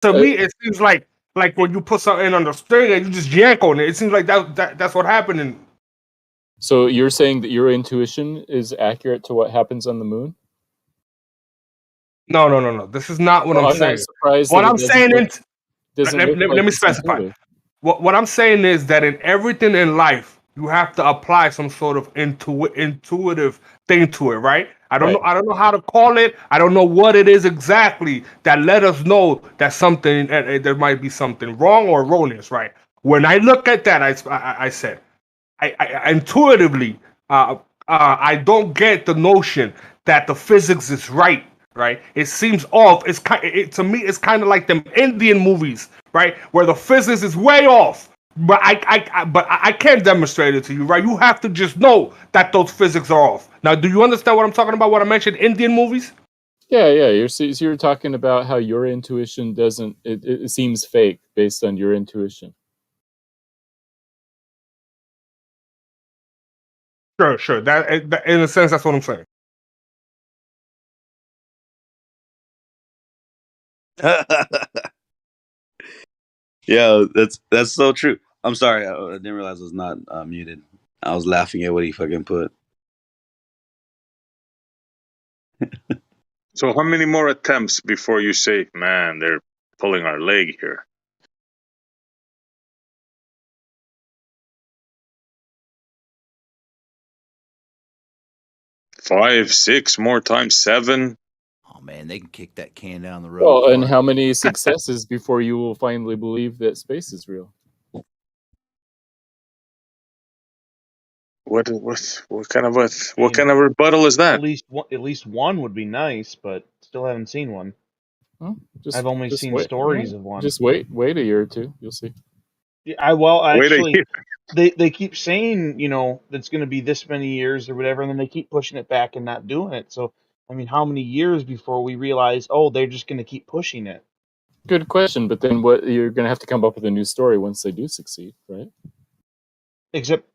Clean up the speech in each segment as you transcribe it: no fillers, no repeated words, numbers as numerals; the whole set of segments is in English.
To me, it seems like when you put something on the string and you just yank on it. It seems like that's what happened. So you're saying that your intuition is accurate to what happens on the moon? No. This is not what I'm saying. Not surprised What that I'm saying is, let me specify. What I'm saying is that in everything in life, you have to apply some sort of intuitive thing to it, right? I don't know how to call it. I don't know what it is exactly that let us know that something there might be something wrong or erroneous, right? When I look at that, I said, I intuitively, I don't get the notion that the physics is right. Right, it seems off. It's to me, it's kind of like them Indian movies, right, where the physics is way off. But I can't demonstrate it to you, right? You have to just know that those physics are off. Now, do you understand what I'm talking about? What I mentioned, Indian movies? Yeah. You're talking about how your intuition doesn't. It seems fake based on your intuition. Sure. That in a sense, that's what I'm saying. Yeah, that's so true. I'm sorry, I didn't realize I was not muted. I was laughing at what he fucking put. So how many more attempts before you say, man, they're pulling our leg here? Five, 6 more times, 7. Oh man, they can kick that can down the road. Well, and how many successes before you will finally believe that space is real? What kind of rebuttal is that? At least one would be nice, but still haven't seen one. Well, I've only seen stories of one. Just wait a year or two, you'll see. Actually, they keep saying, that's going to be this many years or whatever, and then they keep pushing it back and not doing it. So, I mean, how many years before we realize, they're just going to keep pushing it? Good question, but then what? You're going to have to come up with a new story once they do succeed, right? Except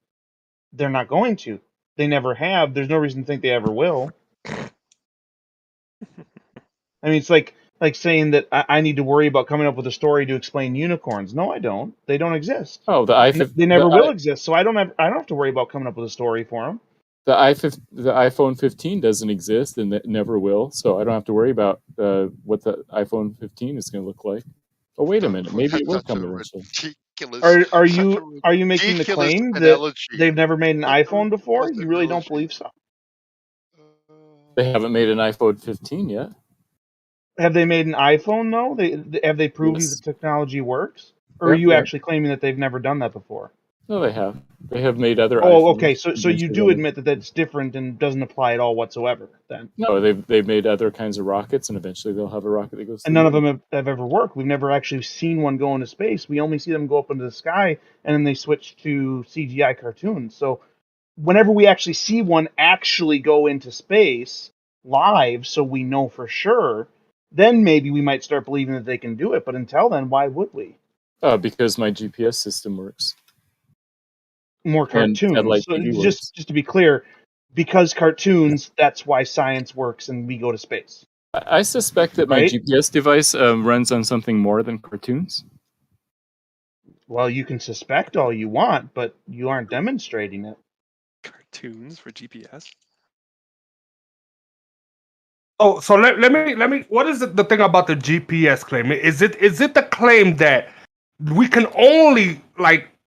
they're not going to. They never have. There's no reason to think they ever will. I mean, it's like saying that I need to worry about coming up with a story to explain unicorns. No, I don't. They don't exist. Oh, they never will exist. So I don't have to worry about coming up with a story for them. The iPhone 15 doesn't exist and it never will. So I don't have to worry about what the iPhone 15 is going to look like. Oh, wait a minute. Maybe it will come eventually. Are you making the claim that they've never made an iPhone before? You really don't believe so? They haven't made an iPhone 15 yet. Have they made an iPhone though? Have they proven the technology works? Or are you actually claiming that they've never done that before? No, they have. They have made other. Oh, okay. So you do admit that that's different and doesn't apply at all whatsoever. Then no, they've made other kinds of rockets, and eventually they'll have a rocket that goes. And none of them have ever worked. We've never actually seen one go into space. We only see them go up into the sky, and then they switch to CGI cartoons. So whenever we actually see one actually go into space live, so we know for sure, then maybe we might start believing that they can do it. But until then, why would we? Because my GPS system works. More cartoons. So just to be clear, because cartoons, that's why science works and we go to space. I suspect that my GPS device runs on something more than cartoons. Well, you can suspect all you want, but you aren't demonstrating it. Cartoons for GPS? Oh, so let me. What is the thing about the GPS claim? Is it the claim that we can only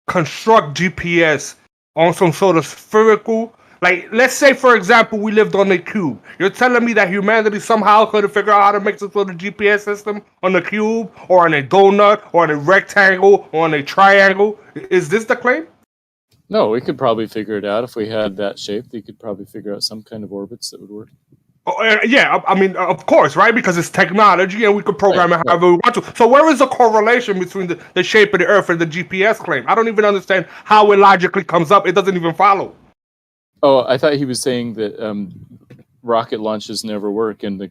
construct GPS on some sort of spherical? Like, let's say, for example, we lived on a cube. You're telling me that humanity somehow could have figured out how to make some sort of GPS system on a cube, or on a donut, or on a rectangle, or on a triangle? Is this the claim? No, we could probably figure it out if we had that shape. We could probably figure out some kind of orbits that would work. Yeah, I mean, of course, right? Because it's technology and we can program it however we want to. So where is the correlation between the shape of the Earth and the GPS claim? I don't even understand how it logically comes up. It doesn't even follow. Oh, I thought he was saying that rocket launches never work, and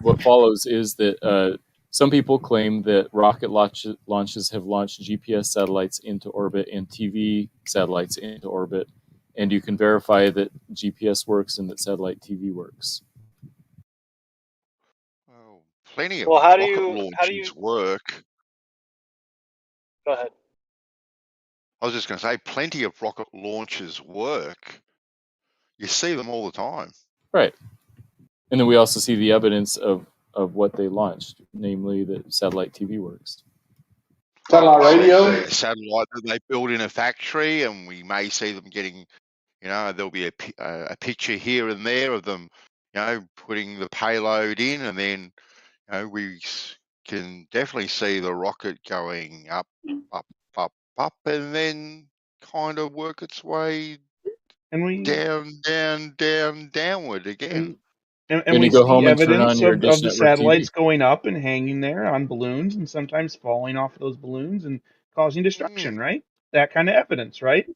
what follows is that some people claim that rocket launches have launched GPS satellites into orbit and TV satellites into orbit, and you can verify that GPS works and that satellite TV works. plenty of Well, how do rocket you launches work. go ahead? I was just going to say, plenty of rocket launches work. You see them all the time. Right. And then we also see the evidence of what they launched, namely that satellite TV works. Satellite radio? The satellite that they build in a factory, and we may see them getting, there'll be a picture here and there of them, putting the payload in, and then, we can definitely see the rocket going up, and then kind of work its way downward again. And we you go see home and turn evidence on your of Dish the Network satellites TV. going up and hanging there on balloons and sometimes falling off of those balloons and causing destruction, right? That kind of evidence, right?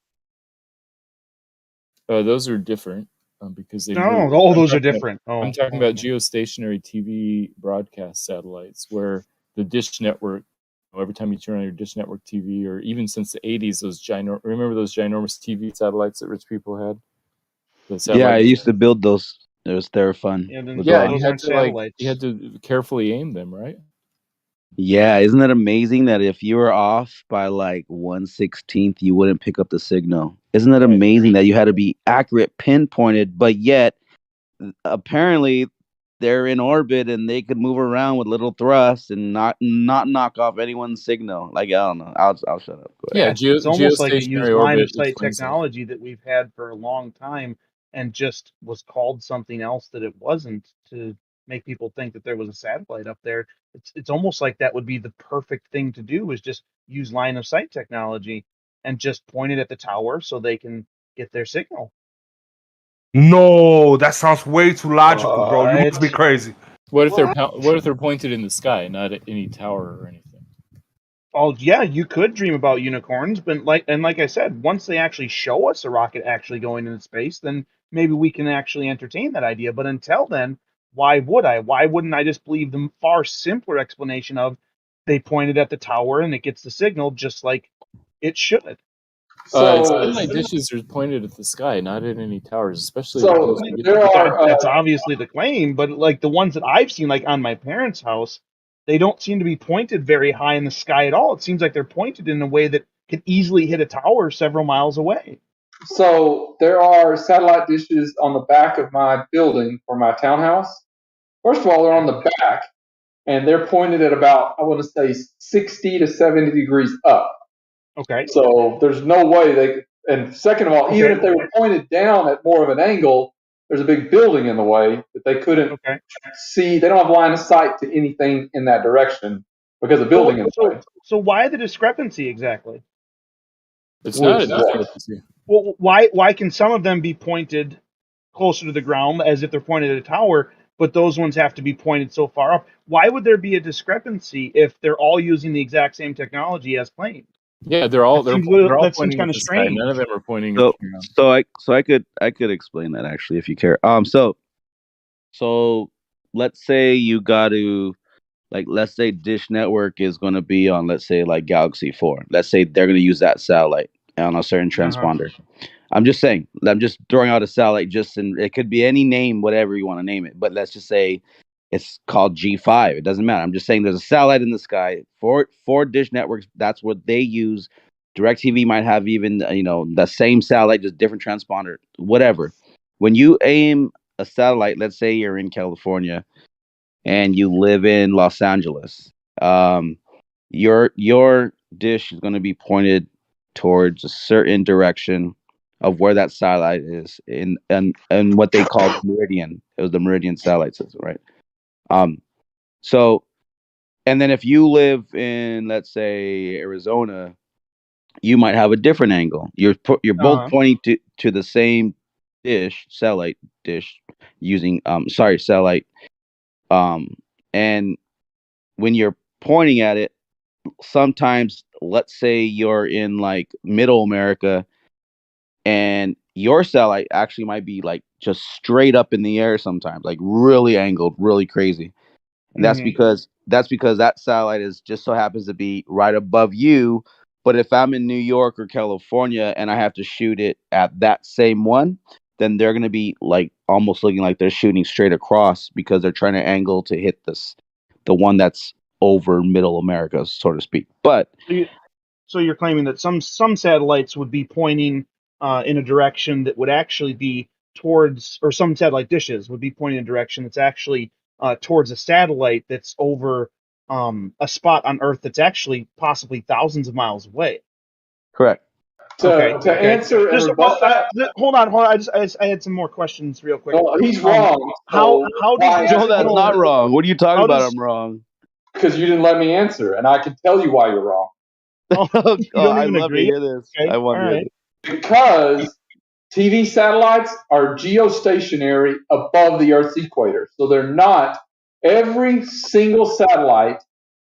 Those are different because they No, move. all those are different. I'm talking about geostationary TV broadcast satellites where the Dish Network, every time you turn on your Dish Network TV, or even since the 80s, remember those ginormous TV satellites that rich people had? Yeah, I used to build those. They were fun. Yeah, With yeah, rods. you had to carefully aim them, right? Yeah, isn't it amazing that if you were off by like 1/16th, you wouldn't pick up the signal? Isn't it amazing that you had to be accurate, pinpointed, but yet apparently they're in orbit and they could move around with little thrust and not knock off anyone's signal? Like, I don't know. I'll shut up. Go ahead. Yeah, it's almost like they use geostationary line of orbit sight explains that. technology that we've had for a long time and just was called something else that it wasn't to make people think that there was a satellite up there. It's almost like that would be the perfect thing to do, is just use line of sight technology and just point it at the tower so they can get their signal. No, that sounds way too logical, bro. You must be crazy. What if they're pointed in the sky, not at any tower or anything? Oh yeah, you could dream about unicorns, but like I said, once they actually show us a rocket actually going into space, then maybe we can actually entertain that idea. But until then, why would I? Why wouldn't I just believe the far simpler explanation of they pointed at the tower and it gets the signal just like it should? Satellite dishes are pointed at the sky, not at any towers, especially that's obviously the claim, but like the ones that I've seen, like on my parents' house, they don't seem to be pointed very high in the sky at all. It seems like they're pointed in a way that could easily hit a tower several miles away. So there are satellite dishes on the back of my building for my townhouse. First of all, they're on the back, and they're pointed at about, I want to say, 60 to 70 degrees up. Okay. So there's no way they. And second of all, even if they were pointed down at more of an angle, there's a big building in the way that they couldn't see. They don't have line of sight to anything in that direction because the building in the way. So why the discrepancy exactly? It's not a discrepancy. Well, why can some of them be pointed closer to the ground as if they're pointed at a tower, but those ones have to be pointed so far up? Why would there be a discrepancy if they're all using the exact same technology as claimed? Yeah, they're all pointing kind at of the sky. strange. None of them are pointing. So I could explain that actually if you care. So let's say you got to, like, let's say Dish Network is going to be on, let's say, like Galaxy 4. Let's say they're going to use that satellite on a certain transponder. I'm just saying. I'm just throwing out a satellite. It could be any name, whatever you want to name it. But let's just say it's called G5. It doesn't matter. I'm just saying there's a satellite in the sky for Dish Networks. That's what they use. DirecTV might have even the same satellite, just different transponder, whatever. When you aim a satellite, let's say you're in California and you live in Los Angeles, your dish is going to be pointed towards a certain direction of where that satellite is in what they call meridian. It was the meridian satellite system, right? So, and then if you live in, let's say, Arizona, you might have a different angle. You're both pointing to the same satellite dish using satellite. And when you're pointing at it, sometimes, let's say you're in like middle America and your satellite actually might be like just straight up in the air sometimes, like really angled, really crazy. And that's because that satellite is just so happens to be right above you. But if I'm in New York or California and I have to shoot it at that same one, then they're going to be like almost looking like they're shooting straight across because they're trying to angle to hit the one that's over Middle America, so to speak. But so you're claiming that some satellites would be pointing in a direction that would actually be towards, or some satellite dishes would be pointing in a direction that's actually towards a satellite that's over a spot on Earth that's actually possibly thousands of miles away. Correct. To answer and rebut that, hold on. I had some more questions real quick. No, he's wrong. How does no, that's not wrong. What are you talking about? I'm wrong. Because you didn't let me answer, and I can tell you why you're wrong. You don't even agree? To hear this. Okay. I want to hear this. Because TV satellites are geostationary above the Earth's equator. So they're not, every single satellite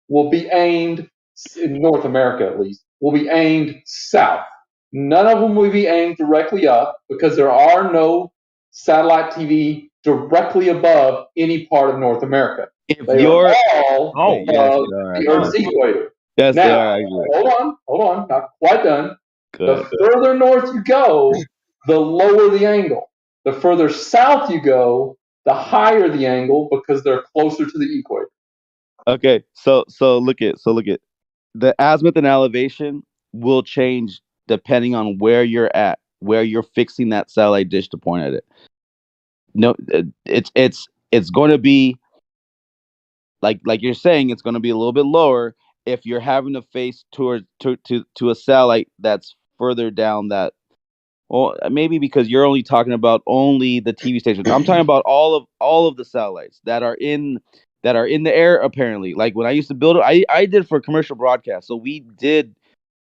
will be aimed, in North America at least, will be aimed south. None of them will be aimed directly up because there are no satellite TV directly above any part of North America. They are all above the Earth's equator. Yes, now, they are. Actually. Hold on, not quite done. Good. The further north you go, the lower the angle. The further south you go, the higher the angle because they're closer to the equator. Okay, so look at the azimuth and elevation will change depending on where you're at, where you're fixing that satellite dish to point at it. No, it's going to be like you're saying, it's going to be a little bit lower if you're having to face towards to a satellite that's further down that. Well, maybe because you're only talking about only the TV stations. I'm talking about all of the satellites that are in the air. Apparently, like when I used to build it, I did for commercial broadcast. So we did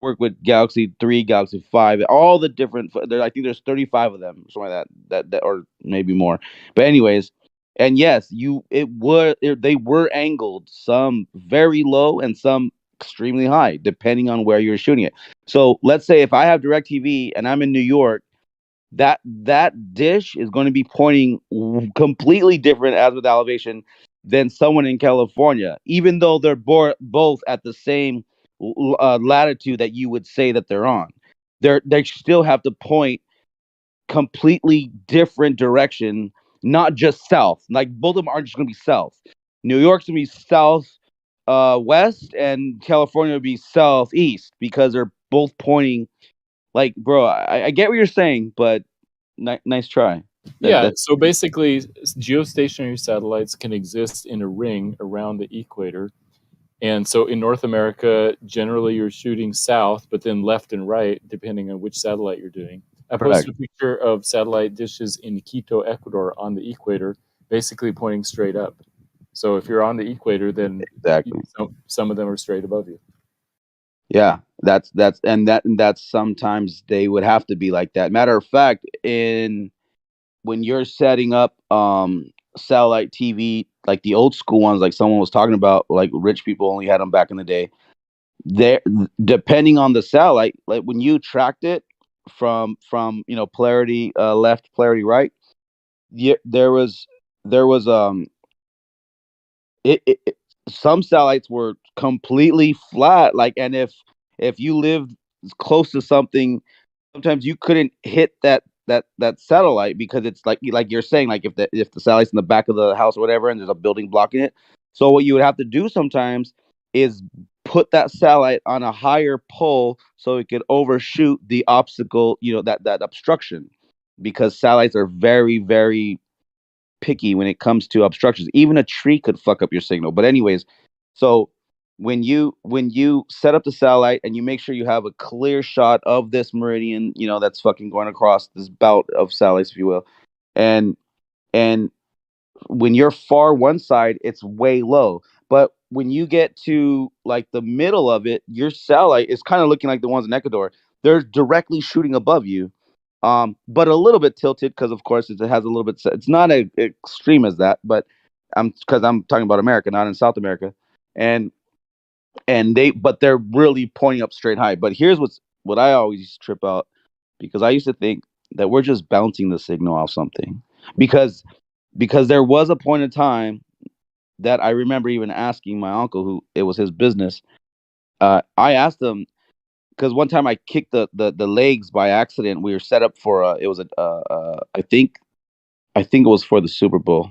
work with Galaxy 3, Galaxy 5, all the different. I think there's 35 of them, something like that, or maybe more. But anyways, and yes, they were angled, some very low and some extremely high, depending on where you're shooting it. So let's say if I have DirecTV and I'm in New York, that dish is going to be pointing completely different azimuth elevation than someone in California, even though they're both at the same latitude that you would say that they're on. They still have to point completely different direction, not just south. Like both of them aren't just going to be south. New York's going to be south west, and California will be southeast because they're both pointing. Like, bro, I get what you're saying, but nice try. So basically, geostationary satellites can exist in a ring around the equator. And so in North America, generally you're shooting south, but then left and right, depending on which satellite you're doing. I posted a picture of satellite dishes in Quito, Ecuador on the equator, basically pointing straight up. So if you're on the equator, then some of them are straight above you. Yeah, that's sometimes they would have to be like that. Matter of fact, when you're setting up satellite TV, like the old school ones, like someone was talking about, like rich people only had them back in the day. There, depending on the satellite, like when you tracked it from polarity left, polarity right, there was some satellites were completely flat, like, and if you lived close to something, sometimes you couldn't hit that satellite because it's like you're saying, like if the satellite's in the back of the house or whatever and there's a building blocking it. So what you would have to do sometimes is put that satellite on a higher pole so it could overshoot the obstacle, that obstruction, because satellites are very, very picky when it comes to obstructions. Even a tree could fuck up your signal. But anyways, so when you set up the satellite and you make sure you have a clear shot of this meridian, that's fucking going across this belt of satellites, if you will, and when you're far one side, it's way low. But when you get to like the middle of it, your satellite is kind of looking like the ones in Ecuador. They're directly shooting above you. But a little bit tilted because, of course, it has a little bit. It's not as extreme as that, but because I'm talking about America, not in South America, and they're really pointing up straight high. But here's what I always trip out, because I used to think that we're just bouncing the signal off something, because there was a point in time that I remember even asking my uncle, who it was his business. I asked him, because one time I kicked the legs by accident. We were set up for I think it was for the Super Bowl,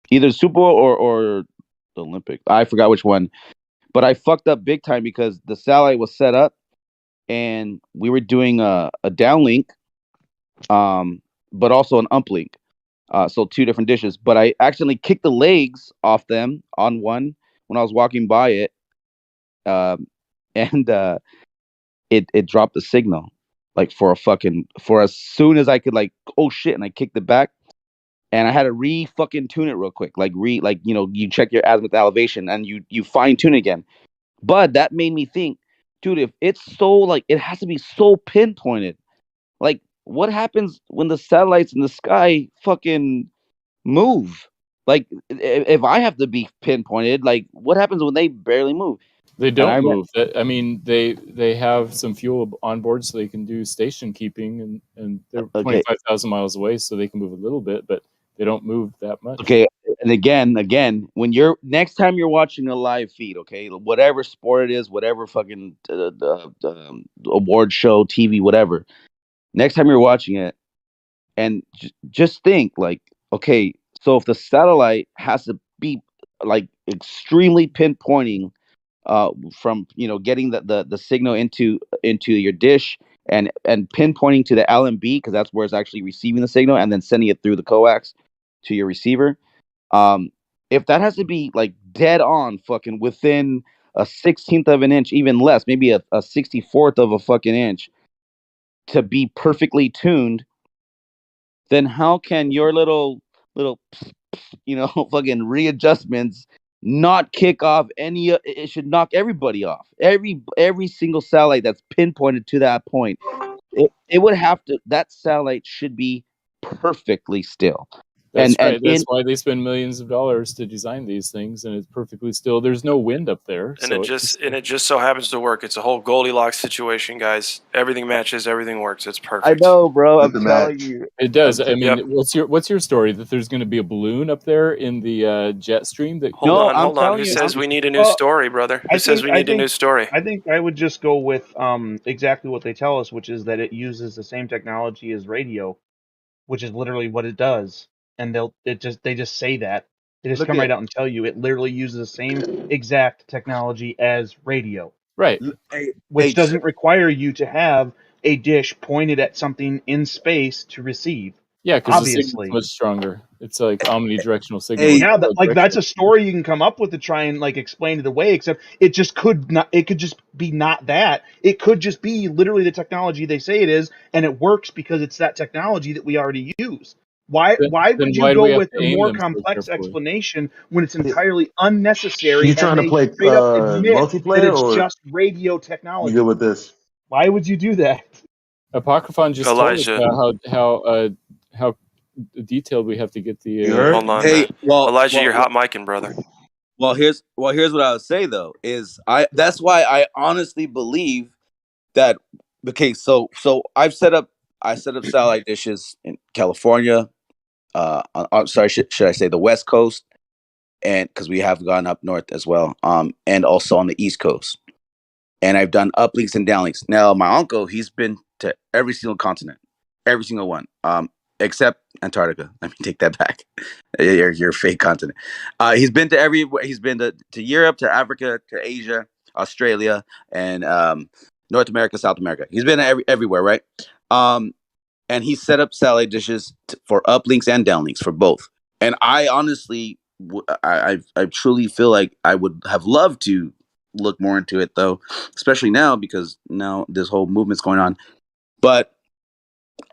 either Super Bowl or Olympic. I forgot which one, but I fucked up big time because the satellite was set up, and we were doing a downlink, but also an uplink. So two different dishes. But I accidentally kicked the legs off them on one when I was walking by it, and it dropped the signal like for as soon as I could, like, oh shit, and I kicked it back. And I had to fucking tune it real quick, like you check your azimuth elevation and you fine tune again. But that made me think, dude, if it's so, like, it has to be so pinpointed. Like, what happens when the satellites in the sky fucking move? Like, if I have to be pinpointed, like, what happens when they barely move? They don't move. I mean, they have some fuel on board so they can do station keeping, and they're 25,000 miles away, so they can move a little bit, but they don't move that much. Okay, and again, when you're next time you're watching a live feed, okay, whatever sport it is, whatever fucking award show, TV, whatever. Next time you're watching it, and just think, like, okay, so if the satellite has to be like extremely pinpointing, from getting the signal into your dish and pinpointing to the LMB, because that's where it's actually receiving the signal, and then sending it through the coax to your receiver. If that has to be like dead on, fucking within a 16th of an inch, even less, maybe a 64th of a fucking inch, to be perfectly tuned, then how can your little fucking readjustments not kick off any? It should knock everybody off. Every single satellite that's pinpointed to that point, it would have to. That satellite should be perfectly still. That's right. That's why they spend millions of dollars to design these things, and it's perfectly still. There's no wind up there, and it just so happens to work. It's a whole Goldilocks situation, guys. Everything matches, everything works. It's perfect. I know, bro. I'm telling you, it does. I mean, what's your story? That there's going to be a balloon up there in the jet stream? That hold on. Who says we need a new story, brother? Who says we need a new story? I think I would just go with exactly what they tell us, which is that it uses the same technology as radio, which is literally what it does. And they just say that. They just come right out and tell you it literally uses the same exact technology as radio. Right. Which doesn't require you to have a dish pointed at something in space to receive. Yeah, because the signal's much stronger. It's like omnidirectional signal. Yeah, that's a story you can come up with to try and like explain it away. Except it just could not. It could just be not that. It could just be literally the technology they say it is, and it works because it's that technology that we already use. Why would you go with a more complex explanation when it's entirely unnecessary? You trying to play multiplayer, it's or just radio technology? You good with this? Why would you do that? Apocryphon just Elijah. told us how detailed we have to get the. Hold on, hey, well, Elijah, you're hot micing, brother. Well, here's what I would say though is that's why I honestly believe that. Okay, so I set up satellite dishes in California. Sorry, should I say the West Coast, and because we have gone up north as well, and also on the East Coast, and I've done uplinks and downlinks. Now, my uncle, he's been to every single continent, every single one, except Antarctica. Let me take that back. Your fake continent. He's been to everywhere. He's been to Europe, to Africa, to Asia, Australia, and North America, South America. He's been everywhere, right? And he set up satellite dishes for uplinks and downlinks for both. And I honestly, I truly feel like I would have loved to look more into it, though, especially now because now this whole movement's going on. But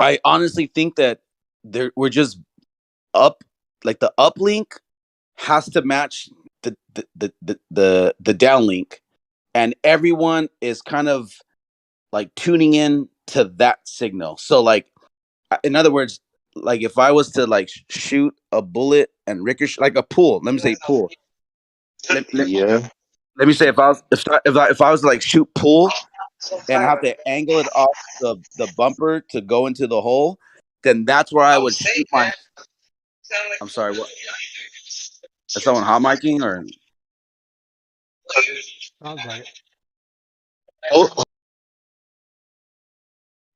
I honestly think that we're just up, like the uplink has to match the downlink, and everyone is kind of like tuning in to that signal. So like, in other words, like if I was to like shoot a bullet and ricochet, like a pool, let me say pool. Let me say if I was to like shoot pool and have to angle it off the bumper to go into the hole, then that's where I would shoot my. I'm sorry, what? Is someone hot micing or? Sounds like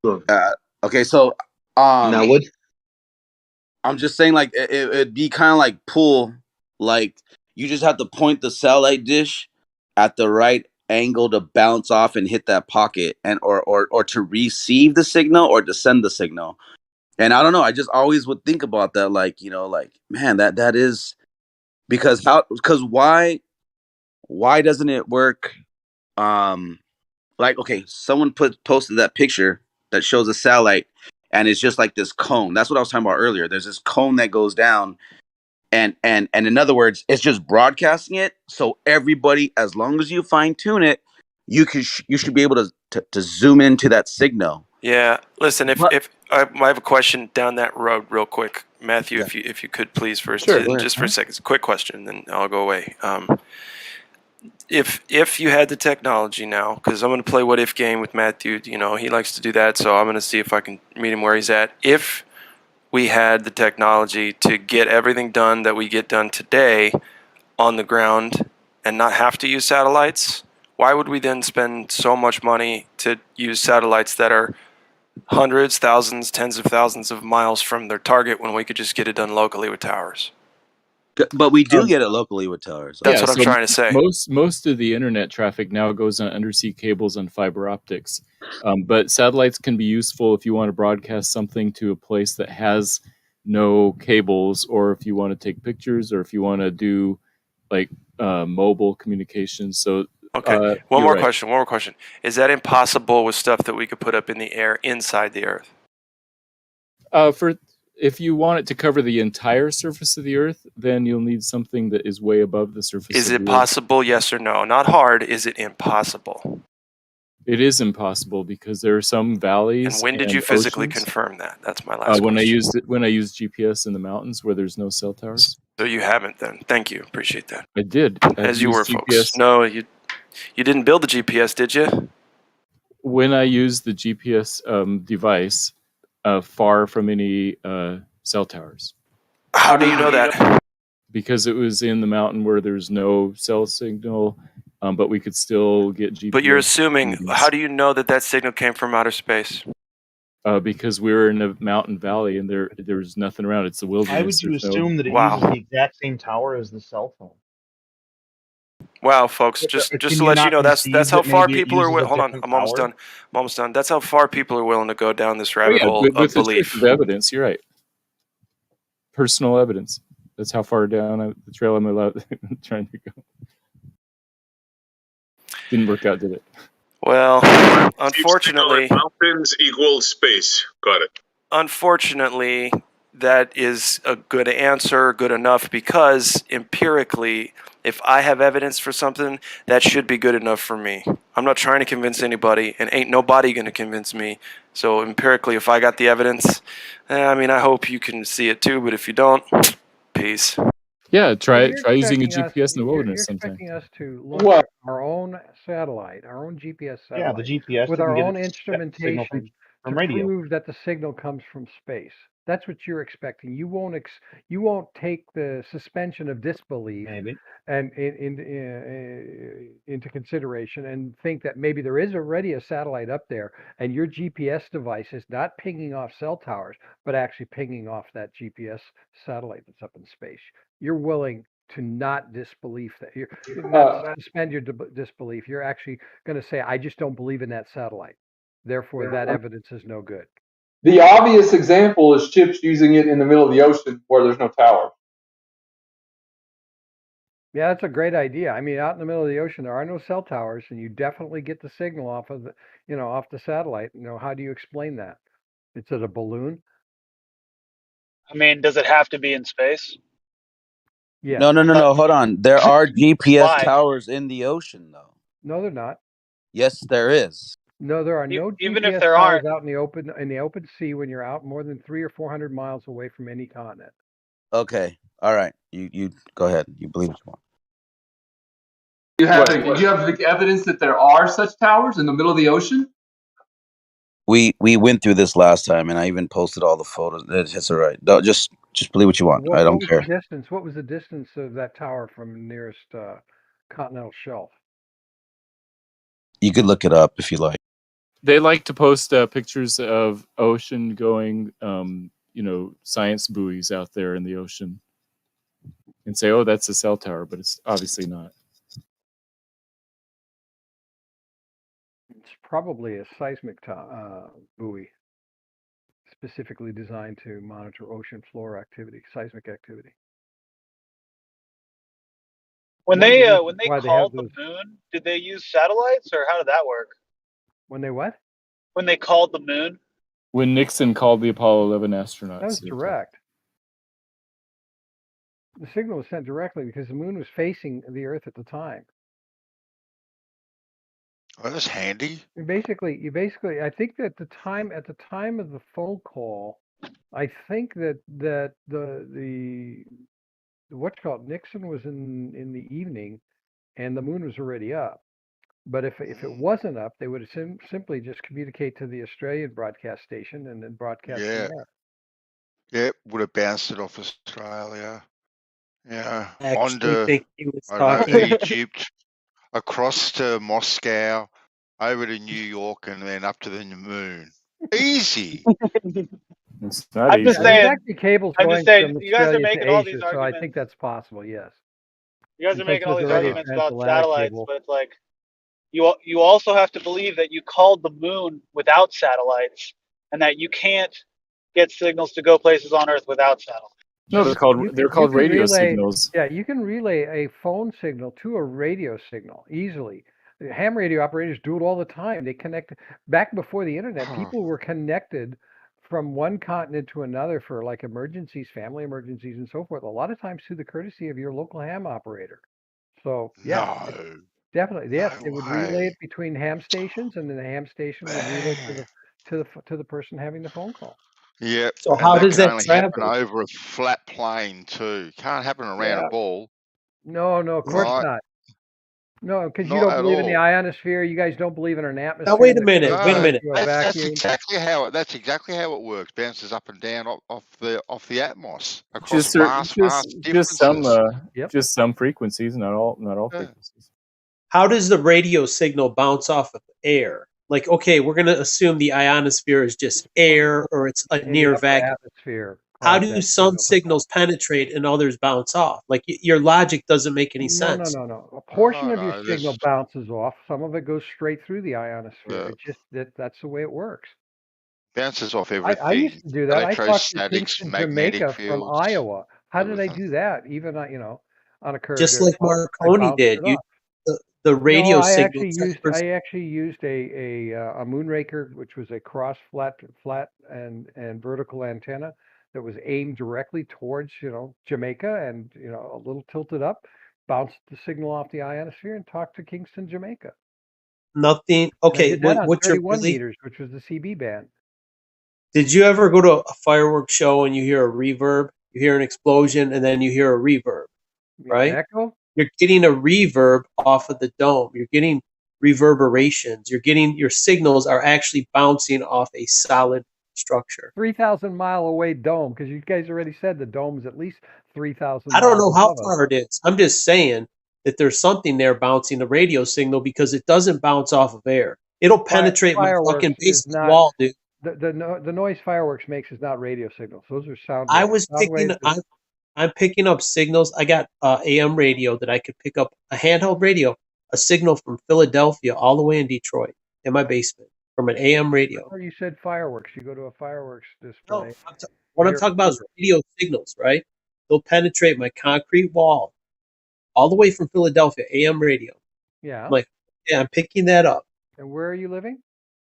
it. Okay, so now what? I'm just saying, like it'd be kind of like pool, like You just have to point the satellite dish at the right angle to bounce off and hit that pocket, and or to receive the signal or to send the signal. And I don't know, I just always would think about that, like, you know, like, man, that is because why doesn't it work? Like, okay, someone posted that picture that shows a satellite and it's just like this cone. That's what I was talking about earlier. There's this cone that goes down, and in other words, it's just broadcasting it. So everybody, as long as you fine tune it, you should be able to zoom into that signal. Yeah, listen. If I have a question down that road, real quick, Matthew, if you could please first, just for a second, quick question, then I'll go away. If you had the technology now, because I'm going to play what if game with Matthew, you know, he likes to do that, so I'm going to see if I can meet him where he's at. If we had the technology to get everything done that we get done today on the ground and not have to use satellites, why would we then spend so much money to use satellites that are hundreds, thousands, tens of thousands of miles from their target when we could just get it done locally with towers? But we do get it locally with towers. That's what I'm trying to say. Most of the internet traffic now goes on undersea cables and fiber optics. But satellites can be useful if you want to broadcast something to a place that has no cables, or if you want to take pictures, or if you want to do like mobile communications. So okay, one more question. Is that impossible with stuff that we could put up in the air inside the Earth? If you want it to cover the entire surface of the Earth, then you'll need something that is way above the surface. Is it possible? Yes or no? Not hard. Is it impossible? It is impossible because there are some valleys. And when did you physically confirm that? That's my last question. When I used GPS in the mountains where there's no cell towers. So you haven't then. Thank you. Appreciate that. I did. As you were, folks. No, you didn't build the GPS, did you? When I used the GPS device, far from any cell towers. How do you know that? Because it was in the mountain where there's no cell signal, but we could still get GPS. But you're assuming, how do you know that signal came from outer space? Because we were in a mountain valley and there was nothing around. It's the wilderness. Why would you assume that it uses the exact ssame tower as the cell phone? Wow, folks, just to let you know, that's how far people are. Hold on, I'm almost done. That's how far people are willing to go down this rabbit hole of belief. With evidence, you're right. Personal evidence. That's how far down the trail I'm allowed trying to go. Didn't work out, did it? Well, unfortunately, mountains equal space. Got it. Unfortunately, that is a good answer, good enough, because empirically, if I have evidence for something, that should be good enough for me. I'm not trying to convince anybody, and ain't nobody going to convince me. So empirically, if I got the evidence, I hope you can see it too, but if you don't, peace. Yeah, try using a GPS in the wilderness sometime. You're expecting us to look at our own satellite, our own GPS satellite. Yeah, the GPS with our own instrumentation from to radio. prove that the signal comes from space. That's what you're expecting. You won't take the suspension of disbelief and into consideration and think that maybe there is already a satellite up there and your GPS device is not pinging off cell towers, but actually pinging off that GPS satellite that's up in space. You're willing to not disbelief that you're not suspend your disbelief. You're actually going to say, I just don't believe in that satellite. Therefore, that evidence is no good. The obvious example is ships using it in the middle of the ocean where there's no tower. Yeah, that's a great idea. I mean, out in the middle of the ocean, there are no cell towers, and you definitely get the signal off of off the satellite. How do you explain that? It's at a balloon. I mean, does it have to be in space? Yeah. No. Hold on. There are GPS towers in the ocean, though. No, they're not. Yes, there is. No, there are no even GPS if there towers aren't out in the open sea when you're out more than 300 or 400 miles away from any continent. Okay. All right. You go ahead. You believe what you want. Do you have the evidence that there are such towers in the middle of the ocean? We went through this last time, and I even posted all the photos. It's all right. Just believe what you want. I don't care. What was the distance of that tower from the nearest continental shelf? You could look it up if you like. They like to post pictures of ocean going, science buoys out there in the ocean. and say, "Oh, that's a cell tower," but it's obviously not. It's probably a seismic buoy, specifically designed to monitor ocean floor activity, seismic activity. When One of they the when reasons they why they have called the those. moon, did they use satellites or how did that work? When they what? When they called the moon? When Nixon called the Apollo 11 astronauts, That was direct. The signal was sent directly because the moon was facing the Earth at the time. Oh, that's handy. You basically, I think that at the time of the phone call, I think that the what's called Nixon was in the evening, and the moon was already up. But if it wasn't up, they would have simply just communicate to the Australian broadcast station and then broadcast from Yeah. there. Yeah, would have bounced it off Australia. Yeah. I actually Onto, think he was I don't know, talking. Egypt, across to Moscow, over to New York, and then up to the moon. Easy. It's not I'm easy. just saying. There's actually cables I'm going just saying. from You guys are Australia making to all Asia, these so I arguments. think that's possible. Yes. You guys are Because making all there's these already a arguments about transatlantic satellites, cable. but it's like you also have to believe that you called the moon without satellites, and that you can't get signals to go places on Earth without satellites. No, they're called radio signals. Yeah, you can relay a phone signal to a radio signal easily. Ham radio operators do it all the time. They connect back before the internet. People were connected from one continent to another for like emergencies, family emergencies, and so forth. A lot of times through the courtesy of your local ham operator. So yeah, No. definitely. Yes, No they would way. relay it between ham stations, and then the ham station would relay to the person having the phone call. Yeah. So and how that does can that only travel? happen over a flat plane too. Can't happen around a ball. No, of course Right. not. No, because you Not don't at believe in the all. ionosphere. You guys don't believe in an atmosphere. Now wait a that minute. goes Wait a minute. into a That's vacuum. exactly how it works. Bounces up and down off the atmos across Just vast differences. just some frequencies, not all frequencies. How does the radio signal bounce off of air? Like, okay, we're going to assume the ionosphere is just air or it's a In the near upper vacuum. atmosphere. How cause do that some signal to signals penetrate and others bounce off? Like your logic doesn't make any sense. No. A portion of your no, signal this- bounces off. Some of it goes straight through the ionosphere. Yeah. It's just that's the way it works. Bounces off I everything. used to do that. I talked to Electrostatics, Kingston, magnetic Jamaica from fields. Iowa. How did I everything. do that? Even on a curved Just like airport, I Marconi bounced did. it off. The radio No, I signal. actually used a Moonraker, which was a cross flat and vertical antenna that was aimed directly towards Jamaica and a little tilted up, bounced the signal off the ionosphere and talked to Kingston, Jamaica. Nothing. And I Okay, did that on what's your 31 belief? meters, which was the CB band. Did you ever go to a fireworks show and you hear a reverb? You hear an explosion and then you hear a reverb, right? Echo? You're getting a reverb off of the dome. You're getting reverberations. Your signals are actually bouncing off a solid structure. 3,000-mile away dome, because you guys already said the dome is at least 3,000 I don't know miles how above us. far it is. I'm just saying that there's something there bouncing the radio signal because it doesn't bounce off of air. It'll penetrate my fucking basement wall, dude. The noise fireworks makes is not radio signals. Those are sound I waves. was I'm picking up signals. I got AM radio that I could pick up, a handheld radio, a signal from Philadelphia all the way in Detroit in my basement from an AM radio. Or you said fireworks. You go to a fireworks display. What I'm talking about is radio signals, right? They'll penetrate my concrete wall all the way from Philadelphia, AM radio. Yeah. I'm like, yeah, I'm picking that up. And where are you living?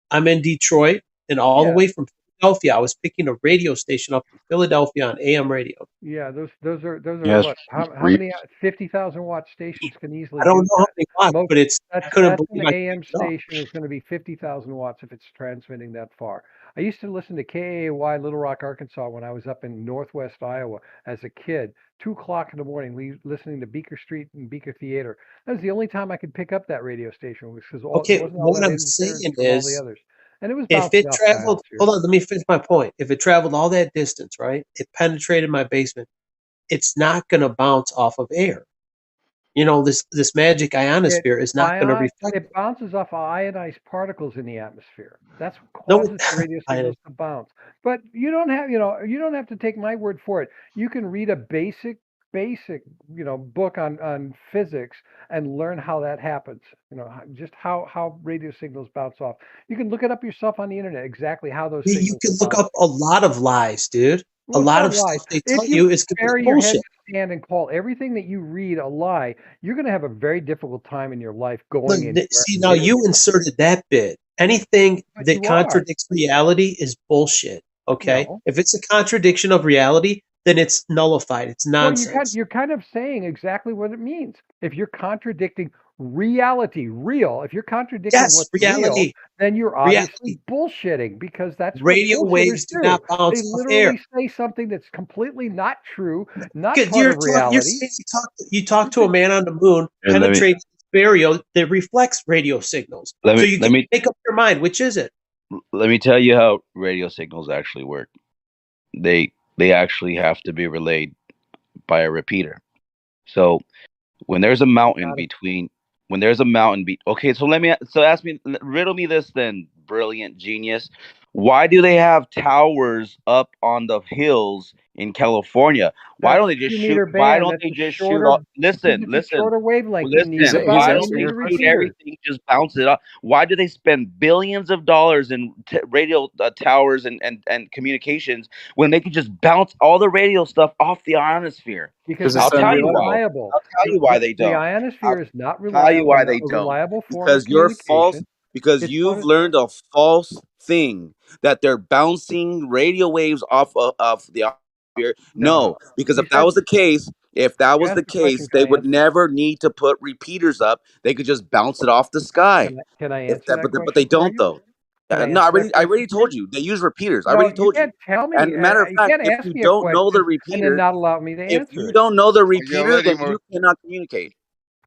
I'm in Detroit, and all the way from Philadelphia, I was picking a radio station up from Philadelphia on AM radio. Yeah, those are Yes, what? How many 50,000 watt stations can easily I don't do know how that? many watts, but it's I couldn't believe an I AM picked it up. station is going to be 50,000 watts if it's transmitting that far. I used to listen to KAY Little Rock, Arkansas when I was up in northwest Iowa as a kid. 2 o'clock in the morning, listening to Beaker Street and Beaker Theater. That was the only time I could pick up that radio station because Okay, there wasn't all what that I'm interference saying from all the is, others. And it was if bouncing it off the traveled, ionosphere. hold on, let me finish my point. If it traveled all that distance, right, it penetrated my basement, it's not going to bounce off of air. This magic ionosphere is not going to reflect. It bounces off of ionized particles in the atmosphere. That's what No, causes the radio signals to bounce. But you don't have to take my word for it. You can read a basic basic, book on physics and learn how that happens. Just how radio signals bounce off. You can look it up yourself on the internet exactly how those You signals can look bounce. up a lot of lies, dude. Well, a it's lot not of lies. stuff they If tell you you is complete bury your head in bullshit. the sand and call everything that you read a lie, you're going to have a very difficult time in your life going Look, anywhere. see, now you inserted that bit. Anything But that you are. contradicts reality is bullshit. Okay, No. if it's a contradiction of reality, then it's nullified. It's Well, nonsense. you're kind of saying exactly what it means. If you're contradicting reality, real, if you're contradicting Yes, what's reality. real, then you're Reality. obviously bullshitting because that's Radio what waves bullshitters do not do. bounce They off air. literally say something that's completely not true, not Because part of you're reality. saying you talk to a man on the moon, penetrate stereo that reflects radio signals. So you can make up your mind. Which is it? Let me tell you how radio signals actually work. They actually have to be relayed by a repeater. So when there's a mountain between, okay, so riddle me this then, brilliant genius. Why do they have towers up on the hills in California? Why don't they just shoot? Why don't they just shoot off? Listen. Shorter wavelength. Listen. Why don't they shoot everything? Just bounce it off. Why do they spend billions of dollars in radio towers and communications when they could just bounce all the radio stuff off the ionosphere? Because I'll it's tell not you why. reliable. I'll tell you why they The don't. ionosphere is not I'll tell you reliable. why they A don't. reliable form Because of you're false. communication. Because It's you've learned a false thing that they're bouncing radio waves off of the atmosphere. No, because if that was the case, they would never need to put repeaters up. They could just bounce it off the sky. Can I answer that question? But they don't though. No, I already told you. They use repeaters. I already told you. You can't tell me. And matter of You fact, can't if ask you me a don't know the question and then repeater, not allow me to if answer you it. don't know the repeater, then you cannot communicate.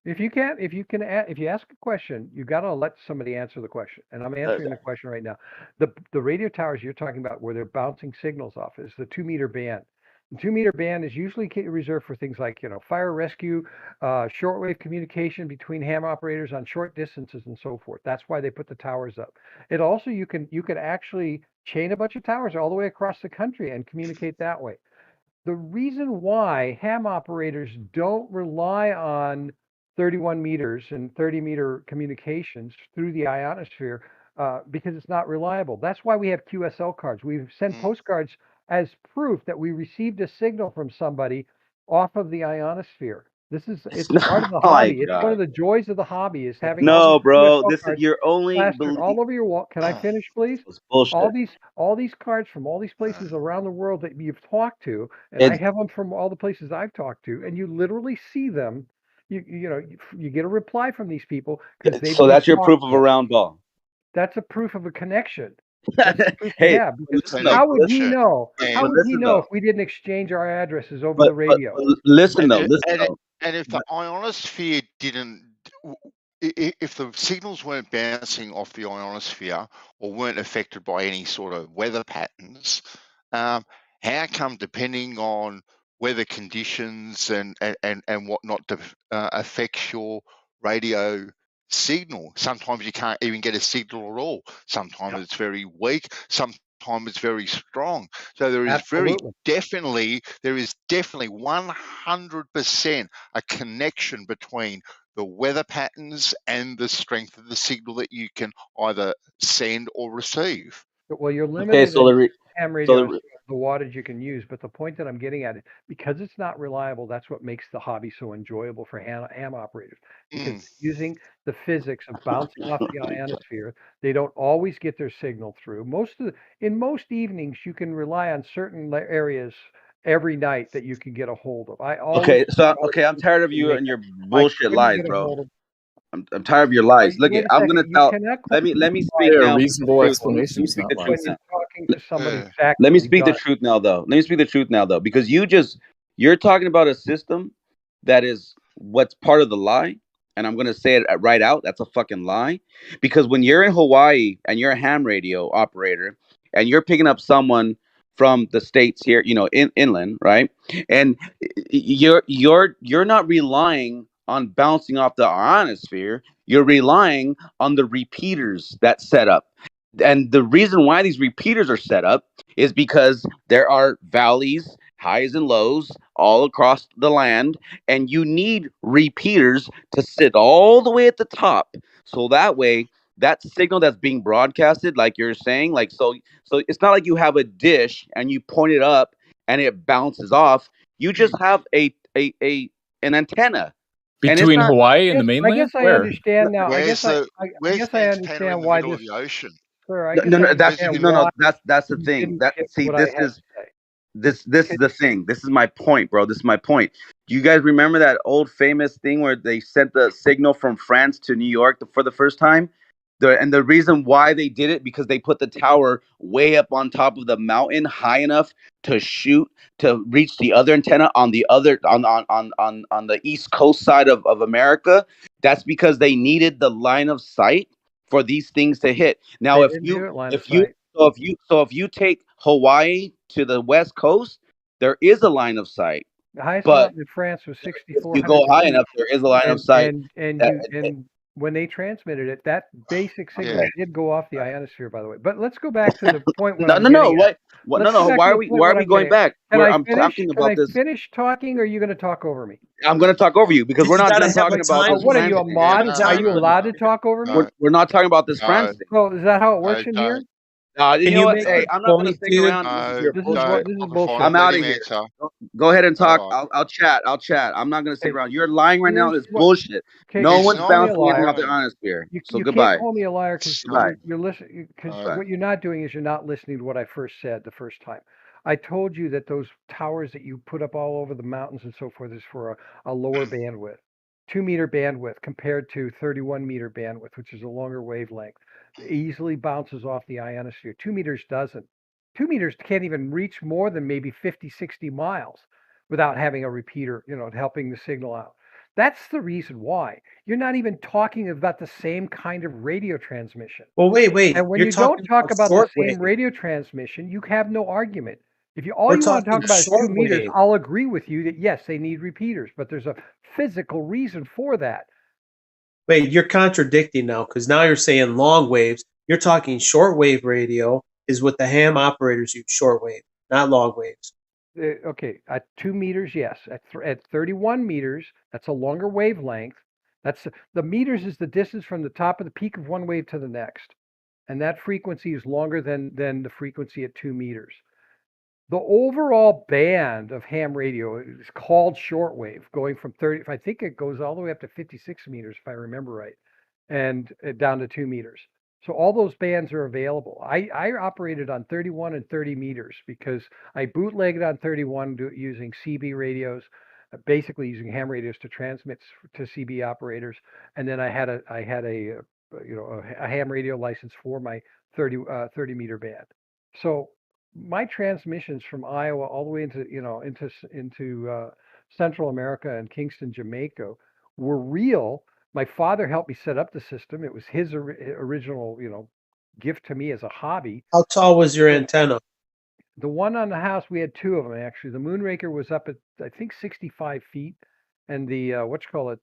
If you ask a question, you got to let somebody answer the question. And I'm answering the question right now. The radio towers you're talking about where they're bouncing signals off is the 2-meter band. The 2-meter band is usually reserved for things like, fire rescue, shortwave communication between ham operators on short distances and so forth. That's why they put the towers up. It also, you could actually chain a bunch of towers all the way across the country and communicate that way. The reason why ham operators don't rely on 31 meters and 30-meter communications through the ionosphere because it's not reliable. That's why we have QSL cards. We send postcards as proof that we received a signal from somebody off of the ionosphere. It's part of the hobby. It's one of the joys of the hobby is having all these bro. QSL cards You're only plastered all over your wall. Can I finish, please? Bullshit. All these cards from all these places around the world that you've talked to, and I have them from all the places I've talked to, and you literally see them. You get a reply from these people because they. So that's your proof of a round ball. That's a proof of a connection. That's a proof Hey, how would he know? How would he know if we didn't exchange our addresses over the radio? Listen. And if the ionosphere didn't, if the signals weren't bouncing off the ionosphere or weren't affected by any sort of weather patterns, how come, depending on weather conditions and whatnot, affects your radio signal? Sometimes you can't even get a signal at all. Sometimes it's very weak. Sometimes it's very strong. So there is definitely 100% a connection between the weather patterns and the strength of the signal that you can either send or receive. Well, you're limited in ham radio as to the wattage you can use, but the point that I'm getting at is because it's not reliable, that's what makes the hobby so enjoyable for ham operators. Because using the physics of bouncing off the ionosphere, they don't always get their signal through. In most evenings, you can rely on certain areas every night that you can get a hold of. I'm tired of you and your bullshit lies, bro. I'm tired of your lies. Look, I'm gonna tell. Let me speak now. Reasonable explanations, not lies. Let me speak the truth now, though. Because you're talking about a system that is what's part of the lie, and I'm gonna say it right out. That's a fucking lie. Because when you're in Hawaii and you're a ham radio operator and you're picking up someone from the States here, inland, right? And you're not relying on bouncing off the ionosphere. You're relying on the repeaters that's set up. And the reason why these repeaters are set up is because there are valleys highs and lows all across the land, and you need repeaters to sit all the way at the top, so that way that signal that's being broadcasted, like you're saying, like so it's not like you have a dish and you point it up and it bounces off. You just have an antenna. And it's Between not, Hawaii and the I mainland? guess I Where? understand now. I Where's guess I where's guess the I antenna in understand the why middle of this. the ocean? Sir, I no, guess no, I no, that's understand no, why no, that's the you thing. didn't That hit see, what I this had to is say. this is the thing. This is my point, bro. This is my point. Do you guys remember that old famous thing where they sent the signal from France to New York for the first time? And the reason why they did it, because they put the tower way up on top of the mountain, high enough to shoot to reach the other antenna on the other on the east coast side of America. That's because they needed the line of sight for these things to hit. Now, They didn't do it line of sight. if you take Hawaii to the west coast, there is a line of sight. The highest But mountain in France was if 6,400 you go high feet, enough, there is a line of sight. and when they transmitted it, that basic signal Okay. did go off the ionosphere, by the way. But let's go back to the point what No, I'm no, no. getting at. What? Let's No, go no. back to the point Why are what we I'm going getting at. back? Can I I'm finish? talking Can about I this. finish talking, or are you going to talk over me? I'm going to talk over you because we're You not gotta done have a talking about time this What are France you, a thing. mod? No, Are you allowed to talk over me? We're not talking about this France thing. So is that how it works I in here? don't. You Can know you what? make Hey, your I'm not going to point, stick dude? around. This is No, your This is bullshit. this is I'll bullshit. I'm let out him of here. answer. Go ahead and talk. Alright. I'll chat. I'll chat. I'm not going to stick Okay, around. You're lying right now. here's It's what. bullshit. Okay, No you It's one's can't call me not a bouncing anything liar. off the ionosphere. So You can't goodbye. call me a liar because it's Goodbye. you're listening. Because Alright. what you're not doing is you're not listening to what I first said the first time. I told you that those towers that you put up all over the mountains and so forth is for a lower bandwidth, 2-meter bandwidth compared to 31-meter bandwidth, which is a longer wavelength. It easily bounces off the ionosphere. 2 meters doesn't. 2 meters can't even reach more than maybe 50, 60 miles without having a repeater, helping the signal out. That's the reason why. You're not even talking about the same kind of radio transmission. Well, wait. And when You're you don't talking talk about the shortwave. same radio transmission, you have no argument. If all We're you want to talk talking about is 2 meters, shortwave. I'll agree with you that yes, they need repeaters, but there's a physical reason for that. Wait, you're contradicting now because now you're saying long waves. You're talking shortwave radio is what the ham operators use, shortwave, not long waves. Okay, at 2 meters, yes. At 31 meters, that's a longer wavelength. That's the meters is the distance from the top of the peak of one wave to the next, and that frequency is longer than the frequency at 2 meters. The overall band of ham radio is called shortwave, going from 30. I think it goes all the way up to 56 meters, if I remember right, and down to 2 meters. So all those bands are available. I operated on 31 and 30 meters because I bootlegged on 31 using CB radios, basically using ham radios to transmit to CB operators, and then I had a ham radio license for my 30 meter band. So my transmissions from Iowa all the way into Central America and Kingston, Jamaica, were real. My father helped me set up the system. It was his original, gift to me as a hobby. How tall was your antenna? The one on the house, we had 2 of them actually. The Moonraker was up at I think 65 feet, and the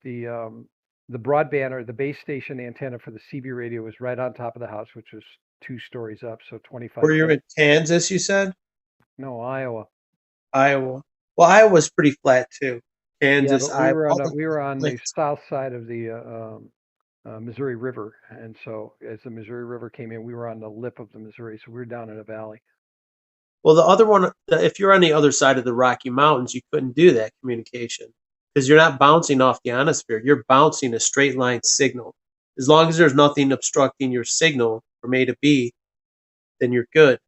the broadband or the base station antenna for the CB radio was right on top of the house, which was 2 stories up, so 25 Were you feet. in Kansas, you said? No, Iowa. Iowa. Well, Iowa's pretty flat too. Kansas, Yeah, but Iowa. we were on the south side of the Missouri River, and so as the Missouri River came in, we were on the lip of the Missouri, so we were down in a valley. Well, the other one, if you're on the other side of the Rocky Mountains, you couldn't do that communication because you're not bouncing off the ionosphere. You're bouncing a straight line signal. As long as there's nothing obstructing your signal from A to B, then you're good.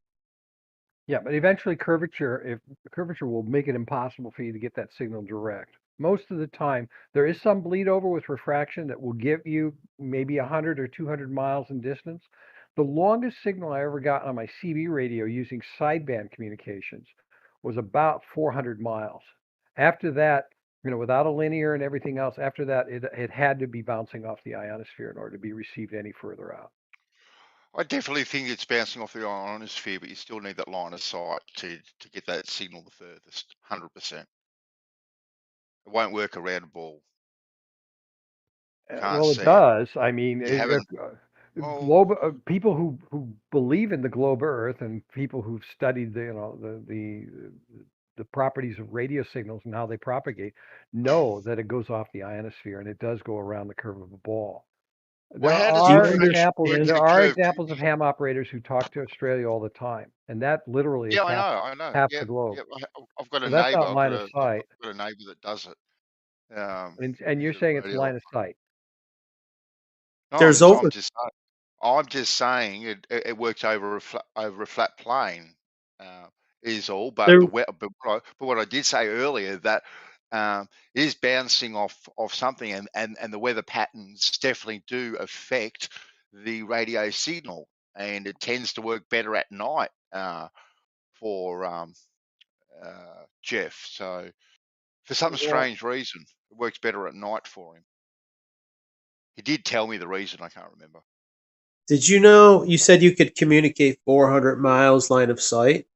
Yeah, but eventually curvature will make it impossible for you to get that signal direct. Most of the time, there is some bleed over with refraction that will give you maybe 100 or 200 miles in distance. The longest signal I ever got on my CB radio using sideband communications was about 400 miles. After that, without a linear and everything else, after that, it had to be bouncing off the ionosphere in order to be received any further out. I definitely think it's bouncing off the ionosphere, but you still need that line of sight to get that signal the furthest, 100%. It won't work around a ball. Can't Well, it see it. does. I mean, You haven't. Oh, globe people who believe in the globe Earth and people who've studied the the properties of radio signals and how they propagate, know that it goes off the ionosphere and it does go around the curve of a ball. Well, There how does are refraction examples. work in There a are curved? examples of ham operators who talk to Australia all the time, and that literally is Yeah, half I know. half the Yep, globe. yep. I've got a So that's neighbour. not line of sight. I've got a neighbour that does it. And you're He's a saying it's radio line of sight. No, There's I'm over. just saying it works over a flat plane, is all. But There, what I did say earlier that it is bouncing off something, and the weather patterns definitely do affect the radio signal, and it tends to work better at night for Jeff. So for some strange reason, it works better at night for him. He did tell me the reason. I can't remember. did you know you said you could communicate 400 miles line of sight?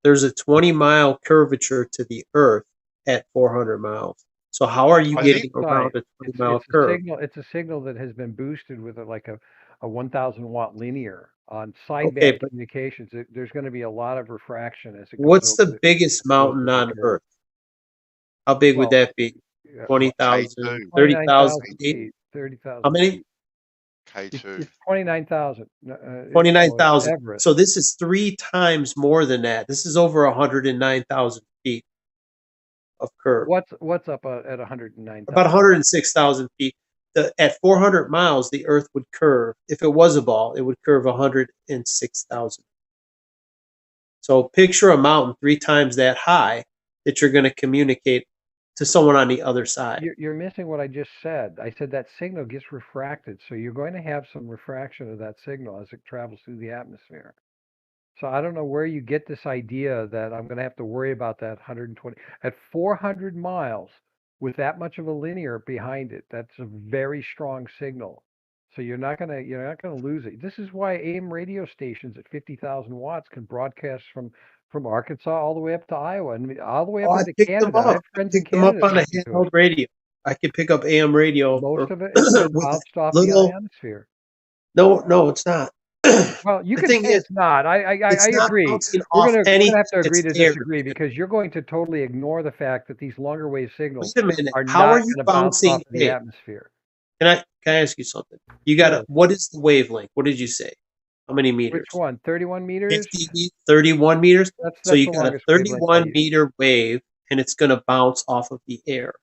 There's a 20-mile curvature to the Earth at 400 miles. So how are you getting around a 20-mile curve? It's a signal that has been boosted with a 1,000 watt linear on sideband Okay, but communications. There's going to be a lot of refraction as it goes. what's the biggest mountain on Earth? How big would that be? 20,000, 30,000 feet? 30,000. How many? K2. It's 29,000. 29,000. So this is 3 times more than that. This is over 109,000 feet of curve. What's up at 109,000? About 106,000 feet. At 400 miles, the Earth would curve. If it was a ball, it would curve 106,000. So picture a mountain 3 times that high that you're going to communicate to someone on the other side. You're missing what I just said. I said that signal gets refracted, so you're going to have some refraction of that signal as it travels through the atmosphere. So I don't know where you get this idea that I'm going to have to worry about that 120 at 400 miles with that much of a linear behind it. That's a very strong signal. So you're not going to lose it. This is why AM radio stations at 50,000 watts can broadcast from Arkansas all the way up to Iowa and all the way up into Canada. I have friends in Canada. Them up on a handheld radio. I can pick up AM radio. Most of it has been bounced off the ionosphere. No, it's not. Well, you can say it's not. I agree. We're going to have to agree to disagree because you're going to totally ignore the fact that these longer wave signals are not going to bounce off the atmosphere. Can I ask you something? You got what is the wavelength? What did you say? How many meters? Which one? 31 meters? 31 meters? So you got a 31 wavelength meter wave, and it's going to bounce off of the air.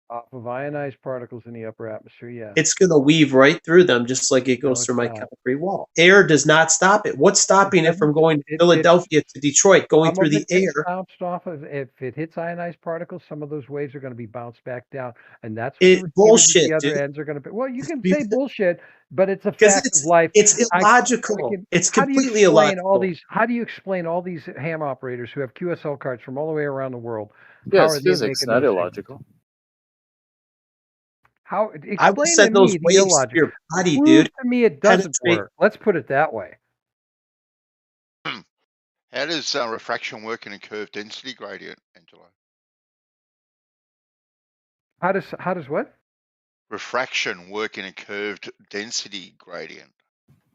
Off of ionized particles in the upper atmosphere, yeah. It's going to weave right through them, just like it goes through my concrete wall. Air does not stop it. What's stopping it from going to Philadelphia to Detroit, going through the air? Bounced off of, if it hits ionized particles, some of those waves are going to be bounced back down, and that's bullshit. The other ends are going to be. Well, you can say bullshit, but it's a fact of life. It's illogical. It's completely illogical. How do you explain all these ham operators who have QSL cards from all the way around the world? Yes, physics, not illogical. How I would send those waves to your body, dude. To me, it doesn't work. Let's put it that way. How does refraction work in a curved density gradient, Angelo? How does what? Refraction work in a curved density gradient.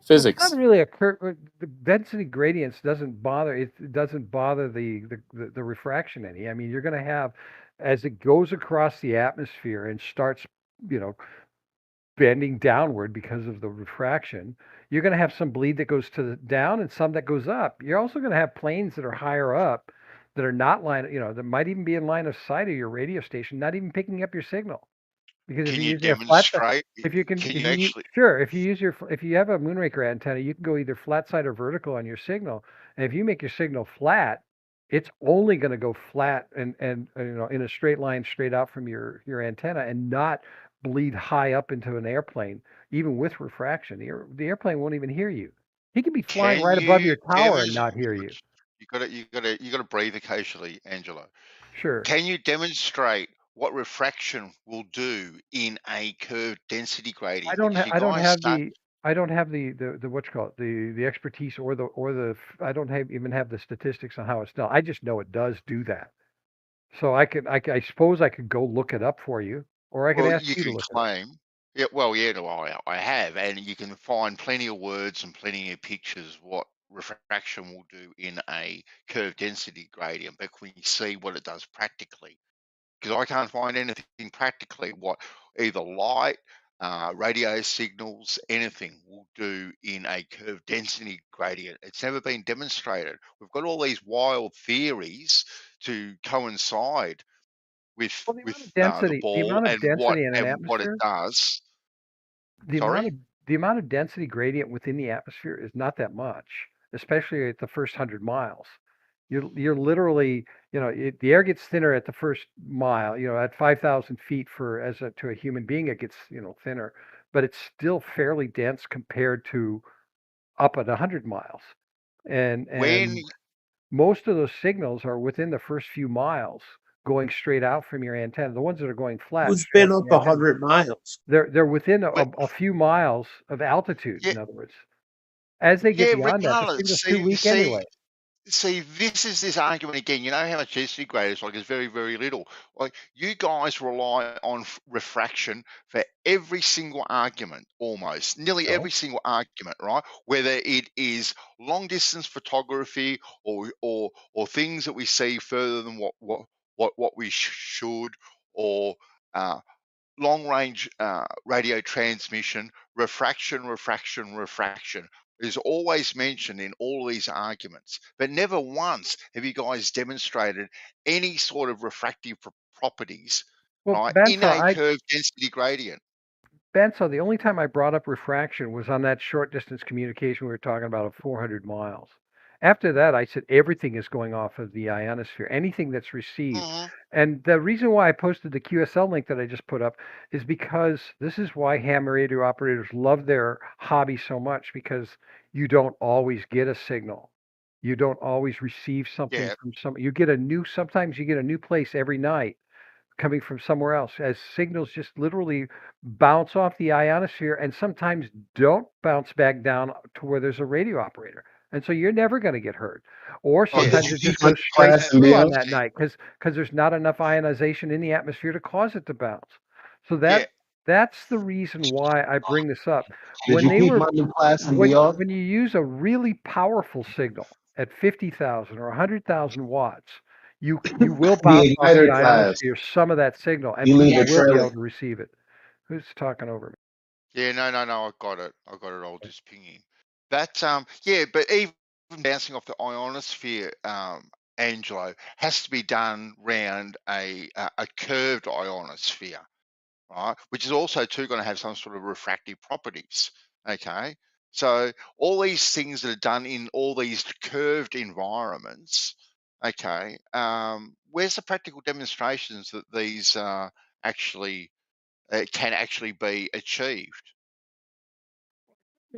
Physics. It's not really a curve. The density gradients doesn't bother. It doesn't bother the refraction any. I mean, you're going to have, as it goes across the atmosphere and starts, bending downward because of the refraction, you're going to have some bleed that goes down and some that goes up. You're also going to have planes that are higher up that are not that might even be in line of sight of your radio station, not even picking up your signal. Because if you demonstrate, if you have a Moonraker antenna, you can go either flat side or vertical on your signal. And if you make your signal flat, it's only going to go flat and in a straight line straight out from your antenna and not bleed high up into an airplane, even with refraction. The airplane won't even hear you. He could be flying right above your tower and not hear you. You got to breathe occasionally, Angelo. Sure. Can you demonstrate what refraction will do in a curved density gradient? I don't have the what you call it, the expertise or the I don't even have the statistics on how it's done. I just know it does do that. So I suppose I could go look it up for you, or I could ask you to look claim. Yeah, well, yeah, no, I have, and you can find plenty of words and plenty of pictures what refraction will do in a curve density gradient, but can we see what it does practically? Because I can't find anything practically what either light, radio signals, anything will do in a curve density gradient. It's never been demonstrated. We've got all these wild theories to coincide with Well, the ball amount of and what density in an it atmosphere, does. the amount Sorry? of the amount of density gradient within the atmosphere is not that much, especially at the first 100 miles. You're literally, the air gets thinner at the first mile. At 5,000 feet to a human being, it gets thinner, but it's still fairly dense compared to up at 100 miles. When And most of those signals are within the first few miles, going straight out from your antenna. The ones that are going flat, Who's straight been out up from the antenna, 100 miles? they're within but a few miles of altitude. yeah, In other words, as they get yeah, beyond that, the regardless, signal's too weak anyway. see, this is this argument again. You know how much density grade is like? It's very, very little. Like you guys rely on refraction for every single argument, almost nearly No, every single argument, right? Whether it is long distance photography or things that we see further than what we should, or long range radio transmission, refraction is always mentioned in all these arguments, but never once have you guys demonstrated any sort of refractive properties, well, right, in Benzo, a curve density gradient. the only time I brought up refraction was on that short distance communication we were talking about of 400 miles. After that, I said everything is going off of the ionosphere, anything that's received. Mhm. And the reason why I posted the QSL link that I just put up is because this is why ham radio operators love their hobby so much, because you don't always get a signal. You don't always receive something Yeah, from sometimes you get a new place every night coming from somewhere else, as signals just literally bounce off the ionosphere and sometimes don't bounce back down to where there's a radio operator. And so you're never going to get heard. Or Oh, did sometimes you it teach just much goes straight class in through on BL? that night because there's not enough ionization in the atmosphere to cause it to bounce. So yeah. that's the reason why I bring this up. Did When you they teach were my new class in when BL? when you use a really powerful signal at 50,000 or 100,000 watts, you will The bounce off the igniter class. ionosphere some of that signal, and You leave people a will be trail. able to receive it. Who's talking over me? Yeah, no, I got it. I'll just ping him. That yeah, but even bouncing off the ionosphere, Angelo, has to be done round a curved ionosphere, right? Which is also too going to have some sort of refractive properties. Okay, so all these things that are done in all these curved environments. Okay, where's the practical demonstrations that these actually can actually be achieved?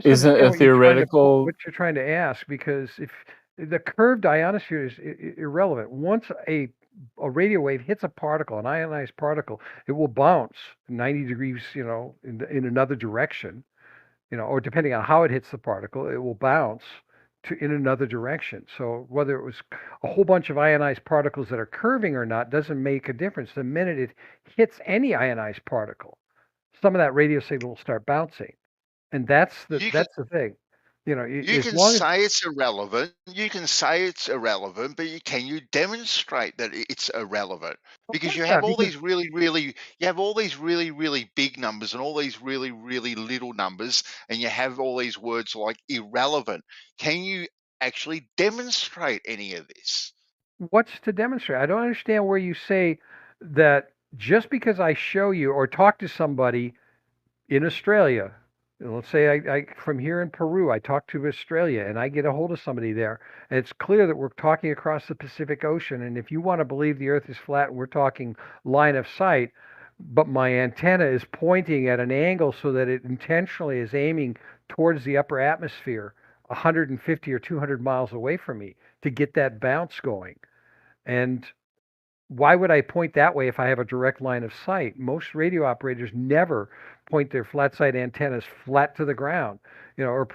Isn't a What theoretical you're trying to ask, because if the curved ionosphere is irrelevant. Once a radio wave hits a particle, an ionized particle, it will bounce 90 degrees, in another direction, or depending on how it hits the particle, it will bounce in another direction. So whether it was a whole bunch of ionized particles that are curving or not doesn't make a difference. The minute it hits any ionized particle, some of that radio signal will start bouncing. And that's the thing. You As can long as say it's irrelevant. You can say it's irrelevant, but can you demonstrate that it's irrelevant? Because you have all these really, really big numbers and all these really, really little numbers, and you have all these words like irrelevant. Can you actually demonstrate any of this? what's to demonstrate? I don't understand where you say that just because I show you or talk to somebody in Australia, let's say I from here in Peru, I talk to Australia and I get a hold of somebody there, and it's clear that we're talking across the Pacific Ocean. And if you want to believe the Earth is flat, and we're talking line of sight, but my antenna is pointing at an angle so that it intentionally is aiming towards the upper atmosphere 150 or 200 miles away from me to get that bounce going. And why would I point that way if I have a direct line of sight? Most radio operators never point their flat side antennas flat to the ground, or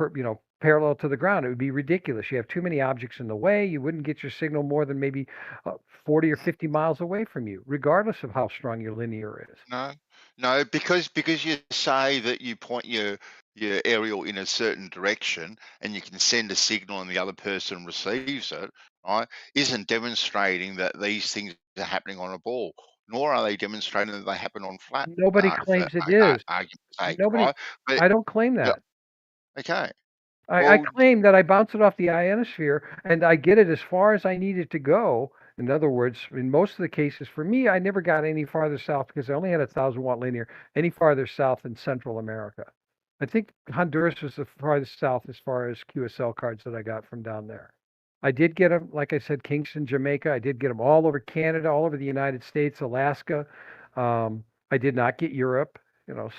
parallel to the ground. It would be ridiculous. You have too many objects in the way. You wouldn't get your signal more than maybe 40 or 50 miles away from you, regardless of how strong your linear is. No, because you say that you point your your aerial in a certain direction and you can send a signal and the other person receives it, right, isn't demonstrating that these things are happening on a ball, nor are they demonstrating that they happen on flat, Nobody for claims it is. argument's sake, Nobody. right? But I don't claim yeah, that. okay. I Well, claim that I bounce it off the ionosphere and I get it as far as I need it to go. In other words, in most of the cases, for me, I never got any farther south because I only had a 1,000-watt linear, any farther south than Central America. I think Honduras was the farthest south as far as QSL cards that I got from down there. I did get them, like I said, Kingston, Jamaica. I did get them all over Canada, all over the United States, Alaska. I did not get Europe.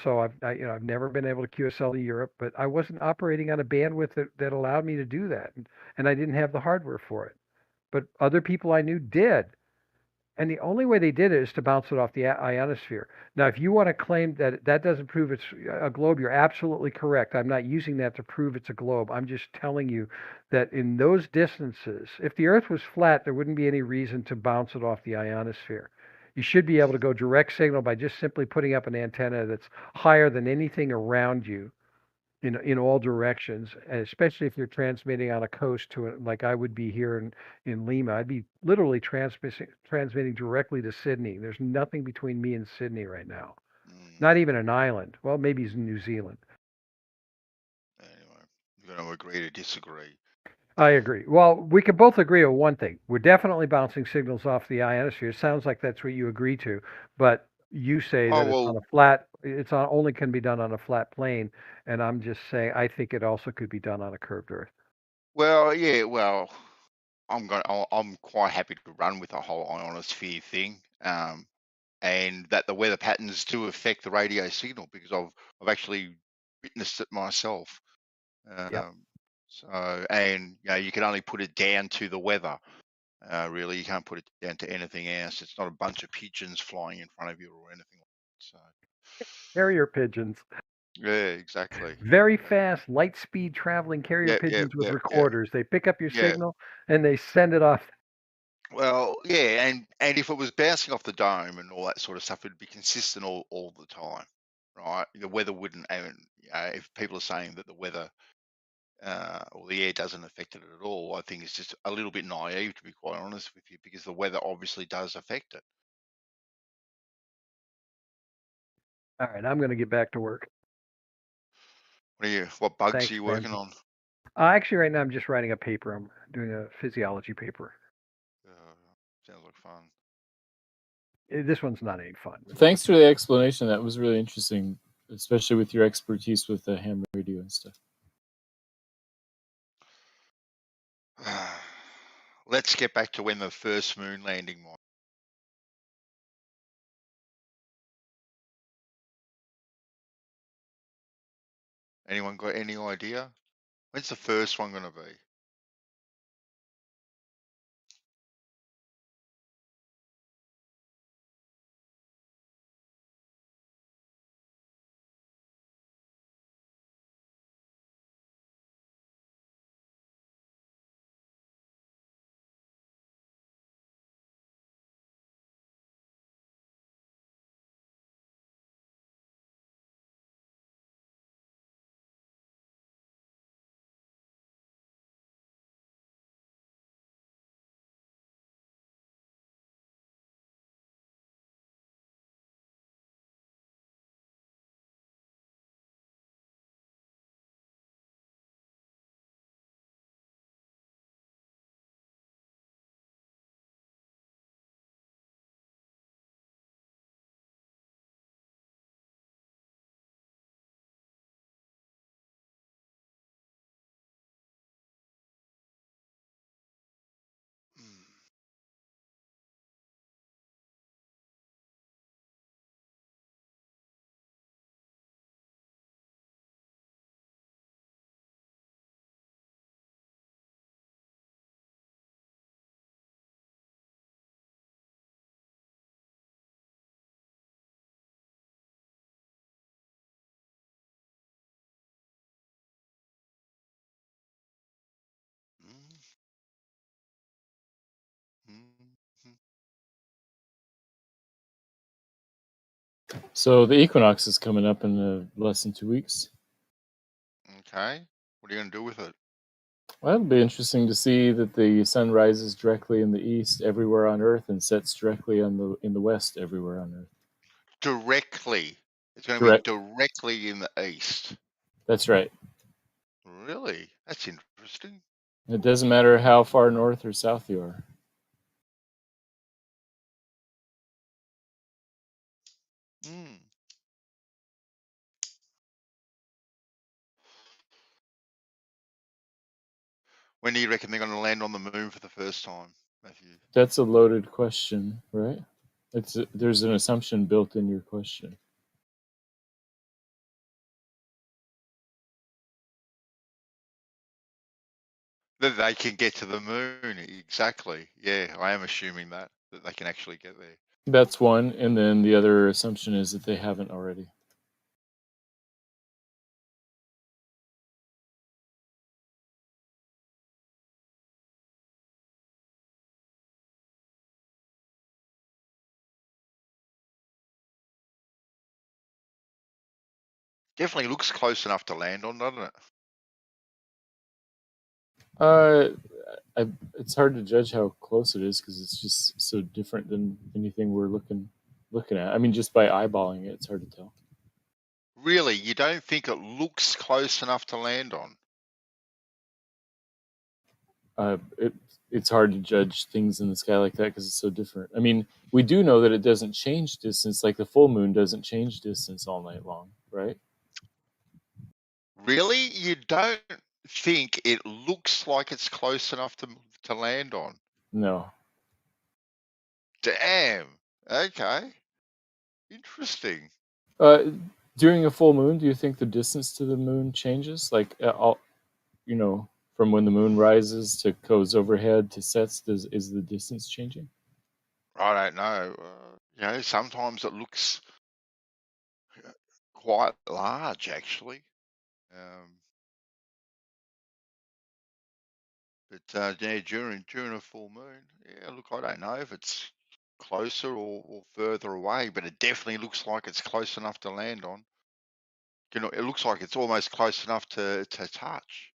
So I've never been able to QSL to Europe, but I wasn't operating on a bandwidth that allowed me to do that, and I didn't have the hardware for it. But other people I knew did, and the only way they did it is to bounce it off the ionosphere. Now, if you want to claim that that doesn't prove it's a globe, you're absolutely correct. I'm not using that to prove it's a globe. I'm just telling you that in those distances, if the Earth was flat, there wouldn't be any reason to bounce it off the ionosphere. You should be able to go direct signal by just simply putting up an antenna that's higher than anything around you in all directions, and especially if you're transmitting on a coast to it, like I would be here in Lima. I'd be literally transmitting directly to Sydney. There's nothing between me and Sydney right now. Not even an island. Well, maybe it's New Zealand. anyway, you're going to agree to disagree. I agree. Well, we can both agree on one thing. We're definitely bouncing signals off the ionosphere. It sounds like that's what you agree to, but you say that it's on a flat, only can be done on a flat plane, and I'm just saying I think it also could be done on a curved Earth. Well, yeah, well, I'm quite happy to run with the whole ionosphere thing, and that the weather patterns do affect the radio signal because I've actually witnessed it myself. So, and you can only put it down to the weather. Really, you can't put it down to anything else. It's not a bunch of pigeons flying in front of you or anything like that. So, carrier pigeons. Yeah, exactly. Very fast, light speed traveling carrier pigeons with recorders. They pick up your signal and they send it off. Well, yeah, and if it was bouncing off the dome and all that sort of stuff, it'd be consistent all the time, right? The weather wouldn't, and if people are saying that the weather or the air doesn't affect it at all, I think it's just a little bit naive, to be quite honest with you, because the weather obviously does affect it. All right, I'm going to get back to work. What bugs are you working on? Actually, right now I'm just writing a paper. I'm doing a physiology paper. Sounds like fun. This one's not any fun. Thanks for the explanation. That was really interesting, especially with your expertise with the ham radio and stuff. Let's get back to when the first moon landing was. Anyone got any idea? When's the first one going to be? So the equinox is coming up in less than 2 weeks. Okay. What are you going to do with it? Well, it'll be interesting to see that the sun rises directly in the east everywhere on Earth and sets directly in the west everywhere on Earth. Directly. It's going to Direct. be directly in the east. That's right. Really? That's interesting. It doesn't matter how far north or south you are. Mm. When do you reckon they're going to land on the moon for the first time, Matthew? That's a loaded question, right? There's an assumption built in your question. That they can get to the moon, exactly. Yeah, I am assuming that they can actually get there. That's one, and then the other assumption is that they haven't already. Definitely looks close enough to land on, doesn't it? It's hard to judge how close it is because it's just so different than anything we're looking at. I mean, just by eyeballing it, it's hard to tell. Really, you don't think it looks close enough to land on? It's hard to judge things in the sky like that because it's so different. I mean, we do know that it doesn't change distance, like the full moon doesn't change distance all night long, right? Really? You don't think it looks like it's close enough to land on? No. Damn. Okay. Interesting. During a full moon, do you think the distance to the moon changes? Like, from when the moon rises to goes overhead to sets, is the distance changing? I don't know. Sometimes it looks quite large, actually. But yeah, during a full moon, yeah, look, I don't know if it's closer or further away, but it definitely looks like it's close enough to land on. It looks like it's almost close enough to touch.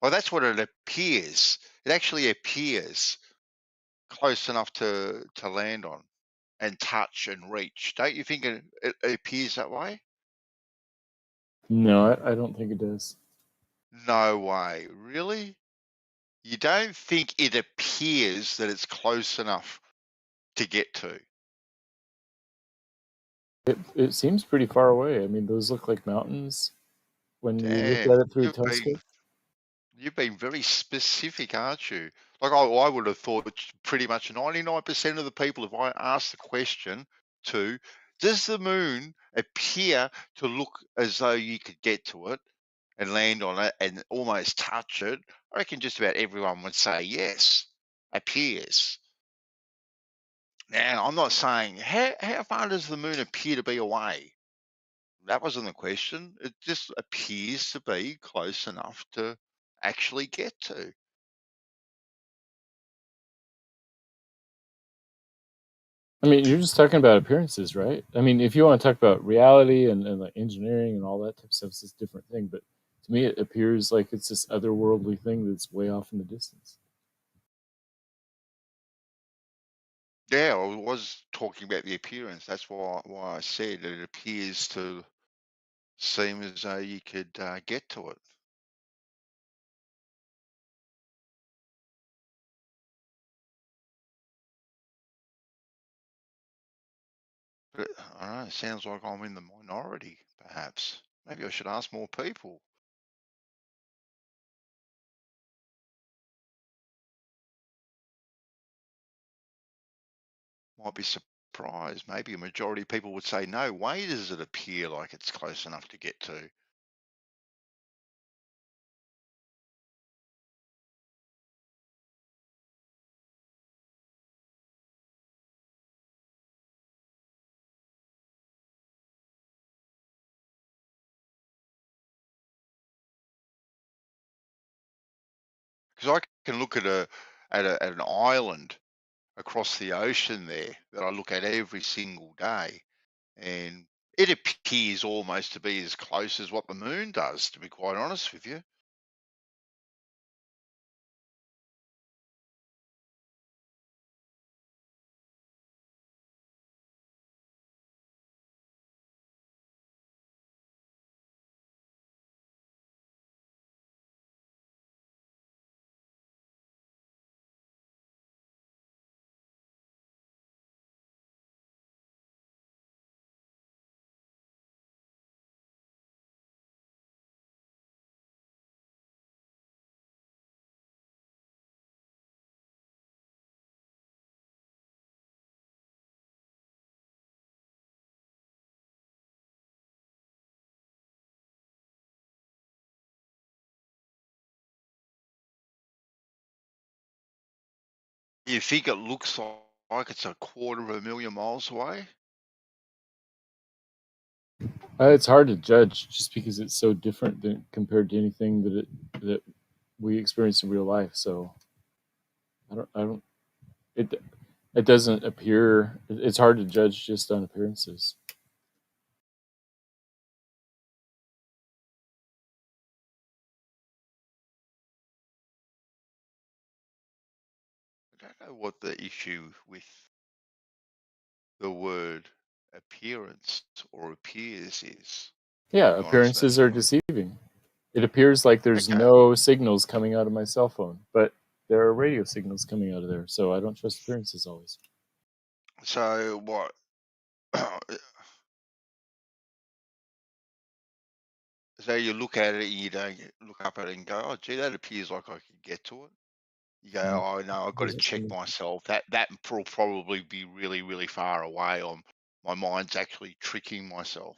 Well, that's what it appears. It actually appears close enough to land on and touch and reach. Don't you think it appears that way? No, I don't think it does. No way. Really? You don't think it appears that it's close enough to get to? It seems pretty far away. I mean, those look like mountains when you look Damn, at it through a telescope. You've been very specific, aren't you? Like I would have thought pretty much 99% of the people, if I asked the question to, does the moon appear to look as though you could get to it and land on it and almost touch it? I reckon just about everyone would say yes, appears. Now, I'm not saying how far does the moon appear to be away? That wasn't the question. It just appears to be close enough to actually get to. I mean, you're just talking about appearances, right? I mean, if you want to talk about reality and like engineering and all that type of stuff, it's a different thing. But to me, it appears like it's this otherworldly thing that's way off in the distance. Yeah, I was talking about the appearance. That's why I said it appears to seem as though you could get to it. But I don't know, it sounds like I'm in the minority, perhaps. Maybe I should ask more people. Might be surprised. Maybe a majority of people would say, no way does it appear like it's close enough to get to. Because I can look at an island across the ocean there that I look at every single day, and It appears almost to be as close as what the moon does, to be quite honest with you. You think it looks like it's 250,000 miles away? It's hard to judge just because it's so different than compared to anything that we experience in real life. So I don't. It doesn't appear. It's hard to judge just on appearances. I don't know what the issue with the word appearance or appears is. Yeah, appearances are deceiving. It appears like there's no signals coming out of my cell phone, but there are radio signals coming out of there. So I don't trust appearances always. So what? So you look at it and you don't look up at it and go, "Oh, gee, that appears like I could get to it." You go, "Oh no, I've got to check myself. That will probably be really, really far away. My mind's actually tricking myself."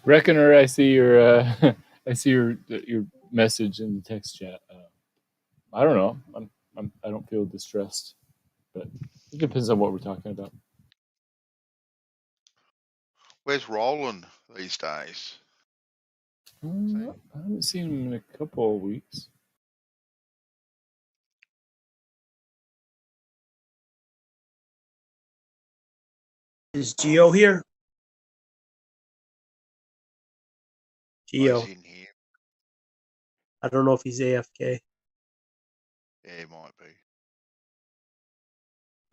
Reckoner, I see your I see your message in the text chat. I don't know. I don't feel distressed, but it depends on what we're talking about. Where's Roland these days? I haven't seen him in a couple of weeks. Is Geo here? Geo. In here. I don't know if he's AFK. Yeah, it might be.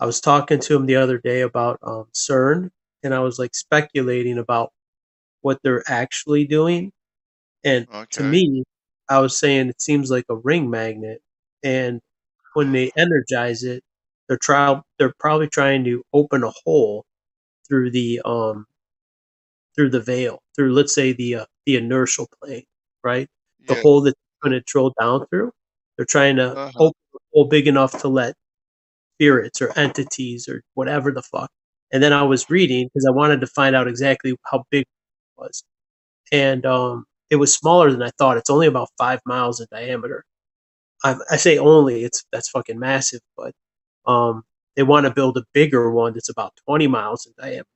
I was talking to him the other day about CERN, and I was like speculating about what they're actually doing. And to me, I was saying it seems like a ring magnet. And when they energize it, they're probably trying to open a hole through the veil, through, let's say, the inertial plane, right? The hole that they're going to drill down through. They're trying to open a hole big enough to let spirits or entities or whatever the fuck. And then I was reading because I wanted to find out exactly how big it was. And it was smaller than I thought. It's only about 5 miles in diameter. I say only, that's fucking massive, but They want to build a bigger one that's about 20 miles in diameter.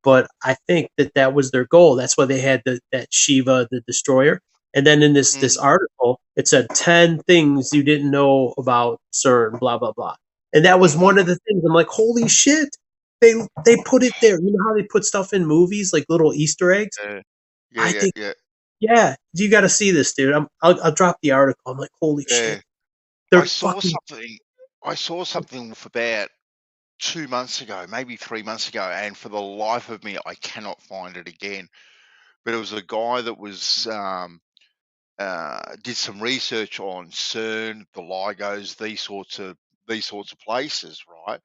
But I think that was their goal. That's why they had that Shiva, the destroyer. And then in this article, it said 10 things you didn't know about CERN, blah, blah, blah. And that was one of the things. I'm like, holy shit. They put it there. You know how they put stuff in movies, like little Easter eggs? I think, yeah, you got to see this, dude. I'll drop the article. I'm like, holy shit. I saw something for about 2 months ago, maybe 3 months ago, and for the life of me, I cannot find it again. But it was a guy that was did some research on CERN, the LIGOs, these sorts of places, right?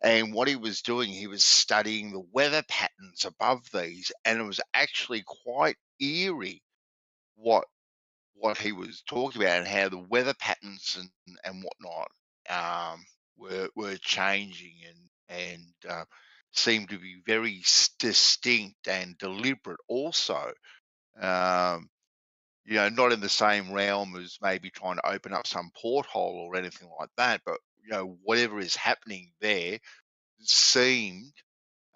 And what he was doing, he was studying the weather patterns above these, and it was actually quite eerie what he was talking about and how the weather patterns and whatnot were changing and seemed to be very distinct and deliberate also. Not in the same realm as maybe trying to open up some porthole or anything like that, but whatever is happening there seemed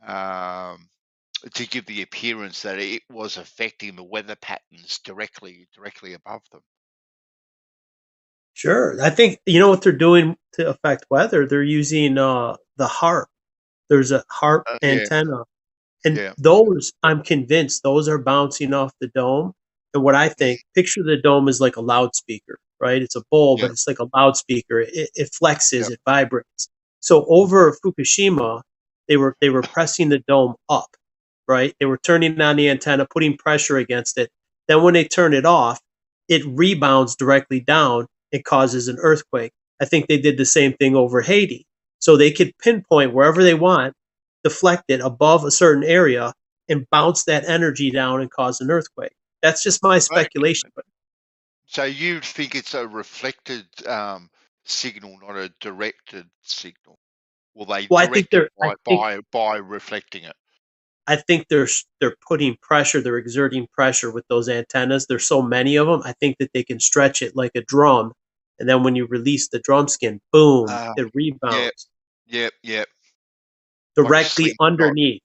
to give the appearance that it was affecting the weather patterns directly above them. Sure. I think, you know what they're doing to affect weather? They're using the HARP. There's a HARP antenna. And those, I'm convinced, those are bouncing off the dome. And what I think, picture the dome is like a loudspeaker, right? It's a bowl, but it's like a loudspeaker. It flexes, it vibrates. So over Fukushima, they were pressing the dome up, right? They were turning on the antenna, putting pressure against it. Then when they turn it off, it rebounds directly down and causes an earthquake. I think they did the same thing over Haiti. So they could pinpoint wherever they want, deflect it above a certain area, and bounce that energy down and cause an earthquake. That's just my speculation. So you think it's a reflected signal, not a directed signal? Well, they direct it by reflecting it. I think they're putting pressure, they're exerting pressure with those antennas. There's so many of them. I think that they can stretch it like a drum, and then when you release the drum skin, boom, it rebounds. Yep. Directly underneath.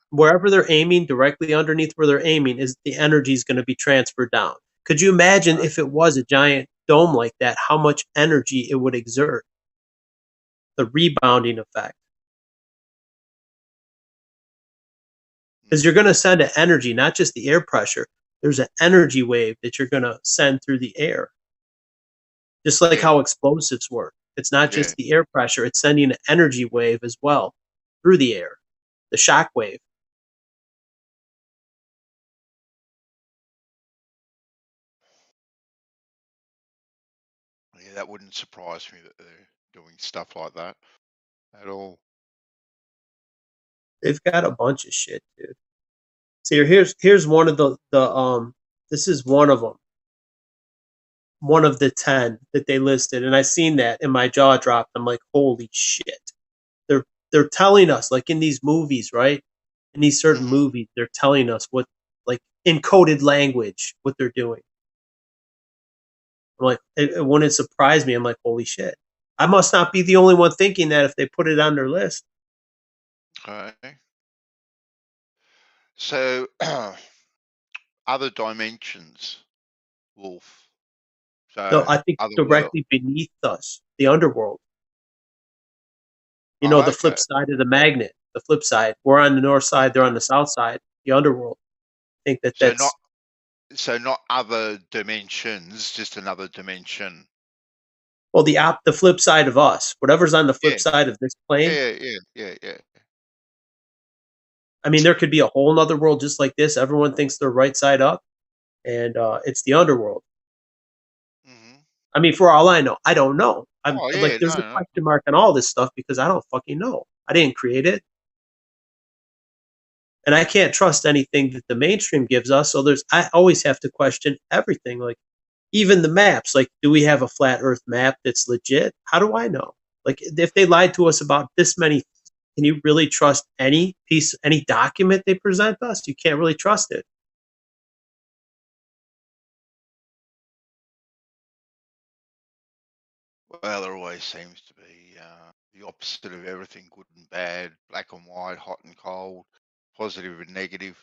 Wherever they're aiming, directly underneath where they're aiming, is the energy is going to be transferred down. Could you imagine if it was a giant dome like that, how much energy it would exert? The rebounding effect. Because you're going to send an energy, not just the air pressure. There's an energy wave that you're going to send through the air. Just like how explosives work. It's not just the air pressure. It's sending an energy wave as well through the air. The shock wave. Yeah, that wouldn't surprise me that they're doing stuff like that at all. They've got a bunch of shit, dude. See, here's one of the this is one of them. One of the 10 that they listed, and I seen that and my jaw dropped. I'm like, holy shit. They're telling us, like in these movies, right? In these certain movies, they're telling us what, like encoded language, what they're doing. I'm like, it wouldn't surprise me. I'm like, holy shit. I must not be the only one thinking that if they put it on their list. Okay. So, other dimensions, Wolf. So No, I think directly beneath us, the underworld. You know, the flip side of the magnet. The flip side. We're on the north side. They're on the south side. The underworld. I think that's not other dimensions, just another dimension. Well, the flip side of us. Whatever's on the flip side of this plane. Yeah. I mean, there could be a whole other world just like this. Everyone thinks they're right side up, and it's the underworld. I mean, for all I know, I don't know. There's a question mark on all this stuff because I don't fucking know. I didn't create it. And I can't trust anything that the mainstream gives us. So I always have to question everything. Like even the maps, like, do we have a flat earth map that's legit? How do I know? Like if they lied to us about this many, can you really trust any document they present us? You can't really trust it. Well, there always seems to be the opposite of everything, good and bad, black and white, hot and cold, positive and negative.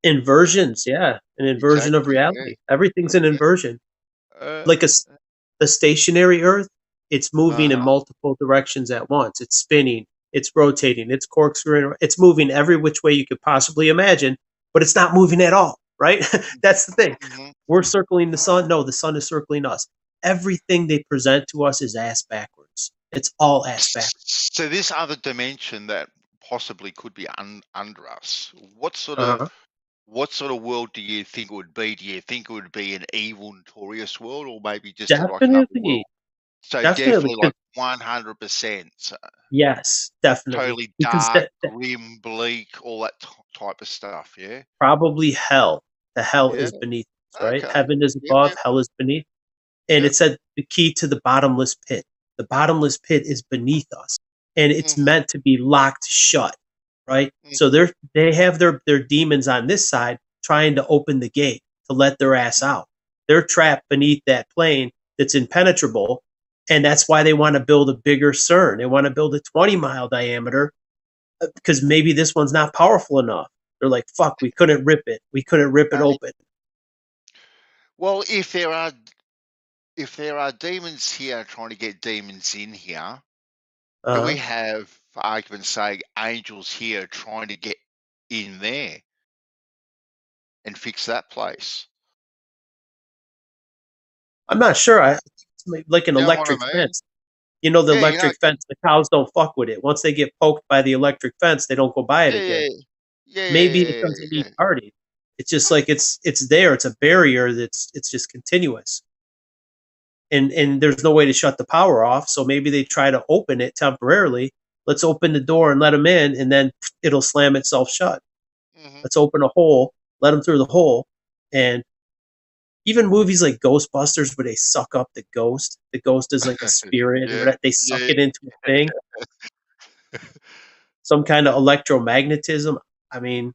Inversions, yeah, an inversion of Exactly. Yeah. reality. Everything's an inversion. Uh, Like a stationary Earth, it's moving in uh-huh. multiple directions at once. It's spinning, it's rotating, it's corkscrewing, it's moving every which way you could possibly imagine, but it's not moving at all, right? That's the thing. Mhm. We're circling the sun. No, the sun is circling us. Everything they present to us is ass backwards. It's all ass backwards. So this other dimension that possibly could be under us, what sort Uh-huh. of world do you think it would be? Do you think it would be an evil, notorious world, or maybe just like another world? Definitely. So Definitely. definitely like 100%. Yes, definitely. Totally Because dark, grim, bleak, all that type of stuff. Yeah. probably hell. The hell Yeah. is beneath us, right? Okay. Heaven is Yep. above, Yep. hell is beneath. And Yep. it said the key to the bottomless pit. The bottomless pit is beneath us, and it's meant to be locked shut, right? So they have their demons on this side trying to open the gate to let their ass out. They're trapped beneath that plane that's impenetrable, and that's why they want to build a bigger CERN. They want to build a 20-mile diameter because maybe this one's not powerful enough. They're like, fuck, we couldn't rip it. We couldn't rip it open. Well, if there are demons here trying to get demons in here, do we have, for argument's sake, angels here trying to get in there and fix that place? I'm not sure. It's like an You know what I electric mean? fence. You know, the Yeah, electric fence, the cows don't fuck with it. Once they get poked by the electric fence, they don't go by it again. Maybe it doesn't need guarding. It's just like it's there. It's a barrier it's just continuous. And there's no way to shut the power off, so maybe they try to open it temporarily. Let's open the door and let them in, and then it'll slam itself shut. Let's open a hole, let them through the hole, and even movies like Ghostbusters where they suck up the ghost. The ghost is like a spirit, or they suck it into a thing. Some kind of electromagnetism. I mean,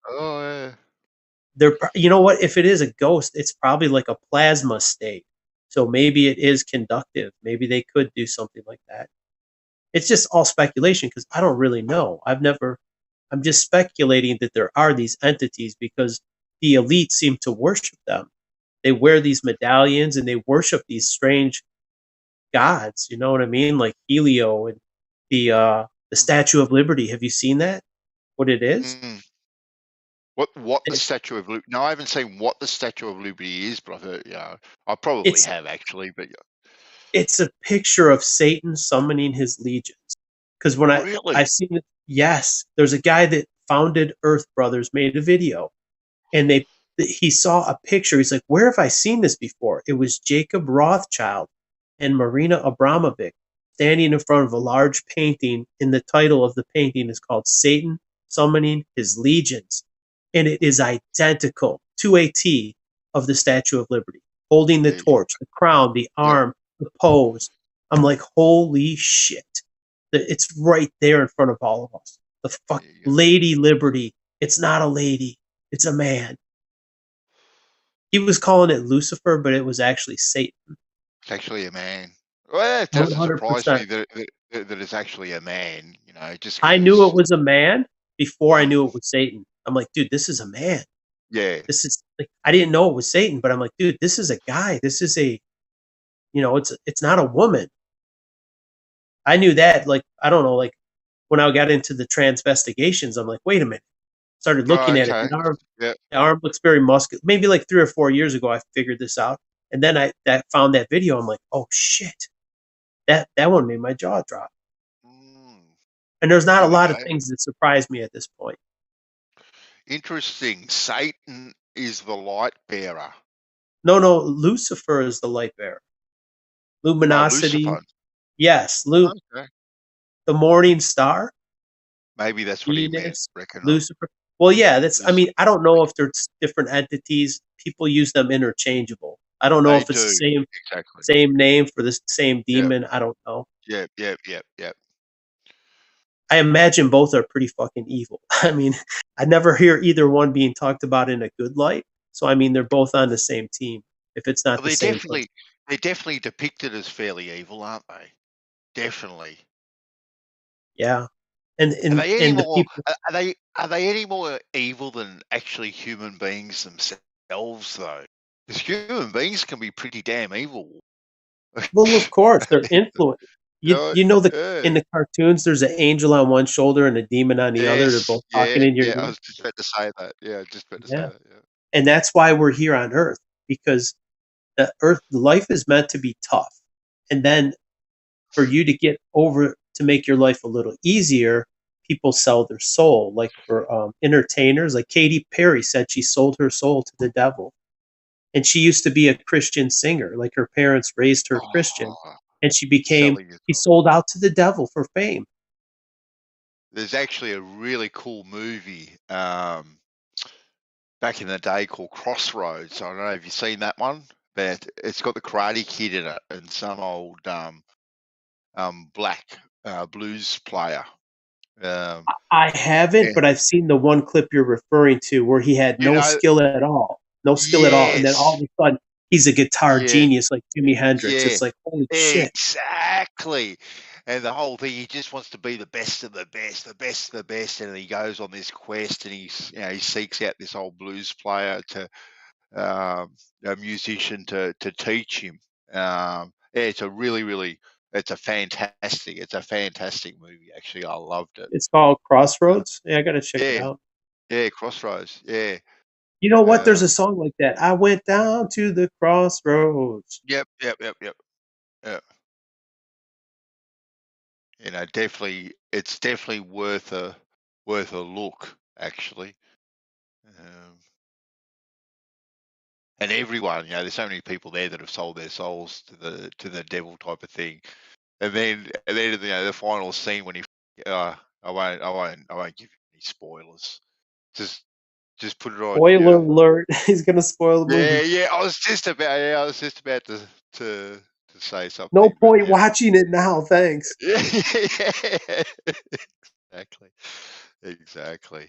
you know what? If it is a ghost, it's probably like a plasma state. So maybe it is conductive. Maybe they could do something like that. It's just all speculation because I don't really know. I'm just speculating that there are these entities because the elite seem to worship them. They wear these medallions and they worship these strange gods. You know what I mean? Like Helio and the Statue of Liberty. Have you seen that? What it is? What the Statue of Liberty? No, I haven't seen what the Statue of Liberty is, but I've heard. Yeah, I probably have actually, but it's a picture of Satan summoning his legions. Because when I've seen it, yes, there's a guy that founded Earth Brothers made a video, and he saw a picture. He's like, "Where have I seen this before?" It was Jacob Rothschild and Marina Abramovic standing in front of a large painting, and the title of the painting is called "Satan Summoning His Legions," and it is identical to a T of the Statue of Liberty, holding the torch, the crown, the arm, the pose. I'm like, holy shit. It's right there in front of all of us. The fuck Lady Liberty. It's not a lady. It's a man. He was calling it Lucifer, but it was actually Satan. It's actually a man. Well, it doesn't surprise me that it's actually a man. You know, just I knew it was a man before I knew it was Satan. I'm like, dude, this is a man. Yeah. This is like, I didn't know it was Satan, but I'm like, dude, this is a guy. This is a, it's not a woman. I knew that, like, I don't know, like when I got into the transvestigations, I'm like, wait a minute. Started looking at it. The arm looks very muscular. Maybe like 3 or 4 years ago, I figured this out. And then I found that video. I'm like, oh shit. That one made my jaw drop. And there's not a lot of things that surprise me at this point. Interesting. Satan is the light bearer. No, Lucifer is the light bearer. Luminosity. Lucifer. Yes, the morning star. Maybe that's what Venus, he meant. Lucifer. Well, yeah, I mean, I don't know if there's different entities. People use them interchangeable. I don't know if it's the same name for the same demon. I don't know. Yep. I imagine both are pretty fucking evil. I mean, I never hear either one being talked about in a good light. So, I mean, they're both on the same team. If it's not the same. They're definitely depicted as fairly evil, aren't they? Definitely. Yeah, and Are they any the more? people. Are they any more evil than actually human beings themselves, though? Because human beings can be pretty damn evil. Well, of course, they're influenced. You Yeah, you know in yeah. the cartoons, there's an angel on one shoulder and a demon on the other. They're Yes, both talking yeah, in your yeah. I ear. was just about to say that. Yeah, just about to say Yeah, that. Yeah. and that's why we're here on Earth, because the life is meant to be tough, and then for you to get over to make your life a little easier, people sell their soul. Like for entertainers, like Katy Perry said, she sold her soul to the devil. And she used to be a Christian singer. Like her parents raised her Christian, Oh, and she selling yourself. sold out to the devil for fame. There's actually a really cool movie back in the day called Crossroads. I don't know if you've seen that one, but it's got the Karate Kid in it and some old black blues player. I haven't, Yeah. but I've seen the one clip you're referring to where he had You no know, skill at all. No skill at all. And then all yes, of a sudden, he's a guitar yeah, genius like Jimi Hendrix. yeah, It's like, holy shit. exactly. And the whole thing, he just wants to be the best of the best, the best of the best, and he goes on this quest, and he seeks out this old blues player to a musician to teach him. Yeah, it's a really it's a fantastic movie. Actually, I loved it. It's called Crossroads. Yeah, I got to check it Yeah, out. yeah, Crossroads. Yeah. You know what? There's a song like that. I went down to the crossroads. Yep. Yeah. You know, it's definitely worth a look, actually. And everyone, there's so many people there that have sold their souls to the devil type of thing. And then the final scene when he, I won't give you any spoilers. Just put it on. Spoiler alert. He's going to spoil the movie. Yeah. I was just about to say something. No point watching it now. Thanks. Yeah. Exactly.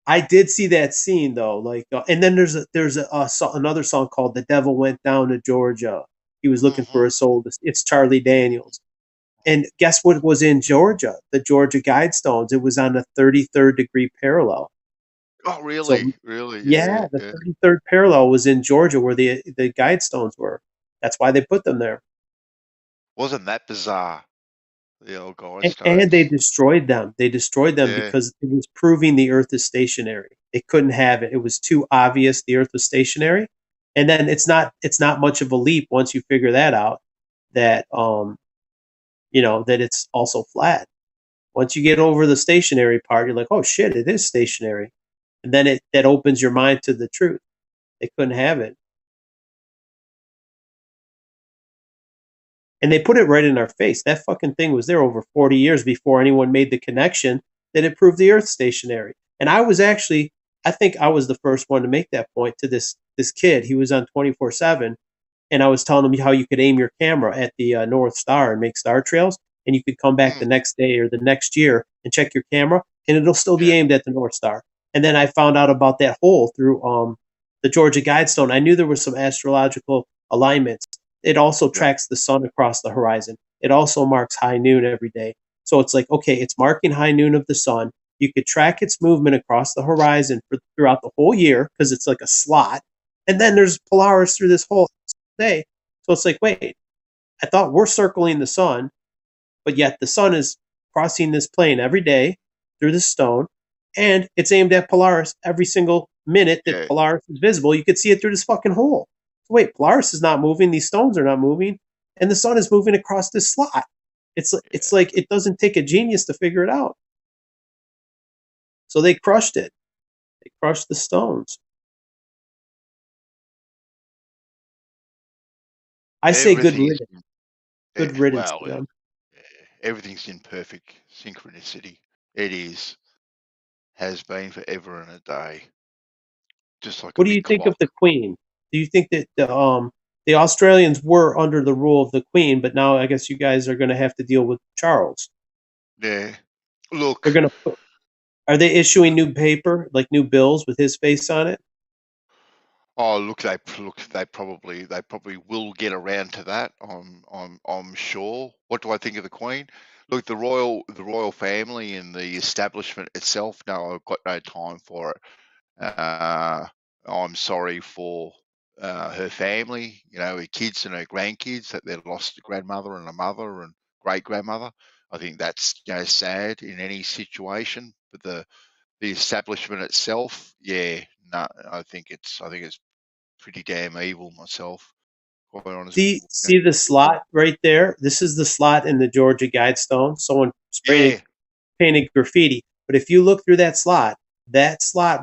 I did see that scene though, like, and then there's another song called "The Devil Went Down to Georgia." He was looking for a soul. It's Charlie Daniels, and guess what was in Georgia? The Georgia Guidestones. It was on the 33rd degree parallel. Oh, really? So, Really? yeah, the 33rd parallel was in Georgia where the Guidestones were. That's why they put them there. Wasn't that bizarre? The old And they destroyed them. They destroyed them because it was proving the Earth is stationary. They couldn't have it. It was too obvious the Earth was stationary. And then it's not much of a leap once you figure that out, that that it's also flat. Once you get over the stationary part, you're like, oh shit, it is stationary. And then that opens your mind to the truth. They couldn't have it. And they put it right in our face. That fucking thing was there over 40 years before anyone made the connection that it proved the Earth stationary. And I think I was the first one to make that point to this kid. He was on 24/7, and I was telling him how you could aim your camera at the North Star and make star trails, and you could come back the next day or the next year and check your camera, and it'll still be aimed at the North Star. And then I found out about that hole through the Georgia Guidestone. I knew there were some astrological alignments. It also tracks the sun across the horizon. It also marks high noon every day. So it's like, okay, it's marking high noon of the sun. You could track its movement across the horizon throughout the whole year because it's like a slot. And then there's Polaris through this whole day. So it's like, wait, I thought we're circling the sun, but yet the sun is crossing this plane every day through the stone, and it's aimed at Polaris every single minute that Polaris is visible. You could see it through this fucking hole. So wait, Polaris is not moving, these stones are not moving, and the sun is moving across this slot. It's like it doesn't take a genius to figure it out. So they crushed it. They crushed the stones. I say good riddance. Good riddance to them. Everything's in perfect synchronicity. It is. Has been forever and a day. Just like what do you think of the Queen? Do you think that the Australians were under the rule of the Queen, but now I guess you guys are going to have to deal with Charles? Yeah. Look. They're going to are they issuing new paper, like new bills with his face on it? Oh, look! They probably will get around to that. I'm sure. What do I think of the Queen? Look, the royal family and the establishment itself. No, I've got no time for it. I'm sorry for her family. You know, her kids and her grandkids that they lost a grandmother and a mother and great grandmother. I think that's sad in any situation. But the establishment itself, yeah, no, I think it's pretty damn evil myself. Quite honestly. See the slot right there? This is the slot in the Georgia Guidestone. Someone painted graffiti. But if you look through that slot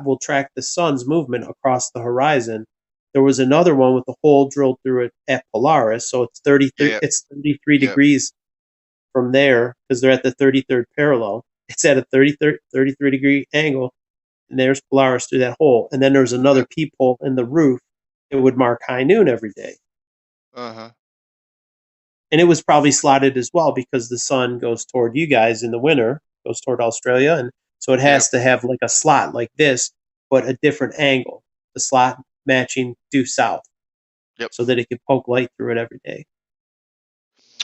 will track the sun's movement across the horizon. There was another one with a hole drilled through it at Polaris, so it's 33 degrees from there because they're at the 33rd parallel. It's at a 33 degree angle, and there's Polaris through that hole. And then there's another peephole in the roof. It would mark high noon every day. Uh-huh. And it was probably slotted as well because the sun goes toward you guys in the winter, goes toward Australia, and so it has to have like a slot like this, but a different angle. The slot matching due south. Yep. So that it can poke light through it every day.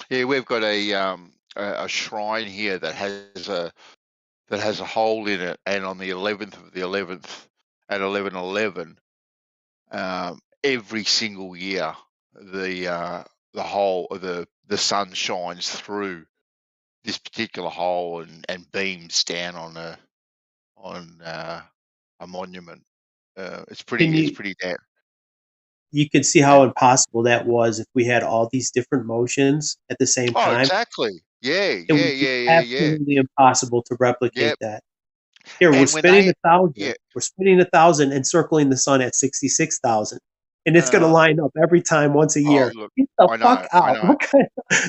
Yeah, we've got a shrine here that has a hole in it, and on the 11th of the 11th at 11:11, every single year the hole of the sun shines through this particular hole and beams down on a monument. It's pretty damn. You could see how impossible that was if we had all these different motions at the same time. Oh, exactly. Yeah. Absolutely impossible to replicate that. Here, we're spinning 1,000. Yeah. We're spinning 1,000 and circling the sun at 66,000. And it's going to line up every time once a year. Look, Get the fuck out.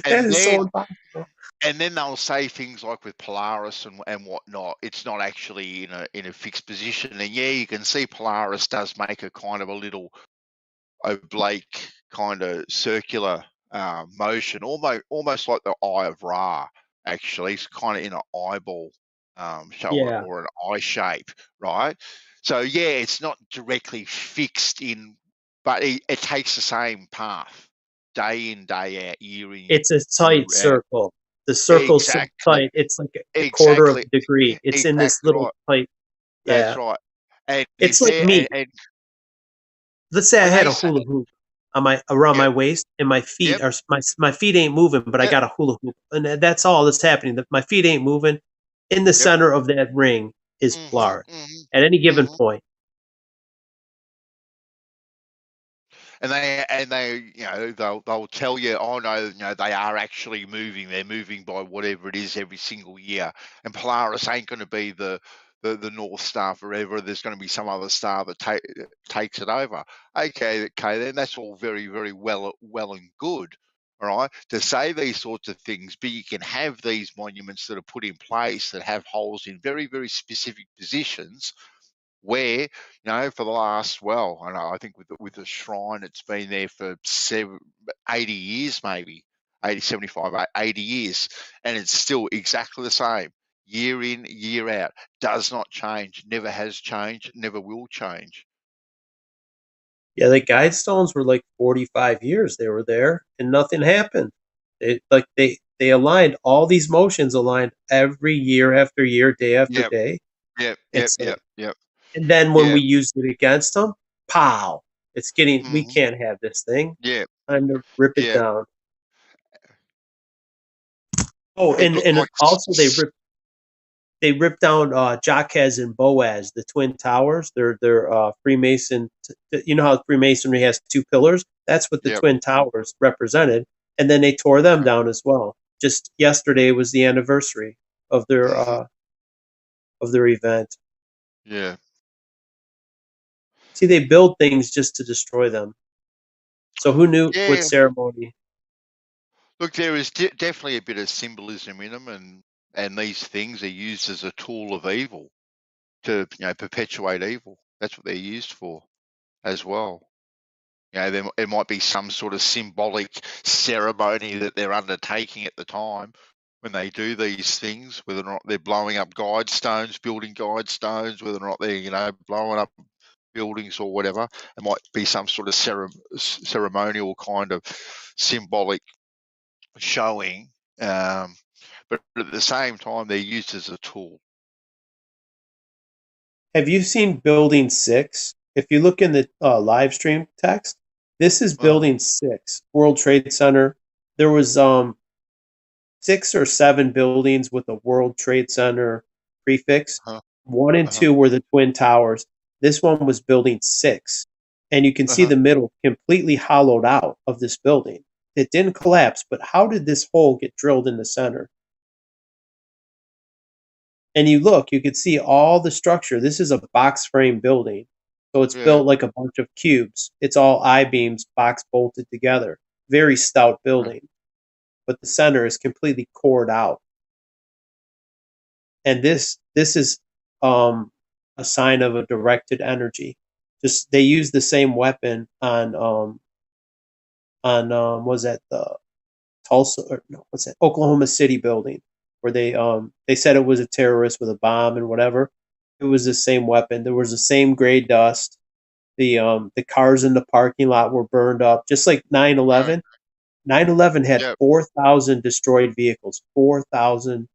That is so impossible. And then they'll say things like with Polaris and whatnot, it's not actually in a fixed position. And yeah, you can see Polaris does make a kind of a little oblique kind of circular motion, almost like the eye of Ra. Actually, it's kind of in an eyeball or an eye shape, right? So yeah, it's not directly fixed in, but it takes the same path day in, day out, year in. It's a tight circle. The circle's so tight. It's like a quarter of a degree. It's in this little tight. Yeah. That's right. And it's like me. Let's say I had a hula hoop around my waist, and my feet are my feet ain't moving, but I got a hula hoop, and that's all that's happening. My feet ain't moving. In the center of that ring is Polaris at any given point. And they they'll tell you, oh no, they are actually moving. They're moving by whatever it is every single year. And Polaris ain't going to be the North Star forever. There's going to be some other star that takes it over. Okay, then that's all very, very well and good. All right, to say these sorts of things, but you can have these monuments that are put in place that have holes in very, very specific positions. Where, for the last, I think with the shrine, it's been there for 80 years, maybe 75, 80 years, and it's still exactly the same, year in, year out, does not change, never has changed, never will change. Yeah, the Guidestones were like 45 years they were there, and nothing happened. They aligned, all these motions aligned every year after year, day after day. Yep. And then when we used it against them, pow! It's getting. We can't have this thing. Yeah. Time to rip it down. Oh, and also they ripped down Jaquez and Boaz, the twin towers. They're Freemason. You know how Freemasonry has two pillars? That's what the twin towers represented. And then they tore them down as well. Just yesterday was the anniversary of their event. Yeah. See, they build things just to destroy them. So who knew what ceremony? Look, there is definitely a bit of symbolism in them, and these things are used as a tool of evil to perpetuate evil. That's what they're used for as well. There might be some sort of symbolic ceremony that they're undertaking at the time when they do these things, whether or not they're blowing up guide stones, building guide stones, whether or not they're blowing up buildings or whatever. It might be some sort of ceremonial kind of symbolic showing. but at the same time, they're used as a tool. Have you seen Building 6? If you look in the live stream text, this is Building 6, World Trade Center. There was 6 or 7 buildings with a World Trade Center prefix. 1 and 2 were the Twin Towers. This one was Building 6. And you can see the middle completely hollowed out of this building. It didn't collapse, but how did this hole get drilled in the center? And you look, you can see all the structure. This is a box frame building. So it's built like a bunch of cubes. It's all I-beams box bolted together. Very stout building. But the center is completely cored out. And this is a sign of a directed energy. Just they use the same weapon on was that the Tulsa or no, what's that, Oklahoma City building, where they said it was a terrorist with a bomb and whatever. It was the same weapon. There was the same gray dust. The cars in the parking lot were burned up, just like 9/11. 9/11 had 4,000 destroyed vehicles, 4,000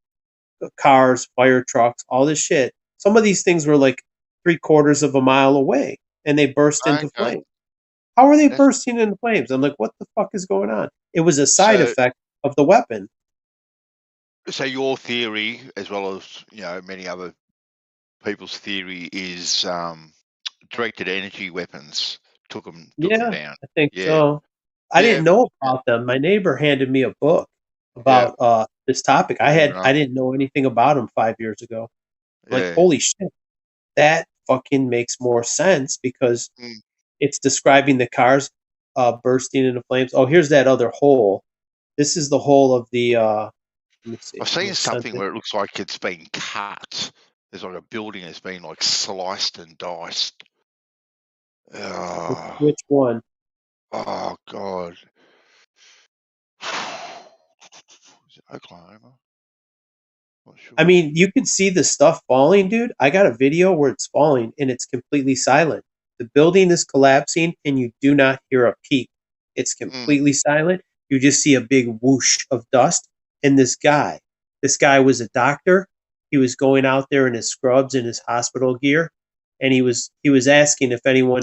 cars, fire trucks, all this shit. Some of these things were like 3/4 of a mile away, and they burst into flames. How are they bursting into flames? I'm like, what the fuck is going on? It was a side effect of the weapon. So your theory, as well as many other people's theory, is directed energy weapons took them down. I think so. I didn't know about them. My neighbor handed me a book about this topic. I didn't know anything about them 5 years ago. Like, holy shit, that fucking makes more sense because it's describing the cars bursting into flames. Oh, here's that other hole. This is the hole of the. Let me see. I've seen something where it looks like it's been cut. There's like a building that's been like sliced and diced. Which one? Oh God. Is it Oklahoma? Sure. I mean, you could see the stuff falling, dude. I got a video where it's falling and it's completely silent. The building is collapsing and you do not hear a peep. It's completely silent. You just see a big whoosh of dust. And this guy was a doctor. He was going out there in his scrubs and his hospital gear. And he was asking if anyone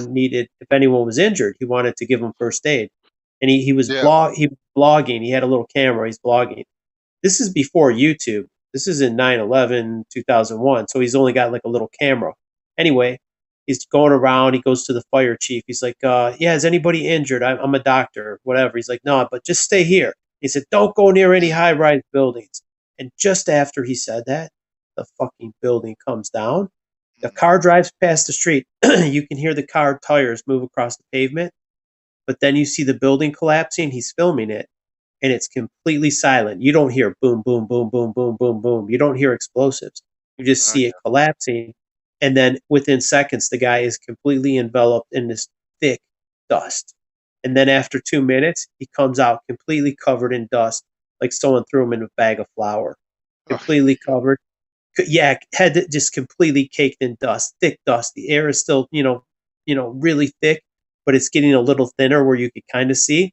was injured. He wanted to give them first aid. And he was blogging. He had a little camera. He's blogging. This is before YouTube. This is in 9/11, 2001. So he's only got like a little camera. Anyway, he's going around. He goes to the fire chief. He's like, is anybody injured? I'm a doctor, whatever. He's like, no, but just stay here. He said, don't go near any high-rise buildings. And just after he said that, the fucking building comes down. The car drives past the street. You can hear the car tires move across the pavement. But then you see the building collapsing. He's filming it. And it's completely silent. You don't hear boom, boom, boom, boom, boom, boom, boom. You don't hear explosives. You just see it collapsing. And then within seconds, the guy is completely enveloped in this thick dust. And then after 2 minutes, he comes out completely covered in dust, like someone threw him in a bag of flour. Completely covered. Yeah, head just completely caked in dust, thick dust. The air is still, really thick, but it's getting a little thinner where you could kind of see.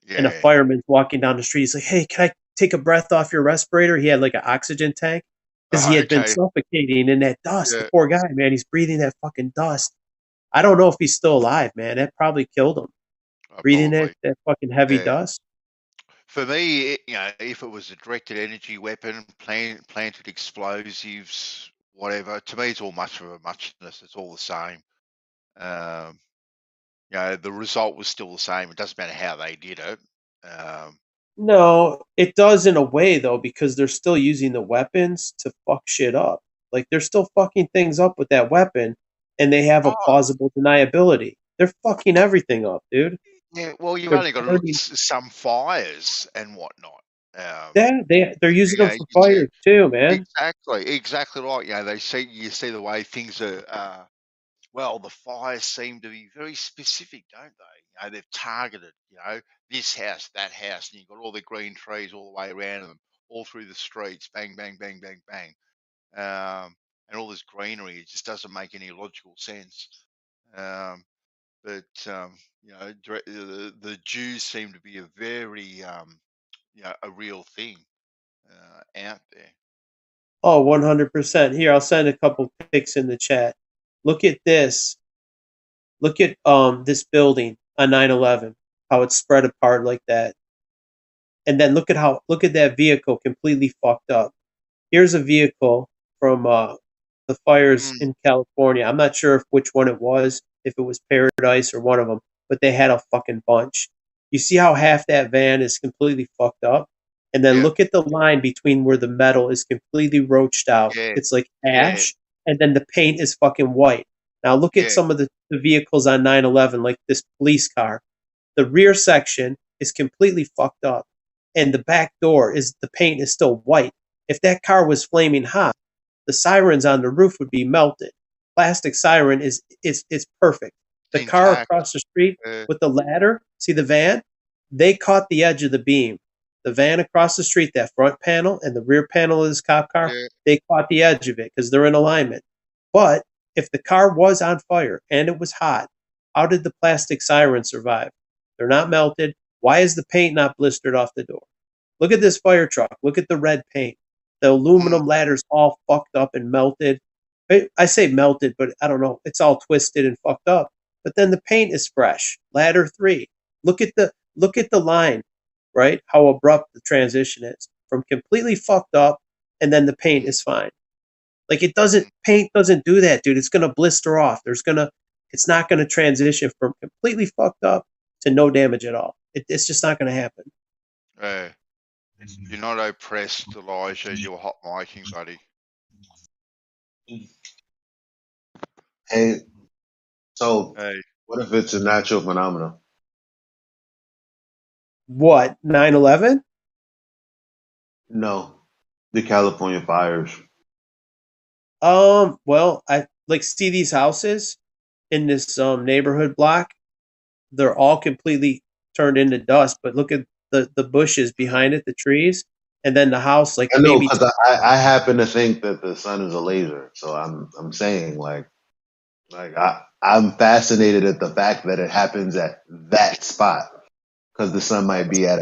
And a fireman's walking down the street. He's like, hey, can I take a breath off your respirator? He had like an oxygen tank because he had been suffocating in that dust. The poor guy, man, he's breathing that fucking dust. I don't know if he's still alive, man. That probably killed him. Breathing that fucking heavy dust. For me, if it was a directed energy weapon, planted explosives, whatever, to me it's all much of a muchness. It's all the same. The result was still the same. It doesn't matter how they did it. No, it does in a way though, because they're still using the weapons to fuck shit up. Like they're still fucking things up with that weapon, and they have a plausible deniability. They're fucking everything up, dude. Yeah, well, you've only got to look at some fires and whatnot. They're using them for fires too, man. Exactly right. You see the way things are. Well, the fires seem to be very specific, don't they? They've targeted, this house, that house, and you've got all the green trees all the way around them, all through the streets, bang, bang, bang, bang, bang, and all this greenery. It just doesn't make any logical sense. But the Jews seem to be a very, a real thing. out there. Oh, 100%. Here, I'll send a couple pics in the chat. Look at this. Look at this building on 9/11, how it's spread apart like that. And then look at that vehicle completely fucked up. Here's a vehicle from the fires in California. I'm not sure which one it was, if it was Paradise or one of them, but they had a fucking bunch. You see how half that van is completely fucked up? And then look at the line between where the metal is completely roached out. It's like ash, and then the paint is fucking white. Now look at some of the vehicles on 9/11, like this police car. The rear section is completely fucked up, and the back door the paint is still white. If that car was flaming hot, the sirens on the roof would be melted. Plastic siren is perfect. The car across the street with the ladder, see the van? They caught the edge of the beam. The van across the street, that front panel and the rear panel of this cop car, they caught the edge of it because they're in alignment. But if the car was on fire and it was hot, how did the plastic siren survive? They're not melted. Why is the paint not blistered off the door? Look at this fire truck. Look at the red paint. The aluminum ladder's all fucked up and melted. I say melted, but I don't know. It's all twisted and fucked up. But then the paint is fresh. Ladder 3. Look at the line, right? How abrupt the transition is from completely fucked up, and then the paint is fine. Like paint doesn't do that, dude. It's gonna blister off. It's not gonna transition from completely fucked up to no damage at all. It's just not gonna happen. You're not oppressed, Elijah. You're hot miking, buddy. Hey, so what if it's a natural phenomenon? What, 9/11? No, the California fires. Well, I see these houses in this neighborhood block. They're all completely turned into dust, but look at the bushes behind it, the trees, and then the house. Like I know, because I happen to think that the sun is a laser, so I'm saying I'm fascinated at the fact that it happens at that spot because the sun might be at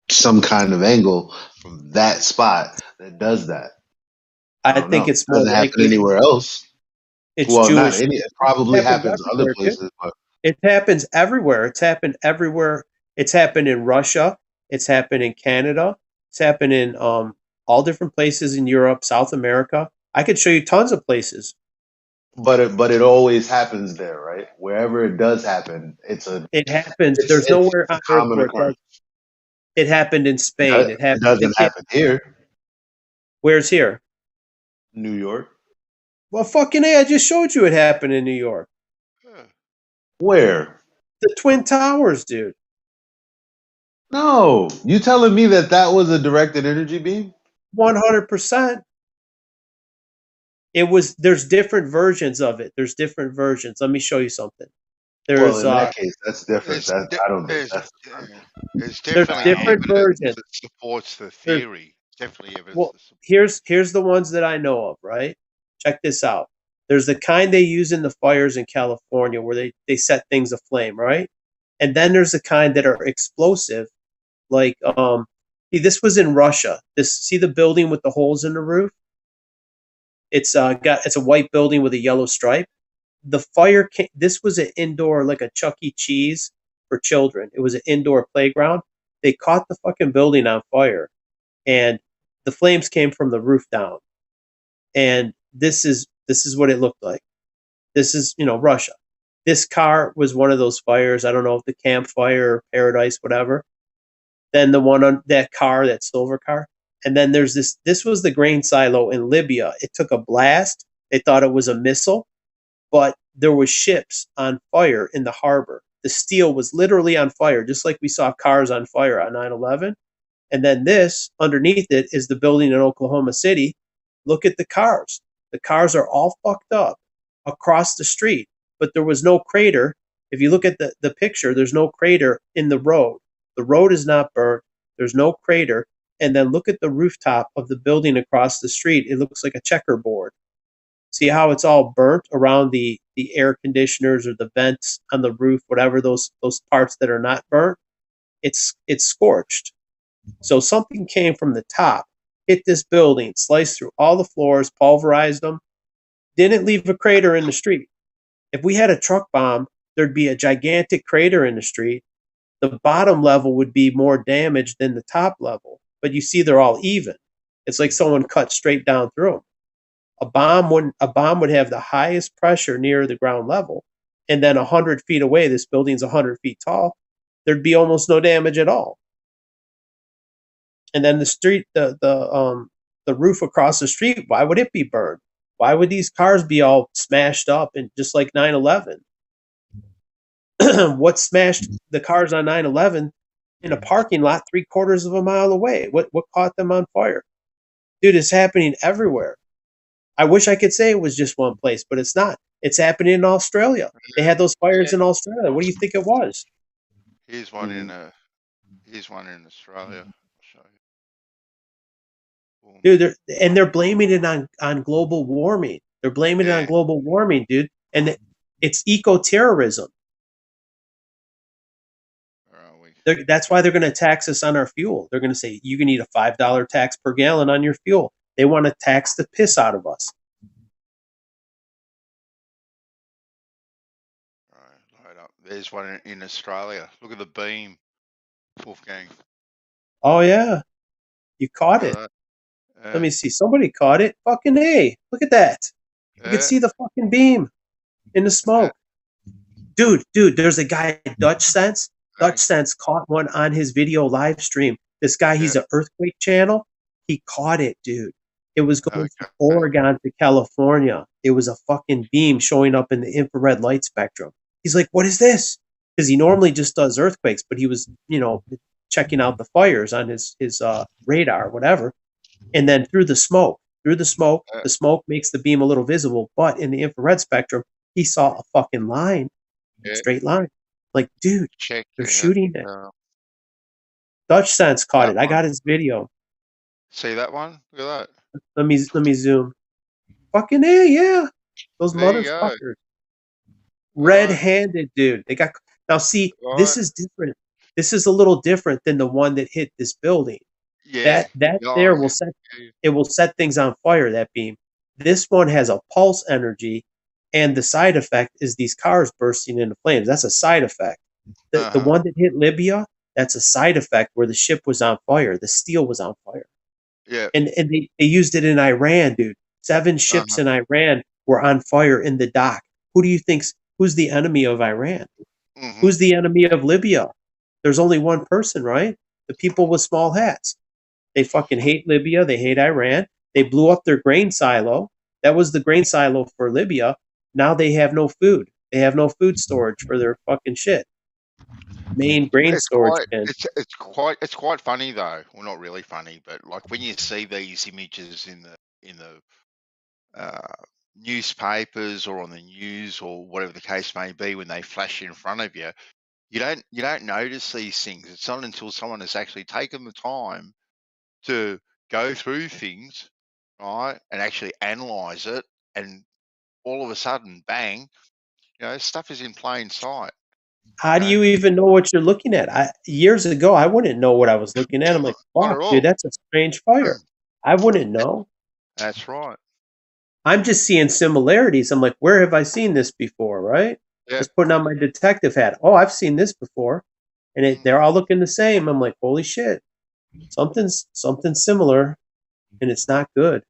some kind of angle from that spot that does that. I think it's more doesn't happen anywhere else. It's well, Jewish. It probably happens other places, but it happens everywhere. It's happened everywhere. It's happened in Russia. It's happened in Canada. It's happened in all different places in Europe, South America. I could show you tons of places. But it always happens there, right? Wherever it does happen, it happens. There's nowhere on Earth where it does. It happened in Spain. It doesn't happen here. Where's here? New York. Well, fucking A, I just showed you it happened in New York. Where? The Twin Towers, dude. No, you telling me that was a directed energy beam? 100%. It was. There's different versions of it. There's different versions. Let me show you something. Well, in that case, that's different. There's definitely different versions that supports the theory. Definitely evidence. Well, here's the ones that I know of. Right. Check this out. There's the kind they use in the fires in California where they set things aflame, right? And then there's the kind that are explosive, like this was in Russia. See the building with the holes in the roof? It's a white building with a yellow stripe. The fire this was an indoor, like a Chuck E. Cheese for children. It was an indoor playground. They caught the fucking building on fire, and the flames came from the roof down. And this is what it looked like. This is, Russia. This car was one of those fires. I don't know if the Campfire or Paradise, whatever. Then the one on that car, that silver car. And then there's this was the grain silo in Libya. It took a blast. They thought it was a missile, but there was ships on fire in the harbor. The steel was literally on fire, just like we saw cars on fire on 9/11. And then this, underneath it, is the building in Oklahoma City. Look at the cars. The cars are all fucked up across the street, but there was no crater. If you look at the picture, there's no crater in the road. The road is not burnt. There's no crater. And then look at the rooftop of the building across the street. It looks like a checkerboard. See how it's all burnt around the air conditioners or the vents on the roof, whatever those parts that are not burnt. It's scorched. So something came from the top hit this building, sliced through all the floors, pulverized them, didn't leave a crater in the street. If we had a truck bomb, there'd be a gigantic crater in the street. The bottom level would be more damaged than the top level, but you see they're all even. It's like someone cut straight down through them. A bomb would have the highest pressure near the ground level, and then 100 feet away, this building's 100 feet tall, there'd be almost no damage at all. And then the street, the roof across the street, why would it be burned? Why would these cars be all smashed up and just like 9/11? What smashed the cars on 9/11 in a parking lot 3/4 of a mile away? What caught them on fire? Dude, it's happening everywhere. I wish I could say it was just one place, but it's not. It's happening in Australia. They had those fires in Australia. What do you think it was? Here's one in Australia. Dude, they're blaming it on global warming. They're blaming it on global warming, dude. And it's eco-terrorism. That's why they're going to tax us on our fuel. They're going to say, you can need a $5 tax per gallon on your fuel. They want to tax the piss out of us. Load up. There's one in Australia. Look at the beam, Wolfgang. Oh, yeah. You caught it. Let me see. Somebody caught it. Fucking A. Look at that. You can see the fucking beam in the smoke. Dude, there's a guy, Dutch Sense. Dutch Sense caught one on his video live stream. This guy, he's an earthquake channel. He caught it, dude. It was going from Oregon to California. It was a fucking beam showing up in the infrared light spectrum. He's like, what is this? Because he normally just does earthquakes, but he was, checking out the fires on his radar, whatever. And then through the smoke, the smoke makes the beam a little visible, but in the infrared spectrum, he saw a fucking line, straight line. Like, dude, they're shooting it. Dutch Sense caught it. I got his video. See that one? Look at that. Let me zoom. Fucking A, yeah. Those motherfuckers. Red-handed, dude. They got now. See, this is different. This is a little different than the one that hit this building. Yeah. That there will set things on fire. That beam. This one has a pulse energy, and the side effect is these cars bursting into flames. That's a side effect. The one that hit Libya, that's a side effect where the ship was on fire. The steel was on fire. Yeah. And they used it in Iran, dude. 7 ships in Iran were on fire in the dock. Who do you who's the enemy of Iran? Who's the enemy of Libya? There's only one person, right? The people with small hats. They fucking hate Libya. They hate Iran. They blew up their grain silo. That was the grain silo for Libya. Now they have no food. They have no food storage for their fucking shit. Main grain storage bin. It's quite funny though. Well, not really funny, but like when you see these images in the newspapers or on the news or whatever the case may be, when they flash in front of you, you don't notice these things. It's not until someone has actually taken the time to go through things, right, and actually analyze it, and all of a sudden, bang, stuff is in plain sight. How do you even know what you're looking at? Years ago, I wouldn't know what I was looking at. I'm like, fuck, dude, that's a strange fire. I wouldn't know. That's right. I'm just seeing similarities. I'm like, where have I seen this before, right? Yeah. Just putting on my detective hat. Oh, I've seen this before. And they're all looking the same. I'm like, holy shit. Something's similar, and it's not good.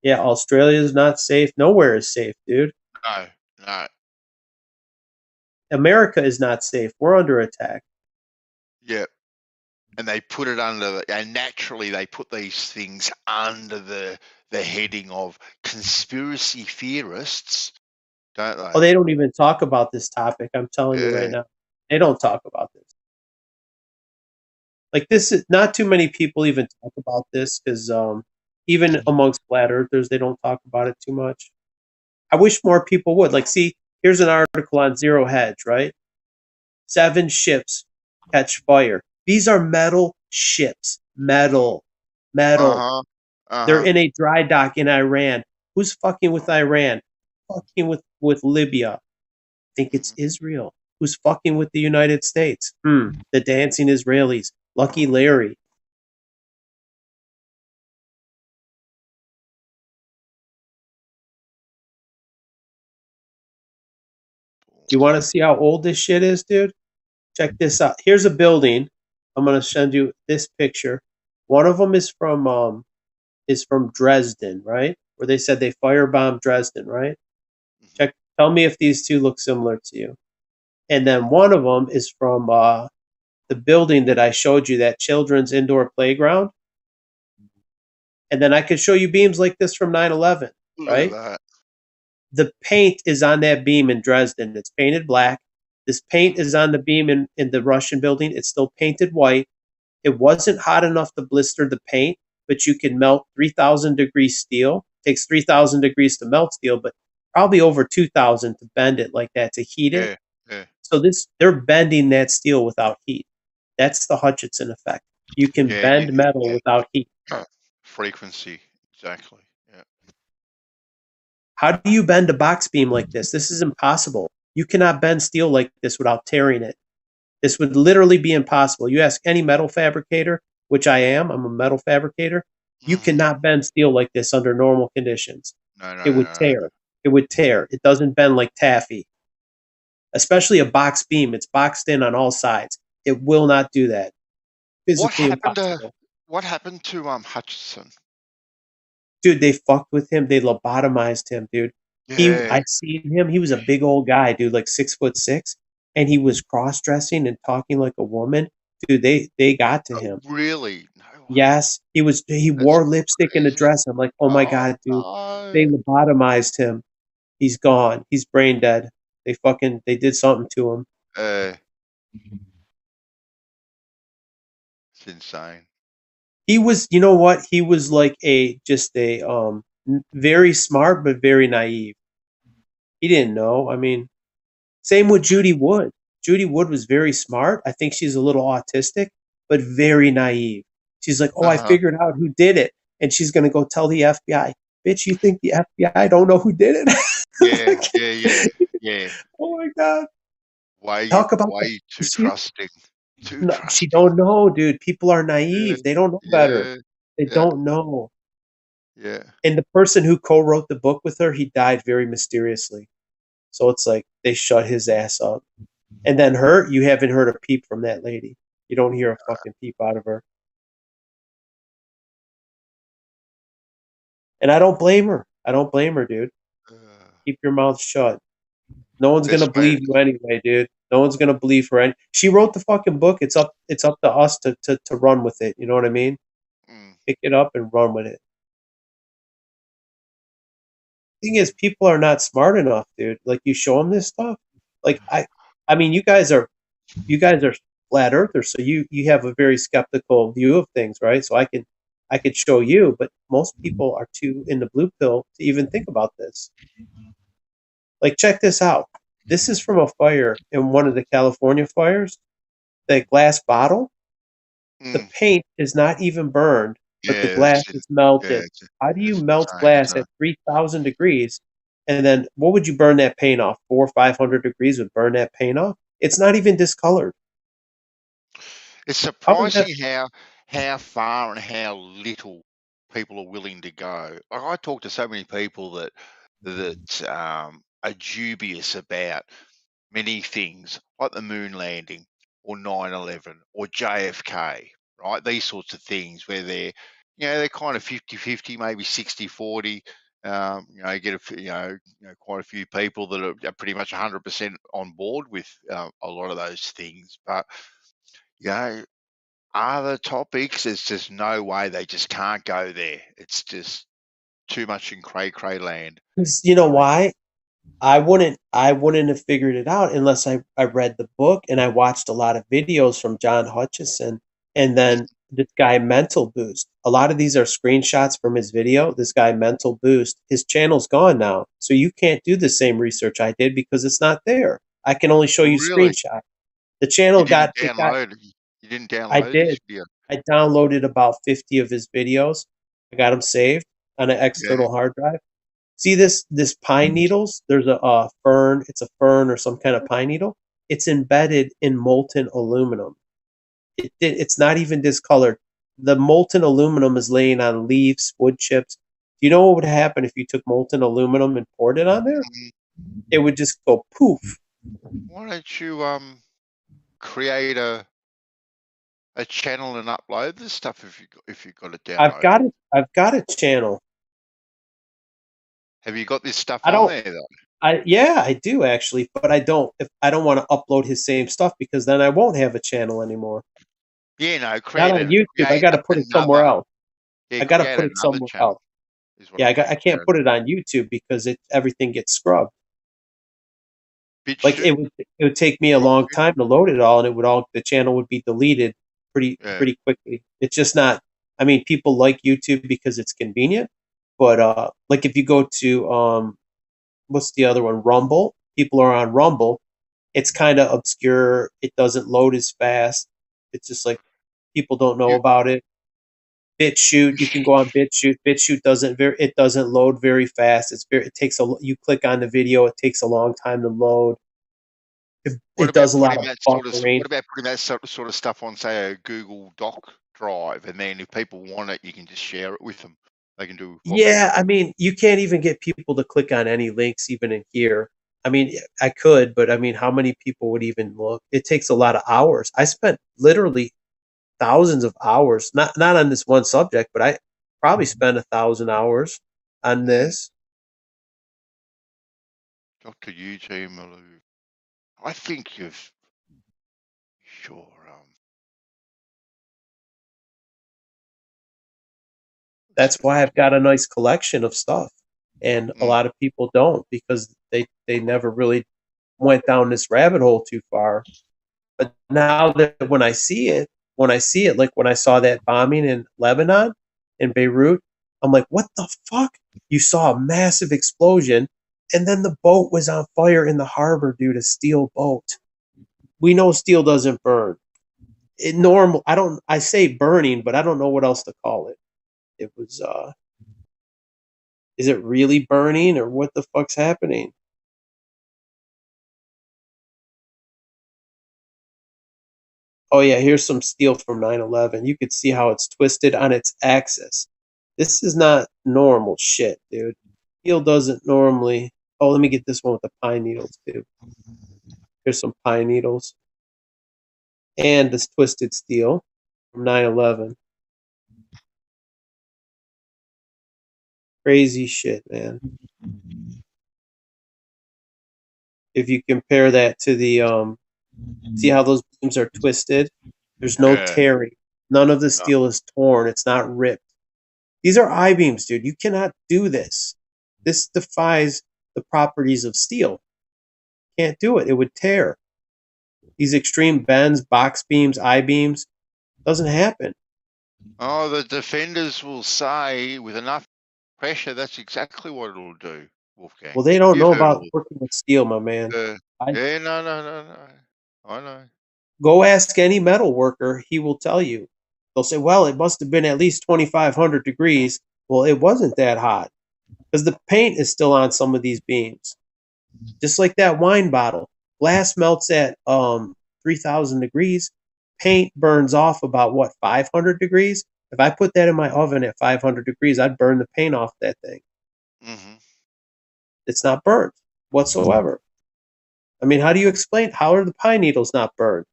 Yeah, Australia is not safe. Nowhere is safe, dude. No. America is not safe. We're under attack. Yeah. And they put it and naturally they put these things under the heading of conspiracy theorists, don't they? Oh, they don't even talk about this topic. I'm telling you right now. They don't talk about this. Like, this is not too many people even talk about this because even amongst flat earthers, they don't talk about it too much. I wish more people would. Like, see, here's an article on Zero Hedge, right? 7 ships catch fire. These are metal ships. Metal. They're in a dry dock in Iran. Who's fucking with Iran? Fucking with Libya. I think it's Israel. who's fucking with the United States. The dancing Israelis. Lucky Larry. You want to see how old this shit is, dude? Check this out. Here's a building. I'm gonna send you this picture. One of them is from Dresden, right? Where they said they firebombed Dresden, right? Check. Tell me if these two look similar to you. And then one of them is from the building that I showed you, that children's indoor playground. And then I could show you beams like this from 9/11, right? Look at that. The paint is on that beam in Dresden. It's painted black. This paint is on the beam in the Russian building. It's still painted white. It wasn't hot enough to blister the paint, but you can melt 3,000 degree steel. It takes 3,000 degrees to melt steel, but probably over 2,000 to bend it like that, to heat it. Yeah. So they're bending that steel without heat. That's the Hutchinson effect. You can bend metal without heat. Frequency, exactly. Yeah. How do you bend a box beam like this? This is impossible. You cannot bend steel like this without tearing it. This would literally be impossible. You ask any metal fabricator, which I'm a metal fabricator, you cannot bend steel like this under normal conditions. It would tear. It would tear. It doesn't bend like taffy. Especially a box beam. It's boxed in on all sides. It will not do that. Physically impossible. What happened to Hutchinson? Dude, they fucked with him. They lobotomized him, dude. I seen him. He was a big old guy, dude, like 6'6", and he was cross-dressing and talking like a woman. Dude, they got to him. Really? No. Yes, he wore lipstick in a dress. I'm like, oh my god, dude. No. They lobotomized him. He's gone. He's brain dead. They did something to him. It's insane. He was, you know what? He was like very smart but very naive. He didn't know. I mean, same with Judy Wood. Judy Wood was very smart. I think she's a little autistic, but very naive. She's like, I figured out who did it, and she's gonna go tell the FBI. Bitch, you think the FBI don't know who did it? Yeah. Oh my god. Why too trusting? She don't know, dude. People are naive. They don't know better. They don't know. Yeah. And the person who co-wrote the book with her, he died very mysteriously. So it's like they shut his ass up. And then you haven't heard a peep from that lady. You don't hear a fucking peep out of her. And I don't blame her. Dude. Keep your mouth shut. No one's gonna believe you anyway, dude. No one's gonna believe her. She wrote the fucking book. It's up to us to run with it. You know what I mean? Pick it up and run with it. Thing is, people are not smart enough, dude. Like, you show them this stuff. Like, I mean, you guys are flat earthers, so you have a very skeptical view of things, right? So I could show you, but most people are too in the blue pill to even think about this. Like, check this out. This is from a fire in one of the California fires. That glass bottle, the paint is not even burned, but the glass is melted. How do you melt glass at 3,000 degrees? And then what would you burn that paint off? 400 or 500 degrees would burn that paint off? It's not even discolored. It's surprising how far and how little people are willing to go. Like, I talk to so many people that are dubious about many things, like the moon landing or 9/11 or JFK, right? These sorts of things where they're kind of 50-50, maybe 60-40. Get quite a few people that are pretty much 100% on board with a lot of those things. But other topics, there's just no way. They just can't go there. It's just too much in cray land. You know why? I wouldn't have figured it out unless I read the book and I watched a lot of videos from John Hutchison, and then this guy Mental Boost. A lot of these are screenshots from his video. This guy Mental Boost, his channel's gone now, so you can't do the same research I did because it's not there. I can only show you screenshots. The channel You didn't download I did. video. I downloaded about 50 of his videos. I got them saved on an external hard drive. See this pine needles? There's a fern. It's a fern or some kind of pine needle. it's embedded in molten aluminum. It's not even discolored. The molten aluminum is laying on leaves, wood chips. Do you know what would happen if you took molten aluminum and poured it on there? It would just go poof. Why don't you create a channel and upload this stuff if you've got it downloaded? I've got a channel. Have you got this stuff on there though? Yeah, I do actually, but I don't want to upload his same stuff because then I won't have a channel anymore. Yeah, no, not on YouTube. I got to put it somewhere else. Yeah, I got to put it somewhere else. Yeah, I can't put it on YouTube because everything gets scrubbed. Like it would take me a long time to load it all, and the channel would be deleted pretty quickly. It's just not. I mean, people like YouTube because it's convenient, but like if you go to what's the other one? Rumble. People are on Rumble. It's kind of obscure. It doesn't load as fast. It's just like people don't know about it. BitChute, you can go on BitChute. BitChute doesn't load very fast. You click on the video, it takes a long time to load. It does a lot of buffering. What about putting that sort of stuff on, say, a Google Doc drive, and then if people want it, you can just share it with them. They can do. Yeah, I mean, you can't even get people to click on any links, even in here. I mean, I could, but I mean, how many people would even look? It takes a lot of hours. I spent literally thousands of hours, not on this one subject, but I probably spent 1,000 hours on this. Dr. Eugene Malou, I think you've sure. That's why I've got a nice collection of stuff, and a lot of people don't because they never really went down this rabbit hole too far. But now that when I see it, like when I saw that bombing in Lebanon, in Beirut, I'm like, what the fuck? You saw a massive explosion, and then the boat was on fire in the harbor, dude, a steel boat. We know steel doesn't burn. I say burning, but I don't know what else to call it. It was, is it really burning or what the fuck's happening? Oh yeah, here's some steel from 9/11. You could see how it's twisted on its axis. This is not normal shit, dude. Steel doesn't normally. Oh, let me get this one with the pine needles too. Here's some pine needles. And this twisted steel from 9/11. Crazy shit, man. If you compare that to the see how those beams are twisted? There's no tearing. None of the steel is torn. It's not ripped. These are I-beams, dude. You cannot do this. This defies the properties of steel. Can't do it. It would tear. These extreme bends, box beams, I-beams, doesn't happen. Oh, the defenders will say with enough pressure, that's exactly what it'll do, Wolfgang. Well, they don't know about working with steel, my man. No. I know. Go ask any metal worker. He will tell you. They'll say, well, it must have been at least 2,500 degrees. Well, it wasn't that hot because the paint is still on some of these beams. Just like that wine bottle. Glass melts at 3,000 degrees. Paint burns off about, 500 degrees? If I put that in my oven at 500 degrees, I'd burn the paint off that thing. Mm-hmm. It's not burnt whatsoever. I mean, how do you explain? How are the pine needles not burned?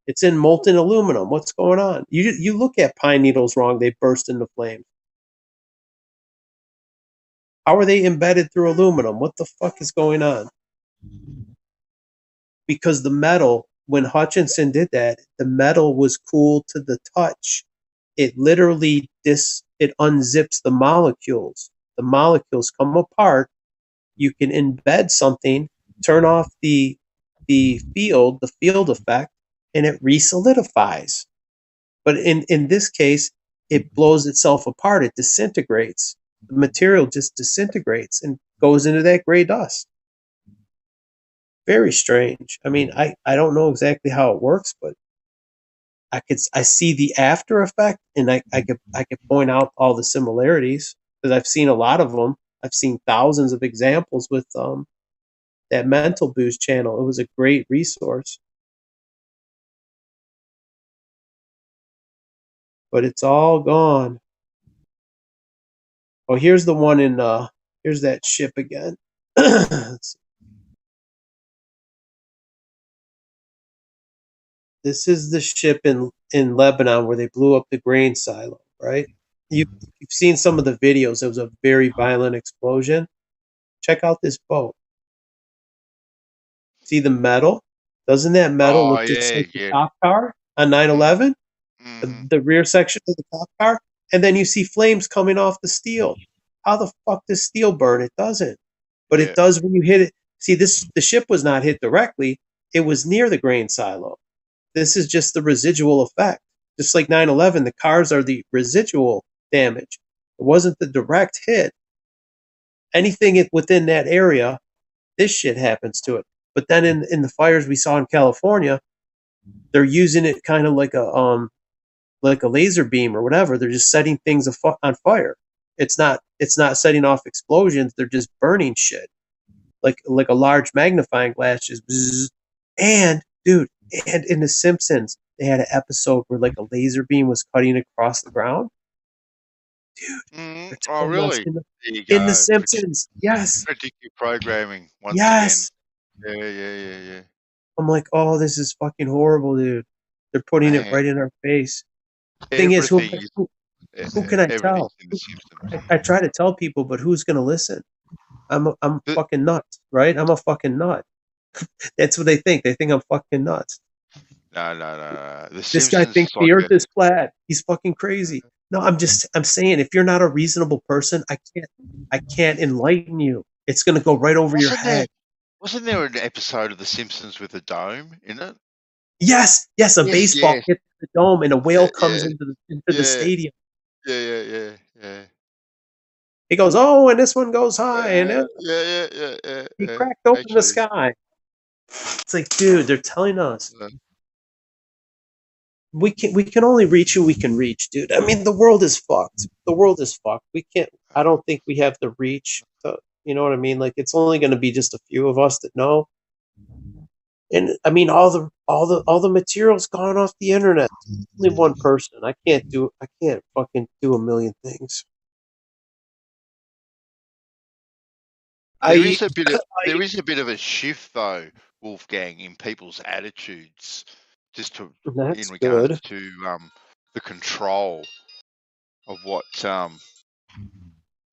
It's in molten aluminum. What's going on? You look at pine needles wrong, they burst into flames. How are they embedded through aluminum? What the fuck is going on? Because the metal, when Hutchinson did that, the metal was cool to the touch. It literally it unzips the molecules. The molecules come apart. You can embed something, turn off the field effect, and it resolidifies. But in this case, it blows itself apart. It disintegrates. The material just disintegrates and goes into that gray dust. Very strange. I mean, I don't know exactly how it works, but I see the after effect, and I could point out all the similarities because I've seen a lot of them. I've seen thousands of examples with that Mental Boost channel. It was a great resource. But it's all gone. Oh, here's the one in here's that ship again. This is the ship in Lebanon where they blew up the grain silo, right? You've seen some of the videos. It was a very violent explosion. Check out this boat. See the metal? Doesn't that metal look just like the cop car on 9/11? The rear section of the cop car? And then you see flames coming off the steel. How the fuck does steel burn? It doesn't. But it does when you hit it. See, the ship was not hit directly. It was near the grain silo. This is just the residual effect. Just like 9/11, the cars are the residual damage. It wasn't the direct hit. Anything within that area, this shit happens to it. But then in the fires we saw in California, they're using it kind of like a laser beam or whatever. They're just setting things on fire. It's not setting off explosions. They're just burning shit, like a large magnifying glass. Just bzzz. And dude, and in The Simpsons, they had an episode where like a laser beam was cutting across the ground. Dude, oh really? In The Simpsons, yes. Predictive programming once yes. again. Yeah. I'm like, oh, this is fucking horrible, dude. They're putting it right in our face. The thing is, who can I tell? I try to tell people, but who's gonna listen? I'm fucking nuts, right? I'm a fucking nut. That's what they think. They think I'm fucking nuts. No. This guy thinks the earth is flat. He's fucking crazy. No, I'm saying if you're not a reasonable person, I can't enlighten you. It's gonna go right over your head. Wasn't there an episode of The Simpsons with a dome in it? Yes. A baseball hits the dome and a whale comes into the stadium. Yeah. He goes, oh, and this one goes high, and he cracked open the sky. It's like, dude, they're telling us we can only reach who we can reach, dude. I mean, the world is fucked. The world is fucked. We can't. I don't think we have the reach. You know what I mean? Like, it's only going to be just a few of us that know. And I mean, all the material's gone off the internet. Only one person. I can't fucking do a million things. There is a bit of a shift though, Wolfgang, in people's attitudes, in regards to the control of what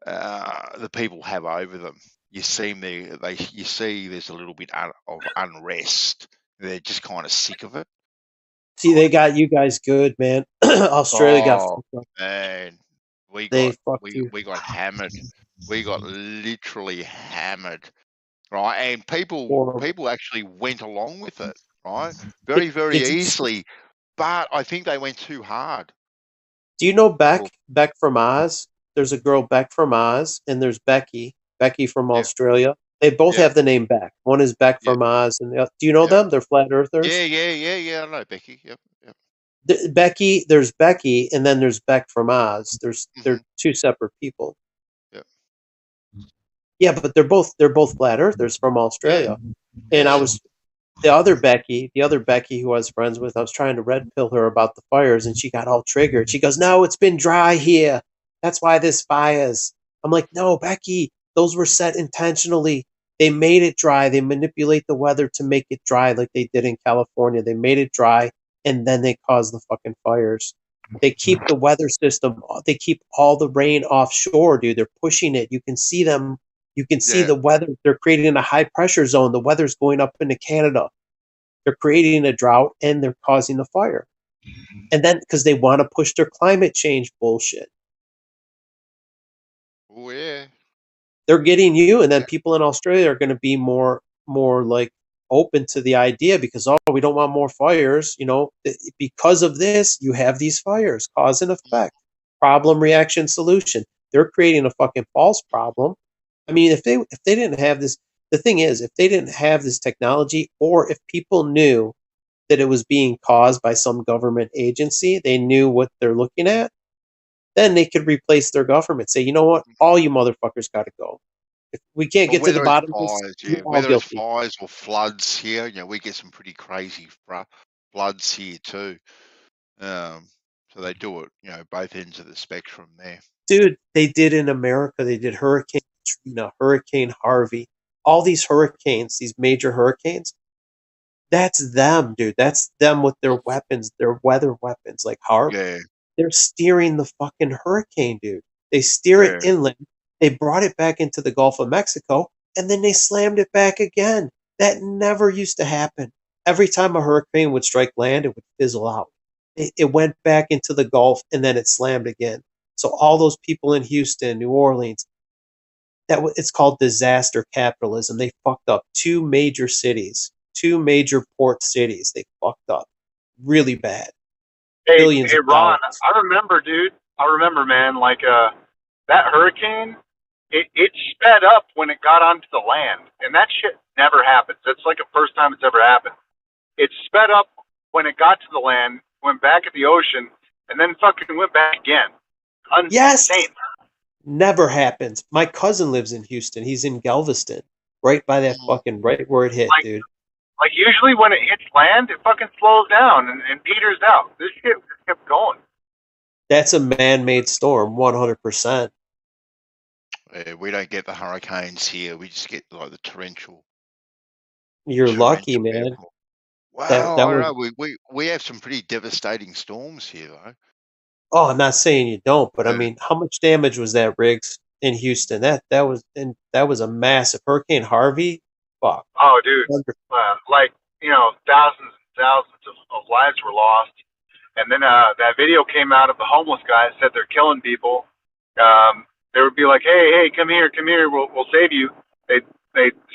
the people have over them. You see there's a little bit of unrest. They're just kind of sick of it. See, they got you guys good, man. Australia got fucked up. Man, we got hammered. We got literally hammered, right? And people actually went along with it, right? Very, very easily. But I think they went too hard. Do you know Beck from Oz? There's a girl, Beck from Oz, and there's Becky from Australia. They both have the name Beck. One is Beck from Oz, and do you know them? They're flat earthers. Yeah. I know Becky. Yep. There's Becky, and then there's Beck from Oz. They're two separate people. Yeah, but they're both flat earthers from Australia. And I was the other Becky who I was friends with, I was trying to red pill her about the fires, and she got all triggered. She goes, "No, it's been dry here. That's why there's fires." I'm like, "No, Becky, those were set intentionally. They made it dry. They manipulate the weather to make it dry like they did in California. They made it dry, and then they caused the fucking fires. They keep the weather system, they keep all the rain offshore, dude. They're pushing it. You can see them. You can see the weather. They're creating a high pressure zone. The weather's going up into Canada. They're creating a drought, and they're causing the fire. And then because they want to push their climate change bullshit. Oh yeah. They're getting you, and then people in Australia are going to be more like open to the idea because we don't want more fires. You know, because of this, you have these fires, cause and effect, problem, reaction, solution. They're creating a fucking false problem. I mean, if they didn't have this, the thing is, if they didn't have this technology, or if people knew that it was being caused by some government agency, they knew what they're looking at, then they could replace their government. Say, you know what, all you motherfuckers got to go. If we can't get to the bottom of this, we're all whether it's guilty. fires or floods here, we get some pretty crazy floods here too. So they do it, both ends of the spectrum there. Dude, they did in America. They did Hurricane Katrina, Hurricane Harvey, all these hurricanes, these major hurricanes. That's them, dude. That's them with their weapons, their weather weapons, like HARP. Yeah. They're steering the fucking hurricane, dude. They steer it inland. They brought it back into the Gulf of Mexico, and then they slammed it back again. That never used to happen. Every time a hurricane would strike land, it would fizzle out. It went back into the Gulf, and then it slammed again. So all those people in Houston, New Orleans, it's called disaster capitalism. They fucked up two major cities, two major port cities. They fucked up really bad. Hey, Billions hey, of Ron, dollars. I remember, dude. I remember, man. Like that hurricane, it sped up when it got onto the land, and that shit never happens. It's like the first time it's ever happened. It sped up when it got to the land, went back at the ocean, and then fucking went back again. Yes. Insane. Never happens. My cousin lives in Houston. He's in Galveston, right by that fucking right where it hit, dude. Like usually when it hits land, it fucking slows down and peters out. This shit just kept going. That's a man-made storm, 100%. We don't get the hurricanes here. We just get like the torrential. You're lucky, man. Well, I don't know. We have some pretty devastating storms here, though. Oh, I'm not saying you don't, but I mean, how much damage was that, Riggs, in Houston? That was a massive Hurricane Harvey. Fuck. Oh, dude. Like, thousands and thousands of lives were lost. And then that video came out of the homeless guy said they're killing people. They would be like, hey, come here, we'll save you. They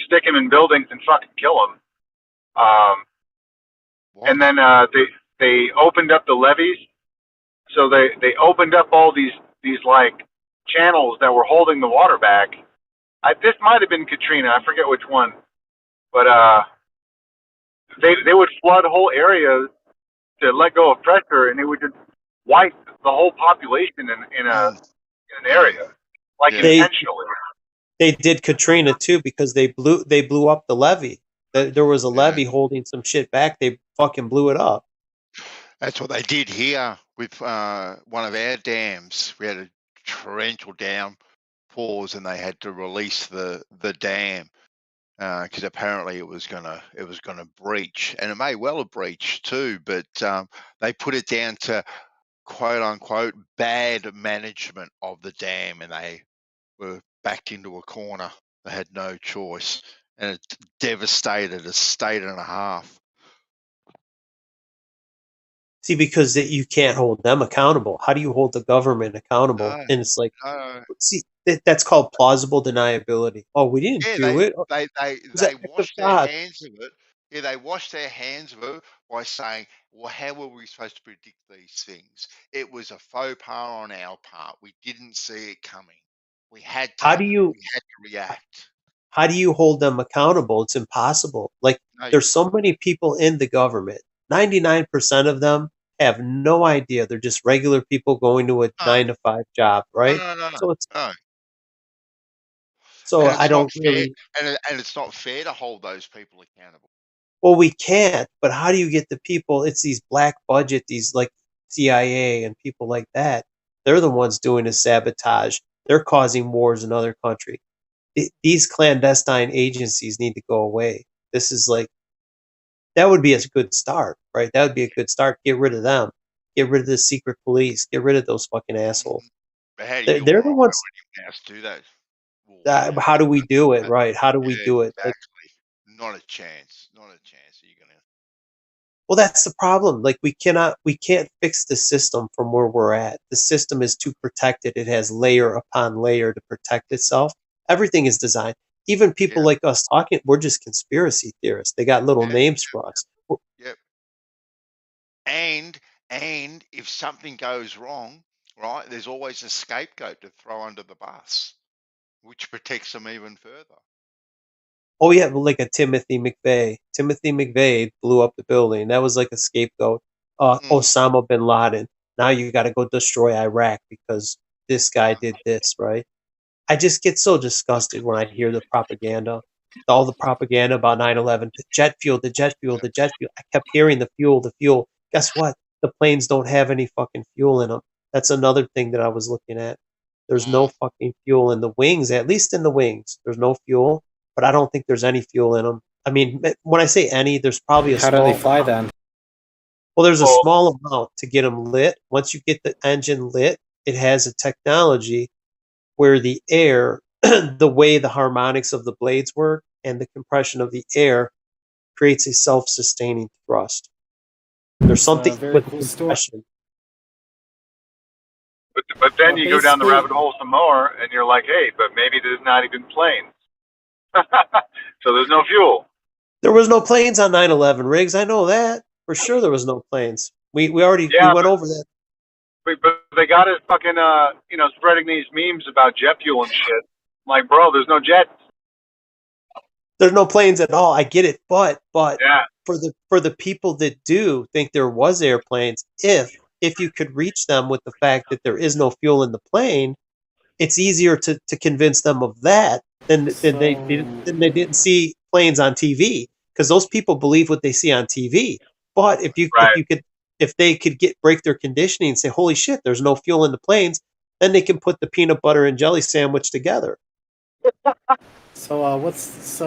stick him in buildings and fucking kill him. And then they opened up the levees. So they opened up all these like channels that were holding the water back. This might have been Katrina, I forget which one, but they would flood whole areas to let go of pressure, and it would just wipe the whole population in an area, like intentionally. They did Katrina too because they blew up the levee. There was a levee holding some shit back. They fucking blew it up. That's what they did here with one of our dams. We had a torrential downpours, and they had to release the dam because apparently it was gonna breach, and it may well have breached too. But they put it down to quote unquote bad management of the dam, and they were backed into a corner. They had no choice, and it devastated a state and a half. See, because you can't hold them accountable. How do you hold the government accountable? And it's like, see, that's called plausible deniability. Oh, we didn't do it. They washed their hands of it. Yeah, they washed their hands of it by saying, well, how were we supposed to predict these things? It was a faux pas on our part. We didn't see it coming. We had to react. How do you hold them accountable? It's impossible. Like, there's so many people in the government. 99% of them have no idea. They're just regular people going to a 9-to-5 job, right? So I don't really. And it's not fair to hold those people accountable. Well, we can't. But how do you get the people? It's these black budget, these like CIA and people like that. They're the ones doing the sabotage. They're causing wars in other countries. These clandestine agencies need to go away. This is like. That would be a good start, right? That would be a good start. Get rid of them. Get rid of the secret police. Get rid of those fucking assholes. But how do They're the ones. Do that. How do we do it, right? How do we do it? Exactly. Not a chance. Not a chance. You're gonna. Well, that's the problem. Like we can't fix the system from where we're at. The system is too protected. It has layer upon layer to protect itself. Everything is designed. Even people like us talking, we're just conspiracy theorists. They got little names for us. Yep. And if something goes wrong, right, there's always a scapegoat to throw under the bus, which protects them even further. Oh yeah, like a Timothy McVeigh. Timothy McVeigh blew up the building. That was like a scapegoat. Osama bin Laden. Now you got to go destroy Iraq because this guy did this, right? I just get so disgusted when I hear the propaganda, all the propaganda about 9/11, the jet fuel, the jet fuel, the jet fuel. I kept hearing the fuel, the fuel. Guess what? The planes don't have any fucking fuel in them. That's another thing that I was looking at. There's no fucking fuel in the wings, at least in the wings. There's no fuel, but I don't think there's any fuel in them. I mean, when I say any, there's probably a How small do they fly amount. then? Well, there's a small amount to get them lit. Once you get the engine lit, it has a technology where the air, the way the harmonics of the blades work and the compression of the air creates a self-sustaining thrust. There's something with cool compression. But then you go down the rabbit hole some more, and you're like, hey, but maybe there's not even planes. So there's no fuel. There was no planes on 9/11, Riggs. I know that. For sure there was no planes. We already went over that. But they got us fucking, spreading these memes about jet fuel and shit. I'm like, bro, there's no jets. There's no planes at all. I get it, but yeah. for the people that do think there was airplanes, if you could reach them with the fact that there is no fuel in the plane, it's easier to convince them of that than they didn't see planes on TV, because those people believe what they see on TV. But if they could break their conditioning and say, holy shit, there's no fuel in the planes, then they can put the peanut butter and jelly sandwich together. So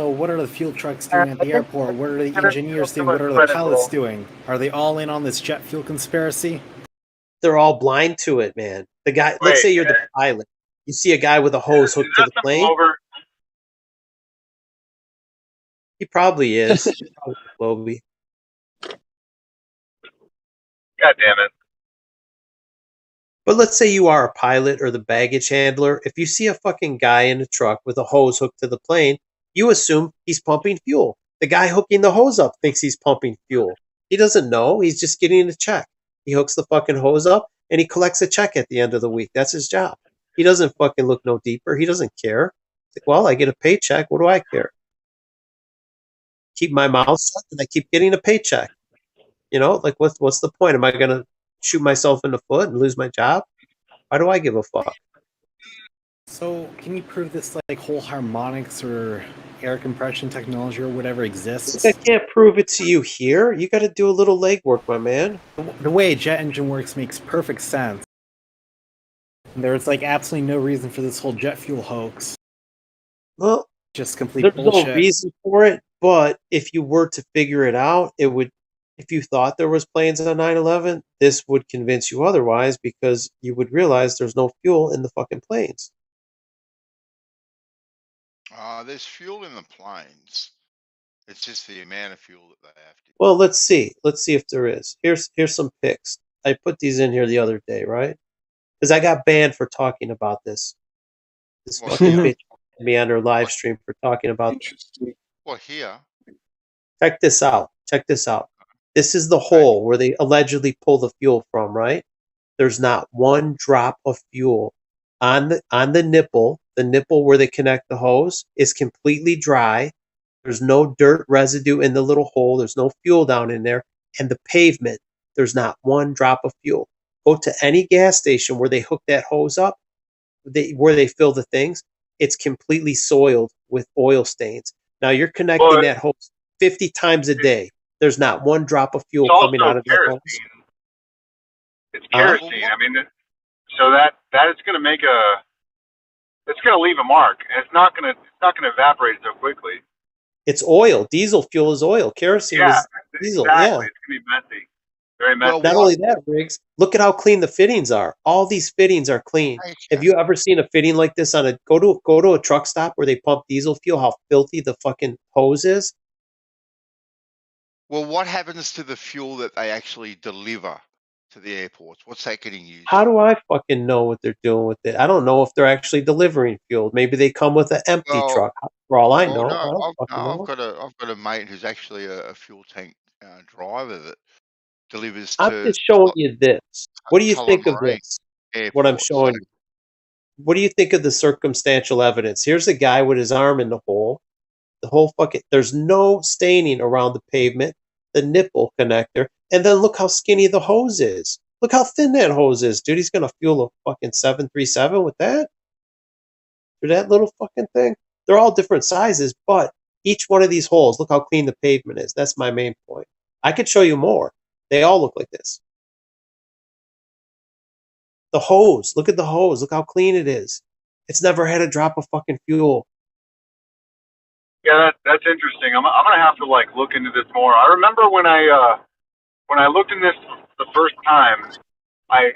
what are the fuel trucks doing at the airport? What are the engineers doing? What are the pilots doing? Are they all in on this jet fuel conspiracy? They're all blind to it, man. The guy, let's say you're the pilot. You see a guy with a hose hooked to the plane. He probably is. Probably. God damn it. But let's say you are a pilot or the baggage handler. If you see a fucking guy in a truck with a hose hooked to the plane, you assume he's pumping fuel. The guy hooking the hose up thinks he's pumping fuel. He doesn't know. He's just getting a check. He hooks the fucking hose up and he collects a check at the end of the week. That's his job. He doesn't fucking look no deeper. He doesn't care. He's like, well, I get a paycheck. What do I care? Keep my mouth shut and I keep getting a paycheck. You know, like what's the point? Am I going to shoot myself in the foot and lose my job? Why do I give a fuck? So can you prove this like whole harmonics or air compression technology or whatever exists? I can't prove it to you here. You got to do a little legwork, my man. The way a jet engine works makes perfect sense. There's like absolutely no reason for this whole jet fuel hoax. Well, just complete there's bullshit. no reason for it, but if you were to figure it out, it would. If you thought there was planes on 9/11, this would convince you otherwise, because you would realize there's no fuel in the fucking planes. There's fuel in the planes. It's just the amount of fuel that they have to. Well, let's see. Let's see if there is. Here's some pics. I put these in here the other day, right? Because I got banned for talking about this. This fucking bitch had me on her live stream for talking about this. Well, here. Check this out. Check this out. This is the hole where they allegedly pull the fuel from, right? There's not one drop of fuel on the nipple. The nipple where they connect the hose is completely dry. There's no dirt residue in the little hole. There's no fuel down in there. And the pavement, there's not one drop of fuel. Go to any gas station where they hook that hose up, where they fill the things. It's completely soiled with oil stains. Now you're connecting that hose 50 times a day. There's not one drop of fuel coming out of that hose. It's kerosene. I mean, so that is going to make it's going to leave a mark, and it's not going to evaporate so quickly. It's oil. Diesel fuel is oil. Kerosene is diesel. Exactly. Yeah. It's going to be messy. Very messy. Not only that, Riggs, look at how clean the fittings are. All these fittings are clean. Have you ever seen a fitting like this on go to a truck stop where they pump diesel fuel? How filthy the fucking hose is. Well, what happens to the fuel that they actually deliver to the airports? What's that getting used? How do I fucking know what they're doing with it? I don't know if they're actually delivering fuel. Maybe they come with an empty truck. For all I know, I've got a mate who's actually a fuel tank driver that delivers. I'm just showing you this. What do you think of this? What I'm showing you. What do you think of the circumstantial evidence? Here's a guy with his arm in the hole. The whole fucking, there's no staining around the pavement, the nipple connector, and then look how skinny the hose is. Look how thin that hose is, dude. He's gonna fuel a fucking 737 with that. Through that little fucking thing. They're all different sizes, but each one of these holes, look how clean the pavement is. That's my main point. I could show you more. They all look like this. The hose, look at the hose. Look how clean it is. It's never had a drop of fucking fuel. Yeah, that's interesting. I'm gonna have to like look into this more. I remember when I looked in this the first time, I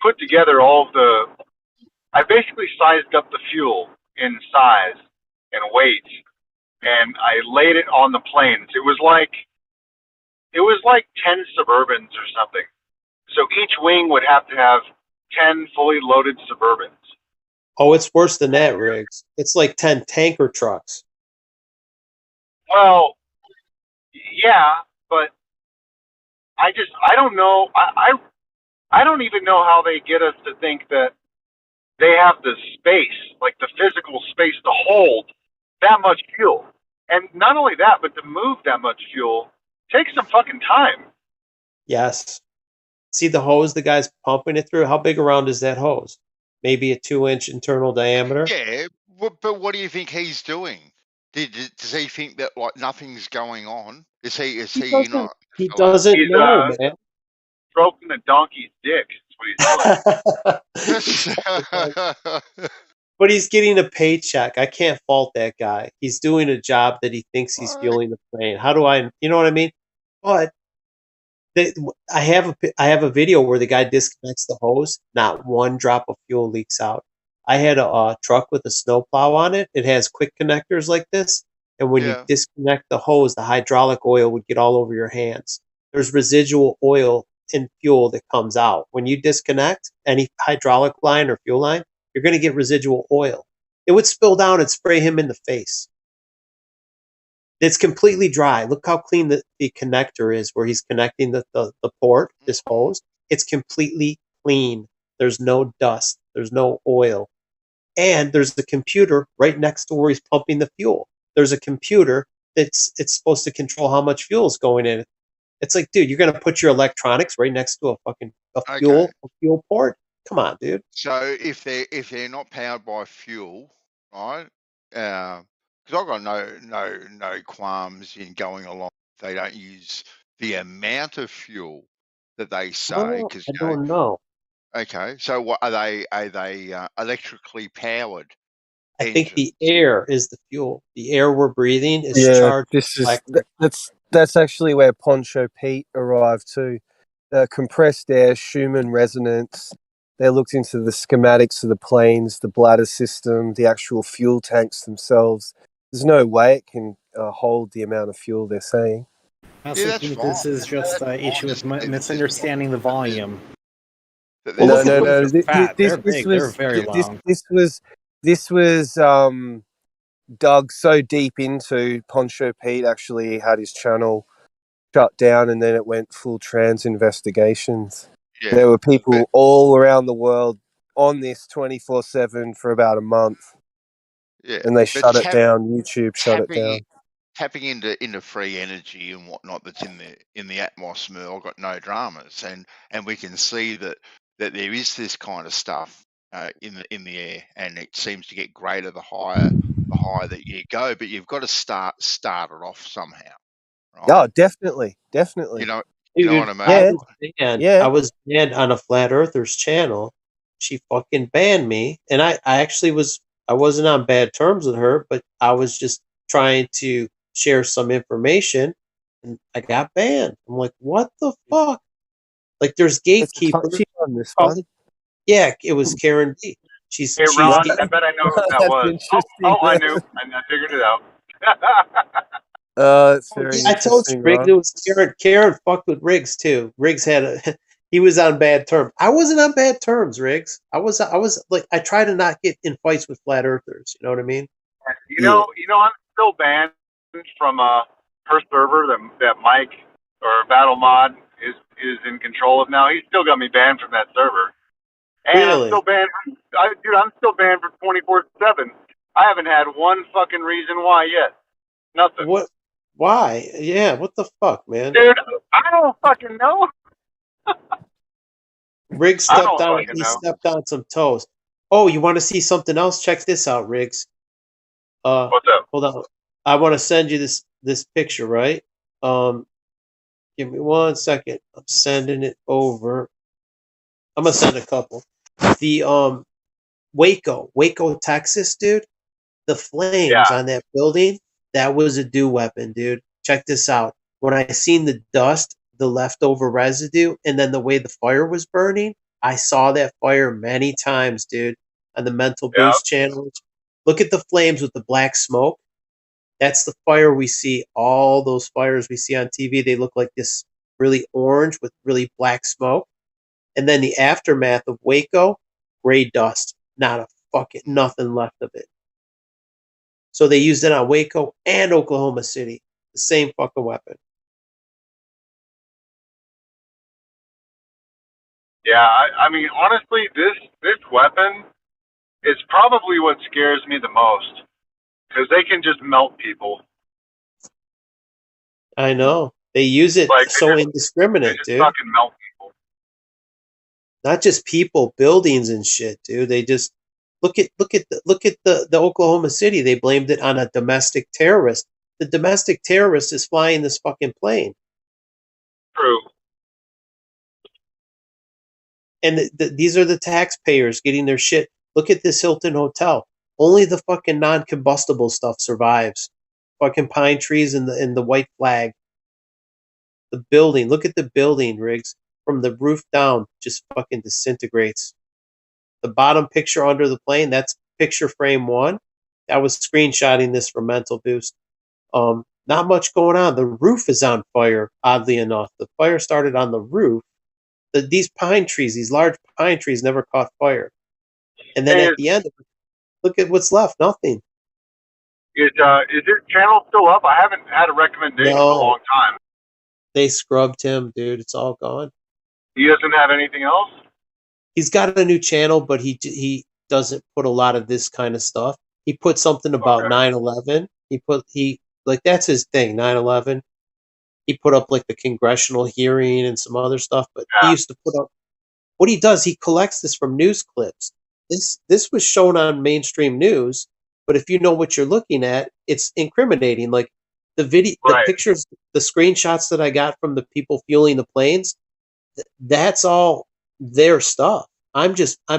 put together all of the. I basically sized up the fuel in size and weight, and I laid it on the planes. It was like 10 Suburbans or something. So each wing would have to have 10 fully loaded Suburbans. Oh, it's worse than that, Riggs. It's like 10 tanker trucks. Well, yeah, but I don't know. I don't even know how they get us to think that they have the space, like the physical space to hold that much fuel. And not only that, but to move that much fuel takes some fucking time. Yes. See the hose the guy's pumping it through? How big around is that hose? Maybe a 2-inch internal diameter? Yeah, but what do you think he's doing? Does he think that like nothing's going on? Is he not? He doesn't know, man. Stroking a donkey's dick is what he's doing. But he's getting a paycheck. I can't fault that guy. He's doing a job that he thinks he's fueling the plane. How do I, you know what I mean? But I have a video where the guy disconnects the hose. Not one drop of fuel leaks out. I had a truck with a snowplow on it. It has quick connectors like this. And when you disconnect the hose, the hydraulic oil would get all over your hands. There's residual oil in fuel that comes out. When you disconnect any hydraulic line or fuel line, you're going to get residual oil. It would spill down and spray him in the face. It's completely dry. Look how clean the connector is where he's connecting the port, this hose. It's completely clean. There's no dust. There's no oil. And there's the computer right next to where he's pumping the fuel. There's a computer it's supposed to control how much fuel is going in. It's like, dude, you're going to put your electronics right next to a fuel port? Come on, dude. So if they're not powered by fuel, right? Because I've got no qualms in going along. They don't use the amount of fuel that they say. I don't know. Okay, so what are they? Are they electrically powered? I think the air is the fuel. The air we're breathing is charged. That's actually where Poncho Pete arrived too. The compressed air, Schumann resonance. They looked into the schematics of the planes, the bladder system, the actual fuel tanks themselves. There's no way it can hold the amount of fuel they're saying. I also think this is just an issue with misunderstanding the volume. No. They're big. They're very long. This was dug so deep into. Poncho Pete actually had his channel shut down, and then it went full trans investigations. Yeah, there were people all around the world on this 24/7 for about a month. Yeah, and they shut it down. YouTube shut it down. Tapping into free energy and whatnot that's in the atmosphere, I've got no dramas, and we can see that there is this kind of stuff in the air, and it seems to get greater the higher that you go. But you've got to start it off somehow. Right? Oh, definitely. You know what I mean? I was banned on a Flat Earthers channel. She fucking banned me, and I wasn't on bad terms with her, but I was just trying to share some information, and I got banned. I'm like, what the fuck? Like, there's gatekeepers on this one. Yeah, it was Karen B. She's Ron, I bet I know who that was. I knew. I figured it out. It's very I told you, Riggs, it was Karen. Karen fucked with Riggs too. Riggs he was on bad terms. I wasn't on bad terms, Riggs. I was like, I try to not get in fights with Flat Earthers. You know what I mean? You know, I'm still banned from her server that Mike or Battle Mod is in control of now. He's still got me banned from that server. And really? I'm still banned. I'm still banned for 24/7. I haven't had one fucking reason why yet. Nothing. What? Why? Yeah. What the fuck, man? Dude, I don't fucking know. Riggs stepped on some toes. Oh, you want to see something else? Check this out, Riggs. What's up? Hold on. I want to send you this picture, right? Give me 1 second. I'm sending it over. I'm gonna send a couple. The Waco, Texas, dude. The flames on that building, that was a dew weapon, dude. Check this out. When I seen the dust, the leftover residue, and then the way the fire was burning, I saw that fire many times, dude, on the Mental Boost channel. Look at the flames with the black smoke. That's the fire we see. All those fires we see on TV, they look like this really orange with really black smoke. And then the aftermath of Waco, gray dust. Not a fucking nothing left of it. So they used it on Waco and Oklahoma City. The same fucking weapon. Yeah, I mean, honestly, this weapon is probably what scares me the most, because they can just melt people. I know. They use it Like, so they indiscriminate, just dude. fucking melt people. Not just people, buildings and shit, dude. They just look at the Oklahoma City. They blamed it on a domestic terrorist. The domestic terrorist is flying this fucking plane. True. And these are the taxpayers getting their shit. Look at this Hilton hotel. Only the fucking non-combustible stuff survives. Fucking pine trees and the white flag. The building. Look at the building, Riggs. From the roof down, just fucking disintegrates. The bottom picture under the plane, that's picture frame 1. I was screenshotting this for Mental Boost. Not much going on. The roof is on fire, oddly enough. The fire started on the roof. These pine trees, these large pine trees, never caught fire. And then at the end, look at what's left. Nothing. Is your channel still up? I haven't had a recommendation in a long time. They scrubbed him, dude. It's all gone. He doesn't have anything else? He's got a new channel, but he doesn't put a lot of this kind of stuff. He put something about 9/11. Like that's his thing, 9/11. He put up like the congressional hearing and some other stuff, but he used to put up what he does, he collects this from news clips. This was shown on mainstream news, but if you know what you're looking at, it's incriminating. Like the the pictures, the screenshots that I got from the people fueling the planes, that's all their stuff. I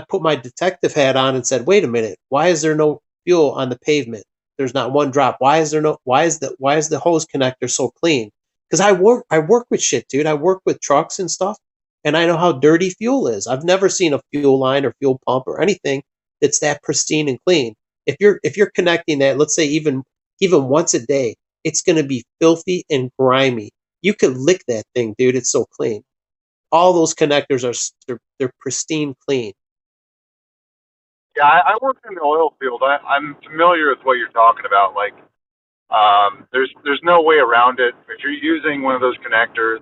put my detective hat on and said, wait a minute, why is there no fuel on the pavement? There's not one drop. Why is the hose connector so clean? Because I work with shit, dude. I work with trucks and stuff, and I know how dirty fuel is. I've never seen a fuel line or fuel pump or anything that's that pristine and clean. If you're connecting that, let's say even once a day, it's going to be filthy and grimy. You could lick that thing, dude. It's so clean. All those connectors they're pristine clean. Yeah, I work in the oil field. I'm familiar with what you're talking about. Like, there's no way around it. If you're using one of those connectors,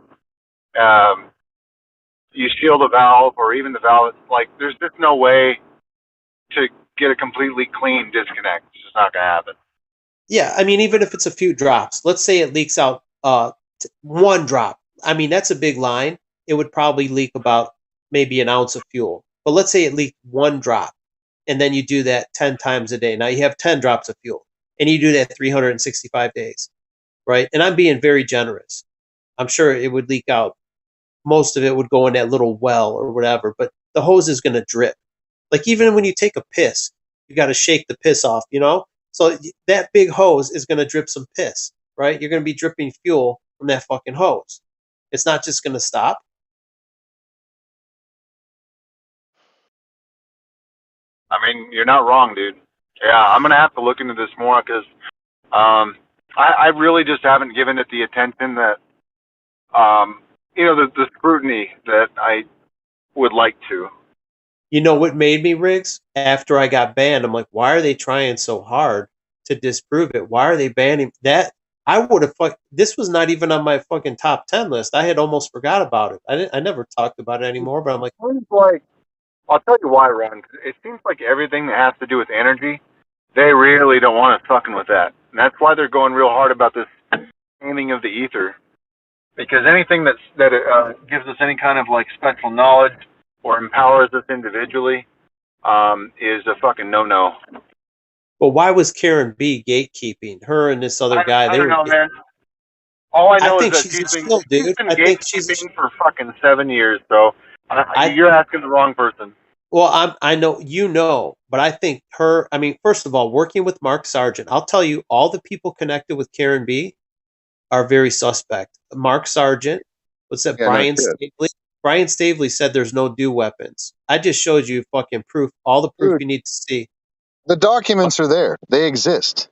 you seal the valve or even the valve. Like, there's just no way to get a completely clean disconnect. It's just not gonna happen. Yeah, I mean, even if it's a few drops, let's say it leaks out one drop. I mean, that's a big line. It would probably leak about maybe an ounce of fuel. But let's say it leaked one drop, and then you do that 10 times a day. Now you have 10 drops of fuel, and you do that 365 days, right? And I'm being very generous. I'm sure it would leak out. Most of it would go in that little well or whatever, but the hose is going to drip. Like even when you take a piss, you got to shake the piss off, you know? So that big hose is going to drip some piss, right? You're going to be dripping fuel from that fucking hose. It's not just going to stop. I mean, you're not wrong, dude. Yeah, I'm gonna have to look into this more because I really just haven't given it the attention that the scrutiny that I would like to. You know what made me, Riggs? After I got banned, I'm like, why are they trying so hard to disprove it? Why are they banning that? I would have this was not even on my fucking top 10 list. I had almost forgot about it. I never talked about it anymore, but I'm like, I'll tell you why, Ron. It seems like everything that has to do with energy, they really don't want us fucking with that. And that's why they're going real hard about this taming of the ether. Because anything that gives us any kind of like special knowledge or empowers us individually, is a fucking no-no. Well, why was Karen B gatekeeping? Her and this other guy, I they don't were. know, man. All I know is think that she's a shill, dude. I think she's for fucking 7 years, so you're asking the wrong person. Well, I know you know, but I think her. I mean, first of all, working with Mark Sargent, I'll tell you, all the people connected with Karen B are very suspect. Mark Sargent, what's that? Yeah, no Brian shit. Staveley. Brian Staveley said there's no do weapons. I just showed you fucking proof, all the proof Dude, you need to see. the documents are there. They exist.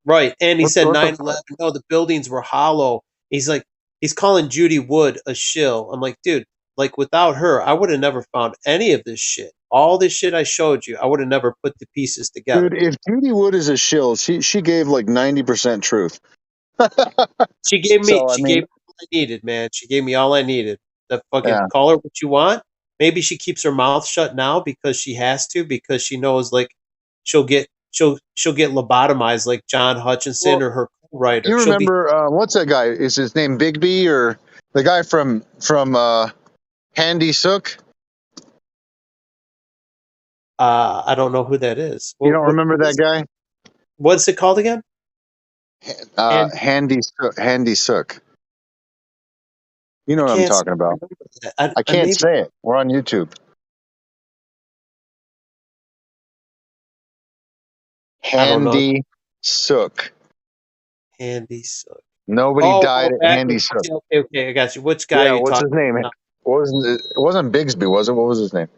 Right, and he said What the 9/11. No, the buildings were hollow. He's calling Judy Wood a shill. I'm like, dude, like without her, I would have never found any of this shit. All this shit I showed you, I would have never put the pieces together. Dude, if Judy Wood is a shill, she gave like 90% truth. She gave me So, I mean, all I needed, man. She gave me all I needed. The fucking Yeah. call her what you want. Maybe she keeps her mouth shut now because she has to, because she knows like she'll get lobotomized like John Hutchinson or her co-writer. you She'll be remember what's that guy? Is his name Bigby or the guy from Handy Sook? I don't know who that is. You don't remember that guy? What's it called again? Handy Sook. You know what I'm talking about. I can't say it. We're on YouTube. Handy Sook. Handy Sook. Nobody died at Handy Sook. Okay, I got you. Which guy? Yeah, are you what's his talking name? about? It wasn't Bigsby, was it? What was his name?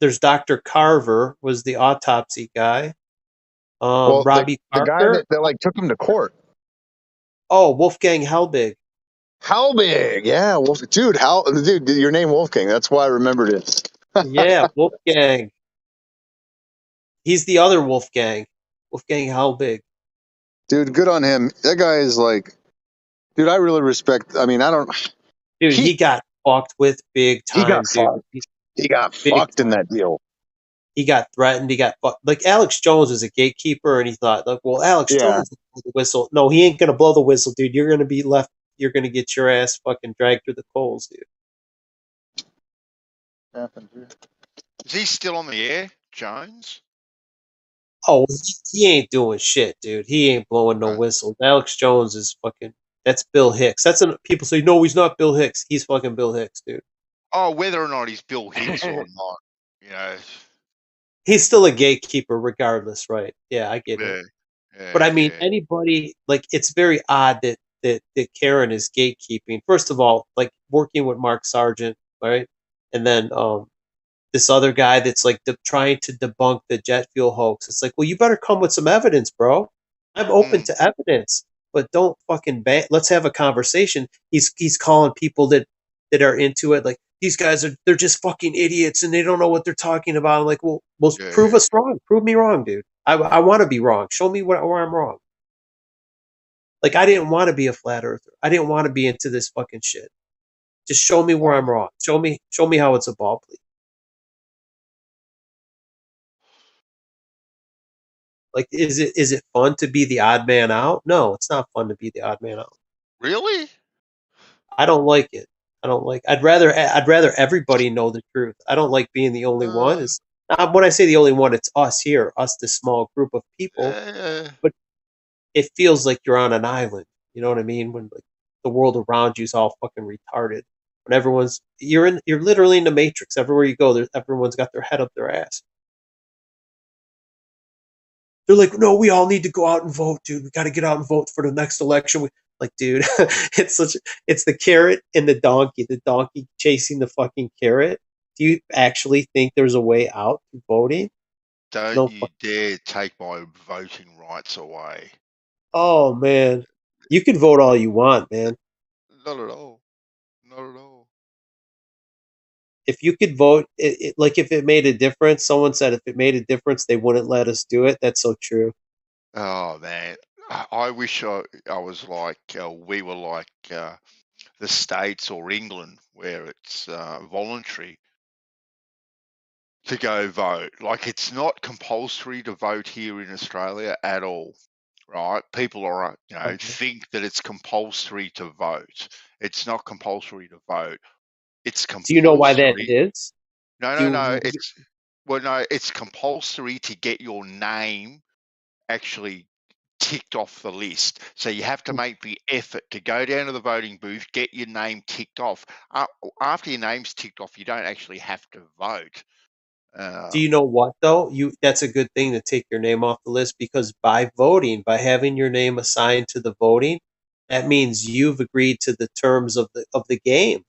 There's Dr. Carver was the autopsy guy. Well, Robbie the guy Parker. that like took him to court. Oh, Wolfgang Helbig. Helbig, yeah, dude, your name Wolfgang. That's why I remembered it. Yeah, Wolfgang. He's the other Wolfgang. Wolfgang Helbig. Dude, good on him. That guy is like, dude, I really respect. I mean, I don't. Dude, he got fucked with big time. He got dude. fucked. He got fucked in that deal. He got threatened. He got fucked. Like Alex Jones was a gatekeeper, and he thought, like, well, Alex Jones will blow the whistle. No, he ain't gonna blow the whistle, dude. You're gonna be left. You're gonna get your ass fucking dragged through the coals, dude. Is he still on the air, Jones? Oh, he ain't doing shit, dude. He ain't blowing no whistle. Alex Jones is fucking. That's Bill Hicks. People say no, he's not Bill Hicks. He's fucking Bill Hicks, dude. Oh, whether or not he's Bill Hicks or not, you know. He's still a gatekeeper, regardless, right? Yeah, I get it. But I mean, anybody like it's very odd that Karen is gatekeeping. First of all, like working with Mark Sargent, right, and then this other guy that's like trying to debunk the jet fuel hoax. It's like, well, you better come with some evidence, bro. I'm open to evidence, but don't fucking let's have a conversation. He's calling people that are into it like these guys they're just fucking idiots and they don't know what they're talking about. I'm like, well, prove us wrong. Prove me wrong, dude. I want to be wrong. Show me where I'm wrong. Like, I didn't want to be a flat earther. I didn't want to be into this fucking shit. Just show me where I'm wrong. Show me how it's a ball, please. Like, is it fun to be the odd man out? No, it's not fun to be the odd man out. Really? I don't like it. I'd rather everybody know the truth. I don't like being the only one. When I say the only one, it's us here, this small group of people. But it feels like you're on an island. You know what I mean? When like the world around you is all fucking retarded. When you're literally in the Matrix. Everywhere you go, everyone's got their head up their ass. They're like, no, we all need to go out and vote, dude. We got to get out and vote for the next election. Like, dude, it's the carrot and the donkey chasing the fucking carrot. Do you actually think there's a way out to voting? Don't you dare take my voting rights away. Oh, man. You can vote all you want, man. Not at all. Not at all. If you could vote, like if it made a difference, someone said if it made a difference, they wouldn't let us do it. That's so true. Oh, man. I wish I was like, we were like the States or England where it's voluntary to go vote. Like, it's not compulsory to vote here in Australia at all, right? People are, think that it's compulsory to vote. It's not compulsory to vote. It's compulsory. Do you know why that is? No. It's compulsory to get your name actually ticked off the list. So you have to make the effort to go down to the voting booth, get your name ticked off. After your name's ticked off, you don't actually have to vote. Do you know what though? That's a good thing to take your name off the list, because by voting, by having your name assigned to the voting, that means you've agreed to the terms of the game.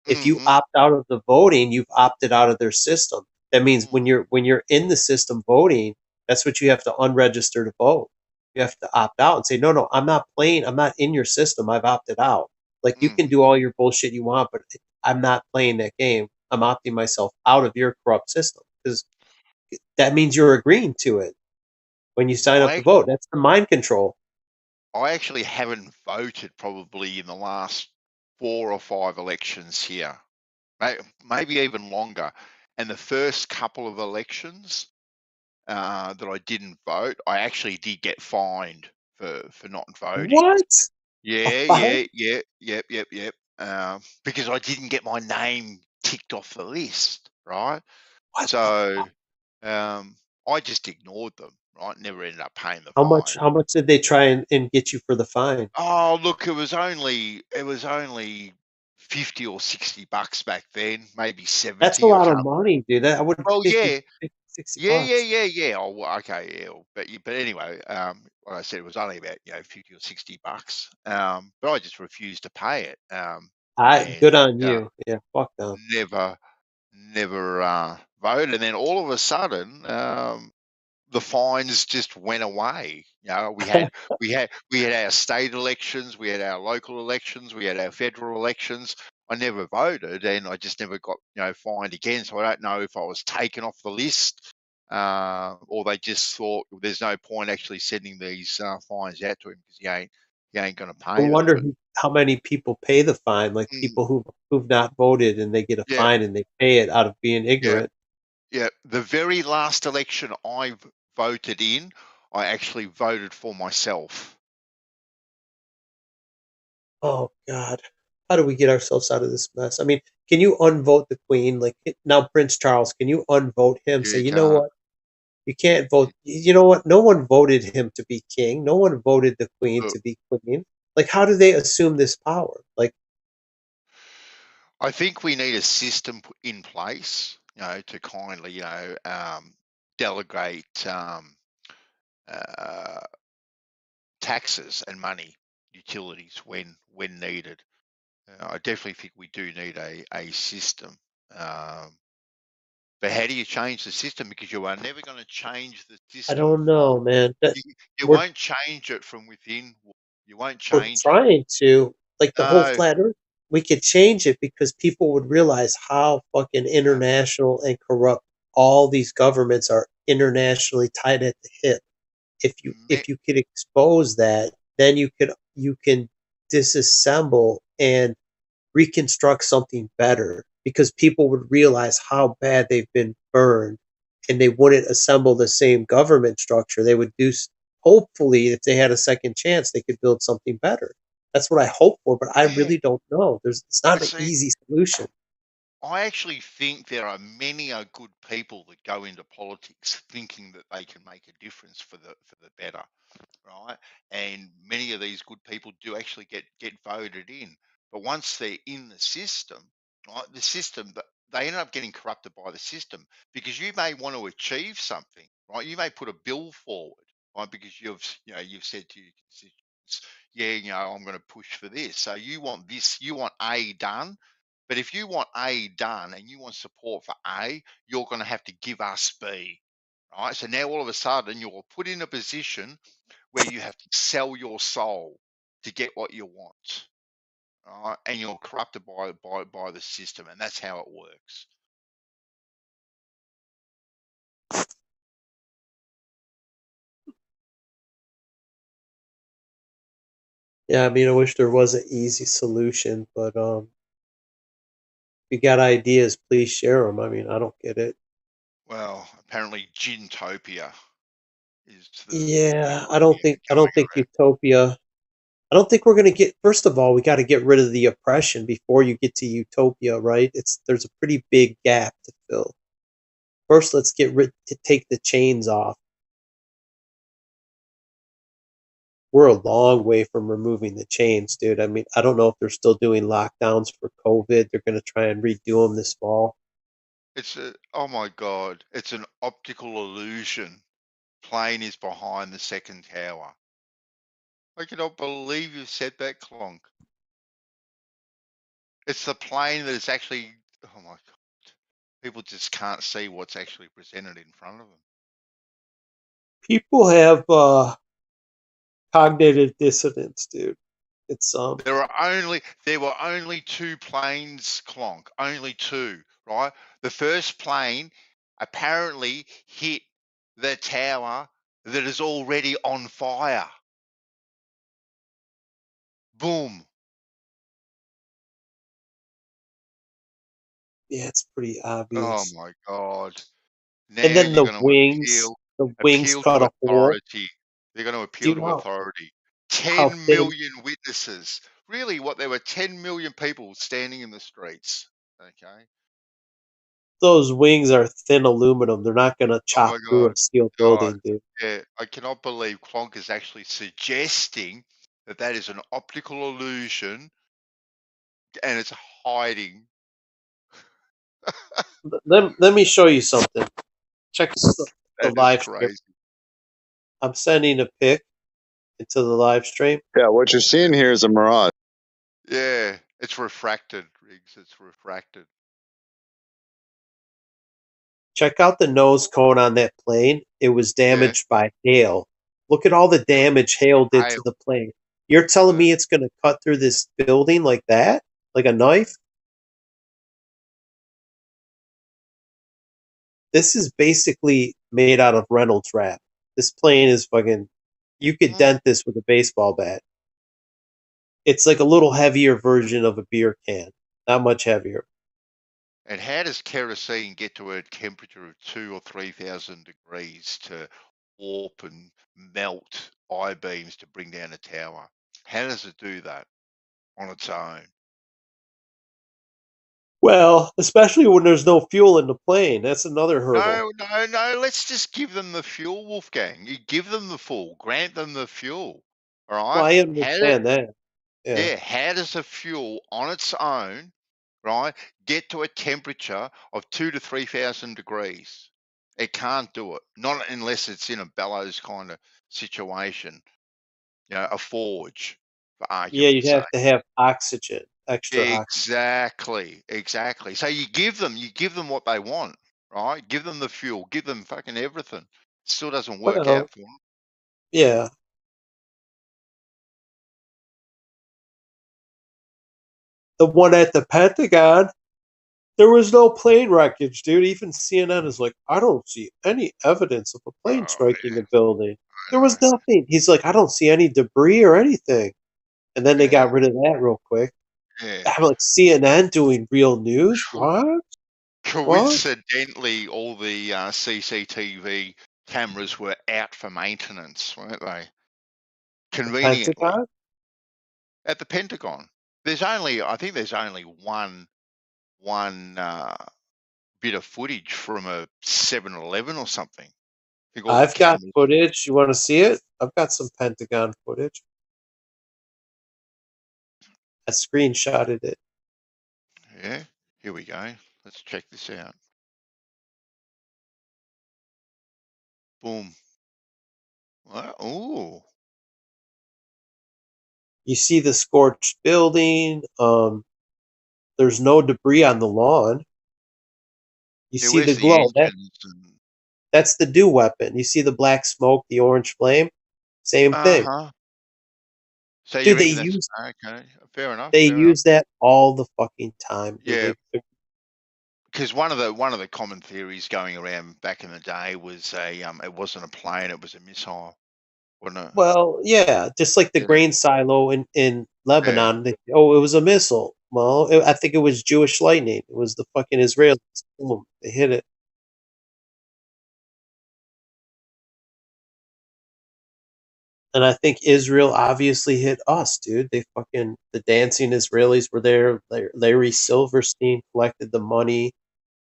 If you opt out of the voting, you've opted out of their system. That means when you're in the system voting, that's what you have to unregister to vote. You have to opt out and say, no, I'm not playing. I'm not in your system. I've opted out. Like, you can do all your bullshit you want, but I'm not playing that game. I'm opting myself out of your corrupt system, because that means you're agreeing to it when you sign up to vote. That's the mind control. I actually haven't voted probably in the last 4 or 5 elections here, maybe even longer. And the first couple of elections that I didn't vote, I actually did get fined for not voting. What? Yep. Because I didn't get my name ticked off the list, right? So I just ignored them, right? Never ended up paying the fine. How much did they try and get you for the fine? Oh, look, it was only $50 or $60 back then, maybe 70. That's a lot of money, dude. I would. Well, yeah. 60 Yeah. Oh, okay, yeah. But anyway, like I said, it was only about $50 or $60. But I just refused to pay it. Good on you. Yeah, fuck them. Never voted, and then all of a sudden, the fines just went away. We had our state elections, we had our local elections, we had our federal elections. I never voted, and I just never got fined again. So I don't know if I was taken off the list, or they just thought there's no point actually sending these fines out to him because he ain't going to pay. I wonder how many people pay the fine, like people who've not voted and they get a fine and they pay it out of being ignorant. Yeah, the very last election I voted in, I actually voted for myself. Oh God, how do we get ourselves out of this mess? I mean, can you unvote the Queen? Like, now Prince Charles, can you unvote him? Say, you know what? You can't vote. You know what? No one voted him to be king. No one voted the Queen to be queen. Like, how do they assume this power? Like, I think we need a system in place, to kindly, delegate taxes and money, utilities when needed. I definitely think we do need a system. But how do you change the system? Because you are never going to change the system. I don't know, man. You won't change it from within. You won't change we're trying to, like, the whole flat earth. We could change it because people would realize how fucking international and corrupt all these governments are, internationally tied at the hip. If you could expose that, then you can disassemble and reconstruct something better, because people would realize how bad they've been burned, and they wouldn't assemble the same government structure. They would do, hopefully, if they had a second chance, they could build something better. That's what I hope for, but I really don't know. It's not an easy solution. I actually think there are many good people that go into politics thinking that they can make a difference for the better, right? And many of these good people do actually get voted in. But once they're in the system, right, the system, they end up getting corrupted by the system, because you may want to achieve something, right? You may put a bill forward, right? Because you've said to your constituents, I'm going to push for this. So you want this, you want A done. But if you want A done and you want support for A, you're going to have to give us B, right? So now all of a sudden you're put in a position where you have to sell your soul to get what you want, right? And you're corrupted by the system, and that's how it works. Yeah, I mean, I wish there was an easy solution, but if you got ideas, please share them. I mean, I don't get it. Well, apparently Gintopia is I don't think utopia. I don't think we're going to get. First of all, we got to get rid of the oppression before you get to utopia, right? There's a pretty big gap to fill. First, let's take the chains off. We're a long way from removing the chains, dude. I mean, I don't know if they're still doing lockdowns for COVID. They're going to try and redo them this fall. Oh my God, it's an optical illusion. Plane is behind the second tower. I cannot believe you said that, Clonk. It's the plane that is actually, oh my God. People just can't see what's actually presented in front of them. People have cognitive dissonance, dude. It's There were only two planes, Clonk. Only two, right? The first plane apparently hit the tower that is already on fire. Boom. Yeah, it's pretty Oh obvious. my God. Now And then you're the going wings, to appeal cut to a hole. authority. They're going to appeal to authority. how 10 thin million witnesses. Really, there were 10 million people standing in the streets. Okay. those wings are? Thin aluminum. They're not going to Oh chop my through God. a steel God. building, dude. Yeah, I cannot believe Clonk is actually suggesting that is an optical illusion and it's hiding. Let me show you something. Check the That is live stream. crazy. I'm sending a pic into the live stream. Yeah, what you're seeing here is a mirage. Yeah, it's refracted, Riggs. It's refracted. Check out the nose cone on that plane. It was damaged by hail. Look at all the damage hail did to the plane. You're telling me it's going to cut through this building like that? Like a knife? This is basically made out of Reynolds wrap. This plane is fucking... You could dent this with a baseball bat. It's like a little heavier version of a beer can. Not much heavier. And how does kerosene get to a temperature of 2,000 or 3,000 degrees to warp and melt I-beams to bring down a tower? How does it do that on its own? Well, especially when there's no fuel in the plane. That's another hurdle. No. Let's just give them the fuel, Wolfgang. You give them the fuel. Grant them the fuel. All right? Well, I understand that. Yeah, how does the fuel on its own, right, get to a temperature of 2,000 to 3,000 degrees? It can't do it. Not unless it's in a bellows kind of situation. You know, a forge, for Yeah, argument's you'd sake. have to have oxygen, extra oxygen. Exactly. So you give them what they want, right? Give them the fuel, give them fucking everything. Still doesn't work Well, out for them. yeah. The one at the Pentagon, there was no plane wreckage, dude. Even CNN is like, I don't see any evidence of a plane striking the building. There was nothing. He's like, I don't see any debris or anything. And then they got rid of that real quick. Yeah. I'm like, CNN doing real news? What? Coincidentally, all the CCTV cameras were out for maintenance, weren't they? Conveniently. Pentagon? At the Pentagon. I think there's only one bit of footage from a 7-Eleven or something. I've got footage. You want to see it? I've got some Pentagon footage. I screenshotted it. Yeah, here we go. Let's check this out. Boom. Oh. You see the scorched building. There's no debris on the lawn. You see the glow. That's the dew weapon. You see the black smoke, the orange flame? Same thing. So Dude, you reckon okay, fair enough. They use that all the fucking time. Yeah. Because one of the common theories going around back in the day was it wasn't a plane, it was a missile, wasn't it? Well, yeah, just like the grain silo in Lebanon. It was a missile. Well, I think it was Jewish lightning. It was the fucking Israelis. Boom, they hit it. And I think Israel obviously hit us, dude. The dancing Israelis were there. Larry Silverstein collected the money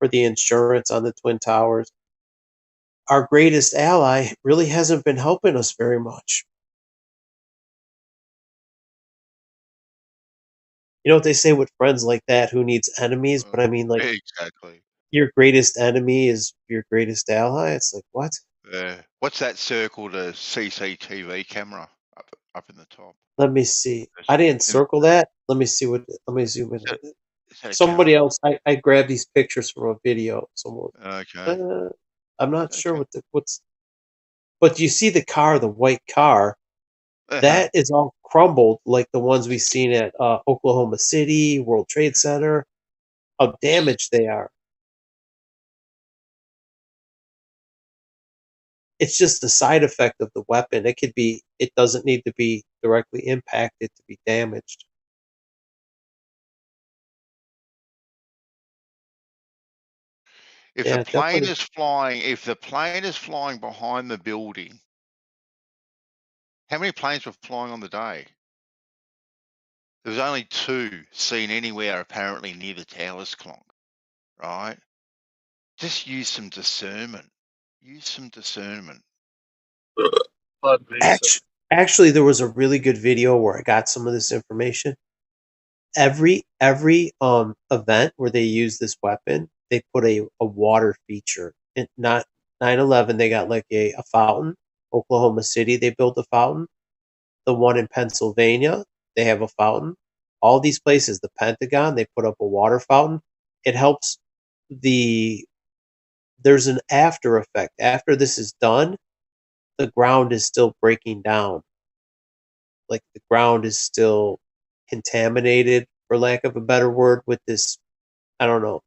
for the insurance on the Twin Towers. our greatest ally really hasn't been helping us very much. You know what they say with friends like that, who needs enemies? But I mean, like, Exactly. your greatest enemy is your greatest ally. It's like, what? What's that circle to CCTV camera up in the top? Let me see. I didn't circle that. Let me see what. Let me zoom in. Is that a Somebody camera? else. I grabbed these pictures from a video. Someone. Okay. I'm not sure what what's. But you see the car, the white car. That is all crumbled like the ones we've seen at Oklahoma City, World Trade Center. How damaged they are. It's just the side effect of the weapon. It could be. It doesn't need to be directly impacted to be damaged. If Yeah, the plane definitely. if the plane is flying behind the building, how many planes were flying on the day? There was only 2 seen anywhere apparently near the towers, Clonk. Right? Just use some discernment. Use some discernment. Actually, there was a really good video where I got some of this information. Every event where they use this weapon, they put a water feature. And not 9/11, they got like a fountain. Oklahoma City, they built a fountain. The one in Pennsylvania, they have a fountain. All these places, the Pentagon, they put up a water fountain. It helps there's an after effect. After this is done, the ground is still breaking down. Like the ground is still contaminated, for lack of a better word, with this, I don't know,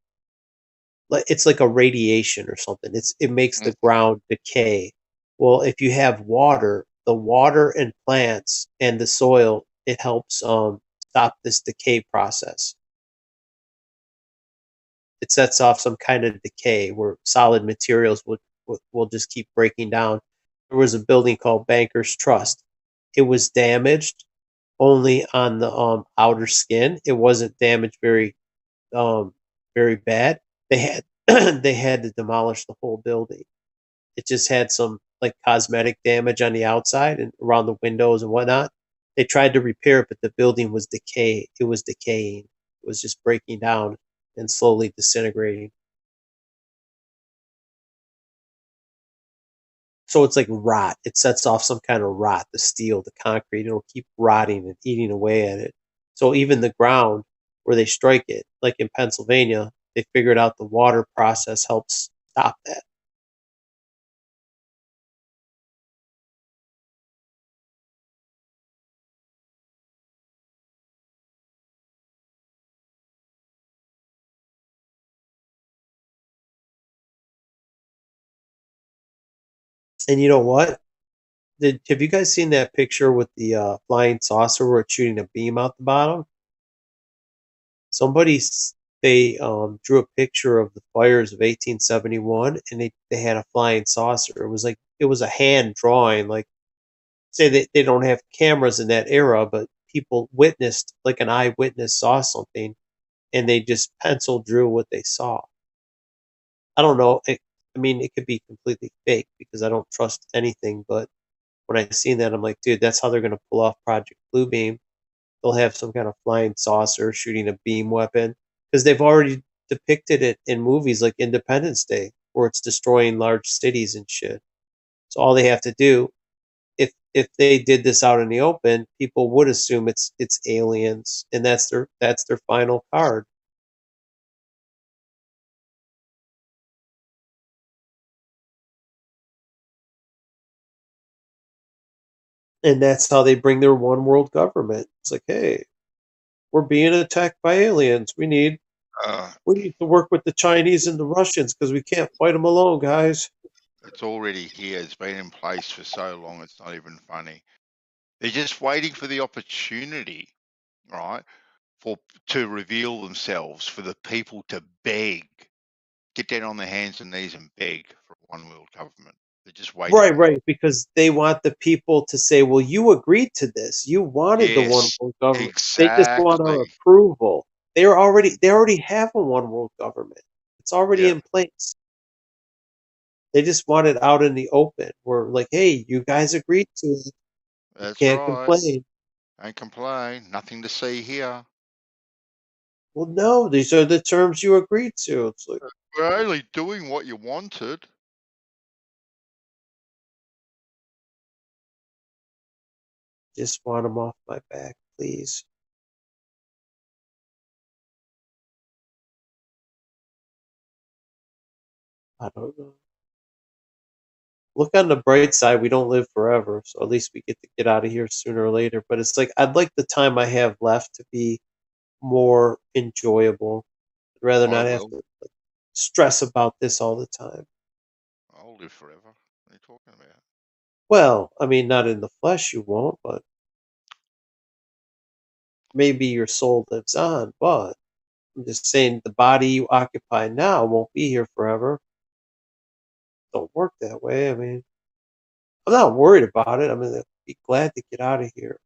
it's like a radiation or something. It makes the ground decay. Well, if you have water, the water and plants and the soil, it helps stop this decay process. It sets off some kind of decay where solid materials will just keep breaking down. There was a building called Bankers Trust. It was damaged only on the outer skin. It wasn't damaged very bad. They had they had to demolish the whole building. It just had some like cosmetic damage on the outside and around the windows and whatnot. They tried to repair it, but the building was decaying. It was decaying. It was just breaking down and slowly disintegrating. So it's like rot. It sets off some kind of rot, the steel, the concrete. It'll keep rotting and eating away at it. So even the ground where they strike it, like in Pennsylvania, they figured out the water process helps stop that. And you know what? Have you guys seen that picture with the flying saucer where it's shooting a beam out the bottom? They drew a picture of the fires of 1871, and they had a flying saucer. It was a hand drawing. Like, say they don't have cameras in that era, but people witnessed, like an eyewitness saw something, and they just pencil drew what they saw. I don't know. I mean, it could be completely fake because I don't trust anything, but when I seen that, I'm like, dude, that's how they're going to pull off Project Bluebeam. They'll have some kind of flying saucer shooting a beam weapon because they've already depicted it in movies like Independence Day, where it's destroying large cities and shit. So all they have to do, if they did this out in the open, people would assume it's aliens, and that's their final card. And that's how they bring their one world government. It's like, hey, we're being attacked by aliens. We need to work with the Chinese and the Russians because we can't fight them alone, guys. It's already here. It's been in place for so long. It's not even funny. They're just waiting for the opportunity, right, to reveal themselves, for the people to beg, get down on their hands and knees and beg for a one world government. They're just waiting. Right, because they want the people to say, well, you agreed to this. You wanted the one world government. Exactly. They just want our approval. They already have a one world government. It's already in place. They just want it out in the open. We're like, hey, you guys agreed to it. You That's can't right. complain. Ain't complain. Nothing to see here. Well, no, these are the terms you agreed to. It's like, We're only doing what you wanted. just want them off my back, please. I don't know. Look on the bright side, we don't live forever, so at least we get to get out of here sooner or later. But it's like, I'd like the time I have left to be more enjoyable. I'd rather not have to stress about this all the time. I'll live forever. What are you talking about? Well, I mean, not in the flesh you won't, but maybe your soul lives on. But I'm just saying the body you occupy now won't be here forever. Don't work that way. I mean, I'm not worried about it. I mean, I'd be glad to get out of here.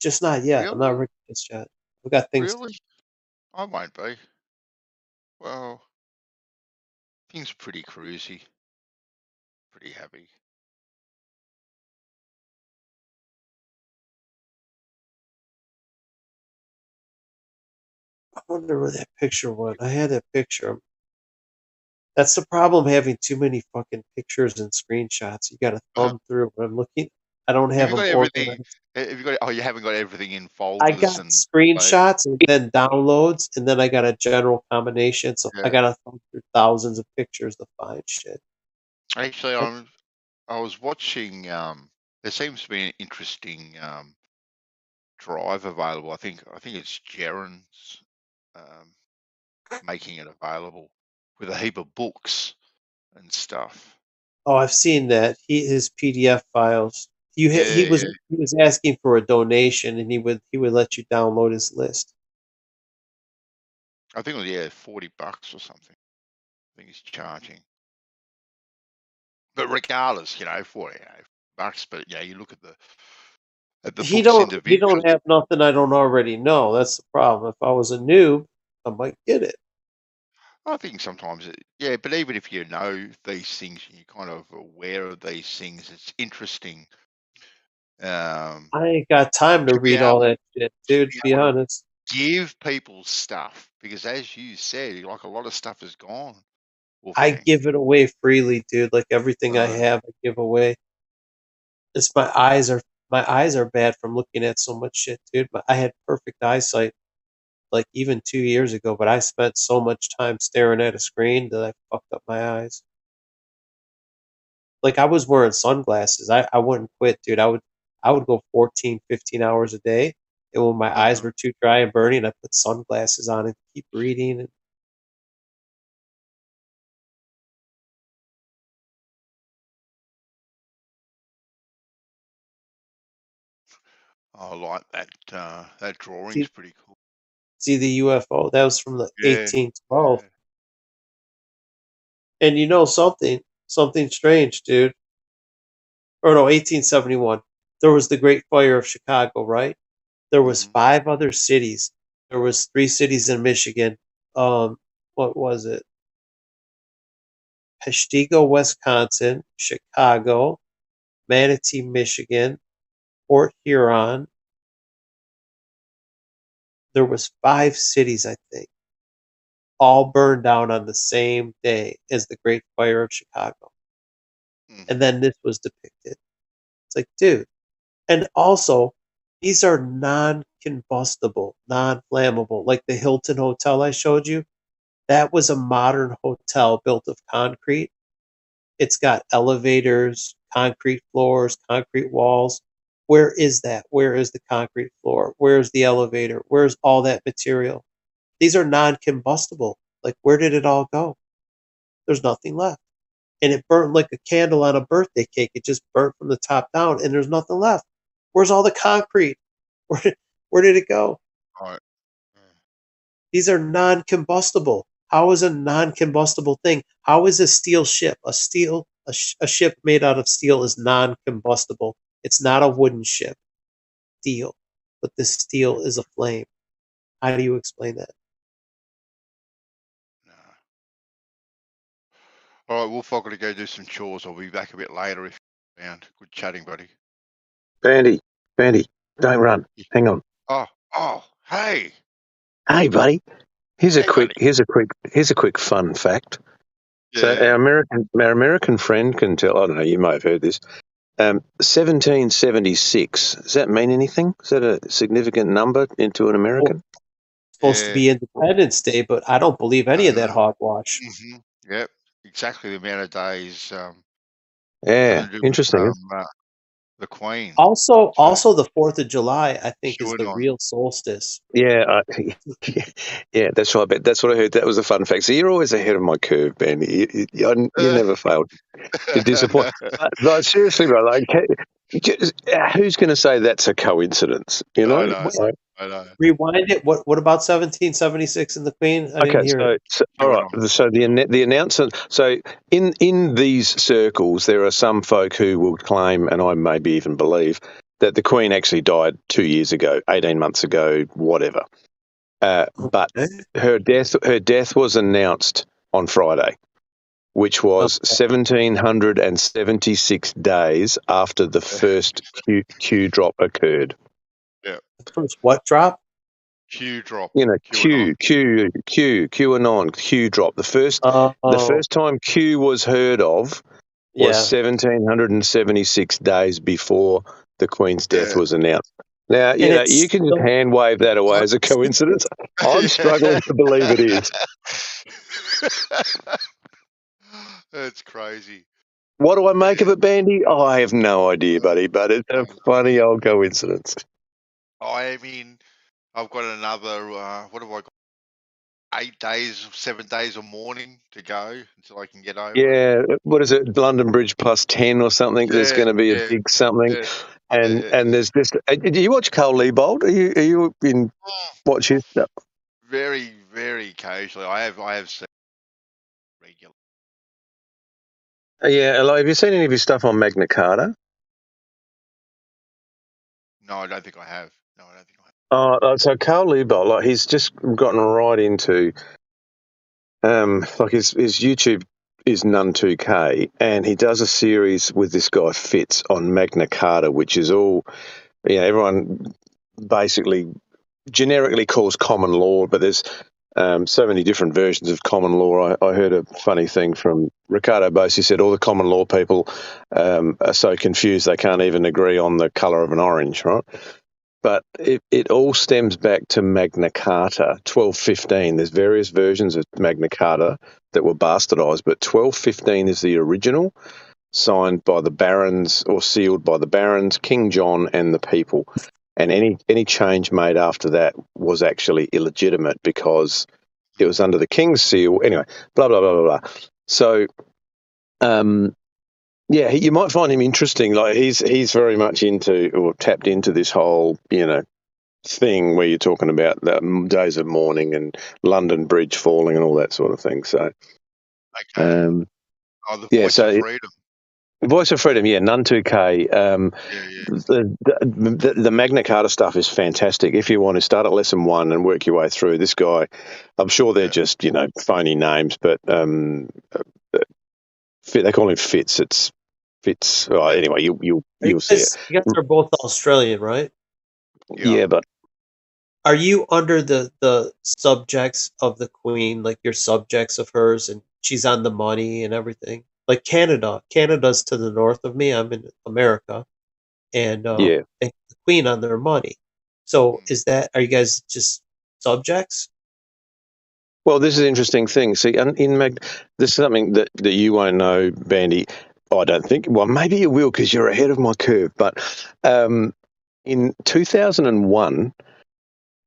Just not yet. I'm not Really? ready just yet. I've got things to Really? I won't be. Well, things are pretty cruisy. Pretty happy. I wonder where that picture went. I had that picture. That's the problem having too many fucking pictures and screenshots. You got to thumb through. When I'm looking, I don't Have have you them got everything? organized. Have you got? Oh, you haven't got everything in I folders got and screenshots and then downloads, and then I got a general combination. So I yeah. got to thumb through thousands of pictures to find shit. Actually, I was watching. There seems to be an interesting drive available. I think it's Jaren's making it available with a heap of books and stuff. Oh, I've seen that. His PDF files. He Yeah, was yeah. he was asking for a donation, and he would let you download his list. I think it was $40 or something. I think he's charging. But regardless, $40 bucks. But yeah, you look at the He books don't individually. have nothing I don't already know. That's the problem. If I was a noob, I might get it. I think sometimes, yeah, but even if you know these things, you're kind of aware of these things. It's interesting. I ain't got time to To be read all able that shit, dude. To be to honest, give people stuff because, as you said, like a lot of stuff is gone. I Wolfgang. give it away freely, dude. Like everything I have, I give away. It's my eyes are bad from looking at so much shit, dude. I had perfect eyesight like even 2 years ago, but I spent so much time staring at a screen that I fucked up my eyes. Like I was wearing sunglasses. I wouldn't quit, dude. I would go 14, 15 hours a day. And when my eyes were too dry and burning, I put sunglasses on and keep reading. And I like that. That drawing's pretty cool. see the UFO. That was from the Yeah. 1812. And you know something strange, dude. Or no, 1871. There was the Great Fire of Chicago, right? There was 5 other cities. There was 3 cities in Michigan. What was it? Peshtigo, Wisconsin, Chicago, Manatee, Michigan, Port Huron. There was 5 cities, I think, all burned down on the same day as the Great Fire of Chicago. And then this was depicted. It's like, dude. And also, these are non-combustible, non-flammable. Like the Hilton Hotel I showed you, that was a modern hotel built of concrete. It's got elevators, concrete floors, concrete walls. Where is that? Where is the concrete floor? Where's the elevator? Where's all that material? These are non-combustible. Like, where did it all go? There's nothing left. And it burnt like a candle on a birthday cake. It just burnt from the top down, and there's nothing left. Where's all the concrete? Where did it go? Right. These are non-combustible. How is a non-combustible thing? How is a steel ship? A ship made out of steel is non-combustible. It's not a wooden ship. Steel. But the steel is a flame. How do you explain that? All right, Wolf, I've got to go do some chores. I'll be back a bit later if you're around. Good chatting, buddy. Bandy, don't run. Hang on. Oh, hey. Hey, buddy. Here's a Hey, quick fun fact. So Yeah. our American friend can tell. I don't know. You may have heard this. 1776. Does that mean anything? Is that a significant number into an American? Supposed to be Independence Day, but I don't believe any of that hogwash. Mm-hmm. Yep, exactly the amount of days. Yeah, something to do interesting. with the Queen. Also, the 4th of July, I think, is the on. real solstice. Yeah, yeah, that's right. That's what I heard. That was a fun fact. So you're always ahead of my curve, Ben. You never failed to disappoint. But seriously, bro, like, who's going to say that's a coincidence? You know? I know. Rewind it. What about 1776 and the Queen? I didn't hear it. So all right. So the announcement. So in these circles, there are some folk who will claim, and I maybe even believe, that the Queen actually died 2 years ago, 18 months ago, whatever. But her death was announced on Friday, which was 1,776 days after the first Q drop occurred. Yeah. The first what drop? Q drop. You know, QAnon, Q drop. The first time Q was heard of was 1,776 days before the Queen's death was announced. Now, you can just hand wave that away as a coincidence. I'm struggling to believe it is. That's crazy. What do I make of it, Bandy? Oh, I have no idea, buddy, but it's a funny old coincidence. I mean, I've got another, what have I got? 7 days of mourning to go until I can get over. Yeah, what is it? London Bridge plus 10 or something. There's going to be a big something, and there's this. Do you watch Cole Leibold? Are you in watch his stuff? Very, very occasionally. I have seen regular. Yeah, like, have you seen any of his stuff on Magna Carta? No, I don't think I have. So Cole Leibold, like, he's just gotten right into, like his YouTube is None2K, and he does a series with this guy Fitz on Magna Carta, which is all, everyone basically generically calls common law, but there's so many different versions of common law. I heard a funny thing from Ricardo Bose. He said all the common law people are so confused they can't even agree on the colour of an orange, right? But it all stems back to Magna Carta, 1215. There's various versions of Magna Carta that were bastardised, but 1215 is the original, signed by the barons or sealed by the barons, King John and the people. And any change made after that was actually illegitimate because it was under the king's seal. Anyway, blah, blah, blah, blah, blah. So, yeah, you might find him interesting. Like he's very much into or tapped into this whole, thing where you're talking about the days of mourning and London Bridge falling and all that sort of thing. So, the Voice of Freedom. Voice of Freedom, yeah, None2K. The Magna Carta stuff is fantastic. If you want to start at lesson 1 and work your way through, this guy, I'm sure they're just phony names, but they call him Fitz. It's Fitz. Oh, anyway, you'll see it. You guys are both Australian, right? Yeah, but are you under the subjects of the Queen, like you're subjects of hers, and she's on the money and everything? Like Canada's to the north of me. I'm in America, and they have the Queen on their money. So are you guys just subjects? Well, this is an interesting thing. See, this is something that you won't know, Bandy. I don't think. Well, maybe you will because you're ahead of my curve. But in 2001,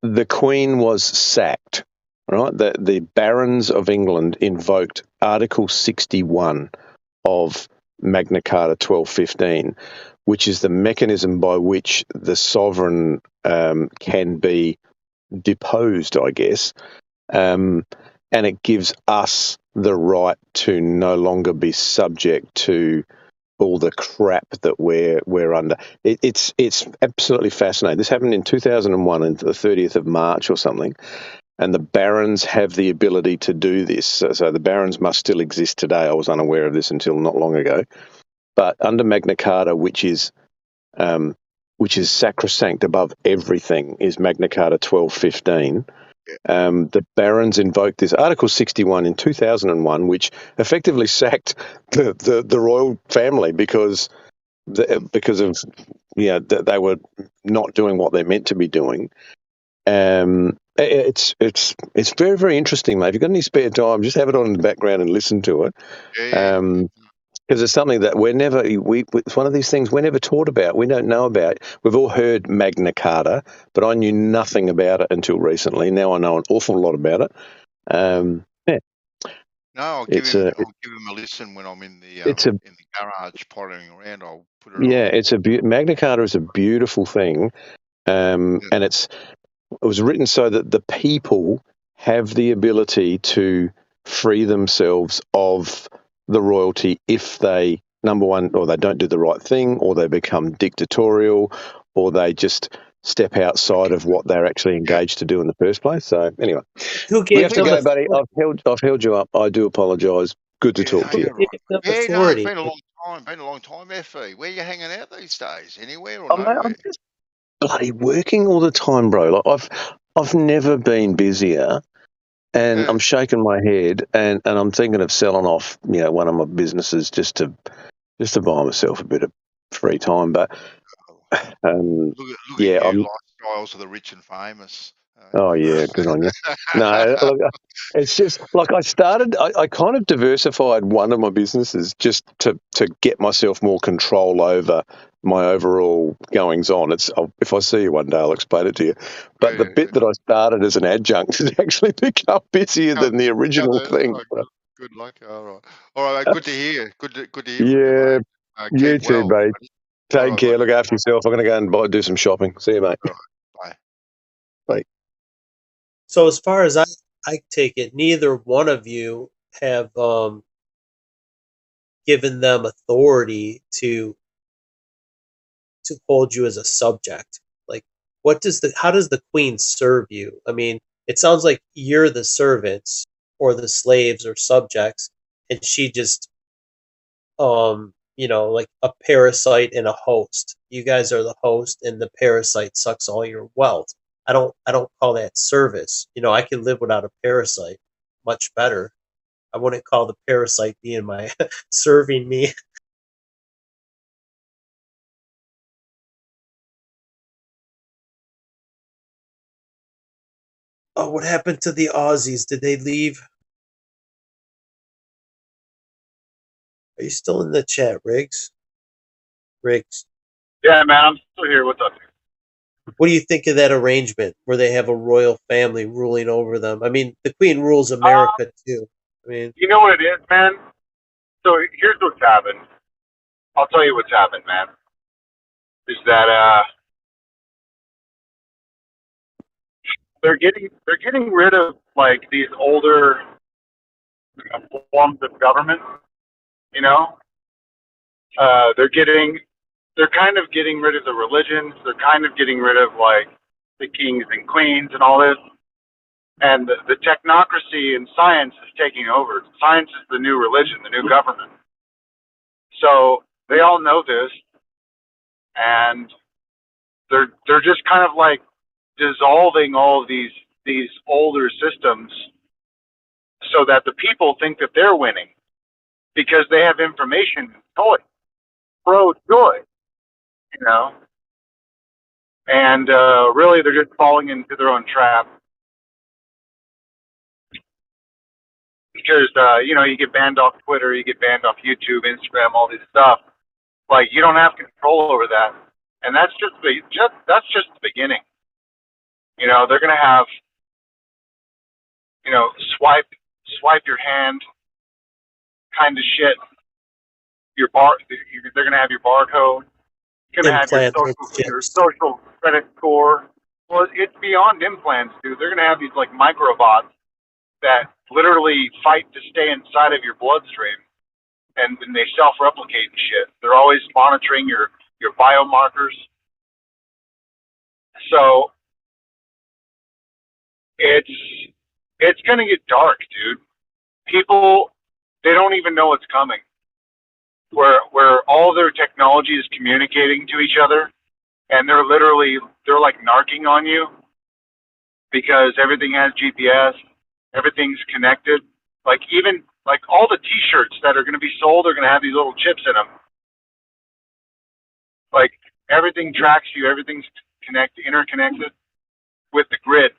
the Queen was sacked. Right, the barons of England invoked Article 61 of Magna Carta 1215, which is the mechanism by which the sovereign can be deposed, I guess, and it gives us the right to no longer be subject to all the crap that we're under. It's absolutely fascinating. This happened in 2001, on the 30th of March or something, and the barons have the ability to do this. So the barons must still exist today. I was unaware of this until not long ago. But under Magna Carta, which is sacrosanct above everything, is Magna Carta 1215. The barons invoked this Article 61 in 2001, which effectively sacked the royal family because of they were not doing what they're meant to be doing. It's very, very interesting, mate. If you've got any spare time, just have it on in the background and listen to it. Because it's something that it's one of these things we're never taught about. We don't know about. We've all heard Magna Carta, but I knew nothing about it until recently. Now I know an awful lot about it. Yeah. No, I'll give him a listen when I'm in the garage pottering around. I'll put it on. Yeah, Magna Carta is a beautiful thing, and it was written so that the people have the ability to free themselves of the royalty if they, number one, or they don't do the right thing, or they become dictatorial, or they just step outside of what they're actually engaged to do in the first place. So anyway, Who we gave have to them go, buddy. I've held you up. I do apologise. Good to talk to you. No, it's been a long time. Been a long time, FE. Where are you hanging out these days? Anywhere or nowhere? I'm just bloody working all the time, bro. Like I've never been busier. And I'm shaking my head, and I'm thinking of selling off, one of my businesses just to buy myself a bit of free time. But look at you, lifestyles of the rich and famous. Oh yeah, good on you. No, look, it's just like I kind of diversified one of my businesses just to get myself more control over my overall goings on. If I see you one day, I'll explain it to you. But the bit that I started as an adjunct has actually become busier than the original thing. Good luck. All right, good to hear. Good to hear from you, mate. You too, mate. Take care. Look after yourself. I'm going to go and do some shopping. See you, mate. All right, bye. Bye. So as far as I take it, neither one of you have given them authority to hold you as a subject. Like, how does the queen serve you? I mean, it sounds like you're the servants or the slaves or subjects, and she just, like a parasite and a host. You guys are the host, and the parasite sucks all your wealth. I don't call that service. I can live without a parasite much better. I wouldn't call the parasite being my serving me. Oh, what happened to the Aussies? Did they leave? Are you still in the chat, Riggs? Riggs. Yeah, man, I'm still here. What's up? What do you think of that arrangement where they have a royal family ruling over them? I mean, the Queen rules America too. I mean, you know what it is, man? So here's what's happened. I'll tell you what's happened, man. Is that they're getting rid of like these older forms of government. They're kind of getting rid of the religions. They're kind of getting rid of like the kings and queens and all this. And the technocracy and science is taking over. Science is the new religion, the new government. So they all know this, and they're just kind of like dissolving all of these older systems so that the people think that they're winning because they have information pro-joy, and really they're just falling into their own trap because you get banned off Twitter, you get banned off YouTube, Instagram, all this stuff. Like, you don't have control over that, and that's just the beginning. They're gonna have swipe your hand kind of shit. They're gonna have your barcode. You're gonna have your social credit score. Well, it's beyond implants, dude. They're gonna have these like microbots that literally fight to stay inside of your bloodstream, and they self-replicate and shit. They're always monitoring your biomarkers. So it's gonna get dark, dude. People, they don't even know what's coming. Where all their technology is communicating to each other, and they're like narking on you because everything has GPS, everything's connected. Like even like all the T-shirts that are going to be sold are going to have these little chips in them. Like everything tracks you, everything's interconnected with the grid.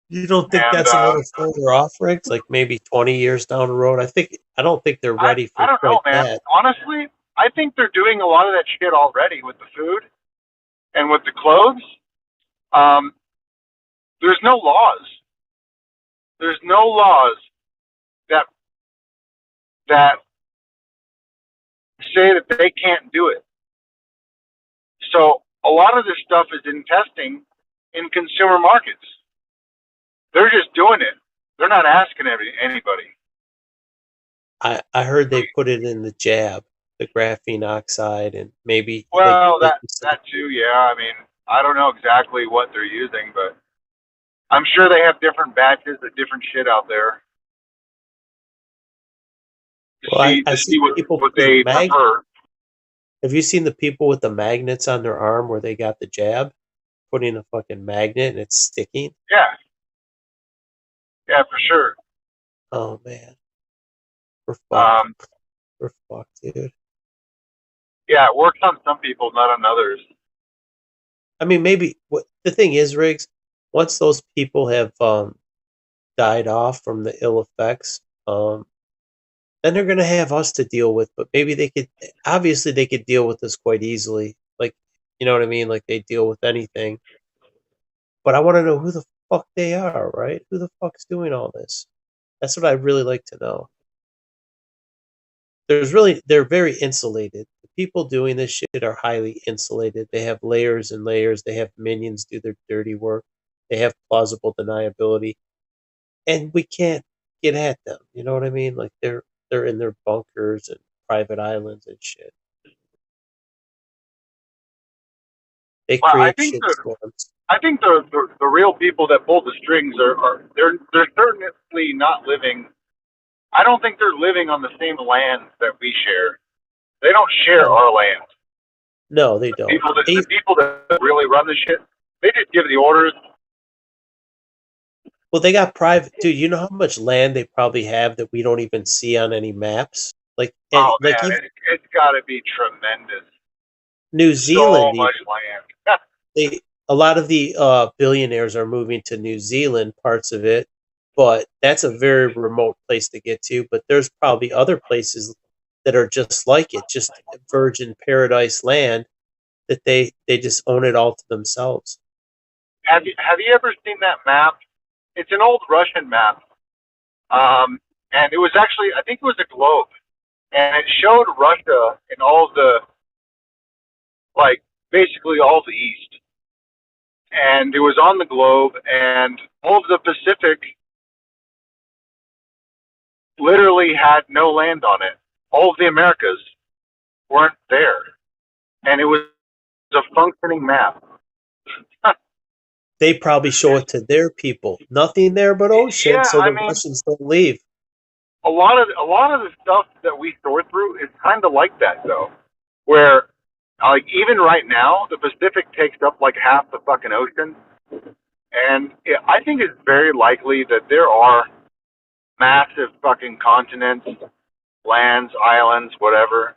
You don't think that's a little further off, Riggs? Like maybe 20 years down the road? I don't think they're ready for I don't know, man. that. Honestly, I think they're doing a lot of that shit already with the food and with the clothes. There's no laws. There's no laws that say that they can't do it. So a lot of this stuff is in testing in consumer markets. They're just doing it. They're not asking anybody. I heard they put it in the jab, the graphene oxide, and maybe. Well, that too, yeah. I mean, I don't know exactly what they're using, but I'm sure they have different batches of different shit out there. Well, I see what they prefer. Have you seen the people with the magnets on their arm where they got the jab, putting a fucking magnet and it's sticking? Yeah. Yeah, for sure. Oh man, we're fucked. We're fucked, dude. Yeah, it works on some people, not on others. I mean, maybe the thing is, Riggs, once those people have died off from the ill effects, then they're gonna have us to deal with. But maybe they could deal with this quite easily. Like, you know what I mean? Like they deal with anything. But I want to know who the fuck they are, right? Who the fuck's doing all this? That's what I'd really like to know. They're very insulated. The people doing this shit are highly insulated. They have layers and layers. They have minions do their dirty work. They have plausible deniability, and we can't get at them. You know what I mean? Like they're in their bunkers and private islands and shit. They create shit storms. I think the real people that pull the strings are they're certainly not living. I don't think they're living on the same land that we share. They don't share our land. No, they don't. The people that really run the shit, they just give the orders. Well, they got private, dude. You know how much land they probably have that we don't even see on any maps. Like, man, it's got to be tremendous. New Zealand, so much land. A lot of the billionaires are moving to New Zealand, parts of it, but that's a very remote place to get to. But there's probably other places that are just like it, just virgin paradise land that they just own it all to themselves. Have you ever seen that map? It's an old Russian map, and it was actually, I think it was a globe, and it showed Russia in all the, like, basically all the east. And it was on the globe, and all of the Pacific literally had no land on it. All of the Americas weren't there. And it was a functioning map. They probably show it to their people. Nothing there but ocean, so the Russians don't leave. A lot of the stuff that we sort through is kind of like that, though, where, like, even right now, the Pacific takes up like half the fucking ocean, and I think it's very likely that there are massive fucking continents, lands, islands, whatever,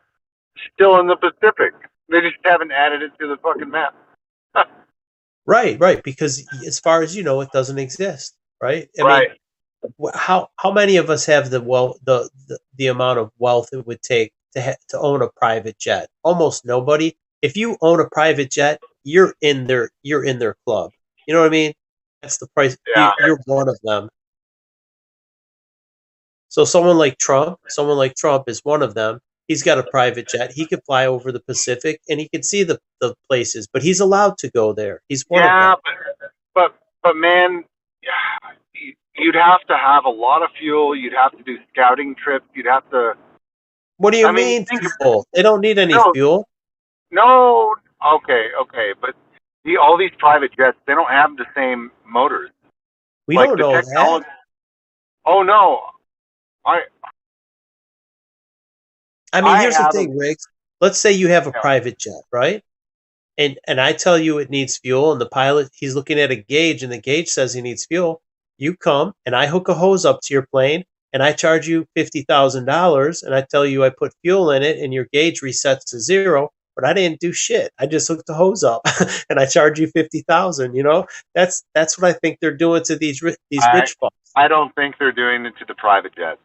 still in the Pacific. They just haven't added it to the fucking map. Right, because as far as you know, it doesn't exist, right? I mean, how many of us have the amount of wealth it would take to own a private jet? Almost nobody. If you own a private jet, you're in their club. You know what I mean? That's the price. Yeah. You're one of them. So someone like Trump is one of them. He's got a private jet. He could fly over the Pacific and he could see the places, but he's allowed to go there. He's one of them. But man, you'd have to have a lot of fuel. You'd have to do scouting trips. You'd have to. What do you mean fuel? They don't need any fuel. No. Okay. But all these private jets, they don't have the same motors. We like don't the know technology. that. Oh no, I mean, I here's the have thing, Riggs. Let's say you have a yeah. private jet, right? And I tell you it needs fuel, and the pilot, he's looking at a gauge, and the gauge says he needs fuel. You come, and I hook a hose up to your plane, and I charge you $50,000, and I tell you I put fuel in it, and your gauge resets to zero, but I didn't do shit. I just hooked the hose up, and I charge you $50,000. You know, that's what I think they're doing to these rich fucks. I don't think they're doing it to the private jets.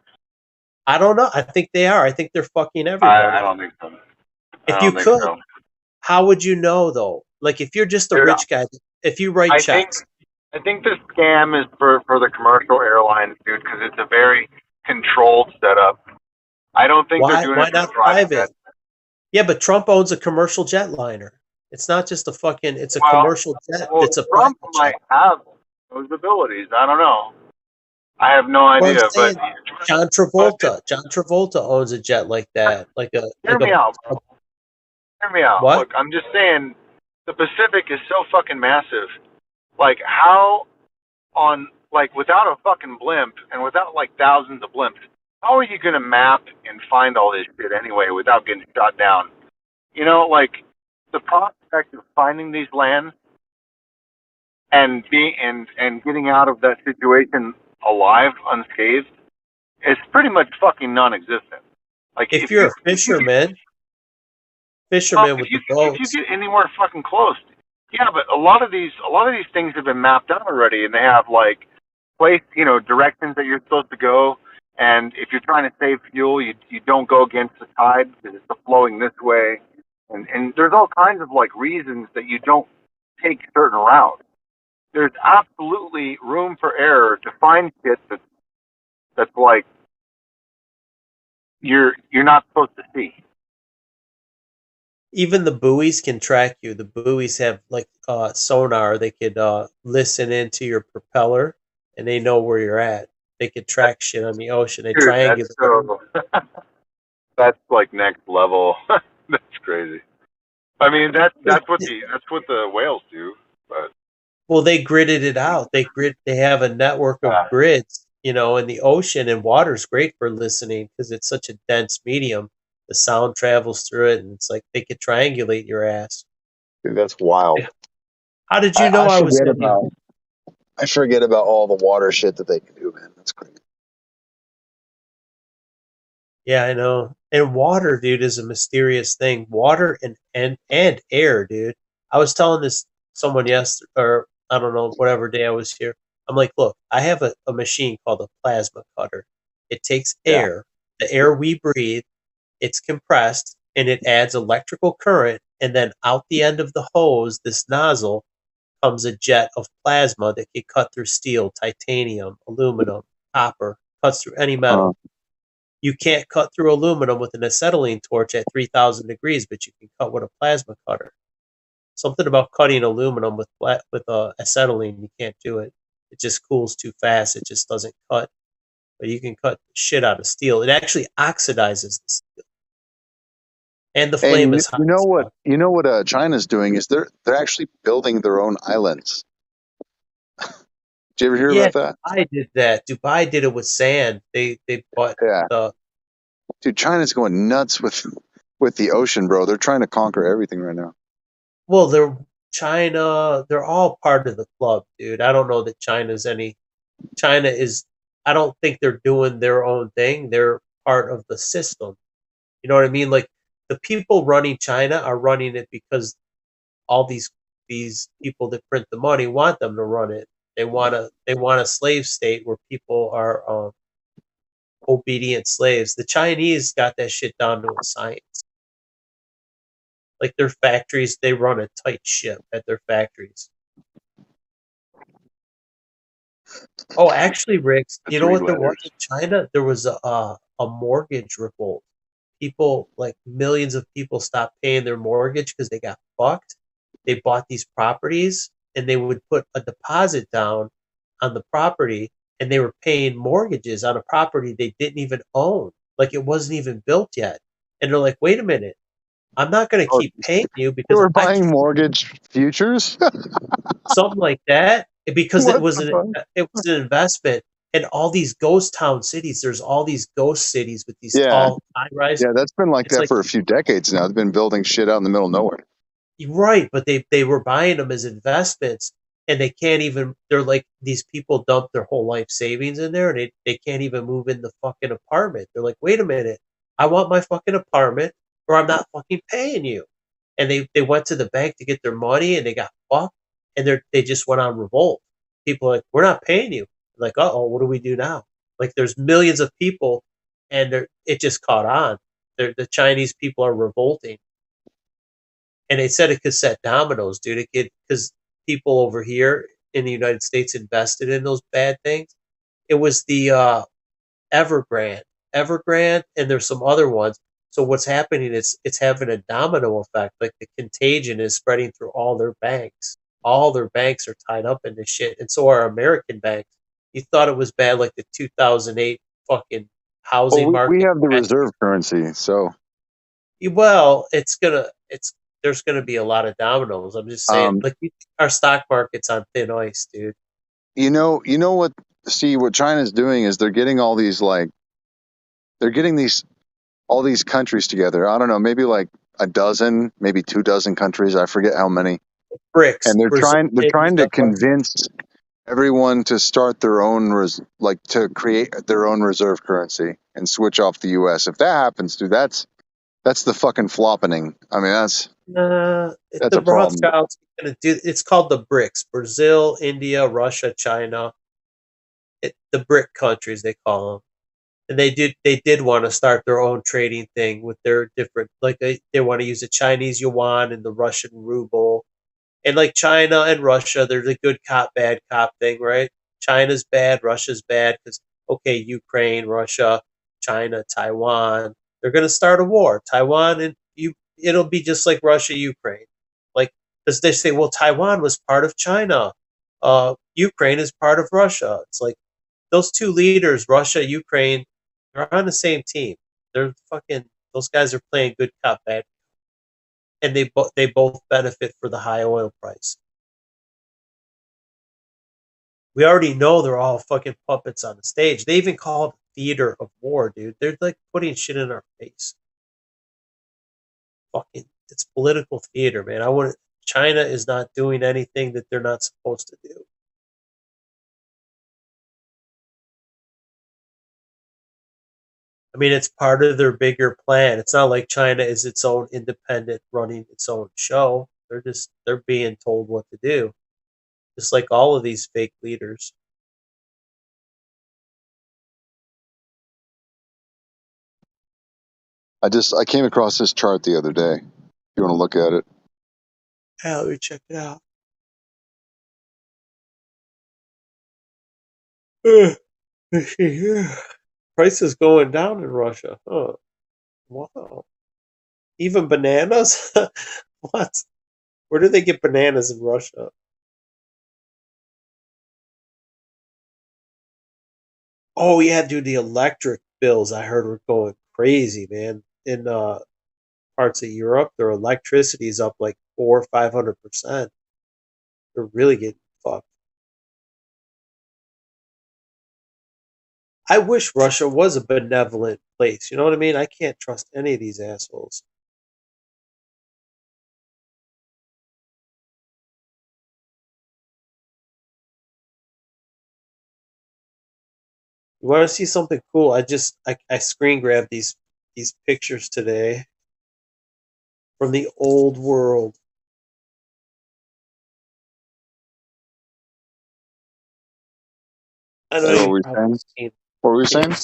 I don't know. I think they are. I think they're fucking everybody. I don't think so. If you could, how would you know though? Like if you're just a rich guy, if you write checks. I think the scam is for the commercial airlines, dude, because it's a very controlled setup. I don't think they're doing it to the private jets. Yeah, but Trump owns a commercial jetliner. It's not just a fucking. It's a commercial jet. Well, it's a Trump might have those abilities. I don't know. I have no idea. But John Travolta owns a jet like that. Hear me out. What? Look, I'm just saying, the Pacific is so fucking massive. Like, how without a fucking blimp and without like thousands of blimps, how are you gonna map and find all this shit anyway without getting shot down? You know, like the prospect of finding these lands and getting out of that situation alive, unscathed, is pretty much fucking non-existent. Like if you're a fisherman. Fishermen with the boats. If you get anywhere fucking close, yeah, but a lot of these things have been mapped out already, and they have like directions that you're supposed to go. And if you're trying to save fuel, you don't go against the tide because it's flowing this way. And there's all kinds of like reasons that you don't take certain routes. There's absolutely room for error to find shit that's like you're not supposed to see. Even the buoys can track you. The buoys have like sonar. They could listen into your propeller, and they know where you're at. They could track shit on the ocean. They triangulate. That's like next level. That's crazy. I mean, that's what the whales do. But well, they gridded it out. They have a network of grids, in the ocean, and water's great for listening because it's such a dense medium. The sound travels through it, and it's like they could triangulate your ass. Dude, that's wild. How did you know I was? I forget about all the water shit that they can do, man. That's crazy. Yeah, I know. And water, dude, is a mysterious thing. Water and air, dude. I was telling someone yesterday, or I don't know, whatever day I was here. I'm like, look, I have a machine called a plasma cutter. It takes air, the air we breathe. It's compressed, and it adds electrical current, and then out the end of the hose, this nozzle, comes a jet of plasma that can cut through steel, titanium, aluminum, copper, cuts through any metal. You can't cut through aluminum with an acetylene torch at 3,000 degrees, but you can cut with a plasma cutter. Something about cutting aluminum with acetylene, you can't do it. It just cools too fast. It just doesn't cut. But you can cut shit out of steel. It actually oxidizes the steel. And the flame is hot. You know what China's doing is they're actually building their own islands. Did you ever hear about that? Dubai did that. Dubai did it with sand. They bought Dude, China's going nuts with the ocean, bro. They're trying to conquer everything right now. Well, they're all part of the club, dude. I don't know that China is I don't think they're doing their own thing. They're part of the system. You know what I mean? Like the people running China are running it because all these people that print the money want them to run it. They want a slave state where people are obedient slaves. The Chinese got that shit down to a science. Like their factories, they run a tight ship at their factories. Oh, actually, Rick, you know what there was in China? There was a mortgage revolt. People, like millions of people, stopped paying their mortgage because they got fucked. They bought these properties, and they would put a deposit down on the property, and they were paying mortgages on a property they didn't even own. Like it wasn't even built yet. And they're like, wait a minute, I'm not going to keep paying you because they were buying mortgage futures. Something like that. because What it was the an investment. And all these ghost town cities, there's all these ghost cities with these Yeah, tall high rise. yeah, that's been like It's that like, for a few decades now. They've been building shit out in the middle of nowhere. right, but they were buying them as investments, and they can't even. They're like, these people dump their whole life savings in there, and they can't even move in the fucking apartment. They're like, wait a minute, I want my fucking apartment, or I'm not fucking paying you. And they went to the bank to get their money, and they got fucked, and they just went on revolt. People are like, we're not paying you. Like, oh, what do we do now? Like, there's millions of people, and it just caught on. The Chinese people are revolting. And they said it could set dominoes, dude. It could, because people over here in the United States invested in those bad things. It was the Evergrande, and there's some other ones. So what's happening is it's having a domino effect. Like, the contagion is spreading through all their banks. All their banks are tied up in this shit, and so are American banks. You thought it was bad, like the 2008 fucking housing Well, we market. have the reserve currency, so Well, there's gonna be a lot of dominoes. I'm just saying, like, our stock market's on thin ice, dude. you know what? See, what China's doing is they're getting all these all these countries together. I don't know, maybe like a dozen, maybe 24 countries. I forget how many. BRICS. And they're Brazil, trying to India, convince everyone to start their own to create their own reserve currency and switch off the U.S. If that happens, dude, that's the fucking floppening. I mean, that's the a problem. Rothschilds gonna do. It's called the BRICS: Brazil, India, Russia, China. The BRIC countries, they call them. And they did want to start their own trading thing with their different, like, they want to use the Chinese yuan and the Russian ruble. And like China and Russia, they're the good cop, bad cop thing, right? China's bad, Russia's bad because, okay, Ukraine, Russia, China, Taiwan, they're going to start a war. Taiwan and it'll be just like Russia, Ukraine. Like, because they say, well, Taiwan was part of China. Ukraine is part of Russia. It's like, those two leaders, Russia, Ukraine, they're on the same team. They're fucking, those guys are playing good cop, bad, and they both benefit for the high oil price. We already know they're all fucking puppets on the stage. They even call it theater of war, dude. They're like putting shit in our face. Fucking, it's political theater, man. China is not doing anything that they're not supposed to do. I mean, it's part of their bigger plan. It's not like China is its own independent, running its own show. They're being told what to do, just like all of these fake leaders. I came across this chart the other day. If you want to look at it. Yeah, let me check it out. Let's see here. Price is going down in Russia. Huh. Wow. Even bananas? What? Where do they get bananas in Russia? Oh yeah, dude, the electric bills I heard were going crazy, man. In parts of Europe, their electricity is up like 400 or 500%. They're really getting fucked. I wish Russia was a benevolent place. You know what I mean? I can't trust any of these assholes. You want to see something cool? I screen grabbed these pictures today from the old world. I know What you've were we probably saying? seen. What were we saying?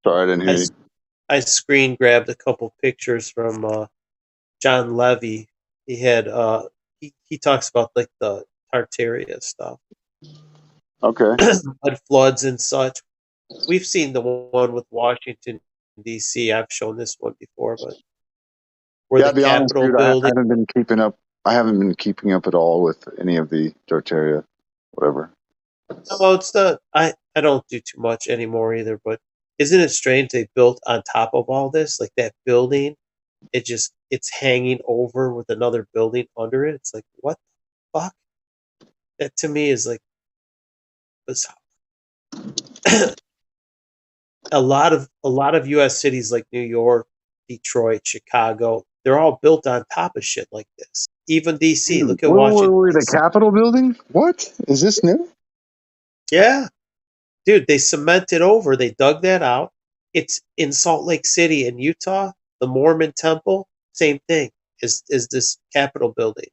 Sorry, I didn't hear you. I screen grabbed a couple pictures from John Levy. He had he talks about like the Tartaria stuff. Okay. Flood floods and such. We've seen the one with Washington D.C. I've shown this one before, but where Yeah, the I'll be honest, Capitol dude. I building. haven't been keeping up. I haven't been keeping up at all with any of the Tartaria, whatever. No, it's not. I don't do too much anymore either. But isn't it strange they built on top of all this, like that building? It's hanging over with another building under it. It's like, what the fuck? That to me is like was a lot of U.S. cities like New York, Detroit, Chicago. They're all built on top of shit like this. Even DC. Dude, Look at Washington. the Capitol building? What is this new? Yeah, dude, they cemented over. They dug that out. It's in Salt Lake City in Utah. The Mormon temple, same thing as this Capitol building.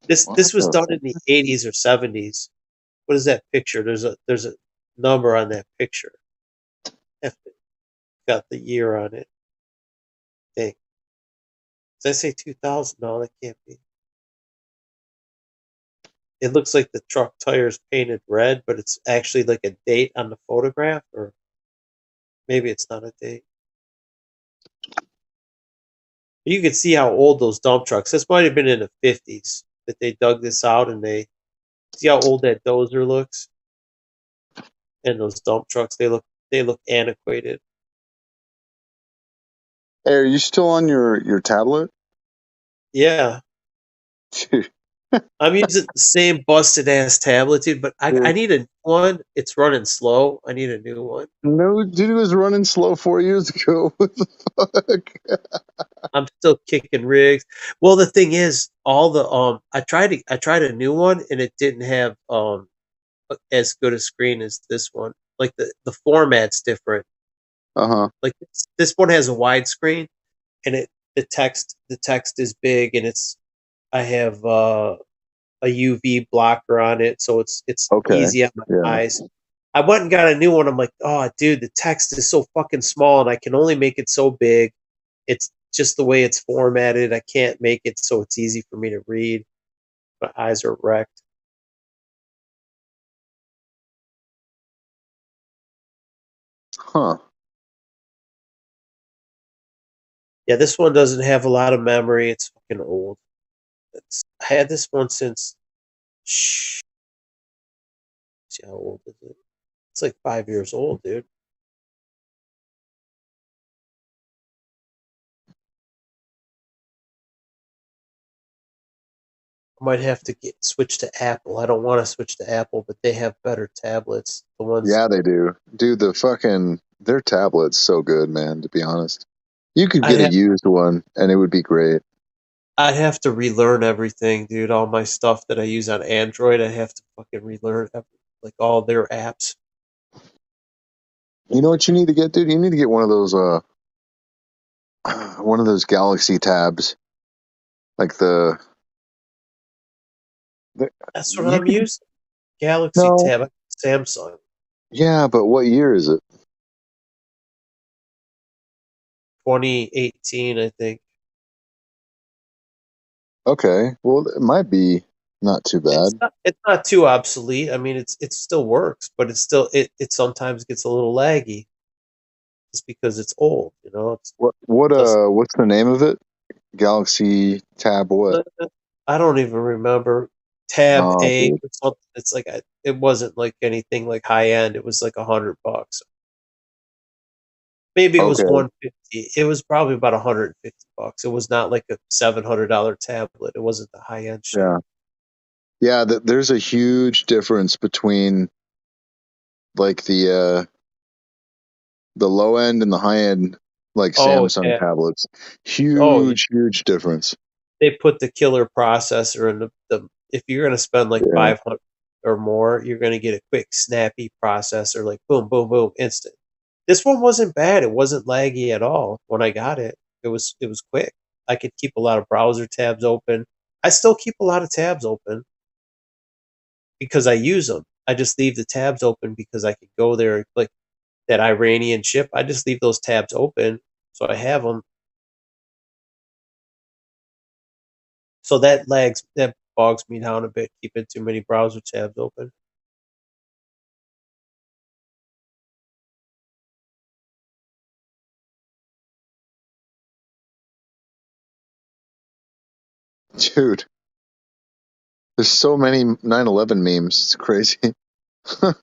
This was done in the 80s or 70s. What is that picture? There's a number on that picture. Got the year on it. I think. Did I say 2000? No, that can't be. It looks like the truck tires painted red, but it's actually like a date on the photograph, or maybe it's not a date. You can see how old those dump trucks. This might have been in the 50s that they dug this out, and they see how old that dozer looks. And those dump trucks, they look antiquated. Hey, are you still on your tablet? Yeah. I'm using the same busted ass tablet, dude, but I need a new one. It's running slow. I need a new one. No, dude, it was running slow 4 years ago. What the fuck? I'm still kicking rigs. Well, the thing is, all the I tried a new one and it didn't have as good a screen as this one. Like the format's different. Like this one has a widescreen, and the text is big, and I have a UV blocker on it, so it's easy on my eyes. I went and got a new one. I'm like, oh, dude, the text is so fucking small, and I can only make it so big. It's just the way it's formatted. I can't make it so it's easy for me to read. My eyes are wrecked. Huh. Yeah, this one doesn't have a lot of memory. It's fucking old. I had this one since. See how old is it? It's like 5 years old, dude. I might have to switch to Apple. I don't want to switch to Apple, but they have better tablets. The ones. Yeah, they do. Dude, their tablet's so good, man, to be honest. You could get a used one and it would be great. I'd have to relearn everything, dude. All my stuff that I use on Android, I have to fucking relearn like all their apps. You know what you need to get, dude? You need to get one of those Galaxy tabs. Like that's what I'm using. Galaxy Tab, Samsung. Yeah, but what year is it? 2018, I think. Okay, well, it might be not too bad. It's not too obsolete. I mean, it still works, but it's still it sometimes gets a little laggy, just because it's old. You know. What's the name of it? Galaxy Tab what? I don't even remember. Tab A dude. or something. It's like it wasn't like anything like high end. It was like $100. Maybe it was $150. It was probably about $150. It was not like a $700 tablet. It wasn't the high end shit. Yeah. There's a huge difference between like the low end and the high end, like Samsung tablets. Huge difference. They put the killer processor in the. If you're going to spend like 500 or more, you're going to get a quick, snappy processor, like boom, boom, boom, instant. This one wasn't bad. It wasn't laggy at all when I got it. It was quick. I could keep a lot of browser tabs open. I still keep a lot of tabs open because I use them. I just leave the tabs open because I could go there, like that Iranian ship. I just leave those tabs open, so I have them. So that bogs me down a bit, keeping too many browser tabs open. Dude, there's so many 9/11 memes. It's crazy. I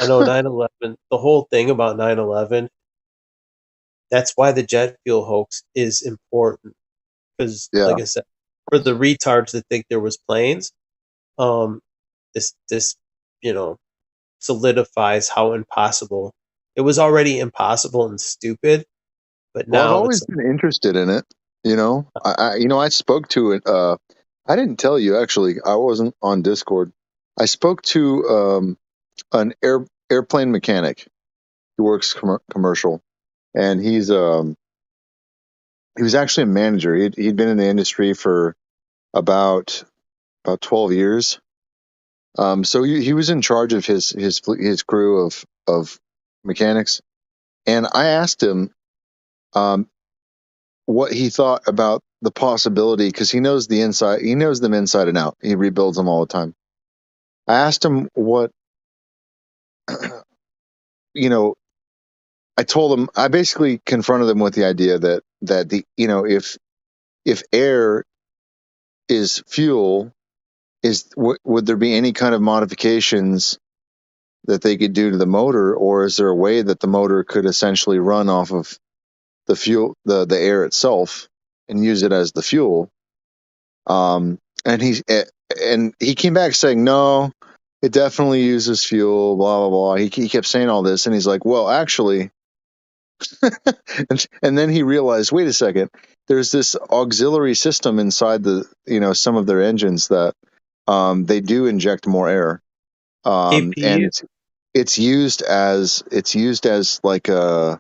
know 9/11. The whole thing about 9/11. That's why the jet fuel hoax is important, because, like I said, for the retards that think there was planes, this solidifies how impossible it was already impossible and stupid, but Well, I've now always it's been interested in it. I spoke to it. I didn't tell you actually. I wasn't on Discord. I spoke to an airplane mechanic who works commercial, and he was actually a manager. He'd been in the industry for about 12 years. So he was in charge of his crew of mechanics, and I asked him what he thought about the possibility, because he knows them inside and out. He rebuilds them all the time. I asked him what I told him. I basically confronted him with the idea that the if air is fuel, would there be any kind of modifications that they could do to the motor, or is there a way that the motor could essentially run off of the fuel, the air itself, and use it as the fuel? And he came back saying, no, it definitely uses fuel, blah blah blah. He kept saying all this, and he's like, well, actually, and then he realized, wait a second, there's this auxiliary system inside some of their engines that they do inject more air, and it's used as like a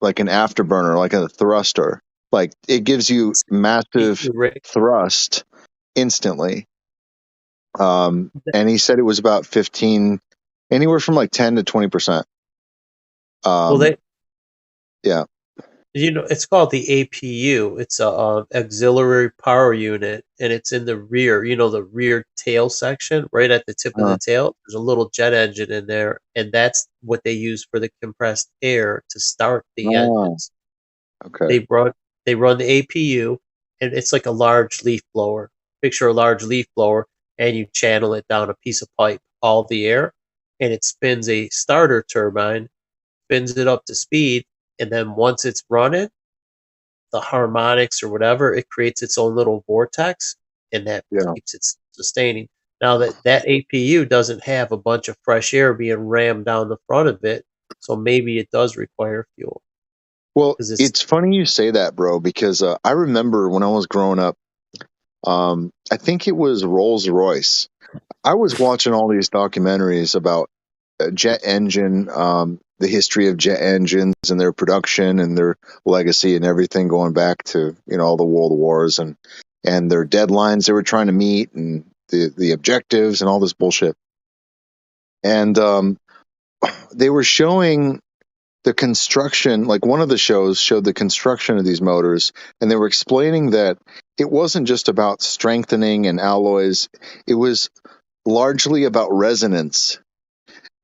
like an afterburner, like a thruster. Like it gives you massive thrust instantly. And he said it was about 15, anywhere from like 10 to 20%. Yeah. It's called the APU. It's a auxiliary power unit, and it's in the rear. The rear tail section, right at the tip of the tail. There's a little jet engine in there, and that's what they use for the compressed air to start the engines. Okay. They run the APU, and it's like a large leaf blower. Picture a large leaf blower, and you channel it down a piece of pipe, all the air, and it spins a starter turbine, spins it up to speed. And then once it's running, the harmonics or whatever, it creates its own little vortex, and that keeps it sustaining. Now that APU doesn't have a bunch of fresh air being rammed down the front of it, so maybe it does require fuel. Well, it's funny you say that, bro, because I remember when I was growing up, I think it was Rolls-Royce. I was watching all these documentaries about jet engine, the history of jet engines and their production and their legacy and everything going back to all the world wars and their deadlines they were trying to meet and the objectives and all this bullshit. And they were showing the construction, like one of the shows showed the construction of these motors, and they were explaining that it wasn't just about strengthening and alloys, it was largely about resonance.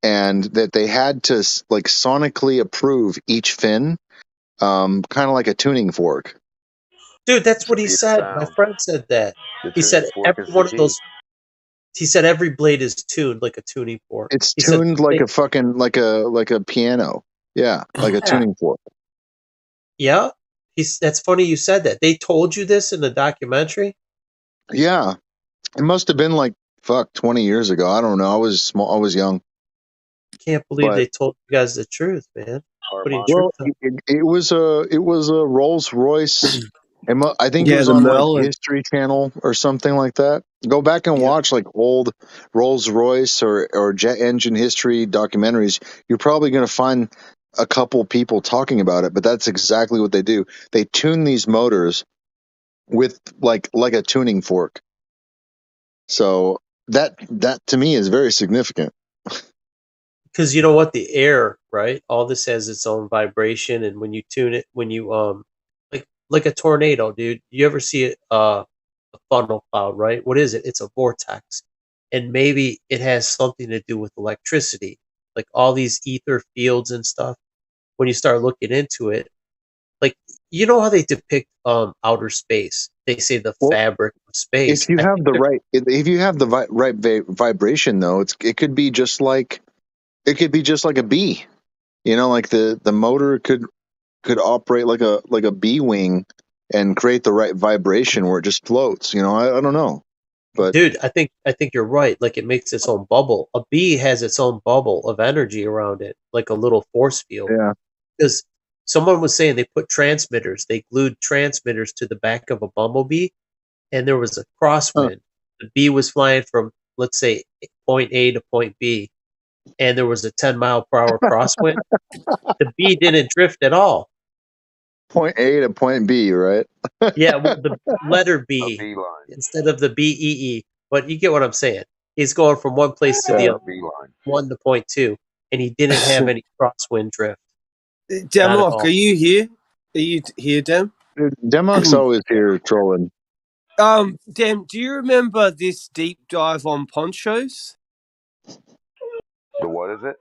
And that they had to like sonically approve each fin, kind of like a tuning fork. Dude, that's what he said. My friend said that. He said every one of those. He said every blade is tuned like a tuning fork. It's tuned like a fucking like a piano. Yeah, like a tuning fork. Yeah, that's funny you said that. They told you this in the documentary. Yeah, it must have been like 20 years ago. I don't know. I was small. I was young. Can't believe they told you guys the truth, man. Well, it was a Rolls-Royce. I think it was on like History Channel or something like that. Go back and watch like old Rolls-Royce or jet engine history documentaries. You're probably going to find a couple people talking about it, but that's exactly what they do. They tune these motors with like a tuning fork. So that to me is very significant. Because you know what, the air, right? All this has its own vibration, and when you tune it, when you like a tornado, dude. You ever see a funnel cloud, right? What is it? It's a vortex, and maybe it has something to do with electricity, like all these ether fields and stuff. When you start looking into it, like how they depict outer space, they say the fabric of space. If you have the right vibration, though, it could be just like a bee. Like the motor could operate like a bee wing and create the right vibration where it just floats. I don't know. But dude, I think you're right. Like it makes its own bubble. A bee has its own bubble of energy around it, like a little force field. yeah, Because someone was saying they put transmitters, they glued transmitters to the back of a bumblebee, and there was a crosswind. The bee was flying from, let's say, point A to point B, and there was a 10-mile-per-hour crosswind. The bee didn't drift at all. point A to point B, right? Yeah, well, the letter B instead of the BEE. But you get what I'm saying. He's going from one place to the other, one to point two, and he didn't have any crosswind drift. Demlock, are you here? Are you here, Dem? Demlock's always here trolling. Dem, do you remember this deep dive on ponchos? The what is it?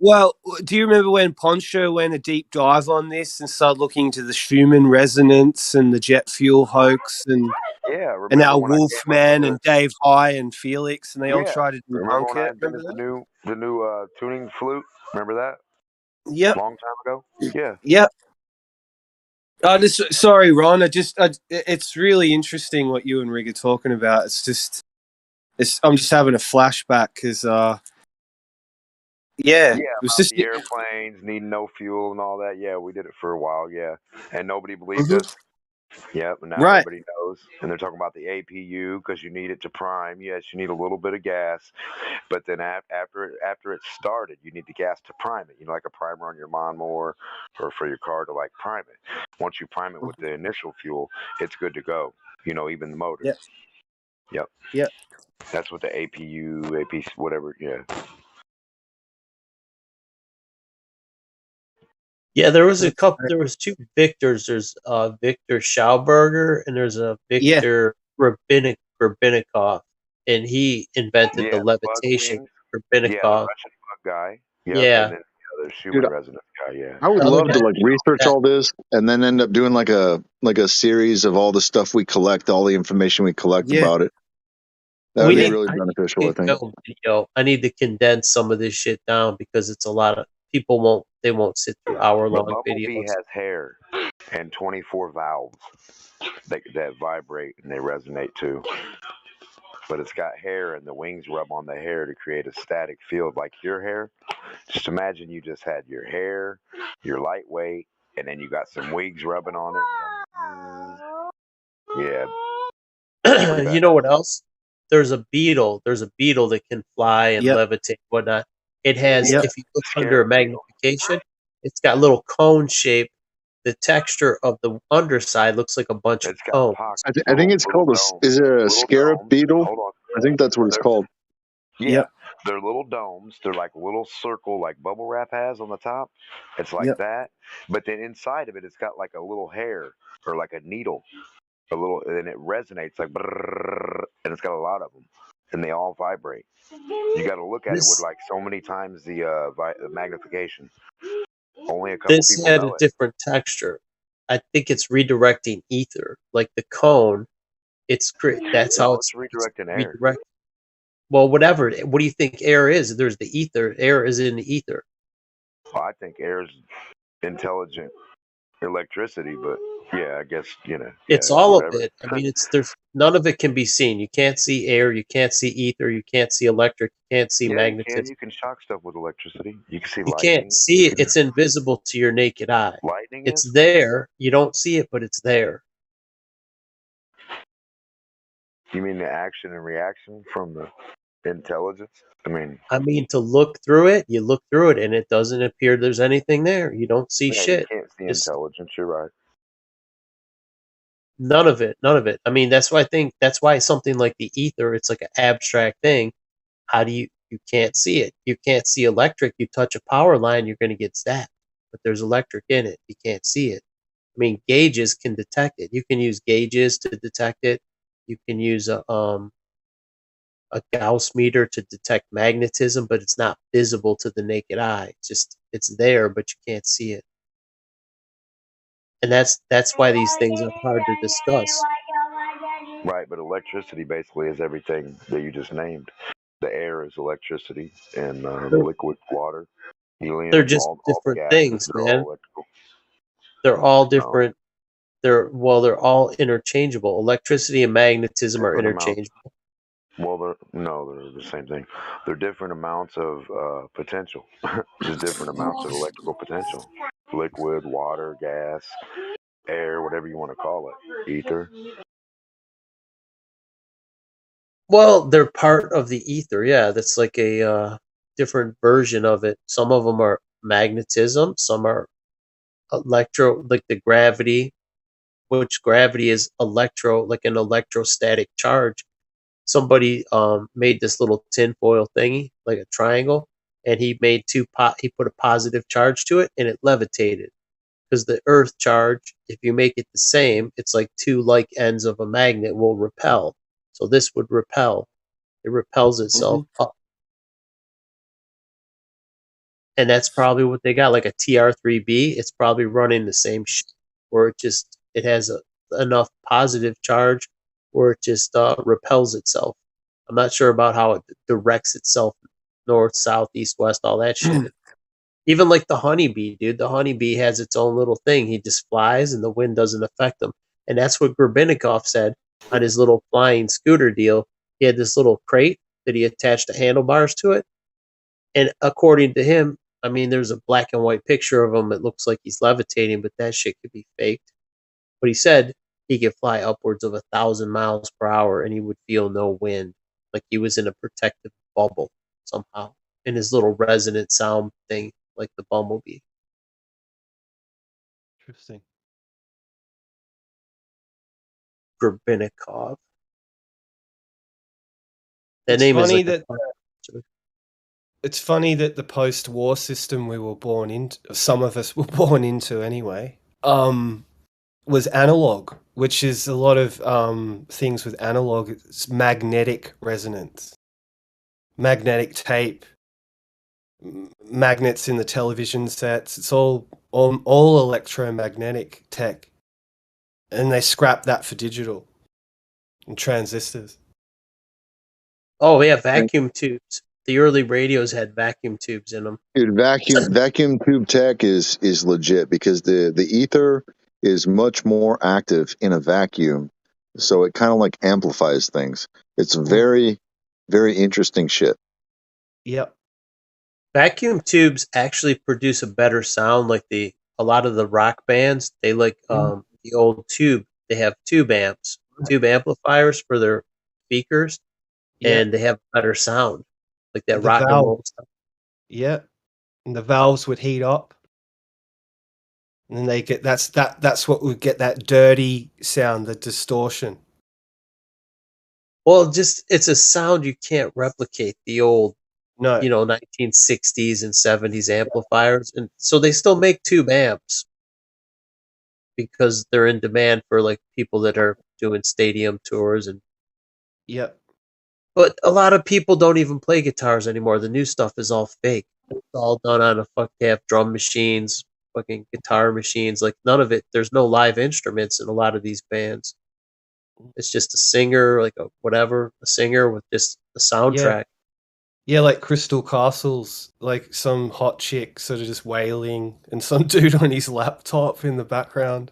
Well, do you remember when Poncho went a deep dive on this and started looking into the Schumann resonance and the jet fuel hoax and our Wolfman and Dave High and Felix and they all tried to Remember debunk when I it? invented the new tuning flute? Remember that? Yep. Long time ago. Yeah. Yep. Sorry, Ron. It's really interesting what you and Rig are talking about. I'm just having a flashback because, it was just the airplanes needing no fuel and all that. Yeah, we did it for a while. Yeah, and nobody believed us. Yep, and now everybody knows. And they're talking about the APU because you need it to prime. Yes, you need a little bit of gas, but then after it started, you need the gas to prime it. You know, like a primer on your lawnmower or for your car to like prime it. Once you prime it with the initial fuel, it's good to go. You know, even the motor. Yep. That's what the APU, whatever. Yeah. Yeah, there was a couple. There was two Victors. There's Victor Schauberger and there's a Victor Rabinnikov, and he invented the levitation. Rabinnikov, Russian bug guy. Yep. Yeah. And then the other Schumann resonance guy. Yeah. I would love to like research all this and then end up doing like a series of all the stuff we collect, all the information we collect about it. That would be really beneficial, I think. I need to condense some of this shit down because it's a lot of people won't sit through hour-long Bumblebee videos. has hair and 24 valves that vibrate and they resonate too. But it's got hair and the wings rub on the hair to create a static field like your hair. Just imagine you just had your hair, your lightweight, and then you got some wings rubbing on it. Yeah. You know what else? There's a beetle. There's a beetle that can fly and levitate and whatnot. It has, if you look under magnification, it's got little cone shape. The texture of the underside looks like a bunch of cones. I think it's called is it a scarab beetle? I think that's what it's called. Yeah. They're little domes. They're like a little circle like bubble wrap has on the top. It's like that. But then inside of it, it's got like a little hair or like a needle. And it resonates like brrrr, and it's got a lot of them. And they all vibrate. You got to look at it with like so many times the magnification. Only a couple This people had know a it. different texture. I think it's redirecting ether, like the cone. That's how it's redirecting air. Well, whatever. What do you think air is? There's the ether. Air is in the ether. Well, I think air is intelligent electricity, but yeah, I guess It's all of it. I mean, there's none of it can be seen. You can't see air. You can't see ether. You can't see electric. You can't see magnetism. You can shock stuff with electricity. You can see You lightning. can't see it. It's invisible to your naked eye. Lightning It's there. You don't see it, but it's there. You mean the action and reaction from the intelligence? I mean, to look through it, you look through it, and it doesn't appear there's anything there. You don't see shit. You can't see intelligence. You're right. None of it. None of it. I mean, that's why something like the ether, it's like an abstract thing. How do you can't see it? You can't see electric. You touch a power line, you're going to get zapped. But there's electric in it. You can't see it. I mean, gauges can detect it. You can use gauges to detect it. You can use a Gauss meter to detect magnetism, but it's not visible to the naked eye. It's there, but you can't see it. And that's why these things are hard to discuss. Right, but electricity basically is everything that you just named. The air is electricity, and the liquid water, helium. They're just different things, man. They're all different. They're all interchangeable. Electricity and magnetism are interchangeable. Well, they're the same thing. They're different amounts of potential, just different amounts of electrical potential. Liquid, water, gas, air, whatever you want to call it, ether. Well, they're part of the ether. Yeah, that's like a different version of it. Some of them are magnetism. Some are electro, like the gravity, which gravity is like an electrostatic charge. Somebody made this little tinfoil thingy, like a triangle, and he made he put a positive charge to it, and it levitated. Because the Earth charge, if you make it the same, it's like two like ends of a magnet will repel. So this would repel. It repels itself up. And that's probably what they got, like a TR3B. It's probably running the same shit, where it has enough positive charge where it just repels itself. I'm not sure about how it directs itself north, south, east, west, all that shit. Even like the honeybee, dude. The honeybee has its own little thing. He just flies and the wind doesn't affect him. And that's what Grebennikov said on his little flying scooter deal. He had this little crate that he attached the handlebars to it. And according to him, I mean, there's a black and white picture of him. It looks like he's levitating, but that shit could be faked. But he said he could fly upwards of 1,000 miles per hour and he would feel no wind. Like he was in a protective bubble somehow in his little resonant sound thing, like the bumblebee. Interesting. Grebennikov. It's funny that the post-war system we were born into, some of us were born into anyway, was analog, which is a lot of things with analog. It's magnetic resonance, magnetic tape, magnets in the television sets. It's all electromagnetic tech, and they scrapped that for digital and transistors. Oh yeah, vacuum tubes. The early radios had vacuum tubes in them. Dude, vacuum tube tech is legit because the ether is much more active in a vacuum, so it kind of like amplifies things. It's very, very interesting shit. Yep. Vacuum tubes actually produce a better sound. Like a lot of the rock bands, they like the old tube. They have tube amps, tube amplifiers for their speakers, and they have better sound. Like that rock and roll stuff. Yeah, and the valves would heat up, and then they get that's what would get that dirty sound, the distortion. Well, it's a sound you can't replicate. The old, 1960s and 70s amplifiers, and so they still make tube amps because they're in demand for like people that are doing stadium tours and. Yep. But a lot of people don't even play guitars anymore. The new stuff is all fake. It's all done on they have drum machines, fucking guitar machines. Like none of it. There's no live instruments in a lot of these bands. It's just a singer, like a singer with just a soundtrack. Yeah, like Crystal Castles, like some hot chick sort of just wailing, and some dude on his laptop in the background.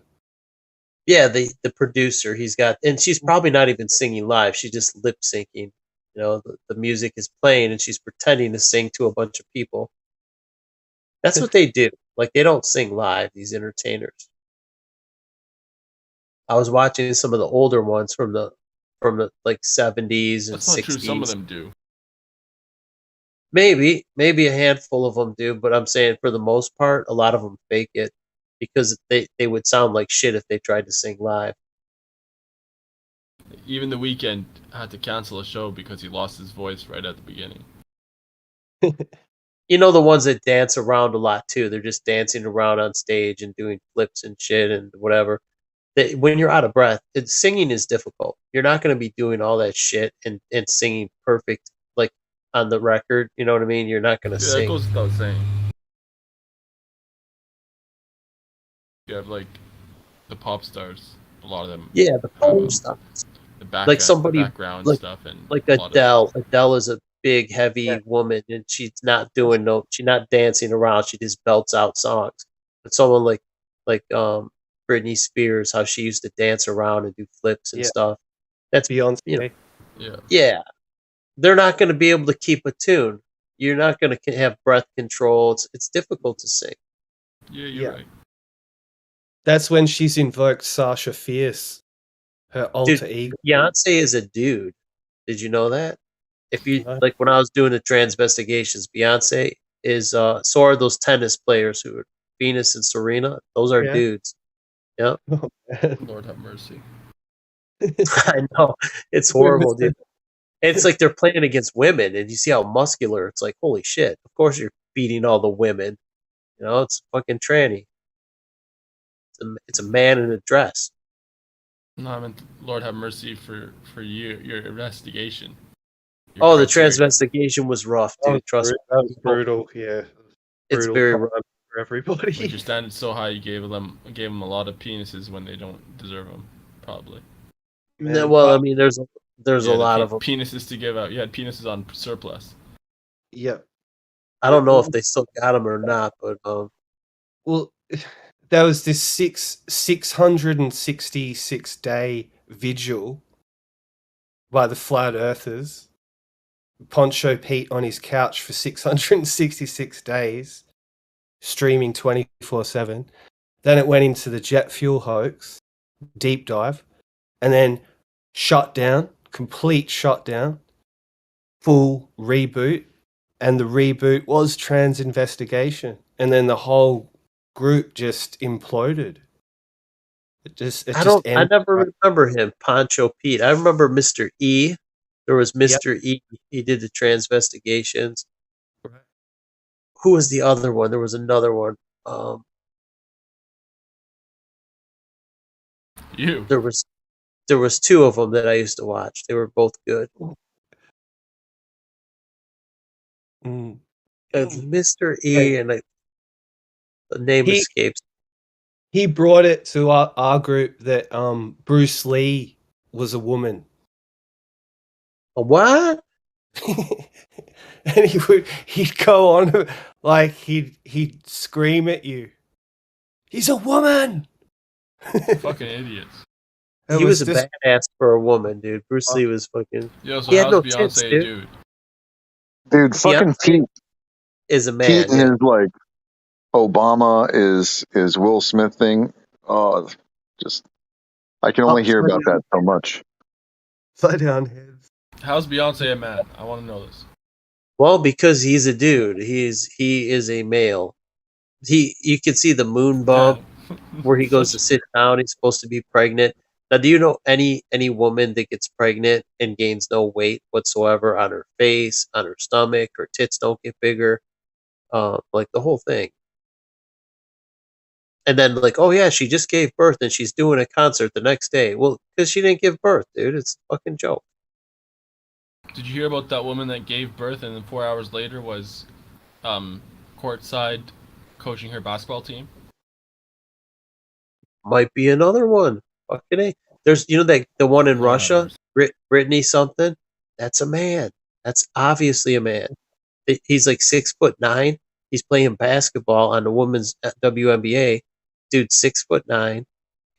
Yeah, the producer, and she's probably not even singing live. She's just lip syncing. The music is playing and she's pretending to sing to a bunch of people. That's what they do. Like they don't sing live, these entertainers. I was watching some of the older ones from the like 70s and That's not 60s. true. Some of them do. Maybe a handful of them do, but I'm saying for the most part, a lot of them fake it because they would sound like shit if they tried to sing live. Even The Weeknd had to cancel a show because he lost his voice right at the beginning. The ones that dance around a lot too. They're just dancing around on stage and doing flips and shit and whatever. When you're out of breath, singing is difficult. You're not going to be doing all that shit and singing perfect like on the record. You know what I mean? You're not going to sing. That goes without saying. You have like the pop stars. A lot of them. Yeah, the pop stars. The background, like somebody, background like, stuff, and like Adele. Adele is a big, heavy woman, and she's not she's not dancing around. She just belts out songs. But someone like Britney Spears, how she used to dance around and do flips and stuff. That's Beyonce. Yeah. Yeah, they're not going to be able to keep a tune. You're not going to have breath control. It's difficult to sing. Yeah, you're right. That's when she's invoked Sasha Fierce, her alter Dude, ego. Beyonce is a dude. Did you know that? If you like, when I was doing the transvestigations, Beyonce is so are those tennis players who are Venus and Serena. Those are dudes. Yeah. Lord have mercy. I know, it's horrible, dude. It's like they're playing against women, and you see how muscular. It's like, holy shit! Of course you're beating all the women. You know, it's fucking tranny. It's a man in a dress. No, I meant Lord have mercy for you, your investigation. The transvestigation was rough, dude. Trust me. That was brutal. Yeah, it's very rough for everybody. When you're standing so high, you gave them a lot of penises when they don't deserve them, probably. No, well, I mean, there's a lot of them. Penises to give out. You had penises on surplus. Yep. I don't know if they still got them or not, but well, there was this 666 day vigil by the flat earthers. Poncho Pete on his couch for 666 days, streaming 24/7. Then it went into the jet fuel hoax, deep dive, and then shutdown, complete shutdown, full reboot, and the reboot was trans investigation, and then the whole group just imploded. I never remember him, Poncho Pete. I remember Mr. E. There was Mr. E. He did the transvestigations. Right. Who was the other one? There was another one. You. There was two of them that I used to watch. They were both good. Mr. E. and the name escapes. He brought it to our group that Bruce Lee was a woman. A what? And he'd go on like he'd scream at you. He's a woman. Fucking idiots. He was a badass for a woman, dude. Bruce Lee was fucking. Yo, so he had how's no Beyonce tits, a dude. dude? Dude, fucking Pete is a man. Pete and his like Obama is Will Smith thing. Oh, just I can only hear about that so much. Upside down heads. How's Beyonce a man? I want to know this. Well, because he's a dude. He is a male. You can see the moon bump where he goes to sit down. He's supposed to be pregnant. Now, do you know any woman that gets pregnant and gains no weight whatsoever on her face, on her stomach, her tits don't get bigger, like the whole thing? And then like, oh yeah, she just gave birth and she's doing a concert the next day. Well, because she didn't give birth, dude. It's a fucking joke. Did you hear about that woman that gave birth and then 4 hours later was courtside coaching her basketball team? Might be another one. Fucking A. There's the one in Russia, Brittany something. That's a man. That's obviously a man. He's like 6'9". He's playing basketball on the women's WNBA. Dude, 6'9", and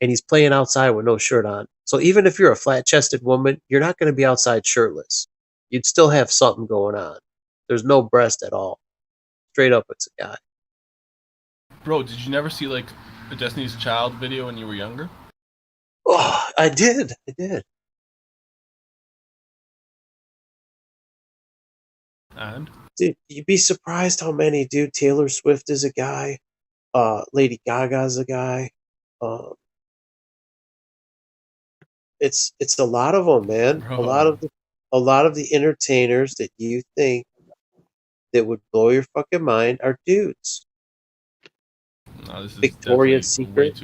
he's playing outside with no shirt on. So even if you're a flat-chested woman, you're not going to be outside shirtless. You'd still have something going on. There's no breast at all. Straight up, it's a guy. Bro, did you never see like a Destiny's Child video when you were younger? Oh, I did. And? Dude, you'd be surprised how many, dude. Taylor Swift is a guy. Lady Gaga's a guy. It's a lot of them, man. Bro. A lot of the entertainers that you think that would blow your fucking mind are dudes. No, this is Victoria's Secret.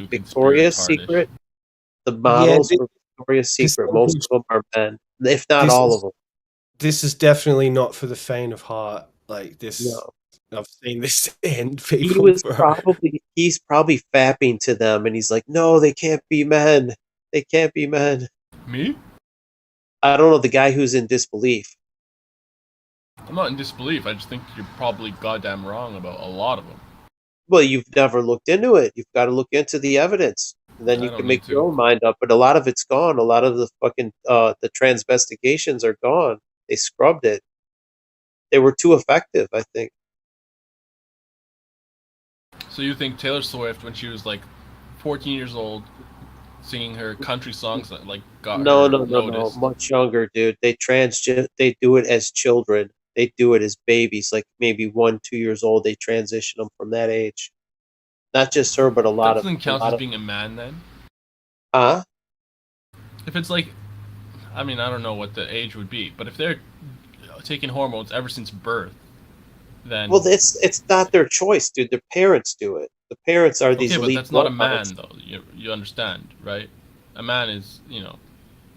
The models for Victoria's Secret, most of them are men, if not all of them. This is definitely not for the faint of heart. Like this, no. I've seen this end people. He's probably fapping to them, and he's like, "No, they can't be men. They can't be men." Me? I don't know. The guy who's in disbelief. I'm not in disbelief. I just think you're probably goddamn wrong about a lot of them. Well, you've never looked into it. You've got to look into the evidence. And then you can make your own mind up. But a lot of it's gone. A lot of the fucking the transvestigations are gone. They scrubbed it. They were too effective, I think. So you think Taylor Swift, when she was like 14 years old, singing her country songs that like got No, her no, noticed? much younger, dude. They do it as children. They do it as babies, like maybe 1, 2 years old. They transition them from that age. Not just her, but a That lot of. doesn't count as being a man then. Huh? If it's like, I mean, I don't know what the age would be, but if they're taking hormones ever since birth, then Well, it's not their choice, dude. Their parents do it. The parents are these okay, but elite. that's not a man bloodhounds. though. You understand, right? A man is,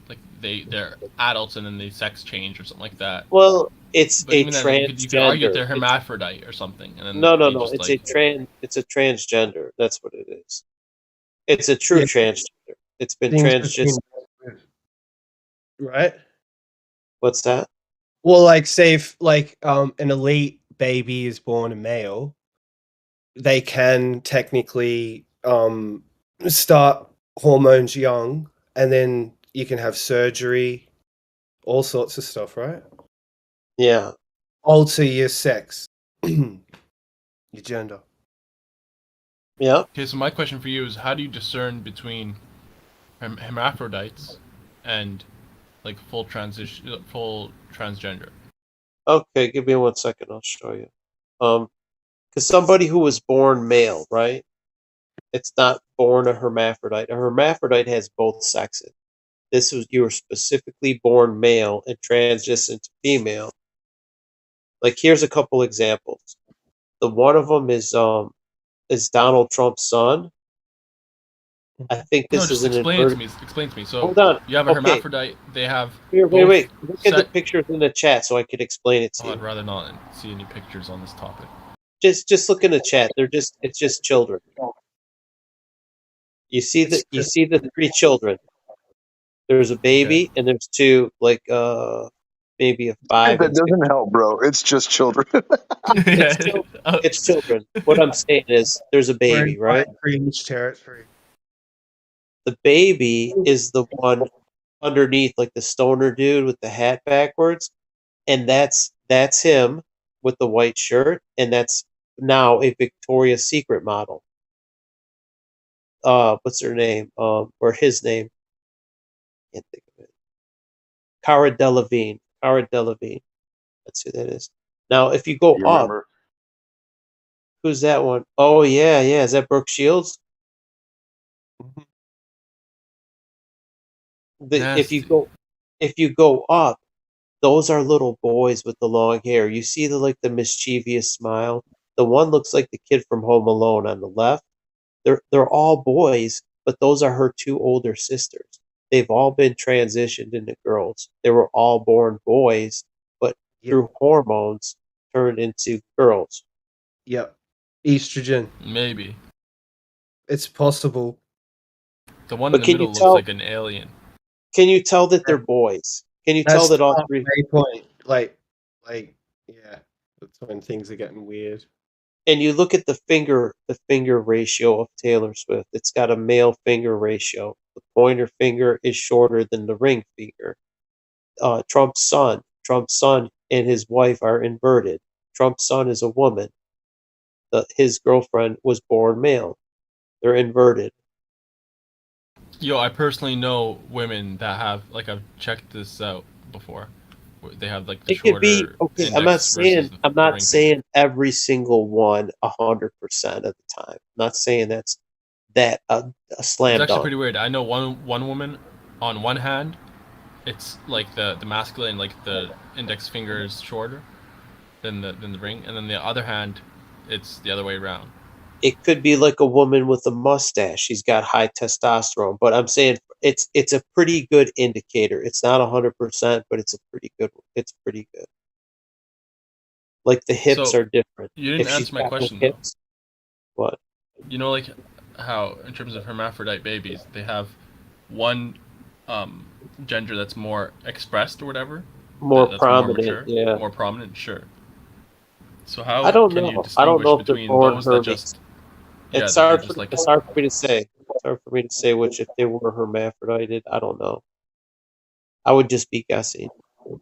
like they're adults and then they sex change or something like that. Well, it's But a even then, you could argue transgender. they're hermaphrodite or something, and then No. just, It's like, It's a transgender. That's what it is. It's a true transgender. It's been Things right? What's that? Well, like say if an elite baby is born a male, they can technically start hormones young, and then you can have surgery, all sorts of stuff, right? Yeah. Alter your sex, your gender. Yeah. Okay, so my question for you is, how do you discern between hermaphrodites and like full transgender? Okay, give me 1 second. I'll show you. Because somebody who was born male, right? It's not born a hermaphrodite. A hermaphrodite has both sexes. You were specifically born male and transitioned to female. Like here's a couple examples. The one of them is Donald Trump's son. I think this is an explain inverted. to me. So hold on. You have a Okay. hermaphrodite. They have. Wait. Look at the pictures in the chat so I could explain it to you. I'd rather not see any pictures on this topic. Just look in the chat. It's just children. You see the 3 children. There's a baby and there's 2 maybe a 5. That doesn't help, bro. It's just children. It's children. What I'm saying is there's a baby, right? Cringe territory. The baby is the one underneath, like the stoner dude with the hat backwards, and that's him with the white shirt, and that's now a Victoria's Secret model. What's her name? Or his name? Can't think of it. Cara Delevingne. That's who that is. Now, if you go up, who's that one? Oh yeah. Is that Brooke Shields? If you go up, those are little boys with the long hair. You see the mischievous smile. The one looks like the kid from Home Alone on the left. They're all boys, but those are her 2 older sisters. They've all been transitioned into girls. They were all born boys, but through hormones turned into girls. Yep. Estrogen. Maybe. It's possible. The one in the middle looks like an alien. Can you tell that they're boys? Can you tell that all 3? Point. Yeah, that's when things are getting weird. And you look at the finger ratio of Taylor Swift. It's got a male finger ratio. The pointer finger is shorter than the ring finger. Trump's son and his wife are inverted. Trump's son is a woman. His girlfriend was born male. They're inverted. Yo, I personally know women that have, I've checked this out before. They have the It shorter. could be okay. I'm not saying every single one 100% of the time. I'm not saying that's a slam It's actually dunk. pretty weird. I know one woman. On one hand, it's like the masculine, the index finger is shorter than the ring, and then the other hand, it's the other way around. It could be like a woman with a mustache. She's got high testosterone, but I'm saying it's a pretty good indicator. It's not 100%, but it's pretty good. Like the hips are different. You didn't answer my question though. What? You know, how in terms of hermaphrodite babies, they have one gender that's more expressed or whatever. More prominent, yeah. More prominent, sure. So how I don't can know. you distinguish I don't know if they're between born those that Hermes. just? It's hard for me to say. It's hard for me to say which if they were hermaphrodited. I don't know. I would just be guessing.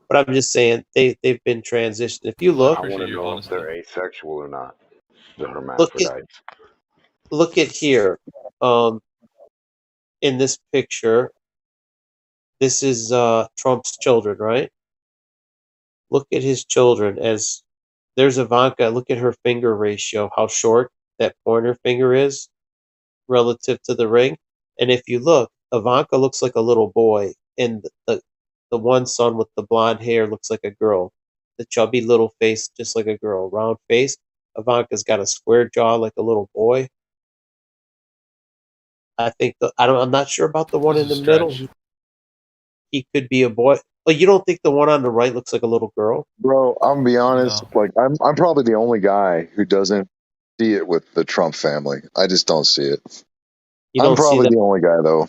but I'm just saying they've been transitioned. If you look, I want to know if they're asexual or not. The look hermaphrodites. at here, in this picture. This is Trump's children, right? Look at his children. As there's Ivanka. Look at her finger ratio. How short that pointer finger is relative to the ring. And if you look, Ivanka looks like a little boy, and the one son with the blonde hair looks like a girl. The chubby little face, just like a girl, round face. Ivanka's got a square jaw like a little boy. I think I'm not sure about the one in the middle. He could be a boy. Like, you don't think the one on the right looks like a little girl? Bro, I'm gonna be honest. Like, I'm probably the only guy who doesn't see it with the Trump family. I just don't see it. I'm probably the only guy though.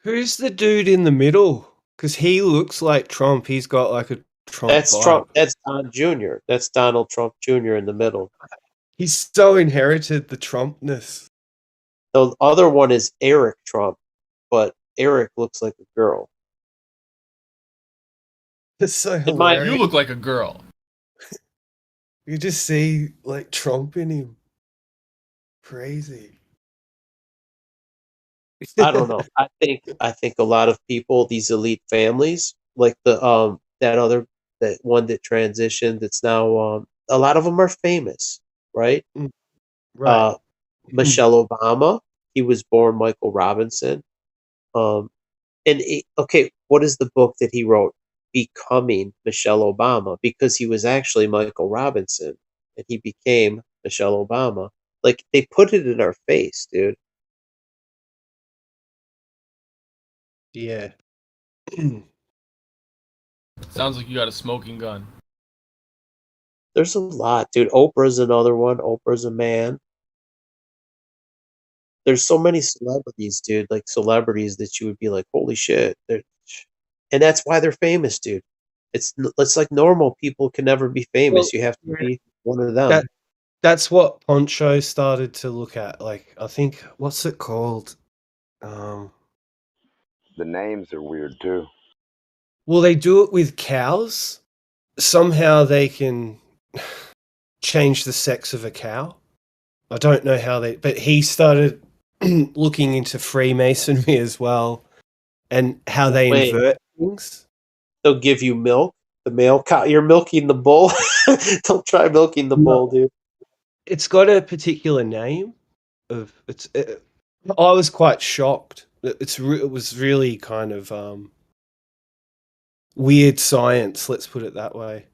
Who's the dude in the middle? Because he looks like Trump. He's got like a Trump That's vibe. Trump. That's Don Jr. That's Donald Trump Jr. in the middle. He's so inherited the Trumpness. The other one is Eric Trump, but Eric looks like a girl. It's so In hilarious. my- You look like a girl. You just see like Trump in him. Crazy. I don't know. I think a lot of people, these elite families, like that one that transitioned, that's now a lot of them are famous, right? Right. Michelle Obama, he was born Michael Robinson. Okay, what is the book that he wrote? Becoming Michelle Obama, because he was actually Michael Robinson and he became Michelle Obama. Like, they put it in our face, dude. Yeah. Sounds like you got a smoking gun. There's a lot, dude. Oprah's another one. Oprah's a man. There's so many celebrities, dude. Like, celebrities that you would be like, holy shit. And that's why they're famous, dude. It's like normal people can never be famous. You have to be one of them. That's what Poncho started to look at. Like, I think, what's it called? The names are weird too. Well, they do it with cows. Somehow they can change the sex of a cow. I don't know how but he started looking into Freemasonry as well and how they invert things. They'll give you milk. The male cow. You're milking the bull. Don't try milking the bull, dude. It's got a particular name. I was quite shocked. It was really kind of weird science. Let's put it that way.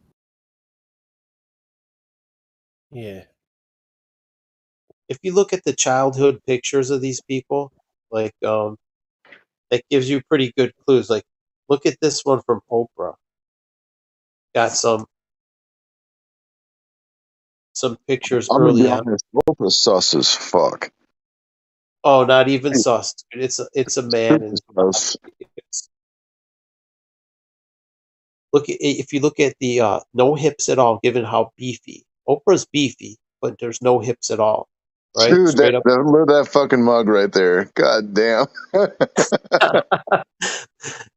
Yeah. If you look at the childhood pictures of these people, like that gives you pretty good clues. Like, look at this one from Oprah. Got some pictures I'm early gonna be on. honest. Oprah's sus as fuck. Oh, not even sus. It's a man. And if you look at the no hips at all, given how beefy Oprah's beefy, but there's no hips at all. Right? Dude, Straight up. look at that fucking mug right there. God damn.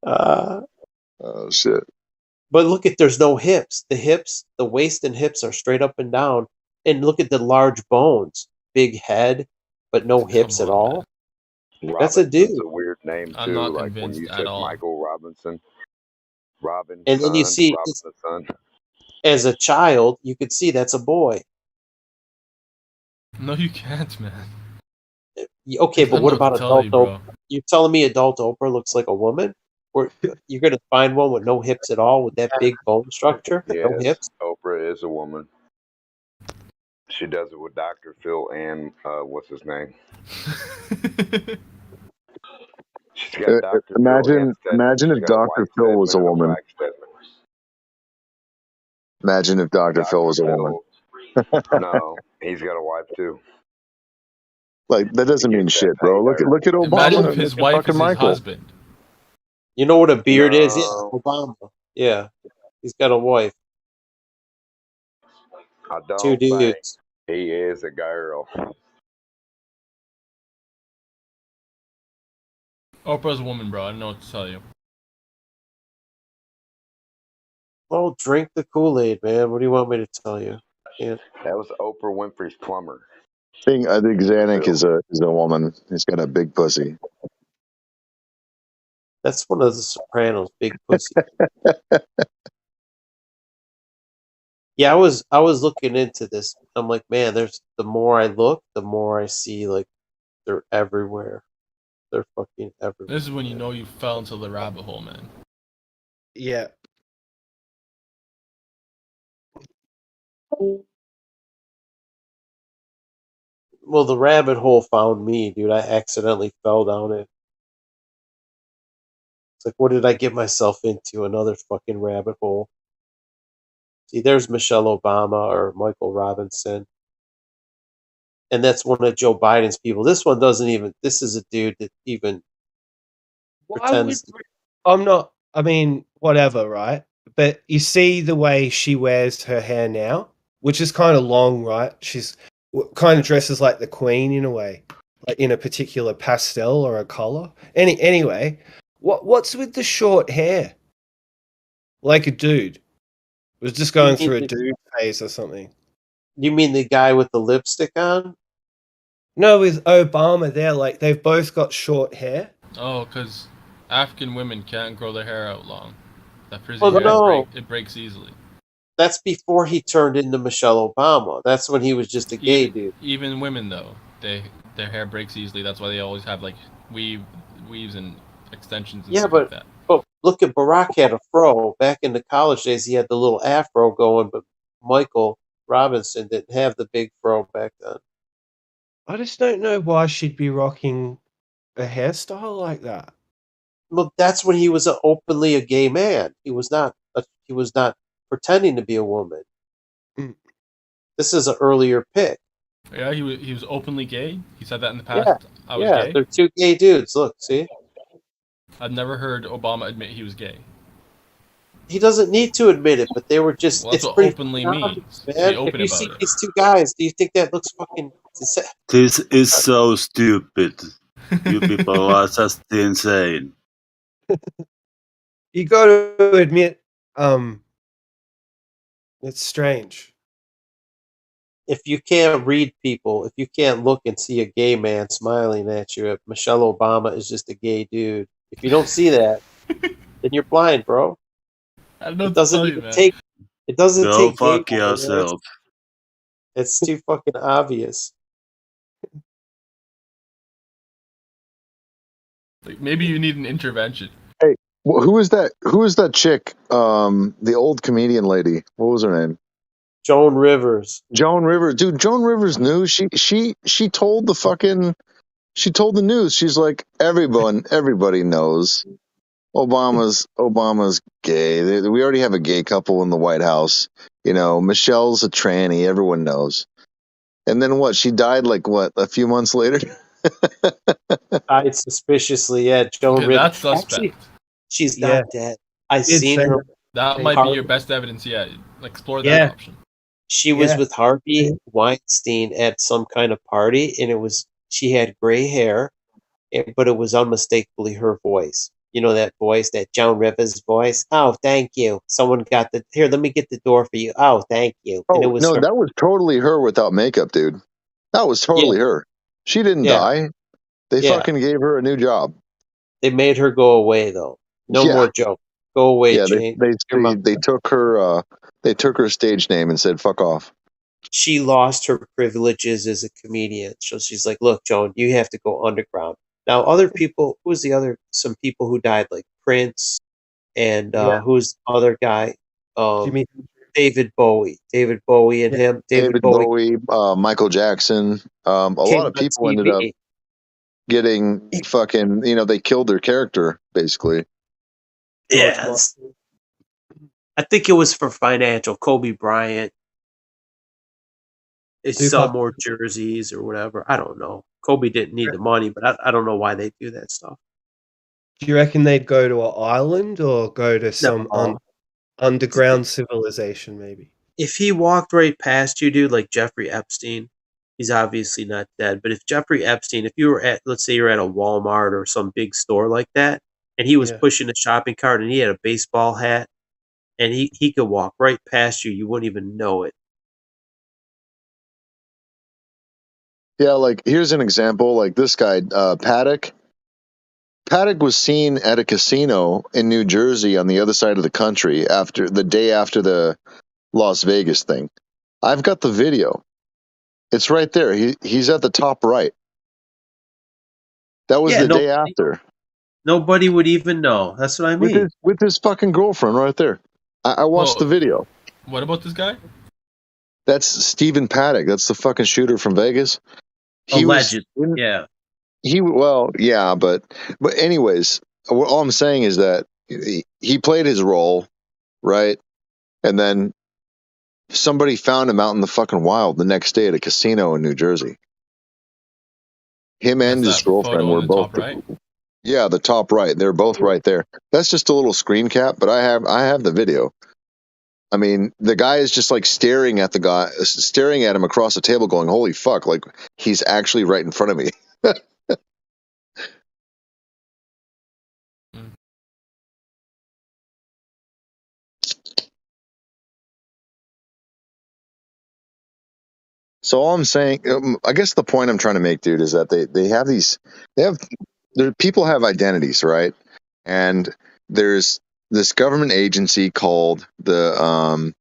Oh shit. But look at, there's no hips. The waist and hips are straight up and down. And look at the large bones, big head, but no hips at all. That's a dude. It's a weird name I'm too. not Like when convinced you at said all. Michael Robinson, Robin, And then you see, Robin the son. as a child, you could see that's a boy. No, you can't, man. Okay, but I'm what not about telling adult you, bro. Oprah? You're telling me adult Oprah looks like a woman? Or you're going to find one with no hips at all, with that big bone structure? No Yes, hips? Oprah is a woman. She does it with Dr. Phil and what's his name? She's got Dr. Phil and Imagine if Dr. Phil was a woman. Imagine if Dr. Phil was a woman. No, he's got a wife too. Like, that doesn't mean shit, bro. Look at Obama. Imagine if his and wife fucking is his Michael. husband. You know what a beard is? Yeah, No. Obama. Yeah, he's got a wife. I Two don't think dudes. he is a girl. Oprah's a woman, bro. I don't know what to tell you. Well, drink the Kool-Aid, man. What do you want me to tell you? That was Oprah Winfrey's plumber. I think Zanuck is a woman. He's got a big pussy. That's one of the Sopranos, big pussy. Yeah, I was looking into this. I'm like, man, there's the more I look, the more I see like they're everywhere. They're fucking everywhere. This is when you know you fell into the rabbit hole, man. Yeah. Well, the rabbit hole found me, dude. I accidentally fell down it. It's like, what did I get myself into? Another fucking rabbit hole. See, there's Michelle Obama or Michael Robinson. And that's one of Joe Biden's people. This one doesn't even, this is a dude that even pretends. I'm not, I mean, whatever, right? But you see the way she wears her hair now, which is kind of long, right? She's kind of dresses like the Queen in a way, like in a particular pastel or a color. Anyway, what's with the short hair? Like a dude. Was just going through a dude phase or something. You mean the guy with the lipstick on? No, with Obama, they've both got short hair. Oh, because African women can't grow their hair out long. That frizzy Well, hair, no. it breaks easily. That's before he turned into Michelle Obama. That's when he was just a gay dude. Even women, though, their hair breaks easily. That's why they always have like weaves and extensions and stuff like that. But look at Barack had a fro. Back in the college days, he had the little afro going, but Michael Robinson didn't have the big fro back then. I just don't know why she'd be rocking a hairstyle like that. Well, that's when he was openly a gay man. He was not pretending to be a woman. Mm. This is an earlier pick. Yeah, he was openly gay. He said that in the past. I was gay. They're two gay dudes. Look, see? I've never heard Obama admit he was gay. He doesn't need to admit it, but they were just. Well, that's it's what pretty openly obvious, means. man. Be open If you about see it. these two guys, do you think that looks fucking? This is so stupid. You people are just insane. You got to admit, it's strange. If you can't read people, if you can't look and see a gay man smiling at you, Michelle Obama is just a gay dude. If you don't see that, then you're blind, bro. I don't know It doesn't what to even tell you, take. It doesn't Go take. fuck gay people, man. yourself. It's too fucking obvious. Like, maybe you need an intervention. Hey, who is that? Who is that chick? The old comedian lady. What was her name? Joan Rivers. Joan Rivers, dude. Joan Rivers knew. She told the fucking. She told the news. She's like, everybody knows Obama's gay. We already have a gay couple in the White House. You know, Michelle's a tranny. Everyone knows. And then what? She died like what? A few months later. Died suspiciously. Yeah, Joan Rivers. That's suspect. Actually, she's not dead. I seen her. That might be your best evidence yet. Explore that option. She was with Harvey Weinstein at some kind of party, and she had gray hair, but it was unmistakably her voice. You know that voice, that Joan Rivers voice? Oh, thank you. Someone got here, let me get the door for you. Oh, thank you. Oh, and it was no, her. that was totally her without makeup, dude. That was totally her. She didn't die. They fucking gave her a new job. They made her go away, though. No more joke. Go away, Jane. They took her they took her stage name and said fuck off. She lost her privileges as a comedian. So she's like, look, Joan, you have to go underground. Now, other people, some people who died, like Prince, and who's the other guy? David Bowie. David Bowie and him. David Bowie, Michael Jackson. A lot of people ended up getting fucking, they killed their character, basically. Yes. I think it was for financial. Kobe Bryant. They sell more jerseys or whatever. I don't know. Kobe didn't need the money, but I don't know why they do that stuff. Do you reckon they'd go to an island or go to some underground civilization, maybe? If he walked right past you, dude, like Jeffrey Epstein, he's obviously not dead. But if Jeffrey Epstein, if you were let's say you're at a Walmart or some big store like that, and he was pushing a shopping cart and he had a baseball hat and he could walk right past you. You wouldn't even know it. Yeah, like here's an example. Like this guy, Paddock. Paddock was seen at a casino in New Jersey on the other side of the country after the day after the Las Vegas thing. I've got the video. It's right there. He's at the top right. That was the day after. Nobody would even know. That's what I mean. With his fucking girlfriend right there. I watched the video. What about this guy? That's Stephen Paddock. That's the fucking shooter from Vegas. Alleged. Yeah. But anyways, all I'm saying is that he played his role, right? And then somebody found him out in the fucking wild the next day at a casino in New Jersey. Him and his girlfriend were both Yeah, the top right. They're both right there. That's just a little screen cap, but I have the video. I mean, the guy is just like staring at him across the table going, "Holy fuck," like he's actually right in front of me. So all I'm saying, I guess the point I'm trying to make, dude, is that people have identities, right? And there's this government agency called the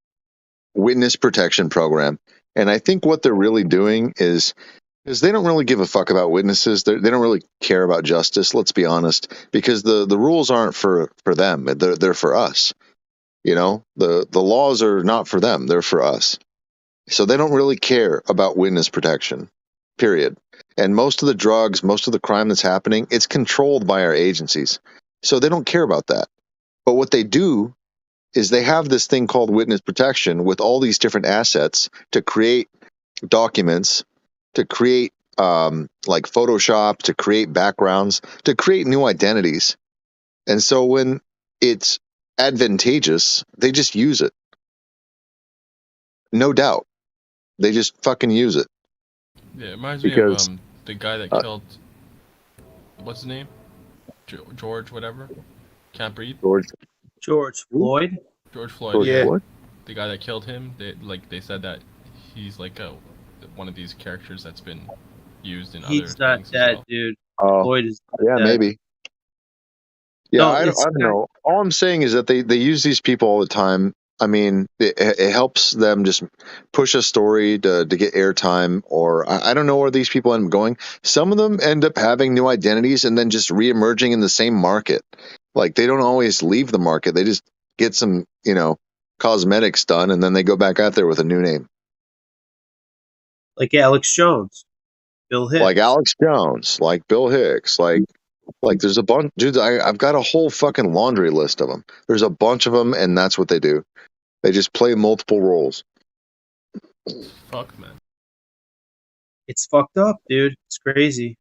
Witness Protection Program, and I think what they're really doing is they don't really give a fuck about witnesses. They don't really care about justice. Let's be honest, because the rules aren't for them. They're for us. You know, the laws are not for them. They're for us. So they don't really care about witness protection, period. And most of the drugs, most of the crime that's happening, it's controlled by our agencies. So they don't care about that. But what they do is they have this thing called witness protection with all these different assets to create documents, to create like Photoshop, to create backgrounds, to create new identities. And so when it's advantageous, they just use it. No doubt. They just fucking use it. Yeah, it reminds me of the guy that killed. What's his name? George, whatever. Can't breathe. George Floyd. George Floyd. George Yeah. Floyd? The guy that killed him. They said that he's like one of these characters that's been used in other. He's not things dead, as well. dude. Oh, Floyd is not yeah, dead. maybe. Yeah, No, I don't know. All I'm saying is that they use these people all the time. I mean, it helps them just push a story to get airtime, or I don't know where these people end up going. Some of them end up having new identities and then just reemerging in the same market. Like they don't always leave the market; they just get some, cosmetics done, and then they go back out there with a new name. Like Alex Jones, Bill Hicks. Like Alex Jones, like Bill Hicks, like there's a bunch, dude. I've got a whole fucking laundry list of them. There's a bunch of them, and that's what they do. They just play multiple roles. Fuck, man. It's fucked up, dude. It's crazy.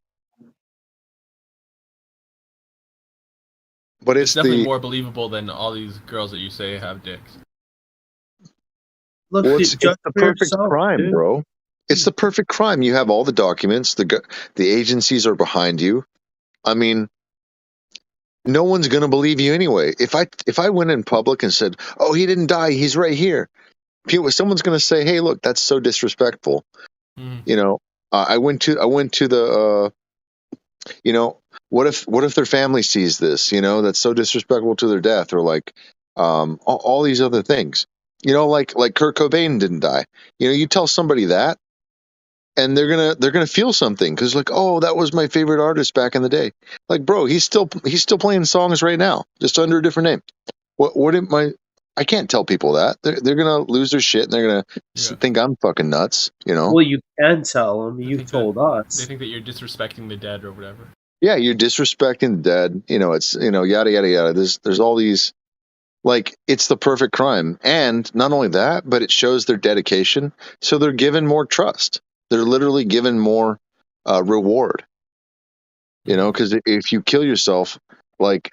But It's definitely more believable than all these girls that you say have dicks. Look, well, it's the perfect crime, dude. bro. It's the perfect crime. You have all the documents. The agencies are behind you. I mean, no one's going to believe you anyway. If I went in public and said, "Oh, he didn't die. He's right here," someone's going to say, "Hey, look, that's so disrespectful." I went to the what if their family sees this? That's so disrespectful to their death, or like all these other things. Like Kurt Cobain didn't die. You tell somebody that, and they're gonna feel something because like, oh, that was my favorite artist back in the day. Like, bro, he's still playing songs right now, just under a different name. I can't tell people that. They're gonna lose their shit and they're gonna think I'm fucking nuts. Well, you can tell them. You told us. They think that you're disrespecting the dead or whatever. Yeah, you're disrespecting the dead. It's yada yada yada. There's all these, like, it's the perfect crime, and not only that, but it shows their dedication. So they're given more trust. They're literally given more reward. Because if you kill yourself, like,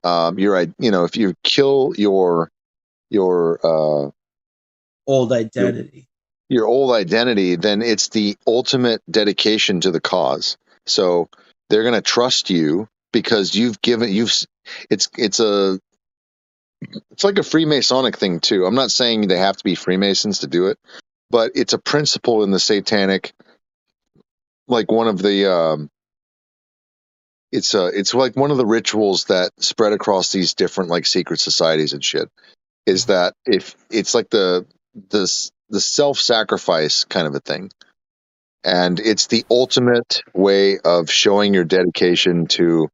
if you kill your old identity, your old identity, then it's the ultimate dedication to the cause. So they're going to trust you because it's a it's like a Freemasonic thing too. I'm not saying they have to be Freemasons to do it, but it's a principle in the satanic, like one of the it's like one of the rituals that spread across these different like secret societies and shit. Is that if it's like the self-sacrifice kind of a thing, and it's the ultimate way of showing your dedication to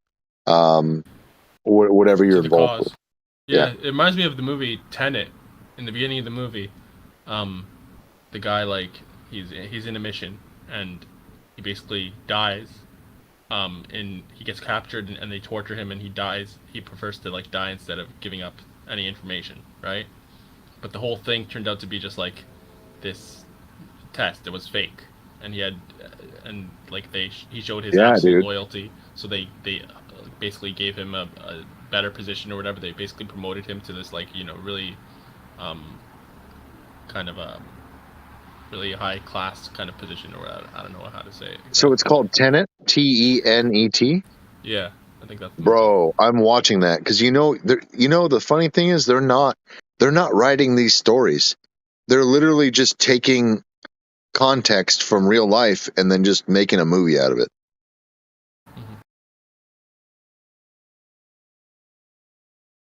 whatever you're To the involved cause. with. Yeah, it reminds me of the movie Tenet. In the beginning of the movie, the guy like he's in a mission and he basically dies. And he gets captured and they torture him and he dies. He prefers to like die instead of giving up any information, right? But the whole thing turned out to be just like this test. It was fake, and he had and like he showed his absolute loyalty. So they basically gave him a better position or whatever. They basically promoted him to this like really kind of a really high class kind of position, or I don't know how to say it exactly. So it's called Tenet, Tenet. Yeah, I think that's. Bro, I'm watching that because the funny thing is they're not writing these stories. They're literally just taking context from real life and then just making a movie out of it.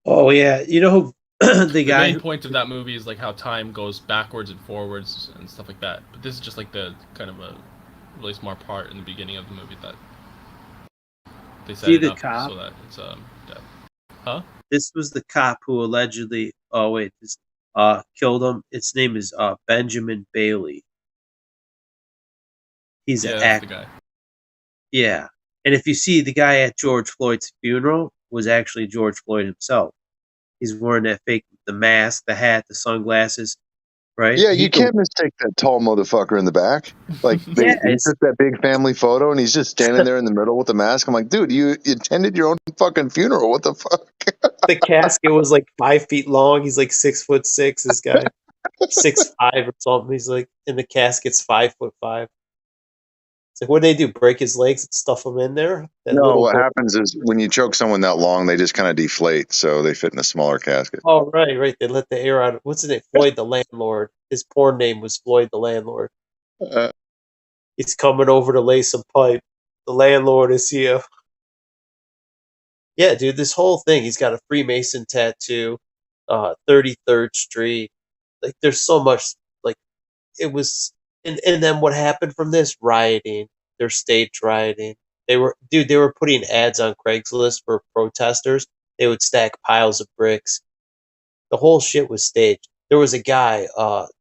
Oh yeah, you know who the guy main point of that movie is like how time goes backwards and forwards and stuff like that. But this is just like the kind of a really smart part in the beginning of the movie that they set it up so that it's Huh? This was the cop who allegedly killed him. Its name is Benjamin Bailey. He's an actor. The guy. Yeah. And if you see the guy at George Floyd's funeral was actually George Floyd himself. He's wearing the mask, the hat, the sunglasses, right? Yeah, you can't mistake that tall motherfucker in the back. Like, he took that big family photo, and he's just standing there in the middle with the mask. I'm like, dude, you attended your own fucking funeral. What the fuck? The casket was like 5 feet long. He's like 6'6". This guy, 6'5" or something. He's like, and the casket's 5'5". It's like, what do they do? Break his legs and stuff him in there? No, what happens is when you choke someone that long, they just kind of deflate, so they fit in a smaller casket. Oh, right. They let the air out. What's his name? Floyd the Landlord. His porn name was Floyd the Landlord. He's coming over to lay some pipe. The landlord is here. Yeah, dude, this whole thing. He's got a Freemason tattoo. 33rd Street. Like, there's so much. Like, it was. And then what happened from this? Rioting. They're stage rioting. They were putting ads on Craigslist for protesters. They would stack piles of bricks. The whole shit was staged. There was a guy,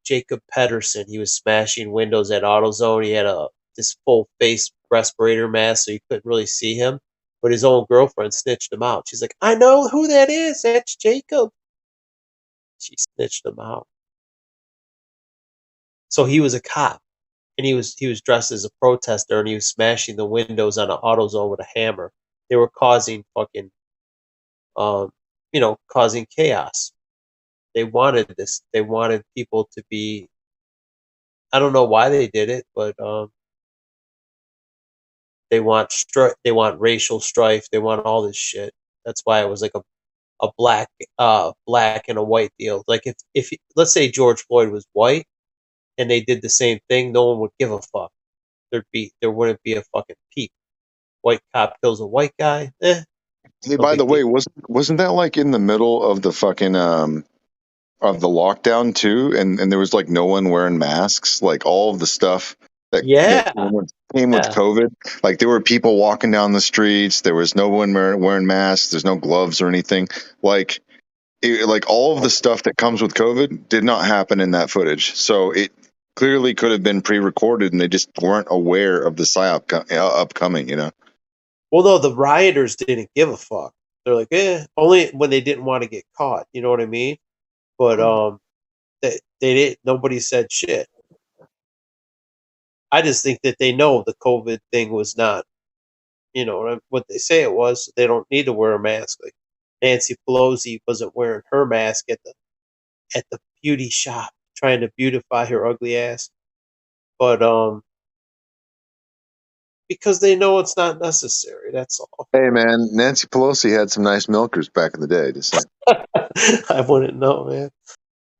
Jacob Pedersen. He was smashing windows at AutoZone. He had this full face respirator mask, so you couldn't really see him. But his own girlfriend snitched him out. She's like, "I know who that is. That's Jacob." She snitched him out. So he was a cop, and he was dressed as a protester, and he was smashing the windows on an AutoZone with a hammer. They were causing fucking, causing chaos. They wanted this. They wanted people to be. I don't know why they did it, but they want They want racial strife. They want all this shit. That's why it was like a black and a white deal. Like if let's say George Floyd was white, and they did the same thing, no one would give a fuck. There wouldn't be a fucking peep. White cop kills a white guy. Hey, by the way, wasn't that like in the middle of the fucking of the lockdown too? And there was like no one wearing masks, like all of the stuff that came with COVID. Like there were people walking down the streets. There was no one wearing masks. There's no gloves or anything. Like all of the stuff that comes with COVID did not happen in that footage. So it clearly could have been pre-recorded, and they just weren't aware of the psyop upcoming. Well, no, the rioters didn't give a fuck. They're like, only when they didn't want to get caught. You know what I mean? But they didn't. Nobody said shit. I just think that they know the COVID thing was not, what they say it was. They don't need to wear a mask. Like Nancy Pelosi wasn't wearing her mask at the beauty shop, trying to beautify her ugly ass. But because they know it's not necessary. That's all. Hey man, Nancy Pelosi had some nice milkers back in the day. Just saying. I wouldn't know, man.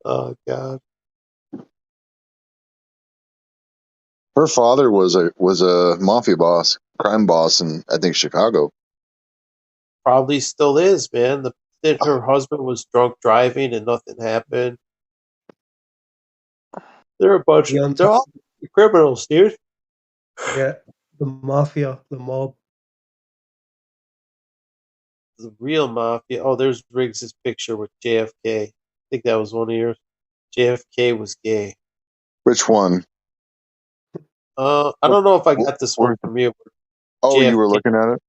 Oh God. Her father was a mafia boss, crime boss in I think Chicago. Probably still is, man. Her husband was drunk driving and nothing happened. They're a bunch of they're all criminals, dude. Yeah, the mafia, the mob. The real mafia. Oh, there's Riggs' picture with JFK. I think that was one of yours. JFK was gay. Which one? I don't know if I got this one from you. Oh, JFK. you were looking at it?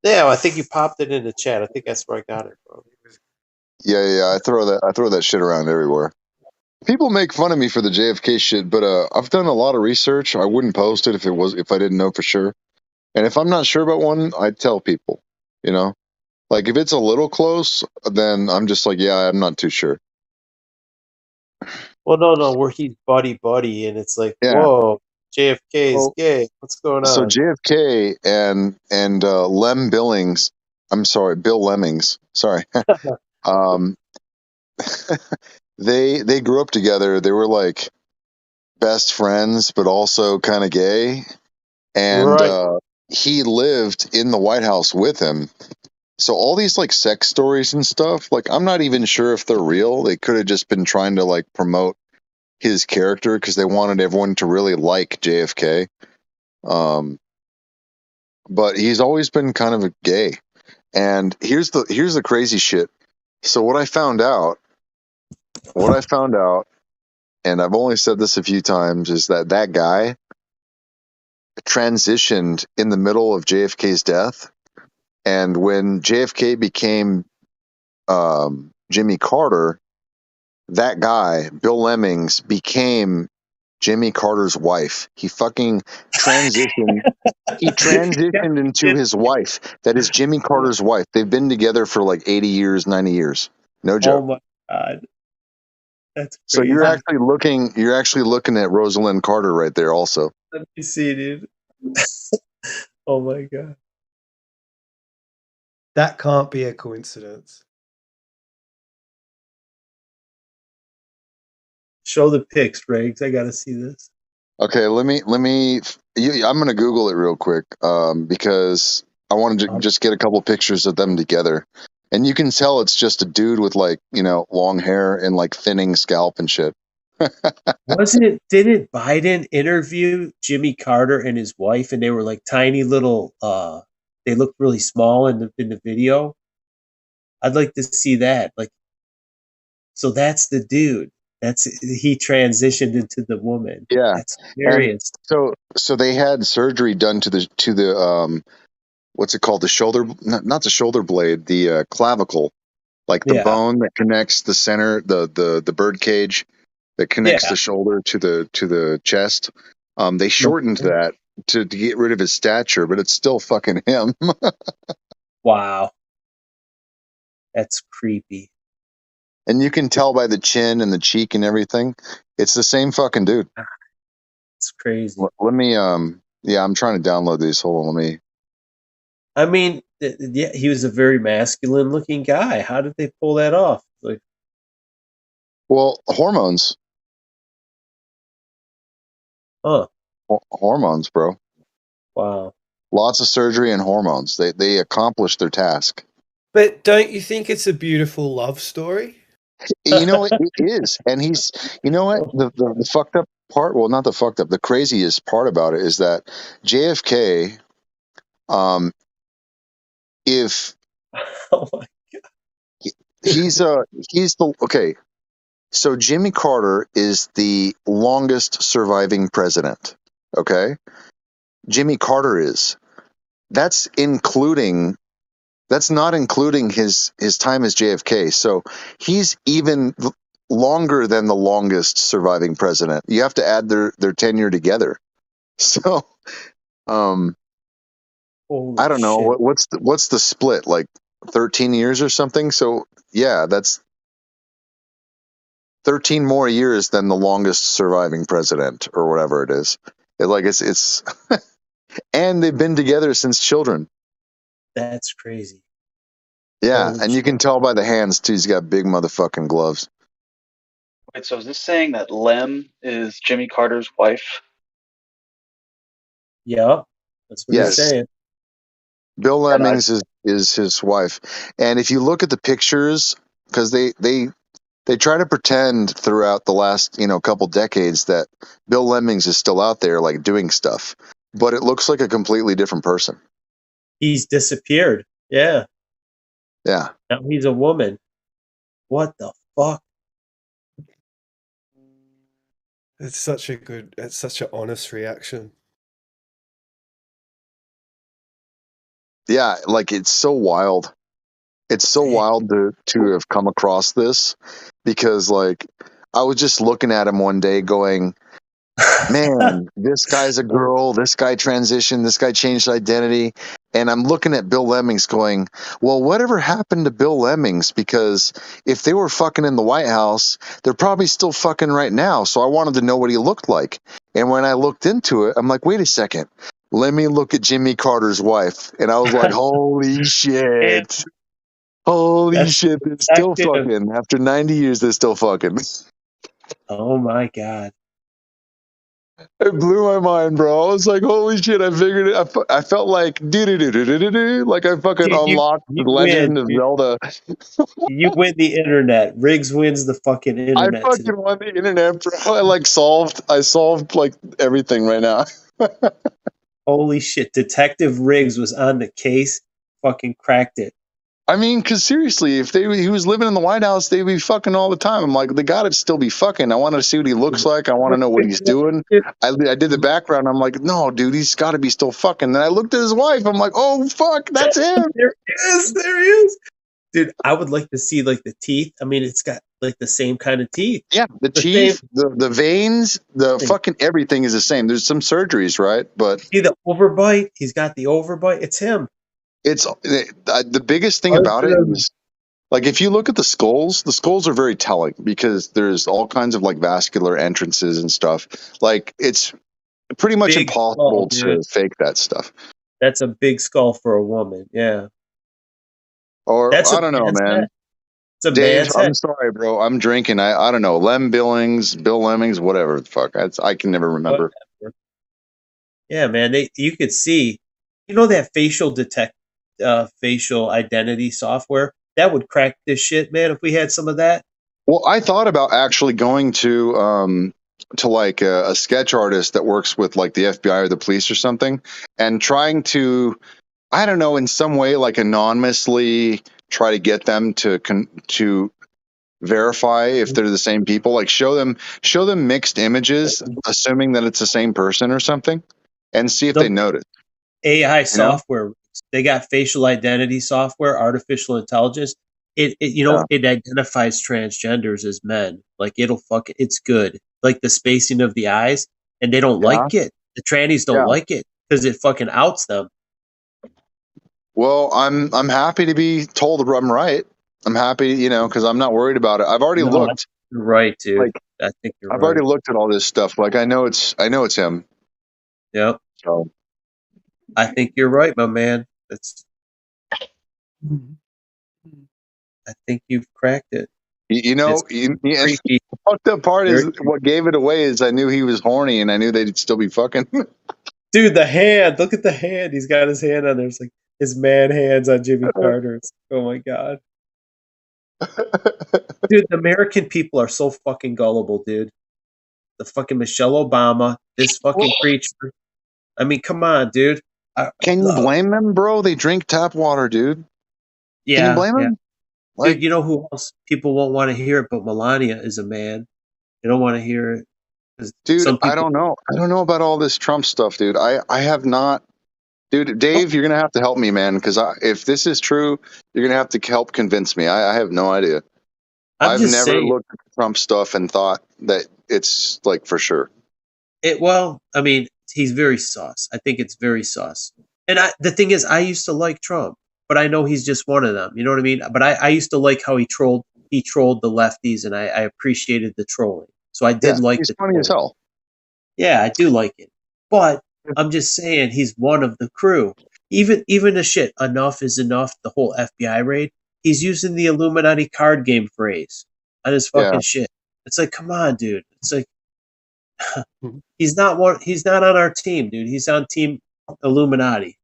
Yeah, I think you popped it in the chat. I think that's where I got it from. Yeah. I throw that shit around everywhere. People make fun of me for the JFK shit, but I've done a lot of research. I wouldn't post it if I didn't know for sure. And if I'm not sure about one, I'd tell people. You know, like if it's a little close, then I'm just like, yeah, I'm not too sure. Well, no, where he's buddy, and it's like, Yeah. whoa, JFK is gay. What's going on? So JFK and Lem Billings, I'm sorry, Bill Lemmings, sorry. They grew up together. They were like best friends, but also kind of gay. And he lived in the White House with him. So all these like sex stories and stuff, like I'm not even sure if they're real. They could have just been trying to like promote his character because they wanted everyone to really like JFK. But he's always been kind of a gay. And here's the crazy shit. So what I found out, and I've only said this a few times, is that guy transitioned in the middle of JFK's death. And when JFK became Jimmy Carter, that guy, Bill Lemmings, became Jimmy Carter's wife. He fucking transitioned. He transitioned into his wife. That is Jimmy Carter's wife. They've been together for like 80 years, 90 years. No joke. Oh my God. That's crazy. So you're actually looking at Rosalind Carter right there also. Let me see, dude. Oh my God. That can't be a coincidence. Show the pics, Riggs. I gotta see this. Okay, let me. I'm gonna Google it real quick because I wanted to just get a couple pictures of them together, and you can tell it's just a dude with like long hair and like thinning scalp and shit. Didn't Biden interview Jimmy Carter and his wife, and they were like tiny little? They looked really small in the video. I'd like to see that. Like, so that's the dude. He transitioned into the woman. Yeah, that's hilarious. And so they had surgery done to the what's it called? The shoulder, not the shoulder blade, the clavicle, like the bone that connects the center, the bird cage that connects the shoulder to the chest. They shortened that to get rid of his stature, but it's still fucking him. Wow, that's creepy. And you can tell by the chin and the cheek and everything, it's the same fucking dude. It's crazy. Let me I'm trying to download these. Hold on, let me. I mean, yeah, he was a very masculine looking guy. How did they pull that off? Like, well, hormones. Hormones, bro. Wow. Lots of surgery and hormones. They accomplished their task. But don't you think it's a beautiful love story? You know, it is. And he's, you know what? The fucked up part, well, not the fucked up, the craziest part about it is that JFK, if oh my God. Okay. So Jimmy Carter is the longest surviving president. Okay. Jimmy Carter is. That's not including his time as JFK. So he's even longer than the longest surviving president. You have to add their tenure together. So, I don't know what's the split, like 13 years or something. So yeah, that's 13 more years than the longest surviving president or whatever it is. It's and they've been together since children. That's crazy. Yeah, Holy and you can tell by the hands too. He's got big motherfucking gloves. Wait, so is this saying that Lem is Jimmy Carter's wife? Yeah, that's what he's Yes. saying. Bill And Lemmings is his wife. And if you look at the pictures, because they try to pretend throughout the last, couple decades that Bill Lemmings is still out there like doing stuff, but it looks like a completely different person. He's disappeared. Yeah. Yeah. Now he's a woman. What the fuck? It's such an honest reaction. Yeah, like it's so wild. It's so wild to have come across this, because like I was just looking at him one day going, man, this guy's a girl, this guy transitioned, this guy changed identity. And I'm looking at Bill Lemmings going, well, whatever happened to Bill Lemmings? Because if they were fucking in the White House, they're probably still fucking right now. So I wanted to know what he looked like. And when I looked into it, I'm like, wait a second. Let me look at Jimmy Carter's wife. And I was like, holy shit. Holy shit. They're still fucking. After 90 years, they're still fucking. Oh my God. It blew my mind, bro. I was like, holy shit, I figured it. I felt like, like I fucking Dude, unlocked the Legend of Zelda. You win the internet. Riggs wins the fucking I internet fucking today. won the internet, bro. I solved like everything right now. Holy shit. Detective Riggs was on the case, fucking cracked it. I mean, because seriously, if he was living in the White House, they'd be fucking all the time. I'm like, they gotta still be fucking. I want to see what he looks like. I want to know what he's doing. I did the background. I'm like, no, dude, he's got to be still fucking. Then I looked at his wife. I'm like, oh fuck, that's him. There he is. Dude, I would like to see like the teeth. I mean, it's got like the same kind of teeth. Yeah, the teeth, the veins, the fucking everything is the same. There's some surgeries, right? But see the overbite. He's got the overbite. It's him. It's the biggest thing about it is, like, if you look at the skulls are very telling, because there's all kinds of like vascular entrances and stuff. Like, it's pretty much Big impossible skull, to fake that stuff. That's a big skull for a woman. Yeah. Or That's I don't know, man. Head. It's a Dave, man's I'm head. sorry, bro. I'm drinking. I don't know. Bill Lemmings, whatever the fuck. I can never remember. Whatever. Yeah, man. You could see, that facial identity software that would crack this shit, man. If we had some of that. Well, I thought about actually going to like a sketch artist that works with like the FBI or the police or something, and trying to, I don't know, in some way like anonymously try to get them to verify if they're the same people. Like show them mixed images, assuming that it's the same person or something, and see if they notice. AI software. They got facial identity software, artificial intelligence. It identifies transgenders as men. Like it's good. Like the spacing of the eyes, and they don't like it. The trannies don't like it because it fucking outs them. Well, I'm happy to be told I'm right. I'm happy, because I'm not worried about it. I've already looked. You're right, dude. Like, I think you're I've right. already looked at all this stuff. Like I know it's him. Yep. So I think you're right, my man. I think you've cracked it. The fucked up part is what gave it away is I knew he was horny and I knew they'd still be fucking. Dude, the hand. Look at the hand. He's got his hand on there. It's like his man hands on Jimmy Carter. Oh my God. Dude, the American people are so fucking gullible, dude. The fucking Michelle Obama, this fucking creature. I mean, come on, dude. Can you blame them, bro? They drink tap water, dude. Yeah. Can you blame them? Dude, you know who else people won't want to hear it, but Melania is a man. They don't want to hear it. Dude, I don't know. I don't know about all this Trump stuff, dude. I have not. Dude, Dave, you're going to have to help me, man, because if this is true, you're going to have to help convince me. I have no idea. I've never looked at the Trump stuff and thought that it's like for sure. I mean, he's very sus. I think it's very sus. And the thing is, I used to like Trump, but I know he's just one of them. You know what I mean? But I used to like how he trolled the lefties, and I appreciated the trolling. So I did like he's the funny as hell. Yeah, I do like it. But I'm just saying he's one of the crew. Even the shit, enough is enough, the whole FBI raid, he's using the Illuminati card game phrase on his Yeah. fucking shit. It's like, come on, dude. It's like he's not on our team, dude. He's on team Illuminati.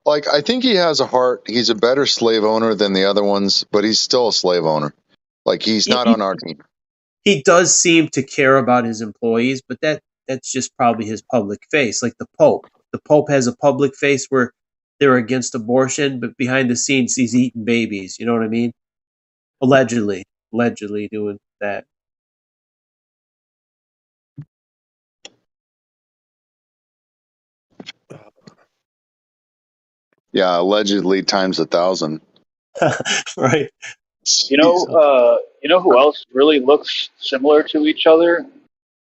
Like, I think he has a heart. He's a better slave owner than the other ones, but he's still a slave owner. Like, he's not on our team. He does seem to care about his employees, but that's just probably his public face. Like the Pope. The Pope has a public face where they're against abortion, but behind the scenes he's eating babies. You know what I mean? Allegedly doing that. Yeah, allegedly times 1,000. Right. You know who else really looks similar to each other?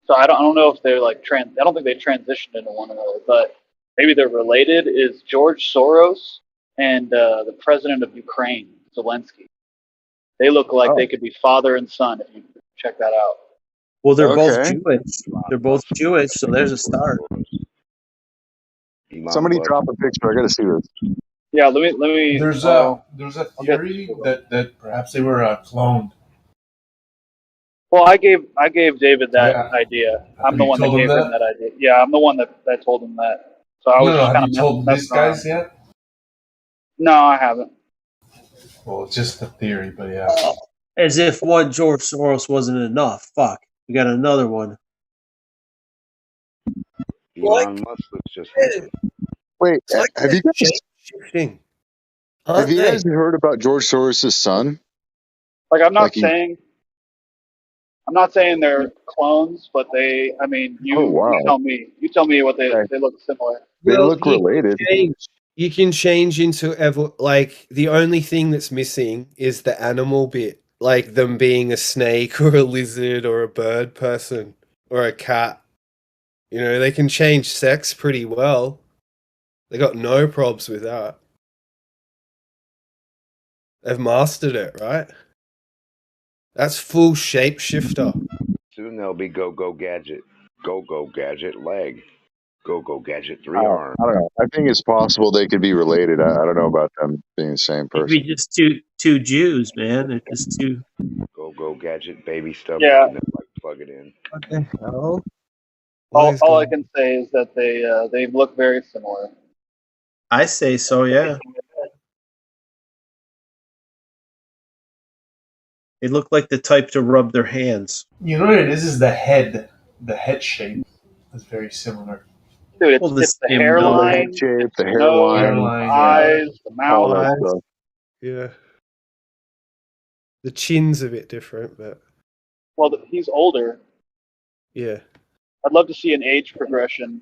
So I don't know if they're like I don't think they transitioned into one another, but maybe they're related. Is George Soros and the president of Ukraine, Zelensky? They look like they could be father and son if you check that out. Well, they're both Jewish. They're both Jewish, so there's a start. Somebody drop a picture. I got to see this. Yeah, let me. There's a theory that perhaps they were cloned. Well, I gave David that Yeah. idea. I'm Have the you one that told him gave him that idea. Yeah, I'm the one that told him that. So I was just have kind you of told these guys yet? No, I haven't. Well, it's just a theory, but yeah. As if one George Soros wasn't enough. Fuck. We got another one. Elon Musk looks just like it. Wait, like have you guys shifting? have you guys heard about George Soros' son? Like I'm not Like he- saying they're clones, but they. I mean, wow. you tell me what they look similar. They Well, look related. You can change into like the only thing that's missing is the animal bit, like them being a snake or a lizard or a bird person or a cat. You know, they can change sex pretty well. They got no probs with that. They've mastered it, right? That's full shapeshifter. Soon they'll be go gadget leg, go gadget 3 arm. I don't know. I think it's possible they could be related. I don't know about them being the same person. Maybe just two Jews, man. They're just two. Go gadget baby stuff. Yeah. You can, like, plug it in. What the hell? All I can say is that they look very similar. I say so, yeah. They look like the type to rub their hands. You know what it is the head. The head shape is very similar. Dude, it's the hairline, the hairline, eyes, the mouth. Yeah. The chin's a bit different, but Well, he's older. yeah. I'd love to see an age progression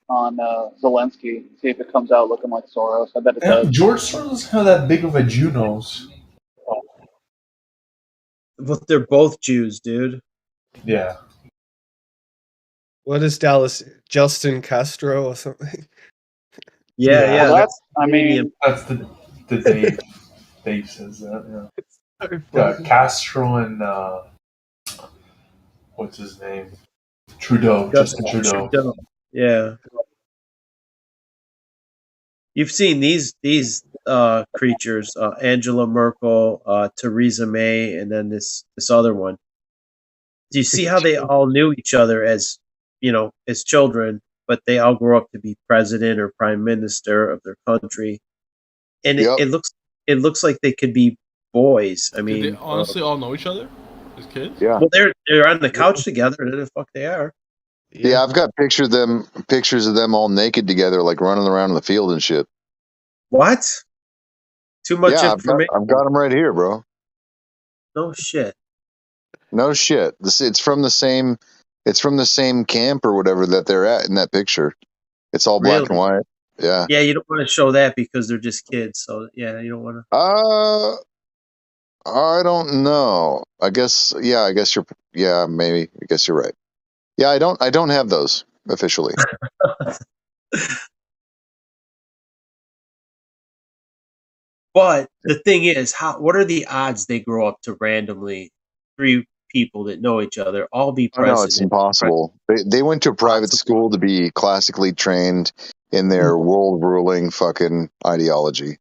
on Zelensky. See if it comes out looking like Soros. I bet it does. George Soros doesn't have that big of a Jew nose. But they're both Jews, dude. Yeah. What is Dallas? Justin Castro or something? Yeah. Well, that's the Dave. Dave says that. Yeah. Castro and what's his name? Trudeau. Justin Trudeau. Yeah. You've seen these creatures, Angela Merkel, Theresa May, and then this other one. Do you see how they all knew each other as children, but they all grew up to be president or prime minister of their country, and it looks like they could be boys. I mean, Did they honestly all know each other as kids? Yeah. Well, they're on the couch together. Who the fuck they are? Yeah, I've got pictures of them all naked together, like running around in the field and shit. What? Too much information. I've got them right here, bro. No shit. No shit. It's from the same camp or whatever that they're at in that picture. It's all black and white. Yeah. Yeah, you don't want to show that because they're just kids. So yeah, you don't want to. I don't know. I guess maybe. I guess you're right. Yeah, I don't have those officially. But the thing is, what are the odds they grow up to randomly 3 people that know each other all be Oh no, it's president. impossible. They went to a private school to be classically trained in their world ruling fucking ideology.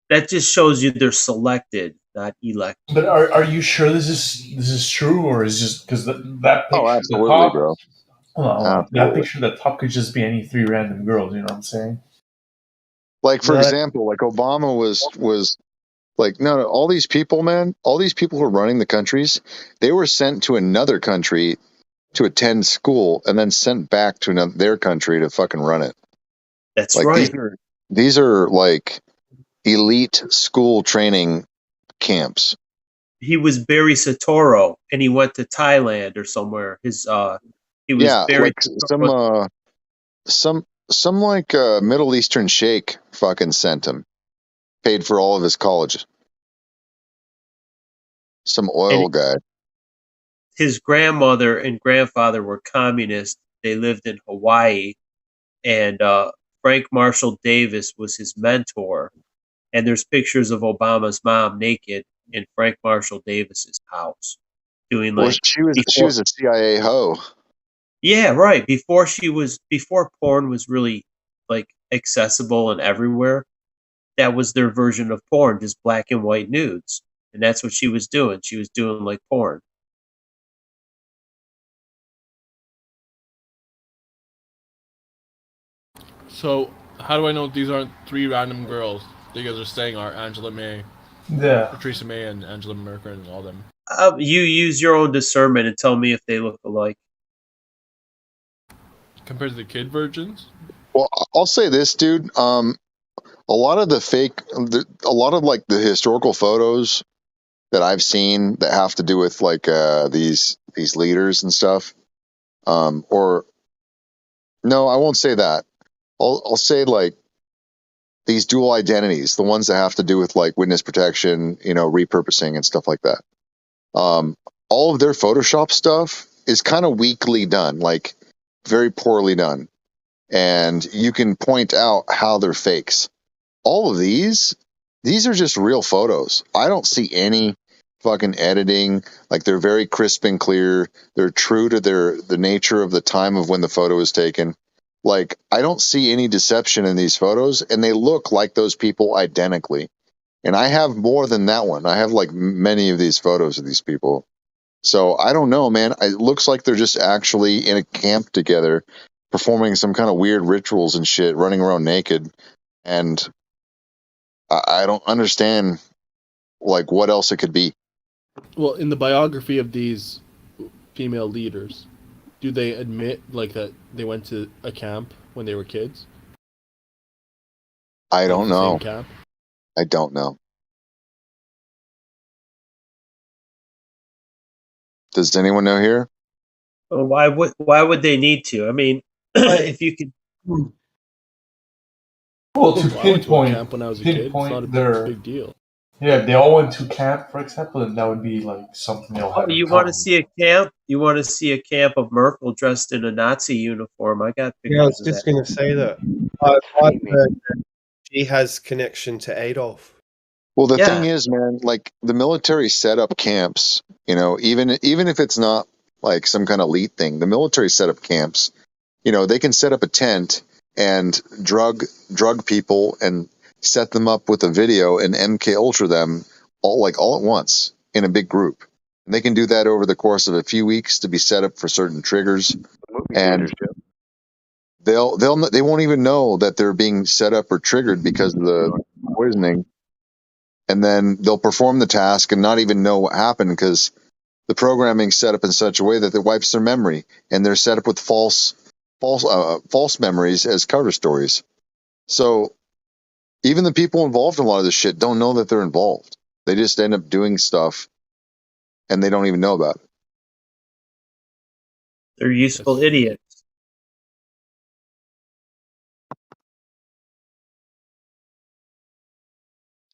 That just shows you they're selected, not elected. But are you sure this is true, or is just because that picture Oh, at the absolutely, top? bro. Hold on. That Absolutely. picture at the top could just be any three random girls. You know what I'm saying? Like for No, example, like Obama was like no, all these people, man, all these people who are running the countries, they were sent to another country to attend school and then sent back to their country to fucking run it. That's like right. These are like elite school training camps. He was Barry Satoro, and he went to Thailand or somewhere. He was Barry. Like some like Middle Eastern sheikh fucking sent him, paid for all of his college. Some oil guy. His grandmother and grandfather were communists. They lived in Hawaii, and Frank Marshall Davis was his mentor. And there's pictures of Obama's mom naked in Frank Marshall Davis's house, doing Well, like she was a CIA hoe. Yeah, right. Before porn was really like accessible and everywhere, that was their version of porn, just black and white nudes. And that's what she was doing. She was doing like porn. So, how do I know these aren't three random girls you guys are saying are Angela May, Yeah, Theresa May, and Angela Merkel, and all them? You use your own discernment and tell me if they look alike. Compared to the kid virgins? Well, I'll say this, dude. A lot of a lot of like the historical photos that I've seen that have to do with like these leaders and stuff. Or no, I won't say that. I'll say like these dual identities, the ones that have to do with like witness protection, you know, repurposing and stuff like that. All of their Photoshop stuff is kind of weakly done, like very poorly done. And you can point out how they're fakes. All of these are just real photos. I don't see any fucking editing. Like they're very crisp and clear. They're true to the nature of the time of when the photo was taken. Like I don't see any deception in these photos, and they look like those people identically. And I have more than that one. I have like many of these photos of these people. So I don't know, man. It looks like they're just actually in a camp together, performing some kind of weird rituals and shit, running around naked. And I don't understand like what else it could be. Well, in the biography of these female leaders, do they admit like that they went to a camp when they were kids? I don't know. Same camp? I don't know. Does anyone know here? Well, why would they need to? I mean, if you could. Well, to I went to a pinpoint camp when I was a kid. It's not a their big deal. Yeah, if they all went to camp, for example, then that would be like something they'll have. You want to see a camp? You want to see a camp of Merkel dressed in a Nazi uniform? I got pictures. Yeah, I was of just that. going to say that. I've heard that she has connection to Adolf. Well, the thing is, man, like the military set up camps, you know, even if it's not like some kind of elite thing, the military set up camps, you know, they can set up a tent and drug people and set them up with a video and MK Ultra them all at once in a big group. And they can do that over the course of a few weeks to be set up for certain triggers. And they won't even know that they're being set up or triggered because of the poisoning. And then they'll perform the task and not even know what happened because the programming's set up in such a way that it wipes their memory, and they're set up with false memories as cover stories. So even the people involved in a lot of this shit don't know that they're involved. They just end up doing stuff, and they don't even know about it. They're useful idiots.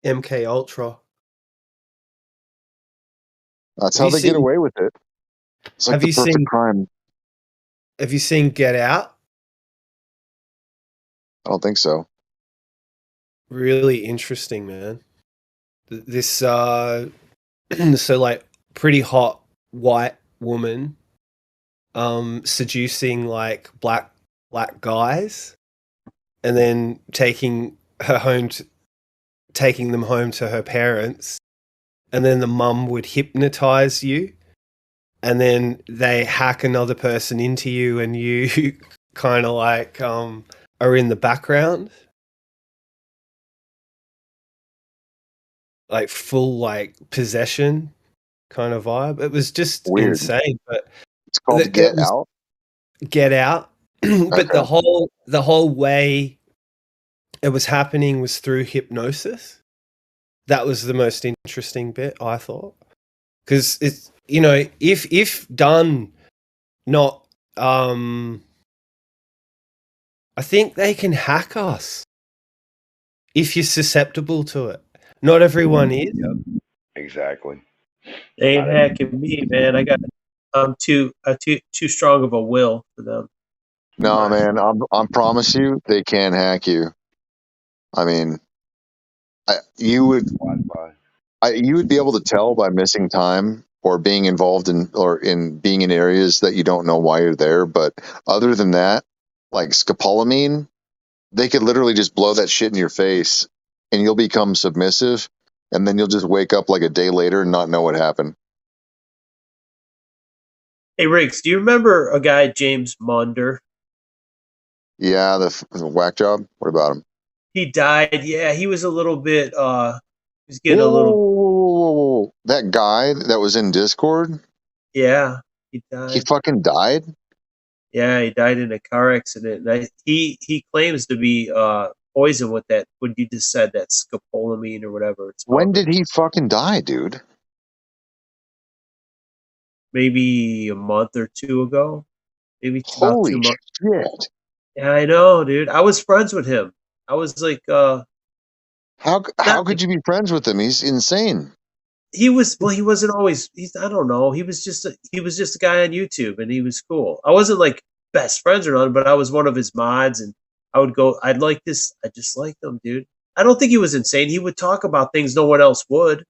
MK Ultra. That's how they get away with it. It's like the perfect crime. Have you seen Get Out? I don't think so. Really interesting, man. This so like pretty hot white woman seducing like black guys and then taking them home to her parents, and then the mum would hypnotize you, and then they hack another person into you, and you kind of like are in the background, like full like possession kind of vibe. It was just Weird. insane. But it's called Get Out. Get Out. But the whole way it was happening was through hypnosis. That was the most interesting bit, I thought, because it's, you know, if done not, I think they can hack us if you're susceptible to it. Not everyone is. Exactly. They ain't hacking me, man. I'm too strong of a will for them. No, man, I promise you, they can hack you. I mean, you would be able to tell by missing time or being involved in being in areas that you don't know why you're there. But other than that, like scopolamine, they could literally just blow that shit in your face, and you'll become submissive, and then you'll just wake up like a day later and not know what happened. Hey, Riggs, do you remember a guy, James Munder? Yeah, the whack job. What about him? He died. Yeah, he was a little bit. He's getting a little. Whoa. That guy that was in Discord. Yeah, he died. He fucking died. Yeah, he died in a car accident. He claims to be poisoned with that. What you just said, that scopolamine or whatever it's called. When did he fucking die, dude? Maybe a month or two ago. Maybe about 2 months. Shit. Yeah, I know, dude. I was friends with him. I was like, how could you be friends with him? He's insane. He wasn't always. I don't know. He was just a guy on YouTube, and he was cool. I wasn't like best friends or nothing, but I was one of his mods, and I would go. I'd like this. I just liked him, dude. I don't think he was insane. He would talk about things no one else would.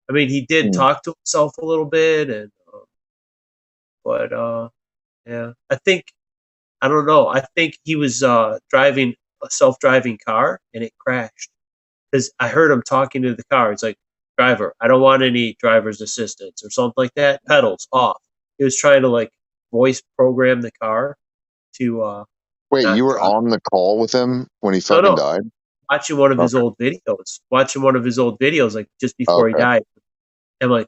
I mean, he did talk to himself a little bit, and but yeah, I don't know. I think he was driving a self-driving car, and it crashed because I heard him talking to the car. It's like, driver, I don't want any driver's assistance or something like that. Pedals off. He was trying to like voice program the car to. Wait, you were on the call with him when he fucking died? Watching one of his old videos. Like just before he died. And like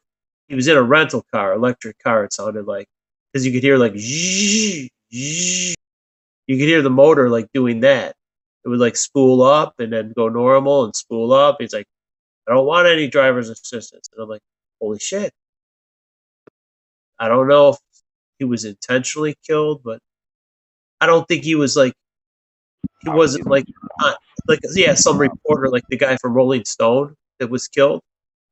he was in a rental car, electric car. It sounded like, because you could hear like zzz, zzz. You could hear the motor like doing that. It would like spool up and then go normal and spool up. He's like, I don't want any driver's assistance. And I'm like, holy shit. I don't know if he was intentionally killed, but I don't think he was like, he wasn't like some reporter, like the guy from Rolling Stone that was killed.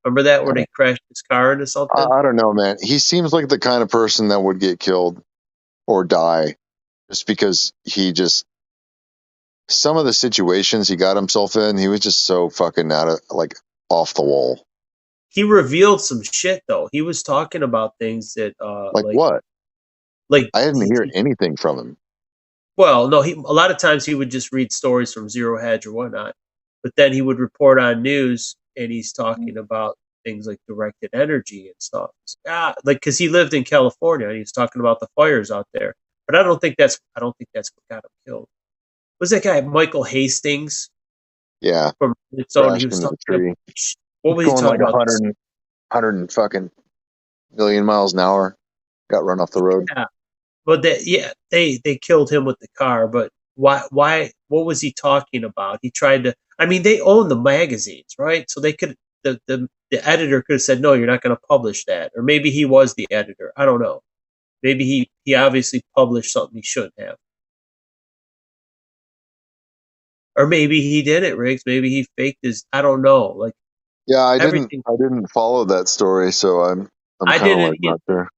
Remember that, where they crashed his car into something? I don't know, man. He seems like the kind of person that would get killed or die just because some of the situations he got himself in, he was just so fucking off the wall. He revealed some shit though. He was talking about things that like what? Like I didn't hear anything from him. Well, no, a lot of times he would just read stories from Zero Hedge or whatnot, but then he would report on news and he's talking about things like directed energy and stuff. Like because he lived in California and he was talking about the fires out there. But I don't think that's what got him killed. Was that guy Michael Hastings? Yeah. From its own, he was talking about, what was he talking about? 100 and fucking million miles an hour. Got run off the road. Yeah. But they killed him with the car. But why? What was he talking about? He tried to. I mean, they own the magazines, right? So they could. The editor could have said, no, you're not going to publish that. Or maybe he was the editor. I don't know. Maybe he obviously published something he shouldn't have. Or maybe he didn't, Riggs. Maybe he faked his. I don't know. Like, yeah, I didn't follow that story, so I'm kind of like not there.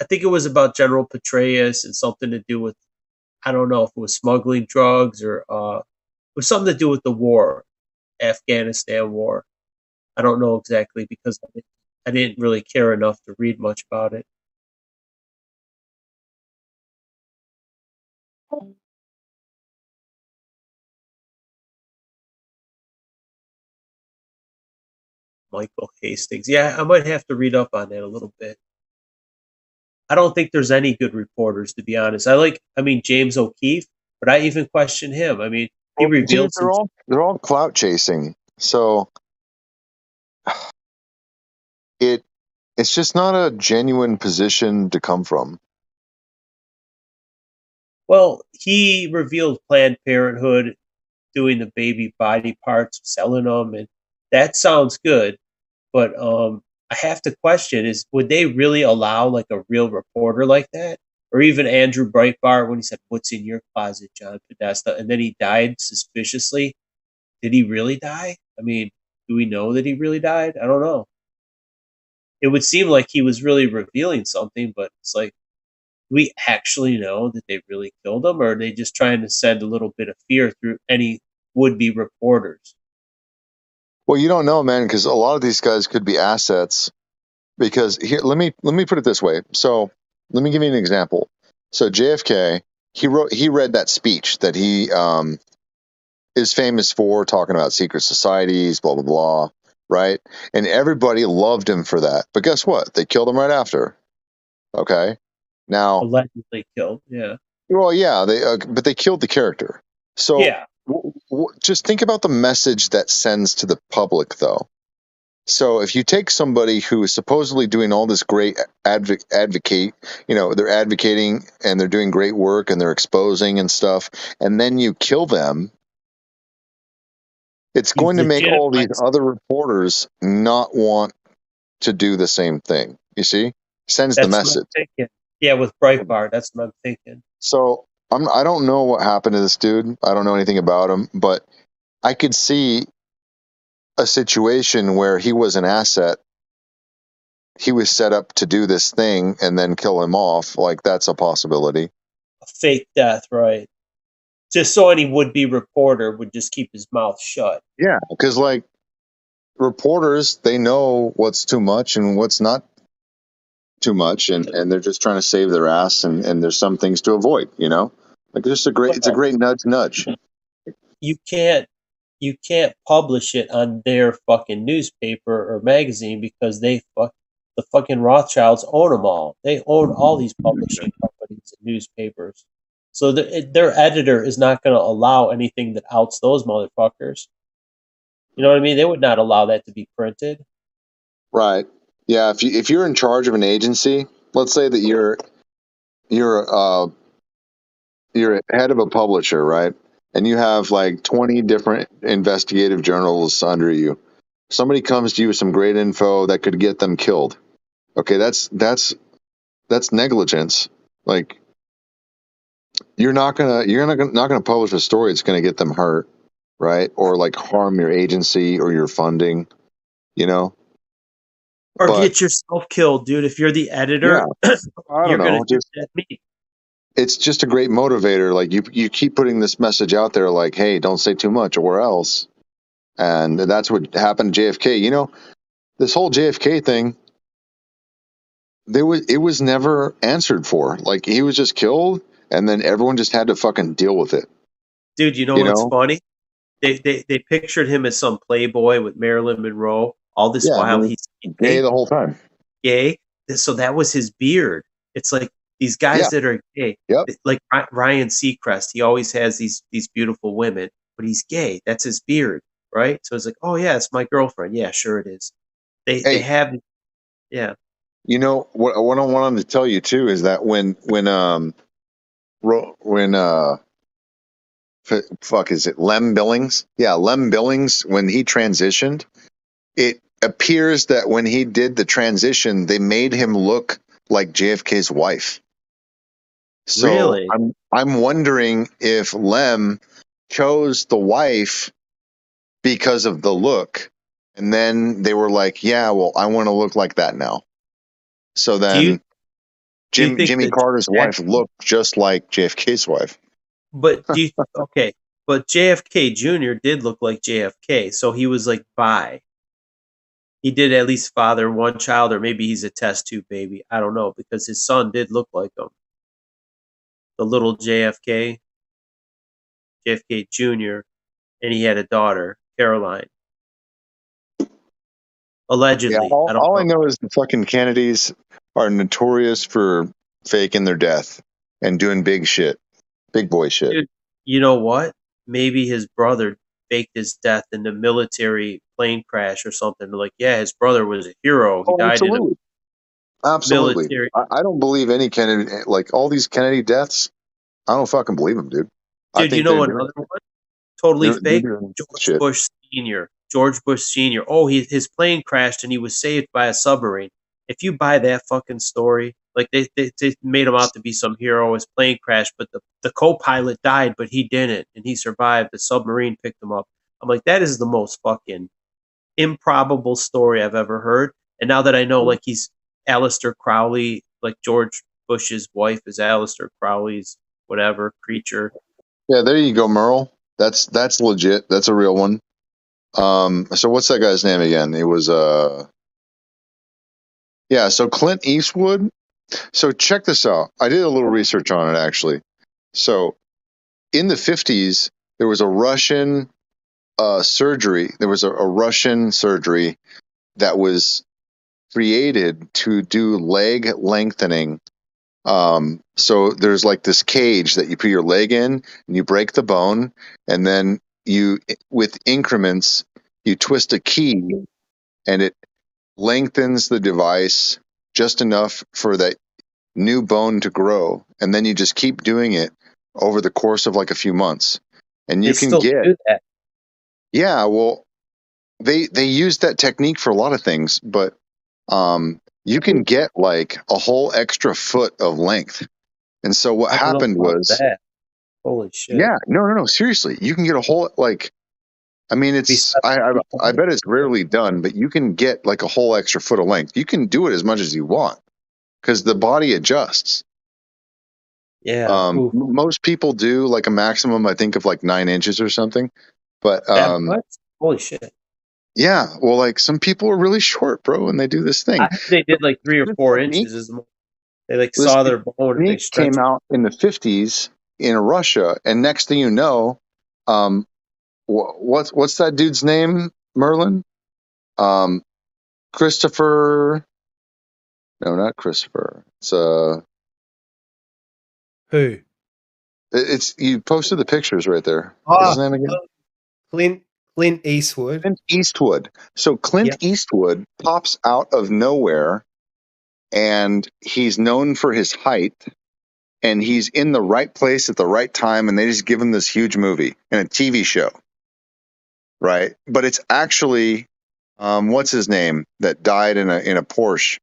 I think it was about General Petraeus and something to do with, I don't know if it was smuggling drugs or it was something to do with the war, Afghanistan war. I don't know exactly because I didn't really care enough to read much about it. Michael Hastings. Yeah, I might have to read up on that a little bit. I don't think there's any good reporters, to be honest. I mean, James O'Keefe, but I even question him. I mean, he Well, dude, revealed some. they're all clout chasing. So it's just not a genuine position to come from. Well, he revealed Planned Parenthood doing the baby body parts, selling them, and that sounds good. But I have to question: would they really allow like a real reporter like that, or even Andrew Breitbart when he said, "What's in your closet, John Podesta?" and then he died suspiciously? Did he really die? I mean, do we know that he really died? I don't know. It would seem like he was really revealing something, but it's like, do we actually know that they really killed him, or are they just trying to send a little bit of fear through any would-be reporters? Well, you don't know, man, because a lot of these guys could be assets. Because here, let me put it this way. So let me give you an example. So JFK, he read that speech that he is famous for, talking about secret societies, blah blah blah, right? And everybody loved him for that. But guess what? They killed him right after. Okay, now Allegedly killed, yeah. Well, yeah, but they killed the character. So Yeah. just think about the message that sends to the public, though. So if you take somebody who is supposedly doing all this great advocate, they're advocating and they're doing great work and they're exposing and stuff, and then you kill them, it's going to make all these other reporters not want to do the same thing. You see? Sends the That's what message. I'm thinking. Yeah, with Breitbart, that's what I'm thinking. So I don't know what happened to this dude. I don't know anything about him, but I could see a situation where he was an asset. He was set up to do this thing and then kill him off. Like, that's a possibility. A fake death, right? Just so any would-be reporter would just keep his mouth shut. Yeah, because like reporters, they know what's too much and what's not too much, and they're just trying to save their ass, and there's some things to avoid. Like it's a great nudge. You can't publish it on their fucking newspaper or magazine because the fucking Rothschilds own them all. They own all these publishing companies and newspapers. So their editor is not going to allow anything that outs those motherfuckers. You know what I mean? They would not allow that to be printed. Right. Yeah. If you're in charge of an agency, let's say that you're head of a publisher, right? And you have like 20 different investigative journals under you. Somebody comes to you with some great info that could get them killed. Okay, that's negligence. Like you're not gonna publish a story that's gonna get them hurt, right? Or like harm your agency or your funding, Or get yourself killed, dude. If you're the editor, I don't know. It's just a great motivator. Like you keep putting this message out there, like, hey, don't say too much or else. And that's what happened to JFK. This whole JFK thing, it was never answered for. Like he was just killed, and then everyone just had to fucking deal with it. Dude, you know what's funny? They pictured him as some playboy with Marilyn Monroe. All this while he's gay the whole time. Gay. So that was his beard. It's like these guys that are gay. Like Ryan Seacrest, he always has these beautiful women, but he's gay. That's his beard, right? So it's like, oh yeah, it's my girlfriend. Yeah, sure it is. They have, yeah. What I wanted to tell you too is that when is it Lem Billings? Yeah, Lem Billings, when he transitioned, it appears that when he did the transition, they made him look like JFK's wife. So really? I'm wondering if Lem chose the wife because of the look, and then they were like, yeah, well, I want to look like that now. So then Jimmy Carter's wife looked just like JFK's wife. But but JFK Jr. did look like JFK, so he was like bi. He did at least father one child, or maybe he's a test tube baby. I don't know, because his son did look like him. the little JFK Jr., and he had a daughter, Caroline. Allegedly. Yeah, I don't all know. I know is the fucking Kennedys are notorious for faking their death and doing big shit, big boy shit. Dude, you know what? Maybe his brother faked his death in the military plane crash or something. Like, yeah, his brother was a hero. He Oh, died in a absolutely. military. I don't believe any Kennedy, like all these Kennedy deaths. I don't fucking believe them, dude. I Dude, you think know another one? Totally they're fake? doing George shit. Bush Sr. George Bush Sr. Oh, his plane crashed and he was saved by a submarine. If you buy that fucking story, like they made him out to be some hero, his plane crashed, but the co-pilot died, but he didn't, and he survived. The submarine picked him up. I'm like, that is the most fucking improbable story I've ever heard. And now that I know, like, he's Aleister Crowley, like George Bush's wife is Aleister Crowley's whatever creature. Yeah, there you go, Merle. That's legit. That's a real one. So what's that guy's name again? It was yeah. So Clint Eastwood. So check this out. I did a little research on it actually. So in the 50s, there was a Russian surgery. There was a Russian surgery that was created to do leg lengthening. So there's like this cage that you put your leg in and you break the bone, and then you, with increments, you twist a key and it lengthens the device just enough for that new bone to grow. And then you just keep doing it over the course of like a few months. And you They can still get, do that. yeah, well, they use that technique for a lot of things, but you can get like a whole extra foot of length. And so what I don't know happened about was, that. Holy shit. yeah, no, seriously, you can get a whole, like, I mean, it's, I bet it's rarely done, but you can get like a whole extra foot of length. You can do it as much as you want because the body adjusts. Yeah. Most people do like a maximum, I think, of like 9 inches or something. But That much? Holy shit. yeah, well, like some people are really short, bro, and they do this thing. I think they did like 3 or 4 inches. They like This saw their bone and they technique stretched came it. out in the 50s in Russia, and next thing you know, what's that dude's name? Merlin, Christopher. No, not Christopher. It's Who? It's you posted the pictures right there. What's his name again? Clint Eastwood. Clint Eastwood. So Clint Eastwood pops out of nowhere, and he's known for his height, and he's in the right place at the right time, and they just give him this huge movie and a TV show, right? But it's actually, what's his name that died in a Porsche?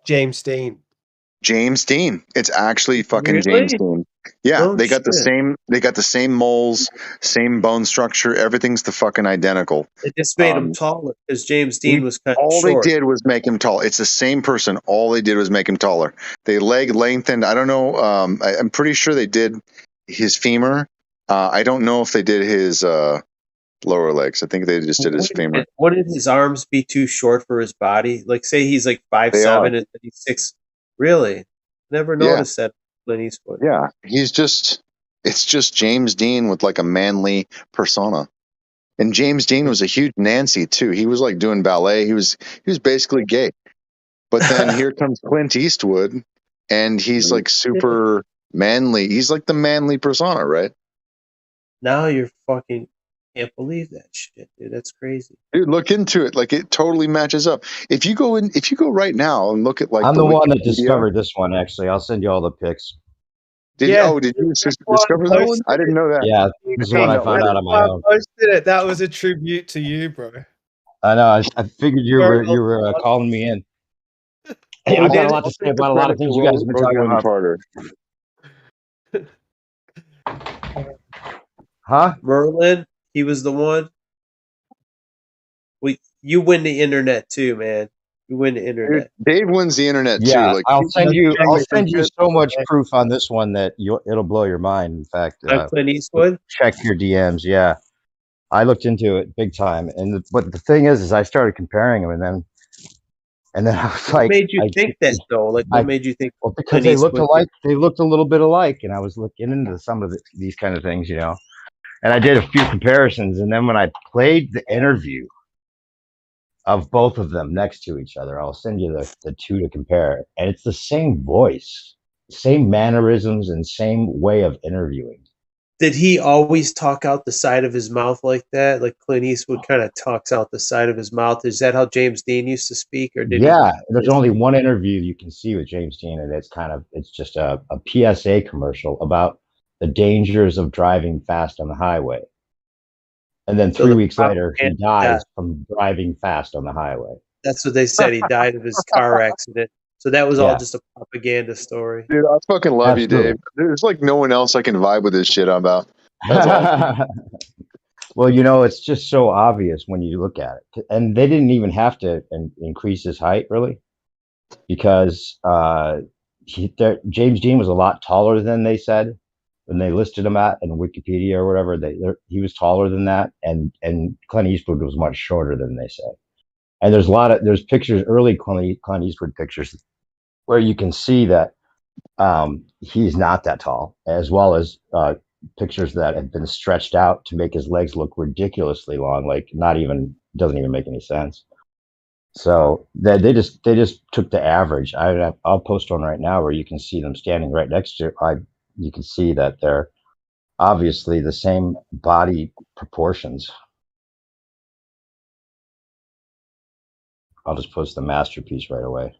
James Dean. James Dean. It's actually fucking Really? James Dean. Yeah, Oh, they got the shit. same. They got the same moles, same bone structure. Everything's the fucking identical. It just made him taller because James Dean was kind of All short. they did was make him tall. It's the same person. All they did was make him taller. They leg lengthened. I don't know. I'm pretty sure they did his femur. I don't know if they did his lower legs. I think they just did his femur. Wouldn't his arms be too short for his body? Like, say he's like 5'7" and he's 6. Really? Never noticed that. Clint Eastwood. Yeah, it's just James Dean with like a manly persona. And James Dean was a huge Nancy too. He was like doing ballet. He was basically gay. But then here comes Clint Eastwood, and he's like super manly. He's like the manly persona, right? Now you're fucking can't believe that shit, dude. That's crazy. Dude, look into it. Like it totally matches up. If you go right now and look at like I'm the one that Wikipedia- discovered this one. Actually, I'll send you all the pics. Did you discover that one? I didn't know that. Yeah, this is what I found out on my own. Posted it. That was a tribute to you, bro. I know. I figured you were calling me in. Hey, I've got a lot to say about a lot of things you guys have been talking about. Huh? Merlin, he was the one. You win the internet too, man. You win the internet. Dave wins the internet Yeah, too. Like I'll send you so much proof on this one that it'll blow your mind. In fact, Clint Eastwood. Check your DMs. Yeah, I looked into it big time, but the thing is I started comparing them, and then And then I was What like, made you think that though? Like, what made you think? Well, because Clint they looked Eastwood alike. They looked a little bit alike, and I was looking into some of these kind of things, And I did a few comparisons, and then when I played the interview of both of them next to each other, I'll send you the two to compare, and it's the same voice, same mannerisms, and same way of interviewing. Did he always talk out the side of his mouth like that? Like Clint Eastwood kind of talks out the side of his mouth. Is that how James Dean used to speak, or did he? Yeah, there's only one interview you can see with James Dean, and it's just a PSA commercial about the dangers of driving fast on the highway. And then So 3 the weeks later, he propaganda- dies from driving fast on the highway. That's what they said. He died of his car accident. So that was all Yeah. just a propaganda story. Dude, I fucking love you, Absolutely. Dave. There's like no one else I can vibe with this shit about. That's awesome. Well, it's just so obvious when you look at it. And they didn't even have to increase his height, really, because James Dean was a lot taller than they said when they listed him at in Wikipedia or whatever. He was taller than that, and Clint Eastwood was much shorter than they said. And there's pictures, early Clint Eastwood pictures, where you can see that he's not that tall, as well as pictures that have been stretched out to make his legs look ridiculously long, like doesn't even make any sense. So they just took the average. I'll post one right now where you can see them standing right next to. You can see that they're obviously the same body proportions. I'll just post the masterpiece right away.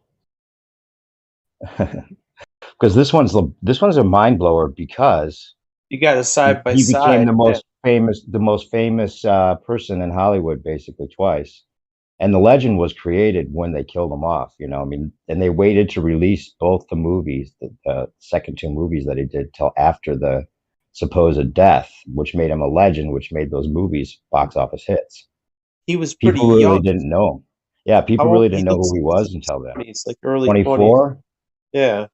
Because this one's a mind blower, because You got a side by he side. became the most famous person in Hollywood basically twice. And the legend was created when they killed him off, and they waited to release both the movies, the second two movies that he did, till after the supposed death, which made him a legend, which made those movies box office hits. He was pretty People really young. didn't know him. Yeah, people How really old didn't he know looks who he like was he's until then. 20s, like early 24? 20s. Yeah.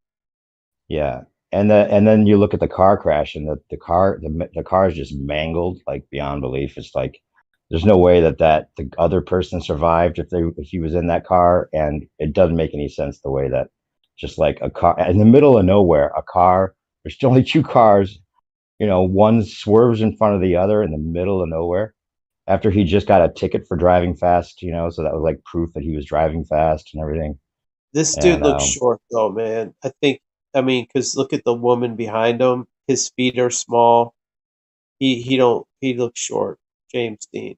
Yeah. And then you look at the car crash, and the car is just mangled, like, beyond belief. It's like there's no way that the other person survived if he was in that car, and it doesn't make any sense the way that just like a car in the middle of nowhere, there's only two cars, one swerves in front of the other in the middle of nowhere after he just got a ticket for driving fast, so that was like proof that he was driving fast and everything. This dude looks short though, man. Because look at the woman behind him. His feet are small. He looks short. James Dean.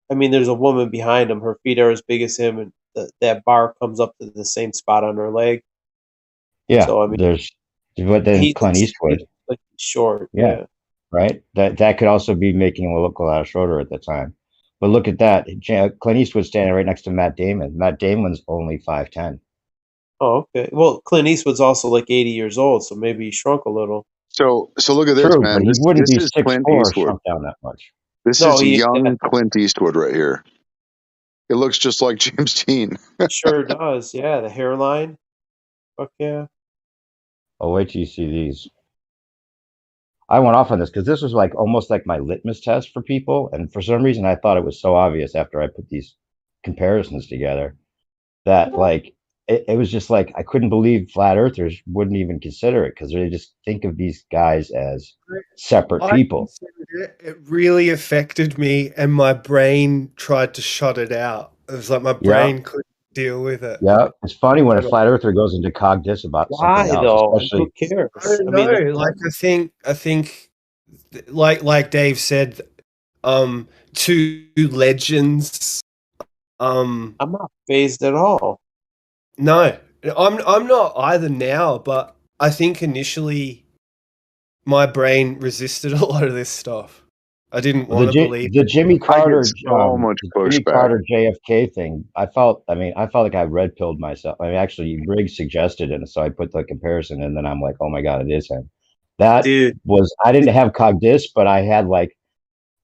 There's a woman behind him. Her feet are as big as him, and that bar comes up to the same spot on her leg. Yeah. So but then Clint Eastwood. Like short. Yeah. Right. That could also be making him look a lot shorter at the time. But look at that. Clint Eastwood's standing right next to Matt Damon. Matt Damon's only 5'10". Oh, okay. Well, Clint Eastwood's also like 80 years old, so maybe he shrunk a little. So look at this, True, man. but he This wouldn't be is 6'4" Clint or Eastwood. shrunk down that much. This is young Clint Eastwood right here. It looks just like James Dean. Sure does. Yeah, the hairline. Fuck yeah. Oh, wait till you see these. I went off on this because this was like almost like my litmus test for people, and for some reason I thought it was so obvious after I put these comparisons together that like it was just like I couldn't believe flat earthers wouldn't even consider it, because they just think of these guys as separate people. It really affected me, and my brain tried to shut it out. It was like my brain couldn't deal with it. Yeah, it's funny when a flat earther goes into cogniz about something else. Though? Especially, Who cares? I don't know. I think, like Dave said, two legends. I'm not phased at all. No, I'm not either now, but I think initially my brain resisted a lot of this stuff. I didn't want to believe the Jimmy Carter, so much Jimmy Carter JFK thing. I felt like I red pilled myself. Actually, Riggs suggested it, so I put the comparison, and then I'm like, oh my god, it is him. That was, I didn't have cogniz, but I had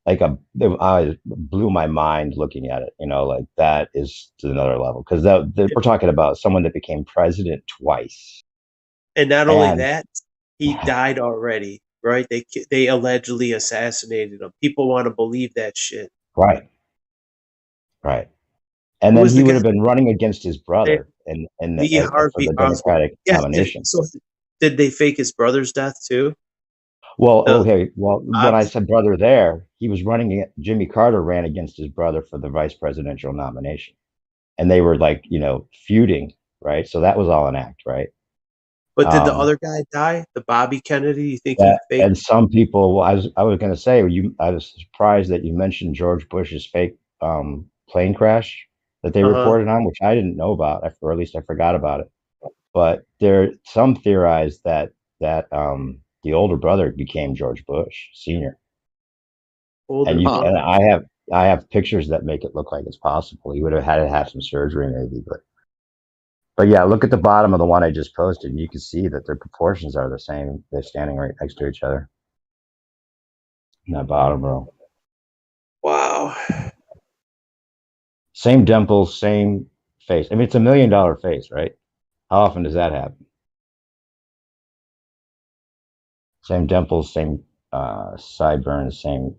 I blew my mind looking at it. Like that is to another level, because we're talking about someone that became president twice, and not only that, he died already. Right? They allegedly assassinated him. People want to believe that shit. Right. And Who then was he the would guy? have been running against his brother for Lee Harvey the Oswald. Democratic Yeah. nomination. So did they fake his brother's death too? Well, The okay. Well, when I said brother there, he was running. Jimmy Carter ran against his brother for the vice presidential nomination, and they were like, feuding, right? So that was all an act, right? But did the other guy die? The Bobby Kennedy? You think he That, faked? and some people, well, I was going to say, I was surprised that you mentioned George Bush's fake plane crash that they reported on, which I didn't know about, or at least I forgot about it. But some theorize that the older brother became George Bush Sr. And I have pictures that make it look like it's possible. He would have had to have some surgery maybe, but yeah, look at the bottom of the one I just posted. And you can see that their proportions are the same. They're standing right next to each other in that bottom row. Wow. Same dimples, same face. I mean, it's $1 million face, right? How often does that happen? Same dimples, same sideburns, same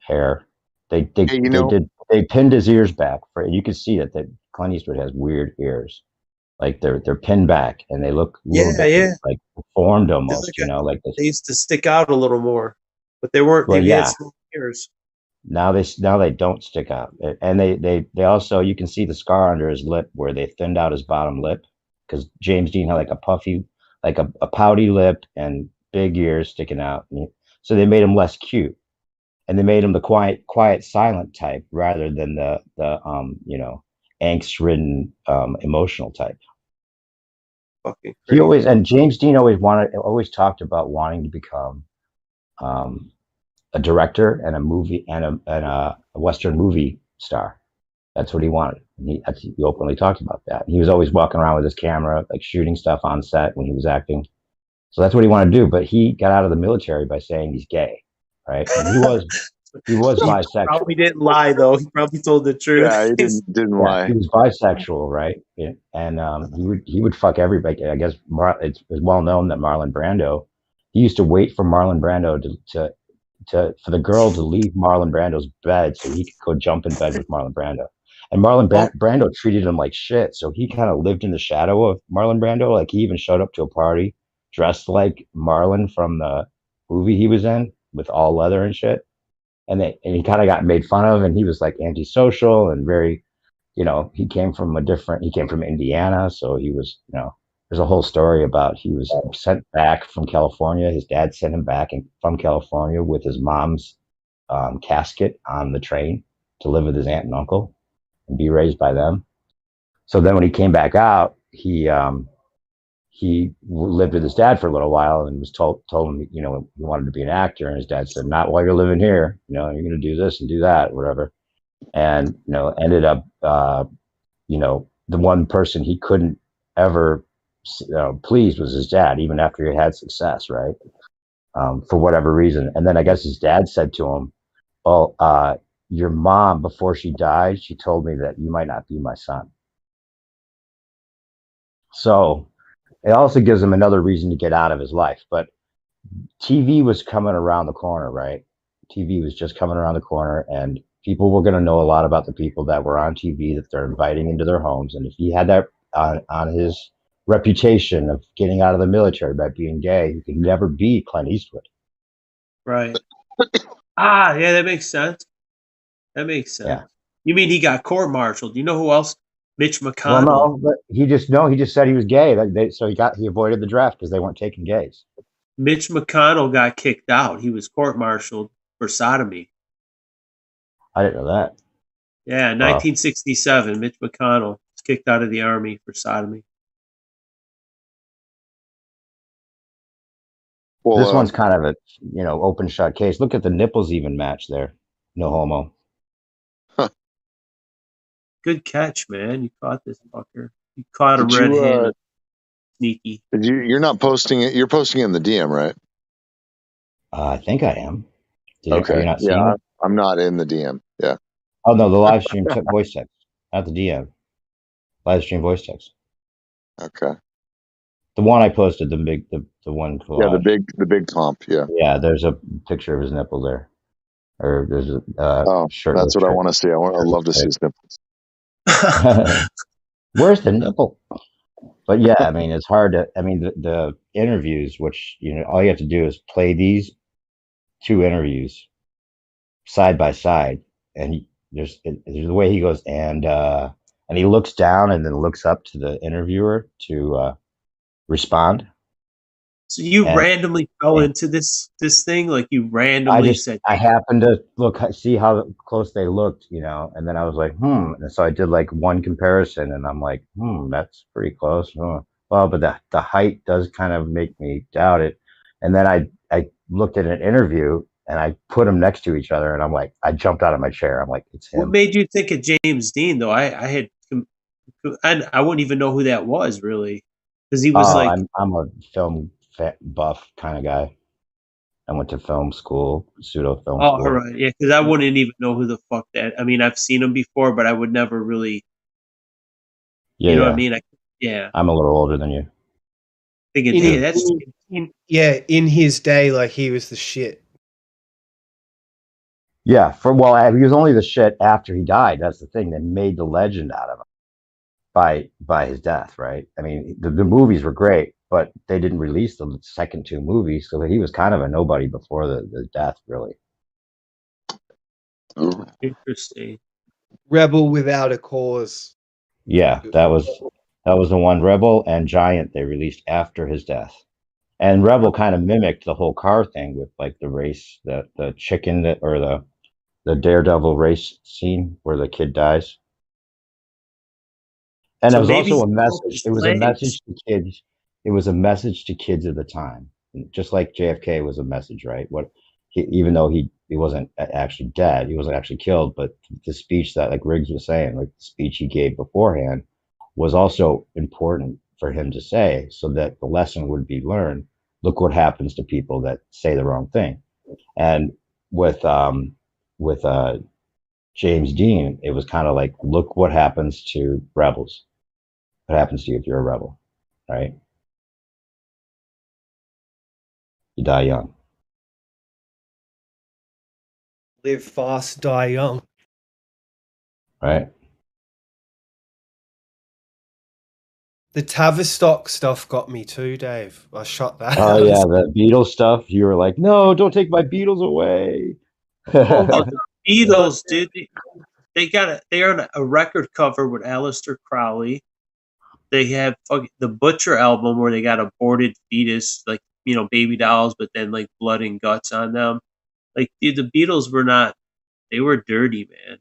hair. They pinned his ears back. You can see that Clint Eastwood has weird ears. Like they're pinned back and they look a little bit like formed almost, like they used to stick out a little more, but they weren't. Well, they had small ears. Now they don't stick out, and they also, you can see the scar under his lip where they thinned out his bottom lip, because James Dean had like a puffy, like a pouty lip and big ears sticking out, so they made him less cute, and they made him the quiet, silent type rather than the angst-ridden, emotional type. He always, and James Dean always talked about wanting to become a director and a movie and a Western movie star. That's what he wanted. And he openly talked about that. He was always walking around with his camera, like shooting stuff on set when he was acting. So that's what he wanted to do. But he got out of the military by saying he's gay, right? And he was bisexual. Probably didn't lie though. He probably told the truth. Yeah, he didn't lie. He was bisexual, right? Yeah. And he would fuck everybody. I guess it's well known that Marlon Brando, he used to wait for Marlon Brando for the girl to leave Marlon Brando's bed so he could go jump in bed with Marlon Brando. And Marlon Brando treated him like shit. So he kind of lived in the shadow of Marlon Brando. Like he even showed up to a party dressed like Marlon from the movie he was in with all leather and shit. And he kind of got made fun of, and he was like antisocial and very, he came from Indiana. So he was, there's a whole story about he was sent back from California. His dad sent him back from California with his mom's casket on the train to live with his aunt and uncle and be raised by them. So then when he came back out, he lived with his dad for a little while and was told him, he wanted to be an actor. And his dad said, not while you're living here, you're going to do this and do that, whatever. And, ended up, the one person he couldn't ever please was his dad, even after he had success, right? For whatever reason. And then I guess his dad said to him, well, your mom, before she died, she told me that you might not be my son. So it also gives him another reason to get out of his life. But TV was coming around the corner, right? TV was just coming around the corner, and people were going to know a lot about the people that were on TV that they're inviting into their homes. And if he had that on his reputation of getting out of the military by being gay, he could never be Clint Eastwood. Right. Yeah, that makes sense. Yeah. You mean he got court-martialed? You know who else? Mitch McConnell. Well, no, but he just said he was gay. So he avoided the draft because they weren't taking gays. Mitch McConnell got kicked out. He was court-martialed for sodomy. I didn't know that. Yeah, 1967, Mitch McConnell was kicked out of the army for sodomy. Well, this one's kind of a open shut case. Look at the nipples even match there. No homo. Good catch, man. You caught this fucker. You caught a red-handed. Sneaky. You're not posting it. You're posting it in the DM, right? I think I am. Okay. You're not seeing it? I'm not in the DM. Yeah. Oh no, the live stream voice text, not the DM. Live stream voice text. Okay. The one I posted, the one. Yeah, the big comp. Yeah. Yeah, there's a picture of his nipple there, or there's a shirt. That's what I want to see. I'd love to see his nipples. Where's the nipple? But yeah, I mean, it's hard to. I mean, the interviews, which all you have to do is play these two interviews side by side, and there's the way he goes, and he looks down and then looks up to the interviewer to respond. So you And randomly fell into this thing, like you randomly said. I happened to see how close they looked, and then I was like, and so I did like one comparison, and I'm like, that's pretty close. Huh. Well, but the height does kind of make me doubt it. And then I looked at an interview and I put them next to each other, and I'm like, I jumped out of my chair. I'm like, it's him. What made you think of James Dean though? I wouldn't even know who that was really, because he was like. I'm a film buff kind of guy. I went to film school, pseudo film school. Oh, right, yeah, because I wouldn't even know who the fuck that. I mean, I've seen him before, but I would never really. Yeah, you know what I mean? I'm a little older than you. In his day, like he was the shit. Yeah, he was only the shit after he died. That's the thing. They made the legend out of him by his death, right? I mean, the movies were great, but they didn't release the second two movies, so he was kind of a nobody before the death, really. Interesting. Rebel Without a Cause. Yeah, that was the one. Rebel and Giant they released after his death, and Rebel kind of mimicked the whole car thing with like the race, the chicken or the Daredevil race scene where the kid dies. And it was also a message. It was a message to kids. It was a message to kids of the time, just like JFK was a message, right? Even though he wasn't actually dead, he wasn't actually killed, but the speech that, like Riggs was saying, like the speech he gave beforehand, was also important for him to say, so that the lesson would be learned. Look what happens to people that say the wrong thing. And with James Dean, it was kind of like, look what happens to rebels. What happens to you if you're a rebel, right? You die young. Live fast, die young. Right? The Tavistock stuff got me too, Dave. I shot that. Oh yeah, the Beatles stuff. You were like, no, don't take my Beatles away. Oh, the Beatles, dude. They're on a record cover with Aleister Crowley. They have the Butcher album where they got aborted fetus, like, baby dolls, but then like blood and guts on them. Like, dude, the Beatles they were dirty, man.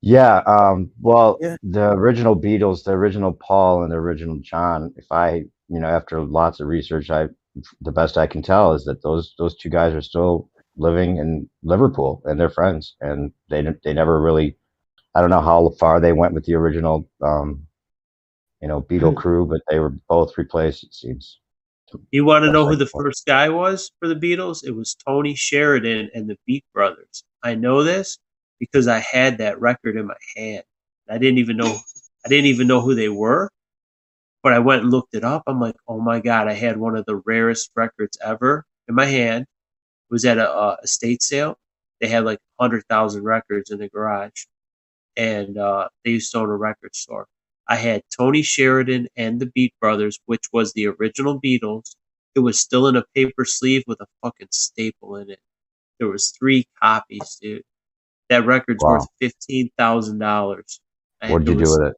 Yeah, the original Beatles, the original Paul and the original John, if I, after lots of research, the best I can tell is that those two guys are still living in Liverpool and they're friends, and they never really, I don't know how far they went with the original Beatle crew, but they were both replaced, it seems. You want to know who the first guy was for the Beatles? It was Tony Sheridan and the Beat Brothers. I know this because I had that record in my hand. I didn't even know who they were, but I went and looked it up. I'm like, oh my God, I had one of the rarest records ever in my hand. It was at a estate sale. They had like 100,000 records in the garage, and they used to own a record store. I had Tony Sheridan and the Beat Brothers, which was the original Beatles. It was still in a paper sleeve with a fucking staple in it. There was 3 copies, dude. That record's worth $15,000. What'd you do with it?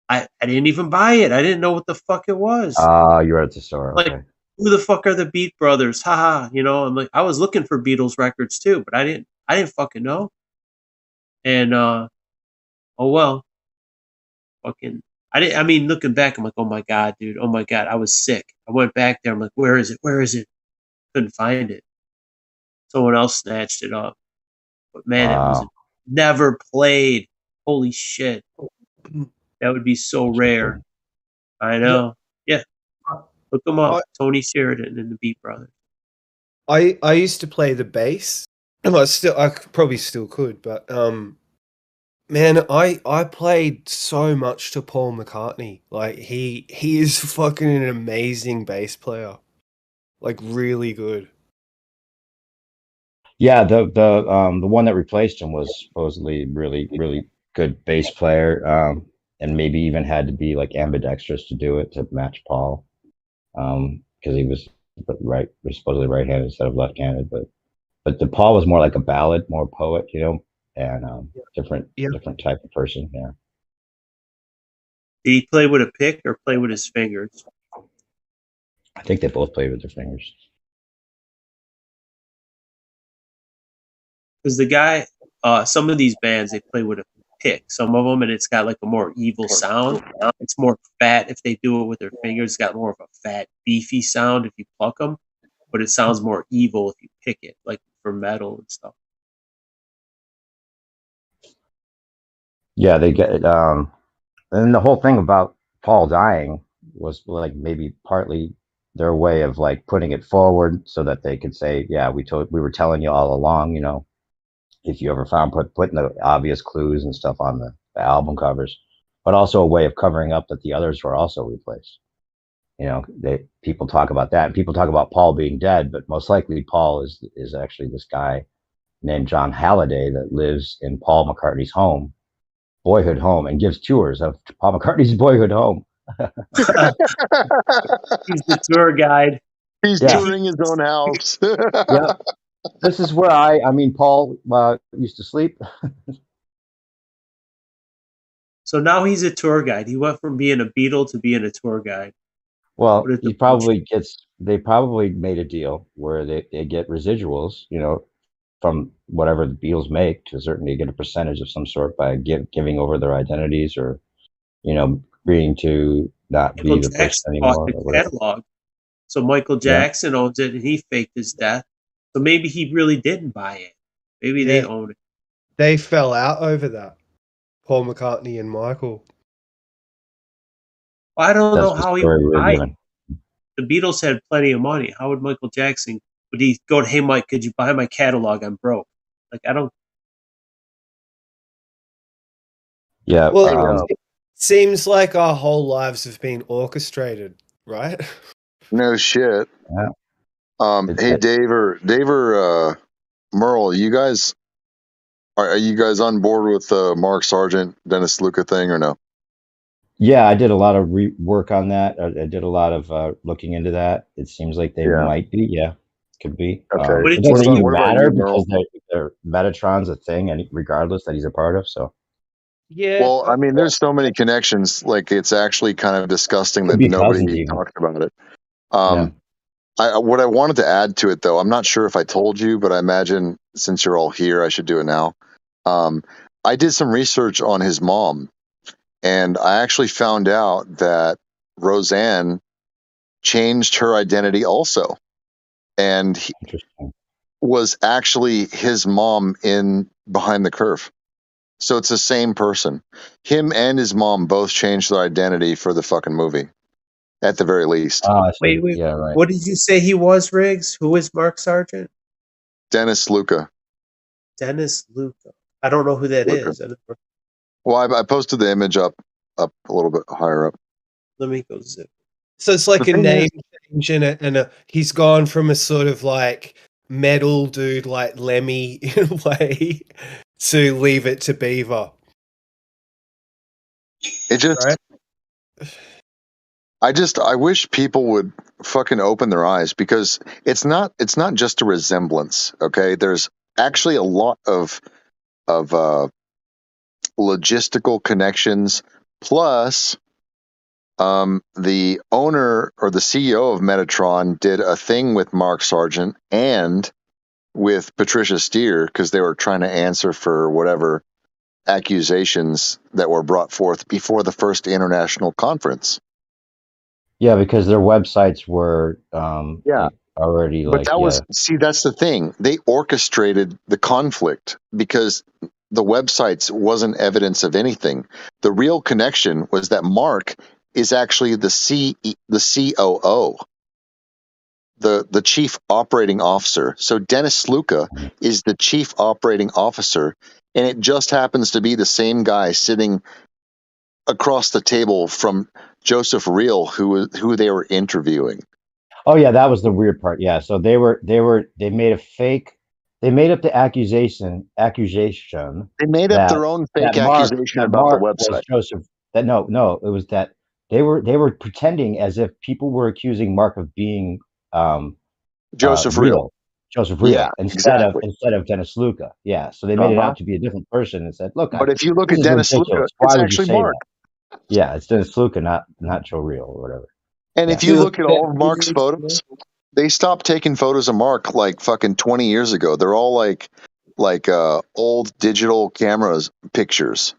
I didn't even buy it. I didn't know what the fuck it was. You were at the store. Like, okay. Who the fuck are the Beat Brothers? Haha. I'm like, I was looking for Beatles records too, but I didn't fucking know. And oh well. Fucking, looking back, I'm like, oh my God, dude. Oh my God, I was sick. I went back there. I'm like, where is it? Where is it? Couldn't find it. Someone else snatched it up. But man, it was never played. Holy shit. That would be so rare. I know. Yeah. Look them up. Tony Sheridan and the Beat Brothers. I used to play the bass. I probably still could, but man, I played so much to Paul McCartney. Like he is fucking an amazing bass player. Like really good. Yeah, the one that replaced him was supposedly really good bass player, and maybe even had to be like ambidextrous to do it to match Paul, because he was supposedly right-handed instead of left-handed. But the Paul was more like a ballad, more poet, and different type of person. Yeah. Did he play with a pick or play with his fingers? I think they both played with their fingers. Because the guy, some of these bands, they play with a pick. Some of them, and it's got like a more evil sound. It's more fat if they do it with their fingers. It's got more of a fat, beefy sound if you pluck them, but it sounds more evil if you pick it, like for metal and stuff. Yeah, they get and the whole thing about Paul dying was like maybe partly their way of like putting it forward so that they could say, yeah, we were telling you all along, if you ever found putting the obvious clues and stuff on the album covers, but also a way of covering up that the others were also replaced. People talk about that. People talk about Paul being dead, but most likely Paul is actually this guy named John Halliday that lives in Paul McCartney's boyhood home, and gives tours of Paul McCartney's boyhood home. He's the tour guide. He's touring his own house. Yeah. This is where Paul used to sleep. So now he's a tour guide. He went from being a Beatle to being a tour guide. Well, they probably made a deal where they get residuals, from whatever the Beatles make, to certainly get a percentage of some sort by giving over their identities, or, agreeing to not Michael be the Jackson person anymore. bought the catalog. So Michael Jackson owns it, and he faked his death. So maybe he really didn't buy it. Maybe they own it. They fell out over that. Paul McCartney and Michael. I don't know how he would buy it. Given. The Beatles had plenty of money. How would Michael Jackson, would he go to, hey, Mike, could you buy my catalog? I'm broke. Like, I don't. Yeah. Well, it seems like our whole lives have been orchestrated, right? No shit. Yeah. Hey, Dave or Merle, you guys, are you guys on board with the Mark Sargent, Dennis Luca thing, or no? Yeah, I did a lot of work on that. I did a lot of looking into that. It seems like they might be. Yeah, could be. Okay. It doesn't even matter because their Metatron's a thing, and regardless that he's a part of. So. Yeah. Well, I mean, there's so many connections. Like, it's actually kind of disgusting that nobody talked about it. What I wanted to add to it, though, I'm not sure if I told you, but I imagine since you're all here, I should do it now. I did some research on his mom, and I actually found out that Roseanne changed her identity also, and was actually his mom in Behind the Curve. So it's the same person. Him and his mom both changed their identity for the fucking movie, at the very least. Wait. Yeah, right. What did you say he was, Riggs? Who is Mark Sargent? Dennis Luca. Dennis Luca. I don't know who that is. Well, I posted the image up a little bit higher up. Let me go zip. So it's like a name change, and he's gone from a sort of like metal dude like Lemmy in a way to Leave It to Beaver. It just, I wish people would fucking open their eyes, because it's not just a resemblance. Okay, there's actually a lot of logistical connections. Plus, the owner or the CEO of Metatron did a thing with Mark Sargent and with Patricia Steer, because they were trying to answer for whatever accusations that were brought forth before the first international conference. Yeah, because their websites were already But that's the thing. They orchestrated the conflict, because the websites wasn't evidence of anything. The real connection was that Mark is actually the COO, the chief operating officer. So Dennis Luca is the chief operating officer, and it just happens to be the same guy sitting across the table from Joseph Reel, who they were interviewing. Oh yeah, that was the weird part. Yeah, so they made a fake they made up the accusation. They made up that their own fake Mark accusation about the was website. Joseph. That no, it was that they were pretending as if people were accusing Mark of being Joseph real. Joseph Real Yeah, instead exactly. of Dennis Luca. Yeah, so they made it Uh-huh. out to be a different person and said, "Look, But if you look this at is Dennis Luca, ridiculous. it's Why would you actually say Mark. that?" Yeah, it's Dennis Luca, not Joe Real or whatever. And Yeah. if you look at all of Mark's photos, they stopped taking photos of Mark like fucking 20 years ago. They're all like old digital cameras pictures.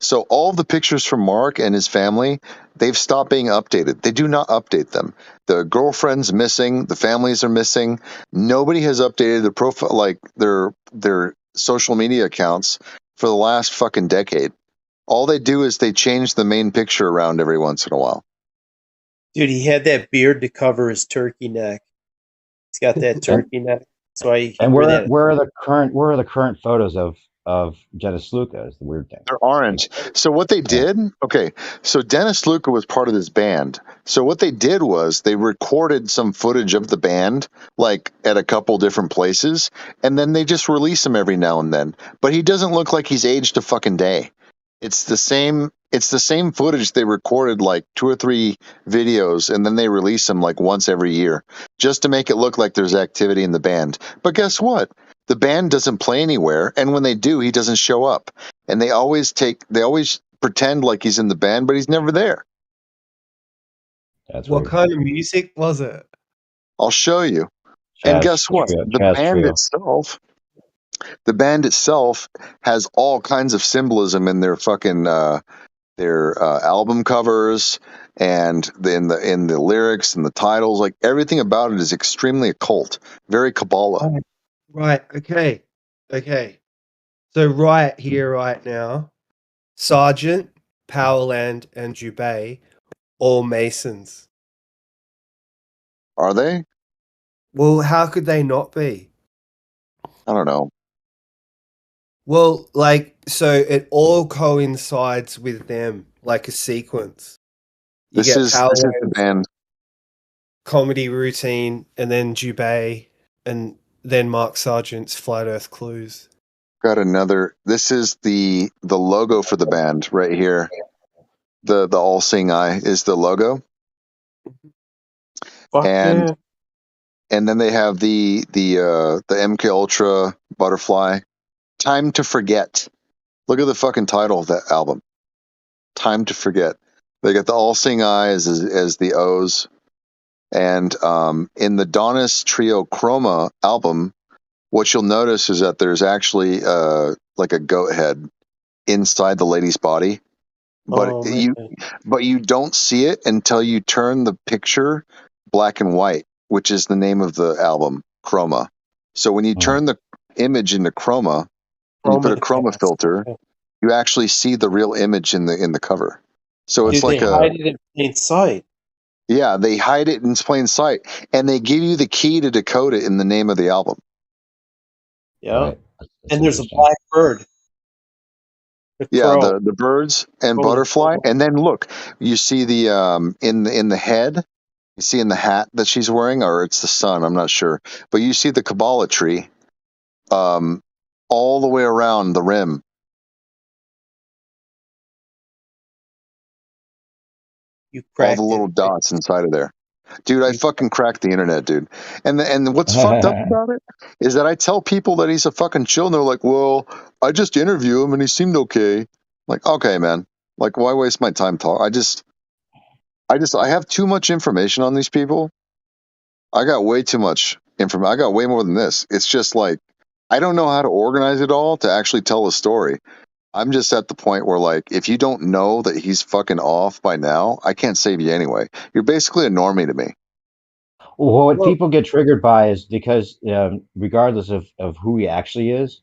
So all of the pictures from Mark and his family, they've stopped being updated. They do not update them. The girlfriend's missing, the families are missing. Nobody has updated their profile, like their social media accounts for the last fucking decade. All they do is they change the main picture around every once in a while. Dude, he had that beard to cover his turkey neck. He's got that turkey neck. That's why he And wear that. where are the current photos of Dennis Luca is the weird thing. There aren't. So what they did, okay, so Dennis Luca was part of this band. So what they did was they recorded some footage of the band, like at a couple different places, and then they just release him every now and then. But he doesn't look like he's aged a fucking day. It's the same footage they recorded like 2 or 3 videos, and then they release them like once every year just to make it look like there's activity in the band. But guess what? The band doesn't play anywhere, and when they do, he doesn't show up. And they always pretend like he's in the band, but he's never there. That's what kind of music was it? I'll show you. And guess what? The band itself has all kinds of symbolism in their fucking their album covers and in the lyrics and the titles. Like everything about it is extremely occult, very Kabbalah. Right. Okay. So right here, right now, Sergeant, Powerland, and Jubei, all Masons. Are they? Well, how could they not be? I don't know. Well, like, so it all coincides with them, like a sequence. You This get is the band. Comedy Routine, and then Jubei, and then Mark Sargent's Flat Earth Clues. Got another. This is the logo for the band right here. The all seeing eye is the logo. And then they have the MK Ultra butterfly. Time to Forget. Look at the fucking title of that album. Time to Forget. They got the all seeing eye as the O's. And in the Donis Trio Chroma album, what you'll notice is that there's actually like a goat head inside the lady's body, but you don't see it until you turn the picture black and white, which is the name of the album, Chroma. So when you turn the image into Chroma, and you put a Chroma filter, you actually see the real image in the cover. So it's like they hide it in plain sight. Yeah, they hide it in plain sight, and they give you the key to decode it in the name of the album. Yeah, right. And there's a black bird. The birds and butterfly, and then look, you see the in the head, you see in the hat that she's wearing, or it's the sun, I'm not sure, but you see the Kabbalah tree, all the way around the rim. All the little dots inside of there. Dude, I fucking cracked the internet, dude. And what's fucked up about it is that I tell people that he's a fucking chill, and they're like, well, I just interview him and he seemed okay. Like, okay, man. Like, why waste my time talking? I have too much information on these people. I got way too much information. I got way more than this. It's just like, I don't know how to organize it all to actually tell a story. I'm just at the point where, like, if you don't know that he's fucking off by now, I can't save you anyway. You're basically a normie to me. Well, what people get triggered by is because, regardless of who he actually is,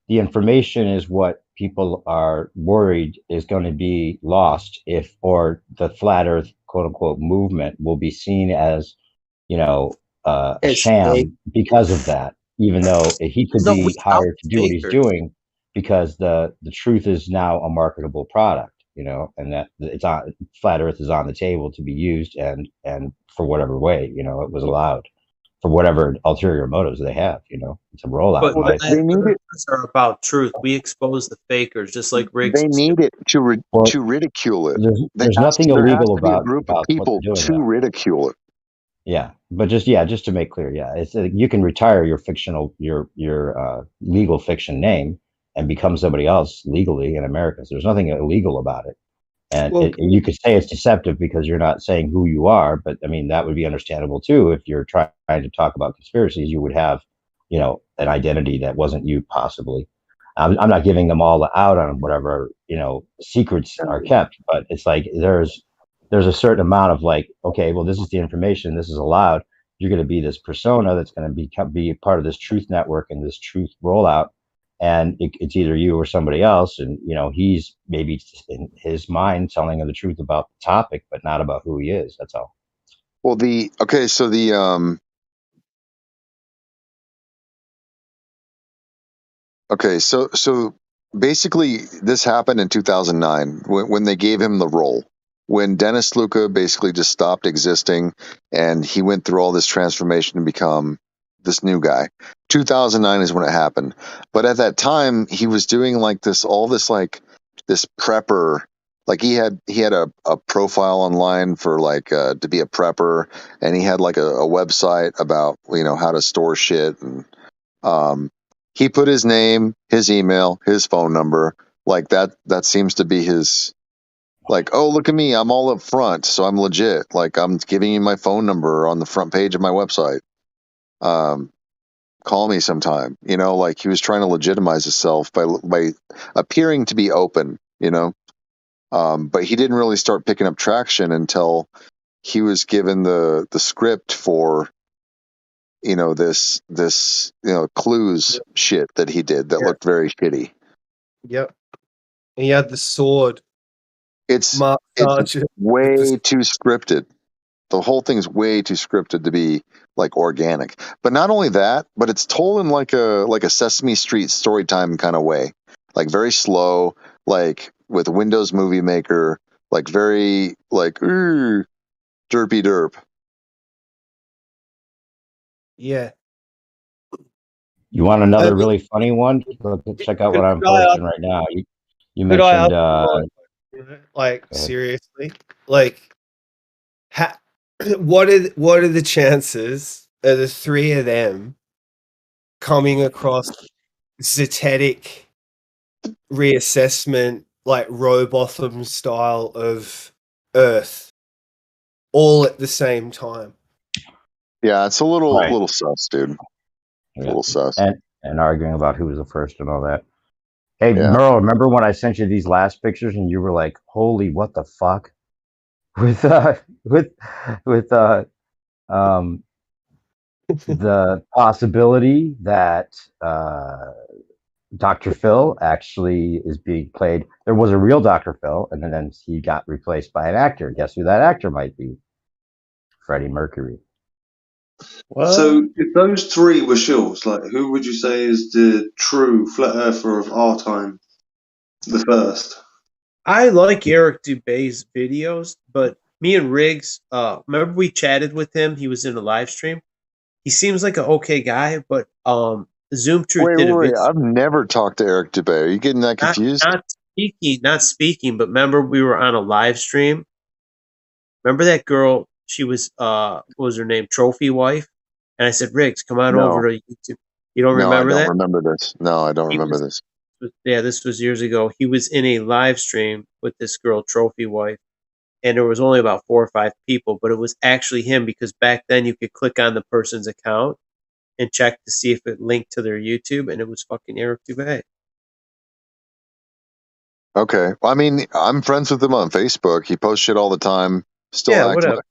the information is what people are worried is going to be lost or the flat Earth quote unquote movement will be seen as, a sham because of that, even though he could be hired to do what he's doing. Because the truth is now a marketable product, and that flat Earth is on the table to be used and for whatever way, it was allowed. for whatever ulterior motives they have. You know, it's a rollout. But But they need it. are about truth. We expose the fakers, just like Riggs. They need it to ridicule it. There's nothing there has illegal to be a about group of what people they're doing. to ridicule it. Yeah, but just to make clear, it's you can retire your fictional your legal fiction name and become somebody else legally in America. So there's nothing illegal about it. And you could say it's deceptive because you're not saying who you are, but I mean that would be understandable too. If you're trying to talk about conspiracies, you would have, you know, an identity that wasn't you possibly. I'm not giving them all out on whatever, you know, secrets are kept, but it's like there's a certain amount of like, okay, well, this is the information, this is allowed. You're going to be this persona that's going to be part of this truth network and this truth rollout. And it's either you or somebody else. And, you know, he's maybe in his mind telling the truth about the topic, but not about who he is. That's all. Well, so basically this happened in 2009 when they gave him the role. When Dennis Luca basically just stopped existing and he went through all this transformation to become this new guy. 2009 is when it happened. But at that time, he was doing like this prepper. Like he had a profile online for like to be a prepper, and he had like a website about, you know, how to store shit. And he put his name, his email, his phone number, like that seems to be his. Like, oh, look at me, I'm all up front, so I'm legit. Like, I'm giving you my phone number on the front page of my website. Call me sometime. You know, like he was trying to legitimize himself by appearing to be open, you know. But he didn't really start picking up traction until he was given the script for, you know, this you know, clues shit that he did that looked very shitty. Yep. And he had the sword. It's way too scripted. The whole thing's way too scripted to be like organic. But not only that, but it's told in like a Sesame Street story time kind of way. Like very slow, like with Windows Movie Maker, like very like derpy derp. Yeah. You want another really funny one? Check out what I'm posting right now. You mentioned like seriously, like what are the chances of the three of them coming across zetetic reassessment, like Robotham style of Earth, all at the same time? Yeah, it's a little sus, dude. A little sus. And arguing about who was the first and all that. Hey, Merle, remember when I sent you these last pictures and you were like, "Holy, what the fuck?" With the possibility that Dr. Phil actually is being played. There was a real Dr. Phil, and then he got replaced by an actor. Guess who that actor might be? Freddie Mercury. So if those three were shills, like who would you say is the true flat earther of our time? The first. I like Eric Dubé's videos, but me and Riggs, remember we chatted with him? He was in a live stream. He seems like an okay guy, but Zoom Truth did a video. I've never talked to Eric Dubé. Are you getting that confused? Not speaking, but remember we were on a live stream. Remember that girl? She was what was her name? Trophy Wife. And I said, Riggs, come on over to YouTube. You don't remember that? I don't remember this. No, I don't remember this. Yeah, this was years ago. He was in a live stream with this girl, Trophy Wife, and there was only about 4 or 5 people, but it was actually him because back then you could click on the person's account and check to see if it linked to their YouTube, and it was fucking Eric Dubé. Okay. Well, I mean, I'm friends with him on Facebook. He posts shit all the time. Still whatever.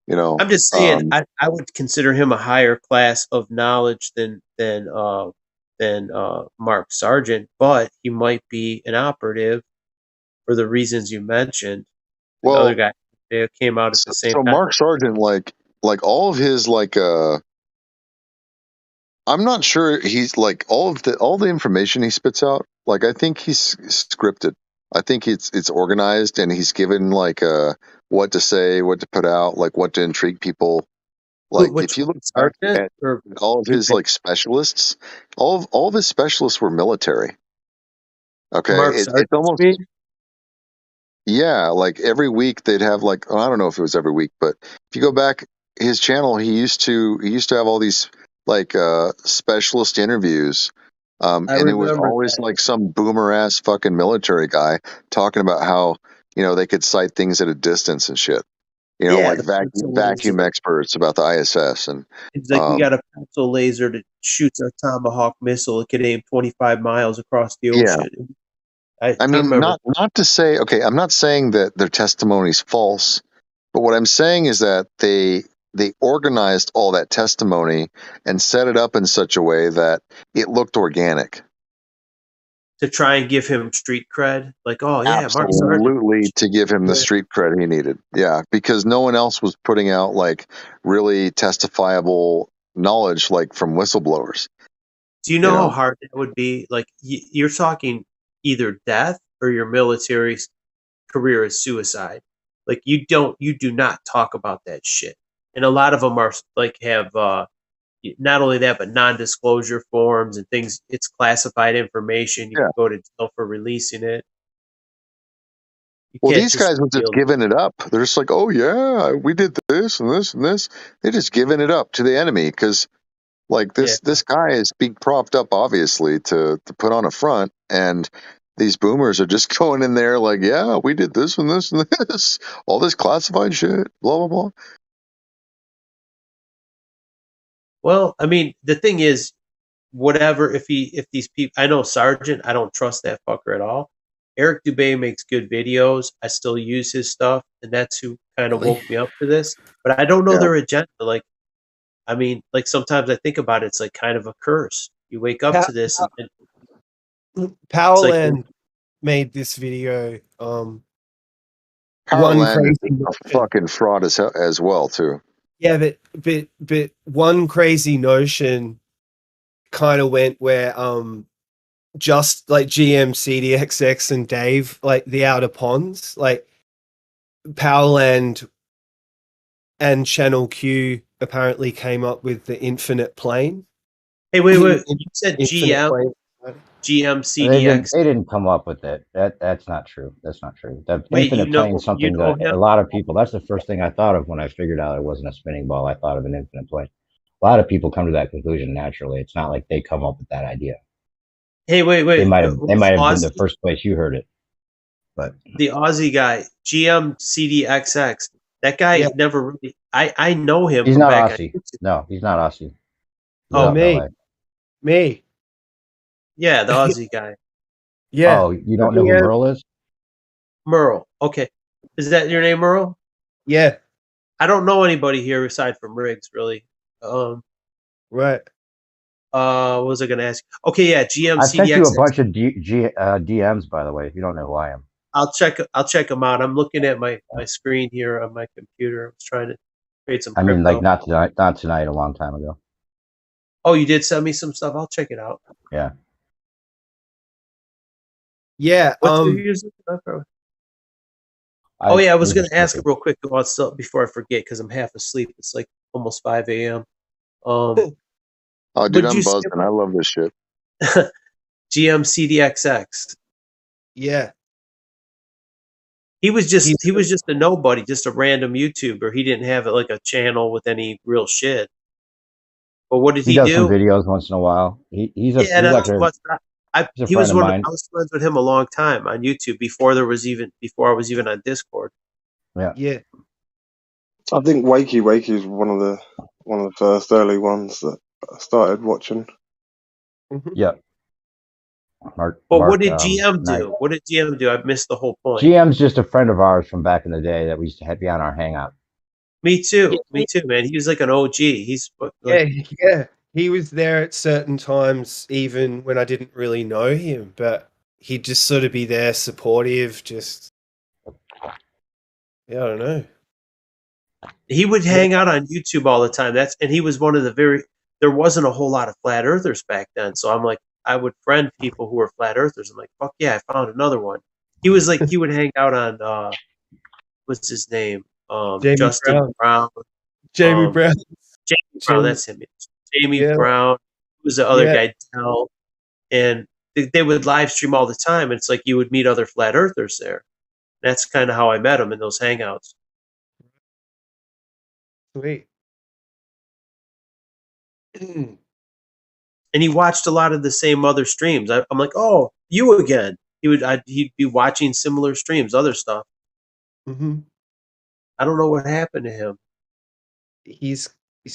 You know, I'm just saying, I would consider him a higher class of knowledge than Mark Sargent, but he might be an operative for the reasons you mentioned. The other guy, they came out at the same time. So Mark Sargent, like all of his I'm not sure he's like all the information he spits out. Like I think he's scripted. I think it's organized and he's given like what to say, what to put out, like what to intrigue people. Like Which if you look back sergeant at or all of his like specialists, all of his specialists were military. Okay, Mark it's Sargent? almost You mean? yeah. Like every week they'd have like I don't know if it was every week, but if you go back his channel, he used to have all these like specialist interviews. I And it was remember always that. like some boomer ass fucking military guy talking about how they could sight things at a distance and shit. Yeah, Like the pencil vacuum laser. experts about the ISS and It's like we got a pencil laser that shoots a Tomahawk missile. It could aim 25 miles across the yeah. ocean. I I mean, remember. not to say okay. I'm not saying that their testimony is false, but what I'm saying is that they organized all that testimony and set it up in such a way that it looked organic. To try and give him street cred, like, oh yeah, Mark Sargent. Absolutely, to give him the street cred he needed. Yeah, because no one else was putting out like really testifiable knowledge like from whistleblowers. Do you know how hard it would be? Like, you're talking either death or your military career is suicide. Like, you do not talk about that shit. And a lot of them are like have not only that, but non-disclosure forms and things. It's classified information. You can go to jail for releasing it. Well, these guys were just giving it up. They're just like, oh yeah, we did this and this and this. They're just giving it up to the enemy because, like, this guy is being propped up obviously to put on a front, and these boomers are just going in there like, yeah, we did this and this and this, all this classified shit, blah blah blah. Well, I mean, the thing is, whatever. If these people, I know Sargent, I don't trust that fucker at all. Eric Dubé makes good videos. I still use his stuff, and that's who kind of woke me up to this. But I don't know their agenda. Like, I mean, like sometimes I think about it, it's like kind of a curse. You wake up to this, and Powerland made this video. Powerland One is a fucking fraud as well too. Yeah, but one crazy notion kind of went where just like GM CDXX and Dave, like the Outer Ponds, like Powerland and Channel Q apparently came up with the infinite plane. Hey, wait! You said GM CDX. They didn't come up with it. That's not true. That's not true. The Wait, infinite plane is something that him? a lot of people. That's the first thing I thought of when I figured out it wasn't a spinning ball. I thought of an infinite plane. A lot of people come to that conclusion naturally. It's not like they come up with that idea. Hey, wait! They might have been the first place you heard it. But the Aussie guy, GM CDXX, that guy never really. I know him. He's not Aussie. No, he's not Aussie. Me. Yeah, the Aussie guy. Yeah. Oh, you don't know who Merle is? Merle. Okay. Is that your name, Merle? Yeah. I don't know anybody here aside from Riggs, really. Right. What was I going to ask? Okay, yeah, GM CDX. I sent you a bunch of DMs, by the way, if you don't know who I am. I'll check them out. I'm looking at my screen here on my computer. I was trying to create some crypto. I mean, like not tonight, a long time ago. Oh, you did send me some stuff? I'll check it out. Yeah. Yeah. Oh yeah, I was going to ask real quick before I forget because I'm half asleep. It's like almost 5 a.m. Oh, dude, I'm buzzing. I love this shit. GM CDXX. Yeah. He was just a nobody, just a random YouTuber. He didn't have like a channel with any real shit. But what did he do? He does some videos once in a while. He was I was friends with him a long time on YouTube before I was even on Discord. Yeah. Yeah. I think Wakey is one of the first early ones that I started watching. Yeah. But what did GM do? What did GM do? I missed the whole point. GM's just a friend of ours from back in the day that we used to be on our hangout. Me too, man. He was like an OG. He's yeah. He was there at certain times, even when I didn't really know him. But he'd just sort of be there, supportive. Just I don't know. He would hang out on YouTube all the time. And he was one of the there wasn't a whole lot of flat earthers back then. So I'm like, I would friend people who were flat earthers. I'm like, fuck yeah, I found another one. He was like, he would hang out on, what's his name? Justin Brown. Jamie Brown. Jamie Brown, that's him. Jamie Yeah. Brown. Who was the other Yeah. guy? Dell. And they would live stream all the time. And it's like you would meet other flat earthers there. That's kind of how I met them in those hangouts. Sweet. And he watched a lot of the same other streams. I'm like, oh, you again. He'd be watching similar streams, other stuff. Mm-hmm. I don't know what happened to him. He's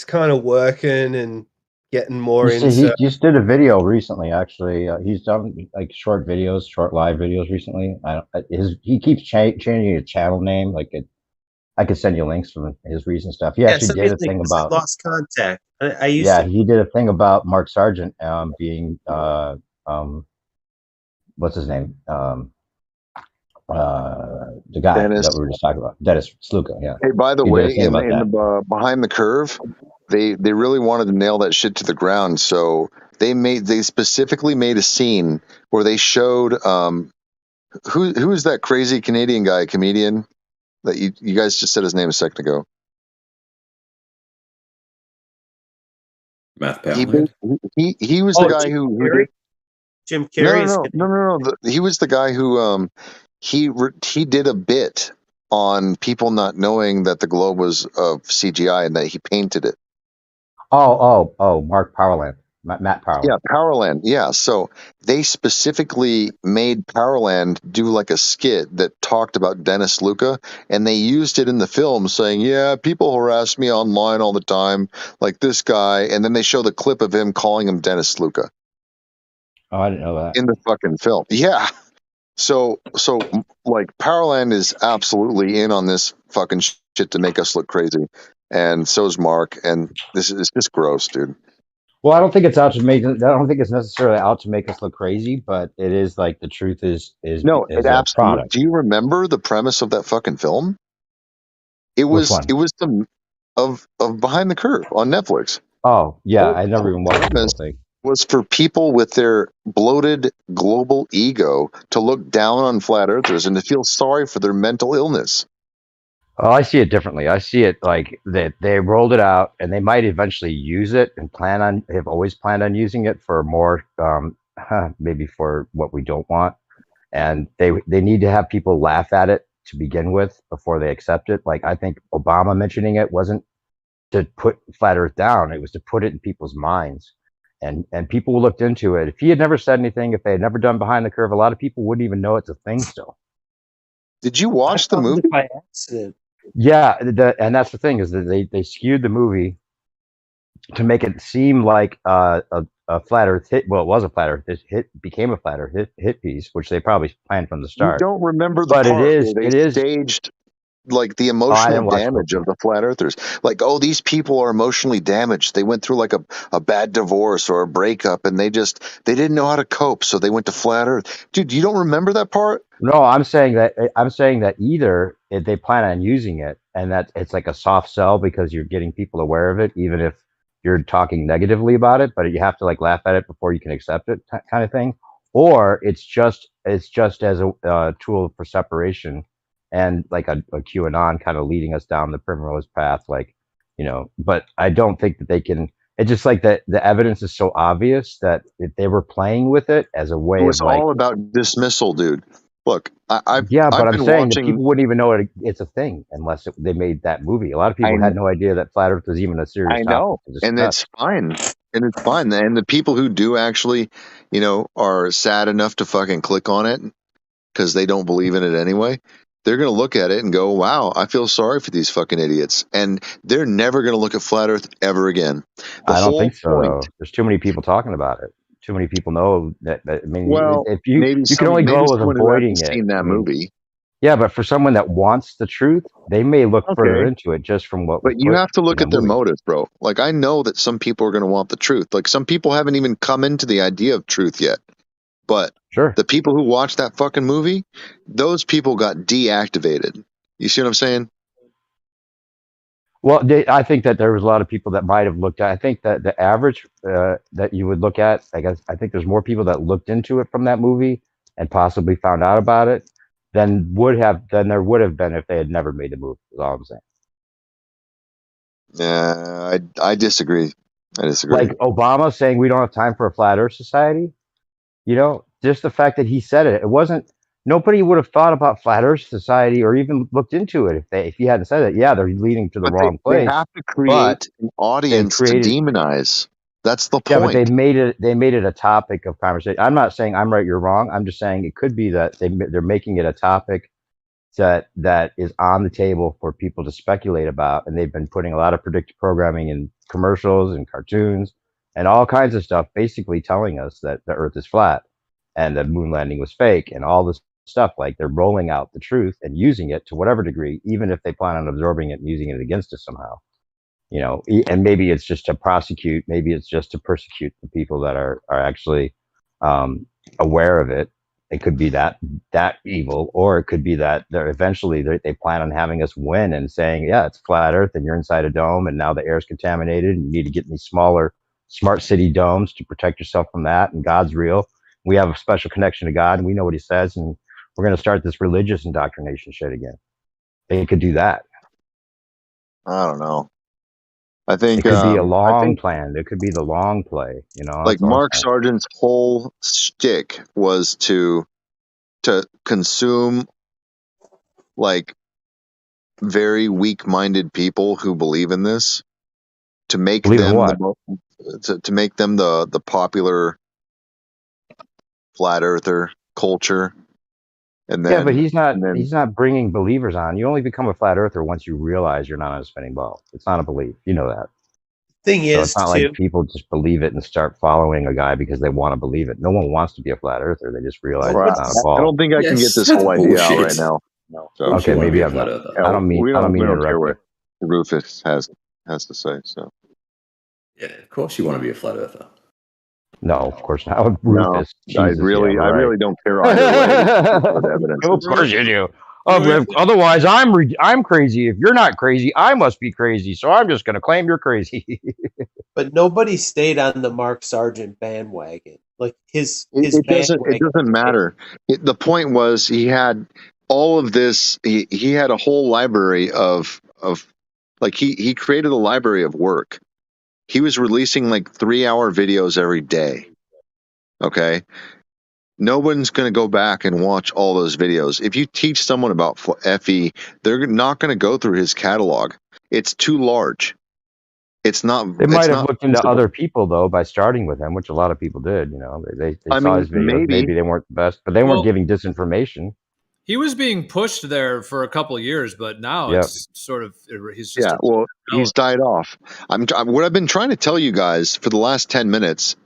kind of working and getting more He into. just did a video recently. Actually, he's done like short videos, short live videos recently. He keeps changing his channel name. Like I could send you links from his recent stuff. He actually did a thing about lost contact. I used yeah, to. he did a thing about Mark Sargent being what's his name? The guy Dennis. that we were just talking about, Dennis Sluka. Yeah. Hey, by the He did a way, thing in about that. the behind the curve, they really wanted to nail that shit to the ground. So they specifically made a scene where they showed who is that crazy Canadian guy, comedian that you guys just said his name a second ago. Matt He Palin. he was the guy who did Jim Carrey. no. He was the guy who he did a bit on people not knowing that the globe was of CGI and that he painted it. Mark Powerland, Matt Powerland. Yeah, Powerland. Yeah, so they specifically made Powerland do like a skit that talked about Dennis Luca, and they used it in the film, saying, "Yeah, people harass me online all the time, like this guy," and then they show the clip of him calling him Dennis Luca. Oh, I didn't know that. In the fucking film. Yeah. So like Powerland is absolutely in on this fucking shit to make us look crazy. And so's Mark, and this is just gross, dude. Well, I don't think it's out to make. I don't think it's necessarily out to make us look crazy, but it is like the truth is No, is it a absolutely. product. Do you remember the premise of that fucking film? It Which was one? the of Behind the Curve on Netflix. Oh yeah, I never even watched the whole thing. Was for people with their bloated global ego to look down on flat earthers and to feel sorry for their mental illness. Oh, I see it differently. I see it like that they rolled it out, and they might eventually use it and have always planned on using it for more, maybe for what we don't want. And they need to have people laugh at it to begin with before they accept it. Like I think Obama mentioning it wasn't to put flat Earth down; it was to put it in people's minds. And people looked into it. If he had never said anything, if they had never done Behind the Curve, a lot of people wouldn't even know it's a thing still. Did you watch the movie? By accident. Yeah, and that's the thing is that they skewed the movie to make it seem like a flat Earth hit. Well, it was a flat Earth hit, became a flat Earth hit piece, which they probably planned from the start. You don't remember the but part it is where they staged like the emotional damage of the flat earthers. Like, oh, these people are emotionally damaged. They went through like a bad divorce or a breakup, and they didn't know how to cope, so they went to flat Earth. Dude, you don't remember that part? No, I'm saying that either they plan on using it, and that it's like a soft sell because you're getting people aware of it, even if you're talking negatively about it, but you have to like laugh at it before you can accept it, kind of thing. Or it's just as a tool for separation. And like a QAnon kind of leading us down the primrose path, like, but I don't think that they can. It's just like that the evidence is so obvious that if they were playing with it as a way It's of like, all about dismissal, dude. Look, but I've I'm been saying that watching. people wouldn't even know it's a thing unless they made that movie. A lot of people had no idea that flat Earth was even a serious I know, topic to discuss. and it's fine. And it's fine. And the people who do actually, are sad enough to fucking click on it because they don't believe in it anyway, they're going to look at it and go, wow, I feel sorry for these fucking idiots. And they're never going to look at flat Earth ever again. I don't think so. There's too many people talking about it. Too many people know that. I mean, well, if you can only go with avoiding it. Seen that movie. Yeah, but for someone that wants the truth, they may look further into it just from what. But you have to look at their motives, bro. Like, I know that some people are going to want the truth. Like, some people haven't even come into the idea of truth yet. But the people who watched that fucking movie, those people got deactivated. You see what I'm saying? Well, I think that there was a lot of people that might have looked at. I think that the average that you would look at, I think there's more people that looked into it from that movie and possibly found out about it than there would have been if they had never made the movie. Is all I'm saying. Yeah, I disagree. I disagree. Like Obama saying we don't have time for a flat Earth society. You know, just the fact that he said it, it wasn't. Nobody would have thought about flat Earth society or even looked into it if he hadn't said it. Yeah, they're leading to the But wrong they place. have to But create an they've audience to created. demonize. That's the Yeah, but point. they made it a topic of conversation. I'm not saying I'm right, you're wrong. I'm just saying it could be that they're making it a topic that is on the table for people to speculate about, and they've been putting a lot of predictive programming in commercials and cartoons and all kinds of stuff, basically telling us that the Earth is flat and the moon landing was fake and all this stuff. Like they're rolling out the truth and using it to whatever degree, even if they plan on absorbing it and using it against us somehow. You know, and maybe it's just to prosecute, maybe it's just to persecute the people that are actually aware of it. It could be that evil, or it could be that they're eventually they plan on having us win and saying, yeah, it's flat Earth and you're inside a dome and now the air is contaminated and you need to get in these smaller smart city domes to protect yourself from that, and God's real. We have a special connection to God and we know what he says, and we're going to start this religious indoctrination shit again. They could do that. I don't know. I think it could be a long plan. It could be the long play. You know, like Mark Sargent's whole shtick was to consume like very weak-minded people who believe in this, to make them to make them the popular flat earther culture. And then, yeah, but he's not bringing believers on. You only become a flat earther once you realize you're not on a spinning ball. It's not a belief. You know that. Thing is, it's not like people just believe it and start following a guy because they want to believe it. No one wants to be a flat earther. They just realize it's not a ball. I don't think I can get this whole idea out right now. No. So, okay, maybe I'm not. I don't mean to care what Rufus has to say. So yeah, of course you want to be a flat earther. No, of course not. Rufus. No, I really don't care either way. Of course you do. Otherwise, I'm crazy. If you're not crazy, I must be crazy. So I'm just going to claim you're crazy. But nobody stayed on the Mark Sargent bandwagon. Like his it doesn't matter. The point was he had all of this. He had a whole library of like he created a library of work. He was releasing like 3-hour videos every day. Okay. No one's going to go back and watch all those videos. If you teach someone about FE, they're not going to go through his catalog. It's too large. It's not. They might have looked into other people though by starting with him, which a lot of people did. You know, they saw his videos. Maybe they weren't the best, but they weren't giving disinformation. He was being pushed there for a couple of years, but now it's sort of he's just he's died off. What I've been trying to tell you guys for the last 10 minutes,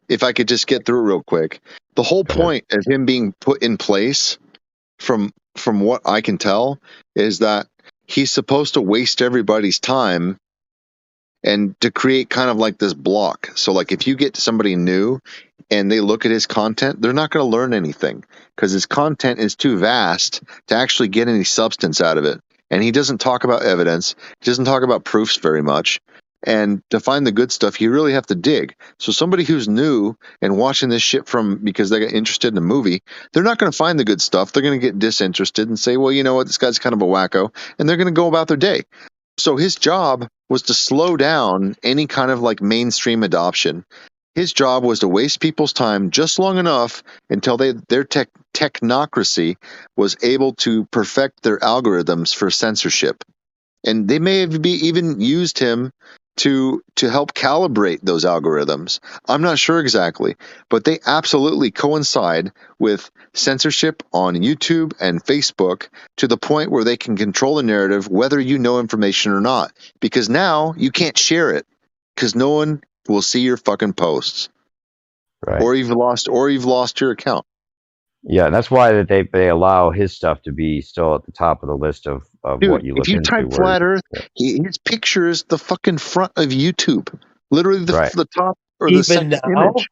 if I could just get through it real quick. The whole point of him being put in place, from what I can tell, is that he's supposed to waste everybody's time and to create kind of like this block. So like if you get somebody new and they look at his content, they're not going to learn anything because his content is too vast to actually get any substance out of it. And he doesn't talk about evidence. He doesn't talk about proofs very much. And to find the good stuff, you really have to dig. So somebody who's new and watching this shit because they got interested in a movie, they're not going to find the good stuff. They're going to get disinterested and say, well, you know what, this guy's kind of a wacko. And they're going to go about their day. So his job was to slow down any kind of like mainstream adoption. His job was to waste people's time just long enough until their technocracy was able to perfect their algorithms for censorship. And they may have even used him to help calibrate those algorithms. I'm not sure exactly, but they absolutely coincide with censorship on YouTube and Facebook to the point where they can control the narrative whether you know information or not. Because now you can't share it because no one will see your fucking posts. Right. Or you've lost your account. Yeah, that's why that they allow his stuff to be still at the top of the list of Dude, what you look into. If you type flat Earth, his picture is the fucking front of YouTube, literally the top or the second image.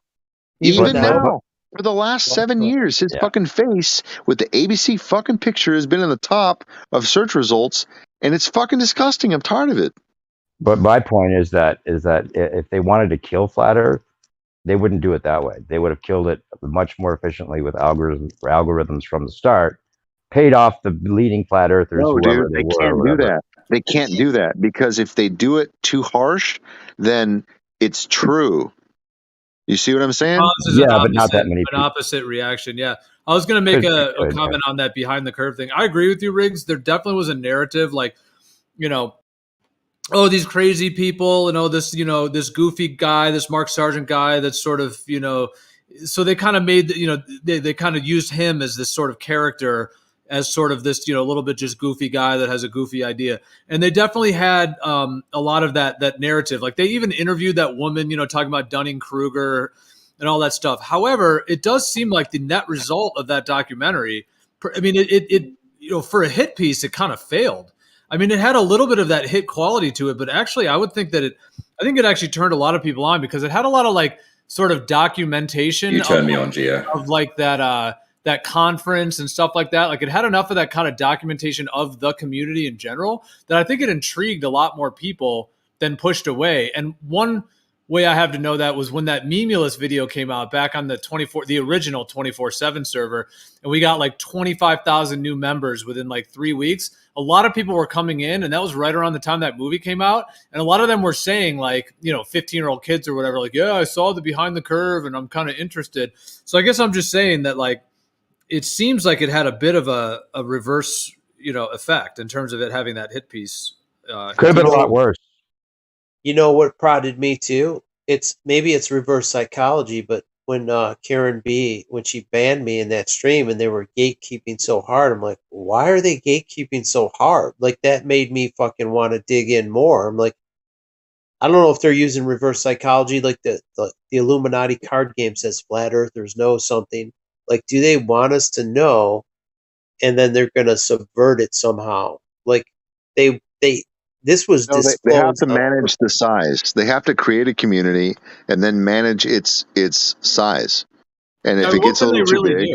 Even now, for the last 7 years, his fucking face with the ABC fucking picture has been in the top of search results, and it's fucking disgusting. I'm tired of it. But my point is that if they wanted to kill flat Earth, they wouldn't do it that way. They would have killed it much more efficiently with algorithms from the start, paid off the leading flat earthers. No, dude, they can't do that. They can't do that because if they do it too harsh, then it's true. You see what I'm saying? Causes an opposite reaction. Yeah, I was going to make a comment on that behind the curve thing. I agree with you, Riggs. There definitely was a narrative, like, you know, oh, these crazy people, this goofy guy, this Mark Sargent guy that's sort of, so they kind of made, they kind of used him as this sort of character, as sort of this, a little bit just goofy guy that has a goofy idea. And they definitely had a lot of that narrative. Like they even interviewed that woman, talking about Dunning-Kruger and all that stuff. However, it does seem like the net result of that documentary, I mean, it for a hit piece, it kind of failed. I mean, it had a little bit of that hit quality to it, but actually I would think that I think it actually turned a lot of people on because it had a lot of like sort of documentation. You turned me on, Gio. Of like that conference and stuff like that. Like it had enough of that kind of documentation of the community in general that I think it intrigued a lot more people than pushed away. And one way I have to know that was when that Memulous video came out back on the original 24/7 server, and we got like 25,000 new members within like 3 weeks. A lot of people were coming in, and that was right around the time that movie came out. And a lot of them were saying like, 15-year-old kids or whatever, like, yeah, I saw the Behind the Curve and I'm kind of interested. So I guess I'm just saying that like, it seems like it had a bit of a reverse, effect in terms of it having that hit piece. Could have been a lot worse. You know what prodded me too? Maybe it's reverse psychology, but when Karen B, when she banned me in that stream and they were gatekeeping so hard, I'm like, why are they gatekeeping so hard? Like that made me fucking want to dig in more. I'm like, I don't know if they're using reverse psychology, like the Illuminati card game says flat earthers know something. Like, do they want us to know, and then they're going to subvert it somehow? Like this was disclosed. They have to manage the size. They have to create a community and then manage its size. And if it gets a little too big,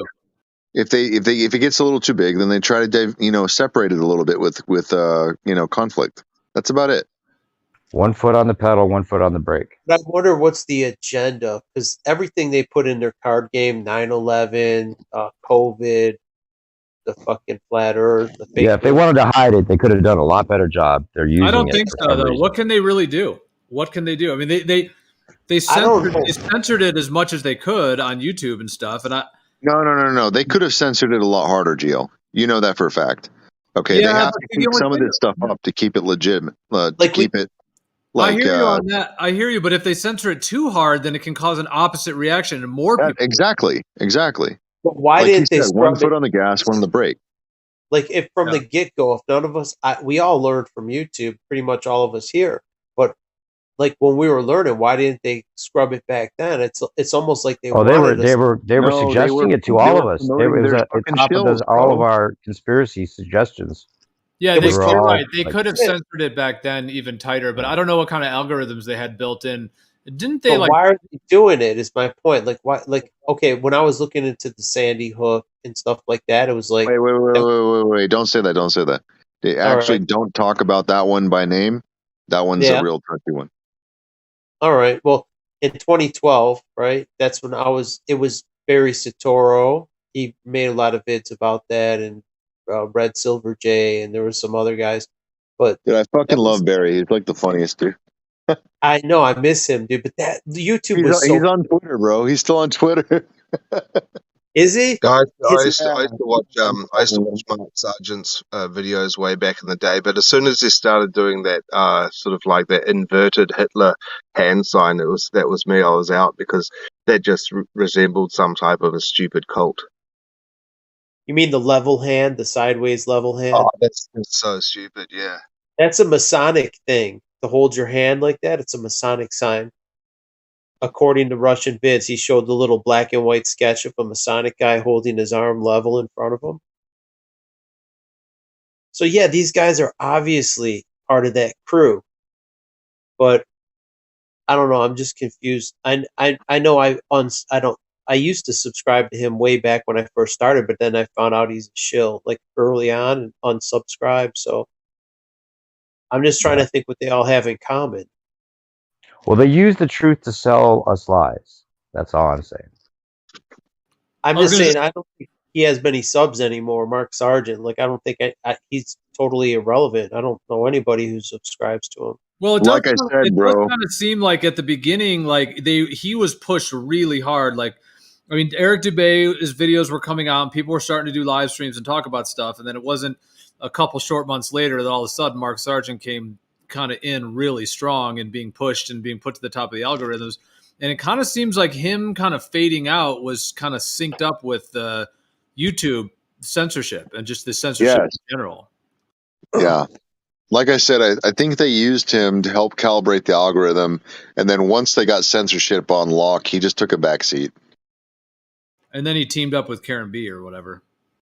if it gets a little too big, then they try to separate it a little bit with conflict. That's about it. 1 foot on the pedal, 1 foot on the brake. But I wonder what's the agenda, because everything they put in their card game, 9/11, COVID, the fucking flat earth. If they wanted to hide it, they could have done a lot better job. They're using it. I don't think so, though. What can they really do? What can they do? I mean, they censored it as much as they could on YouTube and stuff. And No. They could have censored it a lot harder, Gio. You know that for a fact. Okay, yeah, they have to keep some of this stuff up to keep it legitimate. Keep it. I hear you on that. I hear you, but if they censor it too hard, then it can cause an opposite reaction and more people. Exactly. But why didn't they? 1 foot on the gas, 1 on the brake. Like if from the get go, if none of us, we all learned from YouTube, pretty much all of us here. But like when we were learning, why didn't they scrub it back then? It's almost like they. Oh, they were suggesting it to all of us. It was at the top of all of our conspiracy suggestions. Yeah, you're right. They could have censored it back then even tighter, but I don't know what kind of algorithms they had built in. Didn't they? But why are they doing it? Is my point. Like why? Like okay, when I was looking into the Sandy Hook and stuff like that, it was like wait! Don't say that. They actually don't talk about that one by name. That one's a real tricky one. All right. Well, in 2012, right? That's when it was Barry Soetoro. He made a lot of vids about that, and Red Silver J, and there were some other guys. But dude, I fucking love Barry. He's like the funniest dude. I know, I miss him, dude. But YouTube he's on Twitter, bro. He's still on Twitter. Is he? Guys, I used to watch Mark Sargent's videos way back in the day, but as soon as he started doing that sort of like that inverted Hitler hand sign, that was me. I was out because that just resembled some type of a stupid cult. You mean the level hand, the sideways level hand? Oh, that's so stupid, yeah. That's a Masonic thing, to hold your hand like that. It's a Masonic sign. According to Russian vids, he showed the little black and white sketch of a Masonic guy holding his arm level in front of him. So yeah, these guys are obviously part of that crew. But I don't know, I'm just confused. I know I used to subscribe to him way back when I first started, but then I found out he's a shill, like early on, and unsubscribed. So I'm just trying to think what they all have in common. Well, they use the truth to sell us lies. That's all I'm saying. I'm just saying, I don't think he has many subs anymore, Mark Sargent. Like, I don't think he's totally irrelevant. I don't know anybody who subscribes to him. Well, it Like does, I said, it bro. does kind of seem like at the beginning, like he was pushed really hard. Like, I mean, Eric Dubay, his videos were coming out and people were starting to do live streams and talk about stuff. And then it wasn't a couple short months later that all of a sudden Mark Sargent came kind of in really strong and being pushed and being put to the top of the algorithms. And it kind of seems like him kind of fading out was kind of synced up with YouTube censorship and just the censorship in general. Yeah. Like I said, I think they used him to help calibrate the algorithm. And then once they got censorship on lock, he just took a backseat. And then he teamed up with Karen B or whatever.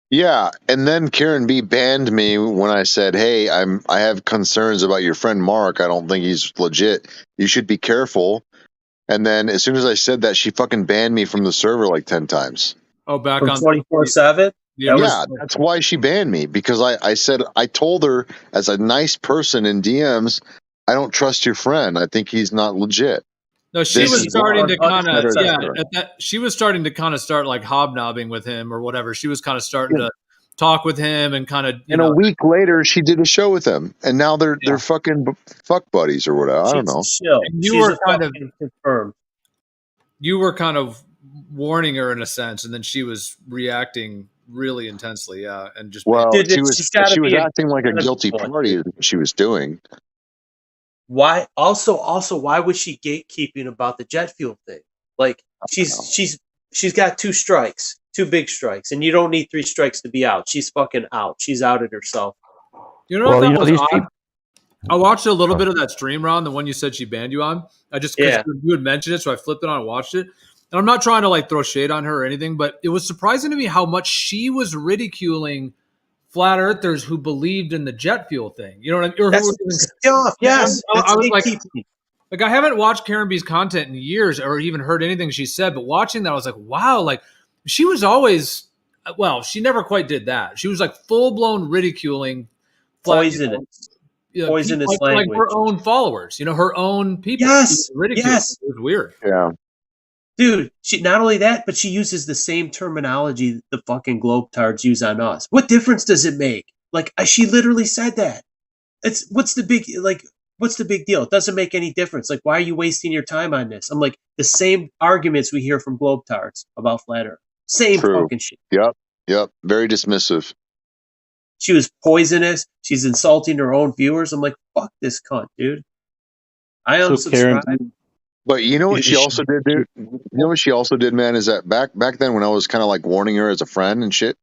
Yeah, and then Karen B banned me when I said, "Hey, I have concerns about your friend Mark. I don't think he's legit. You should be careful." And then as soon as I said that, she fucking banned me from the server like 10 times. Oh, back From on 24/7. Yeah, that's why she banned me, because I said, I told her as a nice person in DMs, I don't trust your friend. I think he's not legit. No, she This was is starting to kind of, better. she was starting to kind of start like hobnobbing with him or whatever. She was kind of starting to talk with him and kind of, And a week later, she did a show with him, and now they're fucking fuck buddies or whatever. I don't know. And you were kind of confirmed. You were kind of warning her in a sense, and then she was reacting really intensely, and just Well, she was acting like a guilty party. Is what she was doing. Why? Also, why was she gatekeeping about the jet fuel thing? Like she's got 2 strikes, 2 big strikes, and you don't need 3 strikes to be out. She's fucking out. She's outed herself. You know what I thought was odd? I watched a little bit of that stream, Ron, the one you said she banned you on. I just because you had mentioned it, so I flipped it on and watched it. And I'm not trying to like throw shade on her or anything, but it was surprising to me how much she was ridiculing flat earthers who believed in the jet fuel thing. You know what I mean? Yes. I was like, I haven't watched Karen B's content in years or even heard anything she said, but watching that, I was like, wow, like she was always, well, she never quite did that. She was like full blown ridiculing poisonous language, like her own followers, her own people. Yes. Yes. It was weird. Yeah. Dude, she not only that, but she uses the same terminology the fucking globetards use on us. What difference does it make? Like, she literally said that. What's the big deal? It doesn't make any difference. Like, why are you wasting your time on this? I'm like, the same arguments we hear from globetards about flat earth. Same fucking shit. Yep. Very dismissive. She was poisonous. She's insulting her own viewers. I'm like, fuck this cunt, dude. I unsubscribed. But you know what she also did, dude? You know what she also did, man, is that back then when I was kind of like warning her as a friend and shit,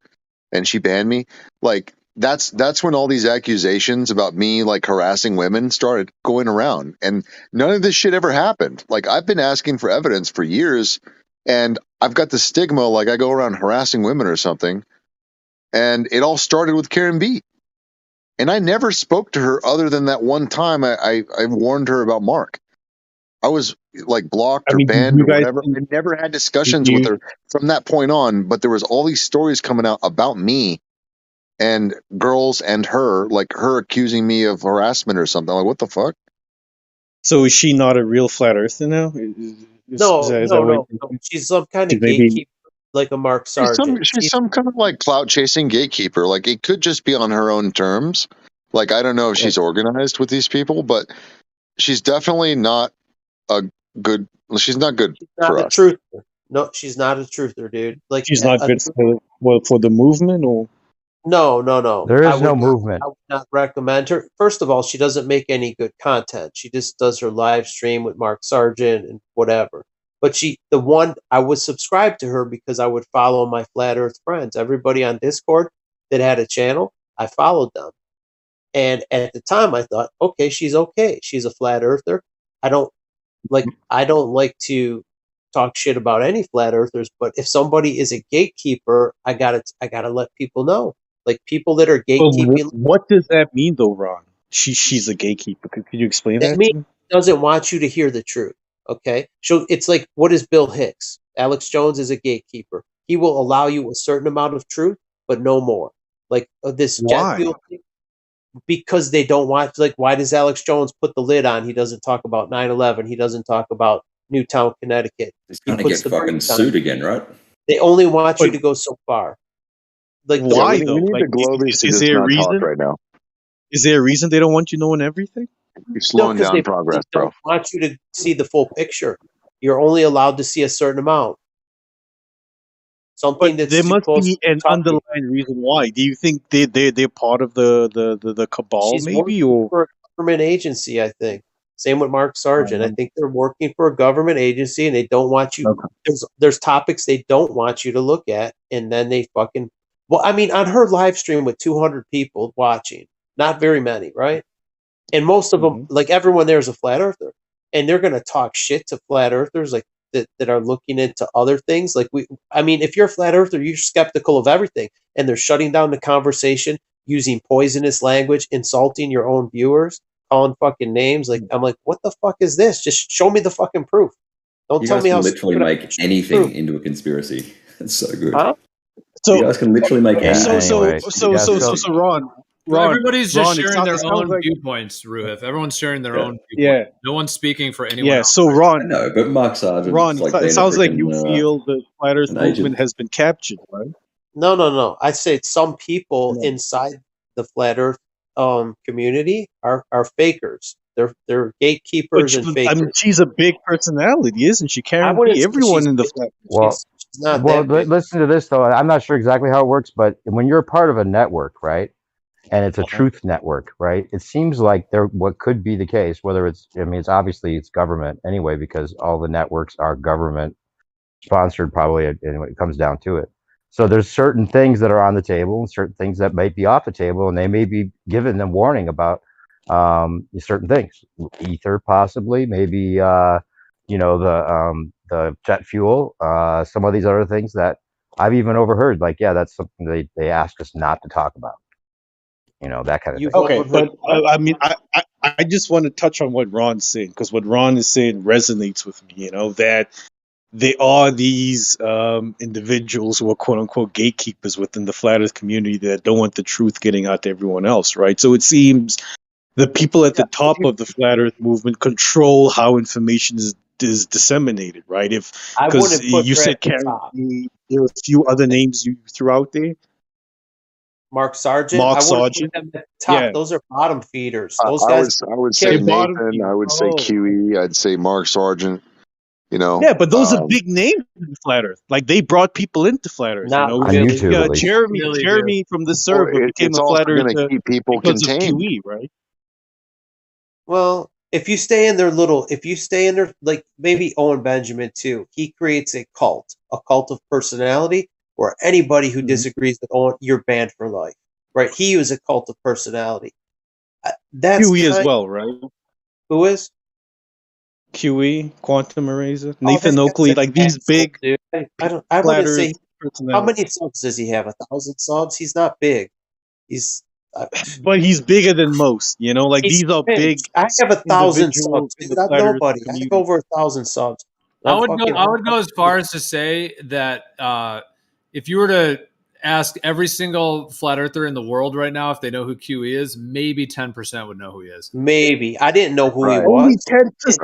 and she banned me, like that's when all these accusations about me like harassing women started going around, and none of this shit ever happened. Like I've been asking for evidence for years, and I've got the stigma like I go around harassing women or something, and it all started with Karen B. And I never spoke to her other than that one time I warned her about Mark. I was like blocked or banned or whatever. I never had discussions with her from that point on, but there was all these stories coming out about me and girls and her, like her accusing me of harassment or something. Like, what the fuck? So is she not a real flat earther now? No. She's some kind of gatekeeper, like a Mark Sargent. She's some kind of like clout chasing gatekeeper. Like it could just be on her own terms. Like I don't know if she's organized with these people, but she's definitely not she's not good for us. Truther. No, she's not a truther, dude. Like she's not good for the movement, or no. There is no movement. I would not recommend her. First of all, she doesn't make any good content. She just does her live stream with Mark Sargent and whatever. But I would subscribe to her because I would follow my flat Earth friends. Everybody on Discord that had a channel, I followed them. And at the time, I thought, okay. She's a flat earther. I don't like to talk shit about any flat earthers, but if somebody is a gatekeeper, I gotta let people know. Like people that are gatekeeping. What does that mean, though, Ron? She's a gatekeeper. Could you explain that? That means doesn't want you to hear the truth. Okay, so it's like, what is Bill Hicks? Alex Jones is a gatekeeper. He will allow you a certain amount of truth, but no more. Like this jet fuel thing. Because they don't want, like, why does Alex Jones put the lid on? He doesn't talk about 9/11. He doesn't talk about Newtown, Connecticut. He's going to get fucking sued again, right? They only want you to go so far. Like, why? We need the Globies to just not talk right now. Is there a reason they don't want you knowing everything? You're slowing because down progress, they bro. don't want you to see the full picture. You're only allowed to see a certain amount. Something that's There too must close be to an the top. underlying reason why. Do you think they're part of the cabal, She's maybe, working or for a government agency, I think. Same with Mark Sargent. I think they're working for a government agency, and they don't want you. There's topics they don't want you to look at, and then they fucking. Well, I mean, on her live stream with 200 people watching, not very many, right? And most of them, like everyone there is a flat earther, and they're going to talk shit to flat earthers, like that are looking into other things. Like I mean, if you're a flat earther, you're skeptical of everything, and they're shutting down the conversation, using poisonous language, insulting your own viewers, calling fucking names. Like I'm like, what the fuck is this? Just show me the fucking proof. Don't You tell guys me can how literally stupid I make anything into a conspiracy. It's so good. Huh? So you guys can literally make anything. So Ron, everybody's just Ron, sharing their it sounds own like, viewpoints, Ruhif. Everyone's sharing their own viewpoint. Yeah. No one's speaking for anyone yeah. else. So Ron, No, but Mark Sargent, Ron, like it sounds like you feel the flat Earth movement has been captured, right? No. I say some people inside the flat Earth community are fakers. They're gatekeepers and fakers. I mean, she's a big personality, isn't she? Karen wouldn't B. say Everyone she's in the big. flat. Well, She's not well, that big. listen to this though. I'm not sure exactly how it works, but when you're a part of a network, right, and it's a truth network, right, it seems like what could be the case. Whether it's, I mean, it's government anyway, because all the networks are government sponsored, probably, when it comes down to it. So there's certain things that are on the table and certain things that might be off the table, and they may be giving them warning about certain things, ether possibly, maybe the jet fuel, some of these other things that I've even overheard. Like, yeah, that's something they ask us not to talk about. That kind of thing. Okay, but I mean, I just want to touch on what Ron's saying, because what Ron is saying resonates with me. That they are these individuals who are quote unquote gatekeepers within the flat Earth community that don't want the truth getting out to everyone else, right? So it seems the people at the top of the flat Earth movement control how information is disseminated, right? Because you said Karen, there are a few other names you threw out there. Mark Sargent. Mark I wouldn't Sargent. put them at the top. Yeah. Those are bottom feeders. Those guys. I would say Nathan. I would say QE. I'd say Mark Sargent. Yeah, but those are big names in Flat Earth. Like, they brought people into Flat Earth. Not on YouTube, at least. Jeremy from the server became a Flat Earth going to keep people because contained. of QE, right? Well, if you stay in their like maybe Owen Benjamin too, he creates a cult of personality, where anybody who disagrees with Owen, you're banned for life, right? He was a cult of personality. That's QE as well, right? Who is? QE, Quantum Eraser, Nathan Oakley, like these big. I wouldn't say. How many subs does he have? 1,000 subs? He's not big. He's. But he's bigger than most, like these are big. I have 1,000 individuals subs. in the Not Flat Earth nobody. I have over 1,000 subs. I would go as far as to say that if you were to ask every single flat earther in the world right now if they know who QE is, maybe 10% would know who he is. Maybe. I didn't know who he was. Only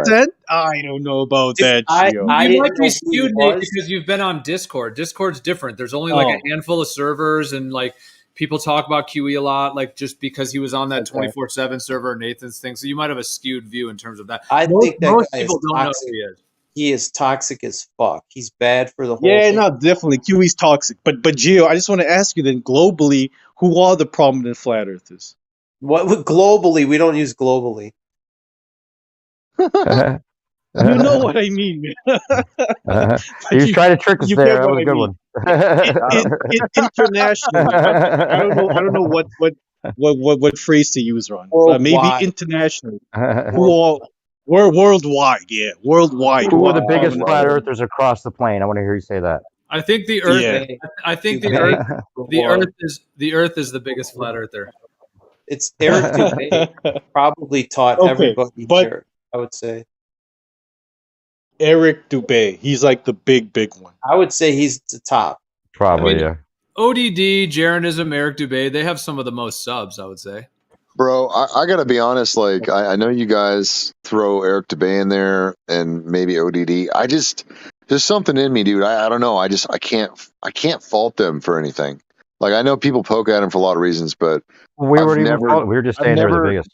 10%? I don't know about that. You might be skewed, Nate, because you've been on Discord. Discord's different. There's only like a handful of servers, and like people talk about QE a lot, like just because he was on that 24/7 server, Nathan's thing. So you might have a skewed view in terms of that. I think that most guy people is don't know toxic. who he is. He is toxic as fuck. He's bad for the whole Yeah, thing. no, definitely. QE's toxic. But Gio, I just want to ask you then, globally, who are the prominent flat earthers? What globally? We don't use globally. You know what I mean, man. He was trying to trick us there. That was a good one. Internationally, I don't know what phrase to use, Ron. Maybe internationally. We're worldwide, yeah, worldwide. Who are the biggest flat earthers across the plane? I want to hear you say that. I think the Earth. Yeah. I think the Earth. The Earth is the biggest flat earther. It's Eric Dubé probably taught everybody here, I would say. Eric Dubé, he's like the big one. I would say he's the top. Probably, yeah. ODD, Jeranism, Eric Dubé, they have some of the most subs, I would say. Bro, I gotta be honest. Like, I know you guys throw Eric Dubé in there and maybe ODD. There's something in me, dude. I don't know. I can't fault them for anything. Like, I know people poke at him for a lot of reasons, but We weren't even calling. We were just saying they were the biggest.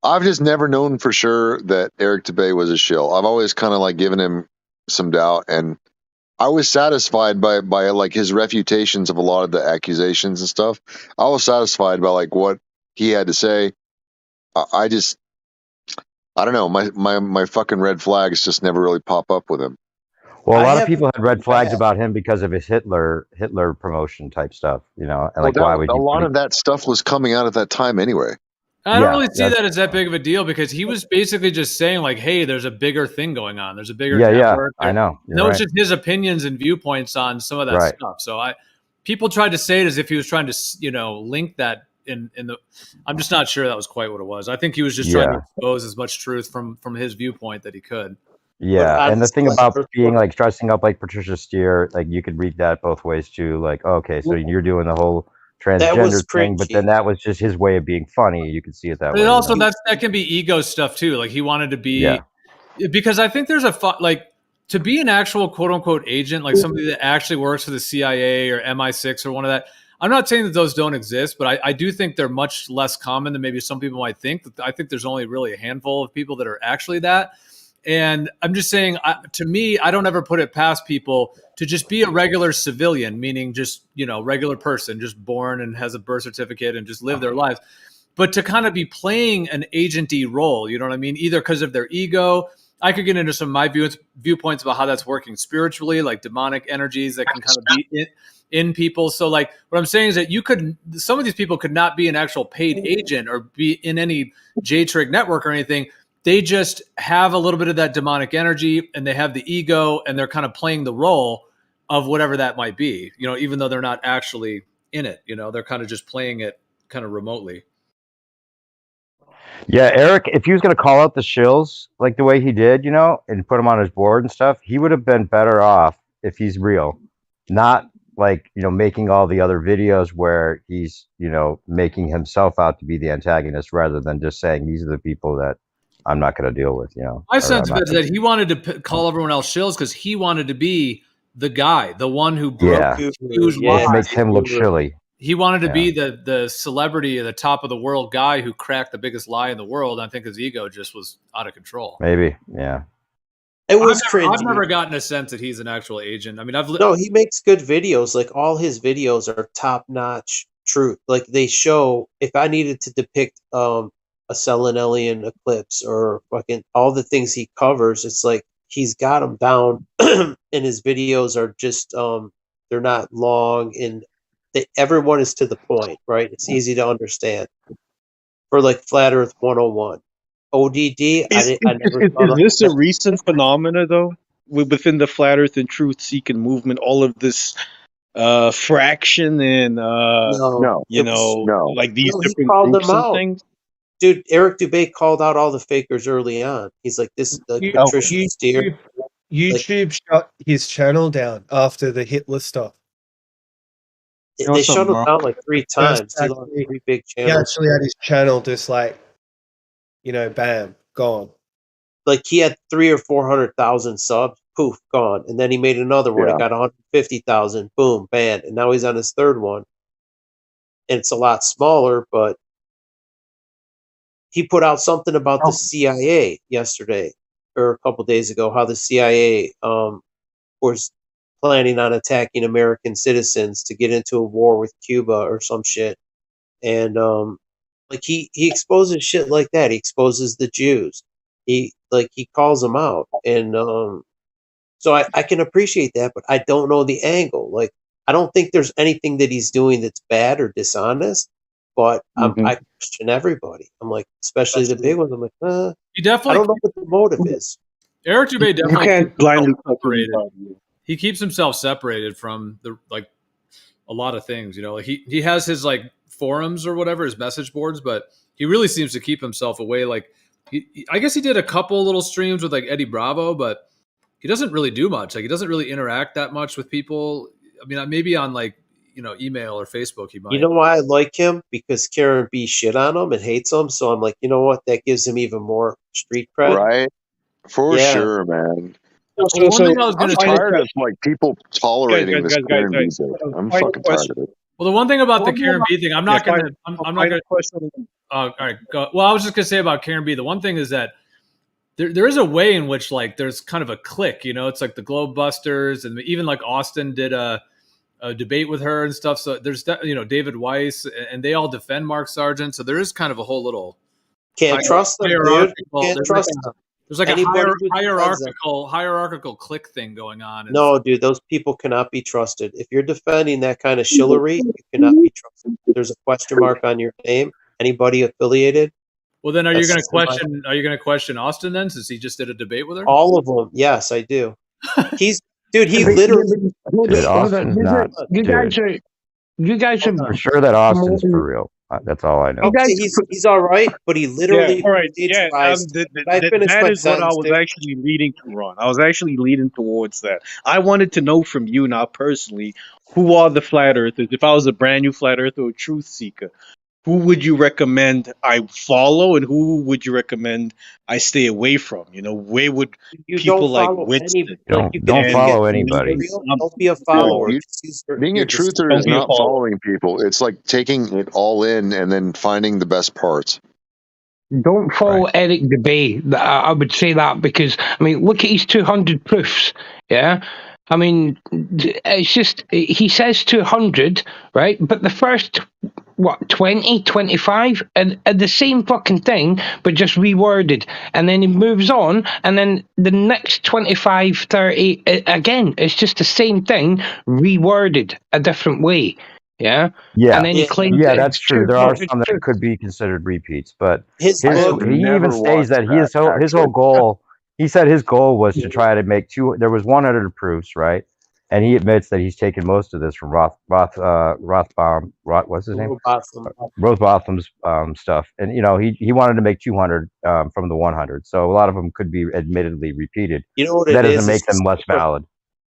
I've just never known for sure that Eric Dubay was a shill. I've always kind of like given him some doubt, and I was satisfied by like his refutations of a lot of the accusations and stuff. I was satisfied by like what he had to say. I don't know. My fucking red flags just never really pop up with him. Well, a lot of people had red flags about him because of his Hitler promotion type stuff, and like why would a lot of that stuff was coming out at that time anyway. I don't really see that as that big of a deal because he was basically just saying like, "Hey, there's a bigger thing going on. There's a bigger network." I know. No, it's just his opinions and viewpoints on some of that stuff. So people tried to say it as if he was trying to, link that in the. I'm just not sure that was quite what it was. I think he was just trying to expose as much truth from his viewpoint that he could. Yeah, and the thing about being like dressing up like Patricia Steer, like you could read that both ways too. Like, okay, so you're doing the whole transgender thing, but then that was just his way of being funny. You could see it that way. But also, that can be ego stuff too. Like he wanted to be, because I think there's to be an actual quote unquote agent, like somebody that actually works for the CIA or MI6 or one of that. I'm not saying that those don't exist, but I do think they're much less common than maybe some people might think. I think there's only really a handful of people that are actually that. And I'm just saying, to me, I don't ever put it past people to just be a regular civilian, meaning just, regular person, just born and has a birth certificate and just live their lives. But to kind of be playing an agent-y role, you know what I mean? Either because of their ego. I could get into some of my viewpoints about how that's working spiritually, like demonic energies that can kind of be in people. So like what I'm saying is that some of these people could not be an actual paid agent or be in any J-Trig network or anything. They just have a little bit of that demonic energy and they have the ego and they're kind of playing the role of whatever that might be, even though they're not actually in it, they're kind of just playing it kind of remotely. Yeah, Eric, if he was going to call out the shills like the way he did, and put them on his board and stuff, he would have been better off if he's real, not like, making all the other videos where he's, making himself out to be the antagonist rather than just saying these are the people that I'm not going to deal with, My sense of it is that he wanted to call everyone else shills because he wanted to be the guy, the one who broke which makes him look shilly. He wanted to be the celebrity at the top of the world guy who cracked the biggest lie in the world. I think his ego just was out of control. Maybe, yeah. It was cringy. I've never gotten a sense that he's an actual agent. I mean, no, he makes good videos. Like all his videos are top notch truth. Like they show. If I needed to depict a Selenelian eclipse or fucking all the things he covers, it's like he's got them down, and his videos are just they're not long and everyone is to the point, right? It's easy to understand. For like Flat Earth 101, ODD. Is this a recent phenomena though? Within the Flat Earth and Truth Seeking movement, all of this fraction and like these different groups and things. Dude, Eric Dubay called out all the fakers early on. He's like, "This is Patricia Steer." YouTube shut his channel down after the Hitler stuff. They shut him down like 3 times. He lost 3 big channels. He actually had his channel just like, bam, gone. Like he had 300,000 or 400,000 subs, poof, gone. And then he made another one. He got 150,000, boom, banned. And now he's on his 3rd one. And it's a lot smaller, but he put out something about the CIA yesterday or a couple days ago, how the CIA was planning on attacking American citizens to get into a war with Cuba or some shit. And like he exposes shit like that. He exposes the Jews. He calls them out. And so I can appreciate that, but I don't know the angle. Like I don't think there's anything that he's doing that's bad or dishonest. But I question everybody. I'm like, especially the big ones. I'm like, he definitely. I don't know what the motive is. Eric Dubay definitely. You can't blindly separated. He keeps himself separated from a lot of things. He has his like forums or whatever, his message boards, but he really seems to keep himself away. Like, I guess he did a couple little streams with like Eddie Bravo, but he doesn't really do much. Like, he doesn't really interact that much with people. I mean, maybe on like. Email or Facebook, he might. You know why I like him? Because Karen B shit on him and hates him. So I'm like, you know what? That gives him even more street cred. Right? For sure, man. So I'm tired of like people tolerating this Karen B shit. I'm fucking tired of it. Well, the one thing about the Karen B thing, I'm not going to. I'm not going to. All right, go. Well, I was just going to say about Karen B. The one thing is that there is a way in which like there's kind of a clique. You know, it's like the Globe Busters, and even like Austin did a debate with her and stuff. So there's David Weiss, and they all defend Mark Sargent. So there is kind of a whole little can't trust them, dude. Can't trust them. There's like a hierarchical clique thing going on. No, dude, those people cannot be trusted. If you're defending that kind of shillery, you cannot be trusted. There's a question mark on your name. Anybody affiliated? Well, then, are you going to question Austin then, since he just did a debate with her? All of them, yes, I do. He literally. Dude, Austin's not. You guys are for sure that Austin's for real. That's all I know. Okay, he's all right, but he literally. All right. That is what I was actually leading to, Ron. I was actually leading towards that. I wanted to know from you now personally, who are the flat earthers? If I was a brand new flat earther or truth seeker, who would you recommend I follow, and who would you recommend I stay away from? You know, where would people like Winston? Don't follow anybody. Don't be a follower. Being a truther is not following people. It's like taking it all in and then finding the best parts. Don't follow Eric DeBay. I would say that because, I mean, look at his 200 proofs. Yeah. I mean, it's just, he says 200, right? But the first, 20, 25 are the same fucking thing, but just reworded. And then he moves on, and then the next 25, 30, again, it's just the same thing, reworded a different way. Yeah? Yeah. And then he claims that's true. There are some that could be considered repeats, but he even states that his whole goal, he said his goal was to try to make there was 100 proofs, right? And he admits that he's taken most of this from Rothbaum, what's his name? Rothbotham's stuff. And, he wanted to make 200 from the 100. So a lot of them could be admittedly repeated. You know what that it doesn't make them less valid.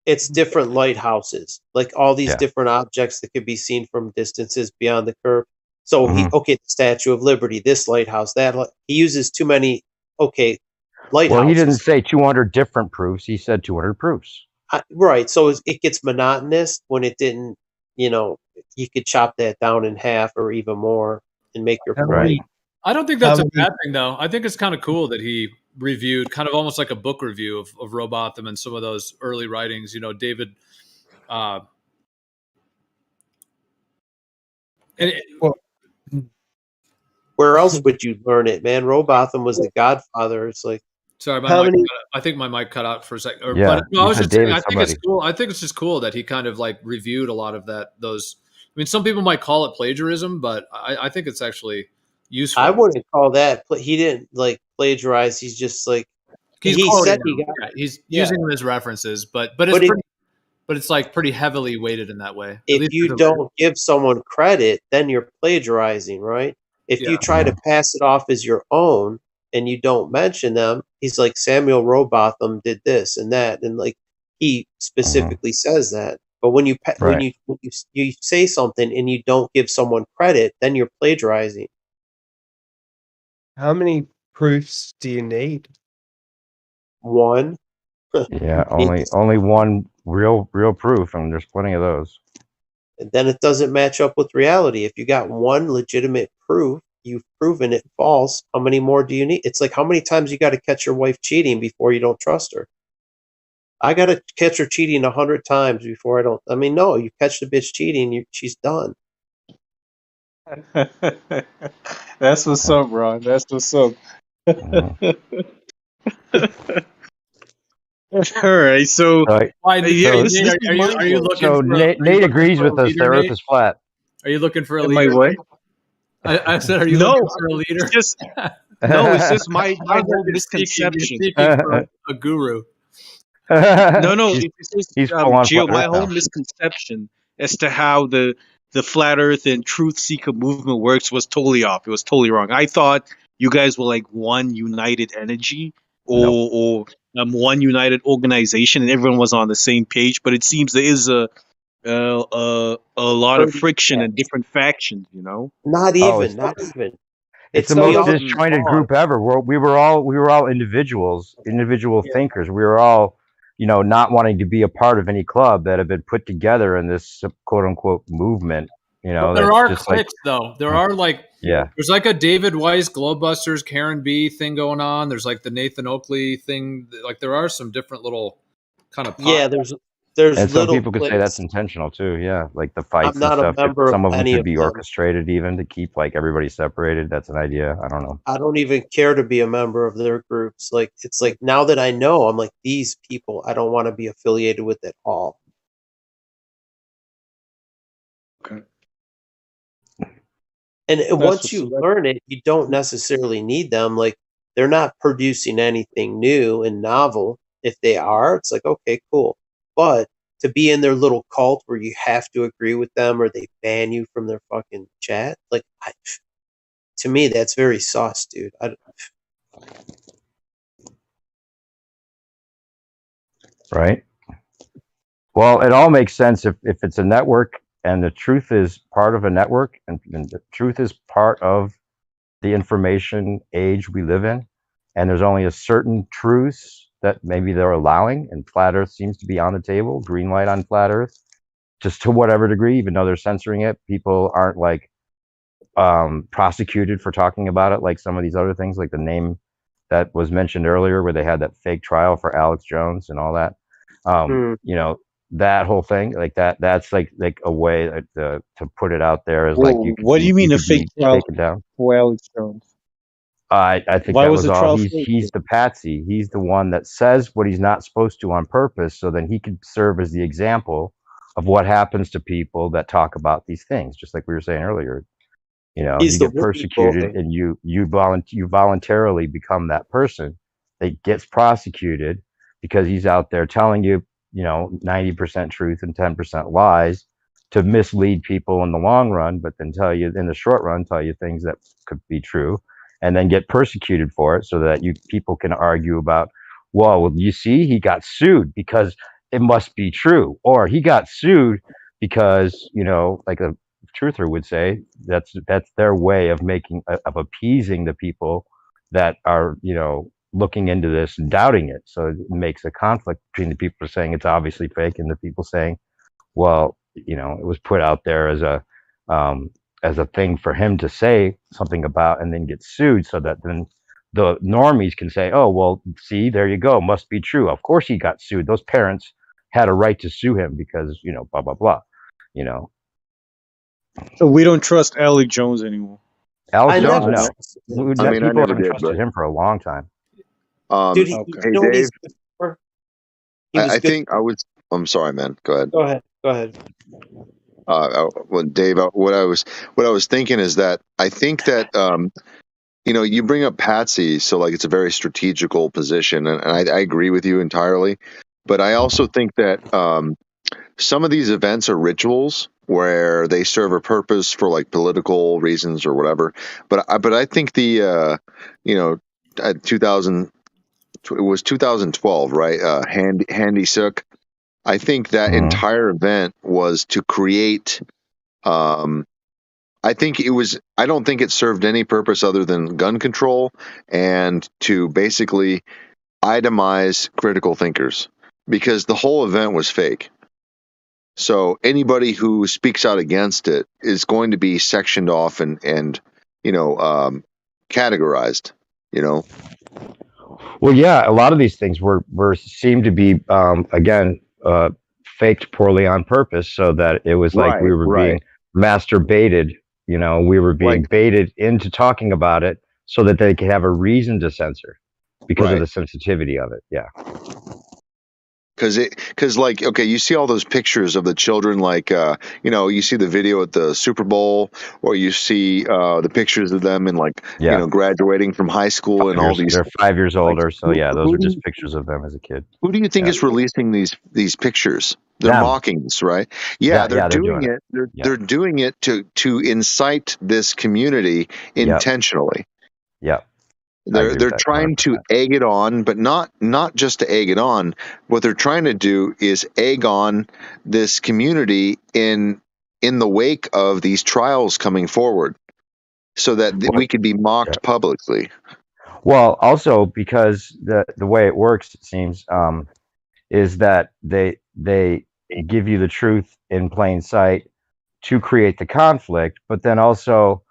It's different lighthouses, like all these different objects that could be seen from distances beyond the curve. So the Statue of Liberty, this lighthouse, that he uses too many, lighthouses. Well, he didn't say 200 different proofs. He said 200 proofs. Right. So it gets monotonous when it didn't, you could chop that down in half or even more and make your point. I don't think that's a bad thing, though. I think it's kind of cool that he reviewed kind of almost like a book review of Robotham and some of those early writings. David. Where else would you learn it, man? Robotham was the godfather. It's like. Sorry, I think my mic cut out for a second. Yeah, I was just saying, I think it's cool. I think it's just cool that he kind of like reviewed a lot of those. I mean, some people might call it plagiarism, but I think it's actually useful. I wouldn't call that. He didn't like plagiarize. He's just like he's using them as references, but it's like pretty heavily weighted in that way. If you don't give someone credit, then you're plagiarizing, right? If you try to pass it off as your own and you don't mention them, he's like Samuel Robotham did this and that, and like he specifically says that. But when you say something and you don't give someone credit, then you're plagiarizing. How many proofs do you need? One. Yeah, only one real proof, and there's plenty of those. And then it doesn't match up with reality. If you got one legitimate proof, you've proven it false. How many more do you need? It's like how many times you got to catch your wife cheating before you don't trust her? I got to catch her cheating 100 times before I don't. I mean, no, you catch the bitch cheating, she's done. That's what's up, Ron. That's what's up. All right, so are you looking? Nate agrees with us. The Earth is flat. Are you looking for a leader? My way? I said, are you looking for a leader? It's just my whole misconception. For a guru. No, it's just, Gio, my whole misconception as to how the flat Earth and truth seeker movement works was totally off. It was totally wrong. I thought you guys were like one united energy or one united organization, and everyone was on the same page. But it seems there is a lot of friction and different factions. Not even. It's the most disjointed group ever. We were all individual thinkers. We were all, not wanting to be a part of any club that had been put together in this quote unquote movement. You know, there that's are just clicks though. There are like there's like a David Weiss Glowbusters Karen B thing going on. There's like the Nathan Oakley thing. Like there are some different little kind of there's and some little people could say clicks. that's intentional too. Yeah, like the I'm fights and not a stuff. member Some of of them any could of be them. orchestrated even to keep like everybody separated. That's an idea. I don't know. I don't even care to be a member of their groups. Like it's like now that I know, I'm like these people I don't want to be affiliated with at all. Okay. And once you learn it, you don't necessarily need them. Like they're not producing anything new and novel. If they are, it's like, okay, cool. But to be in their little cult where you have to agree with them or they ban you from their fucking chat, like to me, that's very sus, dude. Right. Well, it all makes sense if it's a network and the truth is part of a network and the truth is part of the information age we live in, and there's only a certain truths that maybe they're allowing, and flat earth seems to be on the table, green light on flat earth, just to whatever degree, even though they're censoring it. People aren't like prosecuted for talking about it like some of these other things, like the name that was mentioned earlier where they had that fake trial for Alex Jones and all that. You know, that whole thing, like that's like a way to put it out there is like you could what do you mean a fake trial taken down. for Alex Jones? I think Why that was was the all. trial He's the patsy. He's the one that says what he's not supposed to on purpose, so then he could serve as the example of what happens to people that talk about these things. Just like we were saying earlier, you know, He's you the get persecuted, and you voluntarily become that person that gets prosecuted because he's out there telling you, you know, 90% truth and 10% lies to mislead people in the long run, but then tell you in the short run, tell you things that could be true, and then get persecuted for it, so that people can argue about, well, you see, he got sued because it must be true, or he got sued because, you know, like a truther would say, that's their way of of appeasing the people that are, you know, looking into this and doubting it. So it makes a conflict between the people saying it's obviously fake and the people saying, well, you know, it was put out there as a thing for him to say something about and then get sued, so that then the normies can say, oh, well, see, there you go, must be true. Of course he got sued. Those parents had a right to sue him because, you know, blah, blah, blah, you know. So we don't trust Alex Jones anymore. Alex Jones, no. I mean, I People never haven't did, trusted him for a long time. Dude, Hey, you know what Dave. he's good for? I think I was. I'm sorry, man. Go ahead. Go ahead. Well, Dave, what I was thinking is that I think that you know, you bring up Patsy, so like it's a very strategical position, and I agree with you entirely. But I also think that some of these events are rituals where they serve a purpose for like political reasons or whatever. But I think the you know, 2000, it was 2012, right? Handy Sook. I think that entire event was to create. I think it was. I don't think it served any purpose other than gun control and to basically itemize critical thinkers, because the whole event was fake. So anybody who speaks out against it is going to be sectioned off and you know, categorized. You know. Well, yeah, a lot of these things were seemed to be again faked poorly on purpose, so that it was like we were being masturbated. You know, we were being baited into talking about it so that they could have a reason to censor because of the sensitivity of it. Yeah. Because like, okay, you see all those pictures of the children, like, you know, you see the video at the Super Bowl, or you see the pictures of them in like, you know, graduating from high school and all these. They're 5 years older, so yeah, those are just pictures of them as a kid. Who do you think is releasing these pictures? They're mocking us, right? Yeah, they're doing it. They're doing it to incite this community intentionally. Yeah. They're trying to egg it on, but not just to egg it on. What they're trying to do is egg on this community in the wake of these trials coming forward, so that we could be mocked publicly. Well, also because the way it works, it seems, is that they give you the truth in plain sight, to create the conflict, but then also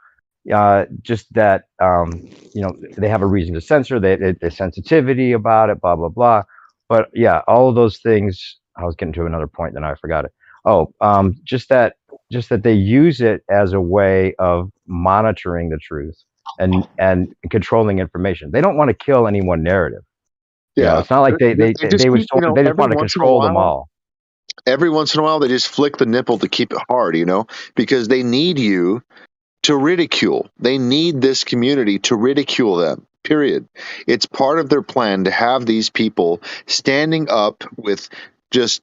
just that they have a reason to censor, they sensitivity about it, blah blah blah. But yeah, all of those things. I was getting to another point, then I forgot it. Oh, just that they use it as a way of monitoring the truth and controlling information. They don't want to kill any one narrative. Yeah, it's not like they just was keep, they just every want to once in a control them while. all. Every once in a while, they just flick the nipple to keep it hard, because they need you to ridicule. They need this community to ridicule them. Period. It's part of their plan to have these people standing up with just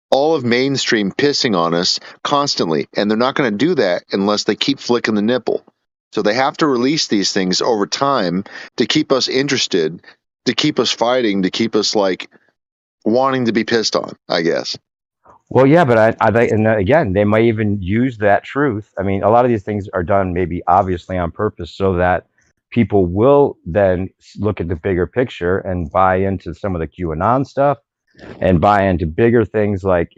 all of mainstream pissing on us constantly, and they're not going to do that unless they keep flicking the nipple. So they have to release these things over time to keep us interested, to keep us fighting, to keep us like wanting to be pissed on, I guess. Well, yeah, but and again, they might even use that truth. I mean, a lot of these things are done maybe obviously on purpose so that people will then look at the bigger picture and buy into some of the QAnon stuff and buy into bigger things like,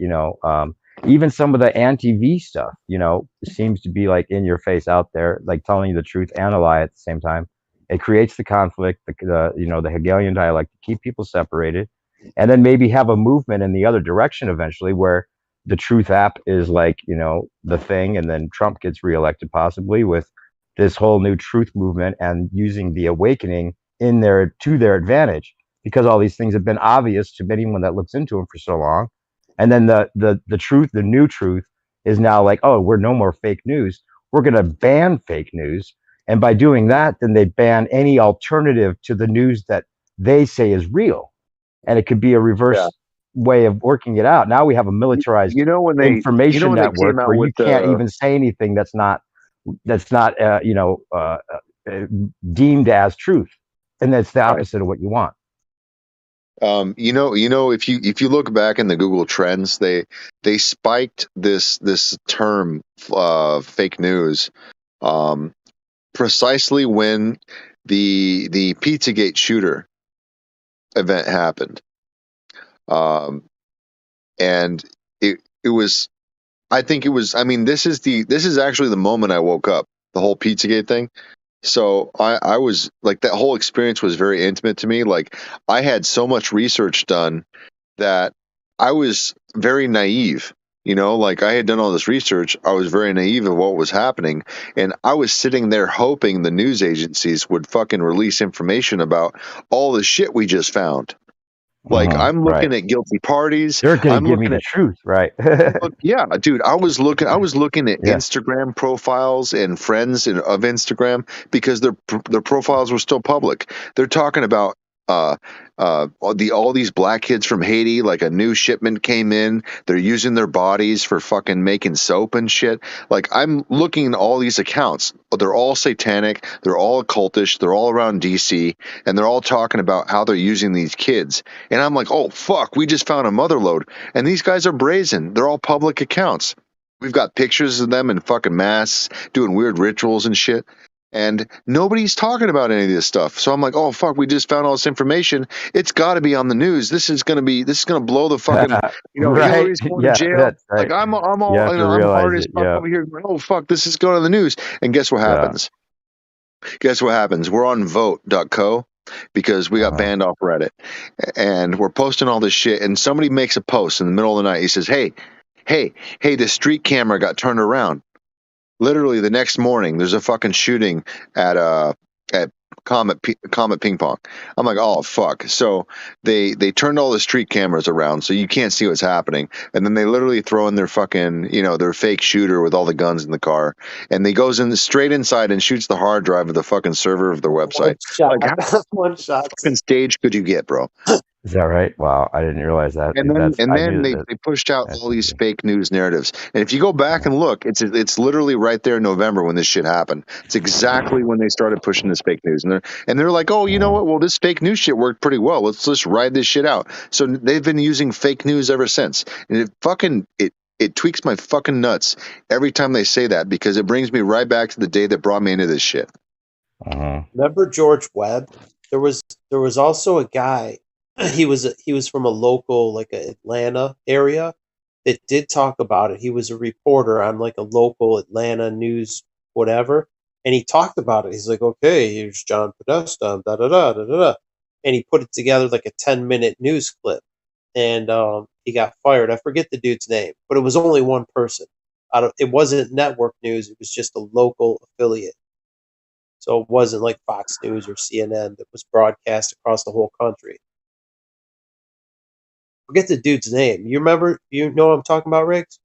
even some of the anti-V stuff, seems to be like in your face out there, like telling you the truth and a lie at the same time. It creates the conflict, the Hegelian dialect to keep people separated, and then maybe have a movement in the other direction eventually where the truth app is like, the thing, and then Trump gets reelected possibly with this whole new truth movement and using the awakening to their advantage, because all these things have been obvious to anyone that looks into them for so long. And then the truth, the new truth, is now like, oh, we're no more fake news. We're going to ban fake news. And by doing that, then they ban any alternative to the news that they say is real. And it could be a reverse way of working it out. Now we have a militarized information network where you can't even say anything that's not deemed as truth. And that's the opposite of what you want. If you look back in the Google Trends, they spiked this term fake news precisely when the Pizzagate shooter event happened, and it was, I think it was, I mean, this is actually the moment I woke up, the whole Pizzagate thing. So I was like, that whole experience was very intimate to me. Like, I had so much research done that I was very naive. Like, I had done all this research. I was very naive of what was happening. And I was sitting there hoping the news agencies would fucking release information about all the shit we just found. Like, I'm looking at guilty parties. They're going to give me the truth, right? Yeah, dude. I was looking at Instagram profiles and friends of Instagram, because their profiles were still public. They're talking about all these black kids from Haiti, like a new shipment came in. They're using their bodies for fucking making soap and shit. Like, I'm looking at all these accounts. They're all satanic. They're all occultish. They're all around DC, and they're all talking about how they're using these kids. And I'm like, oh fuck, we just found a motherlode. And these guys are brazen. They're all public accounts. We've got pictures of them in fucking masks doing weird rituals and shit. And nobody's talking about any of this stuff. So I'm like, oh fuck, we just found all this information. It's got to be on the news. This is gonna blow the fucking, right. Hillary's going to jail. Right. Like, I'm hard as fuck over here. Oh fuck, this is going on the news. And guess what happens? Guess what happens? We're on vote.co because we got banned off Reddit, and we're posting all this shit. And somebody makes a post in the middle of the night. He says, hey, the street camera got turned around. Literally the next morning, there's a fucking shooting at Comet Ping Pong. I'm like, oh fuck. So they turned all the street cameras around so you can't see what's happening, and then they literally throw in their fucking their fake shooter with all the guns in the car, and they goes in straight inside and shoots the hard drive of the fucking server of their website. Like, how one shot fucking stage could you get, bro? Is that right? Wow, I didn't realize that. And then they pushed out all these fake news narratives. And if you go back and look, it's literally right there in November when this shit happened. It's exactly when they started pushing this fake news. And they're like, oh, you know what? Well, this fake news shit worked pretty well. Let's just ride this shit out. So they've been using fake news ever since. And it tweaks my fucking nuts every time they say that, because it brings me right back to the day that brought me into this shit. Remember George Webb? There was also a guy. He was from a local, like, Atlanta area, that did talk about it. He was a reporter on like a local Atlanta news, whatever, and he talked about it. He's like, okay, here's John Podesta, da da da da da, and he put it together like a 10-minute news clip, and he got fired. I forget the dude's name, but it was only one person. It wasn't network news. It was just a local affiliate. So it wasn't like Fox News or CNN that was broadcast across the whole country. Forget the dude's name. You remember? You know what I'm talking about, Riggs?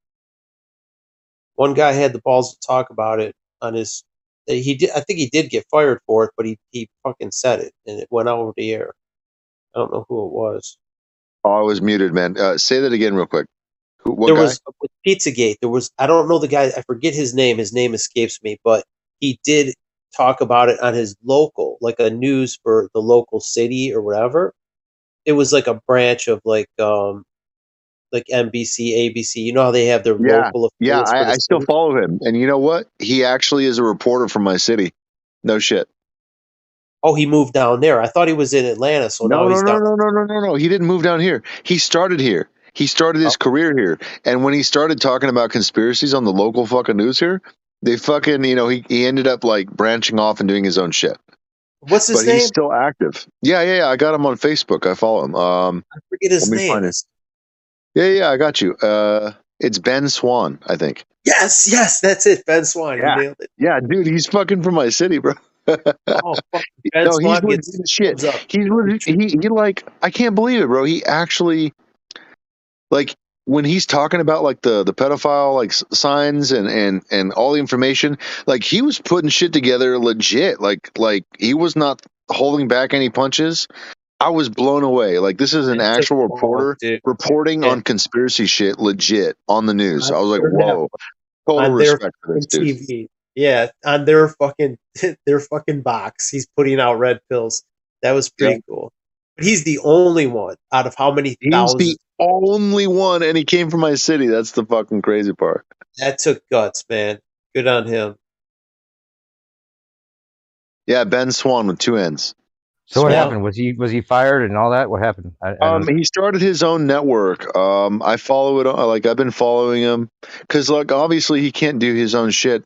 One guy had the balls to talk about it on his. He did. I think he did get fired for it, but he fucking said it, and it went over the air. I don't know who it was. Oh, I was muted, man. Say that again, real quick. What There guy? was with Pizzagate. There was. I don't know the guy. I forget his name. His name escapes me, but he did talk about it on his local, like a news for the local city or whatever. It was like a branch of like NBC, ABC. You know how they have their local Yeah. affiliates for the I still city? follow him, and you know what? He actually is a reporter from my city. No shit. Oh, he moved down there. I thought he was in Atlanta, so now he's down. No. He didn't move down here. He started here. He started his career here, and when he started talking about conspiracies on the local fucking news here, they fucking, he ended up like branching off and doing his own shit. What's his But name? he's still active. Yeah. I got him on Facebook. I follow him. I forget his let me name. find it. Yeah, I got you. It's Ben Swan, I think. Yes, that's it. Ben Swan. Yeah. You nailed it. Yeah, dude, he's fucking from my city, bro. Oh, fuck. Ben No, he's Swan legit gets as shit. thumbs up. He's legit, he like, I can't believe it, bro. He actually, like, when he's talking about like the pedophile like signs and all the information, like he was putting shit together legit. Like he was not holding back any punches. I was blown away. Like this is an It's a actual bomb, reporter dude. reporting Yeah. on conspiracy shit legit on the news. I was like, Heard that whoa, total on their respect for this fucking dude. TV. Yeah, on their fucking box. He's putting out red pills. That was pretty cool. But he's the only one out of how many He's thousands? the only one, and he came from my city. That's the fucking crazy part. That took guts, man. Good on him. Yeah, Ben Swan with two N's. So what happened? Was he fired and all that? What happened? He started his own network. I follow it. Like I've been following him because, like, obviously he can't do his own shit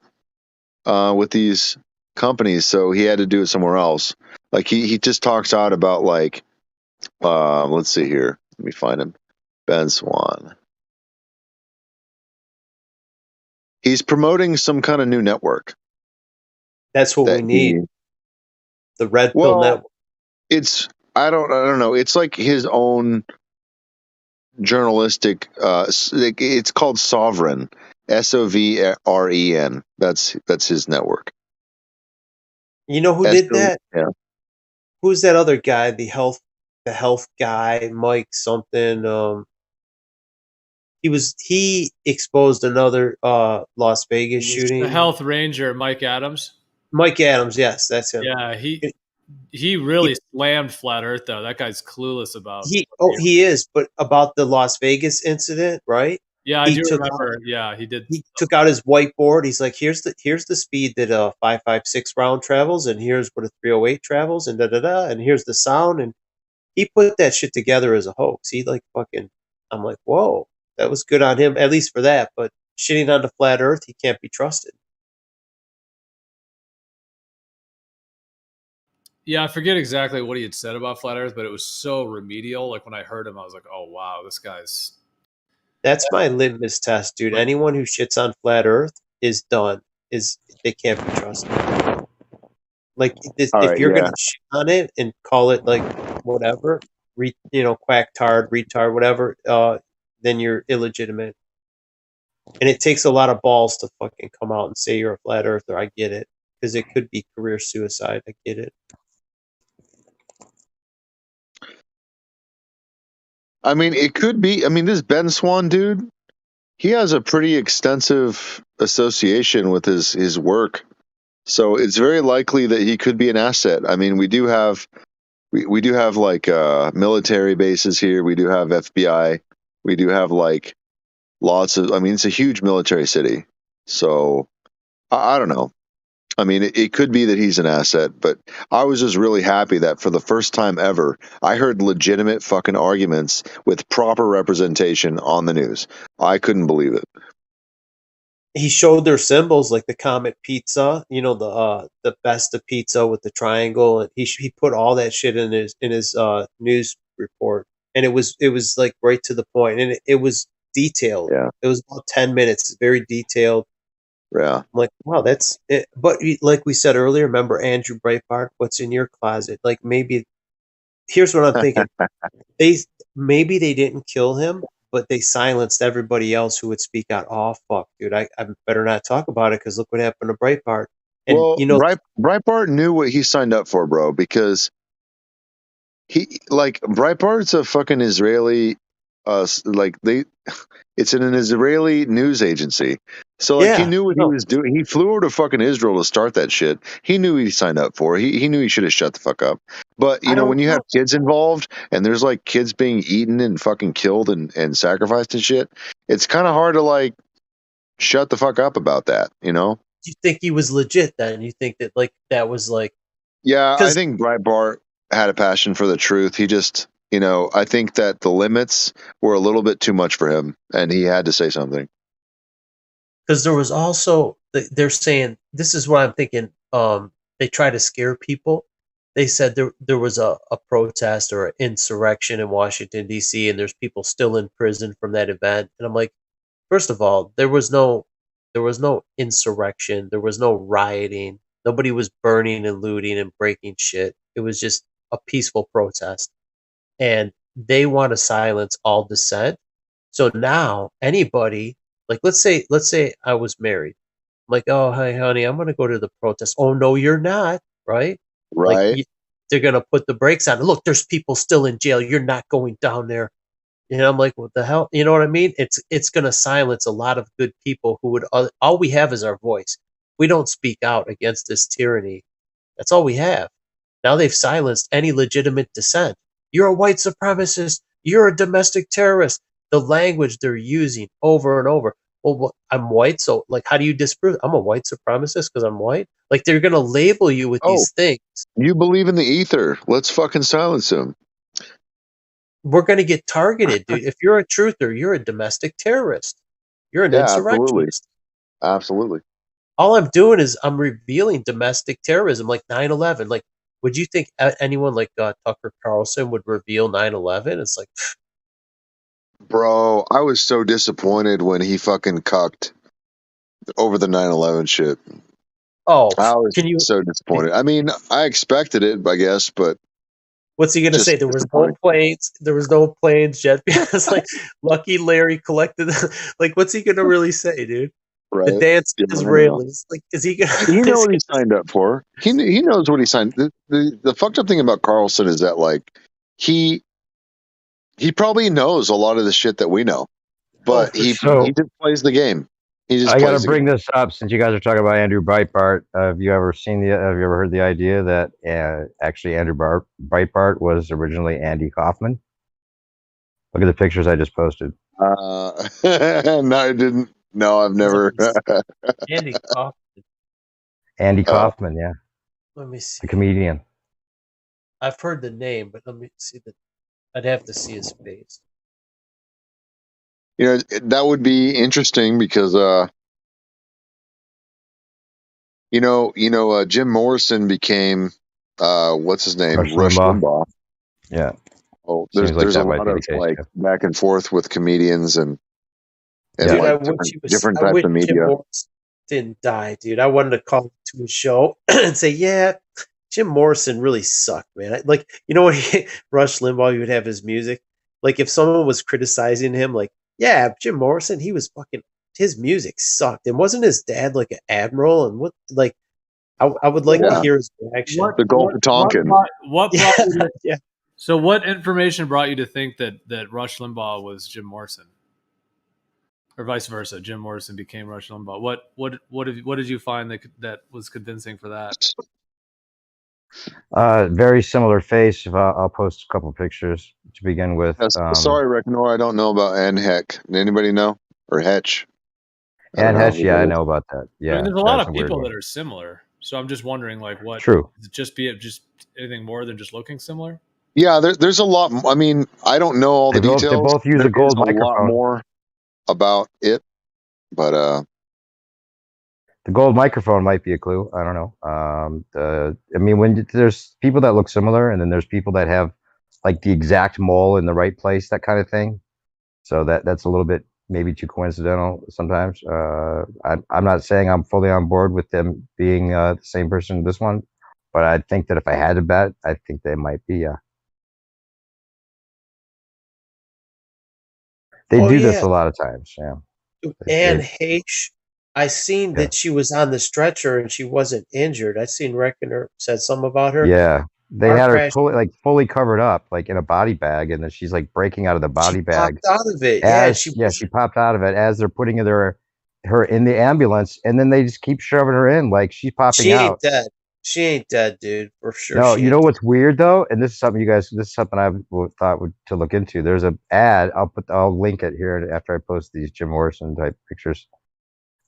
with these companies, so he had to do it somewhere else. Like he just talks out about like, let's see here. Let me find him. Ben Swan. He's promoting some kind of new network. That's what we need. The red pill network. It's I don't know. It's like his own journalistic. It's called Sovereign. SOVREN. That's his network. You know who did that? Yeah. Who's that other guy? The health guy, Mike something. He exposed another Las Vegas shooting. The health ranger, Mike Adams. Mike Adams, yes, that's him. Yeah, he really slammed Flat Earth though. That guy's clueless about. He is, but about the Las Vegas incident, right? Yeah, I do remember. Yeah, he did. He took out his whiteboard. He's like, "Here's the speed that a 556 round travels, and here's what a 308 travels, and and here's the sound." And he put that shit together as a hoax. He like fucking. I'm like, whoa, that was good on him, at least for that. But shitting on the Flat Earth, he can't be trusted. Yeah, I forget exactly what he had said about Flat Earth, but it was so remedial. Like when I heard him, I was like, "Oh wow, this guy's." That's my litmus test, dude. Anyone who shits on Flat Earth is done. They can't be trusted. Like if you're gonna shit on it and call it like whatever, quacktard, retard, whatever, then you're illegitimate. And it takes a lot of balls to fucking come out and say you're a flat earther. I get it, because it could be career suicide. I get it. I mean, it could be. I mean, this Ben Swan dude, he has a pretty extensive association with his work, so it's very likely that he could be an asset. I mean, we do have like military bases here. We do have FBI. We do have like lots of. I mean, it's a huge military city, so I don't know. I mean, it could be that he's an asset, but I was just really happy that for the first time ever, I heard legitimate fucking arguments with proper representation on the news. I couldn't believe it. He showed their symbols, like the Comet Pizza, the best of pizza with the triangle, and he put all that shit in his news report, and it was like right to the point, and it was detailed. Yeah, it was about 10 minutes, very detailed. Yeah, I'm like, wow, that's it. But like we said earlier, remember Andrew Breitbart? What's in your closet? Like, maybe here's what I'm thinking: maybe they didn't kill him, but they silenced everybody else who would speak out. Oh fuck, dude, I better not talk about it because look what happened to Breitbart. And well, Breitbart knew what he signed up for, bro, because Breitbart's a fucking Israeli, it's an Israeli news agency. So he knew what he was doing. He flew over to fucking Israel to start that shit. He knew what he signed up for. He knew he should have shut the fuck up. But when you have kids involved and there's like kids being eaten and fucking killed and sacrificed and shit, it's kind of hard to like shut the fuck up about that. You think he was legit then? You think that that was like? Yeah, I think Breitbart had a passion for the truth. He just, I think that the limits were a little bit too much for him, and he had to say something. Because there was also, they're saying, this is what I'm thinking, they try to scare people. They said there was a protest or an insurrection in Washington, D.C., and there's people still in prison from that event. And I'm like, first of all, there was no insurrection. There was no rioting. Nobody was burning and looting and breaking shit. It was just a peaceful protest. And they want to silence all dissent. So now anybody, like let's say I was married. I'm like, oh, hi, honey, I'm going to go to the protest. Oh, no, you're not, right? Right. Like, they're going to put the brakes on. Look, there's people still in jail. You're not going down there. I'm like, what the hell? You know what I mean? It's going to silence a lot of good people who would, all we have is our voice. We don't speak out against this tyranny. That's all we have. Now they've silenced any legitimate dissent. You're a white supremacist. You're a domestic terrorist. The language they're using over and over. Well, I'm white, so like, how do you disprove? I'm a white supremacist because I'm white. Like, they're gonna label you with these things. You believe in the ether? Let's fucking silence him. We're gonna get targeted, dude. If you're a truther, you're a domestic terrorist. You're an insurrectionist. Absolutely. All I'm doing is I'm revealing domestic terrorism, like 9/11. Like, would you think anyone like Tucker Carlson would reveal 9/11? It's like, bro, I was so disappointed when he fucking cucked over the 9/11 shit. Oh, I was so disappointed. I mean, I expected it, I guess, but what's he gonna say? There was no planes. There was no planes, jet. It's like Lucky Larry collected. Like, what's he gonna really say, dude? Right. The dance Israelis. Like, is he gonna? He knows what he signed up for. He knows what he signed. The fucked up thing about Carlson is that like he probably knows a lot of the shit that we know, but he just plays the game. I got to bring this up since you guys are talking about Andrew Breitbart. Have you ever heard the idea that actually Andrew Breitbart was originally Andy Kaufman? Look at the pictures I just posted. No, I didn't. No, I've never. Andy Kaufman. Andy Kaufman, yeah. Let me see. The comedian. I've heard the name, but let me see I'd have to see his face. That would be interesting because, Jim Morrison became, what's his name? Rush Limbaugh. Yeah. Oh, there's a lot of back and forth with comedians and different types of media. Jim Morrison didn't die, dude. I wanted to call him to a show and say, yeah, Jim Morrison really sucked, man. When Rush Limbaugh, he would have his music. Like, if someone was criticizing him, like, yeah, Jim Morrison, he was his music sucked. And wasn't his dad like an admiral? And what, like, I would like to hear his reaction. The Gulf of Tonkin. What So what information brought you to think that Rush Limbaugh was Jim Morrison? Or vice versa, Jim Morrison became Rush Limbaugh. What did you find that was convincing for that? Very similar face. I'll post a couple pictures to begin with. Sorry, Rick. No, I don't know about Ann Heck. Anybody know? Or Hetch? Ann Hetch, yeah, I know about that. Yeah, I mean, there's a lot of people that are similar. So I'm just wondering, like, what? True. Just anything more than just looking similar? Yeah, there's a lot. I mean, I don't know all the details. They both use a gold microphone. Lot more about it, but the gold microphone might be a clue. I don't know. I mean, when there's people that look similar, and then there's people that have like the exact mole in the right place, that kind of thing. So that's a little bit maybe too coincidental sometimes. I'm not saying I'm fully on board with them being the same person. This one, but I think that if I had to bet, I think they might be. They do this a lot of times. Yeah. Anne Heche, I seen that she was on the stretcher and she wasn't injured. I seen Reckoner said something about her. Yeah, they had her fully covered up, like in a body bag, and then she's like breaking out of the body bag. Popped out of it. She popped out of it as they're putting her in the ambulance, and then they just keep shoving her in like she's popping she out. Ain't dead. She ain't dead, dude, for sure. No, you know what's weird though, and this is something this is something I thought to look into. There's an ad. I'll link it here after I post these Jim Morrison type pictures.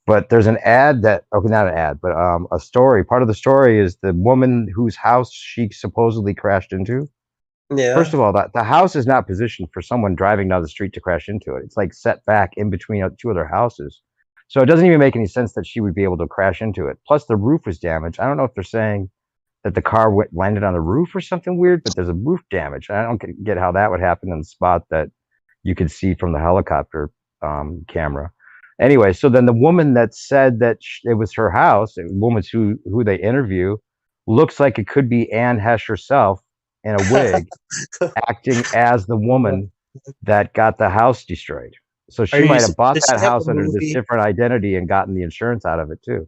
But there's an ad not an ad, but a story. Part of the story is the woman whose house she supposedly crashed into. Yeah. First of all, the house is not positioned for someone driving down the street to crash into it. It's like set back in between two other houses. So it doesn't even make any sense that she would be able to crash into it. Plus, the roof was damaged. I don't know if they're saying that the car landed on the roof or something weird, but there's a roof damage. I don't get how that would happen in the spot that you could see from the helicopter camera. Anyway, so then the woman that said that it was her house, a woman who they interview, looks like it could be Anne Heche herself in a wig, acting as the woman that got the house destroyed. So she might have bought that house under this different identity and gotten the insurance out of it too.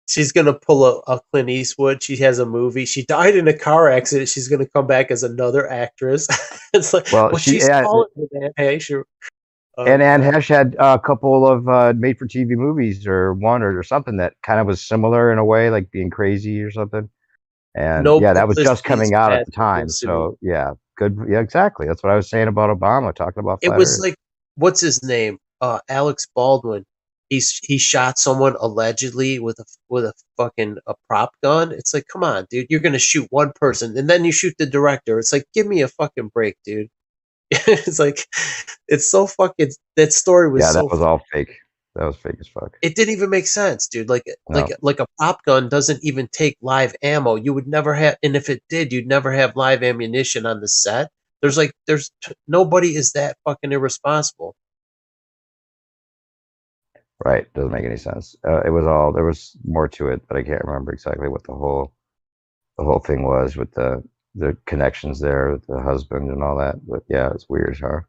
She's gonna pull a Clint Eastwood. She has a movie. She died in a car accident. She's gonna come back as another actress. It's like, she's taller than Anne Heche. And Anne Heche had a couple of made-for-TV movies, or one or something that kind of was similar in a way, like Being Crazy or something. And that was just coming out at the time. So good. Yeah, exactly. That's what I was saying about Obama, talking about. It was like, what's his name? Alex Baldwin. He shot someone allegedly with a fucking prop gun. It's like, come on, dude, you're gonna shoot one person and then you shoot the director. It's like, give me a fucking break, dude. It's like, it's so fucking. That story was that was all fake. That was fake as fuck. It didn't even make sense, dude. Like a pop gun doesn't even take live ammo. You would never have, and if it did, you'd never have live ammunition on the set. Nobody is that fucking irresponsible. Right, doesn't make any sense. There was more to it, but I can't remember exactly what the whole thing was with the connections there with the husband and all that. But yeah, it's weird, huh?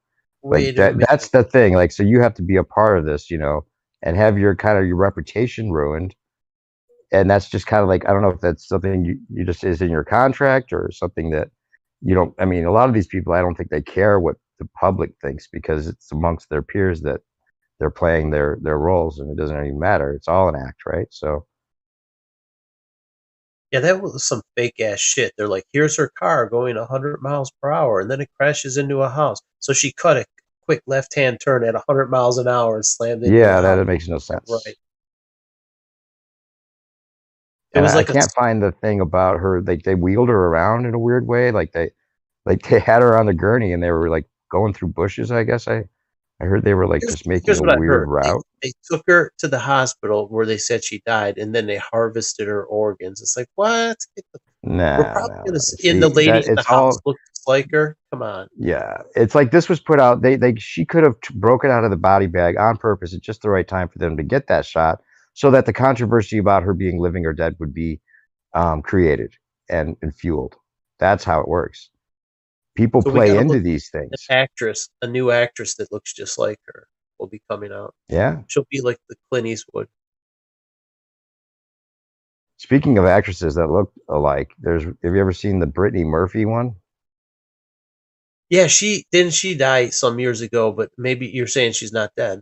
Like that's the thing. Like, so you have to be a part of this, and have your reputation ruined. And that's just kind of like, I don't know if that's something you just is in your contract or something that you don't. I mean, a lot of these people, I don't think they care what the public thinks, because it's amongst their peers that they're playing their roles, and it doesn't even matter. It's all an act, right? So yeah, that was some fake ass shit. They're like, here's her car going 100 miles per hour, and then it crashes into a house. So she cut a quick left-hand turn at 100 miles an hour and slammed into a house. That makes no sense. Right. It was like I can't find the thing about her. Like, they wheeled her around in a weird way. Like they had her on the gurney and they were like going through bushes. I guess I heard they were like just making a weird route. They took her to the hospital where they said she died, and then they harvested her organs. It's like, what? We're probably gonna see the lady in the house looks like her. Come on. Yeah, it's like this was put out. She could have broken out of the body bag on purpose at just the right time for them to get that shot, so that the controversy about her being living or dead would be created and fueled. That's how it works. People play into these things. A new actress that looks just like her will be coming out. Yeah. She'll be like the Clint Eastwood. Speaking of actresses that look alike, have you ever seen the Brittany Murphy one? Yeah, she die some years ago, but maybe you're saying she's not dead.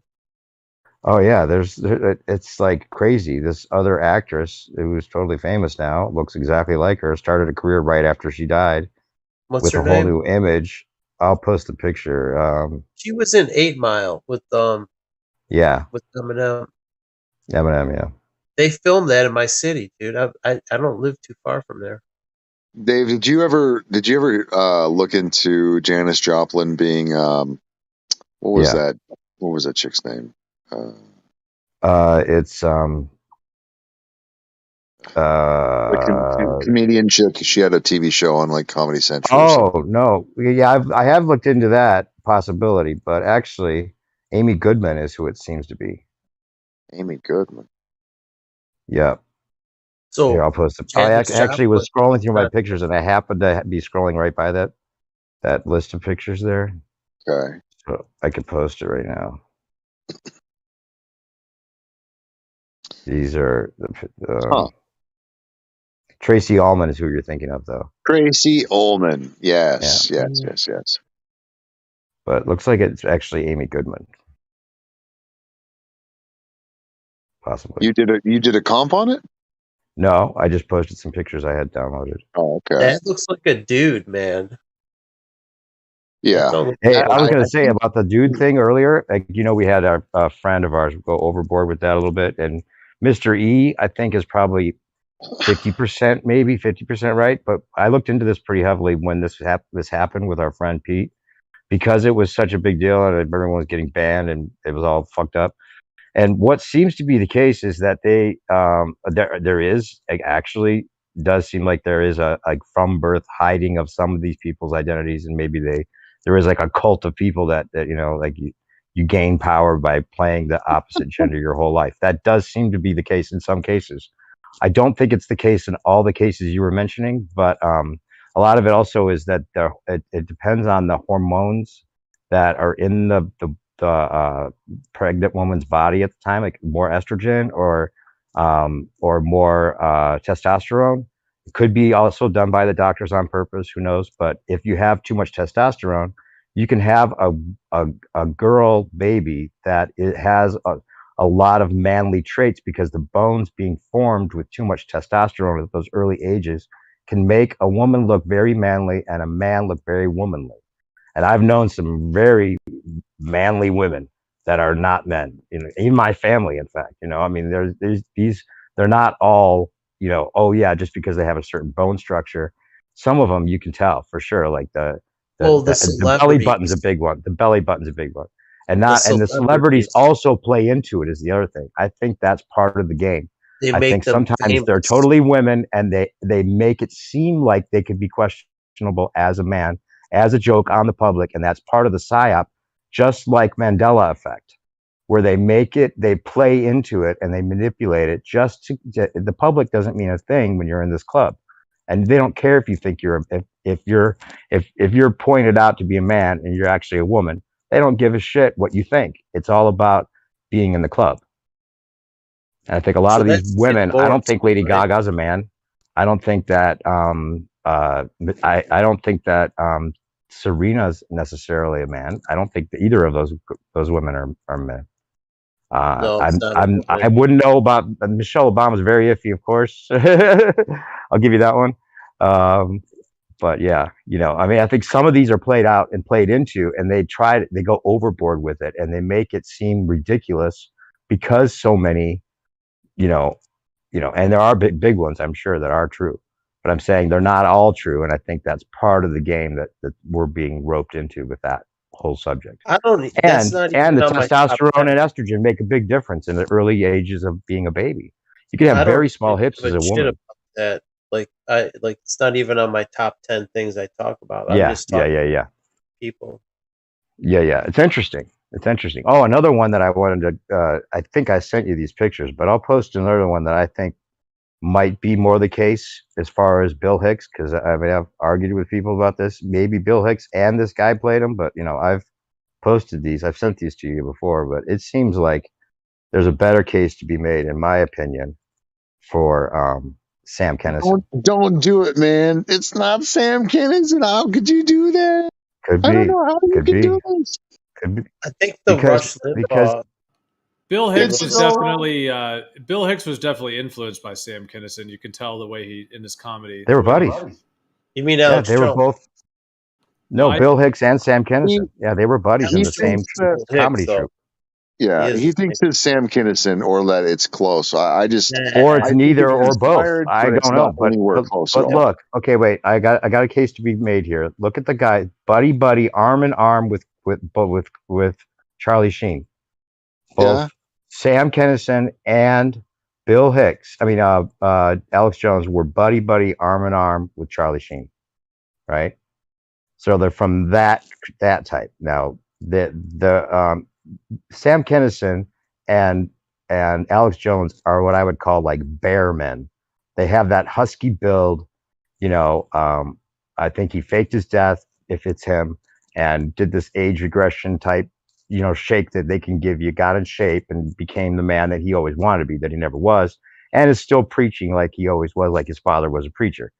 Oh yeah, it's like crazy. This other actress who's totally famous now looks exactly like her. Started a career right after she died. What's her name? With a whole new image. I'll post a picture. She was in 8 Mile with yeah. with Eminem. Eminem, yeah. They filmed that in my city, dude. I don't live too far from there. Dave, did you ever look into Janis Joplin being what was that? What was that chick's name? It's comedian chick. She had a TV show on like Comedy Central. Oh no, yeah, I have looked into that possibility, but actually, Amy Goodman is who it seems to be. Amy Goodman. Yeah. So here, I'll post it. I actually was scrolling through my pictures, and I happened to be scrolling right by that list of pictures there. Okay. So I could post it right now. These are Tracy Ullman is who you're thinking of, though. Tracy Ullman. Yes. Yeah. Yes. But it looks like it's actually Amy Goodman. Possibly. You did a comp on it? No, I just posted some pictures I had downloaded. Oh, okay. That looks like a dude, man. Yeah. Hey, I was going to say about the dude thing earlier. Like, we had a friend of ours go overboard with that a little bit, and Mr. E, I think, is probably 50%, maybe 50% right. But I looked into this pretty heavily when this happened with our friend Pete, because it was such a big deal and everyone was getting banned and it was all fucked up. And what seems to be the case is that there actually does seem like there is a from birth hiding of some of these people's identities, and maybe there is like a cult of people that like you gain power by playing the opposite gender your whole life. That does seem to be the case in some cases. I don't think it's the case in all the cases you were mentioning, but a lot of it also is that it depends on the hormones that are in the pregnant woman's body at the time, like more estrogen or more testosterone. It could be also done by the doctors on purpose, who knows? But if you have too much testosterone, you can have a girl baby that it has a lot of manly traits, because the bones being formed with too much testosterone at those early ages can make a woman look very manly and a man look very womanly. And I've known some very manly women that are not men, in my family, in fact. I mean, they're not all, oh yeah, just because they have a certain bone structure. Some of them you can tell for sure, like the belly button's a big one. The belly button's a big one. And the celebrities also play into it, is the other thing. I think that's part of the game. I think sometimes they're totally women, and they make it seem like they could be questionable as a man, as a joke on the public, and that's part of the psyop, just like Mandela effect, where they play into it and they manipulate it the public doesn't mean a thing when you're in this club, and they don't care if you think if you're pointed out to be a man and you're actually a woman. They don't give a shit what you think. It's all about being in the club. And I think a lot of these women, I don't think Lady Gaga's a man. I don't think that I don't think that Serena's necessarily a man. I don't think that either of those women are men. I wouldn't know about Michelle Obama's very iffy, of course. I'll give you that one. But yeah, I mean, I think some of these are played out and played into, and they go overboard with it, and they make it seem ridiculous because so many, and there are big ones, I'm sure, that are true. But I'm saying they're not all true, and I think that's part of the game that we're being roped into with that whole subject. I don't. And the testosterone and estrogen make a big difference in the early ages of being a baby. You can have very small hips as a woman. About that, it's not even on my top 10 things I talk about. I'm Yeah, just talking yeah. people. Yeah. It's interesting. Oh, another one that I wanted to. I think I sent you these pictures, but I'll post another one that I think might be more the case as far as Bill Hicks, because I've argued with people about this. Maybe Bill Hicks and this guy played him, but I've posted these. I've sent these to you before, but it seems like there's a better case to be made, in my opinion, for Sam Kinison. Don't do it, man. It's not Sam Kinison. How could you do that? Could be. I don't know how you could do this. Could be. I think because Bill Hicks was definitely influenced by Sam Kinison. You can tell the way he in his comedy. They were buddies. You mean Alex they were Jones? both. No, Bill Hicks and Sam Kinison. Yeah, they were buddies in the same comedy troupe. Yeah, he thinks it's Sam Kinison or that it's close. I just or it's I think neither it's or both. inspired, I but it's don't know, not anywhere close at all. look, okay, wait, I got a case to be made here. Look at the guy, buddy, arm in arm with Charlie Sheen. Both Sam Kinison and Bill Hicks. I mean, Alex Jones were buddy, arm in arm with Charlie Sheen, right? So they're from that type. Now the Sam Kinison and Alex Jones are what I would call like bear men. They have that husky build, you know. I think he faked his death, if it's him, and did this age regression type, you know, shake that they can give you, got in shape and became the man that he always wanted to be, that he never was, and is still preaching like he always was, like his father was a preacher.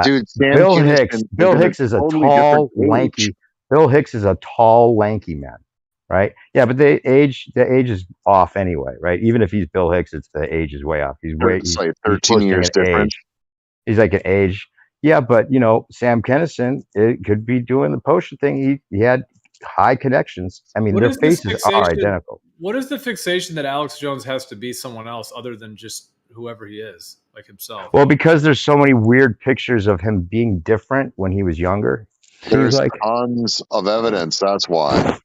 Dude, Bill Hicks is a tall, lanky. Bill Hicks is a tall, lanky man, right? Yeah, but the age is off anyway, right? Even if he's Bill Hicks, the age is way off. He's like 13 years different. He's like an age. Yeah, but you know, Sam Kinison, it could be doing the potion thing. He had high connections. I mean, their faces are identical. What is the fixation that Alex Jones has to be someone else other than just whoever he is, like himself? Well, because there's so many weird pictures of him being different when he was younger. There's like tons of evidence. That's why.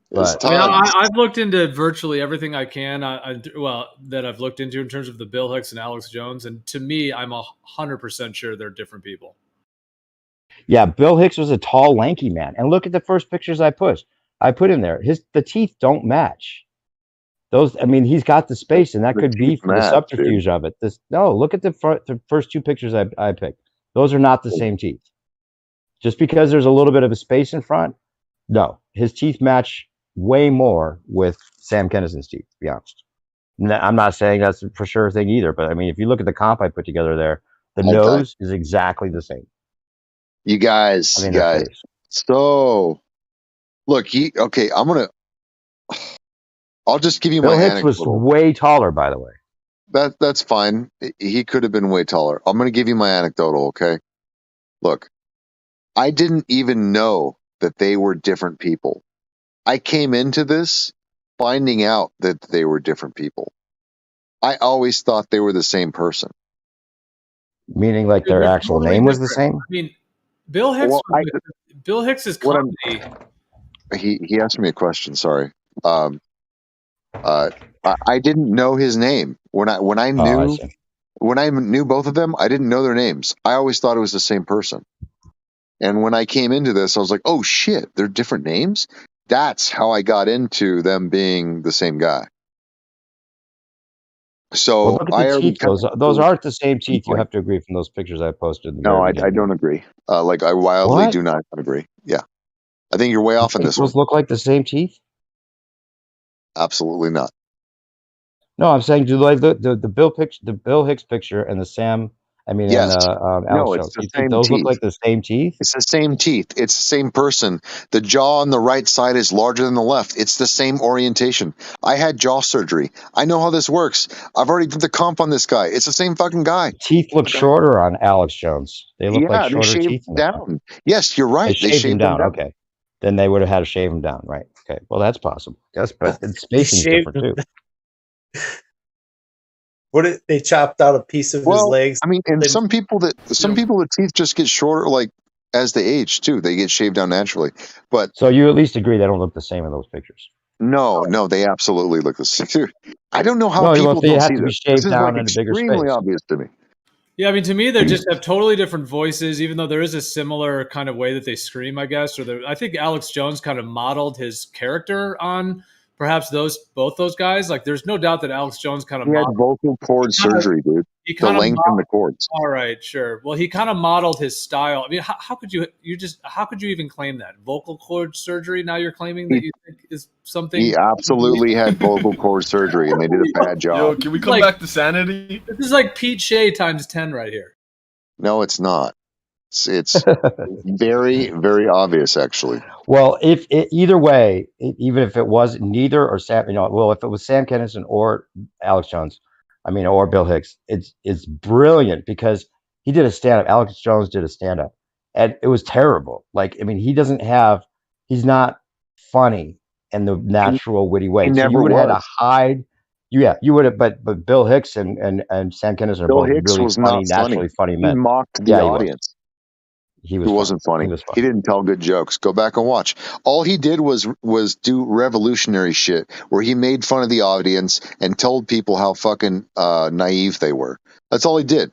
But, I mean, I've looked into virtually everything I can. That I've looked into in terms of the Bill Hicks and Alex Jones, and to me, I'm 100% sure they're different people. Yeah, Bill Hicks was a tall, lanky man, and look at the first pictures I put in there. The teeth don't match. Those, I mean, he's got the space, and that could be for the subterfuge of it. Look at the first two pictures I picked. Those are not the same teeth. Just because there's a little bit of a space in front, no, his teeth match way more with Sam Kinison's teeth, to be honest. I'm not saying that's for sure thing either, but I mean, if you look at the comp I put together there, the nose is exactly the same. You guys. So, look, I'll just give you Bill my Hicks anecdote. was way taller, by the way. That's fine. He could have been way taller. I'm going to give you my anecdotal, okay? Look, I didn't even know that they were different people. I came into this finding out that they were different people. I always thought they were the same person. Meaning like their actual name was the same? I mean, Bill Hicks. Bill Hicks's comedy. He asked me a question. Sorry. I didn't know his name when I knew both of them. I didn't know their names. I always thought it was the same person. And when I came into this, I was like, "Oh shit, they're different names." That's how I got into them being the same guy. So look at the teeth. Those aren't the same teeth. You have to agree from those pictures I posted. No, I don't agree. I wildly do not agree. Yeah, I think you're way off on this one. Those look like the same teeth. Absolutely not. No, I'm saying do like the Bill Hicks picture and the Sam. I mean, yes. No, it's the same those teeth. Look like the same teeth. It's the same teeth. It's the same person. The jaw on the right side is larger than the left. It's the same orientation. I had jaw surgery. I know how this works. I've already did the comp on this guy. It's the same fucking guy. Teeth look shorter on Alex Jones. They look like shorter teeth. Down. Yes, you're right. They shaved them down. Okay, then they would have had to shave them down, right? Okay, well that's possible. Yes, but the spacing's different too. What they chopped out a piece of his legs. I mean, and some people the teeth just get shorter, like as they age too. They get shaved down naturally. But so you at least agree they don't look the same in those pictures. No, they absolutely look the same. I don't know how people don't see this. This is like extremely obvious to me. Yeah, I mean, to me, they just have totally different voices, even though there is a similar kind of way that they scream, I guess. I think Alex Jones kind of modeled his character on perhaps both those guys. Like, there's no doubt that Alex Jones kind of had vocal cord surgery, dude. The length in the cords. All right, sure. Well, he kind of modeled his style. I mean, how could you even claim that vocal cord surgery? Now you're claiming that you think is something. He absolutely had vocal cord surgery, and they did a bad job. Yo, can we come back to sanity? This is like Pete Shea times 10 right here. No, it's not. It's very, very obvious, actually. Well, either way, even if it was neither or Sam, if it was Sam Kinison or Alex Jones, or Bill Hicks, it's brilliant because he did a stand-up. Alex Jones did a stand-up, and it was terrible. Like, I mean, he's not funny in the natural, witty way. he So you never would have had to was. hide. Yeah, you would have. But Bill Hicks and Sam Kinison are Bill both Hicks really was funny, not funny. naturally funny He men. mocked the Yeah, he was. audience. He was. He wasn't funny. He was funny. He didn't tell good jokes. Go back and watch. All he did was do revolutionary shit where he made fun of the audience and told people how fucking naive they were. That's all he did.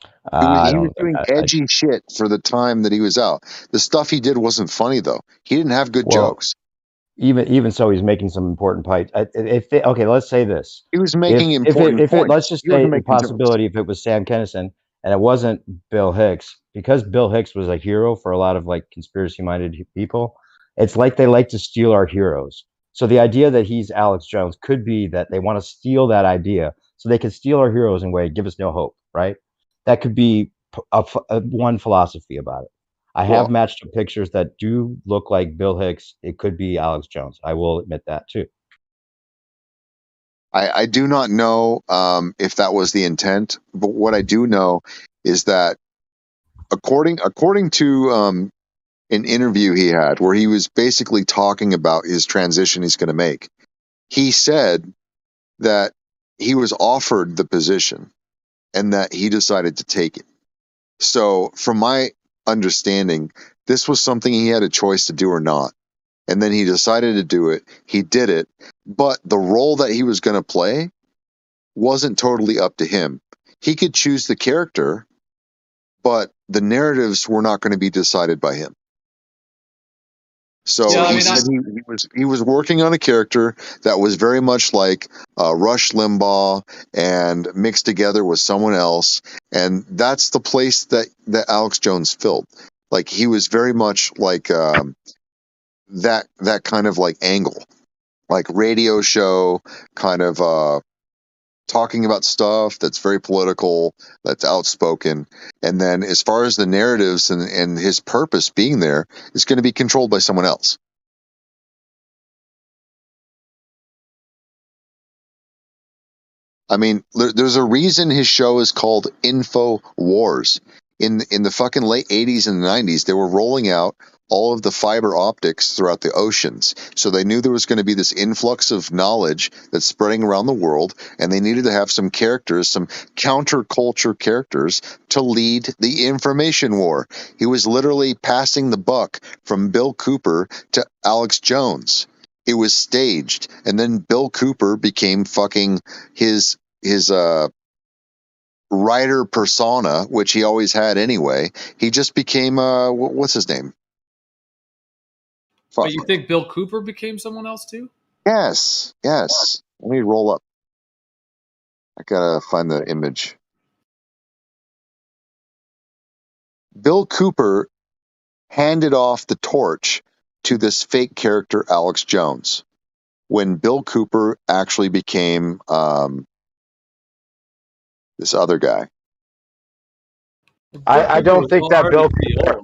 He was doing edgy shit for the time that he was out. The stuff he did wasn't funny though. He didn't have good jokes. Even so, he's making some important points. Okay, let's say this. He was making important points. Let's just say the possibility if it was Sam Kinison and it wasn't Bill Hicks, because Bill Hicks was a hero for a lot of like conspiracy-minded people. It's like they like to steal our heroes. So the idea that he's Alex Jones could be that they want to steal that idea so they can steal our heroes in a way, give us no hope, right? That could be one philosophy about it. I have matched up pictures that do look like Bill Hicks. It could be Alex Jones. I will admit that too. I do not know if that was the intent, but what I do know is that according to an interview he had where he was basically talking about his transition he's going to make, he said that he was offered the position and that he decided to take it. So from my understanding, this was something he had a choice to do or not. And then he decided to do it. He did it. But the role that he was going to play wasn't totally up to him. He could choose the character, but the narratives were not going to be decided by him. So he said he was working on a character that was very much like Rush Limbaugh and mixed together with someone else. And that's the place that Alex Jones filled. Like he was very much like that kind of like angle, like radio show kind of talking about stuff that's very political, that's outspoken. And then as far as the narratives and his purpose being there, it's going to be controlled by someone else. I mean, there's a reason his show is called Info Wars. In the fucking late 80s and 90s, they were rolling out all of the fiber optics throughout the oceans. So they knew there was going to be this influx of knowledge that's spreading around the world, and they needed to have some characters, some counterculture characters to lead the information war. He was literally passing the buck from Bill Cooper to Alex Jones. It was staged, and then Bill Cooper became fucking his writer persona, which he always had anyway. He just became what's his name? But you think Bill Cooper became someone else too? Yes. Let me roll up. I gotta find the image. Bill Cooper handed off the torch to this fake character Alex Jones when Bill Cooper actually became this other guy. I don't think that Bill Cooper.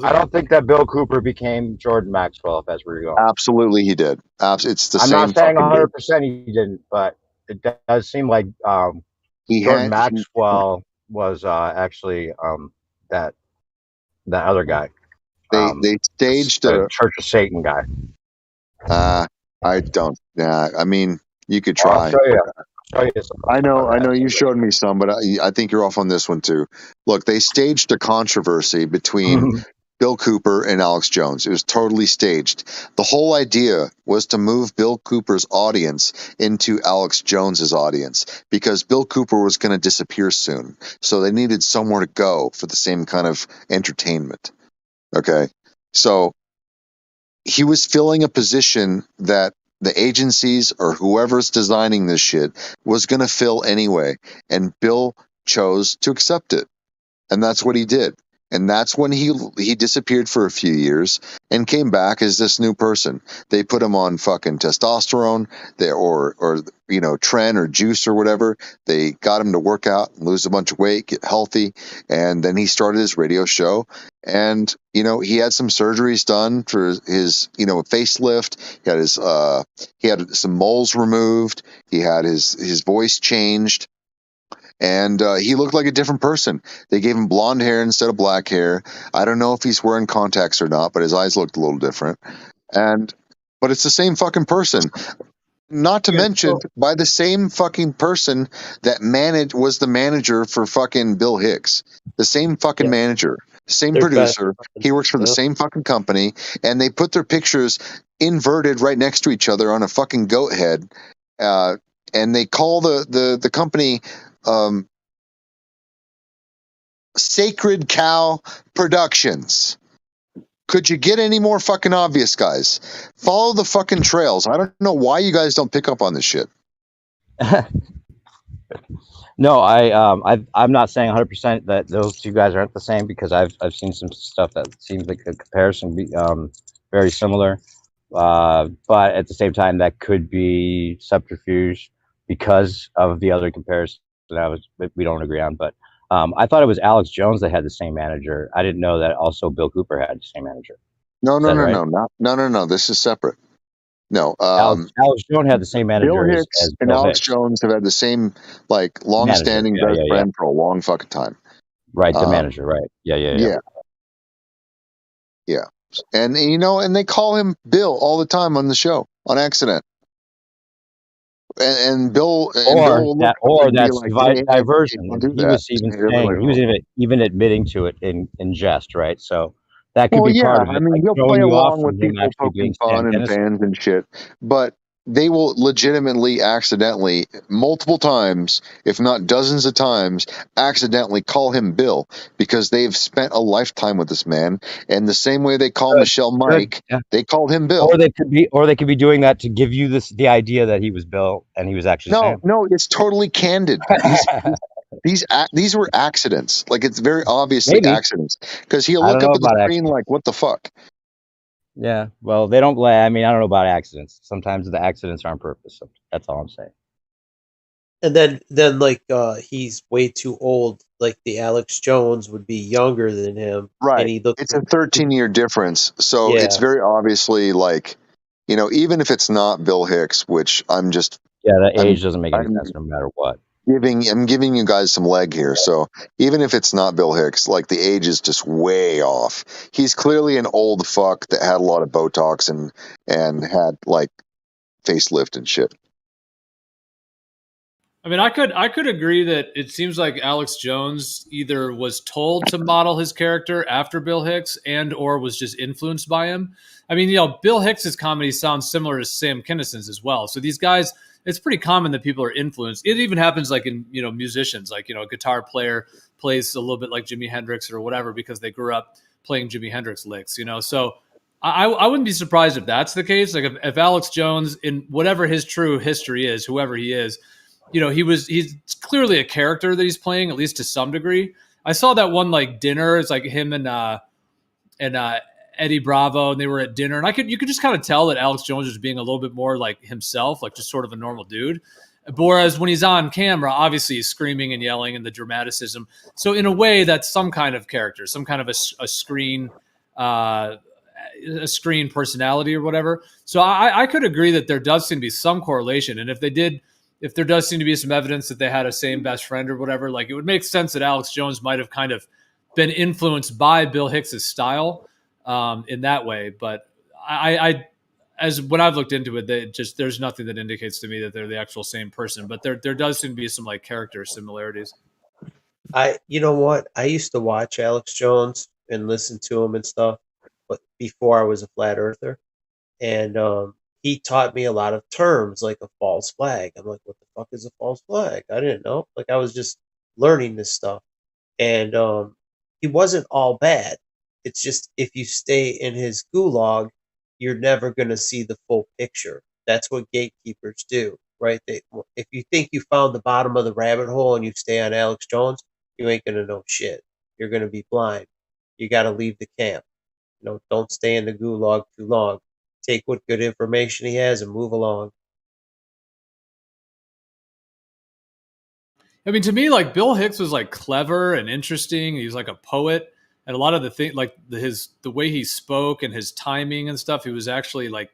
I don't think that Bill Cooper became Jordan Maxwell. If that's where you're going. Absolutely, he did. It's the I'm same. not saying 100% he didn't, but it does seem like Jordan Maxwell was actually that other guy. They staged the Church of Satan guy. I don't. Yeah, I mean, you could try. I'll show you. I know you showed me some, but I think you're off on this one too. Look, they staged a controversy between Bill Cooper and Alex Jones. It was totally staged. The whole idea was to move Bill Cooper's audience into Alex Jones's audience because Bill Cooper was going to disappear soon. So they needed somewhere to go for the same kind of entertainment. Okay. So he was filling a position that the agencies or whoever's designing this shit was going to fill anyway. And Bill chose to accept it. And that's what he did. And that's when he disappeared for a few years and came back as this new person. They put him on fucking testosterone or Tren or juice or whatever. They got him to work out, lose a bunch of weight, get healthy. And then he started his radio show. And, he had some surgeries done for his, facelift. He had some moles removed. He had his voice changed. And he looked like a different person. They gave him blonde hair instead of black hair. I don't know if he's wearing contacts or not, but his eyes looked a little different. And but it's the same fucking person. Not to mention, by the same fucking person that was the manager for fucking Bill Hicks. The same fucking manager, same producer. He works for the same fucking company, and they put their pictures inverted right next to each other on a fucking goat head, and they call the company Sacred Cow Productions. Could you get any more fucking obvious, guys? Follow the fucking trails. I don't know why you guys don't pick up on this shit. No, I'm not saying 100% that those two guys aren't the same, because I've seen some stuff that seems like a comparison be very similar, but at the same time that could be subterfuge because of the other comparison that we don't agree on. But I thought it was Alex Jones that had the same manager. I didn't know that also Bill Cooper had the same manager. No. Right? This is separate. No, Alex Jones had the same manager Bill Hicks as and Bill Alex Hicks. Jones have had the same long-standing best friend for a long fucking time. Right, the manager, right? Yeah. And and they call him Bill all the time on the show on accident. And Bill, that's like, diversion. He was even admitting to it in jest, right? So that could be part of it. I mean, he'll play along with people poking fun and fans and shit, but they will legitimately, accidentally, multiple times, if not dozens of times, accidentally call him Bill because they've spent a lifetime with this man. And the same way they call Michelle Mike, they called him Bill. Or they could be doing that to give you the idea that he was Bill and he was actually Sam. No, it's totally candid. These were accidents. Like, it's very obviously accidents because he'll look up at the screen like, "What the fuck?" Yeah, well, they don't. I mean, I don't know about accidents. Sometimes the accidents are on purpose. So that's all I'm saying. And then like he's way too old. Like the Alex Jones would be younger than him, right? And he looks. It's a 13-year difference, so it's very obviously like, even if it's not Bill Hicks, which I'm just the age doesn't make any sense no matter what. I'm giving you guys some leg here. So even if it's not Bill Hicks, like the age is just way off. He's clearly an old fuck that had a lot of Botox and had like facelift and shit. I mean, I could agree that it seems like Alex Jones either was told to model his character after Bill Hicks and or was just influenced by him. I mean, Bill Hicks's comedy sounds similar to Sam Kinnison's as well. So these guys, it's pretty common that people are influenced. It even happens like in, musicians, like, a guitar player plays a little bit like Jimi Hendrix or whatever because they grew up playing Jimi Hendrix licks, So I wouldn't be surprised if that's the case. Like if Alex Jones, in whatever his true history is, whoever he is, he's clearly a character that he's playing, at least to some degree. I saw that one like dinner. It's like him and Eddie Bravo, and they were at dinner, and you could just kind of tell that Alex Jones was being a little bit more like himself, like just sort of a normal dude. Whereas when he's on camera, obviously he's screaming and yelling and the dramaticism. So in a way, that's some kind of character, some kind of a screen personality or whatever. So I could agree that there does seem to be some correlation, and if there does seem to be some evidence that they had a same best friend or whatever, like it would make sense that Alex Jones might have kind of been influenced by Bill Hicks's style in that way. But as when I've looked into it, there's nothing that indicates to me that they're the actual same person, but there does seem to be some like character similarities. You know what? I used to watch Alex Jones and listen to him and stuff, but before I was a flat earther, and he taught me a lot of terms like a false flag. I'm like, what the fuck is a false flag? I didn't know. Like I was just learning this stuff. And he wasn't all bad. It's just if you stay in his gulag, you're never going to see the full picture. That's what gatekeepers do, right? If you think you found the bottom of the rabbit hole and you stay on Alex Jones, you ain't going to know shit. You're going to be blind. You got to leave the camp. Don't stay in the gulag too long. Take what good information he has and move along. I mean, to me, like Bill Hicks was like clever and interesting. He was like a poet, and a lot of the thing, like the way he spoke and his timing and stuff, he was actually like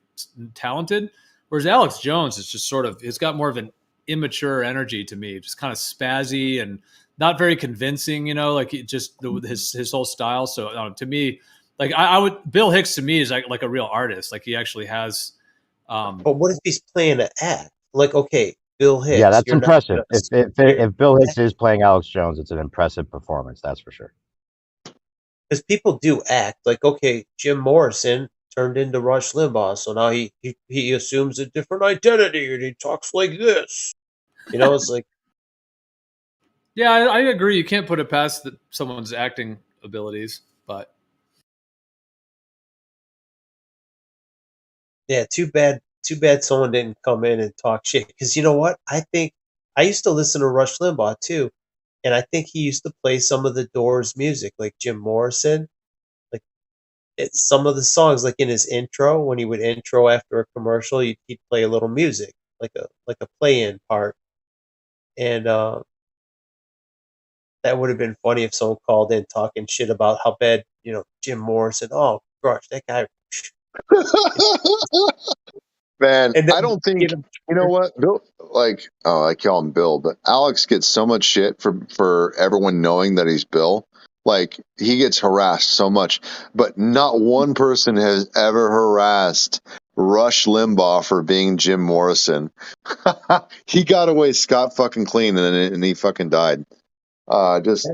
talented. Whereas Alex Jones is just sort of, he's got more of an immature energy to me, just kind of spazzy and not very convincing. Like his whole style. So to me, like Bill Hicks to me is like a real artist. Like he actually has But what if he's playing an act? Like, okay, Bill Hicks. Yeah, that's you're not impressive. gonna- If Bill Hicks is playing Alex Jones, it's an impressive performance. That's for sure. Because people do act like, okay, Jim Morrison turned into Rush Limbaugh, so now he assumes a different identity and he talks like this. You know, it's like, Yeah, I agree. You can't put it past someone's acting abilities, but yeah, too bad someone didn't come in and talk shit. Because you know what? I think I used to listen to Rush Limbaugh too, and I think he used to play some of the Doors music, like Jim Morrison. Like some of the songs, like in his intro, when he would intro after a commercial, he'd play a little music, like a play-in part, and that would have been funny if someone called in talking shit about how bad Jim Morrison. Oh gosh, that guy. Man, And then I don't think you know what Bill. Like, oh, I call him Bill, but Alex gets so much shit for everyone knowing that he's Bill. Like, he gets harassed so much, but not one person has ever harassed Rush Limbaugh for being Jim Morrison. He got away scot fucking clean, and he fucking died. Just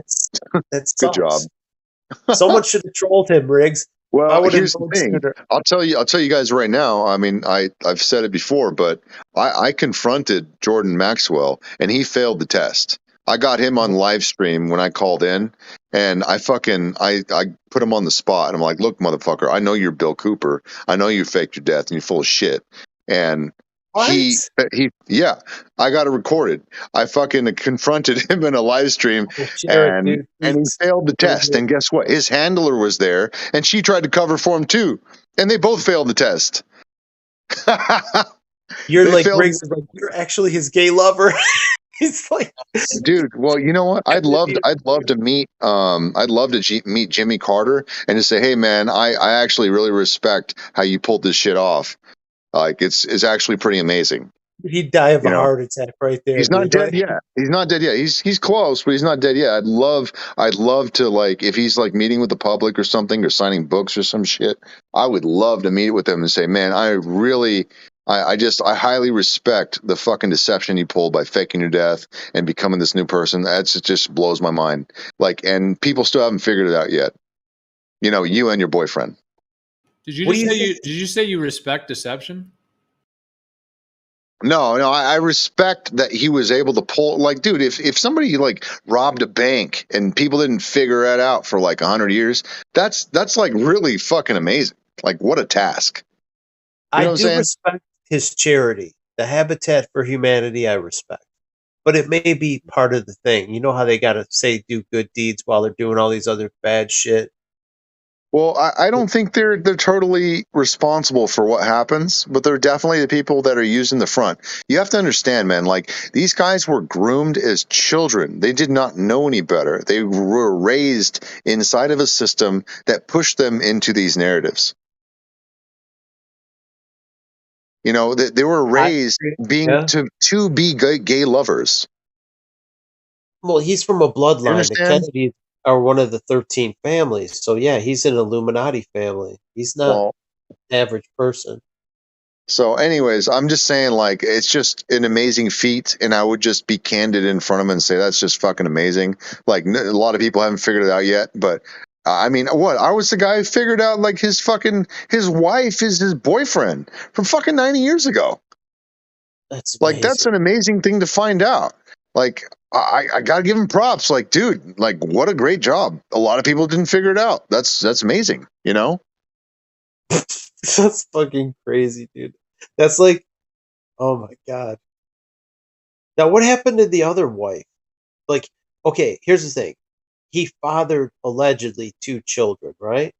that good job. Someone should have trolled him, Riggs. Well, here's the thing. I'll tell you guys right now. I mean, I've said it before, but I confronted Jordan Maxwell, and he failed the test. I got him on live stream when I called in, and I put him on the spot. And I'm like, look, motherfucker, I know you're Bill Cooper. I know you faked your death, and you're full of shit. And he yeah, I got it recorded. I fucking confronted him in a live stream, and he failed the test. And guess what? His handler was there, and she tried to cover for him too, and they both failed the test. You're like Riggs is like, you're actually his gay lover. He's like, dude. Well, you know what? I'd love to meet meet Jimmy Carter and just say, hey man, I actually really respect how you pulled this shit off. Like, it's actually pretty amazing. He'd die of a heart attack right there. He's not dead yet. He's not dead yet. He's close, but he's not dead yet. I'd love to, like, if he's like meeting with the public or something, or signing books or some shit. I would love to meet with him and say, man, I highly respect the fucking deception you pulled by faking your death and becoming this new person. It just blows my mind. Like, and people still haven't figured it out yet. You know, you and your boyfriend. Did you say you respect deception? No, I respect that he was able to pull. Like, dude, if somebody like robbed a bank and people didn't figure that out for like 100 years, that's like really fucking amazing. Like, what a task. You know I do respect his charity, the Habitat for Humanity. I respect, but it may be part of the thing. You know how they got to say do good deeds while they're doing all these other bad shit. Well, I don't think they're totally responsible for what happens, but they're definitely the people that are using the front. You have to understand, man, like, these guys were groomed as children. They did not know any better. They were raised inside of a system that pushed them into these narratives. You know, they were raised to be gay lovers. Well, he's from a bloodline. The Kennedys are one of the 13 families. So, yeah, he's an Illuminati family. He's not an average person. So, anyways, I'm just saying, like, it's just an amazing feat, and I would just be candid in front of him and say that's just fucking amazing. Like, a lot of people haven't figured it out yet, but I mean, what? I was the guy who figured out, like, his wife is his boyfriend from fucking 90 years ago. That's like, that's an amazing thing to find out. Like, I gotta give him props. Like, dude, like, what a great job. A lot of people didn't figure it out. That's amazing, you know? That's fucking crazy, dude. That's like, oh my god. Now, what happened to the other wife? Like, okay, here's the thing. He fathered allegedly 2 children, right?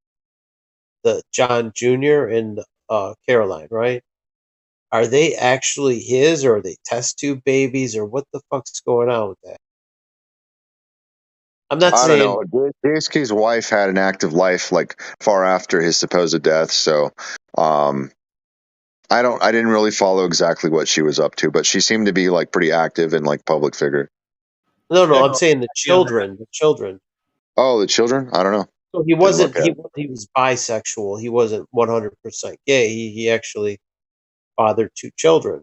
The John Jr. and Caroline, right? Are they actually his, or are they test tube babies, or what the fuck's going on with that? I'm not saying. I don't know. JSK's wife had an active life, like, far after his supposed death, so I didn't really follow exactly what she was up to, but she seemed to be, like, pretty active and, like, public figure. No, I'm saying the children. The children. Oh, the children? I don't know. So he wasn't. He was bisexual. He wasn't 100% gay. He actually fathered 2 children.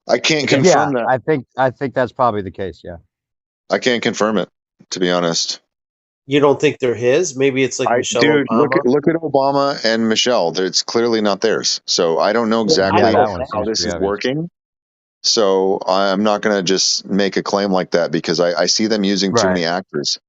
I can't confirm that. I think that's probably the case. Yeah. I can't confirm it, to be honest. You don't think they're his? Maybe it's like Michelle Dude, Obama. look at Obama and Michelle. It's clearly not theirs. So I don't know exactly how this is working. So I'm not going to just make a claim like that because I see them using too many actors.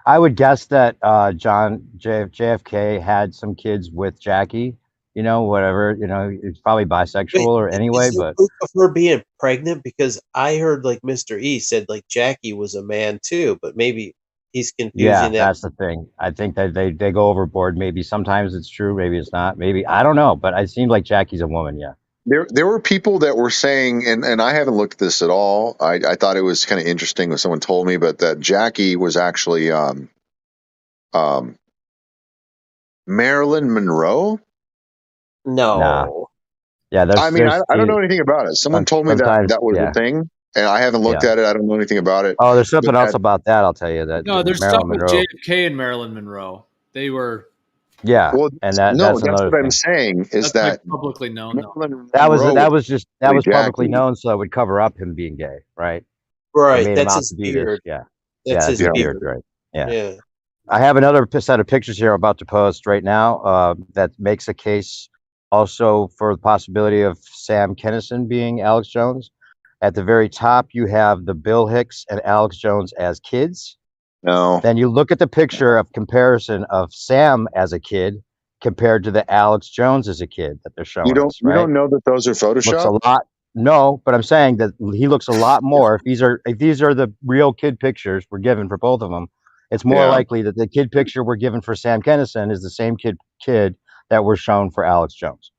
I would guess that JFK had some kids with Jackie. You know, whatever. You know, it's probably bisexual or anyway. Is there But proof of her being pregnant? Because I heard like Mr. E said like Jackie was a man too, but maybe he's confusing that. That's the thing. I think that they go overboard. Maybe sometimes it's true, maybe it's not. Maybe I don't know. But it seems like Jackie's a woman. Yeah. There were people that were saying, and I haven't looked at this at all. I thought it was kind of interesting when someone told me, but that Jackie was actually Marilyn Monroe. No. Nah. Yeah, I mean, I don't know anything about it. Someone told me that was a thing, and I haven't looked at it. I don't know anything about it. Oh, there's something else about that. I'll tell you that. No, there's Marilyn stuff with Monroe. JFK and Marilyn Monroe. They were. Yeah, well, and that's another what thing. I'm saying is That's that like publicly known. That was publicly Jackie. known, so it would cover up him being gay, right? Right, They made that's him out his to be beard. this. Yeah, That's his beard, beard. right? Yeah. Yeah. I have another set of pictures here I'm about to post right now that makes a case also for the possibility of Sam Kinison being Alex Jones. At the very top, you have the Bill Hicks and Alex Jones as kids. No. Then you look at the picture of comparison of Sam as a kid compared to the Alex Jones as a kid that they're showing. You don't know that those are Looks Photoshop? a lot. No, but I'm saying that he looks a lot more. If these are the real kid pictures we're given for both of them, it's more likely that the kid picture we're given for Sam Kinison is the same kid that we're shown for Alex Jones.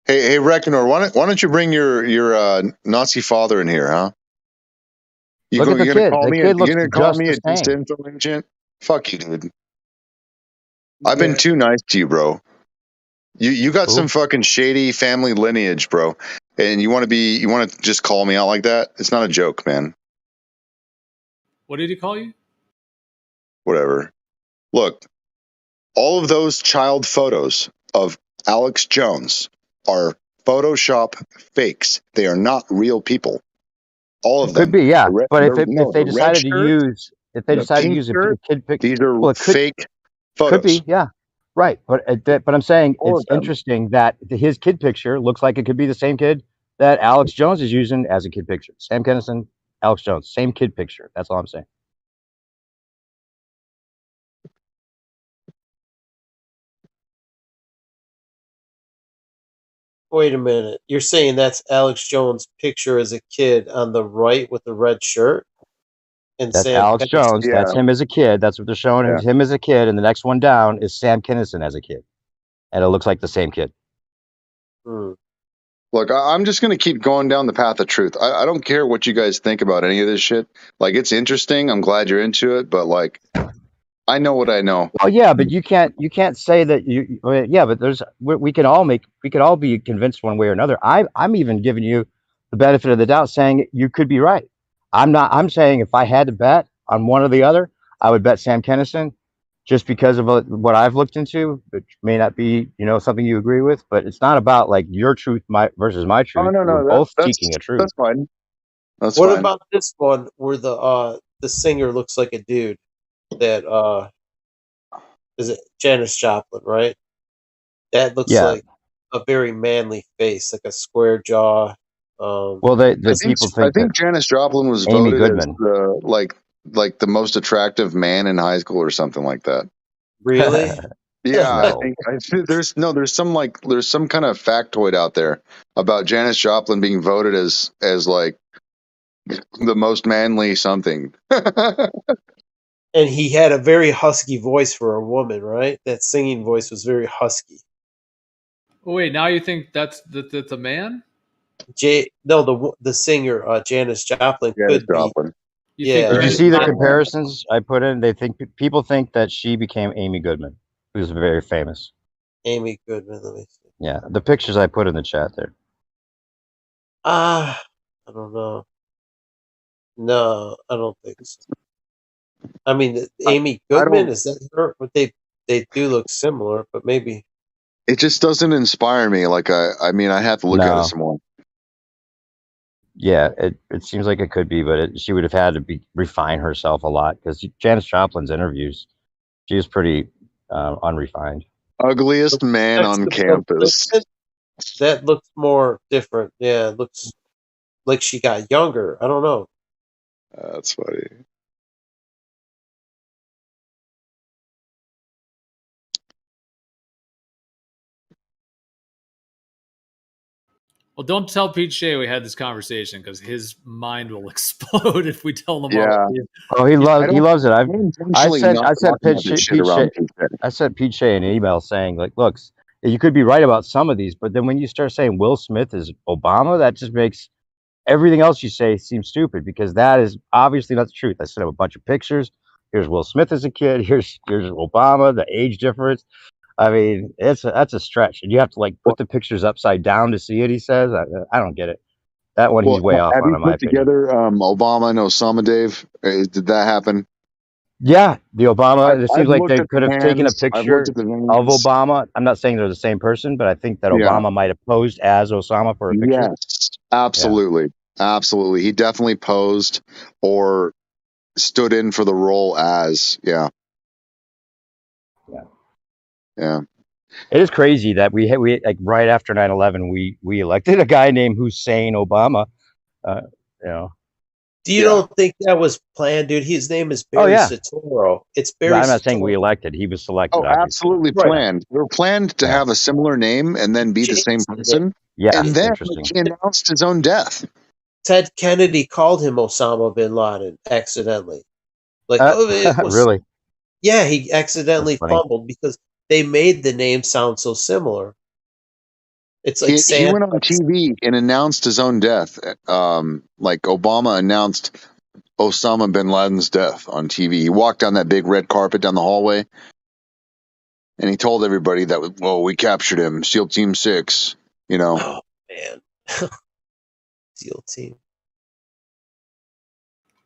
Hey, Reckonor, why don't you bring your Nazi father in here, huh? Look at the You're kid. gonna call The me kid looks you're gonna call just me the a same. disinfo agent? Fuck you, dude. I've been too nice to you, bro. You got some fucking shady family lineage, bro. And you want to just call me out like that? It's not a joke, man. What did he call you? Whatever. Look, all of those child photos of Alex Jones are Photoshop fakes. They are not real people. All of them. Could be, yeah. But if they the decided red to shirt, use a pink shirt, kid picture, these are fake photos. Could be, yeah. Right, but I'm saying All it's of them. interesting that his kid picture looks like it could be the same kid that Alex Jones is using as a kid picture. Sam Kinison, Alex Jones, same kid picture. That's all I'm saying. Wait a minute. You're saying that's Alex Jones' picture as a kid on the right with the red shirt? And That's Sam Alex Kinison. Jones. That's him as a kid. That's what they're showing him as a kid. And the next one down is Sam Kinison as a kid. And it looks like the same kid. Look, I'm just going to keep going down the path of truth. I don't care what you guys think about any of this shit. Like, it's interesting. I'm glad you're into it. But, like, I know what I know. Oh yeah, but you can't say that yeah, but we can all be convinced one way or another. I'm even giving you the benefit of the doubt saying you could be right. I'm saying if I had to bet on one or the other, I would bet Sam Kinison just because of what I've looked into, which may not be, something you agree with, but it's not about like your truth versus my truth. Oh, no, We're both seeking a truth. That's fine. That's what fine. about this one where the singer looks like a dude? That is it Janis Joplin, right? That looks like a very manly face, like a square jaw. Well, people think I think Janis Joplin was Amy voted Goodman. as like the most attractive man in high school or something like that. Really? Yeah, I think there's some kind of factoid out there about Janis Joplin being voted as like the most manly something. And he had a very husky voice for a woman, right? That singing voice was very husky. Oh, wait, now you think that's a man? The singer Janis Joplin could be. Yeah. Did you see the comparisons I put in? People think that she became Amy Goodman, who's very famous. Amy Goodman, let me see. Yeah, the pictures I put in the chat there. I don't know. No, I don't think so. I mean, Amy Goodman, is that her? But they do look similar, but maybe. It just doesn't inspire me. Like I mean, I have to look at it some more. Yeah, it seems like it could be, but she would have had to refine herself a lot because Janis Joplin's interviews, she was pretty unrefined. Ugliest man on campus. That looks more different. Yeah, it looks like she got younger. I don't know. That's funny. Well, don't tell Pete Shea we had this conversation because his mind will explode if we tell him Yeah. all. Oh, he loves it. I intentionally sent not talk about this shit around Pete Shea. I sent Pete Shea an email saying like, look, you could be right about some of these, but then when you start saying Will Smith is Obama, that just makes everything else you say seem stupid because that is obviously not the truth. I sent him a bunch of pictures. Here's Will Smith as a kid. Here's Obama, the age difference. I mean, that's a stretch, and you have to like put the pictures upside down to see it. He says, I don't get it. That one he's way off have on, you in my put opinion. together Obama and Osama, Dave? Did that happen? Yeah, the Obama. It seems I've like looked they at the could have taken a hands. I've looked picture at the of veins. Obama. I'm not saying they're the same person, but I think that Yeah. Obama might have posed as Osama for a picture. Yes, absolutely, absolutely. He definitely posed or stood in for the role as. Yeah. It is crazy that we like right after 9/11, we elected a guy named Hussein Obama. You know. Do you don't think that was planned, dude? His name is Oh, Barry yeah. Soetoro. It's But Barry I'm not saying Soetoro. we elected. He was selected. Oh, absolutely planned. They were planned to have a similar name and then be the same person. Yeah, and it's then interesting. he announced his own death. Ted Kennedy called him Osama bin Laden accidentally. Like, it was really? Yeah, he accidentally That's funny. fumbled because they made the name sound so similar. It's like He went on TV and announced his own death. Like Obama announced Osama bin Laden's death on TV. He walked down that big red carpet down the hallway, and he told everybody that, well, we captured him, SEAL Team 6, you know. Oh, man. SEAL Team.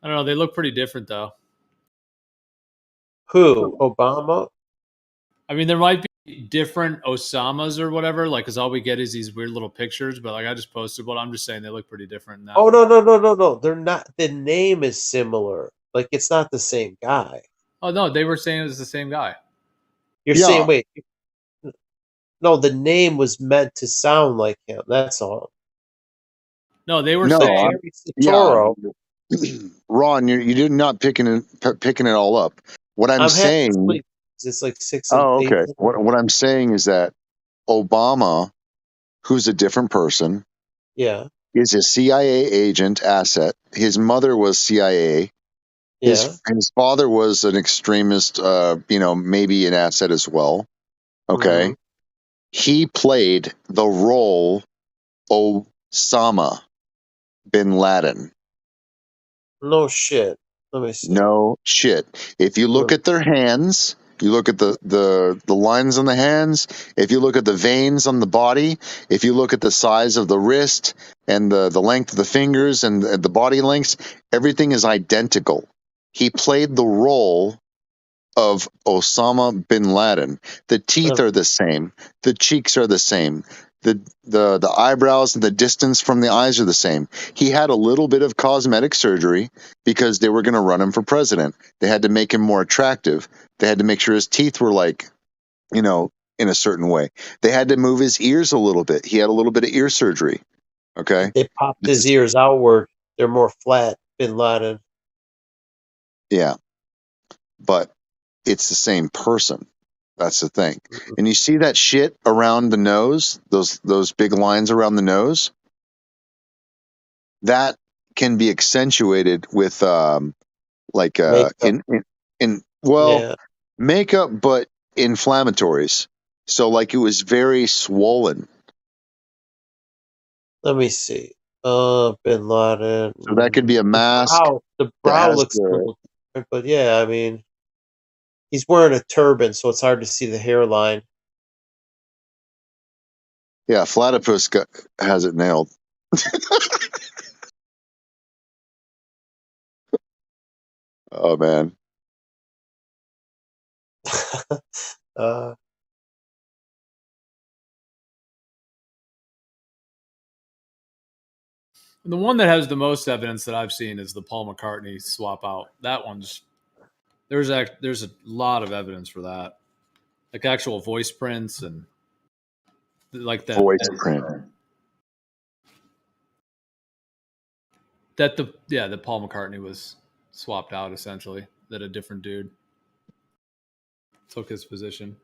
I don't know. They look pretty different though. Who? Obama? I mean, there might be different Osamas or whatever, like, because all we get is these weird little pictures. But like, I just posted, but I'm just saying they look pretty different now. Oh, no. They're not. The name is similar. Like, it's not the same guy. Oh no, they were saying it was the same guy. You're saying, wait. No, the name was meant to sound like him. That's all. No, they were No, saying. Toro. Ron, you did not picking it all up. What I'm saying. It's like 6. Oh, okay. What I'm saying is that Obama, who's a different person, is a CIA agent asset. His mother was CIA. His father was an extremist, maybe an asset as well. Okay. He played the role Osama bin Laden. No shit. Let me see. No shit. If you look at their hands, you look at the lines on the hands, if you look at the veins on the body, if you look at the size of the wrist and the length of the fingers and the body lengths, everything is identical. He played the role of Osama bin Laden. The teeth are the same. The cheeks are the same. The eyebrows and the distance from the eyes are the same. He had a little bit of cosmetic surgery because they were going to run him for president. They had to make him more attractive. They had to make sure his teeth were in a certain way. They had to move his ears a little bit. He had a little bit of ear surgery. Okay. They popped his ears outward. They're more flat. Bin Laden. Yeah. But it's the same person. That's the thing. And you see that shit around the nose, those big lines around the nose? That can be accentuated with Makeup. makeup, but inflammatories. So like it was very swollen. Let me see. Bin Laden. So that could be a mask. The brow looks a little different, but yeah, I mean, he's wearing a turban, so it's hard to see the hairline. Yeah, Platypus has it nailed. Oh man. The one that has the most evidence that I've seen is the Paul McCartney swap out. That one's there's a lot of evidence for that, like actual voice prints and like that voice print. That that Paul McCartney was swapped out essentially. That a different dude took his position.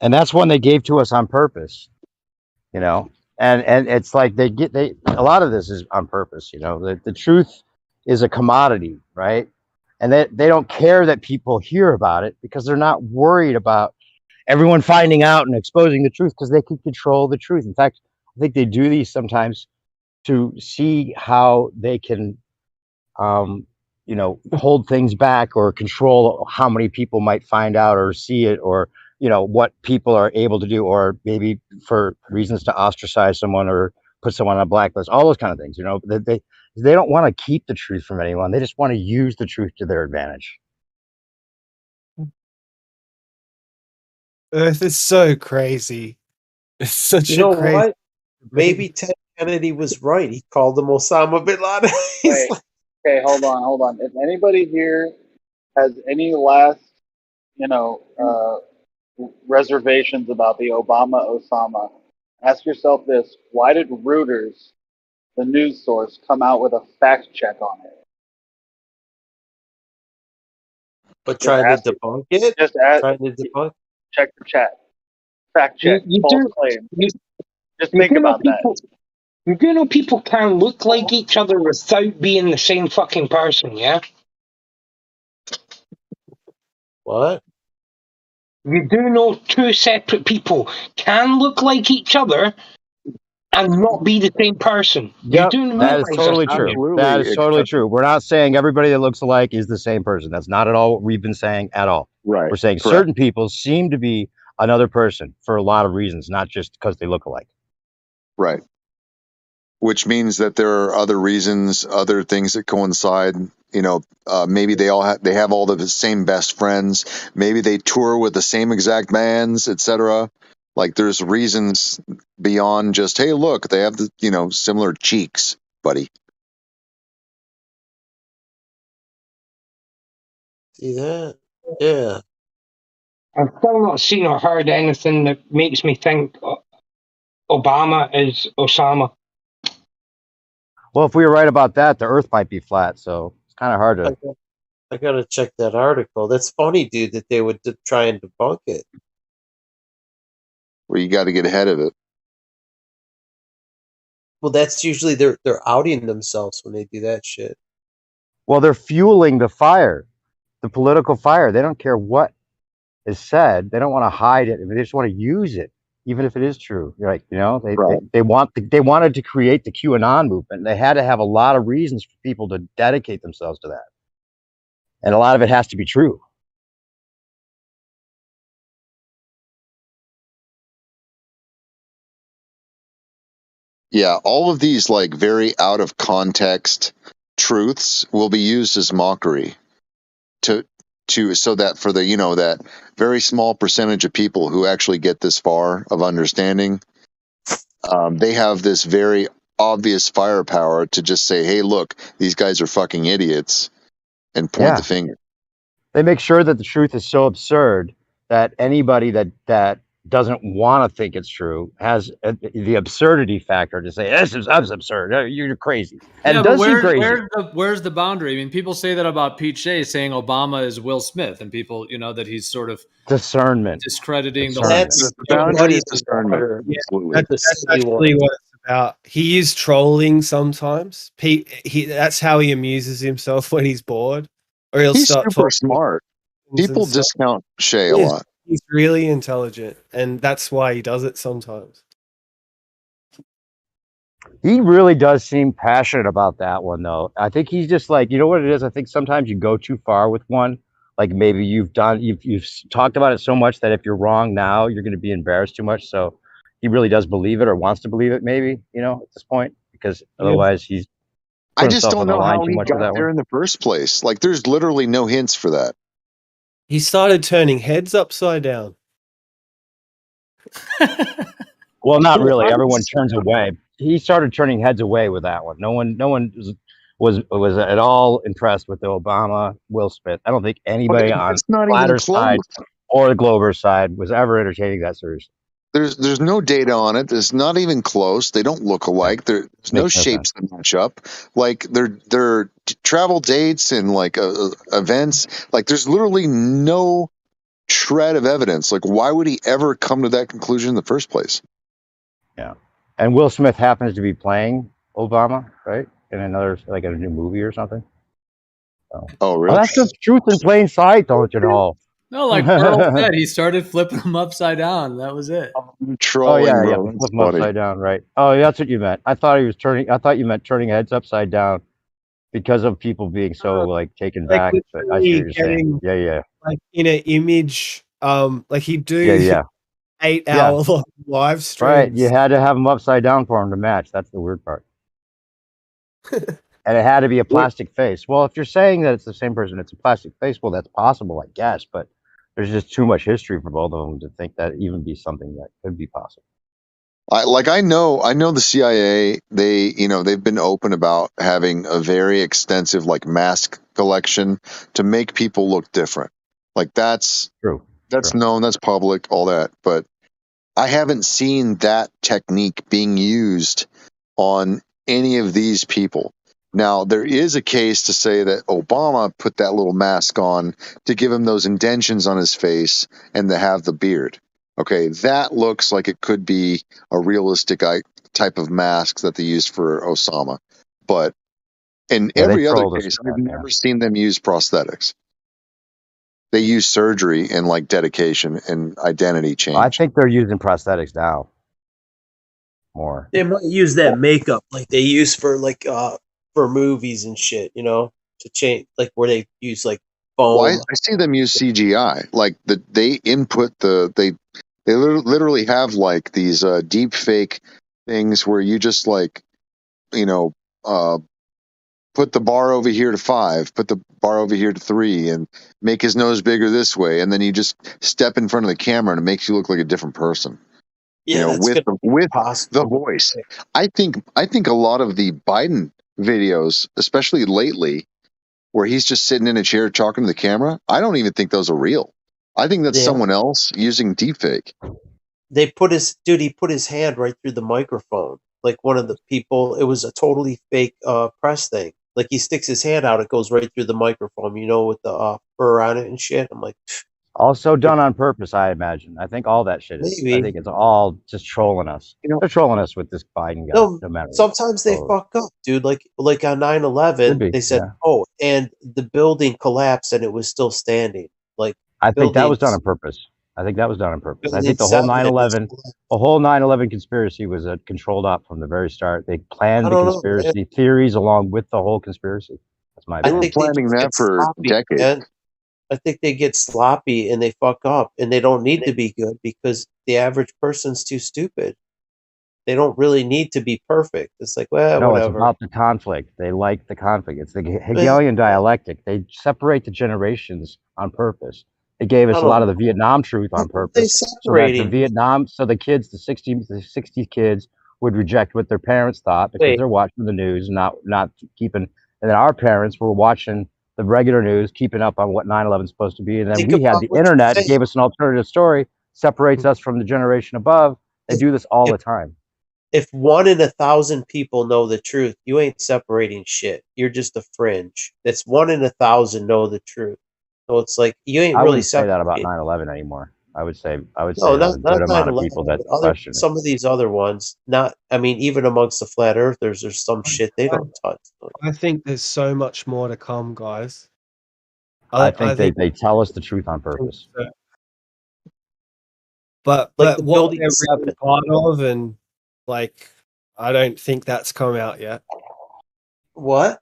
And that's one they gave to us on purpose, you know. And it's like a lot of this is on purpose, you know. The truth is a commodity, right? And they don't care that people hear about it because they're not worried about everyone finding out and exposing the truth because they can control the truth. In fact, I think they do these sometimes to see how they can, you know, hold things back or control how many people might find out or see it, or you know what people are able to do, or maybe for reasons to ostracize someone or put someone on a blacklist, all those kind of things. You know, they don't want to keep the truth from anyone. They just want to use the truth to their advantage. Earth is so crazy. It's such You know a crazy. what? Maybe Ted Kennedy was right. He called him Osama bin Laden. Wait, okay, hold on. If anybody here has any last, reservations about the Obama-Osama, ask yourself this: why did Reuters, the news source, come out with a fact check on it? But trying to debunk it? Just ask. Trying to debunk. Check the chat. Fact check. False claim. Just think about that. You do know people can look like each other without being the same fucking person, yeah? What? You do know two separate people can look like each other and not be the same person. Yep, You do that is totally true. That is totally true. We're not saying everybody that looks alike is the same person. That's not at all what we've been saying at all. Right. We're saying Correct. certain people seem to be another person for a lot of reasons, not just because they look alike. Right. Which means that there are other reasons, other things that coincide. You know, maybe they have all the same best friends. Maybe they tour with the same exact bands, etc. Like there's reasons beyond just, hey, look, they have the similar cheeks, buddy. See that? Yeah. I've still not seen or heard anything that makes me think Obama is Osama. Well, if we were right about that, the Earth might be flat. So it's kind of hard to. I gotta check that article. That's funny, dude, that they would try and debunk it. Well, you got to get ahead of it. Well, that's usually they're outing themselves when they do that shit. Well, they're fueling the fire, the political fire. They don't care what is said. They don't want to hide it. They just want to use it, even if it is true. Like, they wanted to create the QAnon movement. They had to have a lot of reasons for people to dedicate themselves to that, and a lot of it has to be true. Yeah, all of these like very out of context truths will be used as mockery to so that for the that very small percentage of people who actually get this far of understanding, they have this very obvious firepower to just say, hey, look, these guys are fucking idiots, and point the finger. They make sure that the truth is so absurd that anybody that doesn't want to think it's true has the absurdity factor to say, this is absurd, you're crazy. And yeah, it does seem crazy. Where's the boundary? I mean, people say that about Pete Shea, saying Obama is Will Smith, and people, that he's sort of discernment, discrediting the boundary is discernment. Yeah, that's actually what it's about. He is trolling sometimes. That's how he amuses himself when he's bored, or he's super smart. People discount Shea a lot. He's really intelligent, and that's why he does it sometimes. He really does seem passionate about that one, though. I think he's just like, you know what it is? I think sometimes you go too far with one. Like maybe you've talked about it so much that if you're wrong now, you're going to be embarrassed too much. So he really does believe it or wants to believe it, maybe, at this point, because otherwise he's. I just don't know how he got there in the first place. Like, there's literally no hints for that. He started turning heads upside down. Well, not really. Everyone turns away. he started turning heads away with that one. No one was at all impressed with the Obama Will Smith. I don't think anybody on It's not even Flatter's close. side or the Glover's side was ever entertaining that seriously. There's no data on it. It's not even close. They don't look alike. There's no shapes that match up. Like their travel dates and like events. Like there's literally no shred of evidence. Like why would he ever come to that conclusion in the first place? Yeah, and Will Smith happens to be playing Obama, right, in another like in a new movie or something. So. Oh, really? Oh, that's just truth in plain sight, don't you know? No, like Pearl said, he started flipping them upside down. That was it. Trolling, oh yeah, bro. flip them upside down, right? Oh, that's what you meant. I thought you meant turning heads upside down because of people being so like taken back. But I see what you're saying. Yeah. Like in an image, like he'd do Yeah. 8-hour long live streams. Right, you had to have them upside down for them to match. That's the weird part. And it had to be a plastic face. Well, if you're saying that it's the same person, it's a plastic face. Well, that's possible, I guess. But there's just too much history for both of them to think that even be something that could be possible. I know the CIA. They've been open about having a very extensive like mask collection to make people look different. Like that's true. That's known. That's public. All that. But I haven't seen that technique being used on any of these people. Now, there is a case to say that Obama put that little mask on to give him those indentions on his face and to have the beard. Okay, that looks like it could be a realistic type of mask that they used for Osama. But in every other case, I've never seen them use prosthetics. They use surgery and like dedication and identity change. I think they're using prosthetics now more. They might use that makeup like they use for like for movies and shit, to change, like where they use like foam. Well, I see them use CGI. Like they input they literally have like these deep fake things where you just like put the bar over here to 5, put the bar over here to 3, and make his nose bigger this way, and then you just step in front of the camera and it makes you look like a different person. Yeah, with the voice. I think a lot of the Biden videos, especially lately, where he's just sitting in a chair talking to the camera, I don't even think those are real. I think that's someone else using deepfake. He put his hand right through the microphone. Like one of the people, it was a totally fake press thing. Like he sticks his hand out, it goes right through the microphone, with the fur on it and shit. I'm like, also done on purpose, I imagine. I think all that shit is. Maybe. I think it's all just trolling us. They're trolling us with this Biden guy. No matter. sometimes they fuck up, dude. Like on 9/11, they said, and the building collapsed and it was still standing. Like I think that was done on purpose. I think the whole 9/11 conspiracy was a controlled op from the very start. They planned the conspiracy theories along with the whole conspiracy. That's my opinion. They were planning that for decades. Man. I think they get sloppy and they fuck up, and they don't need to be good because the average person's too stupid. They don't really need to be perfect. It's like, well, no, whatever. it's about the conflict. They like the conflict. It's the Hegelian dialectic. They separate the generations on purpose. They gave us a lot of the Vietnam truth on purpose. So the kids, the 60 kids would reject what their parents thought because they're watching the news, not keeping. And then our parents were watching the regular news, keeping up on what 9/11 is supposed to be. And then we had the internet, gave us an alternative story, separates us from the generation above. They do this all the time. If 1 in 1,000 people know the truth, you ain't separating shit. You're just a fringe. It's 1 in 1,000 know the truth. So it's like you ain't really say that about 9/11 anymore. I would say not there's a good amount of people that question it. Some of these other ones, even amongst the flat earthers, there's some shit they don't touch. I think there's so much more to come, guys. I think they tell us the truth on purpose. But what they're really part of, and like, I don't think that's come out yet. What?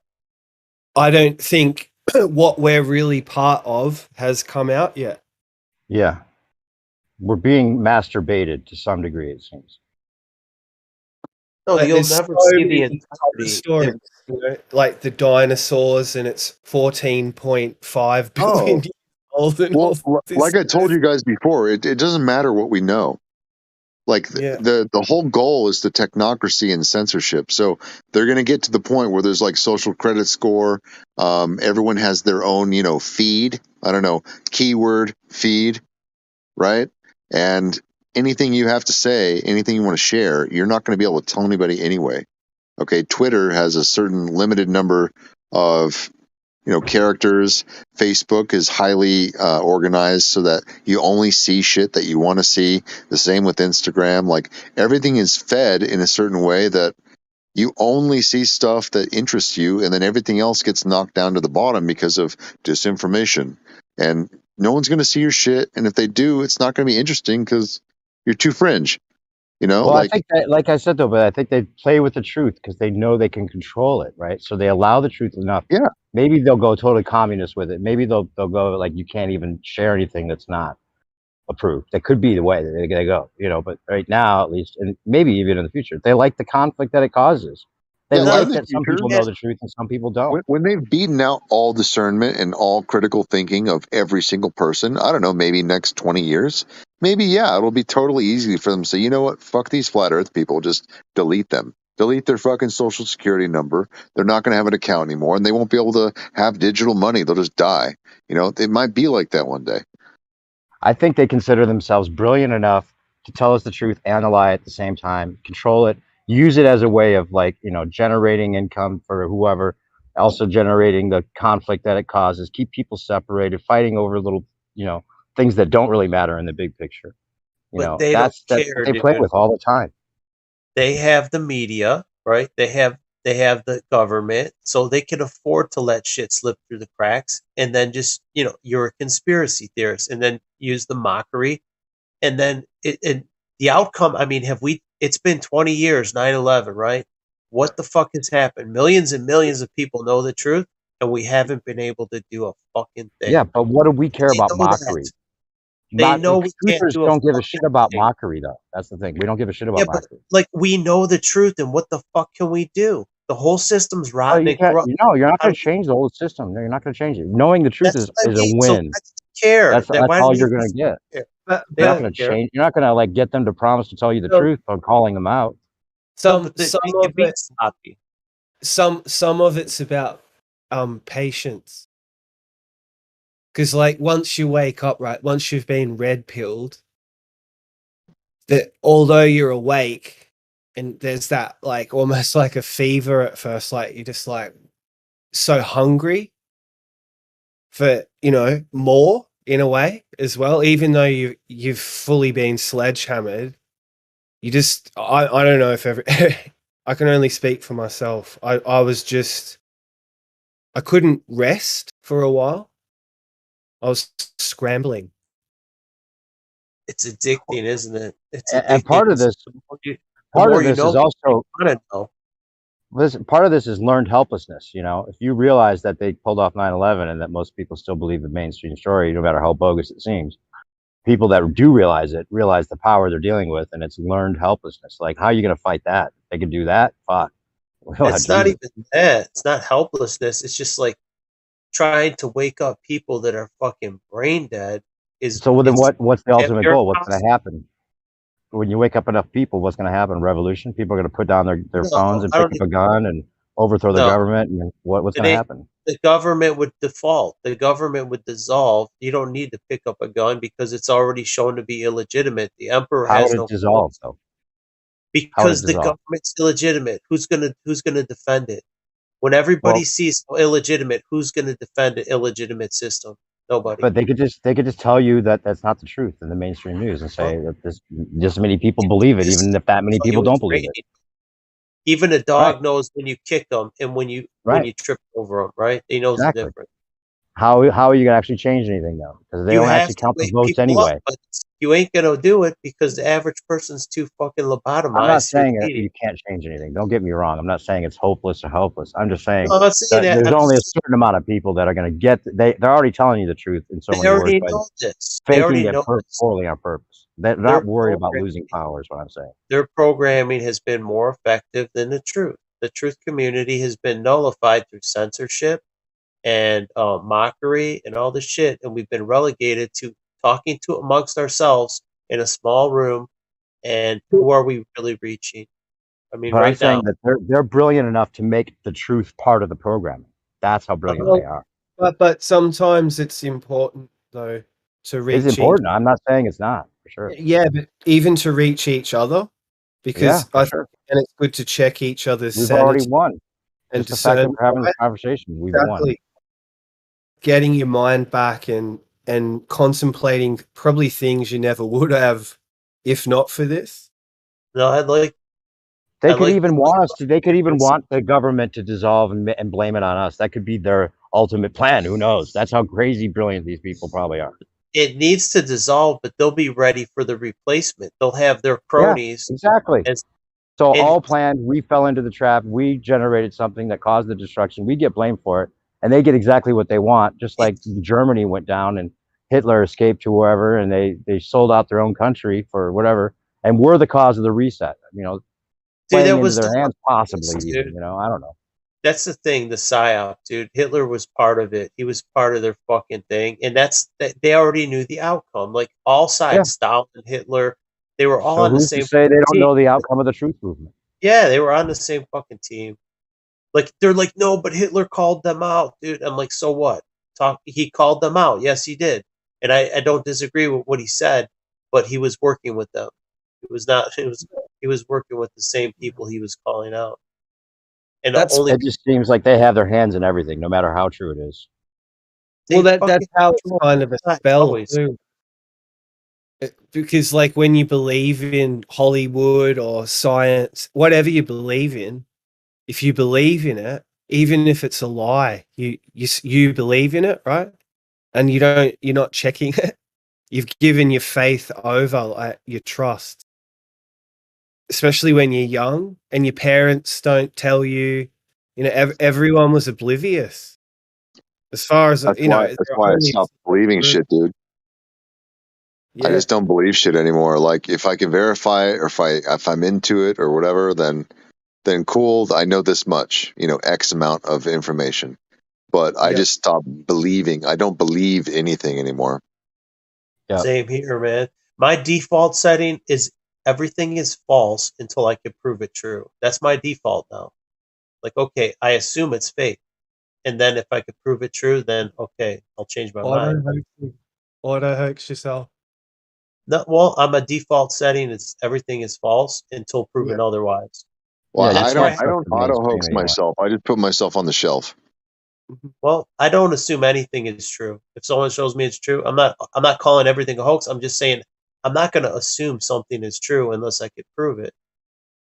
I don't think what we're really part of has come out yet. Yeah. We're being masturbated to some degree, it seems. No, you'll never see the entirety. Story. Like the dinosaurs, and it's 14.5 billion years old. Well, like I told you guys before, it doesn't matter what we know. Like the whole goal is the technocracy and censorship. So they're going to get to the point where there's like social credit score. Everyone has their own, feed. I don't know, keyword feed, right? And anything you have to say, anything you want to share, you're not going to be able to tell anybody anyway. Okay, Twitter has a certain limited number of characters. Facebook is highly organized so that you only see shit that you want to see. The same with Instagram. Like everything is fed in a certain way that you only see stuff that interests you, and then everything else gets knocked down to the bottom because of disinformation. And no one's going to see your shit, and if they do, it's not going to be interesting because you're too fringe. Well, I think that, like I said though, but I think they play with the truth because they know they can control it, right? So they allow the truth enough. Yeah. Maybe they'll go totally communist with it. Maybe they'll go like you can't even share anything that's not approved. That could be the way that they go, But right now, at least, and maybe even in the future, they like the conflict that it causes. They like that some people know the truth and some people don't. When they've beaten out all discernment and all critical thinking of every single person, I don't know, maybe next 20 years, maybe, yeah, it'll be totally easy for them to say, you know what, fuck these flat earth people, just delete them. Delete their fucking social security number. They're not going to have an account anymore, and they won't be able to have digital money. They'll just die. It might be like that one day. I think they consider themselves brilliant enough to tell us the truth and lie at the same time, control it, use it as a way of generating income for whoever, also generating the conflict that it causes, keep people separated, fighting over little, things that don't really matter in the big picture. That's what they play with all the time. They have the media, right? They have the government, so they can afford to let shit slip through the cracks, and then just you're a conspiracy theorist, and then use the mockery, and then the outcome. I mean, it's been 20 years, 9/11, right? What the fuck has happened? Millions and millions of people know the truth, and we haven't been able to do a fucking thing. Yeah, but what do we care about mockery? They know we can't truthers do don't give a shit about mockery, though. That's the thing. We don't give a shit about mockery. Like we know the truth, and what the fuck can we do? The whole system's rotten and corrupt. No, you're not going to change the whole system. No, you're not going to change it. Knowing the truth is a win. So that's all you're going to get. You're not going to change. You're not going to get them to promise to tell you the truth by calling them out. Some of it's about patience. Because once you wake up, right, once you've been red pilled, that although you're awake and there's that almost like a fever at first, you're just so hungry for more in a way as well, even though you've fully been sledgehammered. You just I don't know if I can only speak for myself. I couldn't rest for a while. I was scrambling. It's addicting, isn't it? And part of this is also part of this is learned helplessness. If you realize that they pulled off 9/11 and that most people still believe the mainstream story, no matter how bogus it seems, people that do realize the power they're dealing with, and it's learned helplessness. How are you going to fight that? They can do that. Fuck. It's not even that. It's not helplessness. It's just trying to wake up people that are fucking brain dead. So then what's the ultimate goal? What's going to happen? When you wake up enough people, what's going to happen? Revolution? People are going to put down their phones and pick up a gun and overthrow the government? And what's going to happen? The government would default. The government would dissolve. You don't need to pick up a gun because it's already shown to be illegitimate. The emperor has no dissolve, though? Because the government's illegitimate. Who's gonna defend it? When everybody sees how illegitimate, who's gonna defend an illegitimate system? Nobody. But they could just tell you that that's not the truth in the mainstream news and say that this many people believe it, even if that many people don't believe it. Even a dog knows when you kick them and when you trip over them, right? He knows the difference. How are you gonna actually change anything though? Because they don't actually count the votes anyway. But you ain't gonna do it because the average person's too fucking lobotomized. I'm not saying you can't change anything. Don't get me wrong. I'm not saying it's hopeless or helpless. I'm just saying there's only a certain amount of people that are gonna get. They're already telling you the truth in so many words. They already know this. Faking it poorly on purpose. They're not worried about losing power. Is what I'm saying. Their programming has been more effective than the truth. The truth community has been nullified through censorship and mockery and all this shit, and we've been relegated to talking to amongst ourselves in a small room And who are we really reaching? I mean, But I'm right now, saying that they're brilliant enough to make the truth part of the programming. That's how brilliant they are. But sometimes it's important though to reach. It's important. I'm not saying it's not for sure. Yeah, but even to reach each other, because Yeah, I think, and it's good to check each other's we've sanity. already won. And Just the fact that we're having this right? conversation, we've won. Getting your mind back and contemplating probably things you never would have if not for this. No, I'd like. They could even want us to. They could even want the government to dissolve and blame it on us. That could be their ultimate plan. Who knows? That's how crazy brilliant these people probably are. It needs to dissolve, but they'll be ready for the replacement. They'll have their cronies. Yeah, exactly. So and- all planned. We fell into the trap. We generated something that caused the destruction. We get blamed for it, and they get exactly what they want. Just like Germany went down and Hitler escaped to wherever, and they sold out their own country for whatever, and we're the cause of the reset. You know. Dude, that was into their hands, possibly. dude. Even, you know, I don't know. That's the thing, the psyop, dude. Hitler was part of it. He was part of their fucking thing, and they already knew the outcome. Like all sides, Stalin, Hitler, they were all on the same. To say they don't know the outcome of the truth movement? Yeah, they were on the same fucking team. Like they're like, no, but Hitler called them out, dude. I'm like, so what? He called them out. Yes, he did, and I don't disagree with what he said, but he was working with them. It was not. He was working with the same people he was calling out. And it just seems like they have their hands in everything, no matter how true it is. Well, that's how it's kind of a spell too. Because like when you believe in Hollywood or science, whatever you believe in, if you believe in it, even if it's a lie, you believe in it, right? And you're not checking it. You've given your faith over, like your trust. Especially when you're young and your parents don't tell you, everyone was oblivious. As far as that's why I stopped believing shit, dude. Yeah. I just don't believe shit anymore. Like if I can verify it, or if I'm into it or whatever, then cool. I know this much, X amount of information, but I just stopped believing. I don't believe anything anymore. Yeah. Same here, man. My default setting is everything is false until I can prove it true. That's my default now. Like, okay, I assume it's fake. And then if I could prove it true, then okay, I'll change my mind. Auto hoax yourself. No, well, I'm a default setting is everything is false until proven otherwise. Well, I don't auto hoax myself. I just put myself on the shelf. Well, I don't assume anything is true. If someone shows me it's true, I'm not calling everything a hoax. I'm just saying I'm not going to assume something is true unless I could prove it.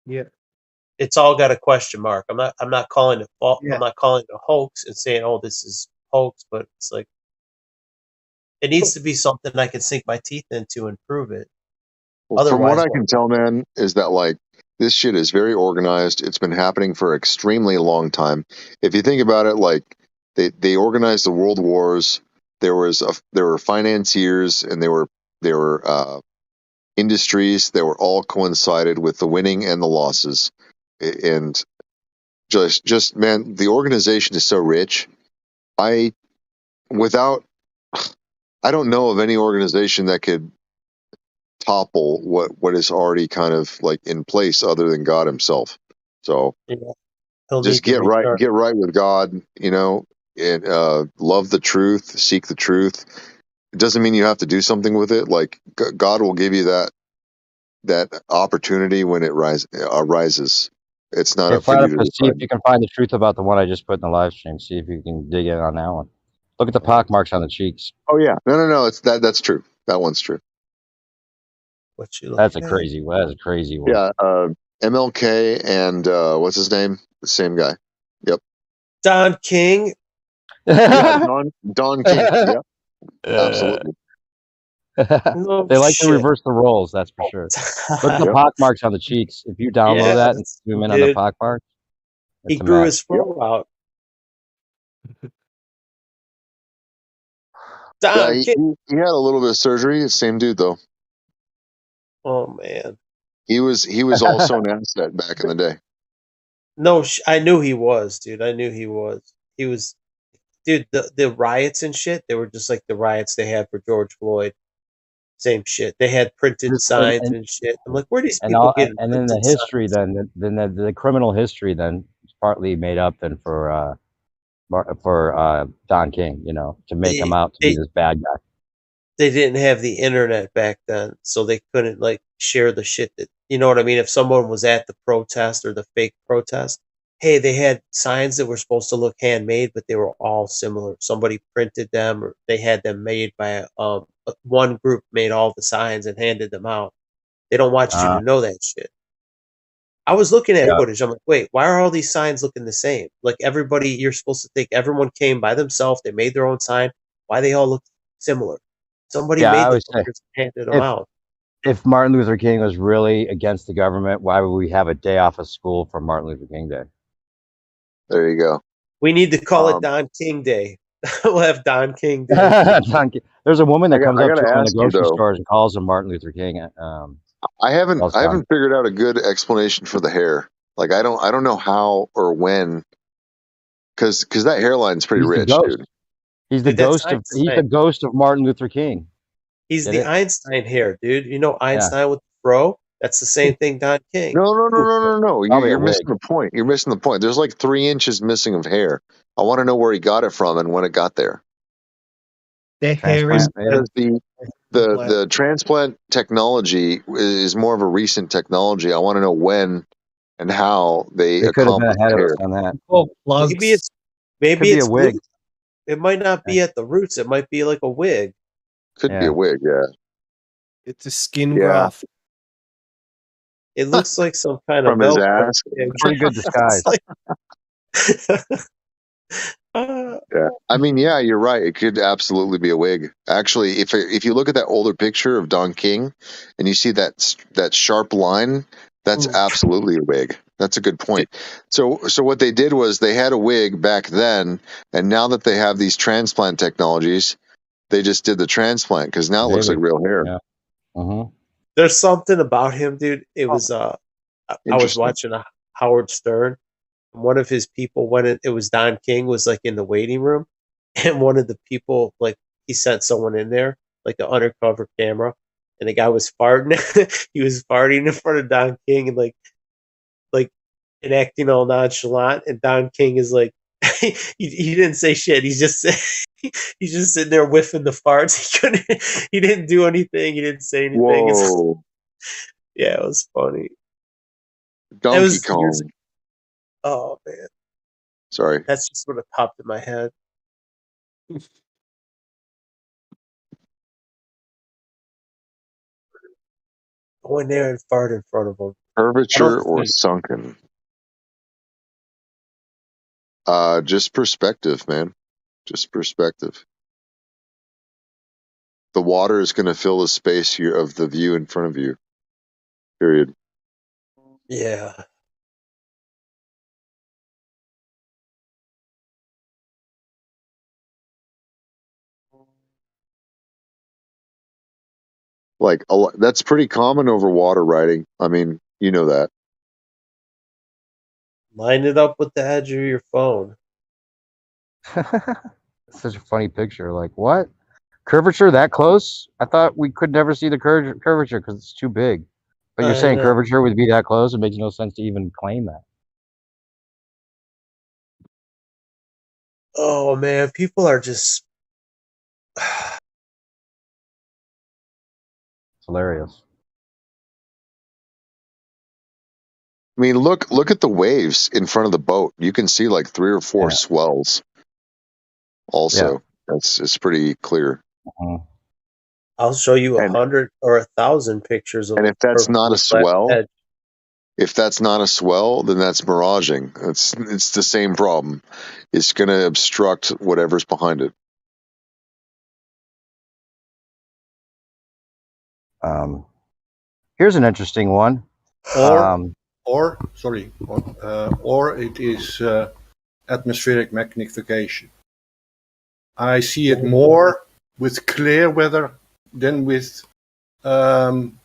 Yeah. It's all got a question mark. I'm not calling it false. Yeah. I'm not calling it a hoax and saying, "Oh, this is hoax," but it's like it needs to be something I can sink my teeth into and prove it. Well, from what I can tell, man, is that like this shit is very organized. It's been happening for an extremely long time. If you think about it, like they organized the world wars. There were financiers and there were industries that were all coincided with the winning and the losses. And just man, the organization is so rich. I don't know of any organization that could topple what is already kind of like in place other than God himself. So just get right with God, and love the truth, seek the truth. It doesn't mean you have to do something with it. Like God will give you that opportunity when it arises. It's not up for you to decide. See if you can find the truth about the one I just put in the live stream. See if you can dig in on that one. Look at the pock marks on the cheeks. Oh yeah, no. That's true. That one's true. That's a crazy one. Yeah, MLK and what's his name? The same guy. Yep. Don King. Yeah, Don King. Yep. Absolutely. They like to reverse the roles, that's for sure. Look at the pock marks on the cheeks. If you download that and zoom in on the pock marks, he grew his fro out. Yeah, he had a little bit of surgery. Same dude though. Oh man. He was also an asset back in the day. No, I knew he was, dude. I knew he was. He was, dude. The riots and shit. They were just like the riots they had for George Floyd. Same shit. They had printed signs and shit. I'm like, where do these people get and then the history, then the criminal history, then is partly made up then for Don King, you know, to make him out to be this bad guy. They didn't have the internet back then, so they couldn't like share the shit that, you know what I mean? If someone was at the protest or the fake protest, hey, they had signs that were supposed to look handmade, but they were all similar. Somebody printed them, or they had them made by one group made all the signs and handed them out. They don't want you to know that shit. I was looking at footage. I'm like, wait, why are all these signs looking the same? Like everybody, you're supposed to think everyone came by themselves. They made their own sign. Why they all look similar? Somebody made the fuckers and handed them out. If Martin Luther King was really against the government, why would we have a day off of school for Martin Luther King Day? There you go. We need to call it Don King Day. We'll have Don King Day. Don King. There's a woman that comes up to him in the grocery though. stores and calls him Martin Luther King. I haven't figured out a good explanation for the hair. Like I don't know how or when, because that hairline's pretty rich, dude. He's the ghost of Martin Luther King. He's the Einstein hair, dude. You know Einstein with the fro? That's the same thing Don King. No. You're missing the point. You're missing the point. There's like 3 inches missing of hair. I want to know where he got it from and when it got there. The hair is the transplant technology is more of a recent technology. I want to know when and how they accomplished hair. On that. Oh, maybe it's a wig. It might not be at the roots. It might be like a wig. Could be a wig, yeah. It's a skin graft. It looks like some kind of from his ass. Pretty good disguise. Yeah, I mean, yeah, you're right. It could absolutely be a wig. Actually, if you look at that older picture of Don King, and you see that sharp line, that's absolutely a wig. That's a good point. So what they did was they had a wig back then, and now that they have these transplant technologies, they just did the transplant because now it looks like real hair. Yeah. There's something about him, dude. It was I was watching a Howard Stern. One of his people it was Don King was like in the waiting room, and one of the people, like, he sent someone in there, like an undercover camera, and the guy was farting. He was farting in front of Don King and like and acting all nonchalant, and Don King is like he didn't say shit. He's just sitting there whiffing the farts. He didn't do anything. He didn't say anything. Whoa. Yeah, it was funny. Donkey Kong. Oh man. Sorry. That's just what popped in my head. Go in there and fart in front of him. Curvature or sunken? Just perspective, man. Just perspective. The water is going to fill the space here of the view in front of you. Period. Yeah. Like that's pretty common over water riding. I mean, you know that. Line it up with the edge of your phone. Such a funny picture. Like, what? Curvature that close? I thought we could never see the curvature because it's too big. But you're saying curvature would be that close? It makes no sense to even claim that. Oh man, people are just it's hilarious. I mean, look at the waves in front of the boat. You can see like 3 or 4 swells. Also, it's pretty clear. I'll show you 100 or 1,000 pictures of. And if that's not a swell, then that's miraging. It's the same problem. It's going to obstruct whatever's behind it. Here's an interesting one. Or it is atmospheric magnification. I see it more with clear weather than with when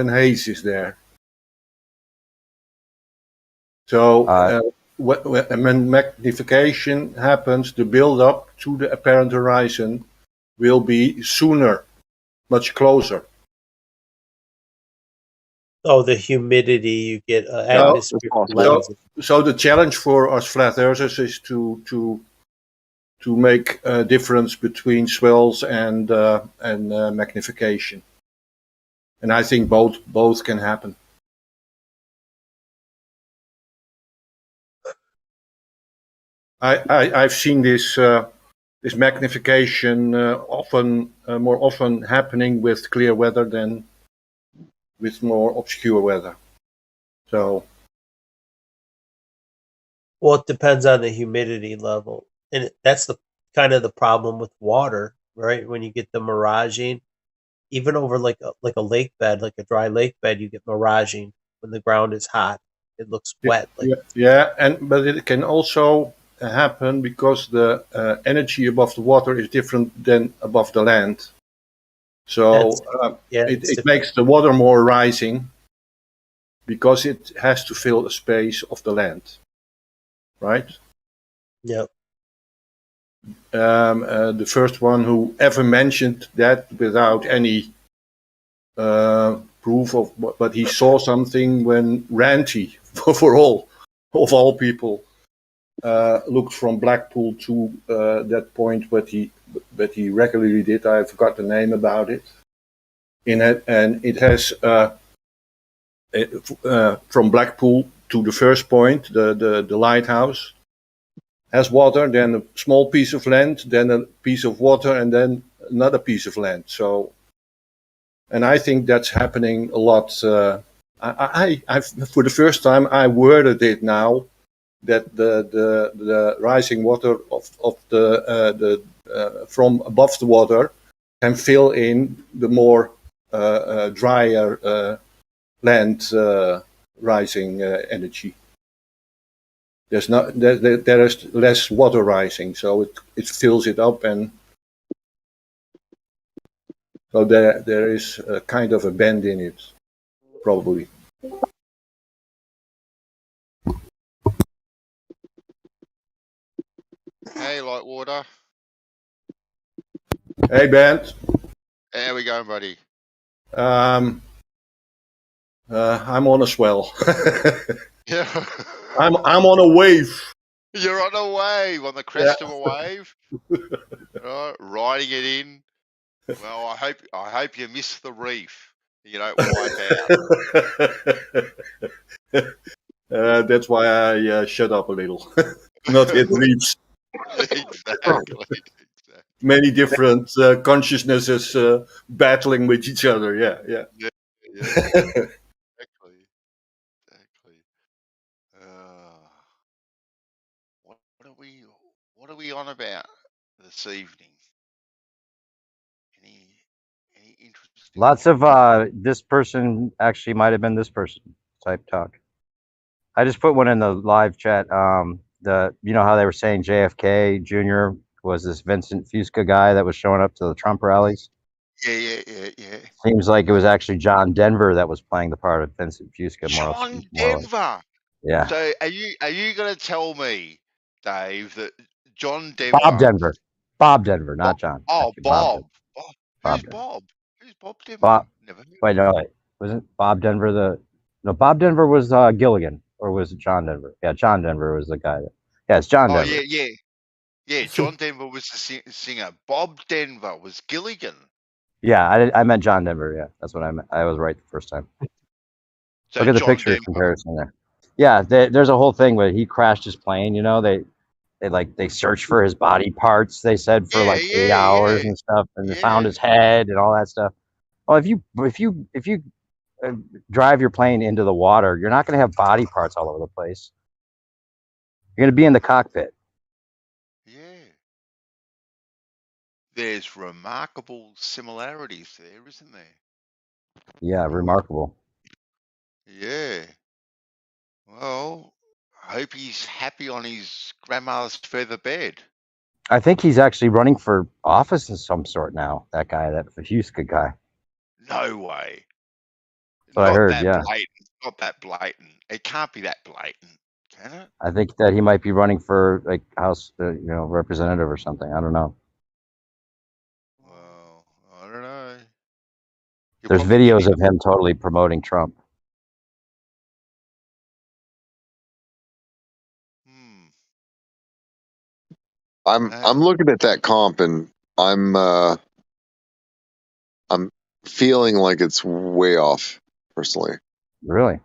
haze is there. So when magnification happens, the build-up to the apparent horizon will be sooner much closer. Oh, the humidity, you get atmospheric levels. So the challenge for us flat earthers is to make a difference between swells and magnification, and I think both can happen. I've seen this this magnification more often happening with clear weather than with more obscure weather. So, well, it depends on the humidity level, and that's the kind of the problem with water, right? When you get the miraging, even over like a lake bed, like a dry lake bed, you get miraging when the ground is hot. It looks wet. but it can also happen because the energy above the water is different than above the land. So it makes the water more rising because it has to fill the space of the land, right? Yep. The first one who ever mentioned that without any proof of, but he saw something when Ranty, for all people, looked from Blackpool to that point, but he regularly did. I forgot the name about it. In it, and it has from Blackpool to the first point, the lighthouse has water, then a small piece of land, then a piece of water, and then another piece of land. So, and I think that's happening a lot. I for the first time I worded it now that the rising water of the from above the water can fill in the more drier land rising energy. There is less water rising, so it fills it up, and so there is a kind of a bend in it, probably. Hey, Lightwater. Hey, Bent. How we going, buddy? I'm on a swell. Yeah. I'm on a wave. You're on a wave, on the crest of a wave. Right, riding it in. Well, I hope you miss the reef. You don't wipe out. That's why I shut up a little. Not hit reefs. Exactly. Many different consciousnesses battling with each other. Yeah. Exactly. What are we on about this evening? Any interesting? Lots of this person actually might have been this person type talk. I just put one in the live chat. You know how they were saying JFK Jr. was this Vincent Fusca guy that was showing up to the Trump rallies? Yeah. Seems like it was actually John Denver that was playing the part of Vincent Fusca. John Denver. Yeah. So are you going to tell me, Dave, that John Denver? Bob Denver, not John. Oh, actually, Bob. Bob. Who's Bob? Who's Bob Denver? Never heard. Wait, no, wasn't Bob Denver Bob Denver was Gilligan, or was it John Denver? Yeah, John Denver was the guy. It's John Denver. Oh, yeah. John Denver was the singer. Bob Denver was Gilligan. Yeah, I meant John Denver. Yeah, that's what I meant. I was right the first time. So look at the picture comparison there. Yeah, there's a whole thing where he crashed his plane. You know, they searched for his body parts. They said for 8 hours and stuff, and they found his head and all that stuff. Well, if you drive your plane into the water, you're not going to have body parts all over the place. You're going to be in the cockpit. Yeah. There's remarkable similarities there, isn't there? Yeah, remarkable. Yeah. Well, I hope he's happy on his grandma's feather bed. I think he's actually running for office of some sort now. That guy, that Fusca guy. No way. So I heard, yeah. Blatant. Not that blatant. It can't be that blatant, can it? I think that he might be running for House, representative or something. I don't know. Well, I don't know. There's videos of him totally promoting Trump. I'm looking at that comp and I'm feeling like it's way off personally. Really?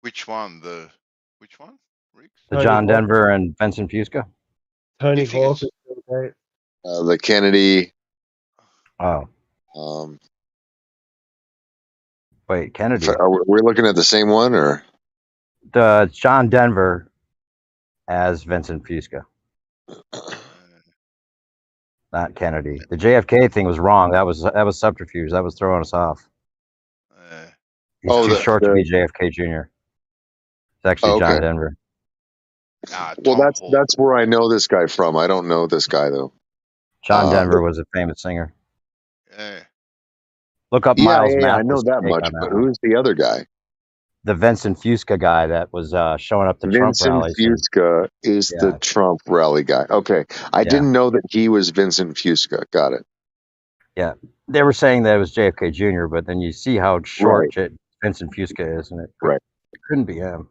Which one? Which one? The John Denver and Vincent Fusca. Tony Hawk is so great. The Kennedy. Oh. Wait, Kennedy. Are we looking at the same one or? The John Denver as Vincent Fusca. Not Kennedy. The JFK thing was wrong. That was subterfuge. That was throwing us off. He's too short to be JFK Jr. It's actually John Denver. Well, that's where I know this guy from. I don't know this guy though. John Denver was a famous singer. Look up Miles Mathis. I know that much. But who's the other guy? The Vincent Fusca guy that was showing up to Trump rallies. Vincent Fusca is the Trump rally guy. Okay, I didn't know that he was Vincent Fusca. Got it. Yeah, they were saying that it was JFK Jr., but then you see how short Vincent Fusca is, and it couldn't be him.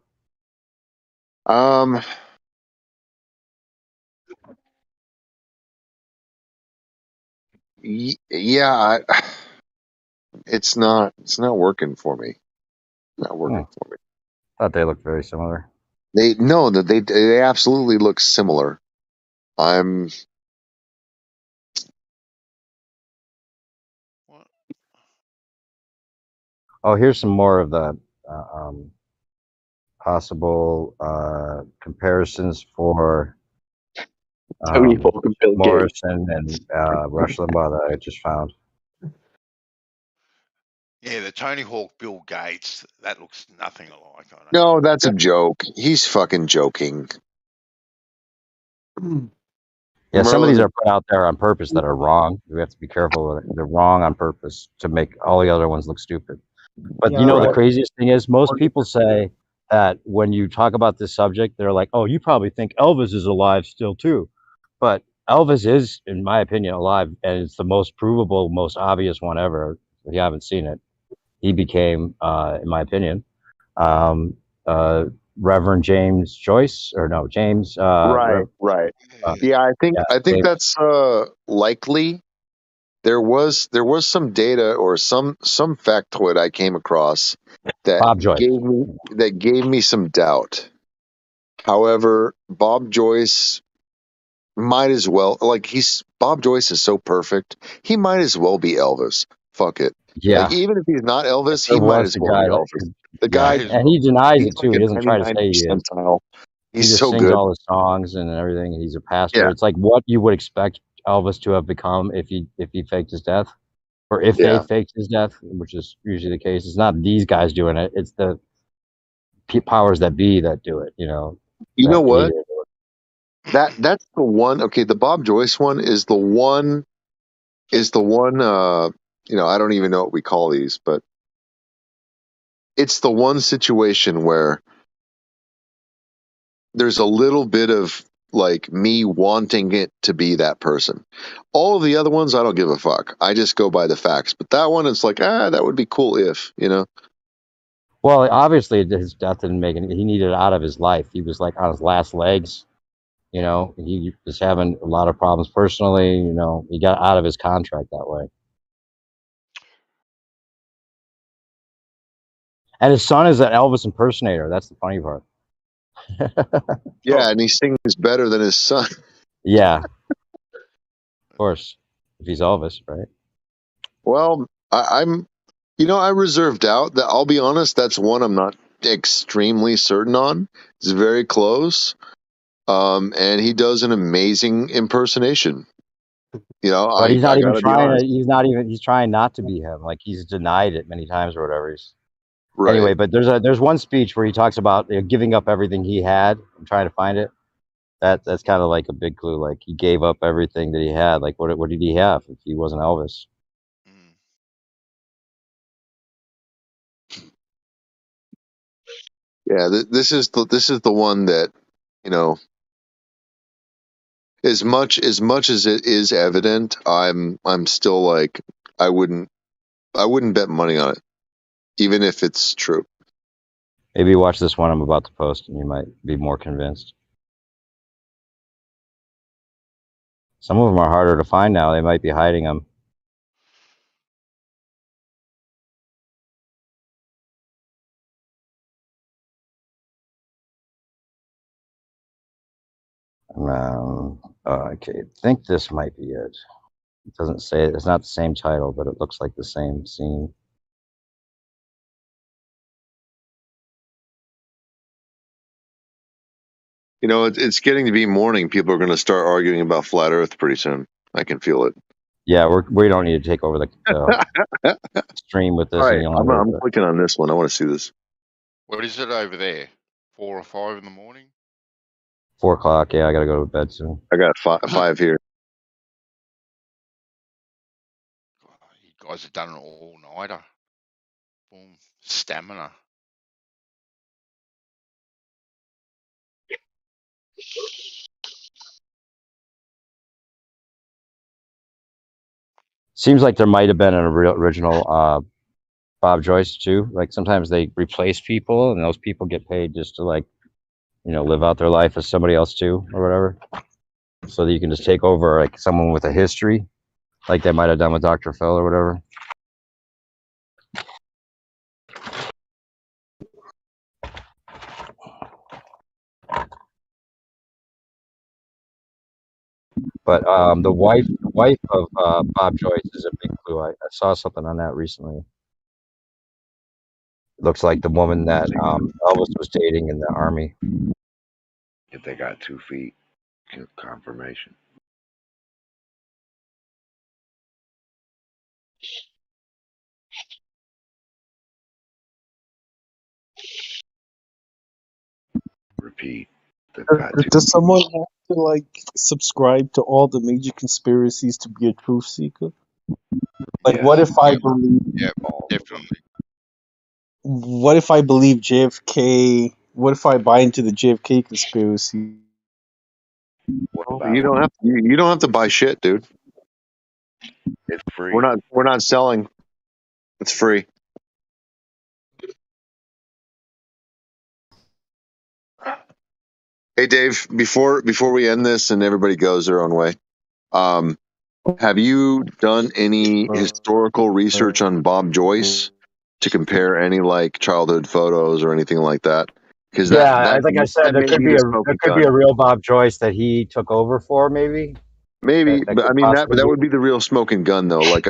Yeah, it's not working for me. Not working for me. Thought they looked very similar. They absolutely look similar. I'm. Oh, here's some more of the possible comparisons for Morrison and Rush Limbaugh that I just found. Yeah, the Tony Hawk Bill Gates, that looks nothing alike. No, that's a joke. He's fucking joking. Yeah, some of these are put out there on purpose that are wrong. We have to be careful with it. They're wrong on purpose to make all the other ones look stupid. But the craziest thing is most people say that when you talk about this subject, they're like, oh, you probably think Elvis is alive still too. But Elvis is, in my opinion, alive, and it's the most provable, most obvious one ever. If you haven't seen it, he became, in my opinion, Reverend James Joyce, or no, James. Right. Yeah, I think James. that's likely. There was some data or some factoid I came across that gave me some doubt. However, Bob Joyce might as well, Bob Joyce is so perfect. He might as well be Elvis. Fuck it. Yeah. Like, even if he's not Elvis, he might as well be Elvis. The guy, and he denies it too. Like he doesn't try to say he is. He just so sings good. all his songs and everything. And he's a pastor. Yeah. It's like what you would expect Elvis to have become if he faked his death, or if they faked his death, which is usually the case. It's not these guys doing it; it's the powers that be that do it. You know. You know what? That's the one. Okay, the Bob Joyce one is the one. I don't even know what we call these, but it's the one situation where there's a little bit of like me wanting it to be that person. All of the other ones, I don't give a fuck. I just go by the facts. But that one, it's like, that would be cool if, Well, obviously his death didn't make it. He needed it out of his life. He was like on his last legs. He was having a lot of problems personally. He got out of his contract that way. And his son is an Elvis impersonator. That's the funny part. Yeah, and he sings better than his son. Yeah. Of course. If he's Elvis, right? Well, I reserve doubt. That I'll be honest, that's one I'm not extremely certain on. It's very close. And he does an amazing impersonation. But he's not even trying to, he's trying not to be him. Like he's denied it many times or whatever. Anyway, but there's one speech where he talks about giving up everything he had. I'm trying to find it. That's kind of like a big clue. Like he gave up everything that he had. Like what did he have if he wasn't Elvis? Yeah, this is the one that, as much as it is evident, I'm still like, I wouldn't I wouldn't bet money on it, even if it's true. Maybe watch this one I'm about to post, and you might be more convinced. Some of them are harder to find now. They might be hiding them. Okay, I think this might be it. It doesn't say it. It's not the same title, but it looks like the same scene. You know, it's getting to be morning. People are going to start arguing about flat Earth pretty soon. I can feel it. Yeah, we don't need to take over the stream with this. All right, longer, I'm clicking on this one. I want to see this. What is it over there? 4 or 5 in the morning? 4 o'clock. Yeah, I gotta go to bed soon. I got five here. You guys have done an all-nighter. Boom. Stamina. Seems like there might have been an original Bob Joyce too. Like sometimes they replace people, and those people get paid just to live out their life as somebody else too, or whatever. So that you can just take over like someone with a history, like they might have done with Dr. Phil or whatever. But the wife of Bob Joyce is a big clue. I saw something on that recently. Looks like the woman that Elvis was dating in the army. If they got 2 feet, confirmation. Repeat. Does someone have to like subscribe to all the major conspiracies to be a truth seeker? Like, what if I believe? Yeah, definitely. What if I believe JFK? What if I buy into the JFK conspiracy? You don't have to buy shit, dude. It's free. We're not selling. It's free. Hey Dave, before we end this and everybody goes their own way, have you done any historical research on Bob Joyce to compare any like childhood photos or anything like that? Because like I said, there could be a real Bob Joyce that he took over for, maybe. Maybe, That but I could mean possibly that be. would be the real smoking gun, though. Like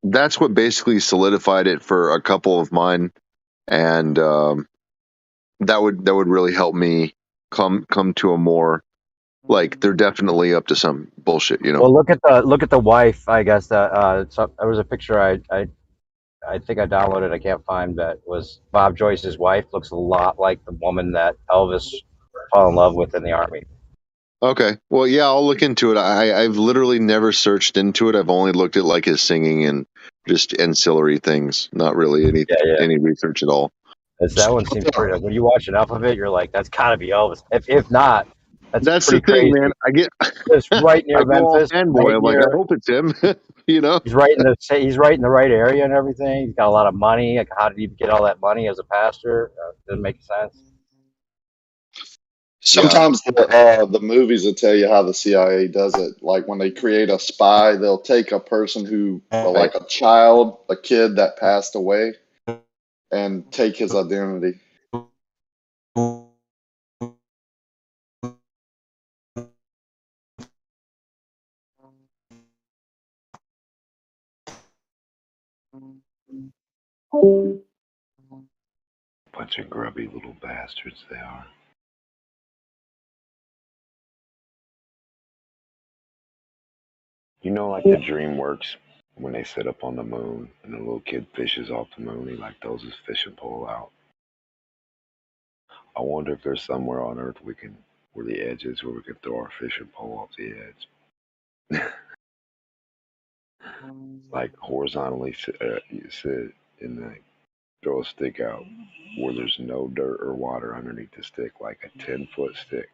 that's what basically solidified it for a couple of mine, and that would really help me come to a more like they're definitely up to some bullshit, you know. Well, look at the wife. I guess that there was a picture I think I downloaded. I can't find that was Bob Joyce's wife. Looks a lot like the woman that Elvis fell in love with in the army. Okay, well, yeah, I'll look into it. I've literally never searched into it. I've only looked at like his singing and just ancillary things, not really any research at all. That one seems pretty. When you watch enough of it, you're like, that's got to be Elvis. If not, that's pretty the thing, crazy. man. I get just right near I go all Memphis. fanboy. I'm like, I hope it's him. You know, he's right in the right area and everything. He's got a lot of money. Like, how did he get all that money as a pastor? Doesn't make sense. Sometimes the movies will tell you how the CIA does it. Like when they create a spy, they'll take a person who, like a child, a kid that passed away, and take his identity. Bunch of grubby little bastards they are. You know, like the DreamWorks when they sit up on the moon and the little kid fishes off the moon, he like throws his fishing pole out. I wonder if there's somewhere on Earth where the edge is where we can throw our fishing pole off the edge. Like horizontally you sit and like throw a stick out where there's no dirt or water underneath the stick, like a 10-foot stick.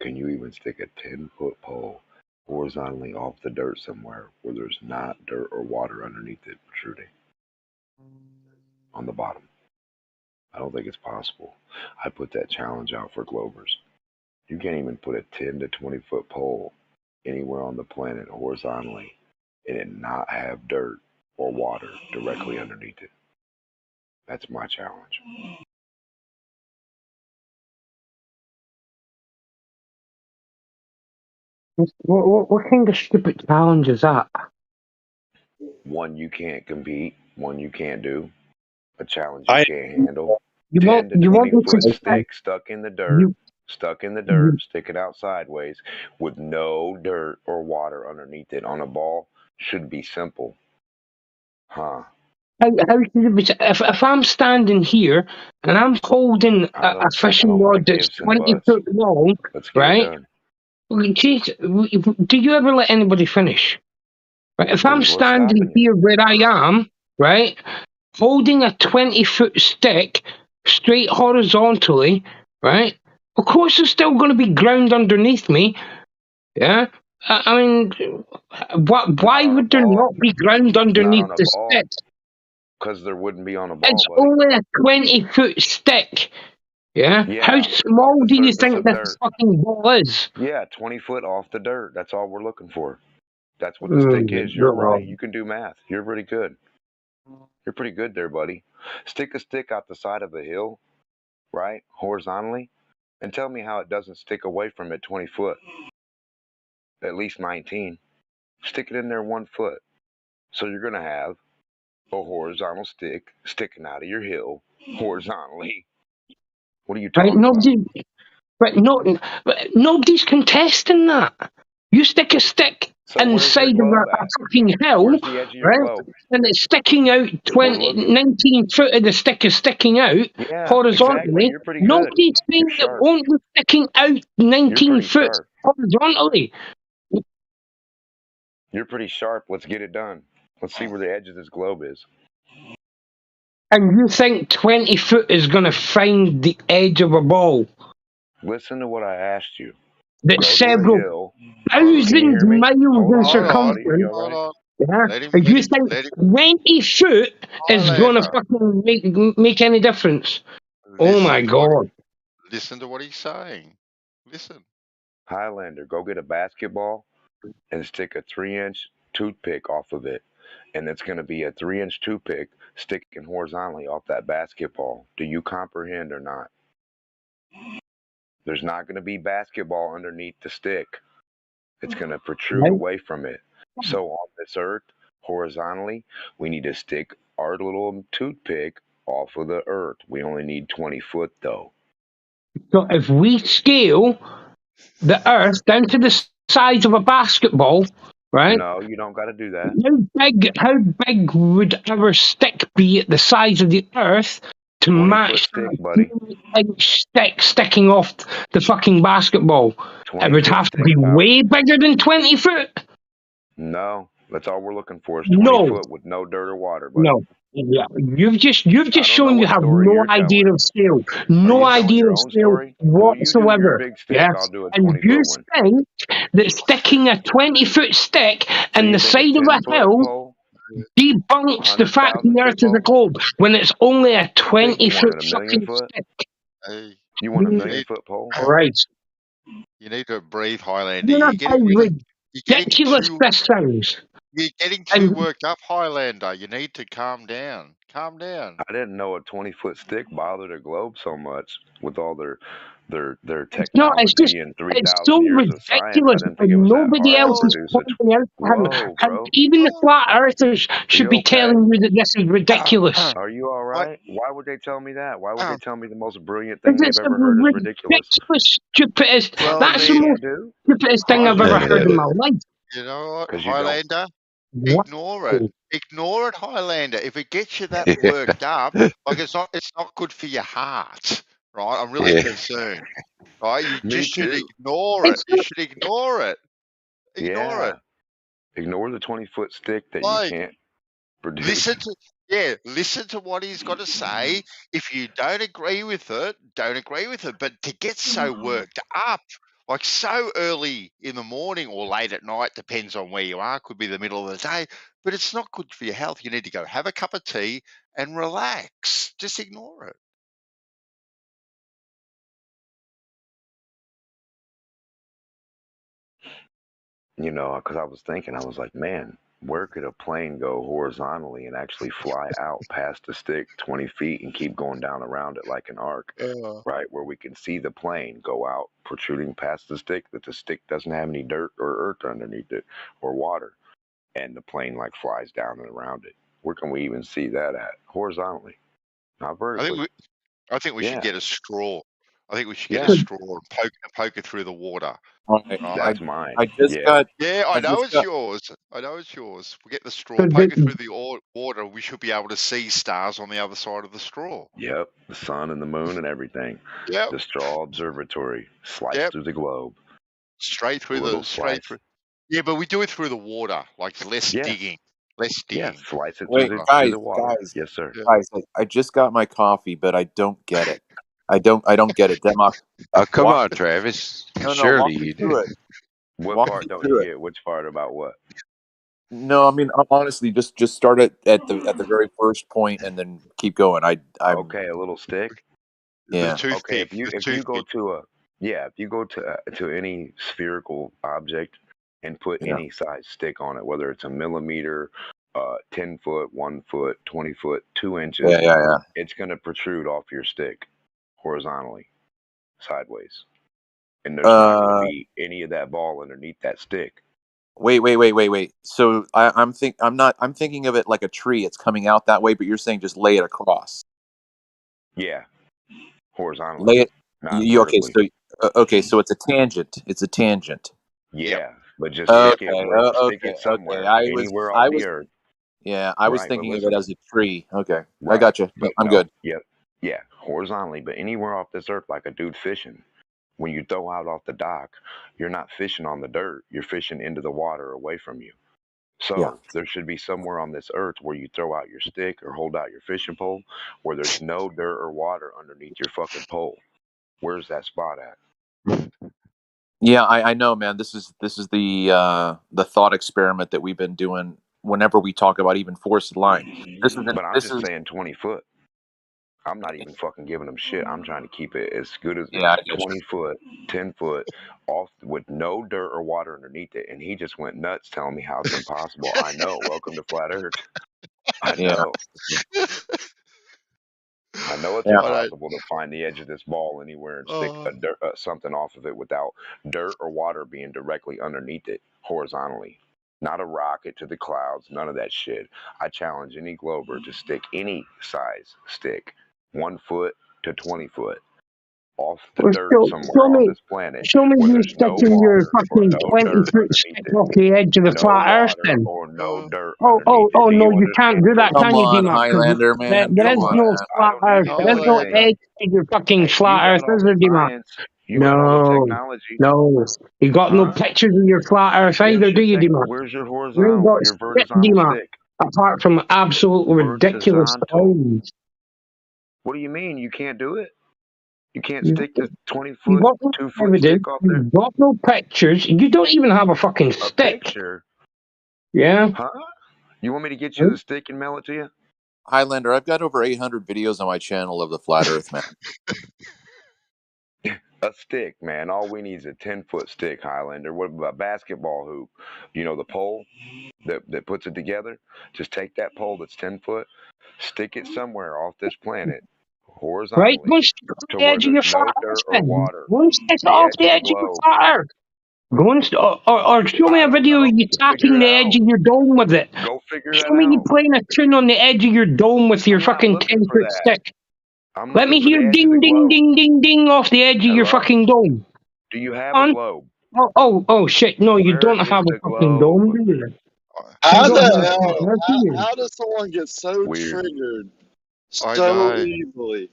Can you even stick a 10-foot pole horizontally off the dirt somewhere where there's not dirt or water underneath it protruding on the bottom. I don't think it's possible. I put that challenge out for Globers. You can't even put a 10 to 20 foot pole anywhere on the planet horizontally and it not have dirt or water directly underneath it. That's my challenge. What kind of stupid challenge is that? One you can't compete, one you can't do, a challenge you can't handle. You 10 want to 20 me foot to stick stuck in the dirt, stick it out sideways with no dirt or water underneath it on a ball should be simple. Huh? How should it be? If I'm standing here and I'm holding a fishing rod that's 20 foot long, Let's get right? it done. Jeez, do you ever let anybody finish? Right? If I'm What's standing stopping you? here where I am, right, holding a 20-foot stick straight horizontally, right? Of course, there's still going to be ground underneath me. Yeah. I mean, why would there not be ground underneath on a the ball. stick? Because there wouldn't be on a ball, It's buddy. only a 20-foot stick. Yeah? How small the do you surface think of this dirt. fucking ball is? Yeah, 20 foot off the dirt. That's all we're looking for. That's what the stick is. You're right. You can do math. You're pretty good. You're pretty good there, buddy. Stick a stick out the side of a hill, right, horizontally, and tell me how it doesn't stick away from it 20 foot. At least 19. Stick it in there 1 foot. So you're going to have a horizontal stick sticking out of your hill horizontally. What are you talking about? Nobody's contesting that. You stick a stick inside of a fucking hill, Where's the edge of your right? globe? And it's sticking out 19 foot of the stick is sticking out horizontally. Exactly. You're pretty good. Nobody's saying it won't be sticking out 19 foot horizontally. You're pretty sharp. Let's get it done. Let's see where the edge of this globe is. And you think 20 foot is going to find the edge of a ball? Listen to what I asked you. That's several thousand miles in circumference. Yeah. And you think 20 foot is going to fucking make any difference? Oh my God. Listen to what he's saying. Listen. Highlander, go get a basketball and stick a 3-inch toothpick off of it. And it's going to be a 3-inch toothpick sticking horizontally off that basketball. Do you comprehend or not? There's not going to be basketball underneath the stick. It's going to protrude away from it. So on this earth, horizontally, we need to stick our little toothpick off of the earth. We only need 20 foot though. So if we scale the earth down to the size of a basketball, right? No, you don't got to do that. How big would our stick be at the size of the earth to match the inch stick sticking off the fucking basketball? It would have to be way bigger than 20 foot. No, that's all we're looking for is 20 foot with no dirt or water, buddy. No. Yeah, you've just shown you have no idea of scale, no idea of scale whatsoever. Yes, and you think that sticking a 20-foot stick in the side of a hill debunks the fact the Earth is a globe when it's only a 20-foot fucking stick. You want a 1,000,000-foot pole? Right. You need to breathe, Highlander. You know how ridiculous this sounds. You're getting too worked up, Highlander. You need to calm down. Calm down. I didn't know a 20-foot stick bothered a globe so much with all their technology and 3,000 years of science. I didn't think it was nobody else is pointing out and even the flat earthers should be telling you that this is ridiculous. Are you all right? Why would they tell me that? Why would they tell me the most brilliant thing they've ever heard is ridiculous? Stupidest. That's the most stupidest thing I've ever heard in my life. You know what, Highlander? Ignore it. Ignore it, Highlander. If it gets you that worked up, like it's not good for your heart, right? I'm really concerned. Right? You just should ignore it. You should ignore it. Ignore it. Ignore the 20-foot stick that you can't produce. Listen to what he's got to say. If you don't agree with it, don't agree with it. But to get so worked up, like so early in the morning or late at night, depends on where you are, could be the middle of the day, but it's not good for your health. You need to go have a cup of tea and relax. Just ignore it. You know, because I was thinking, I was like, man, where could a plane go horizontally and actually fly out past the stick 20 feet and keep going down around it like an arc, right? Where we can see the plane go out protruding past the stick, that the stick doesn't have any dirt or earth underneath it or water, and the plane like flies down and around it. Where can we even see that at? Horizontally, not vertically. I think we should Yeah. get a straw. I think we should get Yeah. a straw and poke it through the water. Right. Right? That's mine. I just Yeah. got. Yeah, I I know just it's got. yours. I know it's yours. We get the straw, poke it through the water. We should be able to see stars on the other side of the straw. Yep. The sun and the moon and everything. Yep. The straw observatory. Slice Yep. through the globe. Straight through Little the straight slice. through. Yeah, but we do it through the water, like less Yeah. digging. Less Yeah, digging. slice it Wait, through guys, the water. guys, Yes, sir. guys! I just got my coffee, but I don't get it. I don't get it. Demok, Oh, come walk on, me. Travis. No, Surely walk me you through do. it. What Walk part me don't you through it. get? Which part about what? No, I mean honestly, just start it at the very first point and then keep going. I'm Okay, a little stick. yeah. Okay, if you go to to any spherical object and put Yeah. any size stick on it, whether it's a millimeter, 10 foot, 1 foot, 20 foot, 2 inches, Yeah. it's gonna protrude off your stick horizontally, sideways, and there's not gonna be any of that ball underneath that stick. Wait. So I'm thinking of it like a tree. It's coming out that way, but you're saying just lay it across. Yeah, horizontally. Lay it. Not Okay, vertically. so it's a tangent. It's a tangent. Yeah, but just stick it somewhere, anywhere off I the was earth. Yeah, I was Right, but thinking of it listen. as a tree. Okay, I Right, got you. but I'm no, good. yep, yeah, horizontally, but anywhere off this earth, like a dude fishing. When you throw out off the dock, you're not fishing on the dirt. You're fishing into the water away from you. So there should be somewhere on this earth where you throw out your stick or hold out your fishing pole where there's no dirt or water underneath your fucking pole. Where's that spot at? Yeah, I know, man. This is the thought experiment that we've been doing whenever we talk about even forced line. But I'm just saying 20 foot. I'm not even fucking giving them shit. I'm trying to keep it as good as 20 foot, 10 foot, off with no dirt or water underneath it. And he just went nuts telling me how it's impossible. I know. Welcome to Flat Earth. I know. I know it's impossible to find the edge of this ball anywhere and stick something off of it without dirt or water being directly underneath it horizontally. Not a rocket to the clouds, none of that shit. I challenge any glober to stick any size stick, 1 foot to 20 foot, off the dirt somewhere on this planet Show me where you there's no sticking your water or fucking no 20 dirt foot stick underneath it. off the edge of the No flat earth water then. or no dirt Oh, underneath it. Do no, you you can't do that, understand, Come can you, on, D-Mac? Highlander, man. There Come is on, no man. flat earth. need There's to no understand. edge to your fucking Hey, flat you earth, got all is the there, D-Mac? science. You got all the technology. No. You got no Huh? pictures of your flat earth Where's either, your do you, D-Mac? Where's your You ain't got your stick, vertical D-Mac. stick? Apart from absolutely ridiculous Vertical. signs. What do you mean? You can't do it? You can't stick the 20 You foot, got no 2 foot evidence. stick off there? You got no pictures. You don't even have a fucking A stick. picture? Yeah. Huh? You want me to get you the stick and mail it to you? Highlander, I've got over 800 videos on my channel of the flat Earth, man. A stick, man. All we need is a 10-foot stick, Highlander. What about a basketball hoop? You know the pole that puts it together? Just take that pole that's 10 foot, stick it somewhere off this planet, Right? horizontally, Go stick off to the where edge of your there's flat no earth dirt or then. water. Go and stick it The off edge the of the edge of your globe. flat earth. Go and or show me a video of you tapping the edge of your dome with it. Go figure Show that me you out. playing a tune on the edge of your dome with your I'm not fucking looking for 10-foot that. stick. I'm Let me looking for hear the edge of ding, the ding, globe. ding, ding, ding off the edge of your Hello? fucking dome. Do you have a globe? Oh, shit. No, you Where don't is have a the fucking globe? dome, do you? How You don't the have a hell? flat earth, do you? How does someone get so Weird. triggered I so know. easily?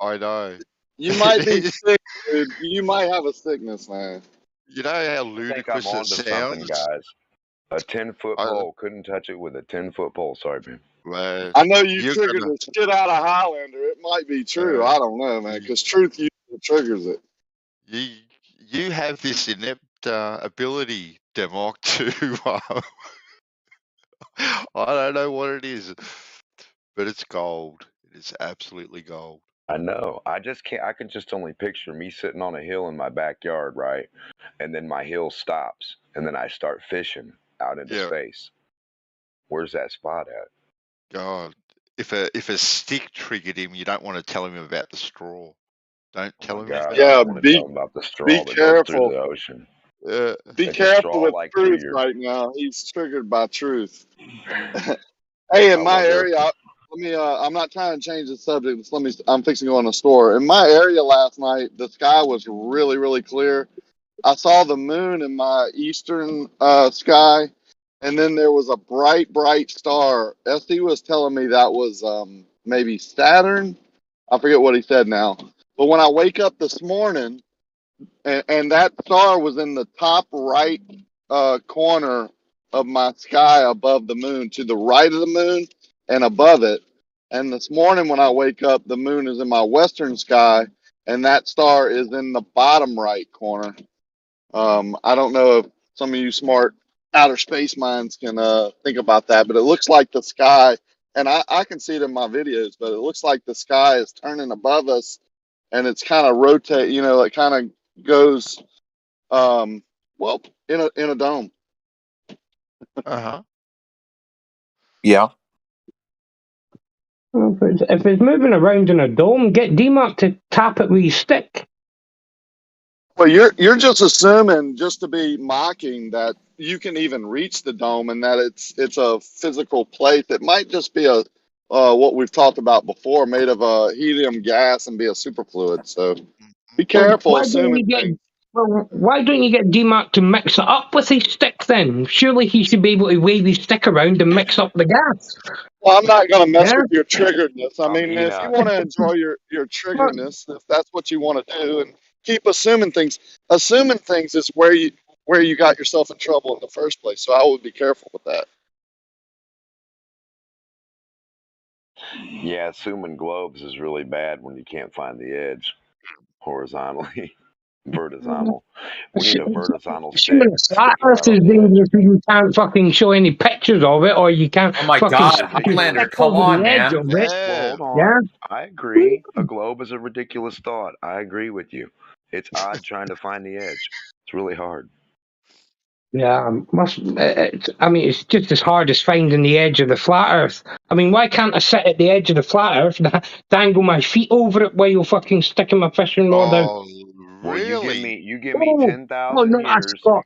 I know. You might be sick, dude. You might have a sickness, man. You know how I think I'm ludicrous it onto something, sounds? guys. A 10-foot pole. Couldn't touch it with a 10-foot pole. Sorry, man. Man, I know you you're triggered gonna. the shit out of Highlander. It might be true. I don't know, man, because truth usually triggers it. You You have this inept ability, Demok, to I don't know what it is, but it's gold. It is absolutely gold. I know. I just can't. I can just only picture me sitting on a hill in my backyard, right? And then my hill stops, and then I start fishing out into space. Where's that spot at? God, if a stick triggered him, you don't want to tell him about the straw. Don't tell him about Yeah, I want to tell him about the straw that goes through the ocean. Be It's a careful straw with like through truth your. right now. He's triggered by truth. Hey, in I my wonder. area, let me. I'm not trying to change the subject. Just let me. I'm fixing to go in the store. In my area last night, the sky was really, really clear. I saw the moon in my eastern sky, and then there was a bright, bright star. SC was telling me that was maybe Saturn. I forget what he said now. But when I wake up this morning, and that star was in the top right corner of my sky above the moon, to the right of the moon and above it. And this morning when I wake up, the moon is in my western sky, and that star is in the bottom right corner. I don't know if some of you smart outer space minds can think about that, but it looks like the sky, and I can see it in my videos, but it looks like the sky is turning above us, and it's kind of rotate, it kind of goes, well, in a dome. Yeah. Well, if it's moving around in a dome, get DMARC to tap it with his stick. Well, you're just assuming, just to be mocking, that you can even reach the dome and that it's a physical plate that might just be a what we've talked about before, made of helium gas and be a superfluid. So be careful assuming things. Why don't you get DMARC to mix it up with his stick then? Surely he should be able to wave his stick around and mix up the gas. Well, I'm not going to mess with your triggeredness. I mean, if you Enoch. want to enjoy your triggeredness, if that's what you want to do, and keep assuming things. Assuming things is where you got yourself in trouble in the first place. So I would be careful with that. Yeah, assuming globes is really bad when you can't find the edge horizontally. Vertical. We need a vertical stick. Assuming the flat Earth is dangerous if you can't fucking show any pictures of it, or you can't Oh my fucking God, stick Highlander, stick come over on, the edge man. of it. Well, hold on. Yeah. I agree. A globe is a ridiculous thought. I agree with you. It's odd trying to find the edge. It's really hard. Yeah, I mean, it's just as hard as finding the edge of the flat Earth. I mean, why can't I sit at the edge of the flat Earth and dangle my feet over it while you're fucking sticking my fishing rod out? Oh, Well, really? you give me 10,000 no, years. I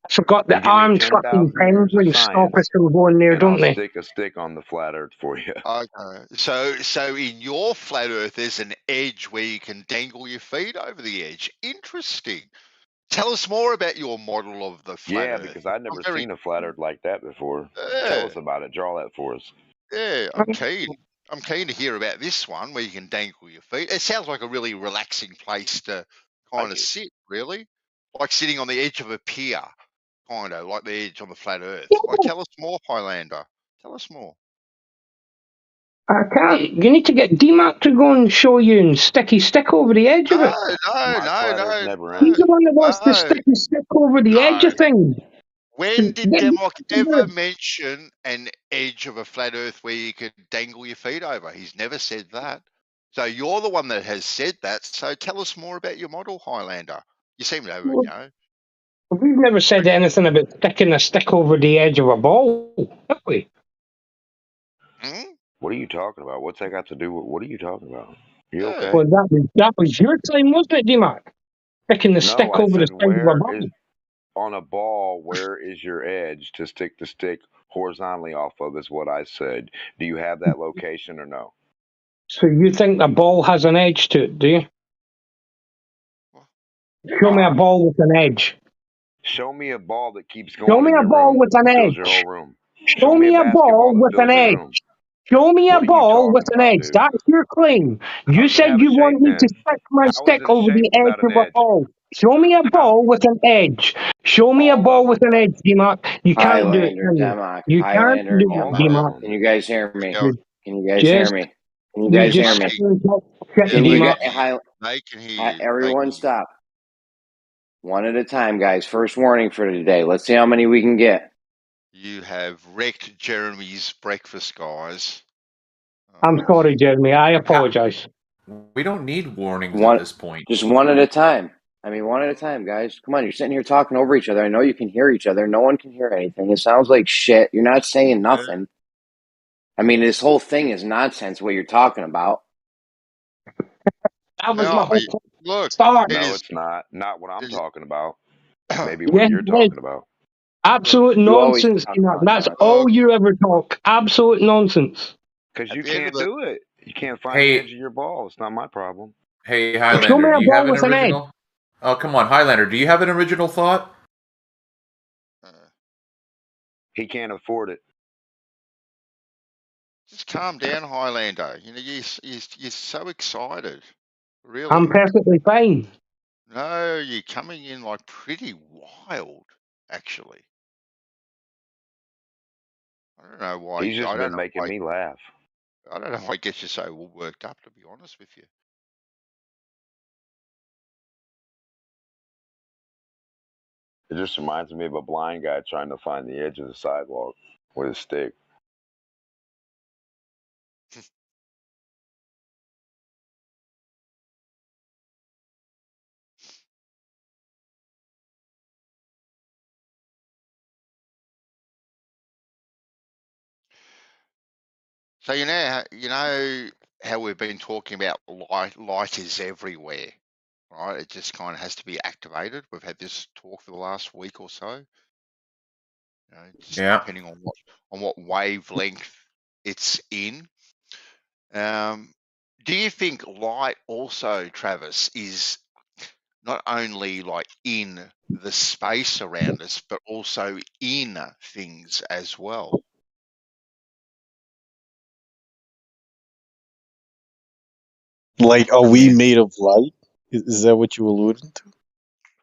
forgot the You give me armed fucking 10,000 years of penguins stop us science, from going there, and don't I'll they? stick a stick on the flat Earth for you. Okay. So in your flat Earth, there's an edge where you can dangle your feet over the edge. Interesting. Tell us more about your model of the flat Earth. Yeah, because I'd never seen a flat Earth like that before. Yeah. Tell us about it. Draw that for us. Yeah, I'm keen. I'm keen to hear about this one where you can dangle your feet. It sounds like a really relaxing place to kind of sit, really. Like sitting on the edge of a pier, kind of like the edge on the flat Earth. Like, tell us more, Highlander. Tell us more. I can't. You need to get DMAC to go and show you and stick his stick over the edge of it. No. He's the one that wants to stick his stick over the edge of things. When did Demok ever mention an edge of a flat Earth where you could dangle your feet over? He's never said that. So you're the one that has said that. So tell us more about your model, Highlander. You seem to have, We've never said anything about sticking a stick over the edge of a ball, have we? What are you talking about? What's that got to do with? What are you talking about? You okay? Well, that was your claim, wasn't it, DMAC? Sticking the stick I over the said, side of a where ball. is on a ball? Where is your edge to stick the stick horizontally off of? Is what I said. Do you have that location or no? So you think the ball has an edge to it, do you? Show me a ball with an edge. Show me a ball that keeps going. Show me a ball with an fills your edge. whole room. Show me a ball with an edge. Show me a ball with an edge. That's your claim. You said you want me to stick my stick over the edge of a ball. Show me a ball with an edge. Show me a ball with an edge, DMAC. You can't do it. You can't do it, DMAC. Can you guys hear me? Can you guys Just- hear me? Can you guys hear me? Shut Can the you DMAC. guys, everyone stop. One at a time, guys. First warning for today. Let's see how many we can get. You have wrecked Jeremy's breakfast, guys. I'm sorry, Jeremy. I apologize. We don't need warnings at this point. Just one at a time. I mean, one at a time, guys. Come on, you're sitting here talking over each other. I know you can hear each other. No one can hear anything. It sounds like shit. You're not saying nothing. I mean, this whole thing is nonsense, what you're talking about. That was my whole point. Look, Start. No, it's not. Not what I'm talking about. Maybe what Yes, you're it talking is. about. Absolute You always nonsense, talk Enoch. about That's nonsense. all you ever talk. Absolute nonsense. Because you At the end of can't the- do it. You can't find the edge of your ball. It's not my problem. Hey, Show me Highlander, a do you have ball an with an egg. original? Oh, come on, Highlander, do you have an original thought? He can't afford it. Just calm down, Highlander. You know, you're so excited. Really. I'm perfectly fine. No, you're coming in like pretty wild, actually. I don't know why. He's just been making me laugh. I don't know why it gets you so worked up, to be honest with you. It just reminds me of a blind guy trying to find the edge of the sidewalk with a stick. So you know how we've been talking about light is everywhere, right? It just kind of has to be activated. We've had this talk for the last week or so. You know, just depending on what wavelength it's in. Do you think light also, Travis, is not only like in the space around us, but also in things as well? Like, are we made of light? Is that what you alluding to?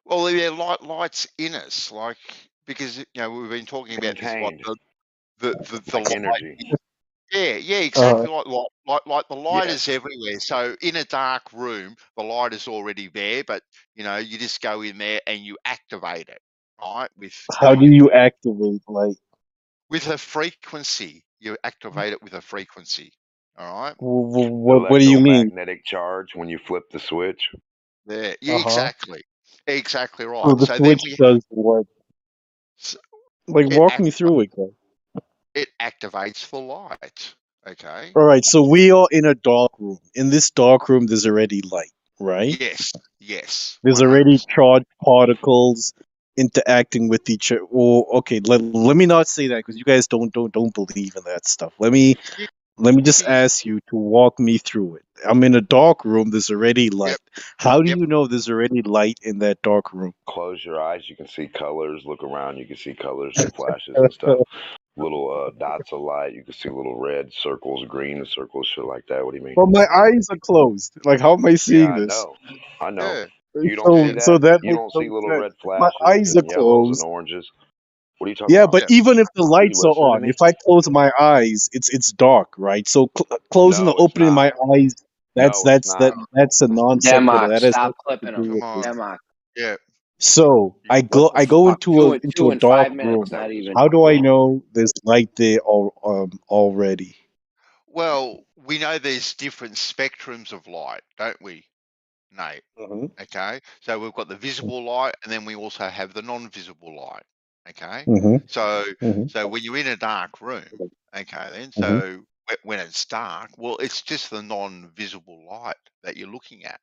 Well, yeah, light's in us, like, because we've been talking about this, like the light. Energy. Yeah, exactly. Like the light is everywhere. So in a dark room, the light is already there, but you just go in there and you activate it, right? How do you activate light? With a frequency. You activate it with a frequency. All right. What do you mean? Electromagnetic charge when you flip the switch. Yeah, exactly right. So the switch does what? Like, walk me through it, guys. It activates the light. Okay. All right, so we are in a dark room. In this dark room, there's already light, right? Yes. There's 100%. already charged particles interacting with each other. Or okay, let me not say that because you guys don't believe in that stuff. Let me just ask you to walk me through it. I'm in a dark room. There's already light. How do you know there's already light in that dark room? Close your eyes. You can see colors. Look around. You can see colors and flashes and stuff. Little dots of light. You can see little red circles, green circles, shit like that. What do you mean? But my eyes are closed. Like, how am I seeing this? I know. Yeah. You don't see that? So that You don't see little red my flashes eyes are and yellows closed. and oranges? What are you talking Yeah, about? but even if the lights are listening to on, me? if I close my eyes, it's dark, right? So closing No, or opening my eyes, that's No, it's not. that's a non sequitur. Demok, That has stop nothing to clipping do him. with this. Demok. Yeah. So I go into Two a in dark 5 room. minutes, not even. How do I know there's light there already? Well, we know there's different spectrums of light, don't we, Nate? Okay. So we've got the visible light, and then we also have the non-visible light. Okay. So when you're in a dark room, okay, then so when it's dark, well, it's just the non-visible light that you're looking at.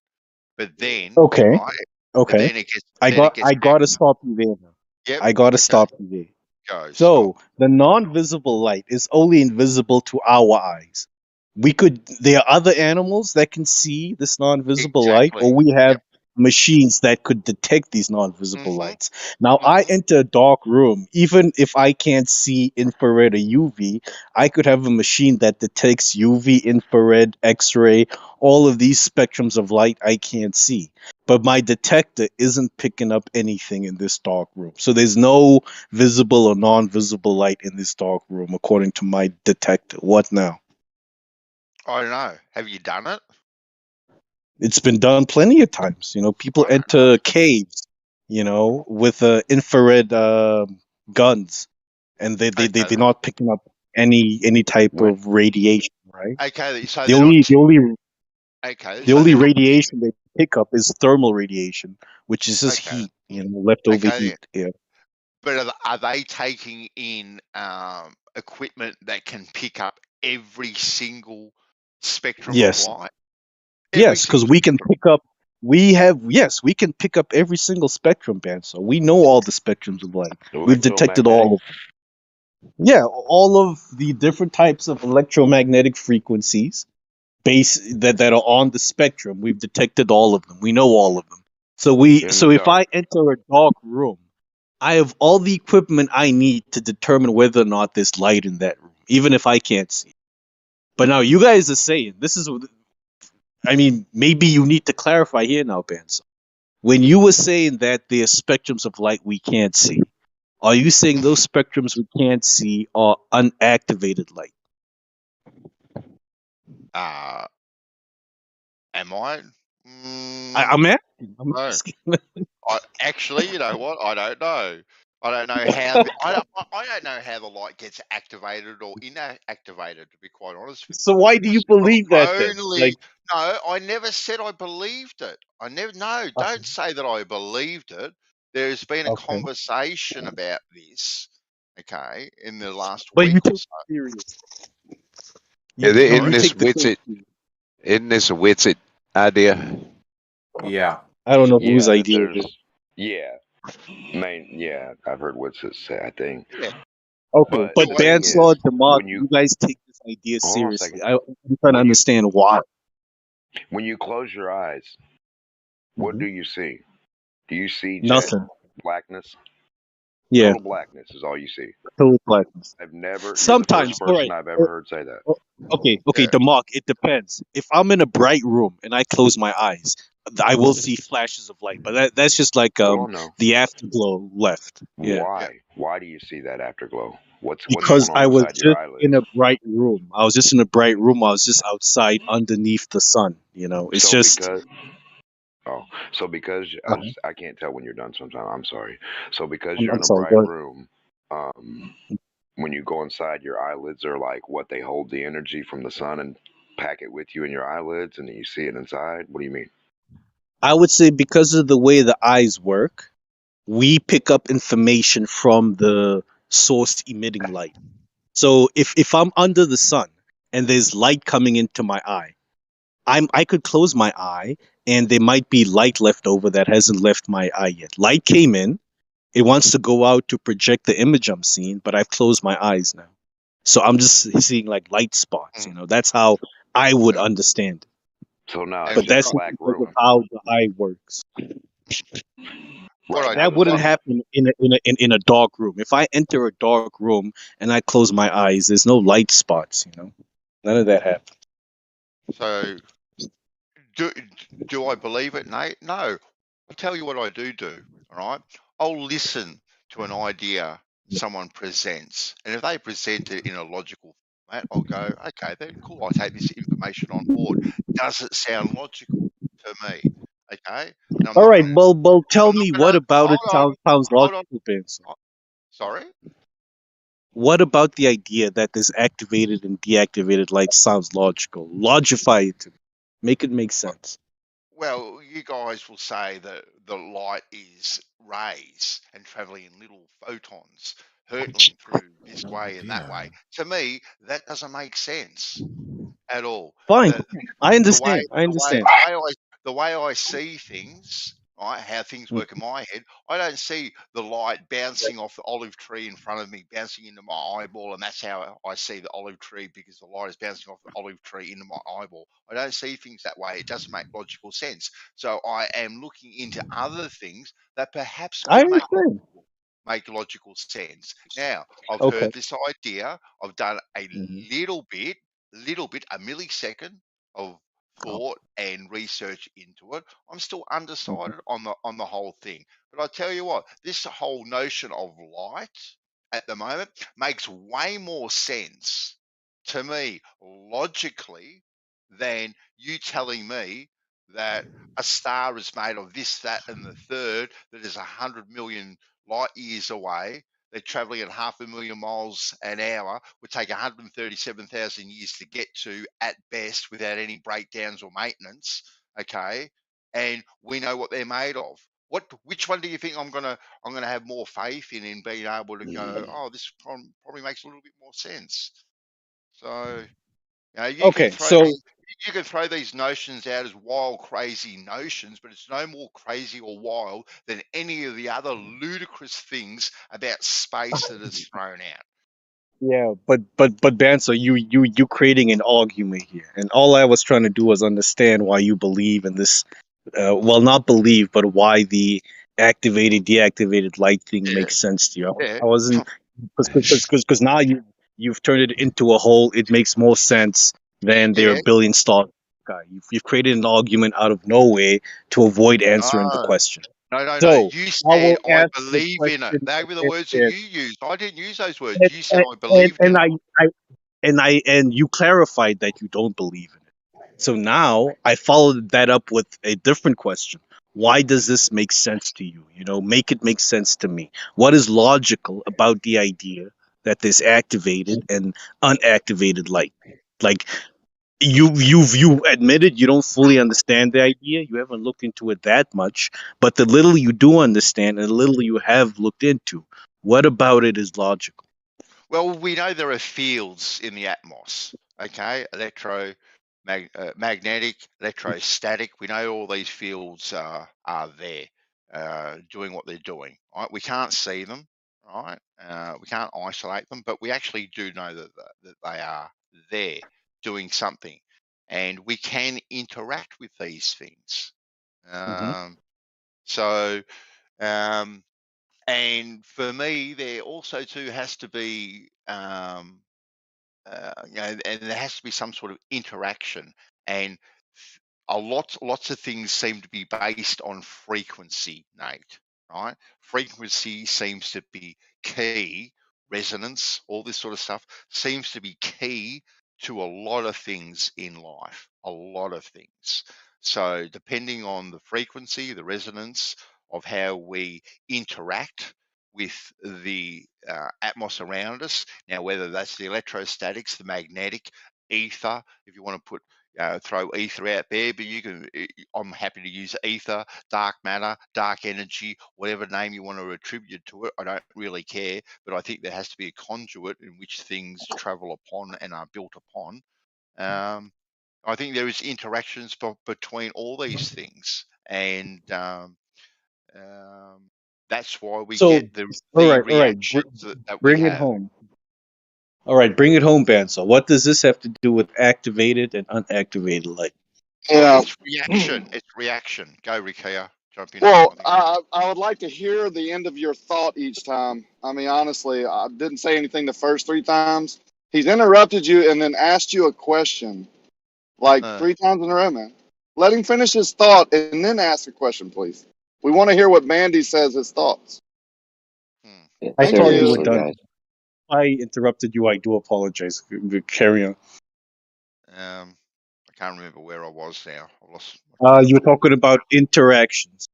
But then, right? Okay. But then it gets. I gotta stop you there now. Yep. I gotta stop you there. Go. So the non-visible light is only invisible to our eyes. There are other animals that can see this non-visible light, or we have machines that could detect these non-visible lights. Now, I enter a dark room. Even if I can't see infrared or UV, I could have a machine that detects UV, infrared, X-ray, all of these spectrums of light I can't see. But my detector isn't picking up anything in this dark room. So there's no visible or non-visible light in this dark room, according to my detector. What now? I don't know. Have you done it? It's been done plenty of times. People enter caves with infrared guns, and they're not picking up any type of radiation, right? Okay, so The only radiation they pick up is thermal radiation, which is just heat, leftover heat. Yeah. But are they taking in equipment that can pick up every single spectrum Yes. of light? Yes, because we can pick up. We can pick up every single spectrum band, so we know all the spectrums of light. We've detected all of them. Yeah, all of the different types of electromagnetic frequencies that are on the spectrum. We've detected all of them. We know all of them. So if I enter a dark room, I have all the equipment I need to determine whether or not there's light in that room, even if I can't see. But now you guys are saying maybe you need to clarify here now, Benzo. When you were saying that there are spectrums of light we can't see, are you saying those spectrums we can't see are unactivated light? Am I? I'm asking. Actually, you know what? I don't know. I don't know how. I don't know how the light gets activated or inactivated. To be quite honest with So why do you believe that then? No, I never said I believed it. Don't say that I believed it. There's been a conversation about this, in the last But week you or take so. it serious. Isn't this a Witsit idea? Yeah. I don't know Yeah, whose idea it is. Yeah. I've heard Witsit say, I think. Yeah. Okay, but the thing Bandsaw, is, Demok, you guys take this idea Hold on a seriously. second. I'm trying to understand why. When you close your eyes, what do you see? Do you see Nothing. blackness? Yeah. Total blackness is all you see. Total blackness. You're the Sometimes, first person alright. I've ever heard say that. Okay, Demok, it depends. If I'm in a bright room and I close my eyes, I will see flashes of light, but that's just like no. the afterglow left. Yeah. Why? Why do you see that afterglow? What's Because going I on was inside your just eyelids? in a bright room. I was just in a bright room. I was just outside underneath the sun. It's just. Because I can't tell when you're done sometimes. I'm sorry. So because I'm you're in a sorry, bright go ahead. room, when you go inside, your eyelids are like what they hold the energy from the sun and pack it with you in your eyelids, and then you see it inside. What do you mean? I would say because of the way the eyes work, we pick up information from the source emitting light. So if I'm under the sun and there's light coming into my eye, I could close my eye and there might be light left over that hasn't left my eye yet. Light came in, it wants to go out to project the image I'm seeing, but I've closed my eyes now. So I'm just seeing like light spots, That's how I would understand it. So now, But that's just because of how the eye works. That wouldn't happen in a dark room. If I enter a dark room and I close my eyes, there's no light spots, None of that happens. So, do I believe it, Nate? No. I'll tell you what I do. All right. I'll listen to an idea someone presents, and if they present it in a logical format, I'll go, okay, then cool. I'll take this information on board. Does it sound logical to me? Okay. And All right, well, tell me what about it sounds logical, Benson? Sorry? What about the idea that this activated and deactivated light sounds logical? Logify it to me. Make it make sense. Well, you guys will say that the light is rays and traveling in little photons, hurtling through this way and that way. To me, that doesn't make sense at all. Fine, I understand. The way I see things, right, how things work in my head, I don't see the light bouncing off the olive tree in front of me, bouncing into my eyeball, and that's how I see the olive tree, because the light is bouncing off the olive tree into my eyeball. I don't see things that way. It doesn't make logical sense. So I am looking into other things that perhaps could make logical sense. Now, I've heard this idea. I've done a little bit, a millisecond of thought and research into it. I'm still undecided on the whole thing. But I tell you what, this whole notion of light at the moment makes way more sense to me logically than you telling me that a star is made of this, that, and the third, that is 100 million light years away. They're traveling at 500,000 miles an hour, would take 137,000 years to get to at best without any breakdowns or maintenance. Okay. And we know what they're made of. Which one do you think I'm gonna have more faith in being able to go, oh, this probably makes a little bit more sense. So you can throw these notions out as wild, crazy notions, but it's no more crazy or wild than any of the other ludicrous things about space that is thrown out. Yeah, but Banso, you creating an argument here, and all I was trying to do was understand why you believe in this. Well, not believe, but why the activated, deactivated light thing makes sense to you. I wasn't because now you've turned it into a whole. It makes more sense than there are a billion stars. You've created an argument out of nowhere to avoid answering the question. No. You said I believe in it. They were the words that you used. I didn't use those words. You said I believed in it. And you clarified that you don't believe in it. So now I followed that up with a different question. Why does this make sense to you? Make it make sense to me. What is logical about the idea that there's activated and unactivated light? Like you admitted you don't fully understand the idea. You haven't looked into it that much, but the little you do understand and the little you have looked into, what about it is logical? Well, we know there are fields in the atmos, okay? Magnetic, electrostatic. We know all these fields are there doing what they're doing, right? We can't see them, right? We can't isolate them, but we actually do know that they are there doing something. And we can interact with these things. And for me, there also too has to be, and there has to be some sort of interaction. And lots of things seem to be based on frequency, Nate. Right? Frequency seems to be key. Resonance, all this sort of stuff, seems to be key to a lot of things in life. A lot of things. So depending on the frequency, the resonance of how we interact with the atmos around us. Now, whether that's the electrostatics, the magnetic, ether, if you want to put throw ether out there, but I'm happy to use ether, dark matter, dark energy, whatever name you want to attribute to it. I don't really care, but I think there has to be a conduit in which things travel upon and are built upon. I think there is interactions between all these things, and that's why we get the reactions that we bring have. It home. All right, bring it home, Banso. What does this have to do with activated and unactivated light? Well, it's reaction. It's reaction. Go, Rikia. Jump in. Well, I would like to hear the end of your thought each time. I mean, honestly, I didn't say anything the first 3 times. He's interrupted you and then asked you a question, like 3 times in a row, man. Let him finish his thought and then ask a question, please. We want to hear what Mandy says his thoughts. I thought you were done. I interrupted you. I do apologize. Carry on. I can't remember where I was now. I lost. You were talking about interactions.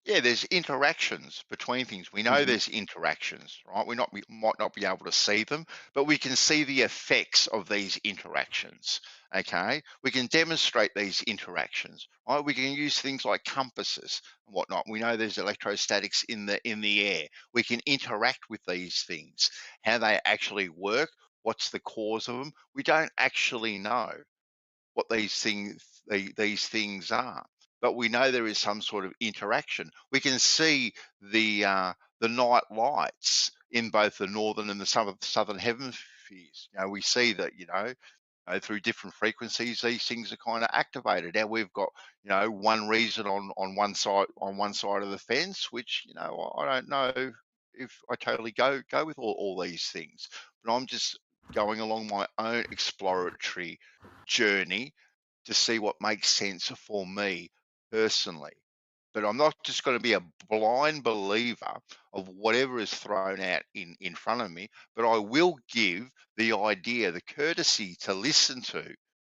Yeah, there's interactions between things. We know there's interactions, right? We might not be able to see them, but we can see the effects of these interactions. Okay, we can demonstrate these interactions, right? We can use things like compasses and whatnot. We know there's electrostatics in the air. We can interact with these things. How they actually work, what's the cause of them? We don't actually know what these things are, but we know there is some sort of interaction. We can see the night lights in both the northern and the southern hemispheres. We see that through different frequencies these things are kind of activated. Now we've got one reason on one side of the fence, which I don't know if I totally go with all these things, but I'm just going along my own exploratory journey to see what makes sense for me personally. But I'm not just going to be a blind believer of whatever is thrown out in front of me, but I will give the idea, the courtesy to listen to,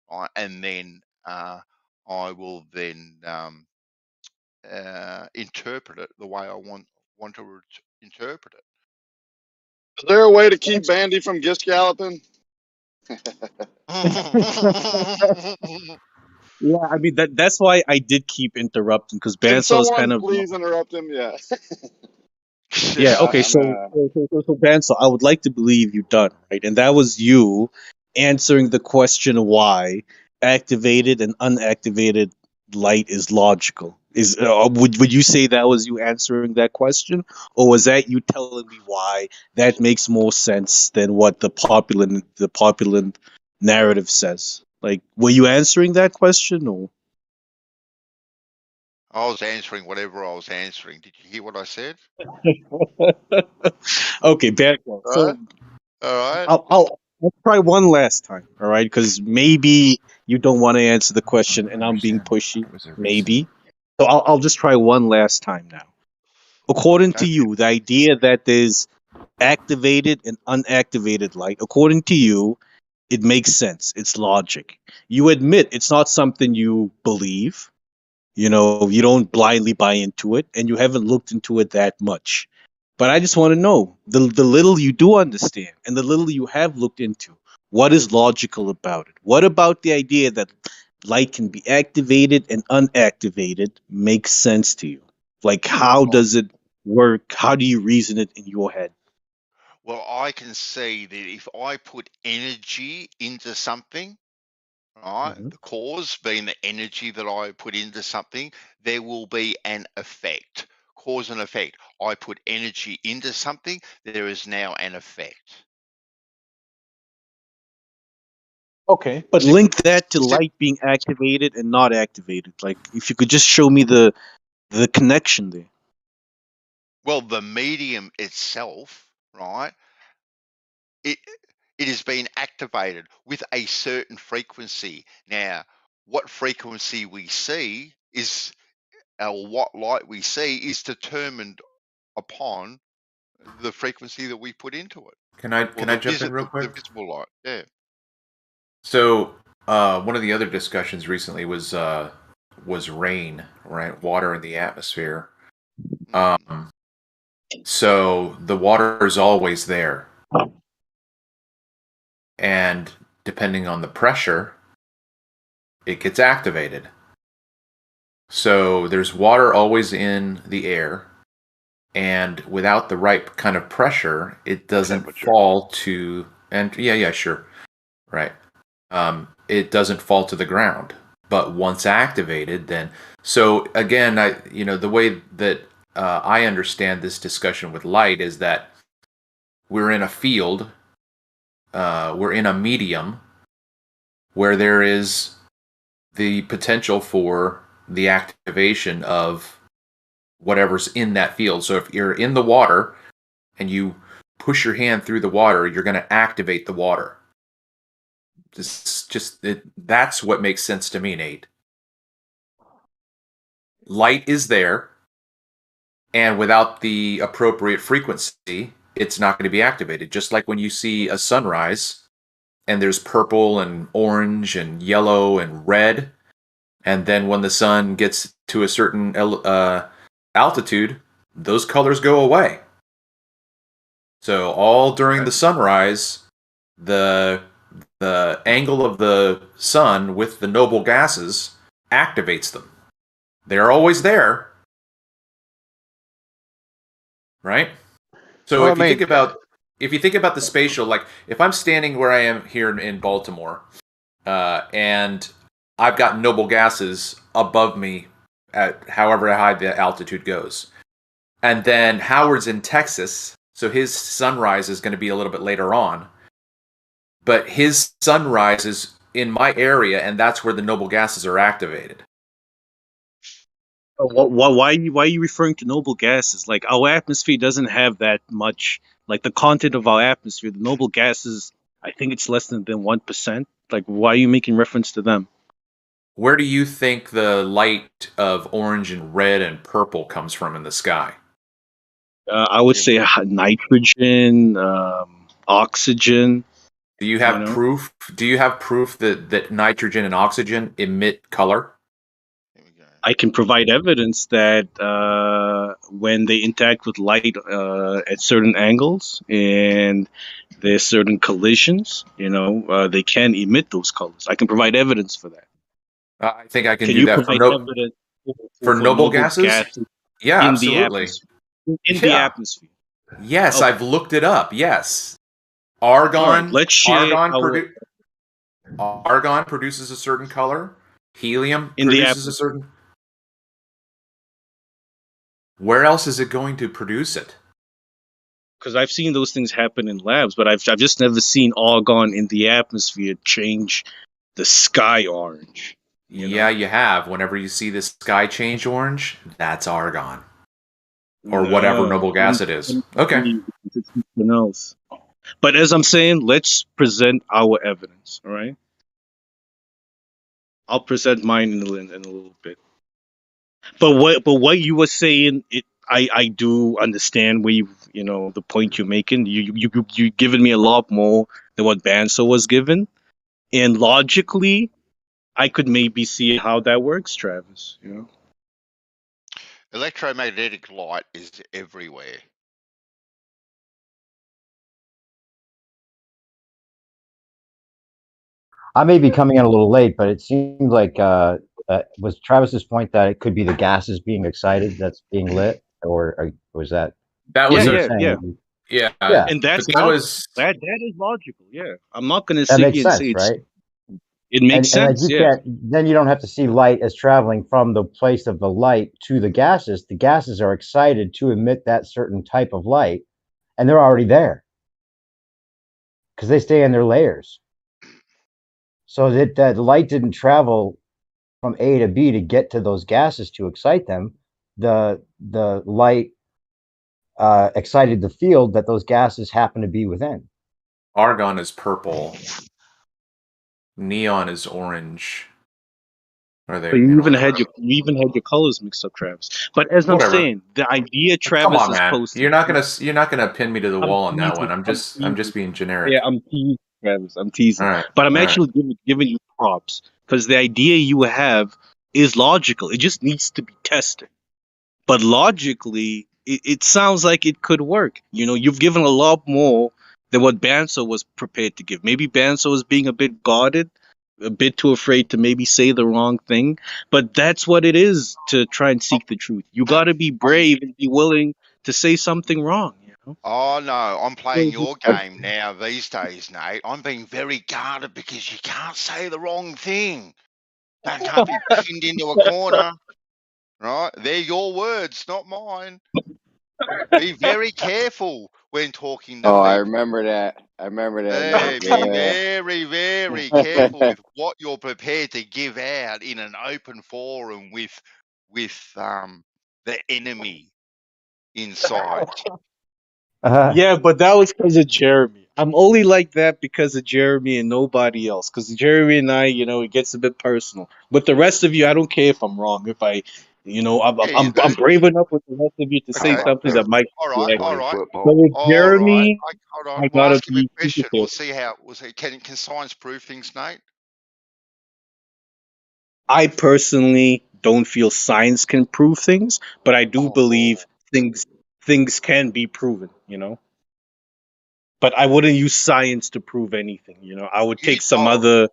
right, and then I will then interpret it the way I want to interpret it. Is there a way to keep Bandy from gish galloping? Yeah, I mean that's why I did keep interrupting because Can Banso's someone kind of please interrupt him? Yeah. yeah. Okay, Nah. so Banso, I would like to believe you done right, and that was you answering the question why activated and unactivated light is logical. Is would you say that was you answering that question, or was that you telling me why that makes more sense than what the popular narrative says? Like, were you answering that question, or? I was answering whatever I was answering. Did you hear what I said? Okay, bad one. So All right. I'll try one last time. All right, because maybe you don't want to answer the question, and I'm being pushy. Maybe. So I'll just try one last time now. According to you, the idea that there's activated and unactivated light, according to you, it makes sense. It's logic. You admit it's not something you believe. You know, you don't blindly buy into it, and you haven't looked into it that much. But I just want to know the little you do understand and the little you have looked into. What is logical about it? What about the idea that light can be activated and unactivated makes sense to you? Like, how does it work? How do you reason it in your head? Well, I can see that if I put energy into something, right, the cause being the energy that I put into something, there will be an effect. Cause and effect. I put energy into something, there is now an effect. Okay, but link that to light being activated and not activated. Like, if you could just show me the connection there. Well, the medium itself, right, it has been activated with a certain frequency. Now, what frequency we see is, or what light we see is determined upon the frequency that we put into it. Can I jump in real quick? The visible light, yeah. So one of the other discussions recently was rain, right? Water in the atmosphere. So the water is always there, and depending on the pressure, it gets activated. So there's water always in the air, and without the right kind of pressure, it doesn't fall to. And yeah, sure, right. It doesn't fall to the ground. But once activated, then so again, the way that I understand this discussion with light is that we're in a field, we're in a medium where there is the potential for the activation of whatever's in that field. So if you're in the water and you push your hand through the water, you're going to activate the water. That's what makes sense to me, Nate. Light is there, and without the appropriate frequency, it's not going to be activated. Just like when you see a sunrise, and there's purple and orange and yellow and red, and then when the sun gets to a certain altitude, those colors go away. So all during the sunrise, the angle of the sun with the noble gases activates them. They're always there, right? So if you think about the spatial, like if I'm standing where I am here in Baltimore, and I've got noble gases above me at however high the altitude goes, and then Howard's in Texas, so his sunrise is going to be a little bit later on, but his sunrise is in my area, and that's where the noble gases are activated. Why are you referring to noble gases? Like, our atmosphere doesn't have that much. Like, the content of our atmosphere, the noble gases, I think it's less than 1%. Like, why are you making reference to them? Where do you think the light of orange and red and purple comes from in the sky? I would say nitrogen, oxygen. Do you have proof? Do you have proof that nitrogen and oxygen emit color? I can provide evidence that when they interact with light at certain angles and there's certain collisions, they can emit those colors. I can provide evidence for that. I think I can Can do you that provide evidence for noble gases. Yeah, in absolutely. the atmosphere? In the atmosphere. Yes, Okay. I've looked it up. Yes, argon. All right, let's share argon produces a certain color. Helium in the produces a certain. Where else is it going to produce it? Because I've seen those things happen in labs, but I've just never seen argon in the atmosphere change the sky orange. Yeah, you have. Whenever you see the sky change orange, that's argon. Or whatever noble gas it is. Okay. It's something else. But as I'm saying, let's present our evidence, all right? I'll present mine in a little bit. But what you were saying, I do understand where the point you're making. You given me a lot more than what Banso was given, and logically, I could maybe see how that works, Travis. Electromagnetic light is everywhere. I may be coming in a little late, but it seemed like was Travis's point that it could be the gases being excited that's being lit, or was that? That was yeah. And that's that is logical. Yeah, I'm not going to that sit makes here and sense, say right? It makes sense. Like then you don't have to see light as traveling from the place of the light to the gases. The gases are excited to emit that certain type of light, and they're already there because they stay in their layers. So that light didn't travel from A to B to get to those gases to excite them. The light excited the field that those gases happen to be within. Argon is purple. Neon is orange. Are they? But you even had your colors mixed up, Travis. But as I'm saying, the idea Travis is posting. You're not gonna pin me to the wall on that one. I'm just being generic. Yeah, I'm teasing, Travis. I'm teasing. All right. But I'm actually giving you props because the idea you have is logical. It just needs to be tested. But logically, it sounds like it could work. You've given a lot more than what Banso was prepared to give. Maybe Banso was being a bit guarded, a bit too afraid to maybe say the wrong thing. But that's what it is to try and seek the truth. You got to be brave and be willing to say something wrong. Oh no, I'm playing your game now these days, Nate. I'm being very guarded because you can't say the wrong thing. That can't be pinned into a corner. Right? They're your words, not mine. Be very careful when talking to people. I remember that. Hey, be very, very careful with what you're prepared to give out in an open forum with the enemy inside. Yeah, but that was because of Jeremy. I'm only like that because of Jeremy and nobody else. Because Jeremy and I, it gets a bit personal. But the rest of you, I don't care if I'm wrong. If I'm brave enough with the rest of you to say something that might. All right. So with Jeremy, Hold on. I We'll gotta ask him a be. question. We'll see how. Can science prove things, Nate? I personally don't feel science can prove things, but I do believe things can be proven. But I wouldn't use science to prove anything. I would take some other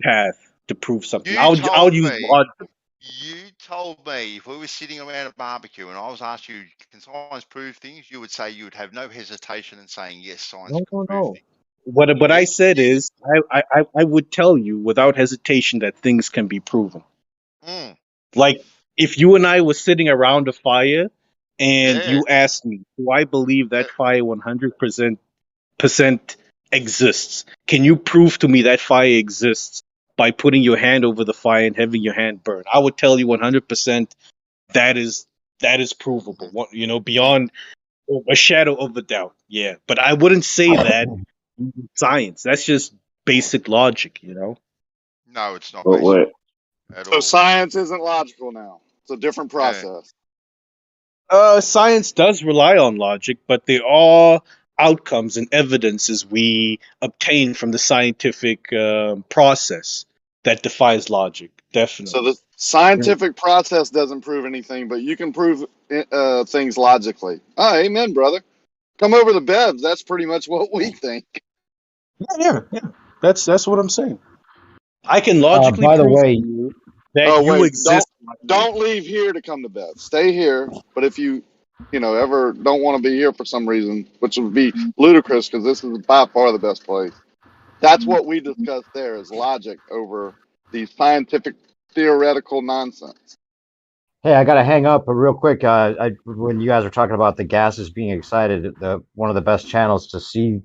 path to prove something. I'll use logic. You told me if we were sitting around a barbecue and I was asked you, can science prove things? You would say you would have no hesitation in saying yes, science can prove things. What I said is I would tell you without hesitation that things can be proven. Like if you and I were sitting around a fire and you asked me, do I believe that fire 100% exists? Can you prove to me that fire exists by putting your hand over the fire and having your hand burn? I would tell you 100% that is provable. Beyond a shadow of a doubt. Yeah, but I wouldn't say that in science. That's just basic logic. No, it's not. So science isn't logical now. It's a different process. Science does rely on logic, but there are outcomes and evidences we obtain from the scientific process that defies logic. Definitely. Scientific process doesn't prove anything, but you can prove things logically. Oh, amen, brother. Come over to Bev's. That's pretty much what we think. Yeah. That's what I'm saying. I can logically By the prove way, to you that Oh, you wait, exist. don't leave here to come to Bev's. Stay here. But if you ever don't want to be here for some reason, which would be ludicrous because this is by far the best place. That's what we discussed there is logic over the scientific theoretical nonsense. hey, I got to hang up real quick. When you guys were talking about the gases being excited, one of the best channels to see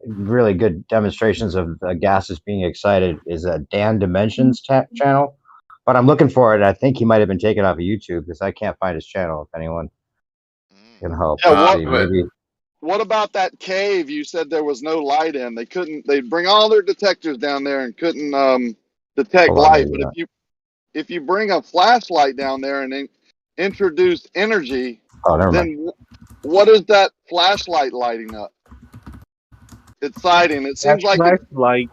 really good demonstrations of gases being excited is a Dan Dimensions channel. But I'm looking for it. I think he might have been taken off of YouTube because I can't find his channel. If anyone can help, Yeah, maybe. What about that cave you said there was no light in? They'd bring all their detectors down there and couldn't detect Hold on, light. maybe But if you bring a flashlight down there and introduce energy, never mind. then what is that flashlight lighting up? It's sighting. It seems like flashlight.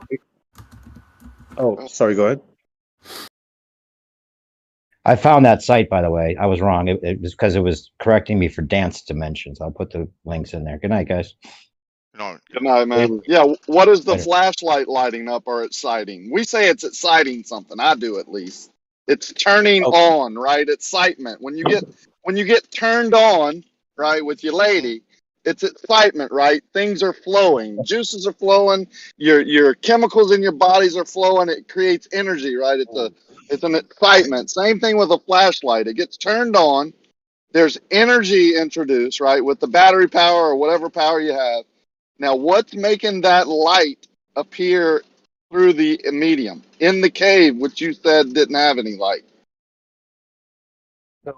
Oh, sorry. Go ahead. I found that site, by the way. I was wrong. It was because it was correcting me for dance dimensions. I'll put the links in there. Good night, guys. Good night, man. Yeah, what is the flashlight lighting up or exciting? We say it's exciting something. I do at least. It's turning on, right? Excitement. When you get turned on, right, with your lady, it's excitement, right? Things are flowing. Juices are flowing. Your chemicals in your bodies are flowing. It creates energy, right? It's an excitement. Same thing with a flashlight. It gets turned on. There's energy introduced, right, with the battery power or whatever power you have. Now, what's making that light appear through the medium in the cave, which you said didn't have any light?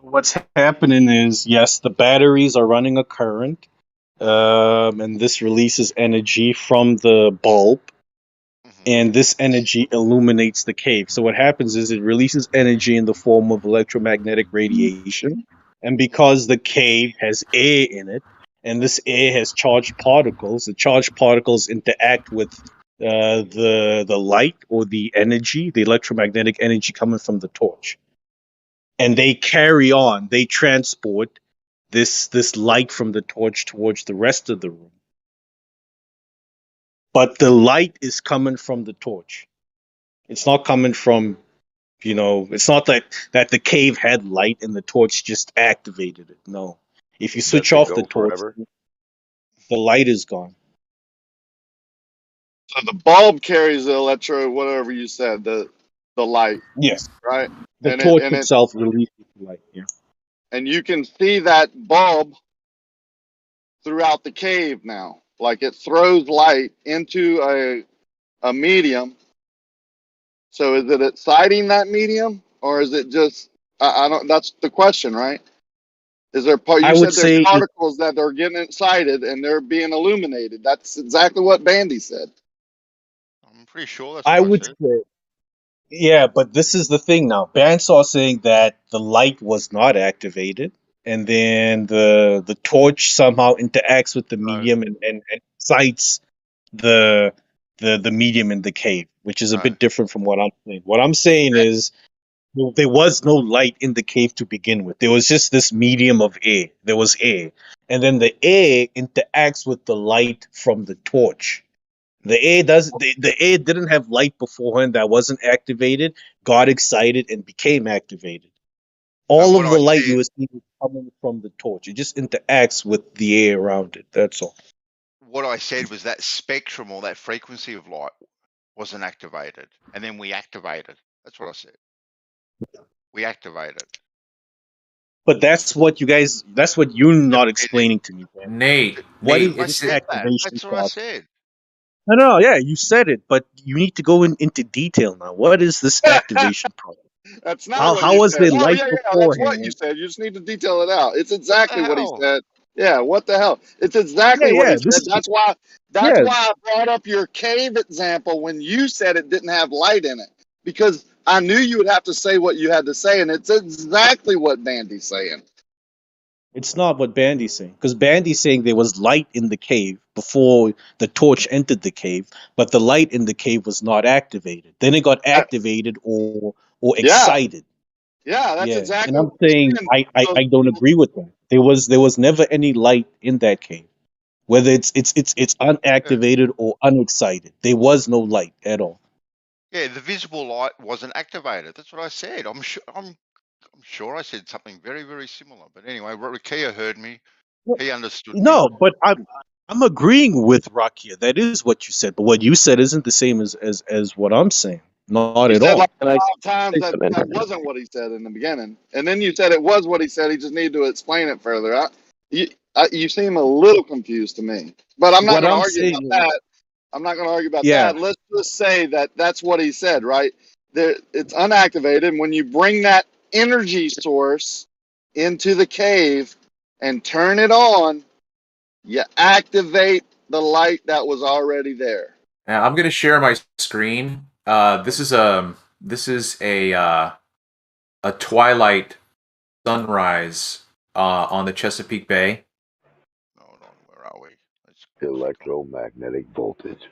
What's happening is, yes, the batteries are running a current, and this releases energy from the bulb, and this energy illuminates the cave. So what happens is it releases energy in the form of electromagnetic radiation, and because the cave has air in it, and this air has charged particles, the charged particles interact with the light or the energy, the electromagnetic energy coming from the torch. And they carry on, they transport this light from the torch towards the rest of the room. But the light is coming from the torch. It's not coming from, it's not that the cave had light and the torch just activated it. No. If you switch off the torch, the light is gone. So the bulb carries the whatever you said, the light. Yes. Right? The torch itself releases the light, yeah. And you can see that bulb throughout the cave now. Like it throws light into a medium. So is it exciting that medium? Or is it just, I don't, that's the question, right? Is there, you said there's particles that are getting excited and they're being illuminated. That's exactly what Bandy said. I'm pretty sure that's I would say, yeah, but this is the thing now. Bandsaw saying that the light was not activated, and then the torch somehow interacts with the medium and excites the medium in the cave, which is a bit different from what I'm saying. What I'm saying is there was no light in the cave to begin with. There was just this medium of air. There was air, and then the air interacts with the light from the torch. The air didn't have light beforehand that wasn't activated, got excited, and became activated. All of the light you were seeing was coming from the torch. It just interacts with the air around it. That's all. What I said was that spectrum or that frequency of light wasn't activated, and then we activated. That's what I said. We activated. But that's what you're not explaining to me, man. Nate, What Nate, is this activation That's what I said. No, yeah, you said it, but you need to go into detail now. What is this activation process? That's not what you was said. there light That's beforehand? what you said. You just need to detail it out. It's exactly what he said. Yeah, what the hell? It's exactly Yeah, what he this said. is- That's why Yeah. I brought up your cave example when you said it didn't have light in it. Because I knew you would have to say what you had to say, and it's exactly what Bandy's saying. It's not what Bandy's saying, because Bandy's saying there was light in the cave before the torch entered the cave, but the light in the cave was not activated. Then it got activated or excited. Yeah, that's Yeah, exactly and I'm what I'm saying saying. I don't agree with that. There was never any light in that cave, whether it's unactivated or unexcited. There was no light at all. Yeah, the visible light wasn't activated. That's what I said. I'm sure I said something very, very similar. But anyway, Rakia heard me. He understood me. No, but I'm agreeing with Rakia. That is what you said, but what you said isn't the same as what I'm saying. Not You at said all. like 5 times that wasn't what he said in the beginning, and then you said it was what he said. He just needed to explain it further. You seem a little confused to me, but I'm not What going to I'm argue about saying, that. I'm not going to argue about yeah, that. Let's just say that that's what he said, right? There, it's unactivated. And when you bring that energy source into the cave and turn it on, you activate the light that was already there. Now I'm going to share my screen. This is a twilight sunrise on the Chesapeake Bay. Hold on, where are we? Electromagnetic voltage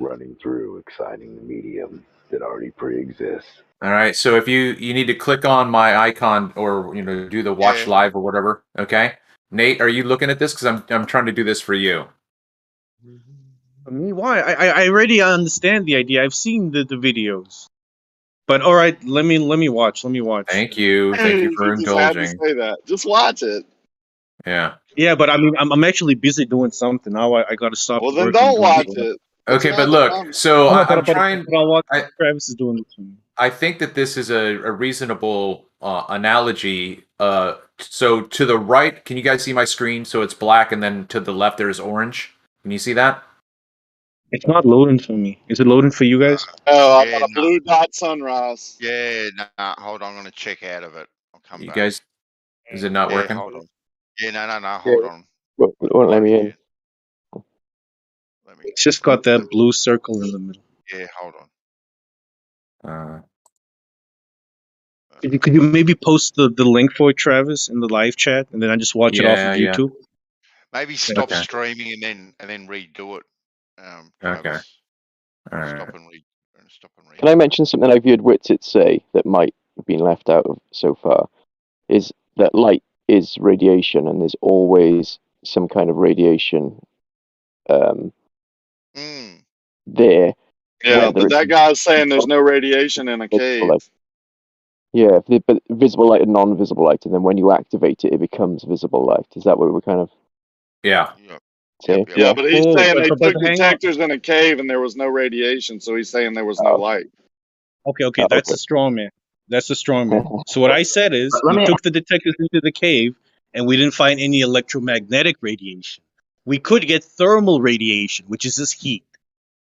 running through, exciting the medium that already pre-exists. All right, so if you need to click on my icon or do the watch live or whatever, okay? Nate, are you looking at this? Because I'm trying to do this for you. I mean, why? I already understand the idea. I've seen the videos. But all right, let me watch. Let me watch. Thank you for You just had to indulging. say that. Just watch it. Yeah. Yeah, but I mean, I'm actually busy doing something now. I got to stop. Well, then working don't and watch doing it. Okay, but look, so I'm trying. But I'll watch what Travis is doing this one. I think that this is a reasonable analogy. So to the right, can you guys see my screen? So it's black, and then to the left there's orange. Can you see that? It's not loading for me. Is it loading for you guys? Oh, I got a blue dot sunrise. Yeah, nah, hold on. I'm going to check out of it. I'll come You back. guys, is it not Yeah, working? hold on. Yeah, no, hold on. Won't let me in. It's just got that blue circle in the middle. Yeah, hold on. Could you maybe post the link for it, Travis, in the live chat, and then I just watch it off of YouTube? Maybe stop Okay. streaming and then redo it. Okay. Travis. All right. Stop and read. Can I mention something I've heard Witsit say that might have been left out of so far? Is that light is radiation, and there's always some kind of radiation there. Yeah, but that guy's saying there's no radiation in a cave. Yeah, but visible light and non-visible light, and then when you activate it, it becomes visible light. Is that what we're kind of? Yeah. Saying? Yeah, but he's saying they took detectors in a cave and there was no radiation, so he's saying there was no light. Okay, that's a strong man. That's a strong man. So what I said is, we took the detectors into the cave, and we didn't find any electromagnetic radiation. We could get thermal radiation, which is just heat.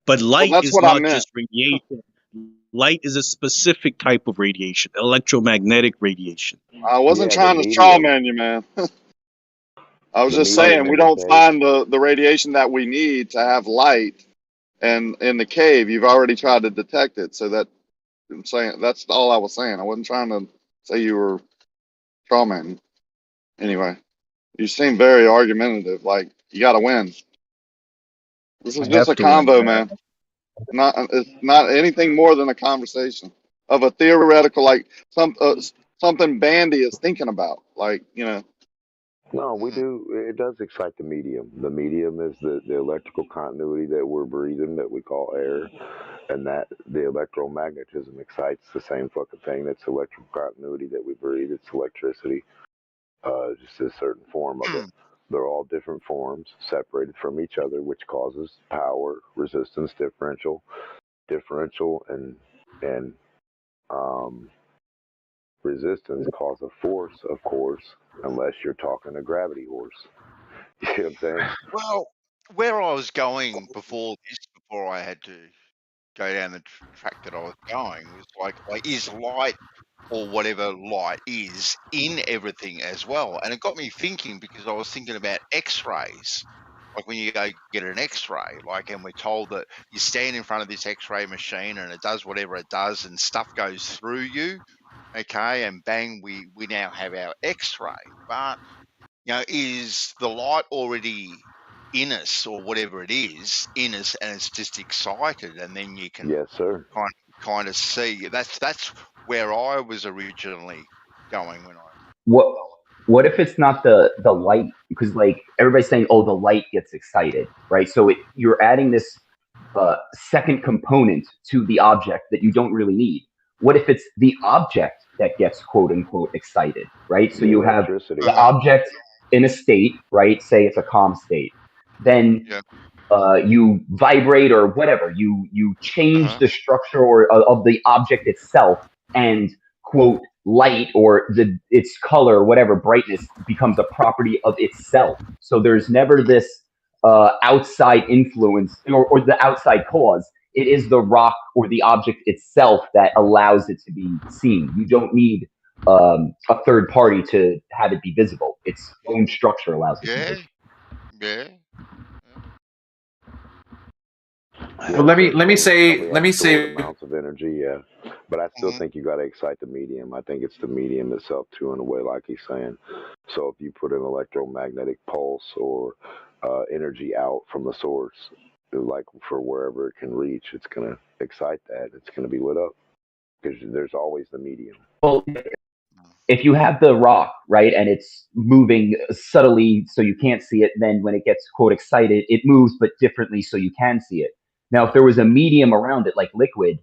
But light that's is what I not meant. just radiation. Light is a specific type of radiation, electromagnetic radiation. I wasn't trying to straw man you, man. I was just saying we don't find the radiation that we need to have light, and in the cave you've already tried to detect it. So that I'm saying that's all I was saying. I wasn't trying to say you were straw man. Anyway, you seem very argumentative. Like you got to win. This is I just have a to win, convo, man. It's not anything more than a conversation of a theoretical, like something Bandy is thinking about, like No, we do. It does excite the medium. The medium is the electrical continuity that we're breathing that we call air, and that the electromagnetism excites the same fucking thing. That's electrical continuity that we breathe. It's electricity, just a certain form of it. They're all different forms, separated from each other, which causes power, resistance, differential, and resistance cause a force, of course, unless you're talking a gravity horse. You know what I'm saying? Well, where I was going before I had to go down the track that I was going, was like is light or whatever light is in everything as well. And it got me thinking, because I was thinking about X-rays. Like when you go get an X-ray, and we're told that you stand in front of this X-ray machine and it does whatever it does and stuff goes through you, okay, and bang, we now have our X-ray. But is the light already inus or whatever it is in us, and it's just excited, and then you can Yes, sir. kind of see. That's where I was originally going when I. What if it's not the light? Because like everybody's saying, oh, the light gets excited, right? So you're adding this second component to the object that you don't really need. What if it's the object that gets quote unquote excited, right? So you have the object in a state, right? Say it's a calm state. Then you vibrate or whatever. You change the structure or of the object itself, and quote light or its color, whatever brightness becomes a property of itself. So there's never this outside influence or the outside cause. It is the rock or the object itself that allows it to be seen. You don't need a third party to have it be visible. Its own structure allows it to be visible. Yeah. Yeah, Well, let me say amounts of energy, yeah, but I still think you got to excite the medium. I think it's the medium itself too, in a way, like he's saying. So if you put an electromagnetic pulse or energy out from the source, like for wherever it can reach, it's gonna excite that. It's gonna be lit up because there's always the medium. Well, if you have the rock, right, and it's moving subtly so you can't see it, then when it gets quote excited, it moves but differently so you can see it. Now, if there was a medium around it, like liquid,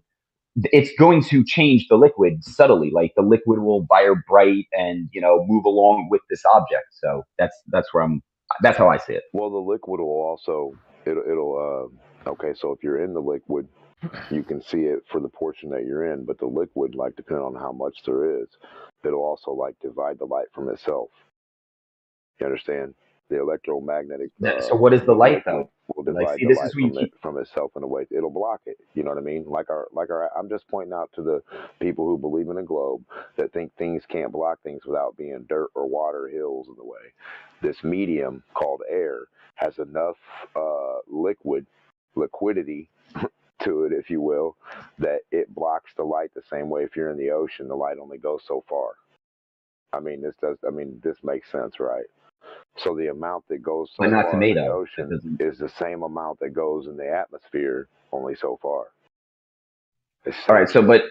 it's going to change the liquid subtly. Like the liquid will vibrate and move along with this object. So that's how I see it. Well, the liquid will also it'll okay. So if you're in the liquid, you can see it for the portion that you're in, but the liquid, like depending on how much there is, it'll also like divide the light from itself. You understand? The electromagnetic. So what is the light though? Will divide the light from itself in a way. It'll block it. You know what I mean? Like our. I'm just pointing out to the people who believe in a globe that think things can't block things without being dirt or water, hills in the way. This medium called air has enough liquidity to it, if you will, that it blocks the light the same way. If you're in the ocean, the light only goes so far. I mean, this makes sense, right? So the amount that goes so far in the ocean is the same amount that goes in the atmosphere, only so far. All right. So, but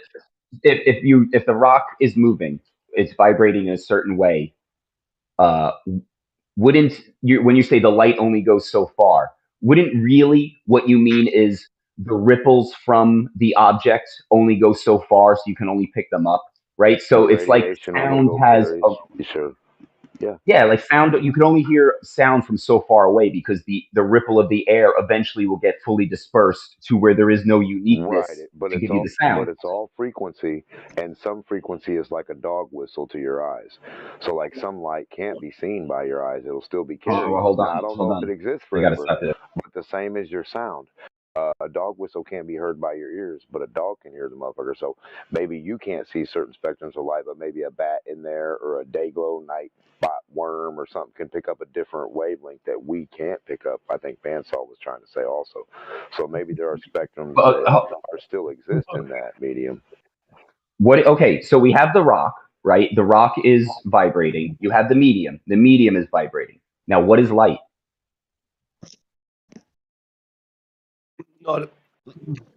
if the rock is moving, it's vibrating in a certain way. Wouldn't you, when you say the light only goes so far, wouldn't really what you mean is the ripples from the object only go so far, so you can only pick them up, right? So it's like sound has yeah, like sound, you can only hear sound from so far away because the ripple of the air eventually will get fully dispersed to where there is no uniqueness to give you the sound. But it's all frequency, and some frequency is like a dog whistle to your eyes. So like some light can't be seen by your eyes. It'll still be carried. Hold on. I don't know if it exists forever, but the same as your sound. A dog whistle can't be heard by your ears, but a dog can hear the motherfucker. So maybe you can't see certain spectrums of light, but maybe a bat in there or a day glow night spot worm or something can pick up a different wavelength that we can't pick up. I think Bansal was trying to say also. So maybe there are spectrums that are still exist in that medium. Okay, so we have the rock, right? The rock is vibrating. You have the medium. The medium is vibrating. Now, what is light?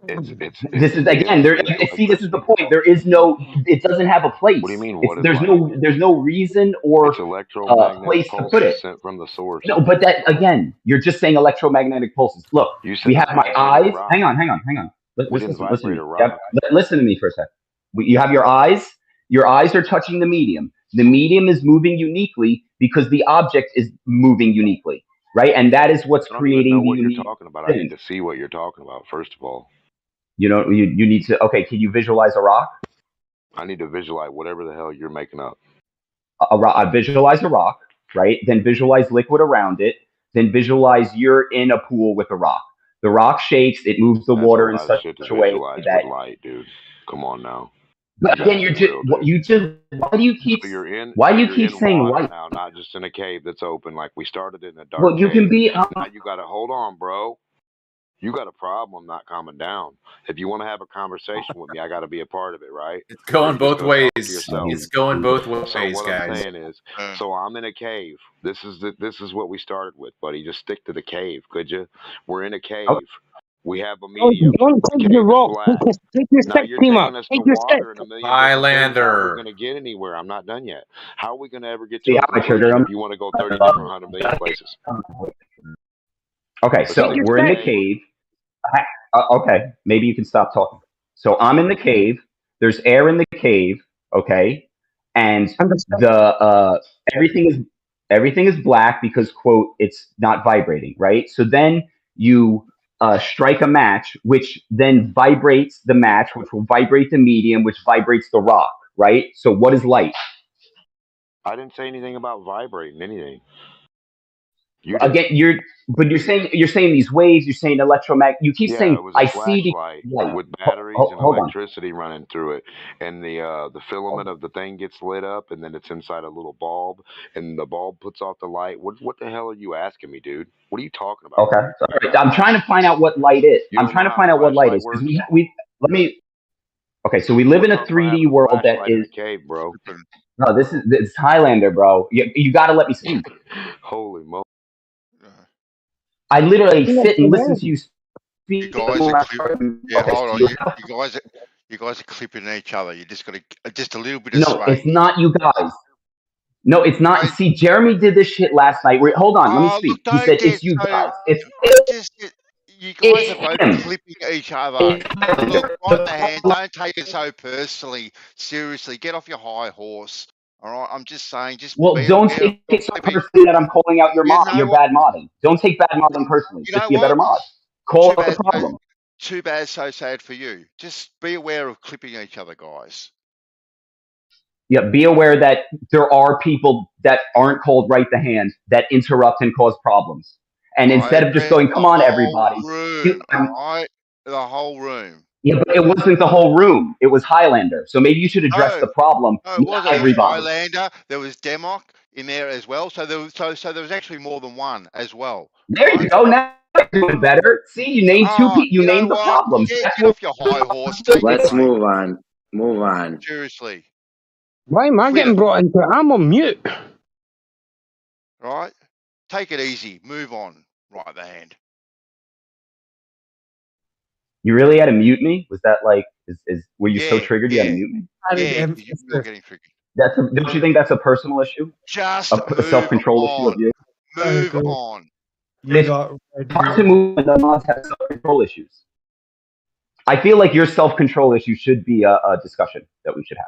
This is again. This is the point. There is no. It doesn't have a place. What do you mean? There's no reason or place to put it. Sent from the source. No, but that again, you're just saying electromagnetic pulses. Look, we have my eyes. Hang on. Listen to me for a second. You have your eyes. Your eyes are touching the medium. The medium is moving uniquely because the object is moving uniquely. Right, and that is what's creating what you're talking about. I need to see what you're talking about first of all. You need to. Okay, can you visualize a rock? I need to visualize whatever the hell you're making up. I visualize a rock, right? Then visualize liquid around it. Then visualize you're in a pool with a rock. The rock shakes. It moves the water in such a way that with light, dude. Come on now. But again, why do you keep saying light now, not just in a cave that's open like we started in a dark well, you cave. can be now you got to hold on, bro. You got a problem not calming down. If you want to have a conversation with me, I got to be a part of it, right? It's going both ways. Yourself. It's going both ways, So what guys. I'm saying is, so I'm in a cave. This is what we started with, buddy. Just stick to the cave, could you? We're in a cave. We have a medium. Don't take the rock. Take your Now stick, you're Prima. taking us Take to your stick. water and a million different things. How are Highlander. we going to get anywhere? I'm not done yet. How are we going to ever get See to a how I trigger conclusion him? if you want to go 30 different 100 million places? Okay, so we're in the cave. Okay, maybe you can stop talking. So I'm in the cave. There's air in the cave. Okay, and the everything is black because quote it's not vibrating, right? So then you strike a match, which then vibrates the match, which will vibrate the medium, which vibrates the rock, right? So what is light? I didn't say anything about vibrating anything. Again, you're saying these waves. You're saying electromagnetic. You keep saying it was I a see the flashlight light with batteries and hold on. electricity running through it, and the filament of the thing gets lit up, and then it's inside a little bulb, and the bulb puts off the light. What the hell are you asking me, dude? What are you talking about? Okay, all right. I'm trying to find out what light is. You I'm don't trying know to how find a out what light flashlight is because works? we let me. Okay, so we live in a 3D world that Flashlight in is. a cave, bro. No, this is Highlander, bro. You got to let me speak. Holy moly! I literally sit and listen to you speak. You guys are clipping. Yeah, hold on. You guys are clipping each other. You just got to just a little bit of No, space. it's not you guys. No, it's not. See, Jeremy did this shit last night. Hold on, let me speak. He said it's you guys. You guys are both clipping each other. Look, on the hand, don't take it so personally. Seriously, get off your high horse. All right, I'm just saying. Well, don't take it so personally that I'm calling out your bad modding. Don't take bad modding personally. You Just know be a better what? mod. Call out the problem. Too bad, so sad for you. Just be aware of clipping each other, guys. Yeah, be aware that there are people that aren't called right the hand that interrupt and cause problems. And instead of just going, come on, everybody. Right? The whole room. Yeah, but it wasn't the whole room. It was Highlander. So maybe you should address the problem. No, it wasn't. Everybody. There was Highlander. There was Demok in there as well. So there was actually more than one as well. There you go. Now you're doing better. See, you named two people. You named the problems. Get off your high horse. Let's move on. Move on. Seriously. Why am I getting brought into it? I'm on mute. Right? Take it easy. Move on. Right the hand. You really had to mute me? Was that like, were you so triggered you had to mute me? Yeah, you're getting triggered. Don't you think that's a personal issue? Just a self-control issue of you? Move on. It's hard to move when the mods have self-control issues. I feel like your self-control issue should be a discussion that we should have.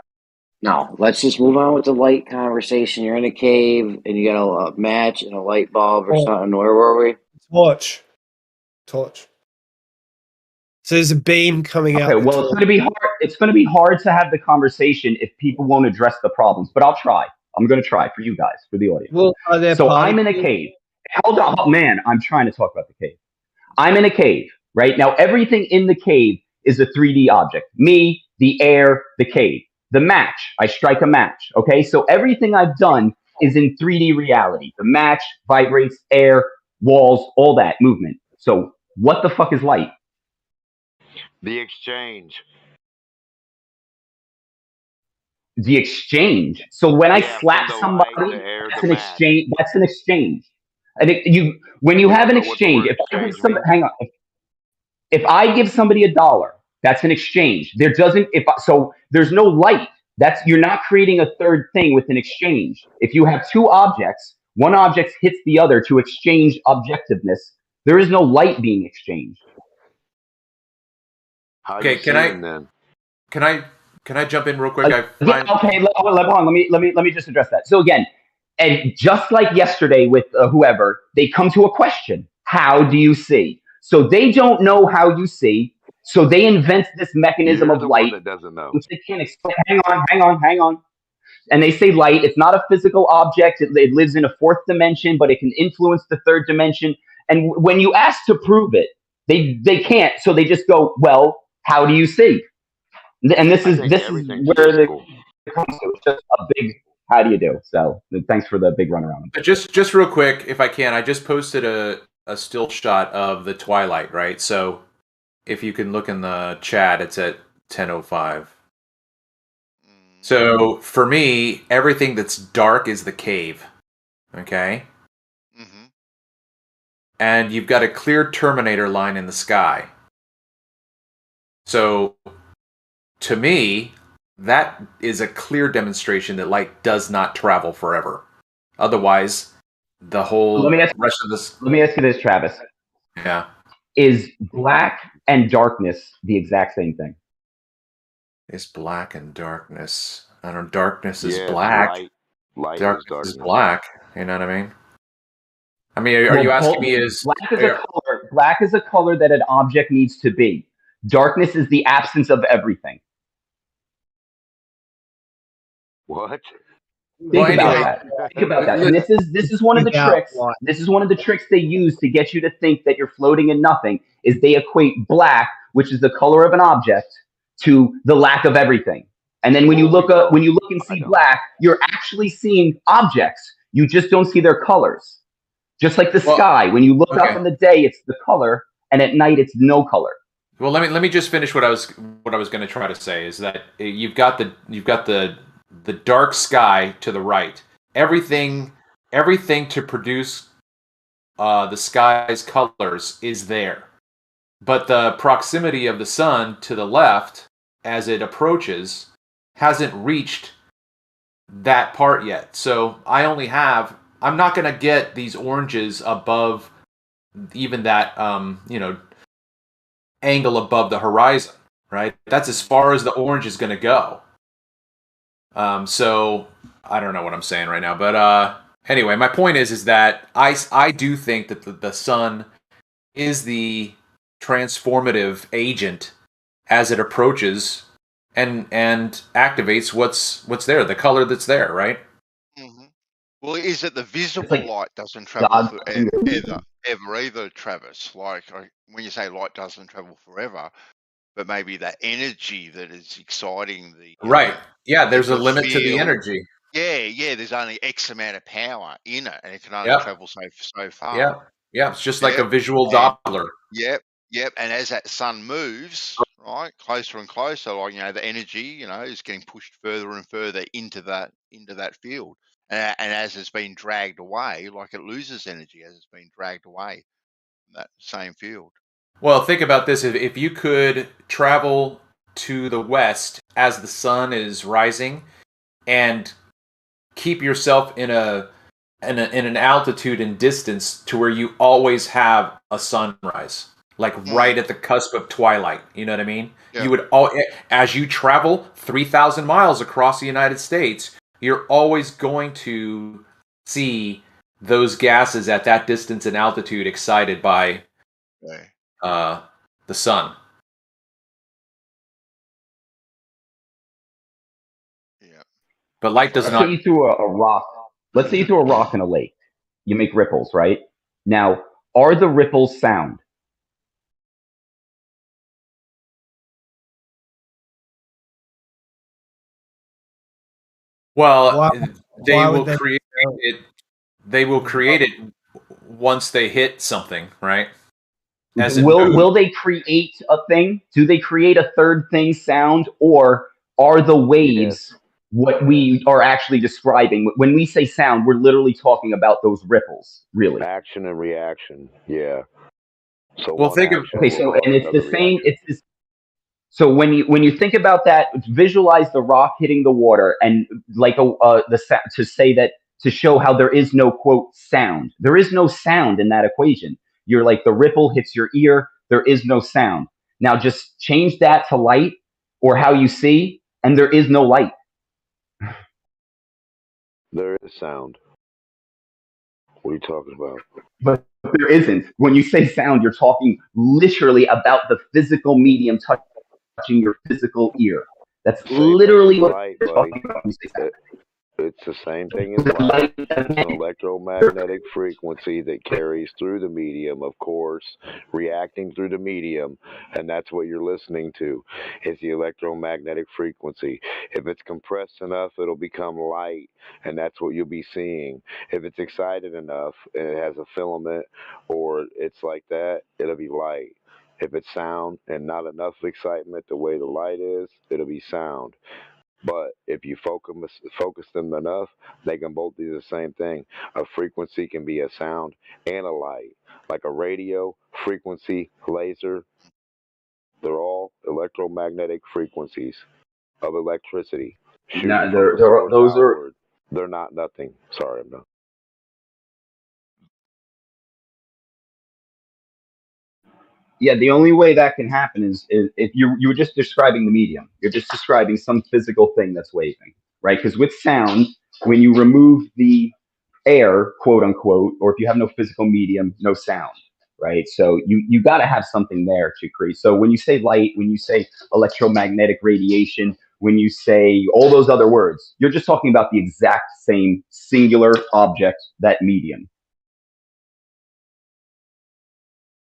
No, let's just move on with the light conversation. You're in a cave and you got a match and a light bulb or something. Where were we? Torch. So there's a beam coming out. Okay, well, it's going to be hard. It's going to be hard to have the conversation if people won't address the problems. But I'll try. I'm going to try for you guys, for the audience. Well, so I'm in a cave. Hold on, man. I'm trying to talk about the cave. I'm in a cave, right? Now, everything in the cave is a 3D object. Me, the air, the cave. The match, I strike a match, okay? So everything I've done is in 3D reality. The match vibrates, air, walls, all that movement. So what the fuck is light? The exchange. The exchange. So when I slap somebody, that's an exchange. That's an exchange. And when you have an exchange, if I give somebody, hang on, if I give somebody $1, that's an exchange. There's no light. You're not creating a third thing with an exchange. If you have two objects, one object hits the other to exchange objectiveness. There is no light being exchanged. Okay, can I jump in real quick? Okay, hold on. Let me just address that. So again, and just like yesterday with whoever, they come to a question: how do you see? So they don't know how you see. So they invent this mechanism of light, that doesn't know. which they can't explain. Hang on. And they say light. It's not a physical object. It lives in a fourth dimension, but it can influence the third dimension. And when you ask to prove it, they can't. So they just go, well, how do you see? And this is where it comes to. It's just a big how do you do? So thanks for the big runaround. Just real quick, if I can, I just posted a still shot of the twilight, right? So if you can look in the chat, it's at 10:05. So for me, everything that's dark is the cave. Okay? And you've got a clear Terminator line in the sky. So to me, that is a clear demonstration that light does not travel forever. Otherwise, the whole rest of this... Let me ask you this, Travis. Yeah. Is black and darkness the exact same thing? Is black and darkness. I don't know, darkness is Yeah, black. Light Darkness is is black. You know what I mean? I mean, are Well, you asking me is... black is a color. Black is a color that an object needs to be. Darkness is the absence of everything. What? Think about that. Think about that. And this is one of the tricks. This is one of the tricks they use to get you to think that you're floating in nothing. Is they equate black, which is the color of an object, to the lack of everything. And then when you look and see black, you're actually seeing objects. You just don't see their colors. Just like the sky. When you look up in the day, it's the color, and at night, it's no color. Well, let me just finish what I was going to try to say is that you've got the dark sky to the right. Everything to produce the sky's colors is there, but the proximity of the sun to the left as it approaches hasn't reached that part yet. So I'm not going to get these oranges above even that angle above the horizon, right? That's as far as the orange is going to go. So I don't know what I'm saying right now, but anyway, my point is that I do think that the sun is the transformative agent as it approaches and activates what's there, the color that's there, right? Well, is it the visible light doesn't travel forever either, Travis? Like when you say light doesn't travel forever, but maybe that energy that is exciting the right. Yeah, there's a the limit to the field. energy. Yeah. There's only X amount of power in it, and it can only travel so far. Yeah. It's just like a visual Doppler. Yep. And as that sun moves, right, closer and closer, like the energy, is getting pushed further and further into that field. And as it's been dragged away, like it loses energy as it's been dragged away from that same field. Well, think about this. If you could travel to the west as the sun is rising and keep yourself in an altitude and distance to where you always have a sunrise, like right at the cusp of twilight, you know what I mean? Yeah. You would as you travel 3,000 miles across the United States, you're always going to see those gases at that distance and altitude excited by the sun. Yeah. But light does not. Let's say you threw a rock. Let's say you threw a rock in a lake. You make ripples, right? Now, are the ripples sound? Well, they will create it once they hit something, right? Will they create a thing? Do they create a third thing sound, or are the waves what we are actually describing? When we say sound, we're literally talking about those ripples, really. Action and reaction, yeah. So well, think of and it's the same. It's this. So when you think about that, visualize the rock hitting the water, and like to show how there is no quote sound. There is no sound in that equation. You're like the ripple hits your ear. There is no sound. Now just change that to light or how you see, and there is no light. There is sound. What are you talking about? But there isn't. When you say sound, you're talking literally about the physical medium touching your physical ear. That's literally what you're talking about when you say sound. It's the same thing as light. It's an electromagnetic frequency that carries through the medium, of course, reacting through the medium, and that's what you're listening to. It's the electromagnetic frequency. If it's compressed enough, it'll become light, and that's what you'll be seeing. If it's excited enough and it has a filament or it's like that, it'll be light. If it's sound and not enough excitement the way the light is, it'll be sound. But if you focus them enough, they can both do the same thing. A frequency can be a sound and a light. Like a radio, frequency, laser, they're all electromagnetic frequencies of electricity shooting No, from the source those are. outward. They're not nothing. Sorry, I'm done. Yeah, the only way that can happen is if you were just describing the medium. You're just describing some physical thing that's waving, right? Because with sound, when you remove the air, quote unquote, or if you have no physical medium, no sound, right? So you got to have something there to create. So when you say light, when you say electromagnetic radiation, when you say all those other words, you're just talking about the exact same singular object, that medium.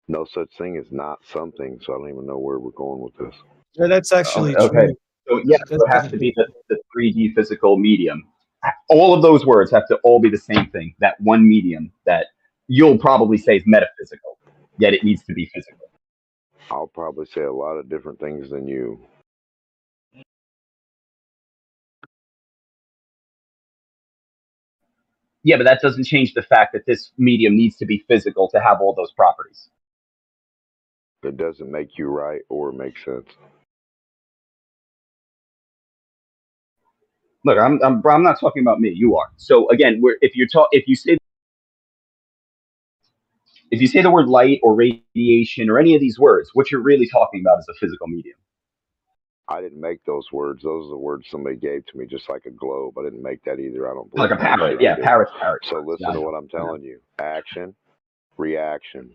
No such thing as not something, so I don't even know where we're going with this. Yeah, that's actually Okay. true. So yeah, so it has to be the 3D physical medium. All of those words have to all be the same thing. That one medium that you'll probably say is metaphysical, yet it needs to be physical. I'll probably say a lot of different things than you. Yeah, but that doesn't change the fact that this medium needs to be physical to have all those properties. It doesn't make you right or make sense. Look, I'm not talking about me. You are. So again, if you say the word light or radiation or any of these words, what you're really talking about is a physical medium. I didn't make those words. Those are the words somebody gave to me, just like a globe. I didn't make that either. I don't believe Like a parrot. Yeah, parrot. So listen to what I'm telling you. Action, reaction,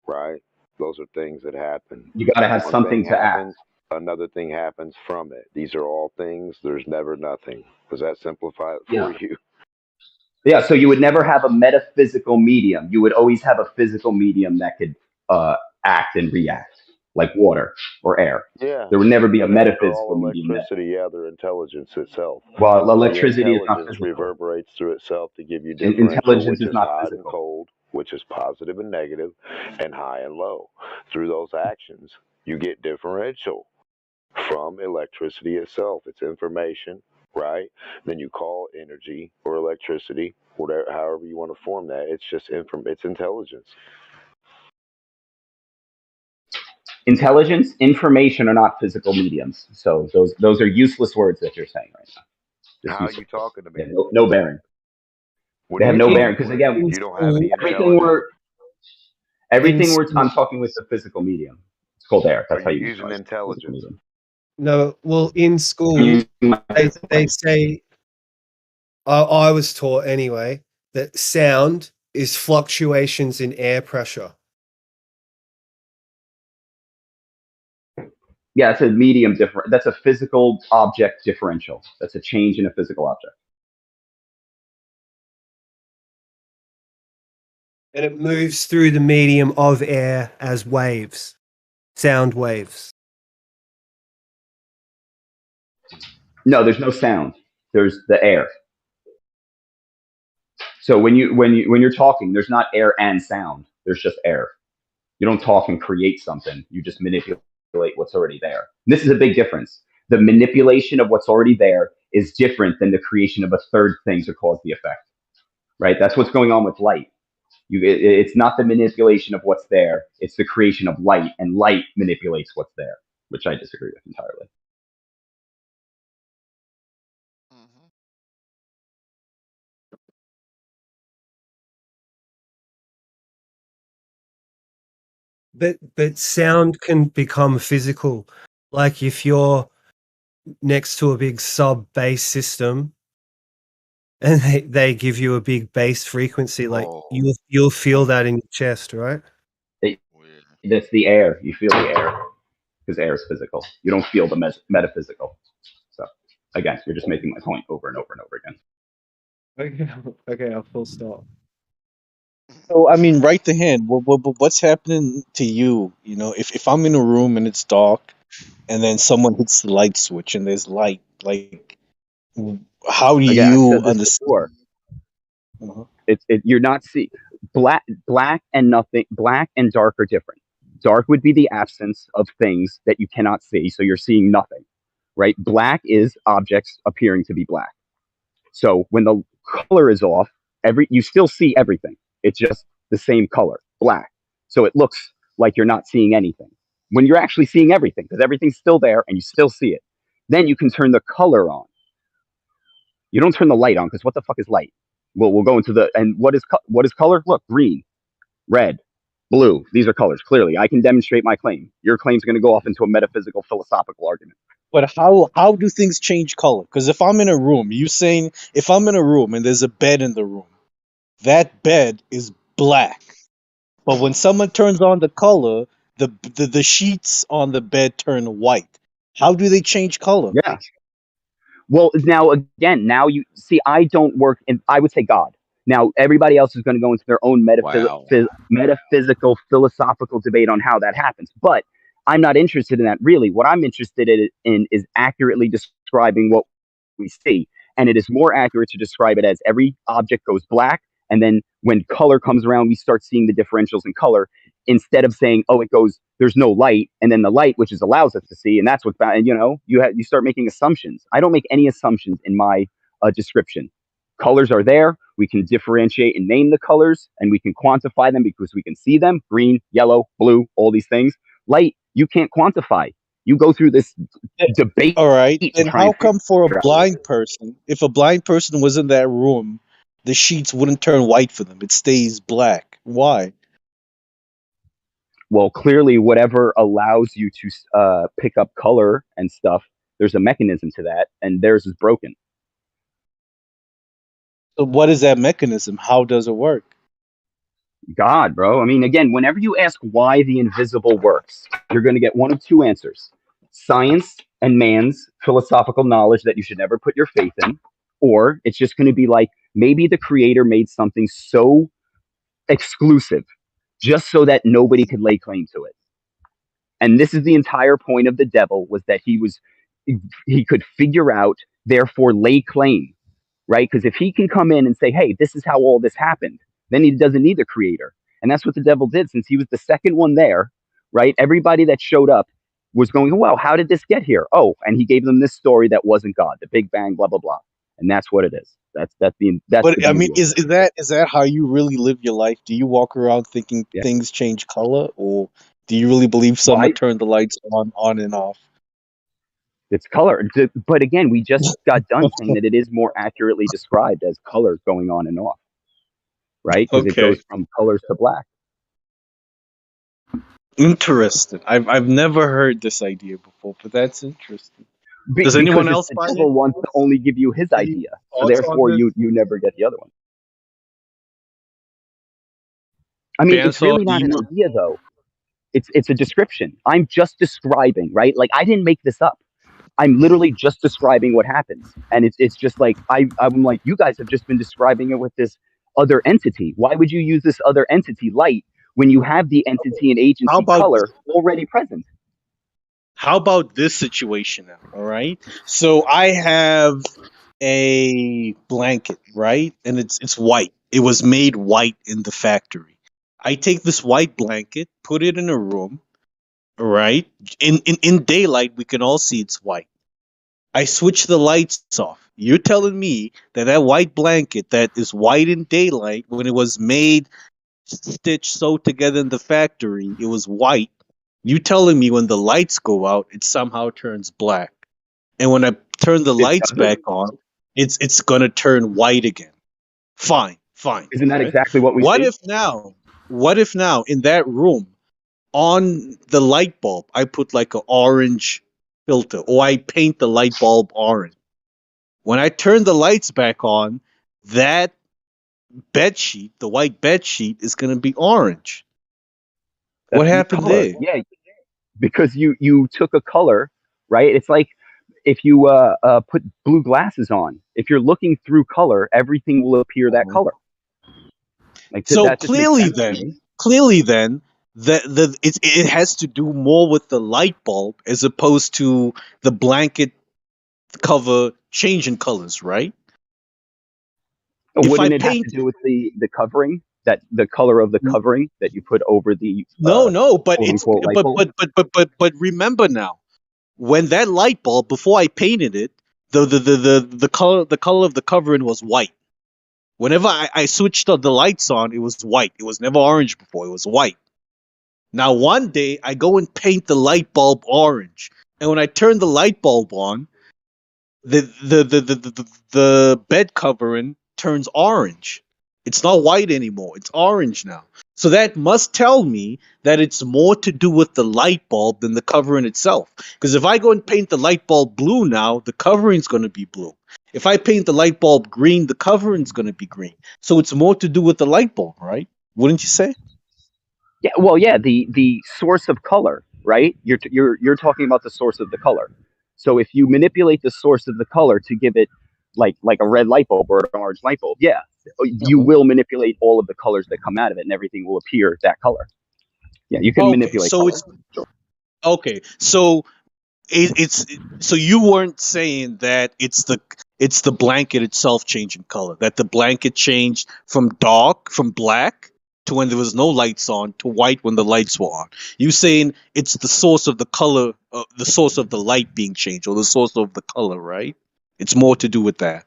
right? Those are things that happen. You got to have something to act. Another thing happens from it. These are all things. There's never nothing. Does that simplify it for you? Yeah, so you would never have a metaphysical medium. You would always have a physical medium that could act and react, like water or air. Yeah. There would never be a metaphysical all medium. Electricity, yeah, they're intelligence itself. Well, electricity is not intelligence physical. reverberates through itself to give you differential, Intelligence which is not hot physical. and cold, which is positive and negative, and high and low. Through those actions, you get differential from electricity itself. It's information, right? Then you call energy or electricity, whatever, however you want to form that. It's just it's intelligence. Intelligence, information are not physical mediums. So those are useless words that you're saying right now. How are you talking to me? No bearing. They have no bearing because again, you don't have any intelligence. Everything I'm talking with the physical medium. It's called air. That's how you use intelligence. No, well, in school they say. I was taught anyway that sound is fluctuations in air pressure. Yeah, it's a medium different. That's a physical object differential. That's a change in a physical object. And it moves through the medium of air as waves, sound waves. No, there's no sound. There's the air. So when you're talking, there's not air and sound. There's just air. You don't talk and create something. You just manipulate what's already there. And this is a big difference. The manipulation of what's already there is different than the creation of a third thing to cause the effect. Right? That's what's going on with light. It's not the manipulation of what's there. It's the creation of light, and light manipulates what's there, which I disagree with entirely. But sound can become physical. Like if you're next to a big sub bass system and they give you a big bass frequency, like you'll feel that in your chest, right? That's the air. You feel the air because air is physical. You don't feel the metaphysical stuff. Again, you're just making my point over and over and over again. Okay, I'll full stop. So I mean, right to hand. What's happening to you? You know, if I'm in a room and it's dark, and then someone hits the light switch and there's light, like, how do Again, you I've said this understand? before. You're not see black and nothing. Black and dark are different. Dark would be the absence of things that you cannot see, so you're seeing nothing, right? Black is objects appearing to be black. So when the color is off, you still see everything. It's just the same color, black. So it looks like you're not seeing anything when you're actually seeing everything, because everything's still there and you still see it. Then you can turn the color on. You don't turn the light on, because what the fuck is light? We'll go into and what is color? Look, green, red, blue. These are colors. Clearly, I can demonstrate my claim. Your claim's going to go off into a metaphysical, philosophical argument. But how do things change color? Because if I'm in a room, you saying if I'm in a room and there's a bed in the room, that bed is black. But when someone turns on the color, the sheets on the bed turn white. How do they change color? Yeah. Well, now you see, I don't work in, I would say God. Now, everybody else is going to go into their own metaphysical, philosophical debate on how that happens. But I'm not interested in that, really. What I'm interested in is accurately describing what we see. And it is more accurate to describe it as every object goes black, and then when color comes around, we start seeing the differentials in color, instead of saying, oh, it goes, there's no light, and then the light, which allows us to see, and that's what's bad. And you start making assumptions. I don't make any assumptions in my description. Colors are there. We can differentiate and name the colors, and we can quantify them because we can see them: green, yellow, blue, all these things. Light, you can't quantify. You go through this debate. All right. And how come for a blind person, if a blind person was in that room, the sheets wouldn't turn white for them? It stays black. Why? Well, clearly, whatever allows you to pick up color and stuff, there's a mechanism to that, and theirs is broken. So what is that mechanism? How does it work? God, bro. I mean, again, whenever you ask why the invisible works, you're going to get one of two answers: science and man's philosophical knowledge that you should never put your faith in, or it's just going to be like, maybe the creator made something so exclusive just so that nobody could lay claim to it. And this is the entire point of the devil, was that he could figure out, therefore lay claim, right? Because if he can come in and say, hey, this is how all this happened, then he doesn't need the creator. And that's what the devil did, since he was the second one there, right? Everybody that showed up was going, well, how did this get here? Oh, and he gave them this story that wasn't God, the Big Bang, blah, blah, blah. And that's what it is. That's But I mean, is that how you really live your life? Do you walk around thinking things change color, or do you really believe someone turned the lights on and off? It's color. But again, we just got done saying that it is more accurately described as colors going on and off, right? Because it goes from colors to black. Interesting. I've never heard this idea before, but that's interesting. Does anyone else the devil wants to only give you his idea, so therefore you never get the other one. I mean, it's really not an idea, though. It's a description. I'm just describing, right? Like, I didn't make this up. I'm literally just describing what happens, and it's just like I'm like, you guys have just been describing it with this other entity. Why would you use this other entity, light, when you have the entity and agency color already present? How about this situation now? All right. So I have a blanket, right? And it's white. It was made white in the factory. I take this white blanket, put it in a room, right? In daylight, we can all see it's white. I switch the lights off. You're telling me that white blanket that is white in daylight, when it was made, stitched, sewed together in the factory, it was white. You telling me when the lights go out, it somehow turns black, and when I turn the lights back on, it's gonna turn white again. Fine. Isn't that exactly what we What see? What if now in that room, on the light bulb, I put like an orange filter, or I paint the light bulb orange? When I turn the lights back on, that bed sheet, the white bed sheet, is gonna be orange. What happened there? Yeah, because you took a color, right? It's like, if you put blue glasses on, if you're looking through color, everything will appear that color. Like So that just makes clearly, sense to then, it has to do more with the light bulb as opposed to the blanket cover changing colors, right? Wouldn't it have to do with the covering, that the color of the covering that you put over the No, but quote it's unquote light bulb? but remember now, when that light bulb, before I painted it, the color of the covering was white. Whenever I switched the lights on, it was white. It was never orange before. It was white. Now one day I go and paint the light bulb orange, and when I turn the light bulb on, the bed covering turns orange. It's not white anymore. It's orange now. So that must tell me that it's more to do with the light bulb than the covering itself. Because if I go and paint the light bulb blue now, the covering's going to be blue. If I paint the light bulb green, the covering's going to be green. So it's more to do with the light bulb, right? Wouldn't you say? Yeah, well, yeah, the source of color, right? You're talking about the source of the color. So if you manipulate the source of the color to give it like a red light bulb or an orange light bulb, yeah, you will manipulate all of the colors that come out of it, and everything will appear that color. Yeah, you can manipulate so color. Okay, so it's so you weren't saying that it's the blanket itself changing color, that the blanket changed from black to when there was no lights on to white when the lights were on. You saying it's the source of the color, the source of the light being changed, or the source of the color, right? It's more to do with that.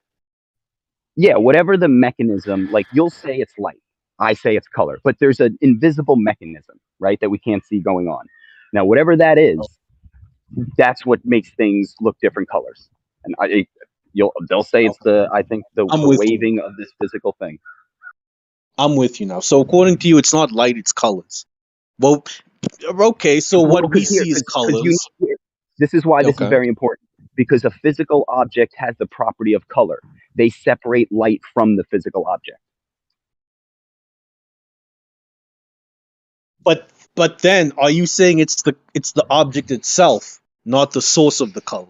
Yeah, whatever the mechanism, like you'll say it's light, I say it's color, but there's an invisible mechanism, right, that we can't see going on. Now, whatever that is, that's what makes things look different colors. And they'll say it's the waving of this physical thing. I'm with you now. So according to you, it's not light, it's colors. Well, okay, so what we see is colors. This is why this is very important, because a physical object has the property of color. They separate light from the physical object. But then, are you saying it's the object itself, not the source of the color?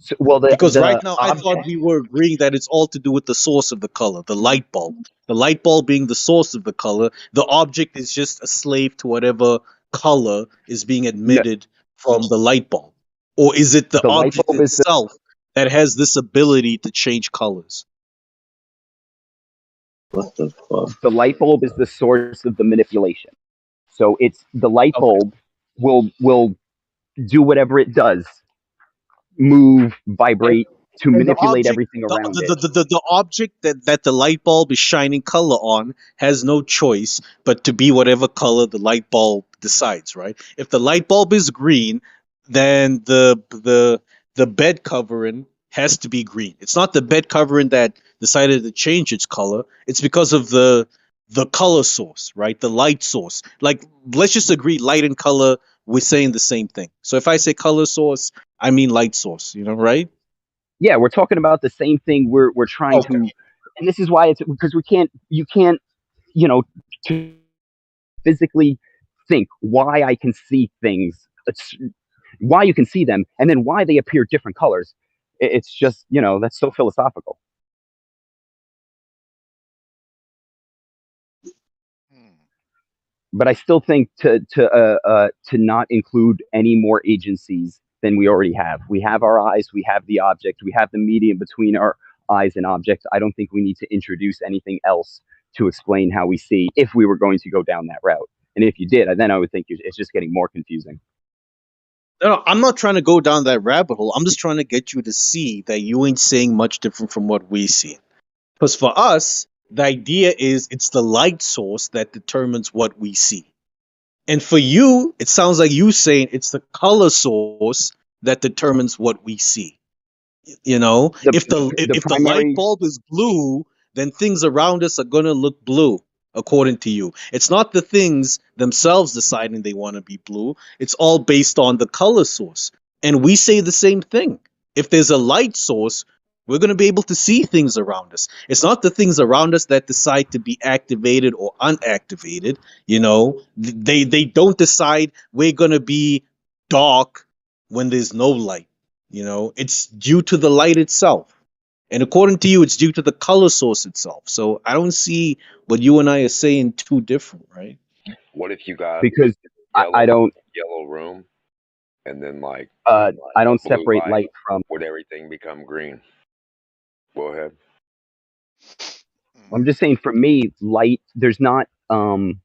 So, well, because right now I thought we were agreeing that it's all to do with the source of the color, the light bulb. The light bulb being the source of the color, the object is just a slave to whatever color is being emitted from the light bulb. Or is it the object itself that has this ability to change colors? What the fuck? The light bulb is the source of the manipulation. So it's the light bulb will do whatever it does, move, vibrate, to manipulate everything around it. The object that the light bulb is shining color on has no choice but to be whatever color the light bulb decides, right? If the light bulb is green, then the bed covering has to be green. It's not the bed covering that decided to change its color. It's because of the color source, right? The light source. Like, let's just agree light and color, we're saying the same thing. So if I say color source, I mean light source, right? Yeah, we're talking about the same thing. We're trying to, and this is why it's because you can't, to physically think why I can see things, why you can see them, and then why they appear different colors. It's just, that's so philosophical. But I still think to not include any more agencies than we already have. We have our eyes, we have the object, we have the medium between our eyes and objects. I don't think we need to introduce anything else to explain how we see if we were going to go down that route. And if you did, then I would think it's just getting more confusing. No, I'm not trying to go down that rabbit hole. I'm just trying to get you to see that you ain't saying much different from what we see. Because for us, the idea is it's the light source that determines what we see. And for you, it sounds like you saying it's the color source that determines what we see. If the light bulb is blue, then things around us are going to look blue, according to you. It's not the things themselves deciding they want to be blue. It's all based on the color source. And we say the same thing. If there's a light source, we're going to be able to see things around us. It's not the things around us that decide to be activated or unactivated. They don't decide we're going to be dark when there's no light. You know, it's due to the light itself. And according to you, it's due to the color source itself. So I don't see what you and I are saying too different, right? What if you got Because I don't yellow room, and then like I don't blue separate light from. would everything become green? Go ahead. I'm just saying, for me, light, there's not an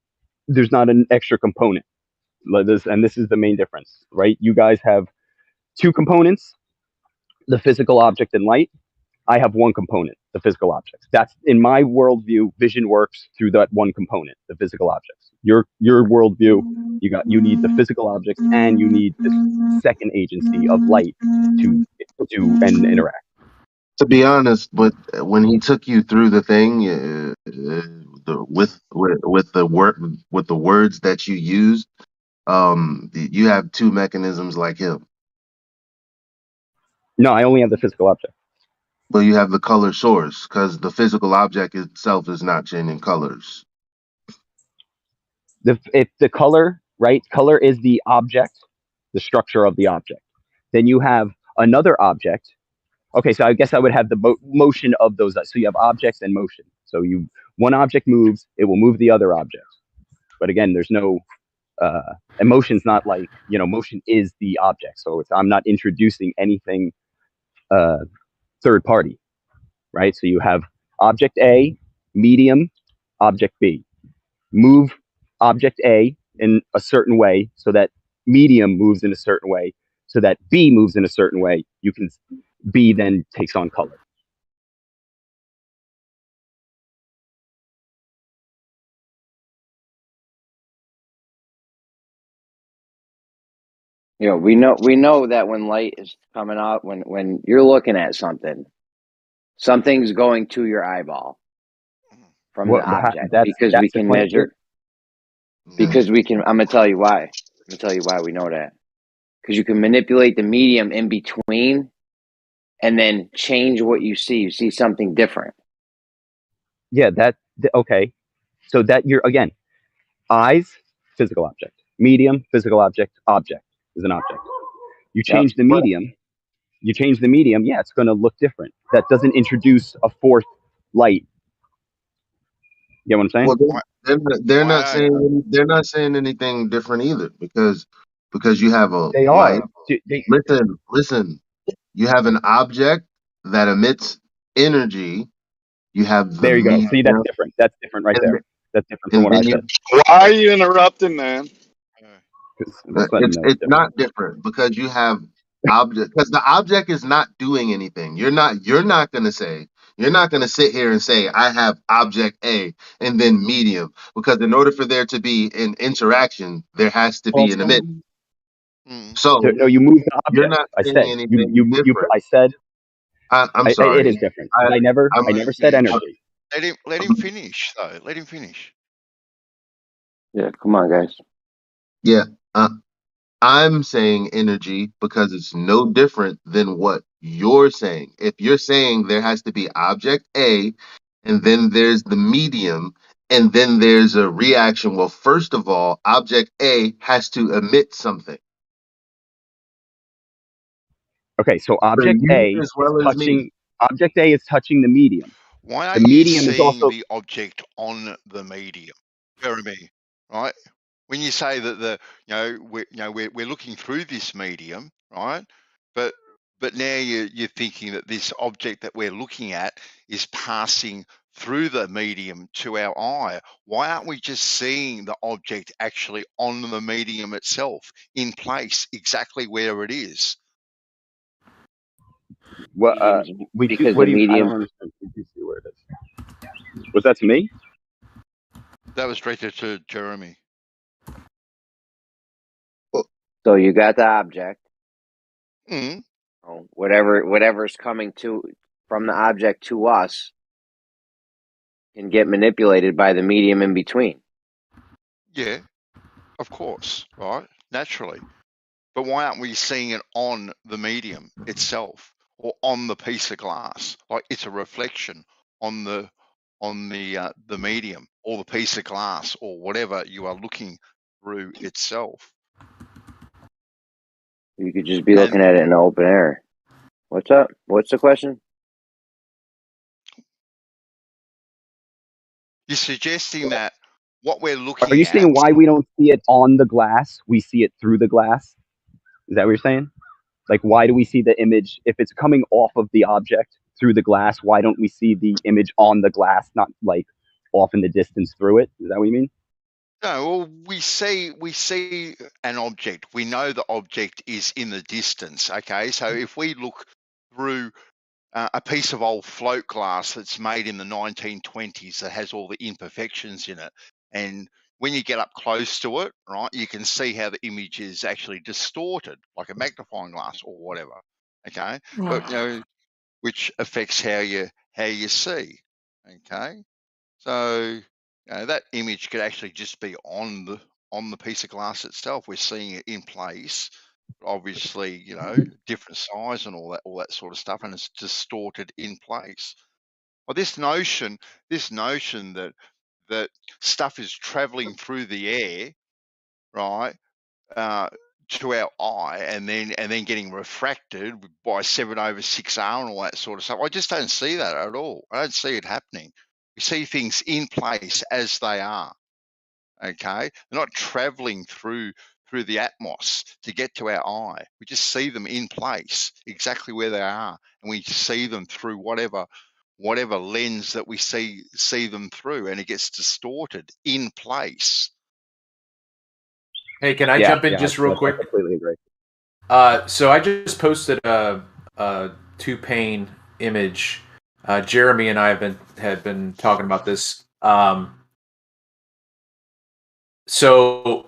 extra component. And this is the main difference, right? You guys have two components, the physical object and light. I have one component, the physical objects. That's, in my worldview, vision works through that one component, the physical objects. Your worldview, you need the physical objects, and you need this second agency of light to do and interact. To be honest, but when he took you through the thing, with the words that you used, you have two mechanisms like him. No, I only have the physical object. But you have the color source, because the physical object itself is not changing colors. If the color, right? Color is the object, the structure of the object. Then you have another object. Okay, so I guess I would have the motion of those. So you have objects and motion. So one object moves, it will move the other object. But again, there's no emotion's not like, motion is the object. So I'm not introducing anything third party, right? So you have object A, medium, object B. Move object A in a certain way so that medium moves in a certain way, so that B moves in a certain way. B then takes on color. We know that when light is coming out, when you're looking at something, something's going to your eyeball from the object, because we can measure. Because we can. I'm gonna tell you why. We know that. Because you can manipulate the medium in between, and then change what you see. You see something different. Yeah, okay. So that you're, again, eyes, physical object. Medium, physical object. Object is an object. You change the medium. Yeah, it's going to look different. That doesn't introduce a fourth light. You know what I'm saying? Well, they're not saying anything different either, because you have a they light. Are. Listen. You have an object that emits energy. You have there you go. See, that's different. That's different right there. That's different from what I said. Why are you interrupting, man? It's not different, because you have object, because the object is not doing anything. You're not gonna sit here and say I have object A and then medium, because in order for there to be an interaction, there has to be an emit. So no, you move the object. You're not saying anything different. I said. I'm sorry. It is different. I never said energy. Let him finish, though. Let him finish. Yeah, come on, guys. Yeah, I'm saying energy because it's no different than what you're saying. If you're saying there has to be object A, and then there's the medium, and then there's a reaction, well, first of all, object A has to emit something. Okay, so object A is touching the medium. Why aren't you seeing the object on the medium, Jeremy? Right? When you say that we're looking through this medium, right? But now you're thinking that this object that we're looking at is passing through the medium to our eye. Why aren't we just seeing the object actually on the medium itself, in place, exactly where it is? Well, because the medium. I don't understand. You see where it is. Was that to me? That was directed to Jeremy. So you got the object. Mm-hmm. Whatever's coming from the object to us can get manipulated by the medium in between. Yeah, of course, right? Naturally. But why aren't we seeing it on the medium itself, or on the piece of glass? Like it's a reflection on the medium, or the piece of glass, or whatever you are looking through itself. You could just be looking at it in the open air. What's up? What's the question? You're suggesting that what we're looking Are you at. saying why we don't see it on the glass? We see it through the glass? Is that what you're saying? Like, why do we see the image if it's coming off of the object through the glass? Why don't we see the image on the glass, not like off in the distance through it? Is that what you mean? No, well, we see an object. We know the object is in the distance. Okay, so if we look through a piece of old float glass that's made in the 1920s that has all the imperfections in it, and when you get up close to it, right, you can see how the image is actually distorted, like a magnifying glass or whatever. Okay, but which affects how you see. Okay, so that image could actually just be on the piece of glass itself. We're seeing it in place, obviously, different size and all that sort of stuff, and it's distorted in place. Well, this notion that stuff is traveling through the air, right, to our eye, and then getting refracted by 7/6R and all that sort of stuff. I just don't see that at all. I don't see it happening. We see things in place as they are. Okay, they're not traveling through the atmos to get to our eye. We just see them in place, exactly where they are, and we see them through whatever lens that we see them through, and it gets distorted in place. Hey, can I jump in just real quick? I completely agree. So I just posted a 2-pane image. Jeremy and I had been talking about this. So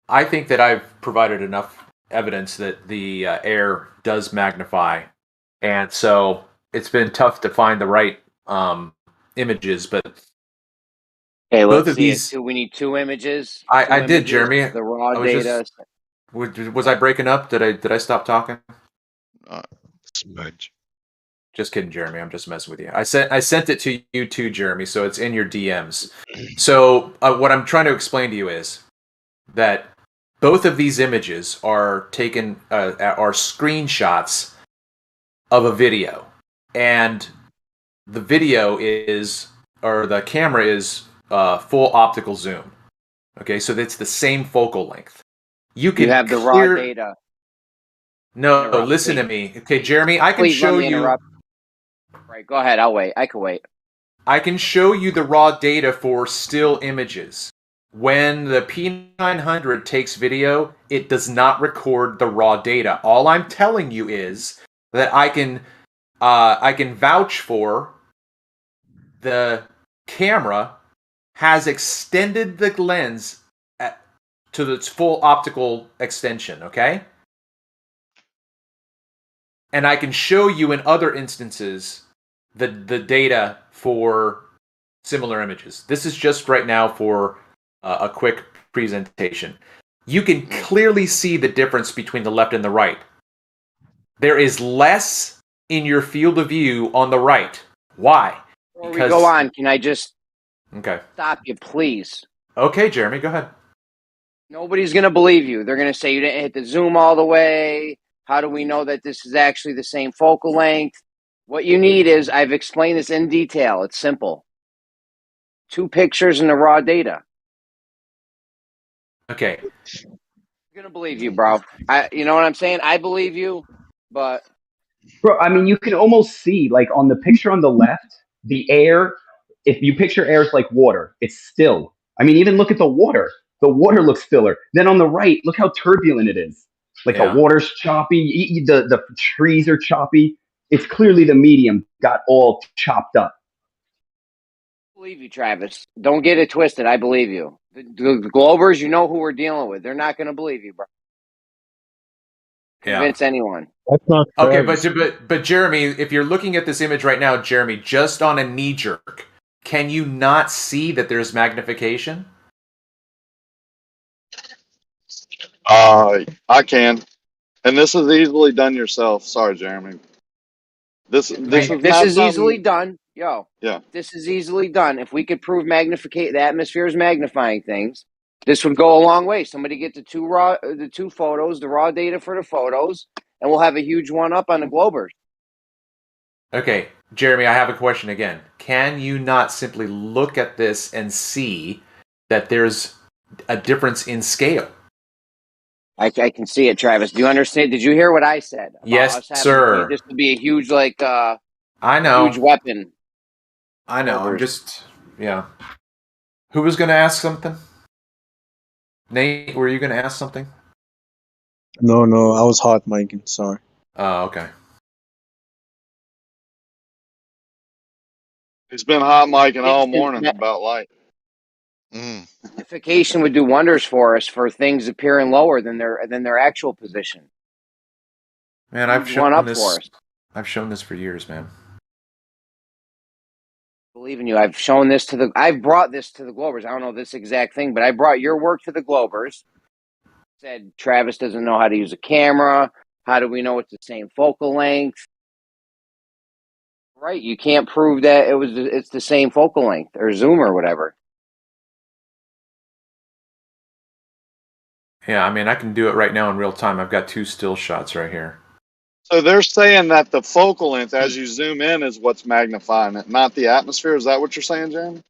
I think that I've provided enough evidence that the air does magnify, and so it's been tough to find the right images. But Hey, both let's of see these, we need 2 images. I did, images, Jeremy. The raw I was data. was I breaking up? Did I stop talking? Smudge. Just kidding, Jeremy. I'm just messing with you. I sent it to you too, Jeremy. So it's in your DMs. So what I'm trying to explain to you is that both of these images are taken are screenshots of a video, and the video is, or the camera is, full optical zoom. Okay, so it's the same focal length. You have the raw data. No, listen to me. Okay, Jeremy, I can Please show let me you. interrupt. Right, go ahead. I'll wait. I can wait. I can show you the raw data for still images. When the P900 takes video, it does not record the raw data. All I'm telling you is that I can vouch for the camera has extended the lens to its full optical extension, okay? And I can show you in other instances the data for similar images. This is just right now for a quick presentation. You can clearly see the difference between the left and the right. There is less in your field of view on the right. Why? Before we go on, can I just stop you, please? Okay, Jeremy, go ahead. Nobody's going to believe you. They're going to say you didn't hit the zoom all the way. How do we know that this is actually the same focal length? What you need is, I've explained this in detail. It's simple. 2 pictures and the raw data. Okay. I'm going to believe you, bro. You know what I'm saying? I believe you, but... Bro, I mean, you can almost see, like, on the picture on the left, the air, if you picture air is like water, it's still. I mean, even look at the water. The water looks stiller. Then on the right, look how turbulent it is. Like, the water's choppy, the trees are choppy. It's clearly the medium got all chopped up. I believe you, Travis. Don't get it twisted. I believe you. The Globers, you know who we're dealing with. They're not going to believe you, bro. Convince anyone. That's not okay, but Jeremy, if you're looking at this image right now, Jeremy, just on a knee jerk, can you not see that there's magnification? I can, and this is easily done yourself. Sorry, Jeremy. This is easily done. Yeah. This is easily done. If we could prove the atmosphere is magnifying things, this would go a long way. Somebody get the 2 photos, the raw data for the photos, and we'll have a huge one up on the Globers. Okay, Jeremy, I have a question again. Can you not simply look at this and see that there's a difference in scale? I can see it, Travis. Do you understand? Did you hear what I said about Yes, us having sir. this to be a huge, I know. huge weapon? I know. I'm just, yeah. Who was going to ask something? Nate, were you going to ask something? No, I was hot micing. Sorry. Oh, okay. He's been hot micing all morning about light. Magnification would do wonders for us for things appearing lower than their actual position. Man, I've Huge one shown up this. for us. I've shown this for years, man. Believe in you. I've brought this to the Globers. I don't know this exact thing, but I brought your work to the Globers. Said Travis doesn't know how to use a camera. How do we know it's the same focal length? Right, you can't prove that it's the same focal length or zoom or whatever. Yeah, I mean, I can do it right now in real time. I've got 2 still shots right here. So they're saying that the focal length, as you zoom in, is what's magnifying it, not the atmosphere. Is that what you're saying, Jeremy?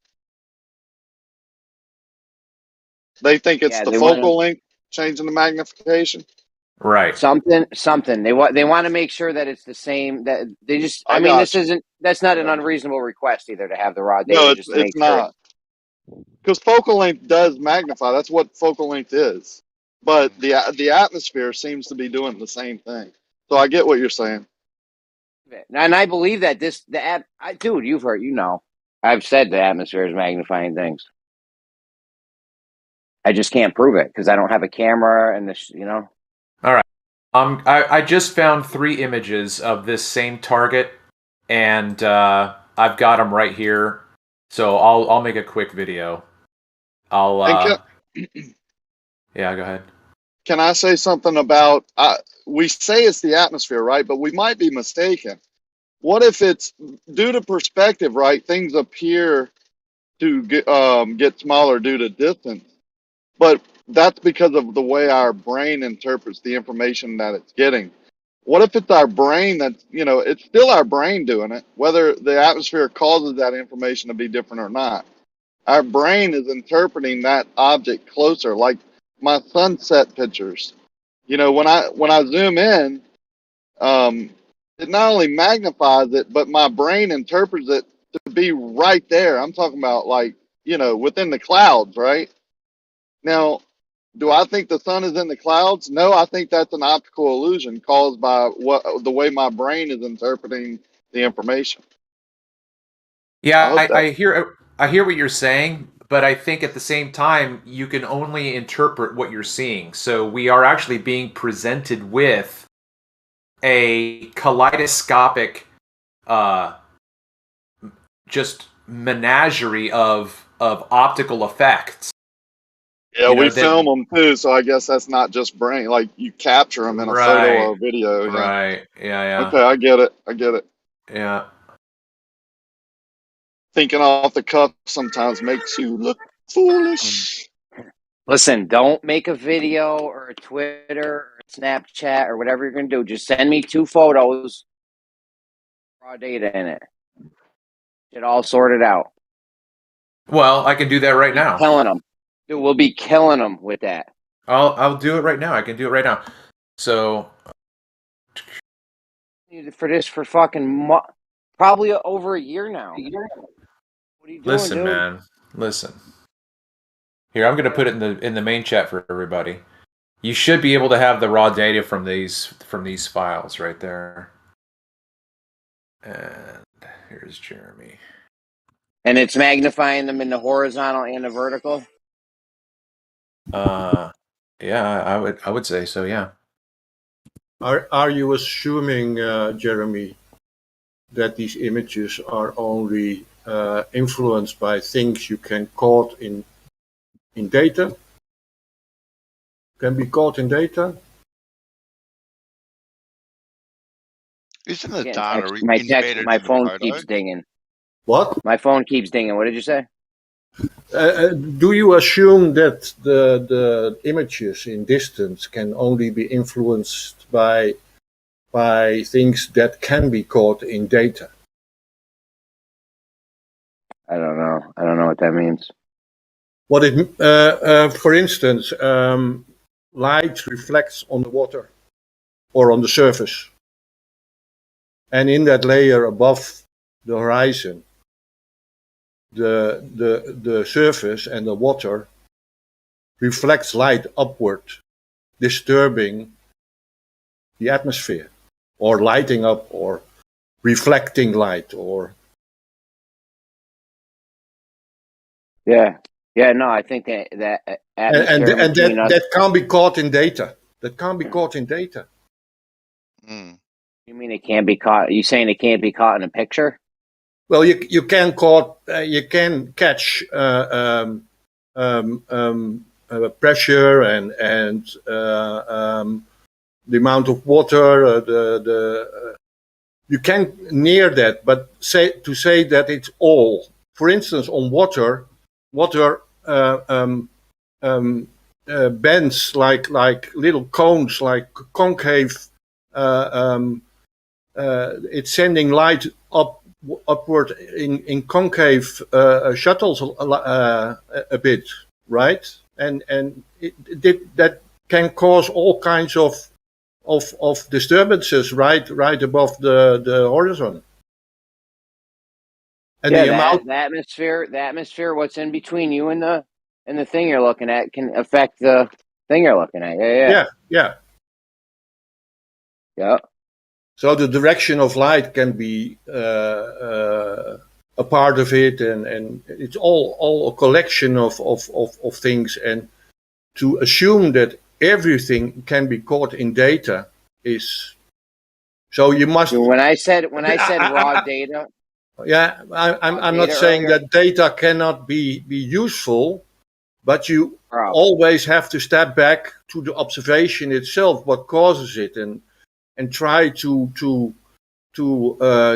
They think it's the focal length changing the magnification. Right. Something. They want to make sure that it's the same. That they just. I mean, that's not an unreasonable request either to have the raw data. No, just to make it's not. Because focal length does magnify. That's what focal length is. But the atmosphere seems to be doing the same thing. So I get what you're saying. And I believe that dude, you've heard, I've said the atmosphere is magnifying things. I just can't prove it because I don't have a camera and this, All right. I just found 3 images of this same target, and I've got them right here. So I'll make a quick video. Yeah, go ahead. Can I say something about? We say it's the atmosphere, right? But we might be mistaken. What if it's due to perspective, right? Things appear to get smaller due to distance, but that's because of the way our brain interprets the information that it's getting. What if it's our brain that's, it's still our brain doing it, whether the atmosphere causes that information to be different or not. Our brain is interpreting that object closer, like my sunset pictures. When I zoom in, it not only magnifies it, but my brain interprets it to be right there. I'm talking about within the clouds, right? Now, do I think the sun is in the clouds? No, I think that's an optical illusion caused by the way my brain is interpreting the information. Yeah, I hear what you're saying, but I think at the same time you can only interpret what you're seeing. So we are actually being presented with a kaleidoscopic just menagerie of optical effects. Yeah, we film them too, so I guess that's not just brain. Like you capture them in a photo or a video. Yeah. Right. Yeah. Okay, I get it. Yeah. Thinking off the cuff sometimes makes you look foolish. Listen, don't make a video or a Twitter or a Snapchat or whatever you're going to do. Just send me 2 photos, raw data in it. Get all sorted out. Well, I can do that right now. Killing them. Dude, we'll be killing them with that. I'll do it right now. I can do it right now. So for this for fucking probably over a year now. What are you doing, listen, dude? man. Listen. Here, I'm going to put it in the main chat for everybody. You should be able to have the raw data from these files right there. And here's Jeremy. And it's magnifying them in the horizontal and the vertical? Yeah, I would say so, yeah. Are you assuming, Jeremy, that these images are only influenced by things you can caught in data? Can be caught in data? Isn't the data embedded my phone keeps dinging. What? My phone keeps dinging. What did you say? Do you assume that the images in distance can only be influenced by by things that can be caught in data. I don't know. I don't know what that means. What it, for instance, light reflects on the water or on the surface, and in that layer above the horizon, the surface and the water reflects light upward, disturbing the atmosphere, or lighting up, or reflecting light, or Yeah. No, I think that atmosphere and between us. that can't be caught in data. That can't be caught in data. You mean it can't be caught? Are you saying it can't be caught in a picture? Well, you can catch pressure and the amount of water. You can near that, but to say that it's all. For instance, on water bends like little cones, like concave. It's sending light upward in concave shuttles a bit, right? And that can cause all kinds of disturbances right above the horizon. And yeah, the amount, the atmosphere, what's in between you and the thing you're looking at can affect the thing you're looking at. Yeah. So the direction of light can be a part of it, and it's all a collection of things. And to assume that everything can be caught in data is, so you must. When I said raw data. Yeah, I'm not saying that data cannot be useful, but you always have to step back to the observation itself, what causes it, and try to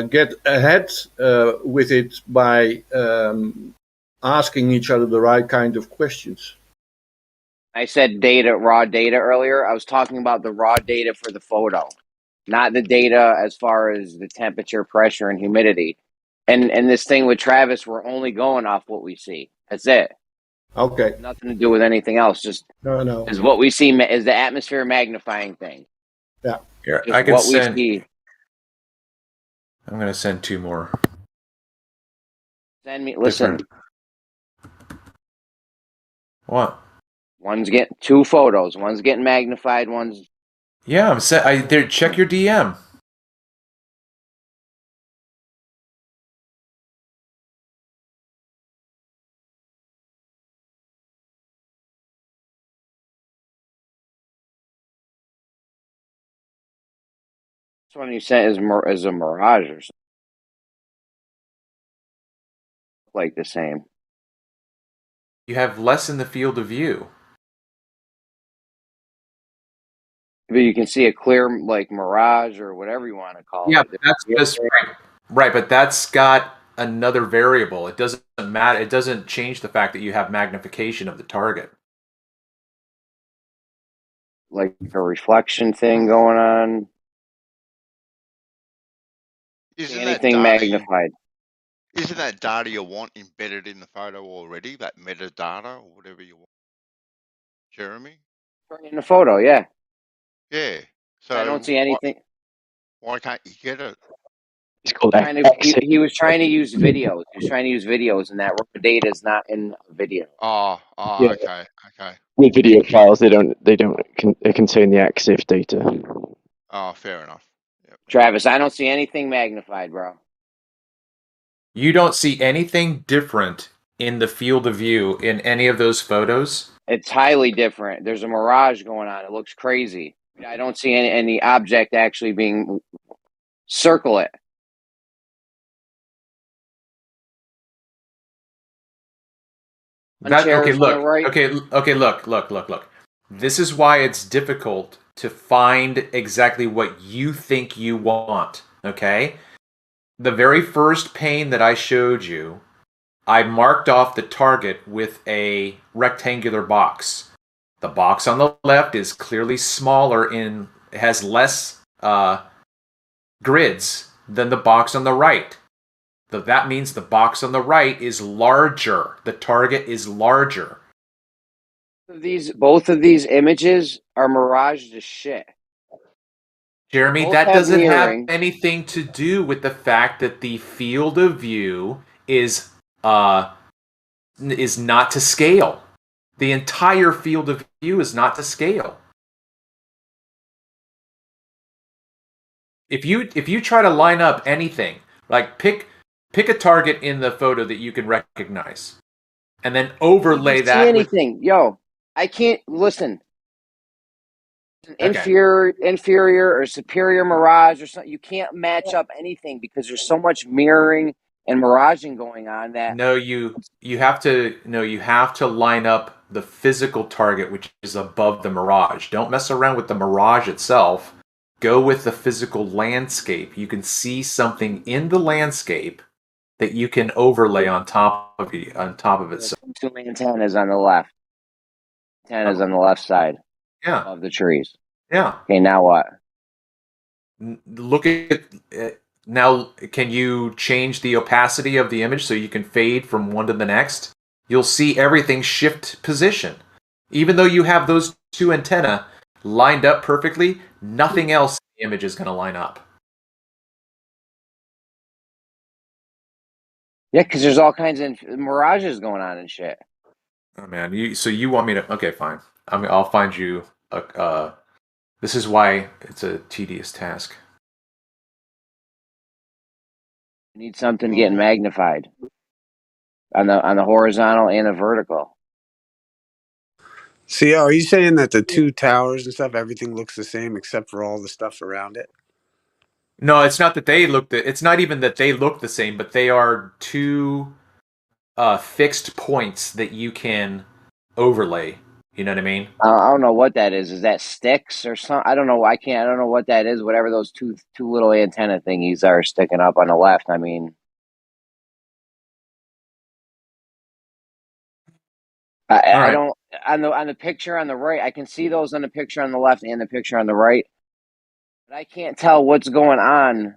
get ahead with it by asking each other the right kind of questions. I said raw data earlier. I was talking about the raw data for the photo, not the data as far as the temperature, pressure, and humidity. And this thing with Travis, we're only going off what we see. That's it. Okay. Nothing to do with anything else. Just no. Is what we see is the atmosphere magnifying thing. Yeah. Here, Just I can what send. we see. I'm going to send 2 more. Send me. Listen. What? One's getting 2 photos. One's getting magnified. One's. Yeah, I'm set. There. Check your DM. This one you sent is a mirage or something. Like the same. You have less in the field of view. But you can see a clear, like, mirage or whatever you want to call it. Yeah, that's right. But that's got another variable. It doesn't matter. It doesn't change the fact that you have magnification of the target. Like a reflection thing going on. Isn't anything that data magnified? Isn't that data you want embedded in the photo already? That metadata or whatever you want, Jeremy? In the photo, yeah. Yeah. So I don't see anything. Why can't you get it? It's called he was trying to use videos. He was trying to use videos, and that raw data is not in video. Oh, Yeah. okay. With video files, they contain the EXIF data. Oh, fair enough. Yep. Travis, I don't see anything magnified, bro. You don't see anything different in the field of view in any of those photos? It's highly different. There's a mirage going on. It looks crazy. I don't see any object actually being circle it. Okay, look. This is why it's difficult to find exactly what you think you want, okay? The very first pane that I showed you, I marked off the target with a rectangular box. The box on the left is clearly smaller has less grids than the box on the right. That means the box on the right is larger. The target is larger. Both of these images are miraged as shit. Jeremy, Both that have doesn't mirroring. have anything to do with the fact that the field of view is not to scale. The entire field of view is not to scale. If you try to line up anything, like pick a target in the photo that you can recognize, and then overlay See that with anything, yo? I can't listen. Okay. Inferior or superior mirage or something. You can't match up anything because there's so much mirroring and miraging going on that you have to line up the physical target, which is above the mirage. Don't mess around with the mirage itself. Go with the physical landscape. You can see something in the landscape that you can overlay on top of it. So, two antennas on the left. Antennas on the left side. Yeah. Of the trees. Yeah. Okay, now what? Look at now. Can you change the opacity of the image so you can fade from one to the next? You'll see everything shift position. Even though you have those two antenna lined up perfectly, nothing else in the image is going to line up. Yeah, because there's all kinds of mirages going on and shit. Oh man, you want me to? Okay, fine. I'll find you a. This is why it's a tedious task. You need something getting magnified on the horizontal and the vertical. So, are you saying that the two towers and stuff, everything looks the same except for all the stuff around it? No, it's not that they look. It's not even that they look the same, but they are two fixed points that you can overlay. You know what I mean? I don't know what that is. Is that sticks or something? I don't know. I don't know what that is. Whatever those two little antenna thingies are sticking up on the left. I mean, I don't on the picture on the right. I can see those on the picture on the left and the picture on the right, but I can't tell what's going on.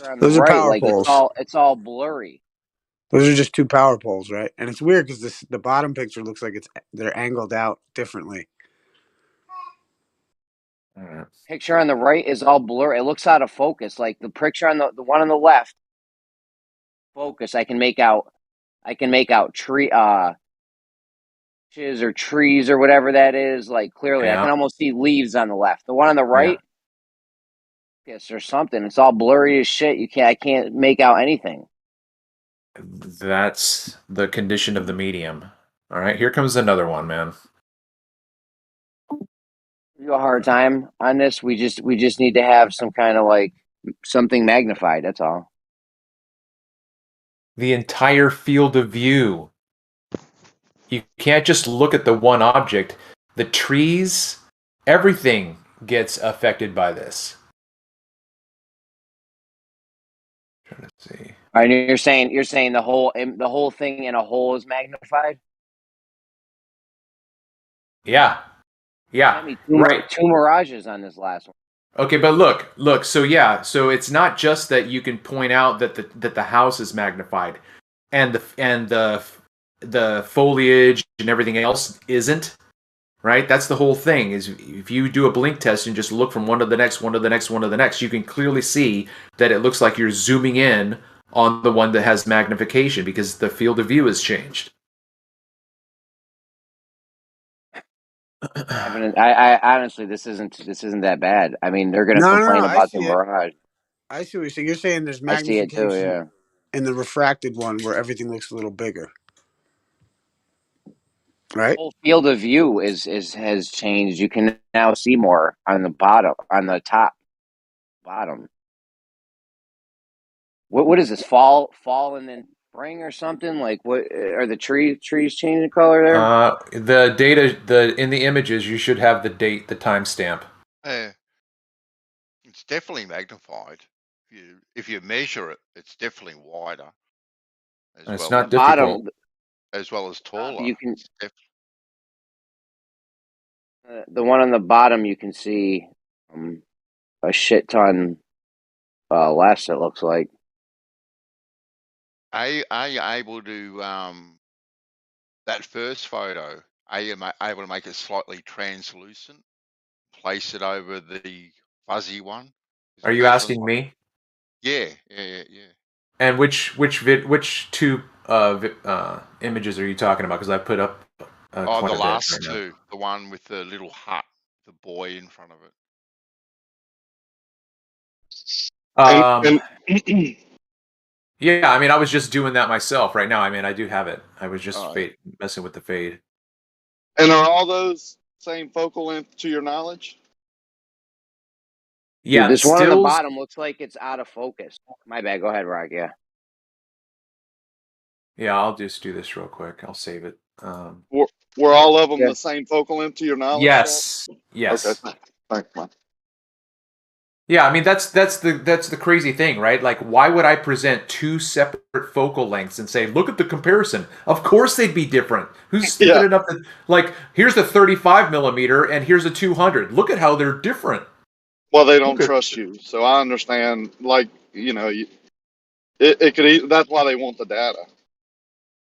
On the Those are right, power like poles. it's all blurry. Those are just two power poles, right? And it's weird because the bottom picture looks like they're angled out differently. Picture on the right is all blurry. It looks out of focus. Like the picture on the one on the left, focus. I can make out tree or trees or whatever that is. Like clearly, I can almost see leaves on the left. The one on the right, focus or something. It's all blurry as shit. I can't make out anything. That's the condition of the medium. All right, here comes another one, man. You a hard time on this. We just need to have some kind of like something magnified. That's all. The entire field of view. You can't just look at the one object. The trees, everything gets affected by this. I'm trying to see. All right, you're saying the whole thing in a whole is magnified? Yeah. Two mirages on this last one. Okay, but look. So it's not just that you can point out that the house is magnified, and the foliage and everything else isn't. Right? That's the whole thing. Is if you do a blink test and just look from one to the next, one to the next, one to the next, you can clearly see that it looks like you're zooming in on the one that has magnification because the field of view has changed. I honestly, this isn't that bad. I mean, they're going to complain about the mirage. I see what you're saying. You're saying there's I see it magnification too, yeah. in the refracted one where everything looks a little bigger, right? The whole field of view has changed. You can now see more on the top, bottom. What is this? Fall and then spring or something? Like what are the trees changing color there? The data in the images you should have the date, the timestamp. It's definitely magnified. If you measure it, it's definitely wider. It's not difficult. As well as taller. You can the one on the bottom you can see a shit ton less. It looks like. Are you able to that first photo? Are you able to make it slightly translucent? Place it over the fuzzy one. Are you asking me? Yeah. And which two images are you talking about? Because I put up The last two, the one with the little hut, the boy in front of it. Yeah, I mean, I was just doing that myself right now. I mean, I do have it. I was just messing with the fade. And are all those same focal length to your knowledge? Yeah, dude, this one on the bottom looks like it's out of focus. My bad. Go ahead, Rock. Yeah. Yeah, I'll just do this real quick. I'll save it. Were all of them the same focal length to your knowledge? Yes. Chad? Yes. Okay. Thanks, man. Yeah, I mean that's the crazy thing, right? Like, why would I present two separate focal lengths and say, look at the comparison? Of course they'd be different. Who's stupid enough to like? Here's the 35 millimeter and here's a 200. Look at how they're different. Well, they don't trust you, so I understand. Like, you know, it could. That's why they want the data.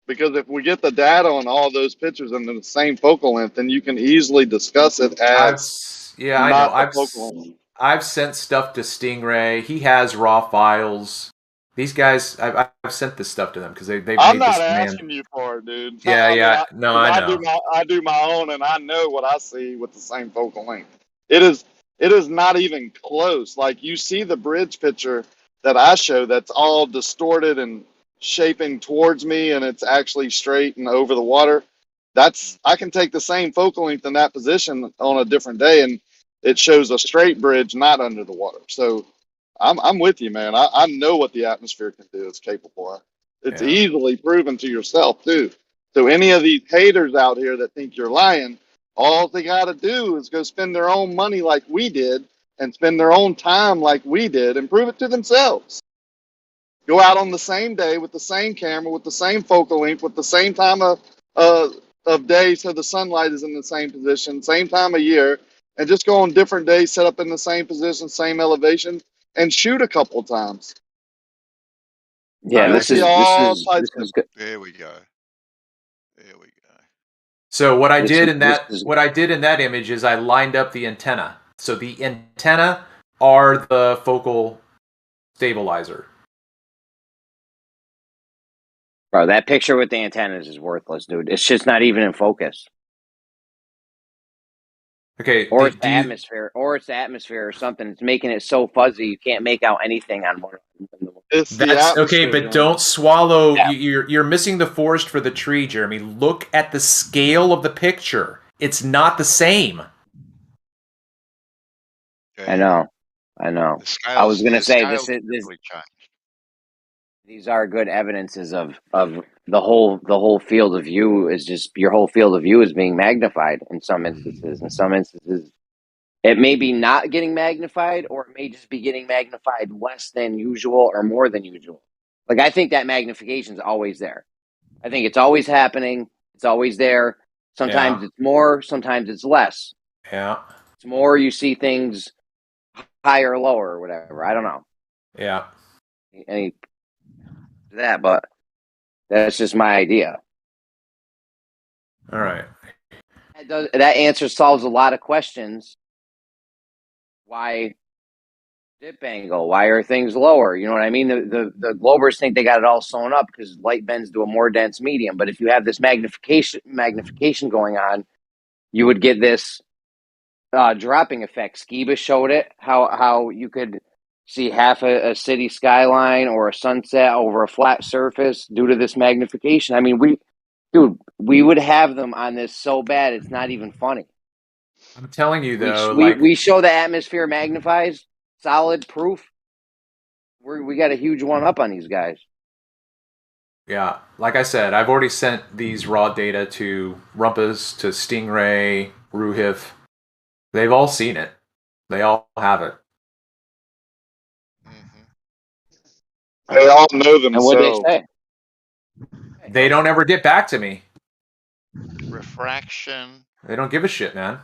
Because if we get the data on all those pictures and the same focal length, then you can easily discuss it as I know. I've sent stuff to Stingray. He has raw files. These guys, I've sent this stuff to them because they've made this demand. I'm not asking you for it, dude. Yeah. No, I know. I do my own, and I know what I see with the same focal length. It is not even close. Like, you see the bridge picture that I show that's all distorted and shaping towards me, and it's actually straight and over the water. I can take the same focal length in that position on a different day, and it shows a straight bridge, not under the water. So I'm with you, man. I know what the atmosphere can do. It's capable of. It's easily proven to yourself too. So any of these haters out here that think you're lying, all they got to do is go spend their own money like we did and spend their own time like we did and prove it to themselves. Go out on the same day with the same camera, with the same focal length, with the same time of day, so the sunlight is in the same position, same time of year, and just go on different days, set up in the same position, same elevation, and shoot a couple times. Yeah, this is good. There we go. So what I did in that image is I lined up the antenna. So the antenna are the focal stabilizer. Bro, that picture with the antennas is worthless, dude. It's just not even in focus. Okay. Or it's the atmosphere or something. It's making it so fuzzy you can't make out anything on one. That's okay, but don't swallow. Yeah. You're missing the forest for the tree, Jeremy. Look at the scale of the picture. It's not the same. Okay. I know. I was gonna say these are good evidences of the whole field of view is just your whole field of view is being magnified in some instances. In some instances, it may be not getting magnified, or it may just be getting magnified less than usual or more than usual. Like, I think that magnification is always there. I think it's always happening. It's always there. Sometimes it's more, sometimes it's less. Yeah. It's more you see things higher or lower or whatever. I don't know. Yeah. But that's just my idea. All right. That answer solves a lot of questions. Why dip angle? Why are things lower? You know what I mean? The Globers think they got it all sewn up because light bends to a more dense medium. But if you have this magnification going on, you would get this dropping effect. Skiba showed it, how you could see half a city skyline or a sunset over a flat surface due to this magnification. I mean, we would have them on this so bad it's not even funny. I'm telling you though, we show the atmosphere magnifies, solid proof. We got a huge one up on these guys. Yeah, like I said, I've already sent these raw data to Rumpus, to Stingray, Ruhif. They've all seen it. They all have it. They all know themselves. And what they say? They don't ever get back to me. Refraction. They don't give a shit, man.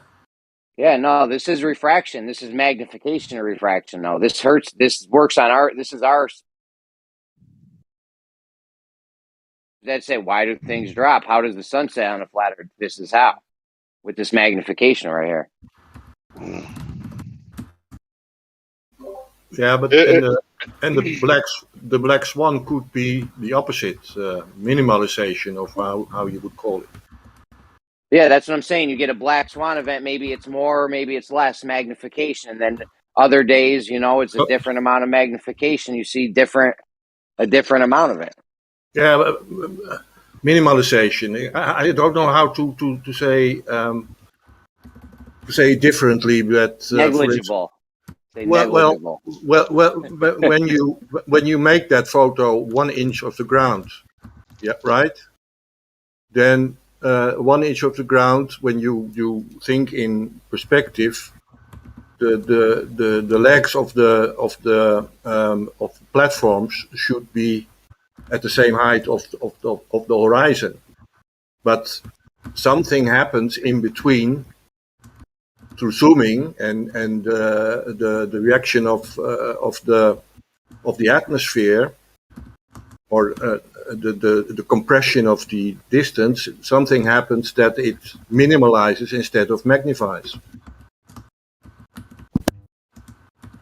Yeah, no, this is refraction. This is magnification of refraction. No, this hurts. This works on our. This is our. That's it. Why do things drop? How does the sun set on a flat Earth? This is how, with this magnification right here. Yeah, but and the black swan could be the opposite, minimalization of how you would call it. Yeah, that's what I'm saying. You get a black swan event. Maybe it's more, maybe it's less magnification. And then other days, it's a different amount of magnification. You see a different amount of it. Yeah, minimalization. I don't know how to say differently, but negligible. Well, when you make that photo 1 inch of the ground, yeah, right. Then 1 inch of the ground. When you think in perspective, the legs of the platforms should be at the same height of the horizon, but something happens in between through zooming and the reaction of the atmosphere, or the compression of the distance. Something happens that it minimalizes instead of magnifies.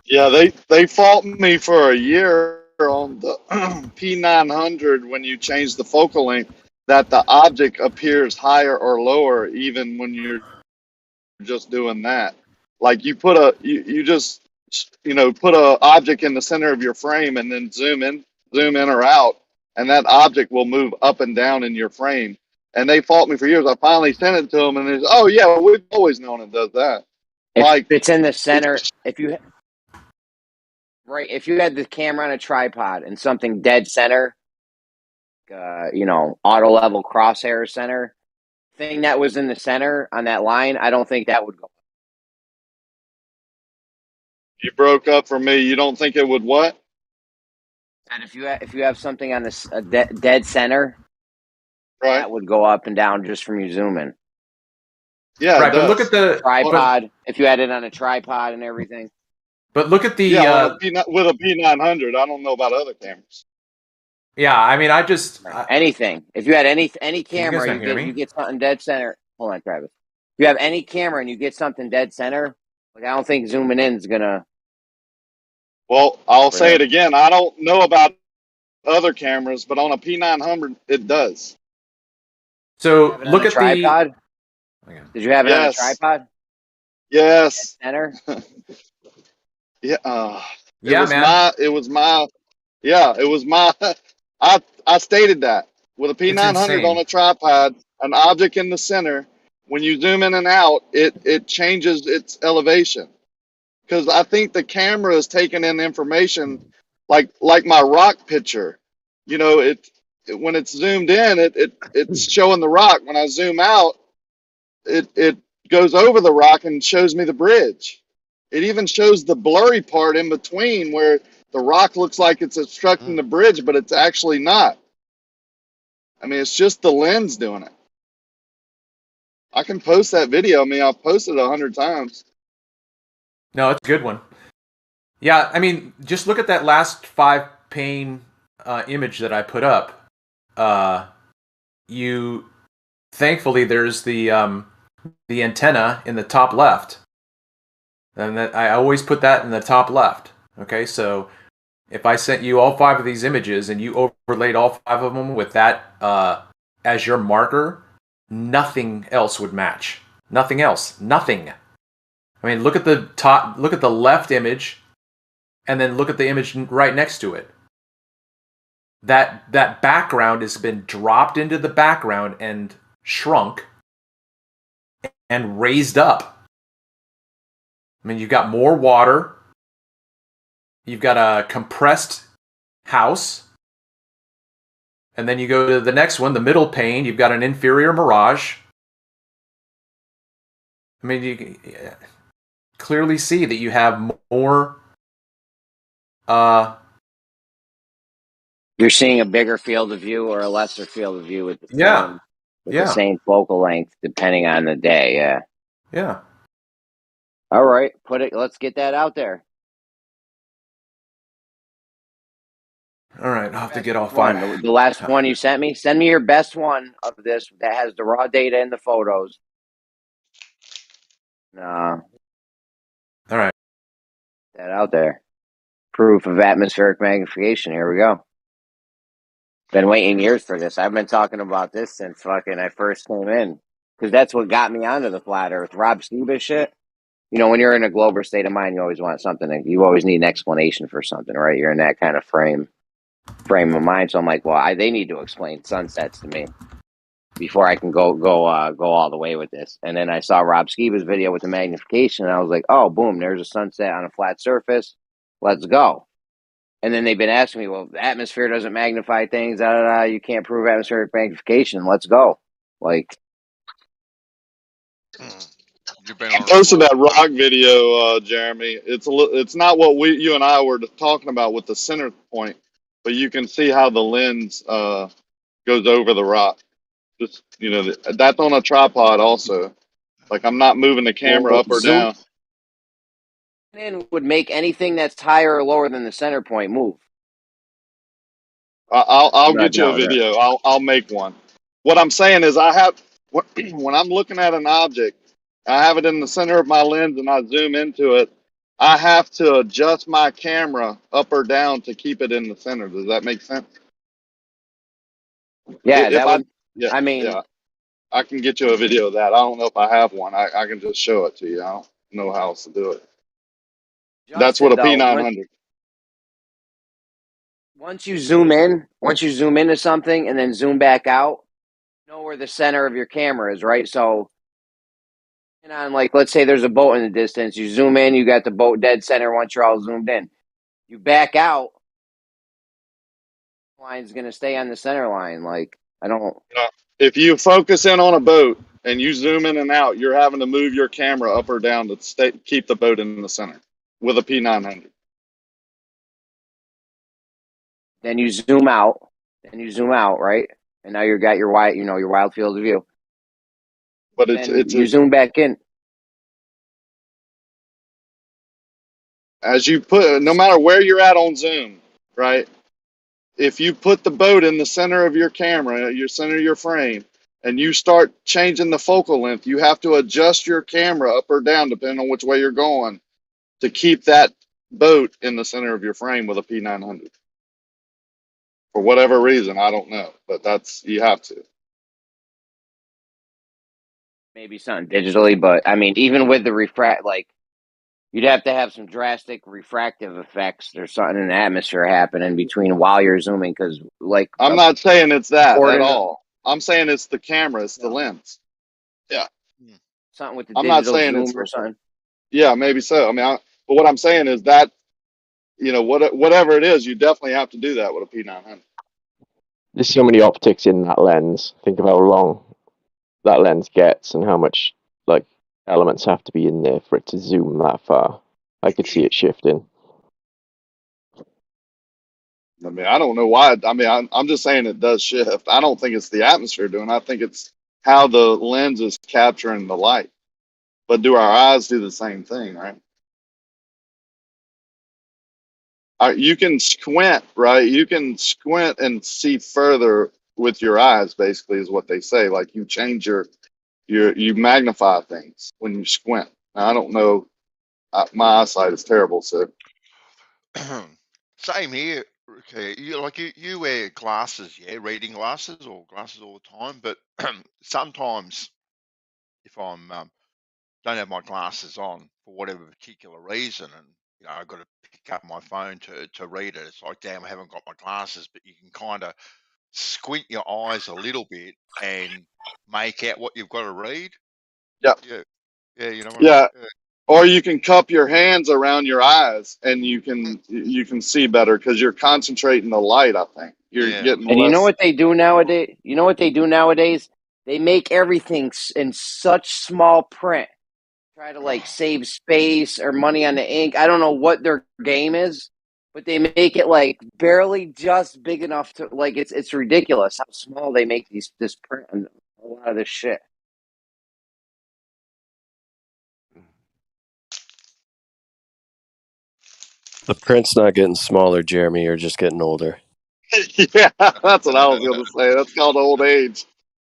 Yeah, they fought me for a year on the P900 when you change the focal length, that the object appears higher or lower even when you're just doing that. Like you put you just put a object in the center of your frame and then zoom in or out, and that object will move up and down in your frame. And they fought me for years. I finally sent it to them, and it's, oh yeah, well, we've always known it does that. If it's in the center, if you had the camera on a tripod and something dead center, auto level crosshair center, thing that was in the center on that line, I don't think that would go. You broke up for me. You don't think it would what? And if you have something on this dead center, right, that would go up and down just from you zooming. Yeah, right. But look at the tripod. If you had it on a tripod and everything. But look at the with a P900. I don't know about other cameras. Yeah, I mean, anything. If you had any camera, you get something dead center. Hold on, Travis. If you have any camera and you get something dead center, like I don't think zooming in is gonna. Well, I'll say it again. I don't know about other cameras, but on a P900, it does. So look at tripod. Did you have it on a tripod? Yes. Dead center. Yeah. It was my. I stated that with a P900 on a tripod, an object in the center. When you zoom in and out, it changes its elevation. Because I think the camera is taking in information, like my rock picture. When it's zoomed in, it's showing the rock. When I zoom out, it goes over the rock and shows me the bridge. It even shows the blurry part in between where the rock looks like it's obstructing the bridge, but it's actually not. I mean, it's just the lens doing it. I can post that video. I mean, I've posted it 100 times. No, it's a good one. Yeah, I mean, just look at that last 5-pane image that I put up. Thankfully, there's the antenna in the top left, and that I always put that in the top left. Okay, so if I sent you all 5 of these images and you overlaid all 5 of them with that as your marker, nothing else would match. Nothing else. Nothing. I mean, look at the top. Look at the left image, and then look at the image right next to it. That background has been dropped into the background and shrunk and raised up. I mean, you've got more water. You've got a compressed house. And then you go to the next one, the middle pane, you've got an inferior mirage. I mean, you clearly see that you have more... You're seeing a bigger field of view or a lesser field of view with the same focal length, depending on the day. Yeah. Yeah. All right, put it. Let's get that out there. All right, I'll have to get off one. on The last one you sent me. Send me your best one of this that has the raw data and the photos. All right. That out there. Proof of atmospheric magnification. Here we go. Been waiting years for this. I've been talking about this since fucking I first came in. Because that's what got me onto the flat earth. Rob Steva shit. You know, when you're in a glober state of mind, you always want something. You always need an explanation for something, right? You're in that kind of frame of mind. So I'm like, well, they need to explain sunsets to me before I can go all the way with this. And then I saw Rob Skiba's video with the magnification, and I was like, oh, boom, there's a sunset on a flat surface. Let's go. And then they've been asking me, well, the atmosphere doesn't magnify things. You can't prove atmospheric magnification. Let's go. Like, I posted that rock video, Jeremy. It's not what you and I were talking about with the center point, but you can see how the lens goes over the rock. Just that's on a tripod also. Like I'm not moving the camera up or down. Zoom would make anything that's higher or lower than the center point move. I'll get you a video. I'll make one. What I'm saying is when I'm looking at an object, I have it in the center of my lens and I zoom into it. I have to adjust my camera up or down to keep it in the center. Does that make sense? Yeah, I can get you a video of that. I don't know if I have one. I can just show it to you. I don't know how else to do it. That's what a P900. Once you zoom into something and then zoom back out, you know where the center of your camera is, right? So, let's say there's a boat in the distance. You zoom in, you got the boat dead center once you're all zoomed in. You back out, the line's going to stay on the center line. Like, I don't... If you focus in on a boat and you zoom in and out, you're having to move your camera up or down to keep the boat in the center with a P900. Then you zoom out, right? And now you got your wild field of view. But you zoom back in. As you put, no matter where you're at on zoom, right? If you put the boat in the center of your camera, your center of your frame, and you start changing the focal length, you have to adjust your camera up or down depending on which way you're going to keep that boat in the center of your frame with a P900. For whatever reason, I don't know, but you have to. Maybe something digitally, but I mean, even with the refract, you'd have to have some drastic refractive effects or something in the atmosphere happening between while you're zooming, because I'm not saying it's that at all. I'm saying it's the camera, it's the lens. Yeah. Something with the digital zoom or something. Yeah, maybe so. I mean, but what I'm saying is that, whatever it is, you definitely have to do that with a P900. There's so many optics in that lens. Think of how long that lens gets and how much elements have to be in there for it to zoom that far. I could see it shifting. I mean, I don't know why. I mean, I'm just saying it does shift. I don't think it's the atmosphere doing it. I think it's how the lens is capturing the light. But do our eyes do the same thing, right? You can squint, right? You can squint and see further with your eyes, basically, is what they say. Like you change you magnify things when you squint. Now, I don't know. My eyesight is terrible, so. Same here. Okay, you wear glasses, reading glasses or glasses all the time. But sometimes, if I'm don't have my glasses on for whatever particular reason, and I've got to pick up my phone to read it, it's like, damn, I haven't got my glasses. But you can kind of squint your eyes a little bit and make out what you've got to read. Yeah. Yeah. Or you can cup your hands around your eyes and you can see better because you're concentrating the light. I think you're getting. And you know what they do nowadays? They make everything in such small print. Try to save space or money on the ink. I don't know what their game is, but they make it barely just big enough to it's ridiculous how small they make this print and a lot of this shit. The print's not getting smaller, Jeremy. You're just getting older. Yeah, that's what I was going to say. That's called old age.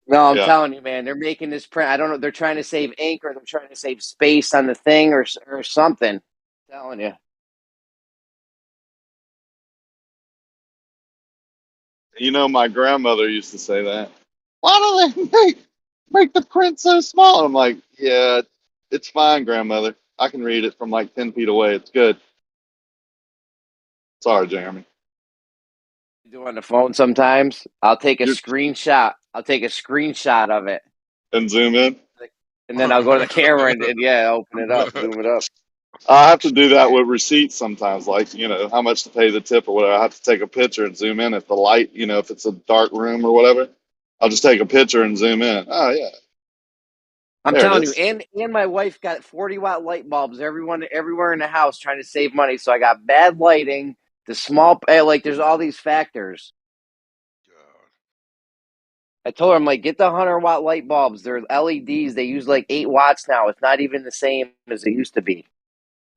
No, I'm Yeah. telling you, man. They're making this print. I don't know. They're trying to save ink, or they're trying to save space on the thing, or something. I'm telling you. You know, my grandmother used to say that. Why do they make the print so small? I'm like, yeah, it's fine, grandmother. I can read it from like 10 feet away. It's good. Sorry, Jeremy. Do on the phone sometimes. I'll take a screenshot. I'll take a screenshot of it and zoom in. And then I'll go to the camera and yeah, open it up, zoom it up. I have to do that with receipts sometimes, like, you know, how much to pay the tip or whatever. I have to take a picture and zoom in if the light, you know, if it's a dark room or whatever. I'll just take a picture and zoom in. Oh, yeah. I'm There it telling you, is. and my wife got 40-watt light bulbs everywhere in the house trying to save money. So I got bad lighting, the small, like there's all these factors. I told her, I'm like, get the 100-watt light bulbs. They're LEDs. They use like 8 watts now. It's not even the same as it used to be.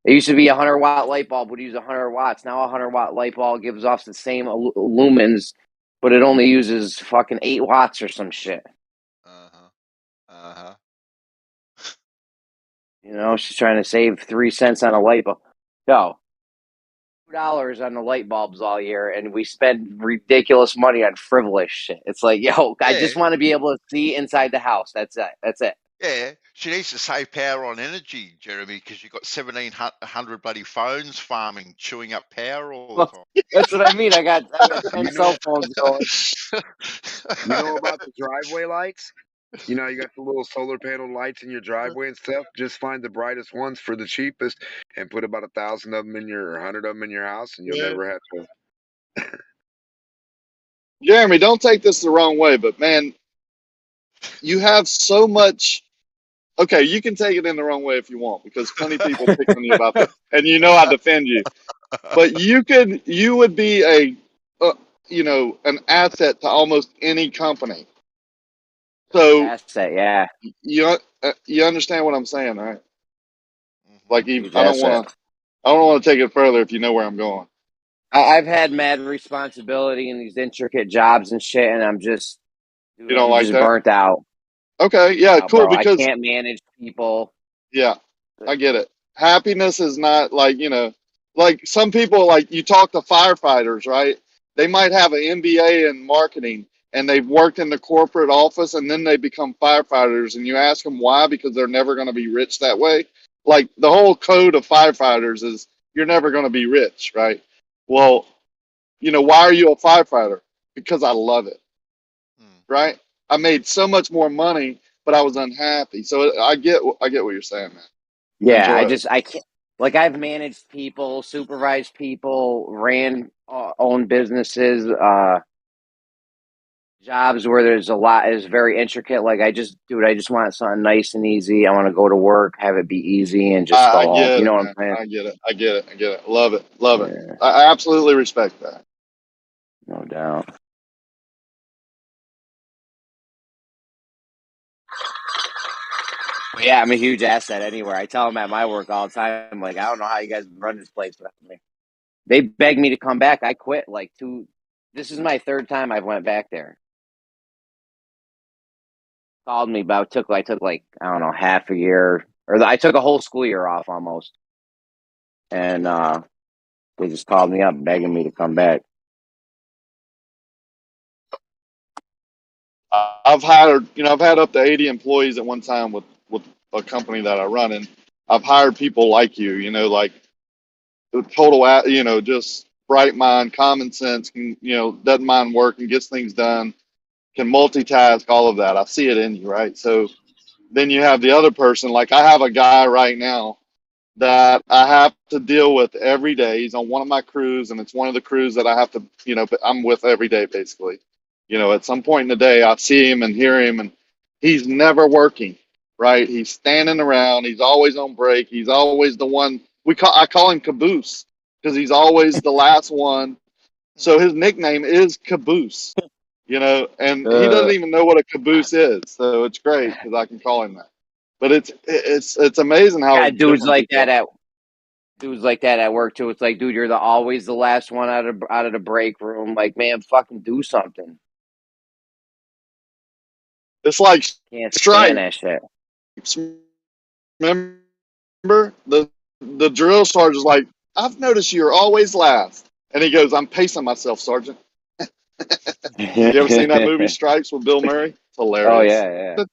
It used to be a 100-watt light bulb would use 100 watts. Now a 100-watt light bulb gives off the same lumens, but it only uses fucking 8 watts or some shit. You know, she's trying to save 3 cents on a light bulb. Yo, $2 on the light bulbs all year, and we spend ridiculous money on frivolous shit. It's like, yo, I just want to be able to see inside the house. That's it. That's it. Yeah, she needs to save power on energy, Jeremy, because you've got 1,700 bloody phones farming, chewing up power all the time. That's what I mean. I got 10 cell phones going. You know about the driveway lights? You know, you got the little solar panel lights in your driveway and stuff. Just find the brightest ones for the cheapest and put about 1,000 of them in your, or 100 of them in your house, and you'll never have to. Jeremy, don't take this the wrong way, but man, you have so much. Okay, you can take it in the wrong way if you want, because plenty of people pick on you about that, and you know I defend you. But you would be you know, an asset to almost any company. So asset, yeah. You understand what I'm saying, right? Like, I don't asset. want to take it further if you know where I'm going. I've had mad responsibility in these intricate jobs and shit, and I'm just, dude, You don't I'm like just that? burnt out. Okay, yeah, cool. Bro, Because I can't manage people. yeah, I get it. Happiness is not like, you know, like some people, like you talk to firefighters, right? They might have an MBA in marketing and they've worked in the corporate office and then they become firefighters, and you ask them why, because they're never going to be rich that way. Like the whole code of firefighters is you're never going to be rich, right? Well, you know, why are you a firefighter? Because I love it, right? I made so much more money, but I was unhappy. So I get what you're saying, man. Yeah, Enjoy I can't. Like, I've managed people, supervised people, ran own businesses, jobs where there's a lot is very intricate. Like, I just want something nice and easy. I want to go to work, have it be easy, and just go I home. get You it, know what I'm man. saying? I get it. Love it. I absolutely respect that. No doubt. But yeah, I'm a huge asset anywhere. I tell them at my work all the time, I'm like, I don't know how you guys run this place without me. They begged me to come back. I quit this is my 3rd time I've went back there. Called me, but I took like, I don't know, half a year, or I took a whole school year off almost. And they just called me up begging me to come back. I've had up to 80 employees at one time with a company that I run, and I've hired people like you, you know, like the total, you know, just bright mind, common sense, can, you know, doesn't mind work and gets things done, can multitask, all of that. I see it in you, right? So then you have the other person, like I have a guy right now that I have to deal with every day. He's on one of my crews, and it's one of the crews that I have to, you know, I'm with every day, basically. You know, at some point in the day, I see him and hear him, and he's never working, right? He's standing around. He's always on break. He's always the one I call him Caboose because he's always the last one. So his nickname is Caboose, you know, and he doesn't even know what a caboose is. So it's great because I can call him that. But it's amazing how Got dudes like that dudes like that at work too. It's like, dude, you're always the last one out of the break room. Like, man, fucking do something. It's like Can't strike. stand that shit. Remember the drill sergeant's like, I've noticed you're always last, and he goes, I'm pacing myself, Sergeant. You ever seen that movie Stripes with Bill Murray? It's hilarious.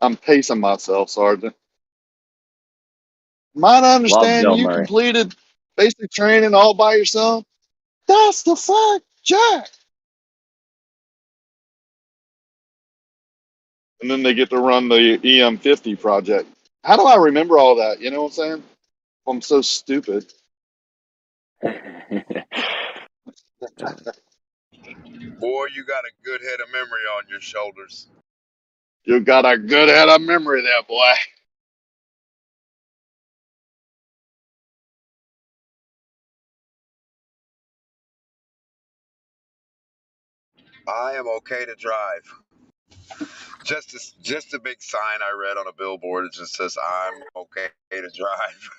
I'm pacing myself, Sergeant. Might I Love understand Bill you Murray. completed basic training all by yourself? That's the fact, Jack. And then they get to run the EM50 project. How do I remember all that? You know what I'm saying? I'm so stupid. Boy, you got a good head of memory on your shoulders. You got a good head of memory there, boy. I am okay to drive. Just a big sign I read on a billboard. It just says, I'm okay to drive.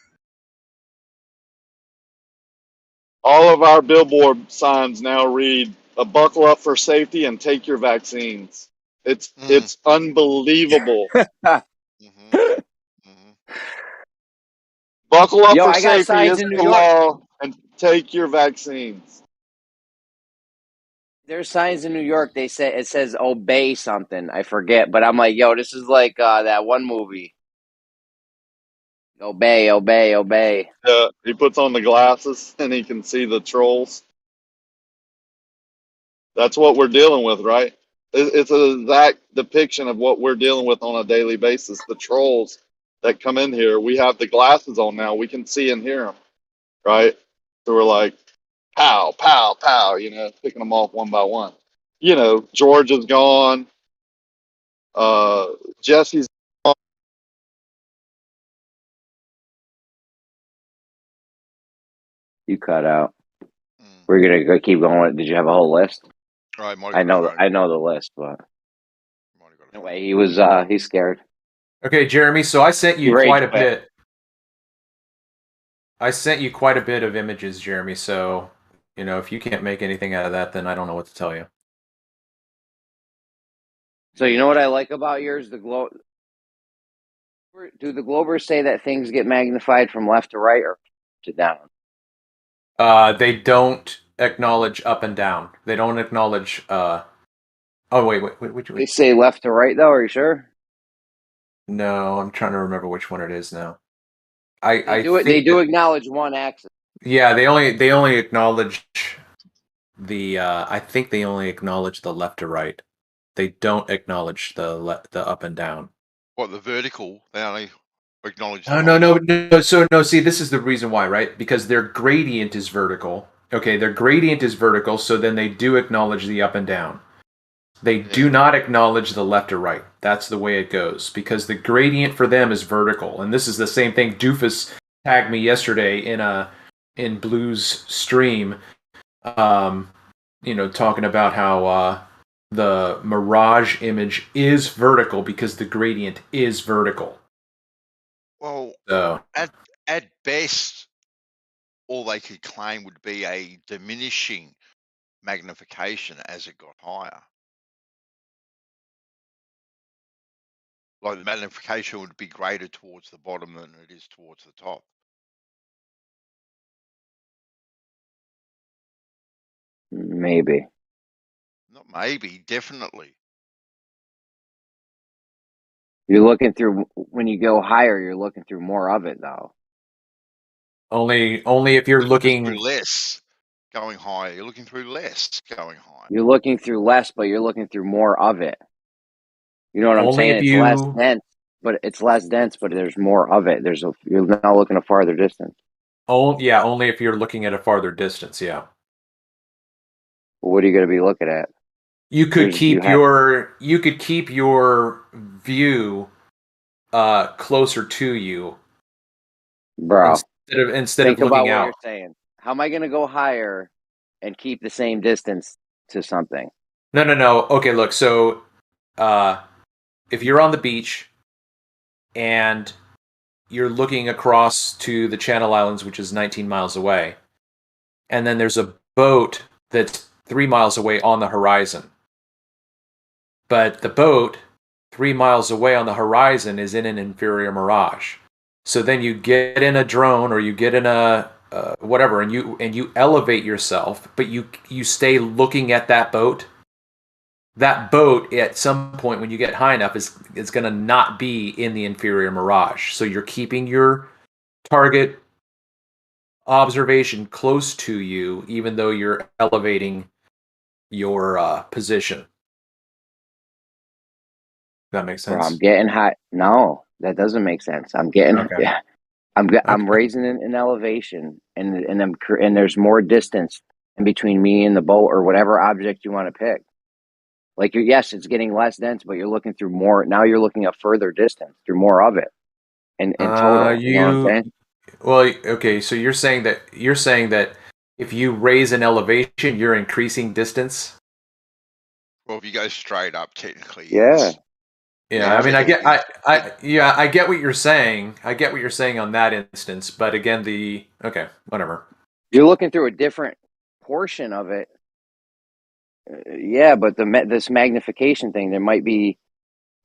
All of our billboard signs now read, buckle up for safety and take your vaccines. It's unbelievable. Buckle up Yo, for I got safety signs is in New the York. law and take your vaccines. There's signs in New York. It says obey something. I forget, but I'm like, yo, this is like that one movie. Obey, obey, obey. He puts on the glasses and he can see the trolls. That's what we're dealing with, right? It's an exact depiction of what we're dealing with on a daily basis. The trolls that come in here, we have the glasses on now. We can see and hear them, right? So we're like, pow, pow, pow, picking them off one by one. George is gone. Jesse's gone. You cut out. We're gonna go keep going. Did you have a whole list? I know the list, but anyway, he's scared. Okay, Jeremy. So I sent you Rage quite a quit. bit. I sent you quite a bit of images, Jeremy. So if you can't make anything out of that, then I don't know what to tell you. So you know what I like about yours? The globe. Do the Globers say that things get magnified from left to right or to down? They don't acknowledge up and down. They don't acknowledge. Oh wait. They say left to right though. Are you sure? No, I'm trying to remember which one it is now. They do acknowledge one axis. Yeah, they only acknowledge the. I think they only acknowledge the left to right. They don't acknowledge the up and down. What, the vertical? They only acknowledge. No. So no. See, this is the reason why, right? Because their gradient is vertical. Okay, their gradient is vertical, so then they do acknowledge the up and down. They do not acknowledge the left or right. That's the way it goes, because the gradient for them is vertical, and this is the same thing. Doofus tagged me yesterday in Blue's stream, talking about how the mirage image is vertical because the gradient is vertical. Well, so at best, all they could claim would be a diminishing magnification as it got higher. Like the magnification would be greater towards the bottom than it is towards the top. Maybe. Not maybe, definitely. You're looking through, when you go higher, you're looking through more of it though. Only if you're looking through less going higher. You're looking through less going higher. You're looking through less, but you're looking through more of it. You know what I'm Only saying? if It's you- less dense, but there's more of it. You're now looking a farther distance. Only if you're looking at a farther distance. Yeah. What are you going to be looking at? You could keep your view closer to you, bro. Instead Think of looking about what out. you're saying. How am I going to go higher and keep the same distance to something? No. Okay, look. So, if you're on the beach and you're looking across to the Channel Islands, which is 19 miles away. And then there's a boat that's 3 miles away on the horizon. But the boat 3 miles away on the horizon is in an inferior mirage. So then you get in a drone or you get in a whatever, and you elevate yourself, but you stay looking at that boat. That boat at some point when you get high enough is going to not be in the inferior mirage. So you're keeping your target observation close to you, even though you're elevating your position. That makes sense. Bro, I'm getting high. No, that doesn't make sense. I'm getting. Okay. Yeah, I'm raising an elevation, and there's more distance in between me and the boat or whatever object you want to pick. Like, yes, it's getting less dense, but you're looking through more. Now you're looking a further distance through more of it. In total, you know what I'm saying? Well, okay. So you're saying that if you raise an elevation, you're increasing distance. Well, if you go straight up, technically, yeah. Yeah, I mean, I get what you're saying. I get what you're saying on that instance, but again, okay, whatever. You're looking through a different portion of it. Yeah, but this magnification thing, there might be.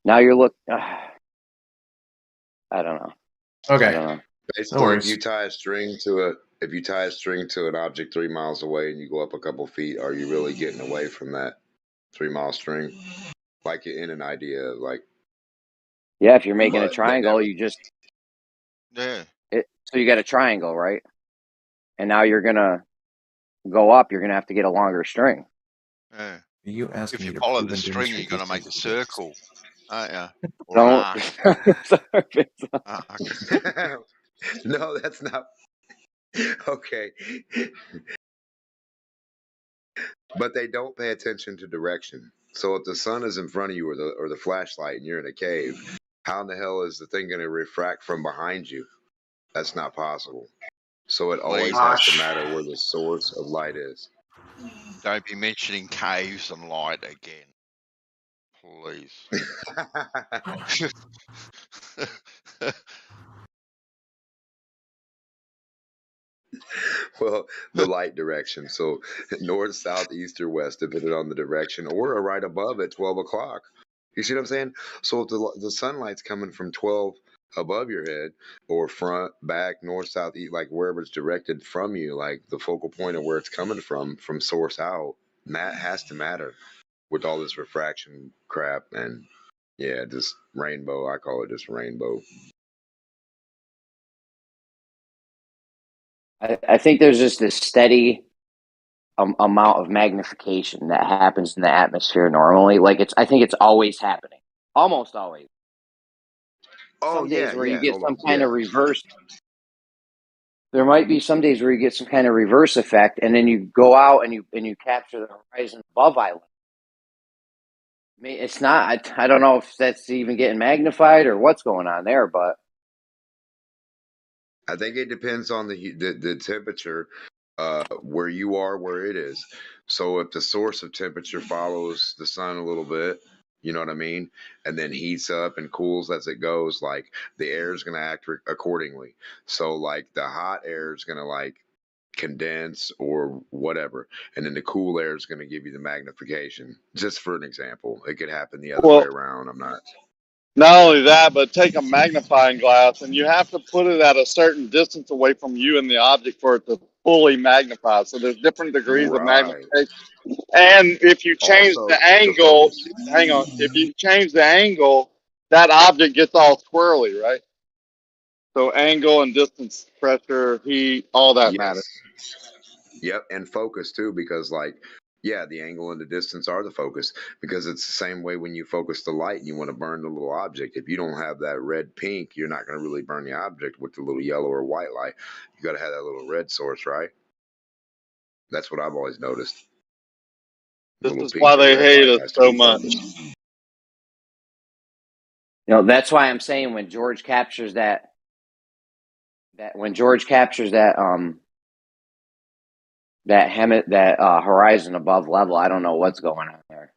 Now you're I don't know. Okay. I don't know. Basically, if you tie a string to an object 3 miles away and you go up a couple feet, are you really getting away from that 3 mile string? Like in an idea, like. Yeah, if you're making a triangle, you just. Yeah. So you got a triangle, right? And now you're gonna go up. You're gonna have to get a longer string. Yeah. You asking if you me to follow prove the and string, you're demonstrate going to make a distance circle, aren't you? Or Don't. an arc. No, that's not. Okay. But they don't pay attention to direction. So if the sun is in front of you or the flashlight and you're in a cave, how in the hell is the thing going to refract from behind you? That's not possible. So it always has to matter where the source of light is. Don't be mentioning caves and light again. Please. Well, the light direction. So north, south, east, or west, depending on the direction, or right above at 12 o'clock. You see what I'm saying? So if the sunlight's coming from 12 above your head, or front, back, north, south, east, like wherever it's directed from you, like the focal point of where it's coming from source out, that has to matter with all this refraction crap and yeah, just rainbow. I call it just rainbow. I think there's just this steady amount of magnification that happens in the atmosphere normally. Like I think it's always happening, almost always. Some days where you get some kind of reverse. There might be some days where you get some kind of reverse effect, and then you go out and you capture the horizon above island. I mean, it's not. I don't know if that's even getting magnified or what's going on there, but I think it depends on the temperature, where you are, where it is. So if the source of temperature follows the sun a little bit, you know what I mean, and then heats up and cools as it goes, like the air is going to act accordingly. So like the hot air is going to like condense or whatever, and then the cool air is going to give you the magnification. Just for an example, it could happen the other way around. I'm not. Not only that, but take a magnifying glass and you have to put it at a certain distance away from you and the object for it to fully magnify. So there's different degrees of magnification. And if you change Also, the angle, hang on, if you change the angle, that object gets all swirly, right? So angle and distance, pressure, heat, all that matters. Yep, and focus too, because like, yeah, the angle and the distance are the focus, because it's the same way when you focus the light and you want to burn the little object. If you don't have that red pink, you're not going to really burn the object with the little yellow or white light. You got to have that little red source, right? That's what I've always noticed. This is why they hate us so much. You know, that's why I'm saying when George captures that horizon above level, I don't know what's going on there.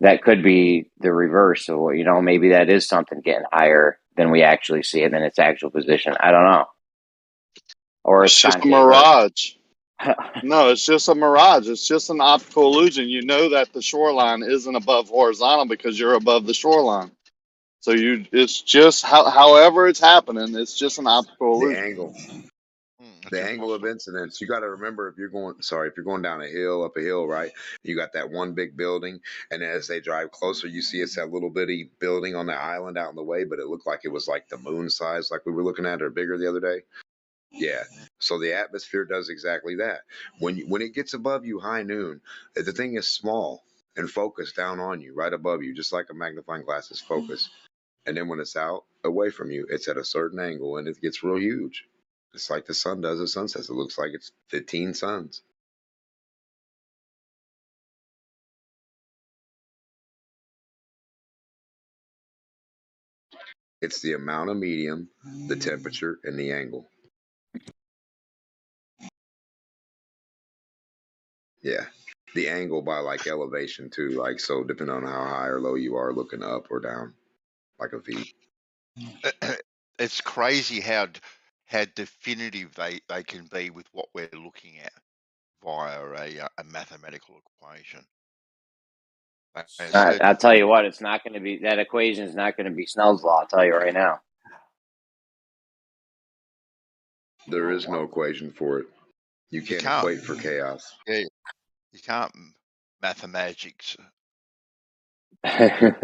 that could be the reverse. So, you know, maybe that is something getting higher than we actually see it in its actual position. I don't know. Or It's just a mirage. No, it's just a mirage. It's just an optical illusion. You know that the shoreline isn't above horizontal because you're above the shoreline. So it's just however it's happening. It's just an optical The illusion. angle. The angle of incidence. You got to remember if you're going down a hill, up a hill, right? You got that one big building, and as they drive closer, you see it's that little bitty building on the island out in the way, but it looked like it was like the moon size, like we were looking at, or bigger the other day. Yeah. So the atmosphere does exactly that. When it gets above you high noon, the thing is small and focused down on you, right above you, just like a magnifying glass is focused. And then when it's out away from you, it's at a certain angle and it gets real huge. It's like the sun does at sunsets. It looks like it's 15 suns. It's the amount of medium, the temperature, and the angle. Yeah. The angle by like elevation too. Like, so depending on how high or low you are looking up or down, like a V. It's crazy how definitive they can be with what we're looking at via a mathematical equation. I'll tell you what, it's not going to be, that equation is not going to be Snell's law. I'll tell you right now. There is no equation for it. You can't equate for chaos. Yeah, you can't mathematics and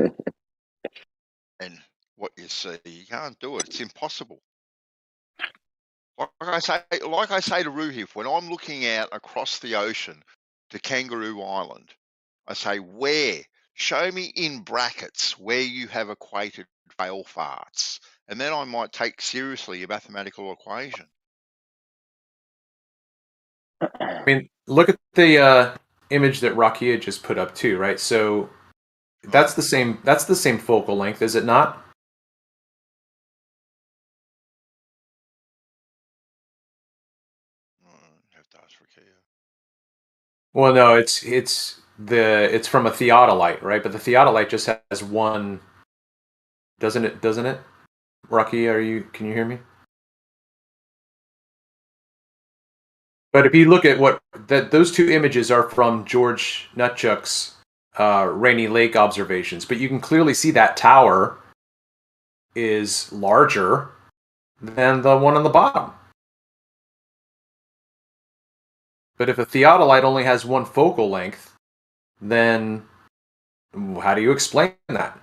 what you see. You can't do it. It's impossible. Like I say to Ruhif, when I'm looking out across the ocean to Kangaroo Island, I say, where? Show me in brackets where you have equated whale farts, and then I might take seriously a mathematical equation. I mean, look at the image that Rakia just put up too, right? So that's the same. That's the same focal length, is it not? Well, no, it's from a theodolite, right? But the theodolite just has one, doesn't it? Rakia, can you hear me? But if you look at those two images are from George Nutchuk's Rainy Lake observations, but you can clearly see that tower is larger than the one on the bottom. But if a theodolite only has one focal length, then how do you explain that?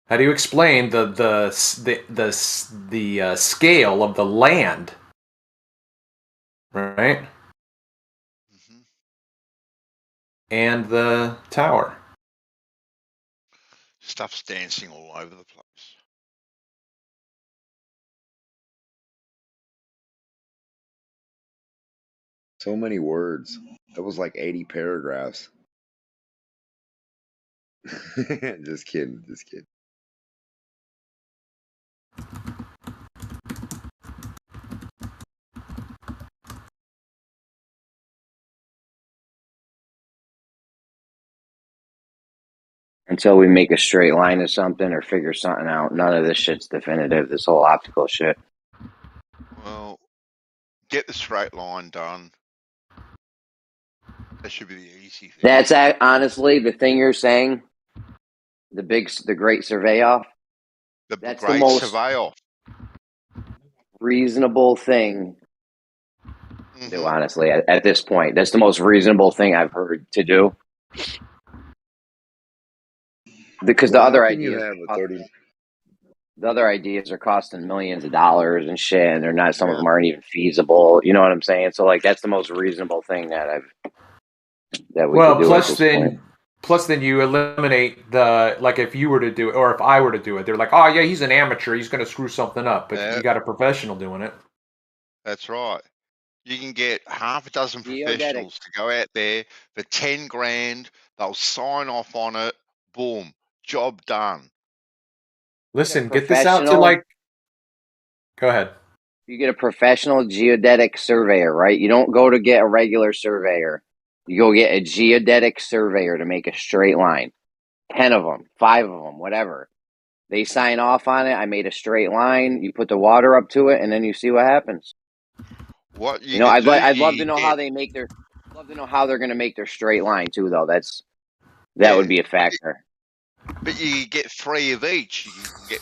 How do you explain the scale of the land? Right? Mm-hmm. And the tower. Stuff's dancing all over the place. So many words. That was like 80 paragraphs. Just kidding. Until we make a straight line of something or figure something out, none of this shit's definitive. This whole optical shit. Well, get the straight line done. That should be the easy thing. That's honestly the thing you're saying. The great survey-off. That's the most survey-off. reasonable thing to do, honestly, at this point. That's the most reasonable thing I've heard to do. Because the other ideas, are costing millions of dollars and shit, and they're not. Some of them aren't even feasible. You know what I'm saying? So, like, that's the most reasonable thing that we could do. Plus then you eliminate if you were to do it, or if I were to do it, they're like, oh yeah, he's an amateur, he's going to screw something up. But you got a professional doing it. That's right. You can get half a dozen professionals to go out there for 10 grand. They'll sign off on it. Boom. Job done. Listen, get this out to go ahead. You get a professional geodetic surveyor, right? You don't go to get a regular surveyor. You go get a geodetic surveyor to make a straight line. 10 of them, 5 of them, whatever. They sign off on it. I made a straight line. You put the water up to it, and then you see what happens. What you know, I'd love to know how they make their. Love to know how they're going to make their straight line too, though. That would be a factor. But you get 3 of each. You can get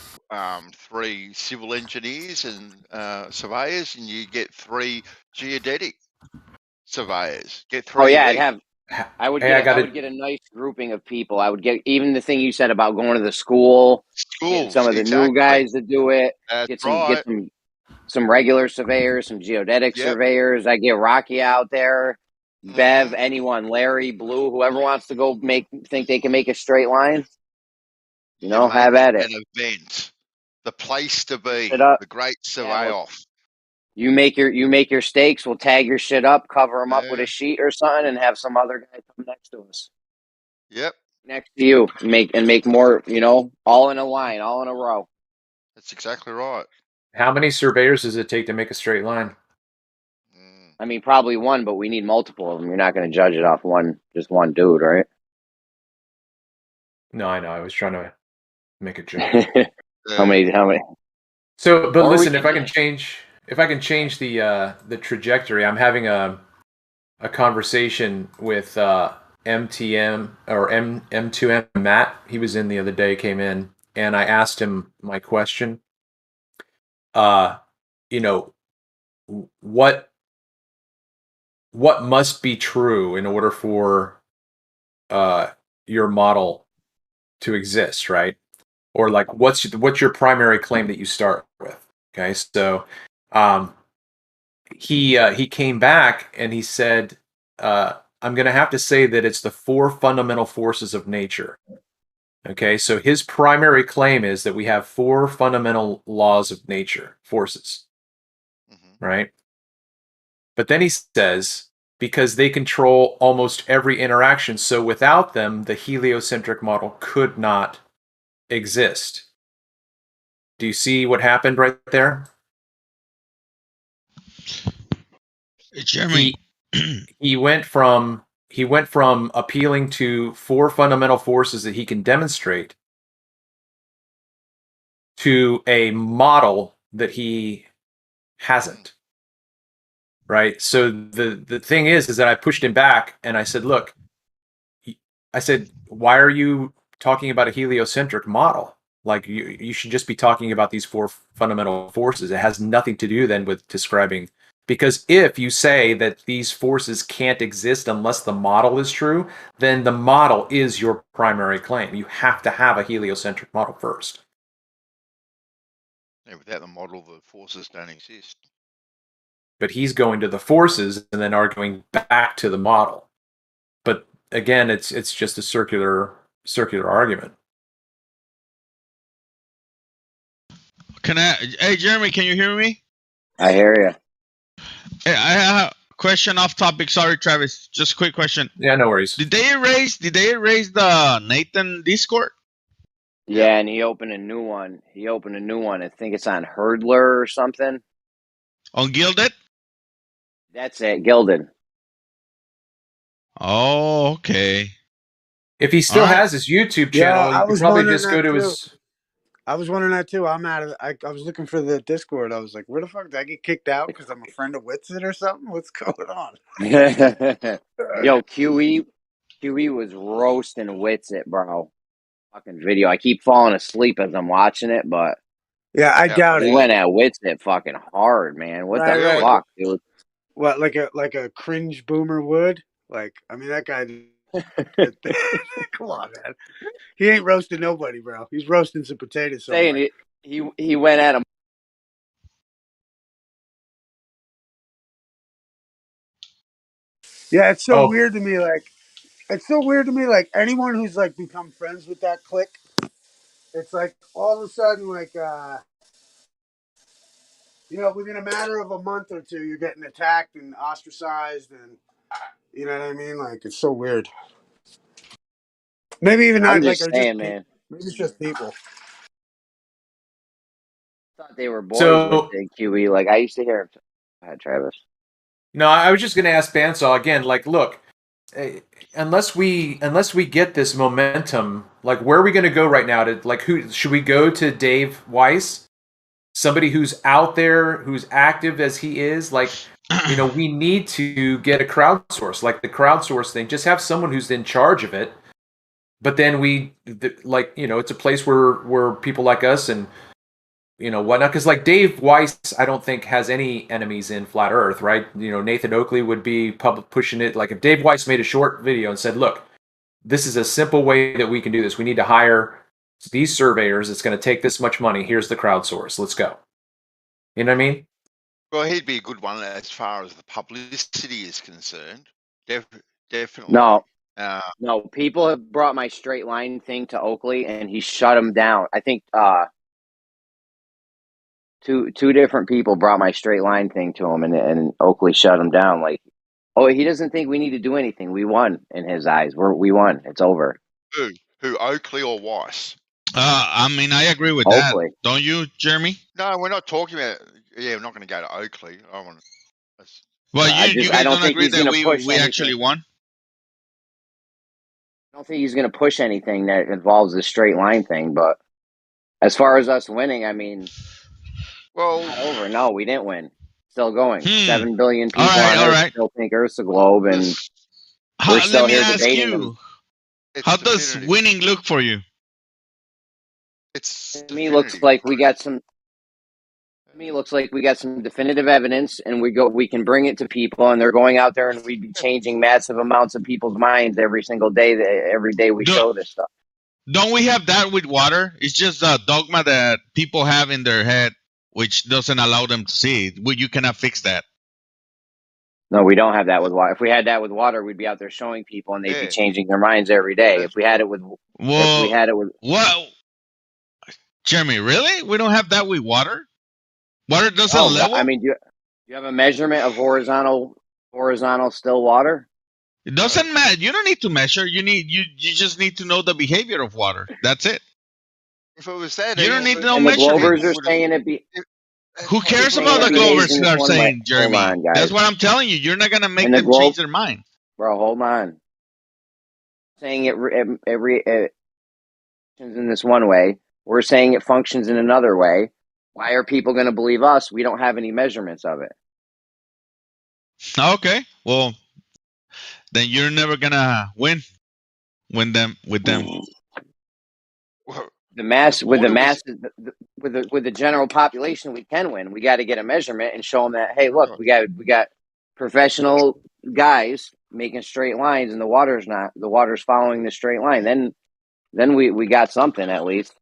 3 civil engineers and surveyors, and you get 3 geodetic surveyors. Get 3. Oh yeah, of each. I would get a nice grouping of people. I would get even the thing you said about going to the school, getting some of the new guys to do it. That's get some regular surveyors, some geodetic surveyors. I get Rocky out there, Bev, anyone, Larry, Blue, whoever wants to go think they can make a straight line. You know, have at it. An event, the place to be, Shit up. the great survey off. You make your stakes. We'll tag your shit up, cover them up with a sheet or something, and have some other guy come next to us. Yep. Next to you, make more. You know, all in a line, all in a row. That's exactly right. How many surveyors does it take to make a straight line? I mean, probably one, but we need multiple of them. You're not going to judge it off just one dude, right? No, I know. I was trying to make a joke. How many? So, but listen, if I can change the trajectory, I'm having a conversation with MTM or M2M Matt. He was in the other day, came in, and I asked him my question. You know, what must be true in order for your model to exist, right? Or like, what's your primary claim that you start with? Okay, so he came back and he said, I'm going to have to say that it's the 4 fundamental forces of nature. Okay, so his primary claim is that we have 4 fundamental laws of nature, forces, right? But then he says, because they control almost every interaction, so without them, the heliocentric model could not exist. Do you see what happened right there? Jeremy, he went from appealing to 4 fundamental forces that he can demonstrate to a model that he hasn't. Right? So the thing is that I pushed him back and I said, look, why are you talking about a heliocentric model? Like you should just be talking about these 4 fundamental forces. It has nothing to do then with describing, because if you say that these forces can't exist unless the model is true, then the model is your primary claim. You have to have a heliocentric model first. Yeah, without the model, the forces don't exist. But he's going to the forces and then arguing back to the model. But again, it's just a circular argument. Hey Jeremy, can you hear me? I hear you. Hey, I have a question off topic. Sorry, Travis. Just a quick question. Yeah, no worries. Did they erase the Nathan Discord? Yeah, and he opened a new one. I think it's on Hurdler or something. On Gilded? That's it, Gilded. Oh, okay. If he still has his YouTube channel, you could probably just go to his. I was wondering that too. I'm out of. I was looking for the Discord. I was like, where the fuck did I get kicked out because I'm a friend of Witsit or something? What's going on? Yo, QE was roasting Witsit, bro. Fucking video. I keep falling asleep as I'm watching it, but yeah, I doubt it. He went at Witsit fucking hard, man. What the fuck, dude? What, like a cringe boomer would? Like, I mean, that guy. Come on, man. He ain't roasting nobody, bro. He's roasting some potatoes. Saying he went at him. Yeah, it's so weird to me. Like, anyone who's like become friends with that clique, it's like all of a sudden, like, within a matter of a month or two, you're getting attacked and ostracized, and you know what I mean. Like, it's so weird. Maybe even not. I'm just like, saying, man. Maybe it's just people. I thought they were boys with the QE. Like, I used to hear him. Go ahead, Travis. No, I was just going to ask Bandsaw again. Like, look, unless we get this momentum, like where are we going to go right now? To like, who should we go to? Dave Weiss, somebody who's out there, who's active as he is. Like, we need to get a crowdsource, like the crowdsource thing. Just have someone who's in charge of it. But then it's a place where people like us and whatnot, because like Dave Weiss, I don't think has any enemies in flat Earth, right? Nathan Oakley would be pushing it. Like if Dave Weiss made a short video and said, "Look, this is a simple way that we can do this. We need to hire these surveyors. It's going to take this much money. Here's the crowdsource. Let's go." You know what I mean? Well, he'd be a good one as far as the publicity is concerned. Definitely. No, people have brought my straight line thing to Oakley, and he shut him down. I think two different people brought my straight line thing to him, and Oakley shut him down. Like, he doesn't think we need to do anything. We won in his eyes. We won. It's over. Who, Oakley or Weiss? I mean, I agree with Oakley. that. Don't you, Jeremy? No, we're not talking about. Yeah, we're not going to go to Oakley. I want. Well, you guys don't agree that we actually won? I don't think he's going to push anything that involves the straight line thing. But as far as us winning, I mean, not over. No, we didn't win. Still going. 7 billion people on Earth still think Earth's a globe, and we're still here debating them. How does winning look for you? To me, looks like we got some. To me, looks like we got some definitive evidence, and we can bring it to people, and they're going out there, and we'd be changing massive amounts of people's minds every single day. Every day we show this stuff. Don't we have that with water? It's just a dogma that people have in their head, which doesn't allow them to see it. Well, you cannot fix that. No, we don't have that with water. If we had that with water, we'd be out there showing people, and they'd be changing their minds every day. If we had it with, Well, Jeremy, really? We don't have that with water. Water doesn't level. I mean, do you have a measurement of horizontal still water? It doesn't matter. You don't need to measure. You just need to know the behavior of water. That's it. If it was that, you don't need no measurement. The measurement. Glovers are saying it. Who cares about the Glovers are saying, Jeremy? Hold on, guys. That's what I'm telling you. You're not gonna make them change their mind. Bro, hold on. Saying it functions in this one way. We're saying it functions in another way. Why are people going to believe us? We don't have any measurements of it. Okay, well, then you're never gonna win with them. With the general population, we can win. We got to get a measurement and show them that, hey, look, we got professional guys making straight lines, and the water's following the straight line. Then we got something at least.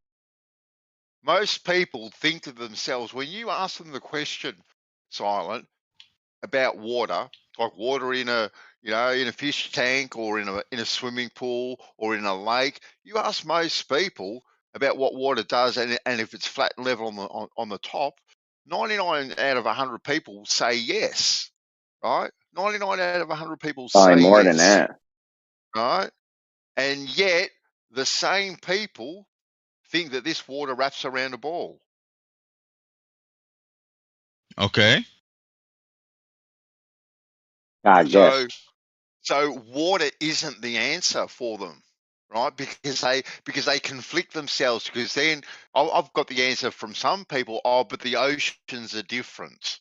Most people think to themselves, when you ask them the question, Silent, about water, like water in a fish tank or in a swimming pool or in a lake, you ask most people about what water does and if it's flat and level on the top, 99 out of 100 people say yes, right? 99 out of 100 people say more yes, than that, right? And yet the same people think that this water wraps around a ball. Okay. So water isn't the answer for them, right? Because they conflict themselves. Because then I've got the answer from some people. Oh, but the oceans are different.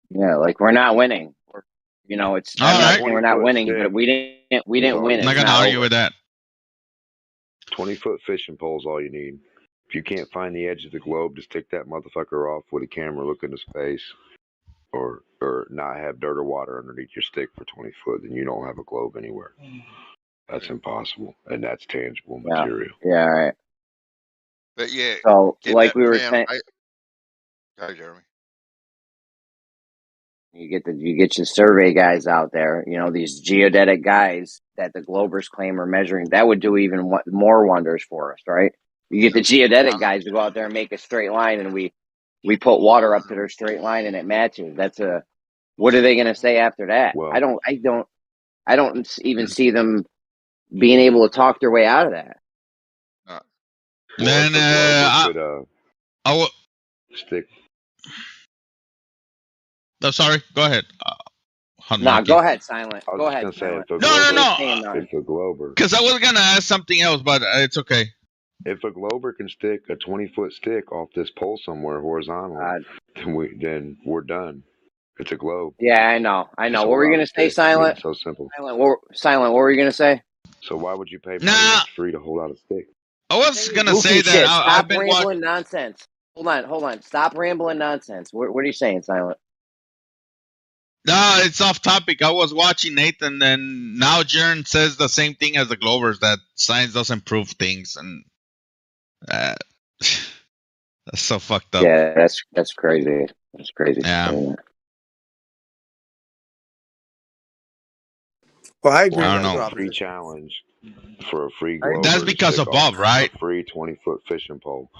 Yeah, like we're not winning. It's I'm not saying we're not winning, but we didn't win. I'm not gonna argue with that. 20-foot fishing pole's all you need. If you can't find the edge of the globe to stick that motherfucker off with a camera looking into space, or not have dirt or water underneath your stick for 20 foot, then you don't have a globe anywhere. That's impossible, and that's tangible material. Yeah, right. But yeah, so like we were saying, go, Jeremy. You get your survey guys out there, these geodetic guys that the Globers claim are measuring. That would do even more wonders for us, right? You get the geodetic guys to go out there and make a straight line, and we put water up to their straight line, and it matches. What are they going to say after that? Well, I don't even see them being able to talk their way out of that. Then I will stick. Oh, sorry. Go ahead. Hot Nah, monkey. go ahead, Silent. I was Go just ahead, gonna say Silent. if a No, glober, no, Saying no. nothing. if a glober, Because I was gonna ask something else, but it's okay. if a glober can stick a 20-foot stick off this pole somewhere horizontally, then we're done. It's a globe. Yeah, I know. Just What hold were you out gonna a say, stick. I mean, Silent? it's so simple. Silent. What were you gonna say? So why would you pay money Nah, that's free to hold out a stick? I was gonna Goofy say that shit. I've Stop been rambling nonsense. Hold on. Stop rambling nonsense. What are you saying, Silent? No, it's off topic. I was watching Nathan, and now Jern says the same thing as the Glovers, that science doesn't prove things, and that's so fucked up. Yeah, that's crazy. That's crazy. Yeah. Well, I Why agree is I with don't that the know. a free proposition. challenge for a free I- glober That's to because stick of Bob, off right? a free 20-foot fishing pole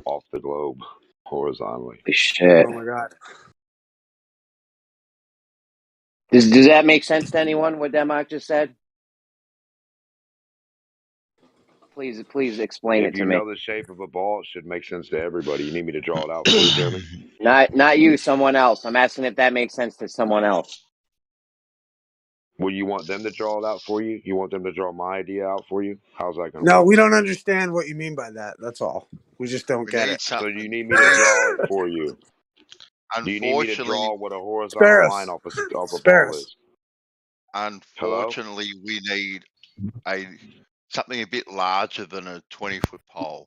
off the globe horizontally? Shit. Oh my god. Does that make sense to anyone? What Democ just said? Please explain If it you to me. know the shape of a ball, it should make sense to everybody. You need me to draw it out for you, Jeremy? Not you. Someone else. I'm asking if that makes sense to someone else. Well, you want them to draw it out for you? You want them to draw my idea out for you? How's that going to No, work? we don't understand what you mean by that. That's all. We just don't get it. So do you need me to draw it for you? Do you need me to Unfortunately, draw what a horizontal Spare line us. off a Spare ball us. is? Hello? unfortunately, we need something a bit larger than a 20-foot pole.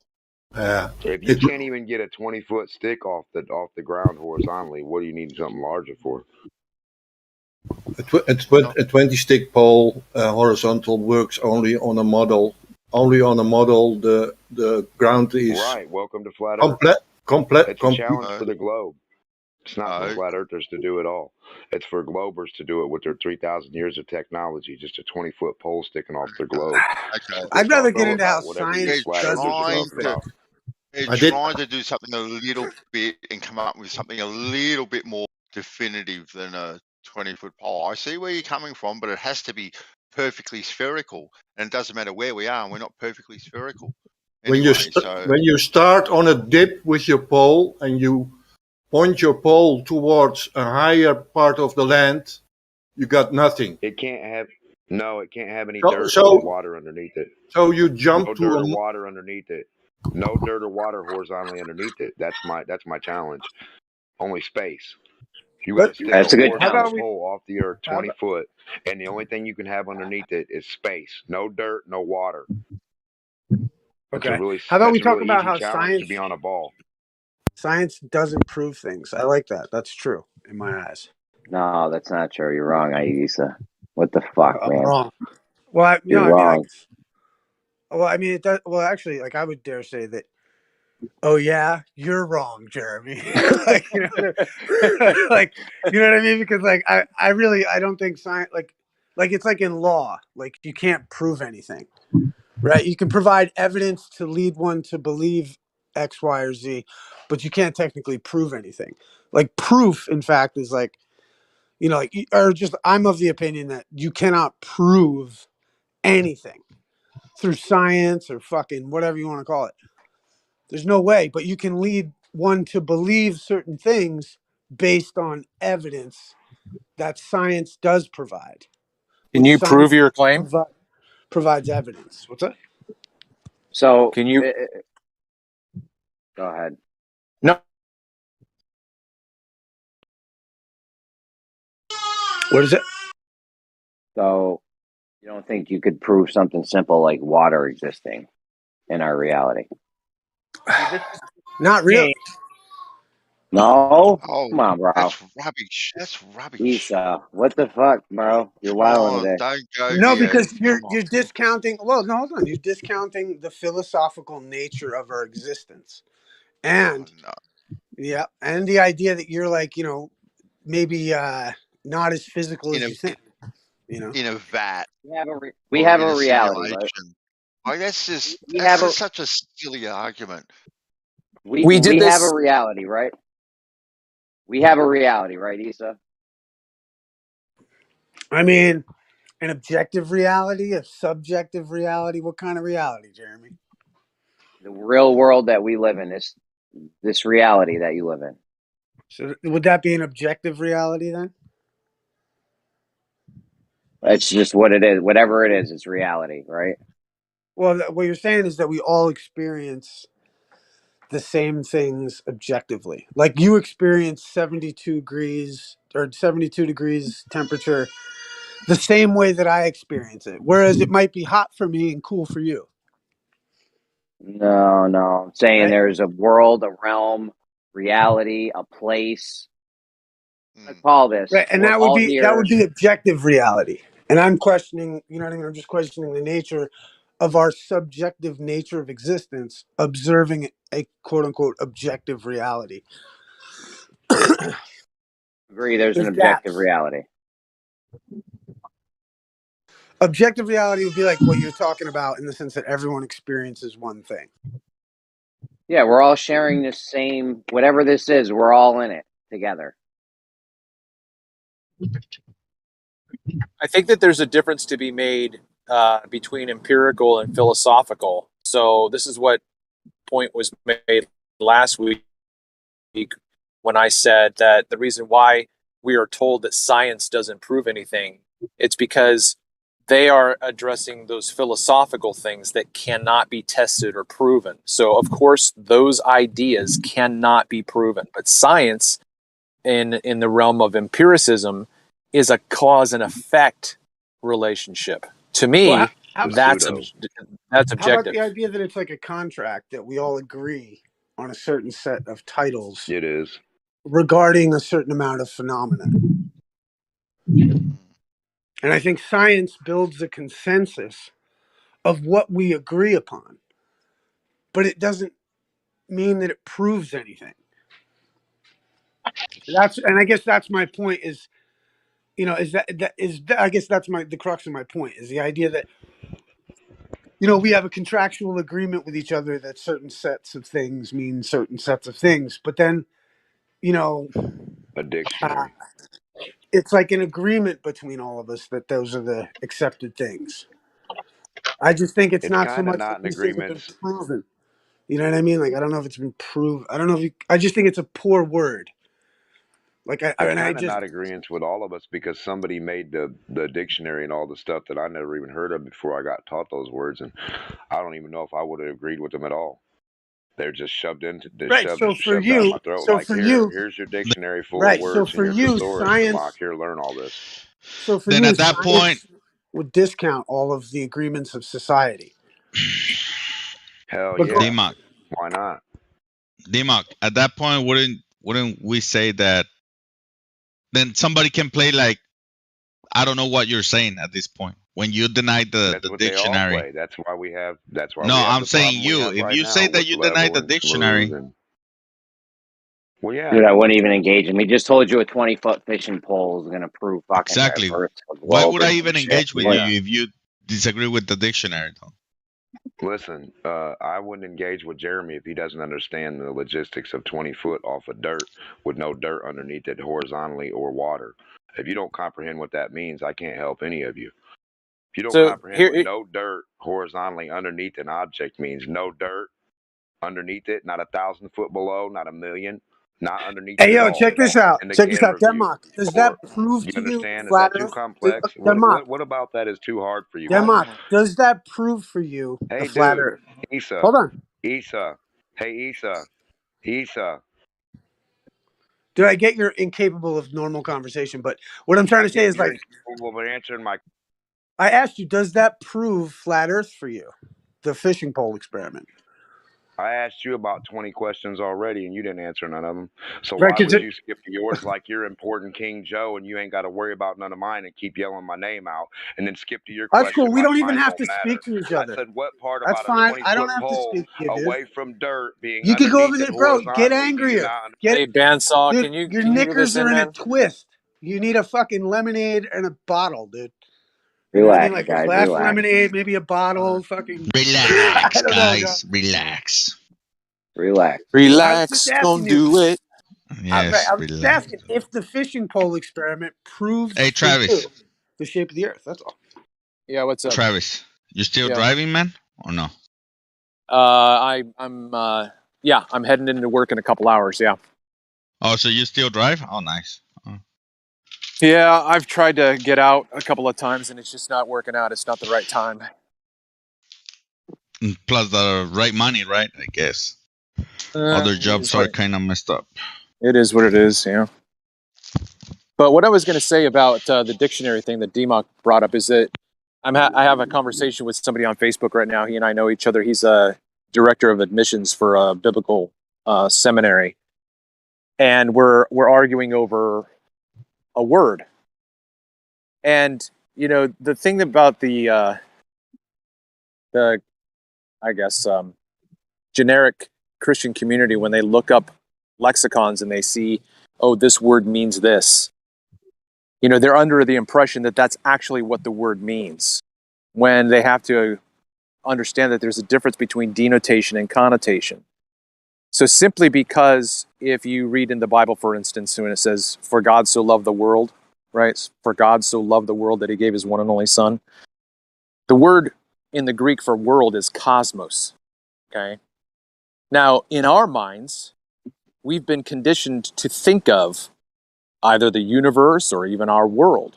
Yeah. If you can't even get a 20-foot stick off the ground horizontally, what do you need something larger for? A 20 stick pole horizontal works only on a model. Only on a model the ground is Right. Welcome to flat Earth. It's a challenge for the globe. It's not for flat earthers to do it all. It's for globers to do it with their 3,000 years of technology. Just a 20-foot pole sticking off their globe. Okay. I'd rather Talk get all into how about whatever you science flat doesn't earthers are prove talking about. They're I did- trying to do something a little bit and come up with something a little bit more definitive than a 20-foot pole. I see where you're coming from, but it has to be perfectly spherical, and it doesn't matter where we are, and we're not perfectly spherical. Anyway, when you start on a dip with your pole and you point your pole towards a higher part of the land, you got nothing. It can't have any So- dirt so- or water underneath it. So you jump No to dirt a or water underneath it. No dirt or water horizontally underneath it. That's my challenge. Only space. You got to stick That's a a good horizontal challenge. pole off the earth 20 foot, and the only thing you can have underneath it is space. No dirt, no water. That's a Okay. really How about we that's a talk really about easy how challenge to science be on a ball. doesn't prove things? I like that. That's true in my eyes. No, that's not true. You're wrong, Aisa. What the fuck, I'm man? wrong. Well, You're wrong. it does. Well, actually, like I would dare say that. Oh yeah, you're wrong, Jeremy. like, you know, like you know what I mean? Because like I don't think science like it's like in law. Like you can't prove anything, right? You can provide evidence to lead one to believe X, Y, or Z, but you can't technically prove anything. Like proof, in fact, is like I'm of the opinion that you cannot prove anything through science or fucking whatever you want to call it. There's no way, but you can lead one to believe certain things based on evidence that science does provide. Can Which you prove science your claim? provides evidence. What's that? So Can you? Go ahead. No. What is it? So you don't think you could prove something simple like water existing in our reality? Not really. No? Oh, Come on, bro. that's rubbish. That's rubbish. Isa, what the fuck, bro? You're Come wilding on, today. don't go No, here. because Come on. you're discounting. Well, no, hold on. You're discounting the philosophical nature of our existence, and yeah, and the idea that you're like maybe not as physical In as a you think. in a vat. We or have in a a reality, right? simulation. Like that's just We have such a silly argument. we did have this. a reality, right? We have a reality, right, Isa? I mean, an objective reality, a subjective reality. What kind of reality, Jeremy? The real world that we live in, this reality that you live in. So would that be an objective reality then? It's just what it is. Whatever it is, it's reality, right? Well, what you're saying is that we all experience the same things objectively. Like you experience 72 degrees or 72 degrees temperature the same way that I experience it. Whereas it might be hot for me and cool for you. No, no. I'm saying Right? there's a world, a realm, reality, a place. Let's call this. Right. And We're that would all be here. objective reality. And I'm questioning, you know what I mean? I'm just questioning the nature of our subjective nature of existence, observing a quote unquote objective reality. Agree, there's an There's objective gaps. reality. Objective reality would be like what you're talking about in the sense that everyone experiences one thing. Yeah, we're all sharing this same, whatever this is, we're all in it together. I think that there's a difference to be made between empirical and philosophical. So this is what point was made last week when I said that the reason why we are told that science doesn't prove anything, it's because they are addressing those philosophical things that cannot be tested or proven. So of course those ideas cannot be proven, but science in the realm of empiricism is a cause and effect relationship. To me, Well, that's how about objective. the idea that it's like a contract that we all agree on a certain set of titles It is. regarding a certain amount of phenomena? And I think science builds a consensus of what we agree upon, but it doesn't mean that it proves anything. And I guess that's my point is, you know, I guess that's the crux of my point is the idea that, you know, we have a contractual agreement with each other that certain sets of things mean certain sets of things, but then, you know, A dictionary. it's like an agreement between all of us that those are the accepted things. I just think it's It's not so kind of much not that an these things have been agreement. proven. You know what I mean? Like, I don't know if it's been proved. I don't know if I just think it's a poor word. Like, It's kind of not agreeing with all of us because somebody made the dictionary and all the stuff that I never even heard of before I got taught those words, and I don't even know if I would have agreed with them at all. They're just shoved right. So for shoved down you, my throat. Like here's your dictionary full of right. So words, and for here's a you, source, and like science. here, learn all this. So for Then you, at that point, science would discount all of the agreements of society. Hell But yeah, D-Mock, why not? D-Mock, at that point, wouldn't we say that then somebody can play like, I don't know what you're saying at this point. When you deny the That's what they all dictionary. play. That's why we have. That's why No, we have I'm the saying problem we you. have If right you say now that with you deny level the and smooth dictionary, and. Well, yeah. Dude, I wouldn't even engage him. He just told you a 20-foot fishing pole is going to prove fucking exactly. Earth, the Why globe, would I or some even shit. engage with Yeah. you if you disagree with the dictionary, though? Listen, I wouldn't engage with Jeremy if he doesn't understand the logistics of 20 foot off of dirt with no dirt underneath it horizontally or water. If you don't comprehend what that means, I can't help any of you. If you don't So comprehend what no dirt horizontally underneath an object means, no dirt underneath it, not 1,000 foot below, not a million, not underneath it hey, at yo, all. check this out. In the Check this out. camera view. Denmark, does Or, that prove you to you understand? Is flat that too Earth? complex? Denmark, What about that is too hard for you? Denmark, does that prove for you the Hey, flat dude, Earth? Issa, Hold on. hey, Issa. Dude, I get you're incapable of normal conversation, but what I'm trying to say is You're like, incapable of answering my. I asked you, does that prove flat Earth for you? The fishing pole experiment. I asked you about 20 questions already, and you didn't answer none of them. So Right, why 'cause would you skip to yours like you're important King Joe, and you ain't got to worry about none of mine and keep yelling my name out, and then skip to your That's cool. question We like don't even mine have don't to matter? speak to each I other. said, what part That's about a fine. I don't 20-foot have to pole speak to you, dude. away from dirt being You could go over underneath there, it bro. Get horizontally do you angrier. not Hey, Bandsaw, Dude, your can you hear knickers this in, are in a man? twist. You need a fucking lemonade and a bottle, dude. You know what I mean? Relax, Like a guys, glass of relax. lemonade, maybe a bottle. Fucking. Relax, I don't know, dog. guys. Relax. Relax. I was just asking you. it. Right, Yes, I was just relax. asking if the fishing pole experiment proves Hey, for Travis. you the shape of the Earth. That's all. Yeah, what's up? Travis, you still Yeah. driving, man, or no? I'm heading into work in a couple hours. Yeah. Oh, so you still drive? Oh, nice. Oh. Yeah, I've tried to get out a couple of times, and it's just not working out. It's not the right time. Plus the right money, right? I guess. Other jobs are kind of messed up. It is what it is, yeah. But what I was going to say about the dictionary thing that DMOC brought up is that I have a conversation with somebody on Facebook right now. He and I know each other. He's a director of admissions for a biblical seminary, and we're arguing over a word. And the thing about the I guess generic Christian community, when they look up lexicons and they see, oh, this word means this, they're under the impression that that's actually what the word means, when they have to understand that there's a difference between denotation and connotation. So simply because if you read in the Bible, for instance, when it says, for God so loved the world, right? For God so loved the world that he gave his one and only son. The word in the Greek for world is cosmos, okay? Now, in our minds, we've been conditioned to think of either the universe or even our world.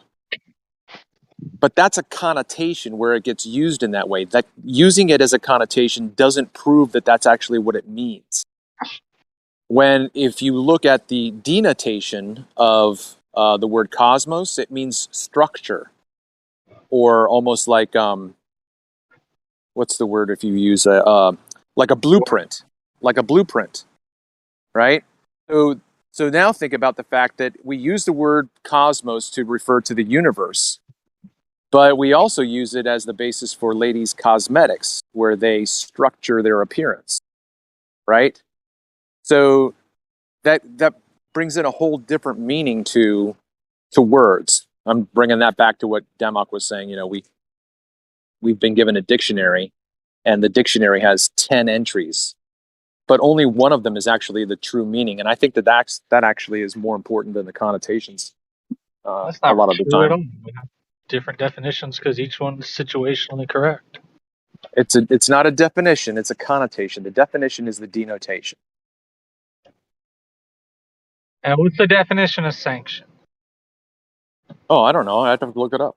But that's a connotation where it gets used in that way. That using it as a connotation doesn't prove that that's actually what it means. If you look at the denotation of the word cosmos, it means structure, or almost like what's the word if you use like a blueprint, right? So now think about the fact that we use the word cosmos to refer to the universe, but we also use it as the basis for ladies' cosmetics, where they structure their appearance, right? So that brings in a whole different meaning to words. I'm bringing that back to what Democ was saying. We've been given a dictionary, and the dictionary has 10 entries, but only one of them is actually the true meaning. And I think that actually is more important than the connotations. That's not a lot of the true at time. all. We have different definitions because each one is situationally correct. It's not a definition, it's a connotation. The definition is the denotation. And what's the definition of sanction? Oh, I don't know. I have to look it up.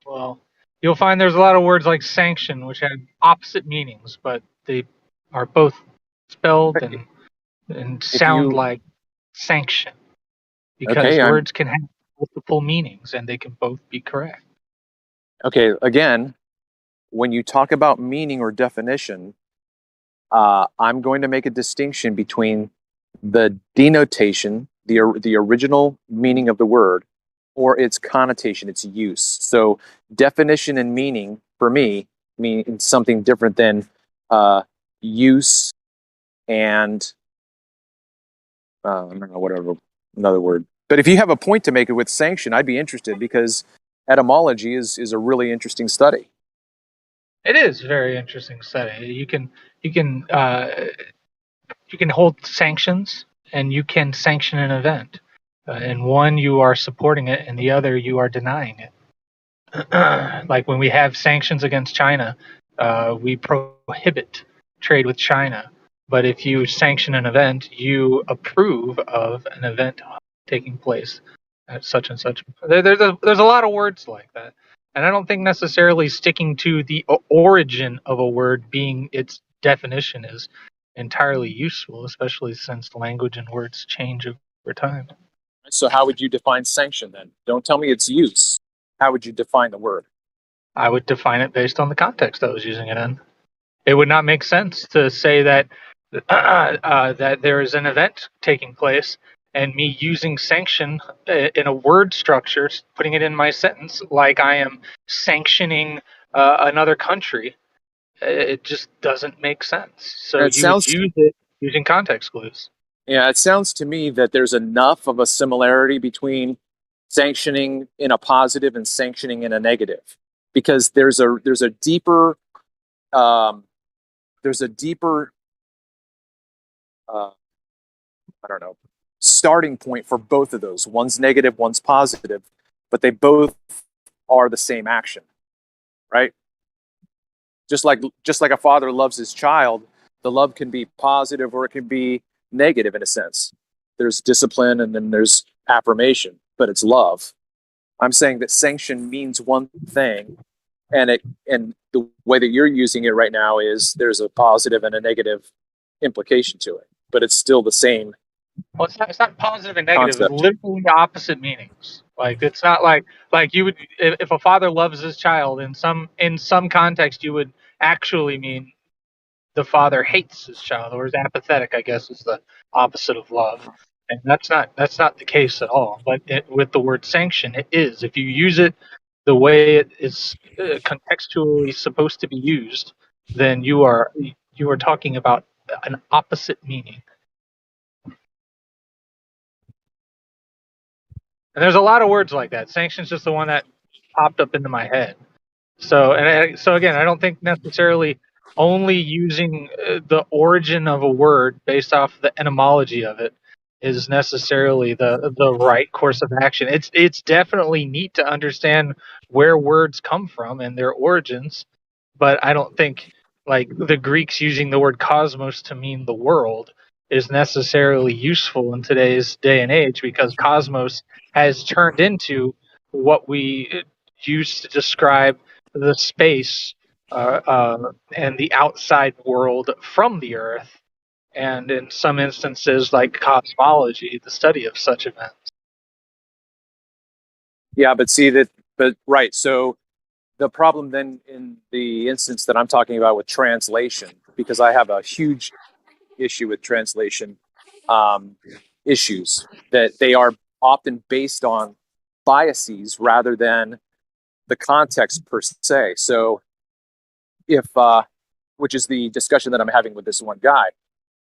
Well, you'll find there's a lot of words like sanction which have opposite meanings, but they are both spelled and sound like sanction. Because words can have multiple meanings and they can both be correct. Okay, again, when you talk about meaning or definition, I'm going to make a distinction between the denotation, the original meaning of the word, or its connotation, its use. So definition and meaning, for me, mean something different than use and I don't know, whatever, another word. But if you have a point to make it with sanction, I'd be interested, because etymology is a really interesting study. It is a very interesting study. You can hold sanctions, and you can sanction an event. In one, you are supporting it, and the other, you are denying it. Like when we have sanctions against China, we prohibit trade with China. But if you sanction an event, you approve of an event taking place at such and such. There's a lot of words like that. And I don't think necessarily sticking to the origin of a word being its definition is entirely useful, especially since language and words change over time. So how would you define sanction then? Don't tell me its use. How would you define the word? I would define it based on the context I was using it in. It would not make sense to say that that there is an event taking place and me using sanction in a word structure, putting it in my sentence like I am sanctioning another country. It just doesn't make sense. So you would use it using context clues. Yeah, it sounds to me that there's enough of a similarity between sanctioning in a positive and sanctioning in a negative, because there's a deeper I don't know, starting point for both of those. One's negative, one's positive, but they both are the same action, right? Just like a father loves his child, the love can be positive or it can be negative in a sense. There's discipline and then there's affirmation. but it's love. I'm saying that sanction means one thing, and the way that you're using it right now is there's a positive and a negative implication to it, but it's still the same. Well, it's not positive and negative. Concept. It's literally opposite meanings. Like it's not like you would if a father loves his child in some context you would actually mean the father hates his child or is apathetic. I guess is the opposite of love, and that's not the case at all. But with the word sanction, it is. If you use it the way it is contextually supposed to be used, then you are talking about an opposite meaning. And there's a lot of words like that. Sanction's just the one that popped up into my head. So again, I don't think necessarily only using the origin of a word based off the etymology of it is necessarily the right course of action. It's definitely neat to understand where words come from and their origins, but I don't think like the Greeks using the word cosmos to mean the world is necessarily useful in today's day and age, because cosmos has turned into what we use to describe the space and the outside world from the Earth, and in some instances, like cosmology, the study of such events. Yeah, but right. So the problem then in the instance that I'm talking about with translation, because I have a huge issue with translation issues, that they are often based on biases rather than the context per se. So which is the discussion that I'm having with this one guy.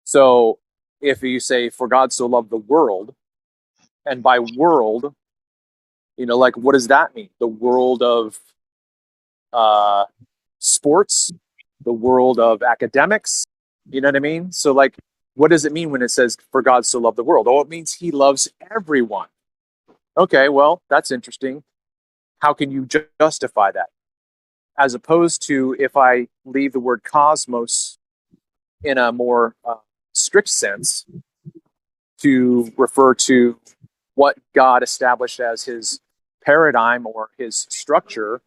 So if you say, for God so loved the world, and by world, like, what does that mean? The world of sports, the world of academics, you know what I mean? So like, what does it mean when it says, for God so loved the world? Oh, it means he loves everyone. Okay, well, that's interesting. How can you justify that? As opposed to if I leave the word cosmos in a more strict sense to refer to what God established as his paradigm or his structure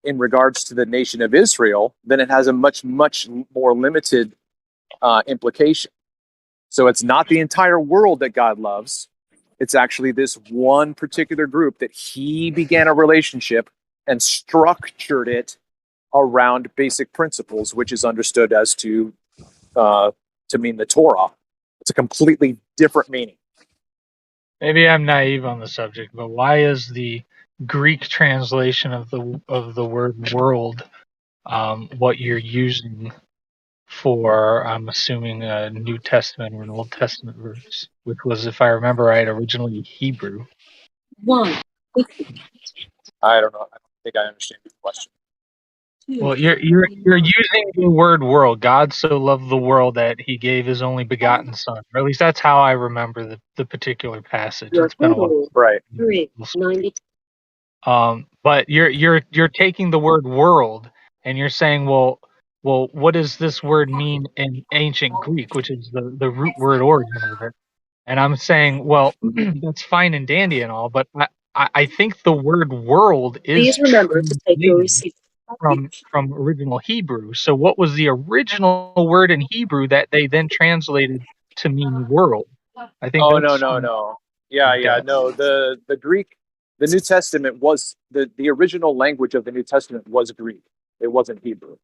in regards to the nation of Israel, then it has a much, much more limited implication. So it's not the entire world that God loves. It's actually this one particular group that he began a relationship and structured it around basic principles, which is understood as to mean the Torah. It's a completely different meaning. Maybe I'm naive on the subject, but why is the Greek translation of the word world what you're using for, I'm assuming, a New Testament or an Old Testament verse, which was, if I remember right, originally Hebrew? I don't know. I don't think I understand the question. Well, you're using the word world. God so loved the world that he gave his only begotten son. Or at least that's how I remember the particular passage. It's been a while. Right. But you're taking the word world and you're saying, well, what does this word mean in ancient Greek, which is the root word origin of it? And I'm saying, well, that's fine and dandy and all, but I think the word world is translated from original Hebrew. So what was the original word in Hebrew that they then translated to mean world? I think Oh, that's no. Yeah. No, the Greek, the New Testament was the original language of the New Testament was Greek. It wasn't Hebrew.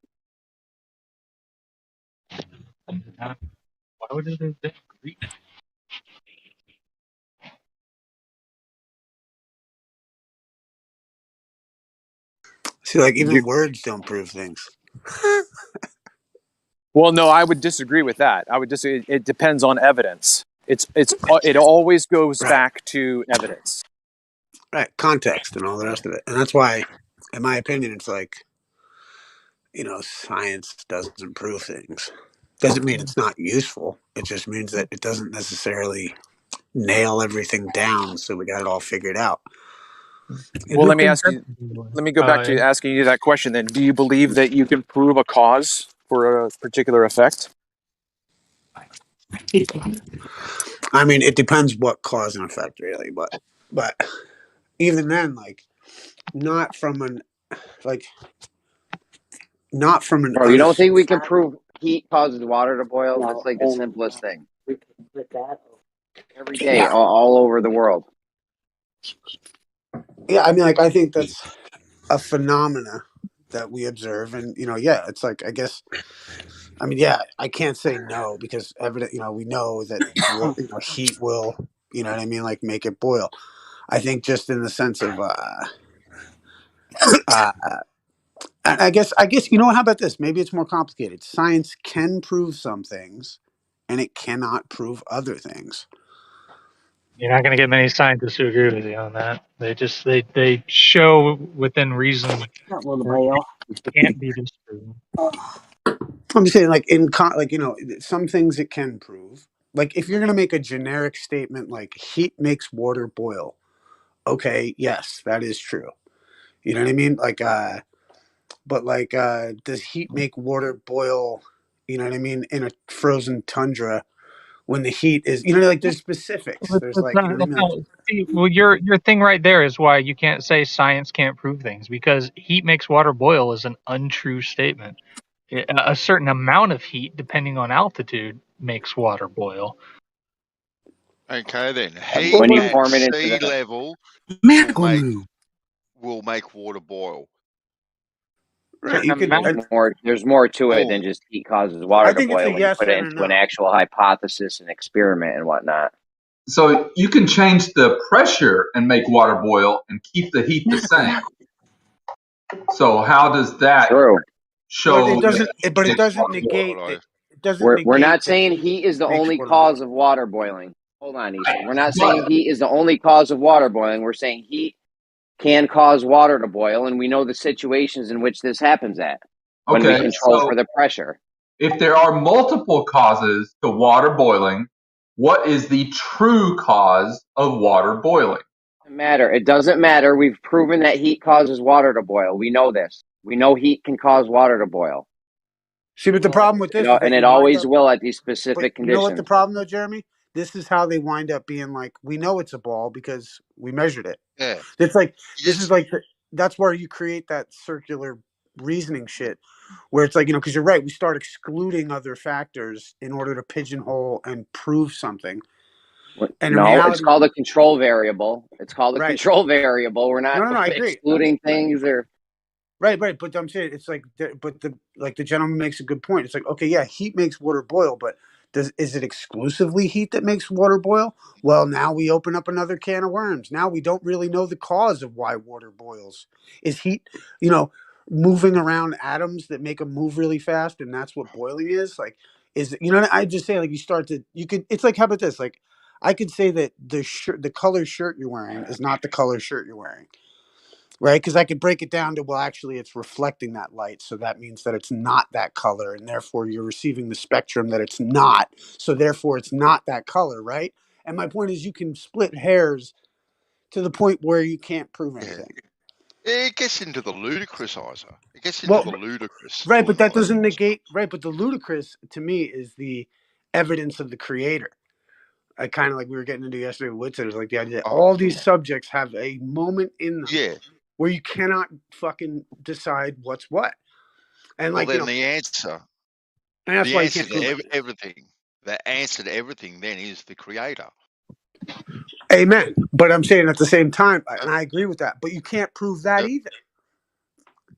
Why would it have been Greek? See, like even words don't prove things. Well, no, I would disagree with that. I would disagree. It depends on evidence. It always goes back to evidence. Right, context and all the rest of it. And that's why, in my opinion, it's like, science doesn't prove things. Doesn't mean it's not useful. It just means that it doesn't necessarily nail everything down so we got it all figured out. Well, let me ask you. Let me go back to asking you that question then. Do you believe that you can prove a cause for a particular effect? I mean, it depends what cause and effect, really. But But even then, like, not from an like not from an Bro, you don't think we can prove heat causes water to boil? That's like the simplest thing. Every day, yeah. all over the world. Yeah, I mean, like, I think that's a phenomena that we observe, and yeah, it's like, I guess, I mean, yeah, I can't say no because evident, we know that heat will, what I mean, like, make it boil. I think just in the sense of, and I guess, how about this? Maybe it's more complicated. Science can prove some things, and it cannot prove other things. You're not going to get many scientists who agree with you on that. They just they show within reason that it can't be disproven. I'm just saying, like, some things it can prove. Like, if you're going to make a generic statement like heat makes water boil, okay, yes, that is true. You know what I mean? Like, but like, does heat make water boil? You know what I mean? In a frozen tundra, when the heat is, like, there's specifics. There's like, you know what I mean? Like, See, well, your thing right there is why you can't say science can't prove things, because heat makes water boil is an untrue statement. A certain amount of heat, depending on altitude, makes water boil. Okay, then heat When you at form it into sea the level will make water boil. right, you could. There's more to it than just heat causes water to think it's boil a when you yes put it and a into an no. actual hypothesis and experiment and whatnot. So you can change the pressure and make water boil and keep the heat the same. So how does that show? But it doesn't negate. It doesn't. We're not negate that saying heat is the makes only water cause boil. of water boiling. Hold on, Easton. We're not saying heat is the only cause of water boiling. We're saying heat can cause water to boil, and we know the situations in which this happens at when we control for the pressure. If there are multiple causes to water boiling, what is the true cause of water boiling? It doesn't matter. We've proven that heat causes water to boil. We know this. We know heat can cause water to boil. See, but the problem with this is that and it always will at these specific conditions. You know what the problem though, Jeremy? This is how they wind up being like, we know it's a ball because we measured it. Yeah. It's like, this is like, that's where you create that circular reasoning shit where it's like, because you're right. We start excluding other factors in order to pigeonhole and prove something. And no, reality, it's called a control variable. It's called a control variable. We're not I agree. excluding things or. Right. But I'm saying it's like, the gentleman makes a good point. It's like, okay, yeah, heat makes water boil, but is it exclusively heat that makes water boil? Well, now we open up another can of worms. Now we don't really know the cause of why water boils. Is heat, moving around atoms that make them move really fast, and that's what boiling is? Like, is it, I just say, like, it's like, how about this? Like, I could say that the color shirt you're wearing is not the color shirt you're wearing. Right, because I could break it down to, well, actually, it's reflecting that light, so that means that it's not that color, and therefore you're receiving the spectrum that it's not, so therefore it's not that color, right? And my point is, you can split hairs to the point where you can't prove anything. It gets into the ludicrous, Isa. It gets into the ludicrous. Right, but that doesn't negate. Right, but the ludicrous to me is the evidence of the creator. I kind of like we were getting into yesterday with Whitson. It's like the idea that all these subjects have a moment in them where you cannot fucking decide what's what. And well, like, then the answer, and that's the why answer you can't to everything, the answer to everything then is the creator. Amen. But I'm saying at the same time, and I agree with that, but you can't prove that either.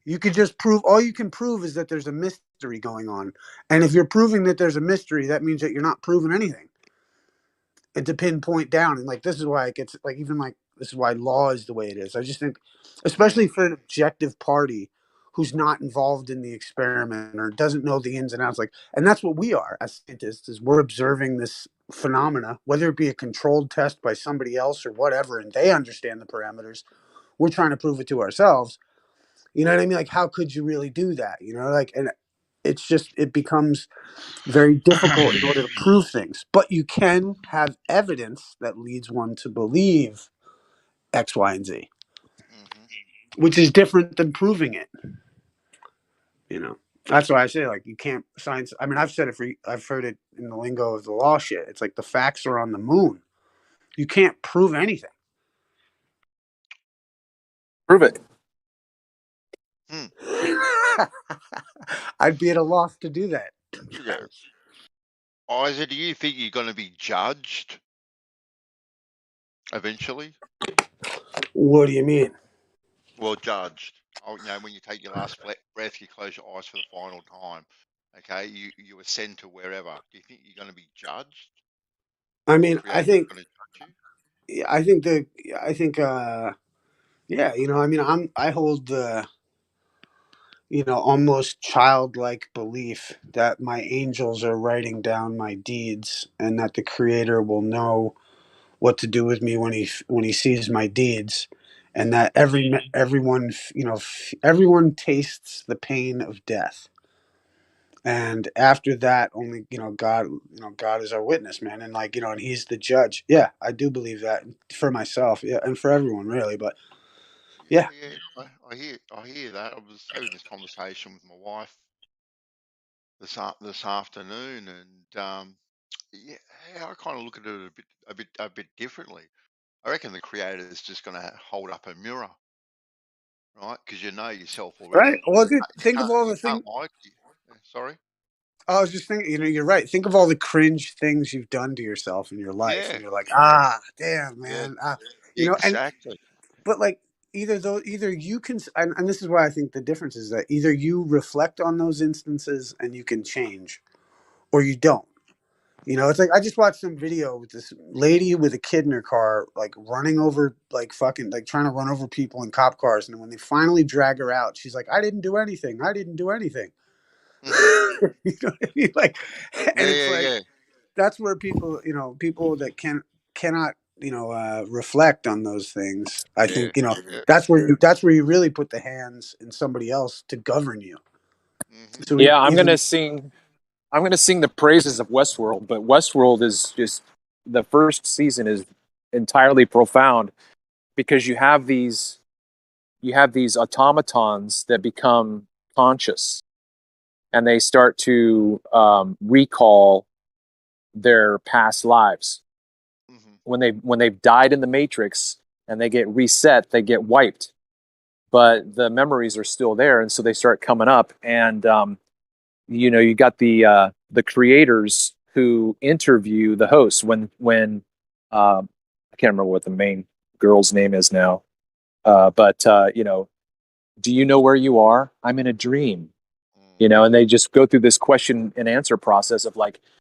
You could just prove, all you can prove is that there's a mystery going on. And if you're proving that there's a mystery, that means that you're not proving anything. And to pinpoint down, and like, this is why it gets, like, even like, this is why law is the way it is. I just think, especially for an objective party who's not involved in the experiment or doesn't know the ins and outs, like, and that's what we are as scientists, is we're observing this phenomena, whether it be a controlled test by somebody else or whatever, and they understand the parameters. We're trying to prove it to ourselves. You know what I mean? Like, how could you really do that? Like, and it's just, it becomes very difficult in order to prove things. But you can have evidence that leads one to believe X, Y, and Z, which is different than proving it. That's why I say, like, you can't science. I mean, I've heard it in the lingo of the law shit. It's like the facts are on the moon. You can't prove anything. Prove it. I'd be at a loss to do that. Okay. Isa, do you think you're going to be judged eventually? What do you mean? Well, judged. Oh, when you take your last breath, you close your eyes for the final time. Okay, you ascend to wherever. Do you think you're going to be judged? I mean, I think, Going to judge you? yeah, yeah, I mean, I hold the, almost childlike belief that my angels are writing down my deeds, and that the Creator will know what to do with me when he sees my deeds, and that everyone, everyone tastes the pain of death, and after that, only God, God is our witness, man, and and He's the judge. Yeah, I do believe that for myself, yeah, and for everyone, really, but yeah. Yeah, I hear that. I was having this conversation with my wife this afternoon, and yeah, I kind of look at it a bit differently. I reckon the Creator is just going to hold up a mirror, right? Because you know yourself already. Right. Well, dude, You think can't, of all you the things. can't lie. Sorry. I was just thinking, you're right. Think of all the cringe things you've done to yourself in your life, Yeah. and you're like, damn, Yeah. man, Exactly. but either you can, and this is why I think the difference is that either you reflect on those instances and you can change, or you don't. It's like I just watched some video with this lady with a kid in her car, like running over, like fucking, like trying to run over people in cop cars, and when they finally drag her out, she's like, "I didn't do anything. I didn't do anything." You know what I mean? Like, and it's like Yeah. that's where people, people that cannot, reflect on those things. I think Yeah. that's where you really put the hands in somebody else to govern you. So Yeah, I'm even gonna sing the praises of Westworld, but Westworld is just the first season is entirely profound because you have these automatons that become conscious and they start to recall their past lives. When they've died in the Matrix and they get reset, they get wiped, but the memories are still there, and so they start coming up. And you got the creators who interview the hosts when I can't remember what the main girl's name is now, but do you know where you are? I'm in a dream. And they just go through this question and answer process of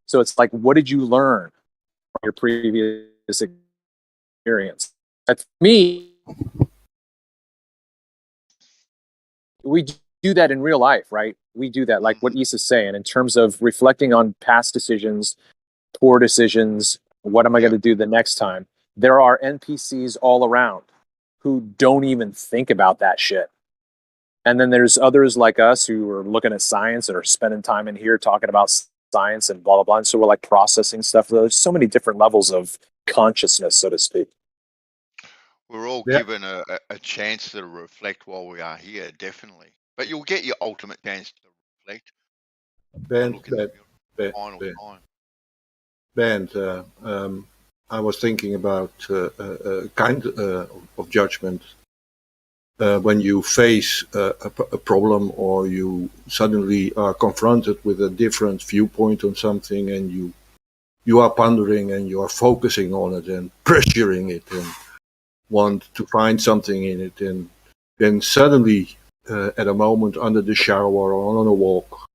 so it's like, what did you learn from your previous experience? For me, we do that in real life, right? We do that, like what Issa's saying, in terms of reflecting on past decisions, poor decisions. What am I going to do the next time? There are NPCs all around who don't even think about that shit. And then there's others like us who are looking at science and are spending time in here talking about science and blah, blah, blah. And so we're like processing stuff. There's so many different levels of consciousness, so to speak. We're all given a chance to reflect while we are here, definitely. But you'll get your ultimate chance to reflect. I was thinking about kind of judgment. When you face a problem or you suddenly are confronted with a different viewpoint on something, and you are pondering and you are focusing on it and pressuring it and want to find something in it, and then suddenly at a moment under the shower or on a walk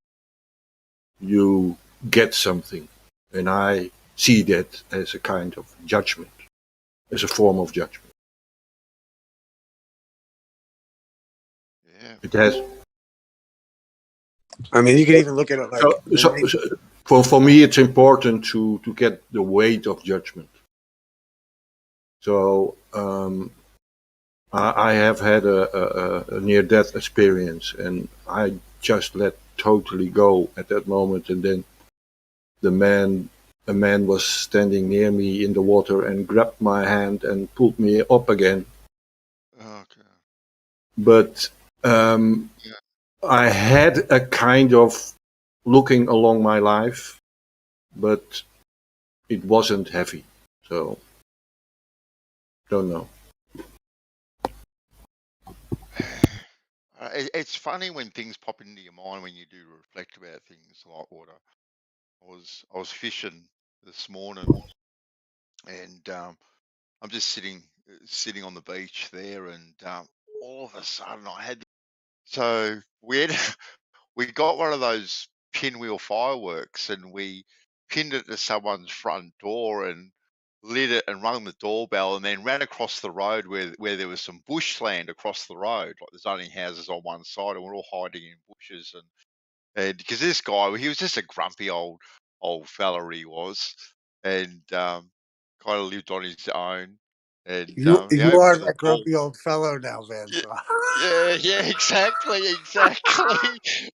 you get something, and I see that as a kind of judgment, as a form of judgment. It has. I mean, you can even look at it like. So for me, it's important to get the weight of judgment. So I have had a near-death experience, and I just let totally go at that moment, and then a man was standing near me in the water and grabbed my hand and pulled me up again. Okay. But I had a kind of looking along my life, but it wasn't heavy. So, don't know. it's funny when things pop into your mind when you do reflect about things like water. I was fishing this morning, and I'm just sitting on the beach there, and all of a sudden I had we got one of those pinwheel fireworks, and we pinned it to someone's front door and lit it and rung the doorbell, and then ran across the road where there was some bushland across the road. Like there's only houses on one side, and we're all hiding in bushes. And because this guy, he was just a grumpy old fella, he was, and kind of lived on his own. And he You opened are the that door. grumpy old fellow now, Van. Yeah, So. yeah, exactly.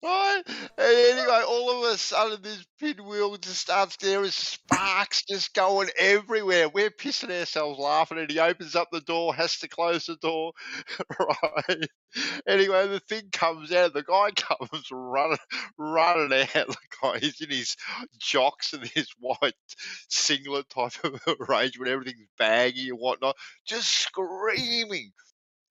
Right. And anyway, all of a sudden, this pinwheel just starts there as sparks just going everywhere. We're pissing ourselves laughing, and he opens up the door, has to close the door. Right. Anyway, the thing comes out. The guy comes running out. The guy, he's in his jocks and his white singlet type of arrangement. Everything's baggy and whatnot, just screaming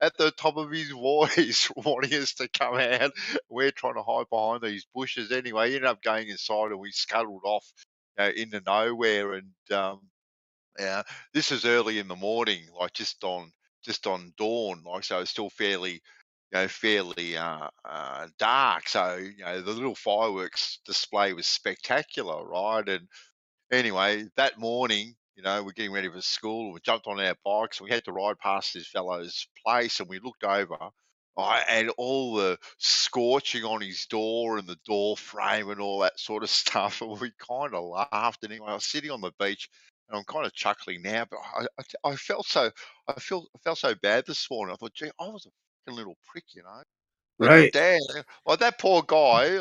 at the top of his voice, wanting us to come out. We're trying to hide behind these bushes. Anyway, he ended up going inside, and we scuttled off into nowhere. And yeah, this is early in the morning, like just on dawn, like so it's still fairly dark. So the little fireworks display was spectacular, right? And anyway, that morning, we're getting ready for school. We jumped on our bikes. We had to ride past this fellow's place, and we looked over, and all the scorching on his door and the door frame and all that sort of stuff. And we kind of laughed. And anyway, I was sitting on the beach, and I'm kind of chuckling now, but I felt so bad this morning. I thought, gee, I was a fucking little prick, Like, Right. damn, like that poor guy,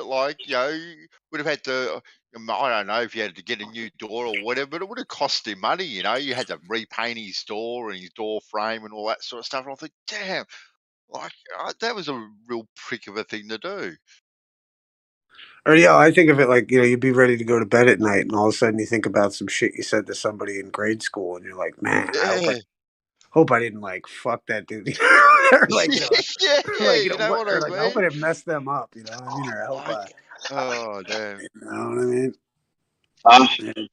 would have had to. I don't know if he had to get a new door or whatever, but it would have cost him money. You had to repaint his door and his door frame and all that sort of stuff. And I thought, damn, that was a real prick of a thing to do. Or yeah, I think of it like you'd be ready to go to bed at night, and all of a sudden you think about some shit you said to somebody in grade school, and you're like, man, I hope I didn't like fuck that dude, or like Yeah, what, what or I like I hope I mean? didn't mess them up, you know what I mean? Or I hope Oh, damn. you know what I mean?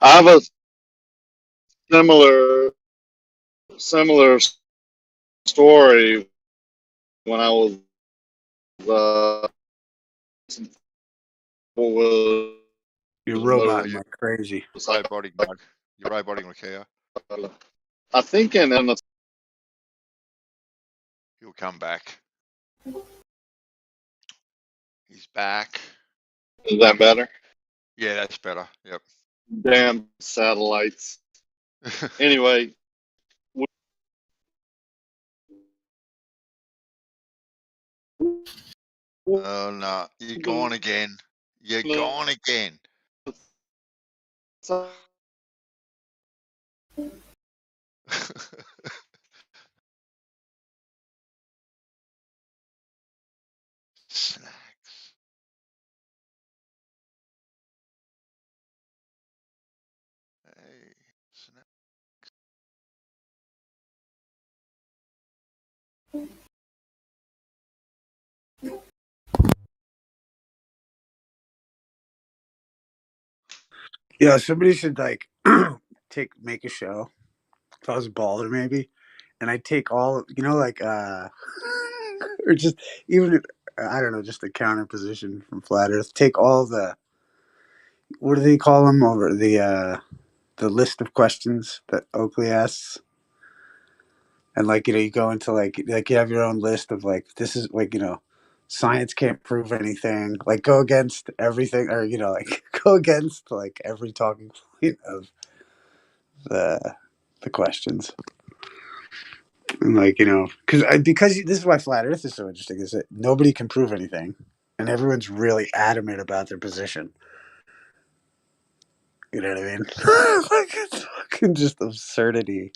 I have a similar story when I was You're roboting like crazy. Roboting mug. You're roboting like here. I think in the He'll come back. He's back. Is that better? Yeah, that's better. Yep. Damn satellites. Anyway. Oh no, you're gone again. You're gone again. Snacks. Hey, snacks. Yeah, somebody should like make a show. If I was a baller, maybe, and I'd take all like or just even I don't know, just a counter position from Flat Earth. Take all the what do they call them over the list of questions that Oakley asks, and like you go into like you have your own list of like this is like science can't prove anything, like go against everything, or like go against like every talking point of the questions. And like because this is why Flat Earth is so interesting, is that nobody can prove anything, and everyone's really adamant about their position. You know what I mean? Like it's fucking just absurdity.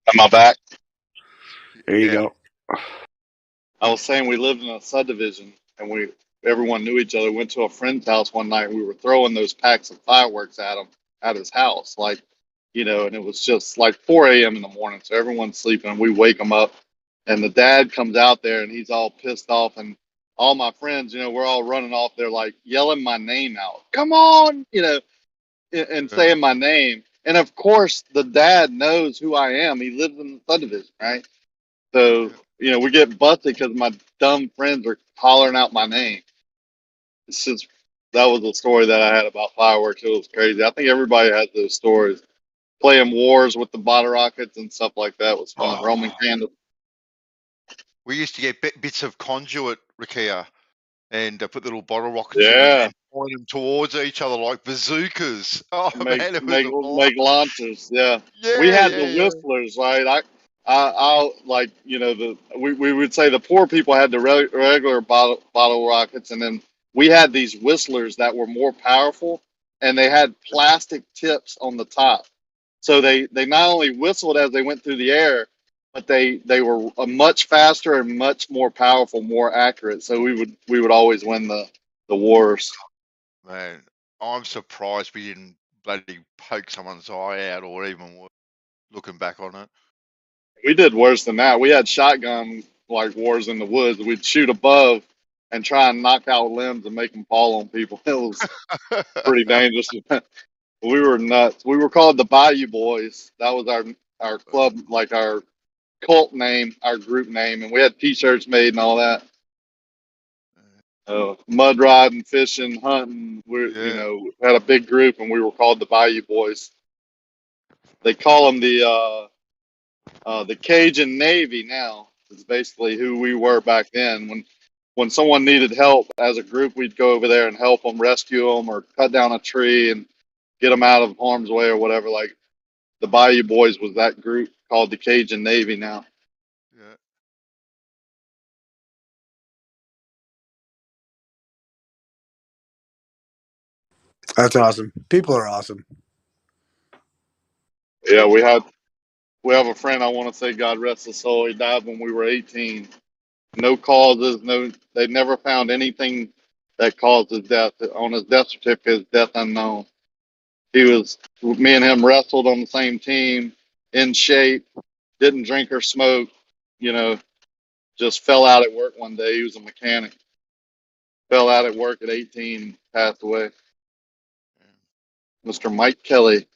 Am I back? There you go. I was saying we lived in a subdivision, and everyone knew each other. Went to a friend's house one night, and we were throwing those packs of fireworks at him at his house. Like and it was just like 4 a.m. in the morning, so everyone's sleeping, and we wake them up, and the dad comes out there, and he's all pissed off, and all my friends, we're all running off there like yelling my name out, come on, and saying my name, and of course the dad knows who I am. He lives in the subdivision, right? So we get busted because my dumb friends are hollering out my name. It's just that was a story that I had about fireworks. It was crazy. I think everybody has those stories. Playing wars with the bottle rockets and stuff like that was fun. Roman candles. We used to get bits of conduit, Rakia, and put little bottle rockets in Yeah. and point them towards each other like bazookas. Oh Make man, it was a blast. make launchers. Yeah. Yeah, We had yeah, the yeah. whistlers, right? I like we would say the poor people had the regular bottle rockets, and then we had these whistlers that were more powerful, and they had plastic tips on the top. So they not only whistled as they went through the air, but they were much faster and much more powerful, more accurate. So we would always win the wars. Man, I'm surprised we didn't bloody poke someone's eye out, or even worse, looking back on it. We did worse than that. We had shotgun like wars in the woods. We'd shoot above and try and knock out limbs and make them fall on people. It was pretty dangerous. We were nuts. We were called the Bayou Boys. That was our club, like our cult name, our group name, and we had T-shirts made and all that. Mud riding, fishing, hunting. We had a big group, and we were called the Bayou Boys. They call them the Cajun Navy now. Is basically who we were back then. When someone needed help as a group, we'd go over there and help them, rescue them, or cut down a tree and get them out of harm's way or whatever. Like the Bayou Boys was that group called the Cajun Navy now. Yeah. That's awesome. People are awesome. Yeah, we have a friend. I want to say God rest his soul. He died when we were 18. No causes. They never found anything that caused his death. On his death certificate, death unknown. Me and him wrestled on the same team, in shape, didn't drink or smoke, just fell out at work one day. He was a mechanic. Fell out at work at 18, passed away. Mr. Mike Kelly.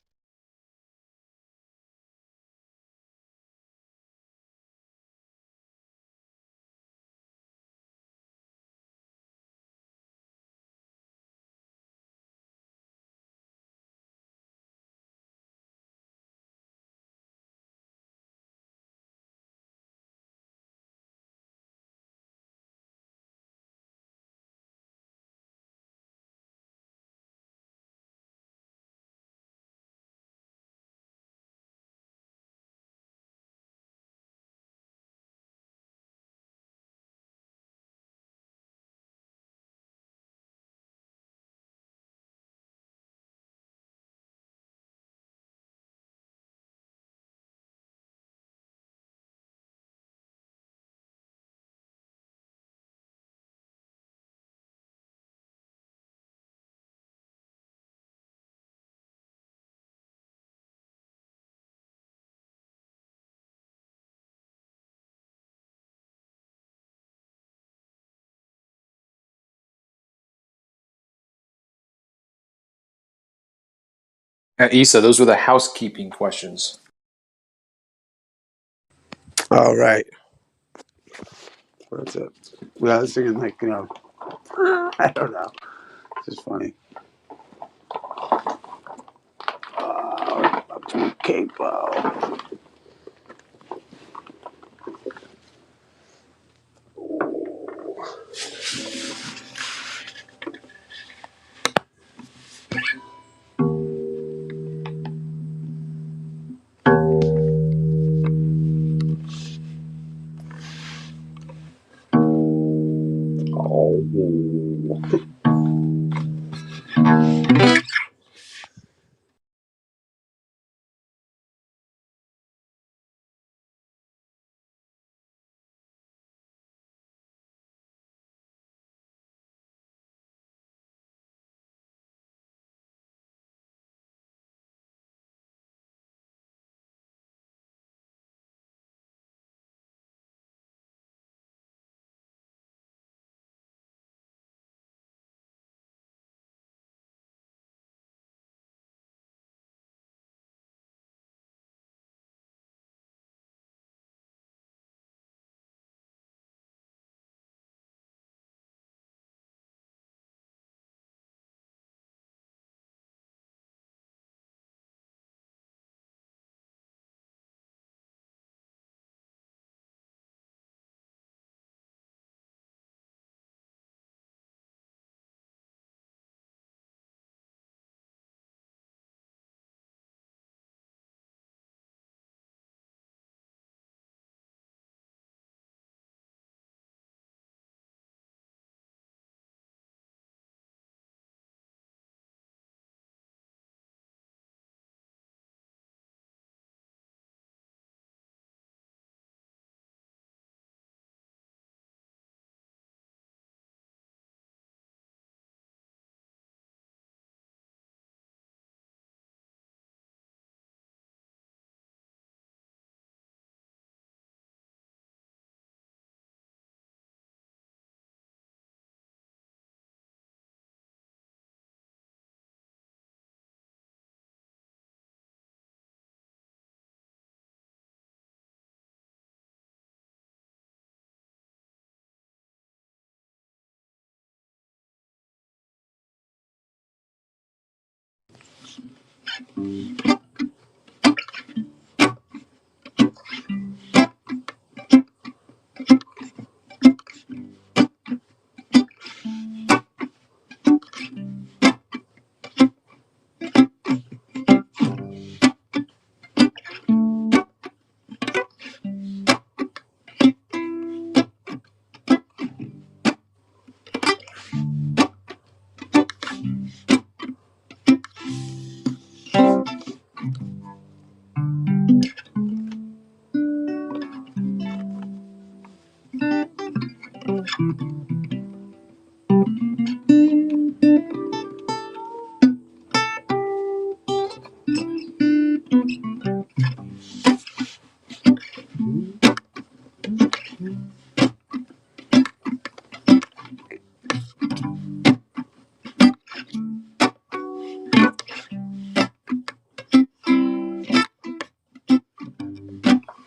Issa, those were the housekeeping questions. All right. What's up? Well, I was thinking, like, I don't know. This is funny. Up to capo.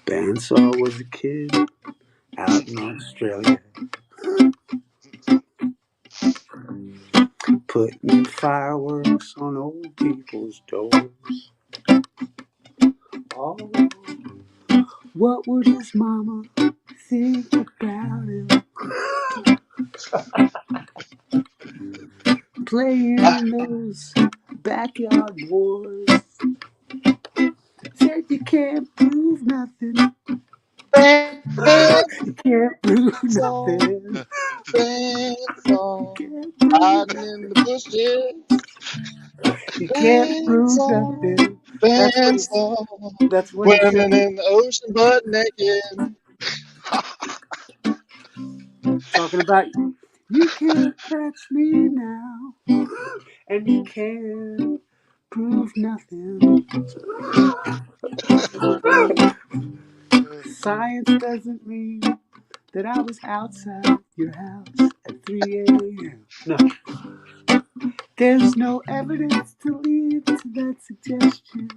Bandsaw was a kid out in Australia, putting fireworks on old people's doors. Oh, what would his mama think about him? Playing those backyard wars. Said you can't prove nothing. You can't prove nothing. Bandsaw, hiding in the bushes. You can't prove nothing. Bandsaw, That's what he said. swimming in the ocean butt naked. Talking about you can't catch me now, and you can't prove nothing. Science doesn't mean that I was outside your house at 3 a.m. No. There's no evidence to lead to that suggestion.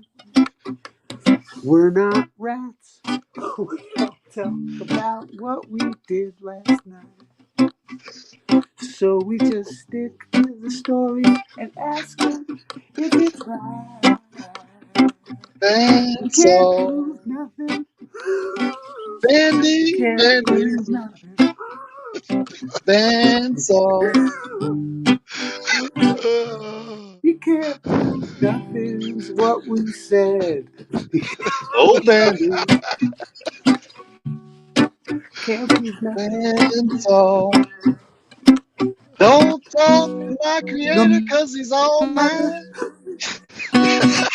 We're not rats. We don't talk about what we did last night. So we just stick to the story and ask them if it's right. You can't Bandsaw, prove nothing. Bandy, Can't Bandy, prove nothing. Bandsaw. You can't prove nothing's what we said. Oh, Bandy, Can't prove nothing. Bandsaw. Don't talk to my creator, cause he's all mine. Can't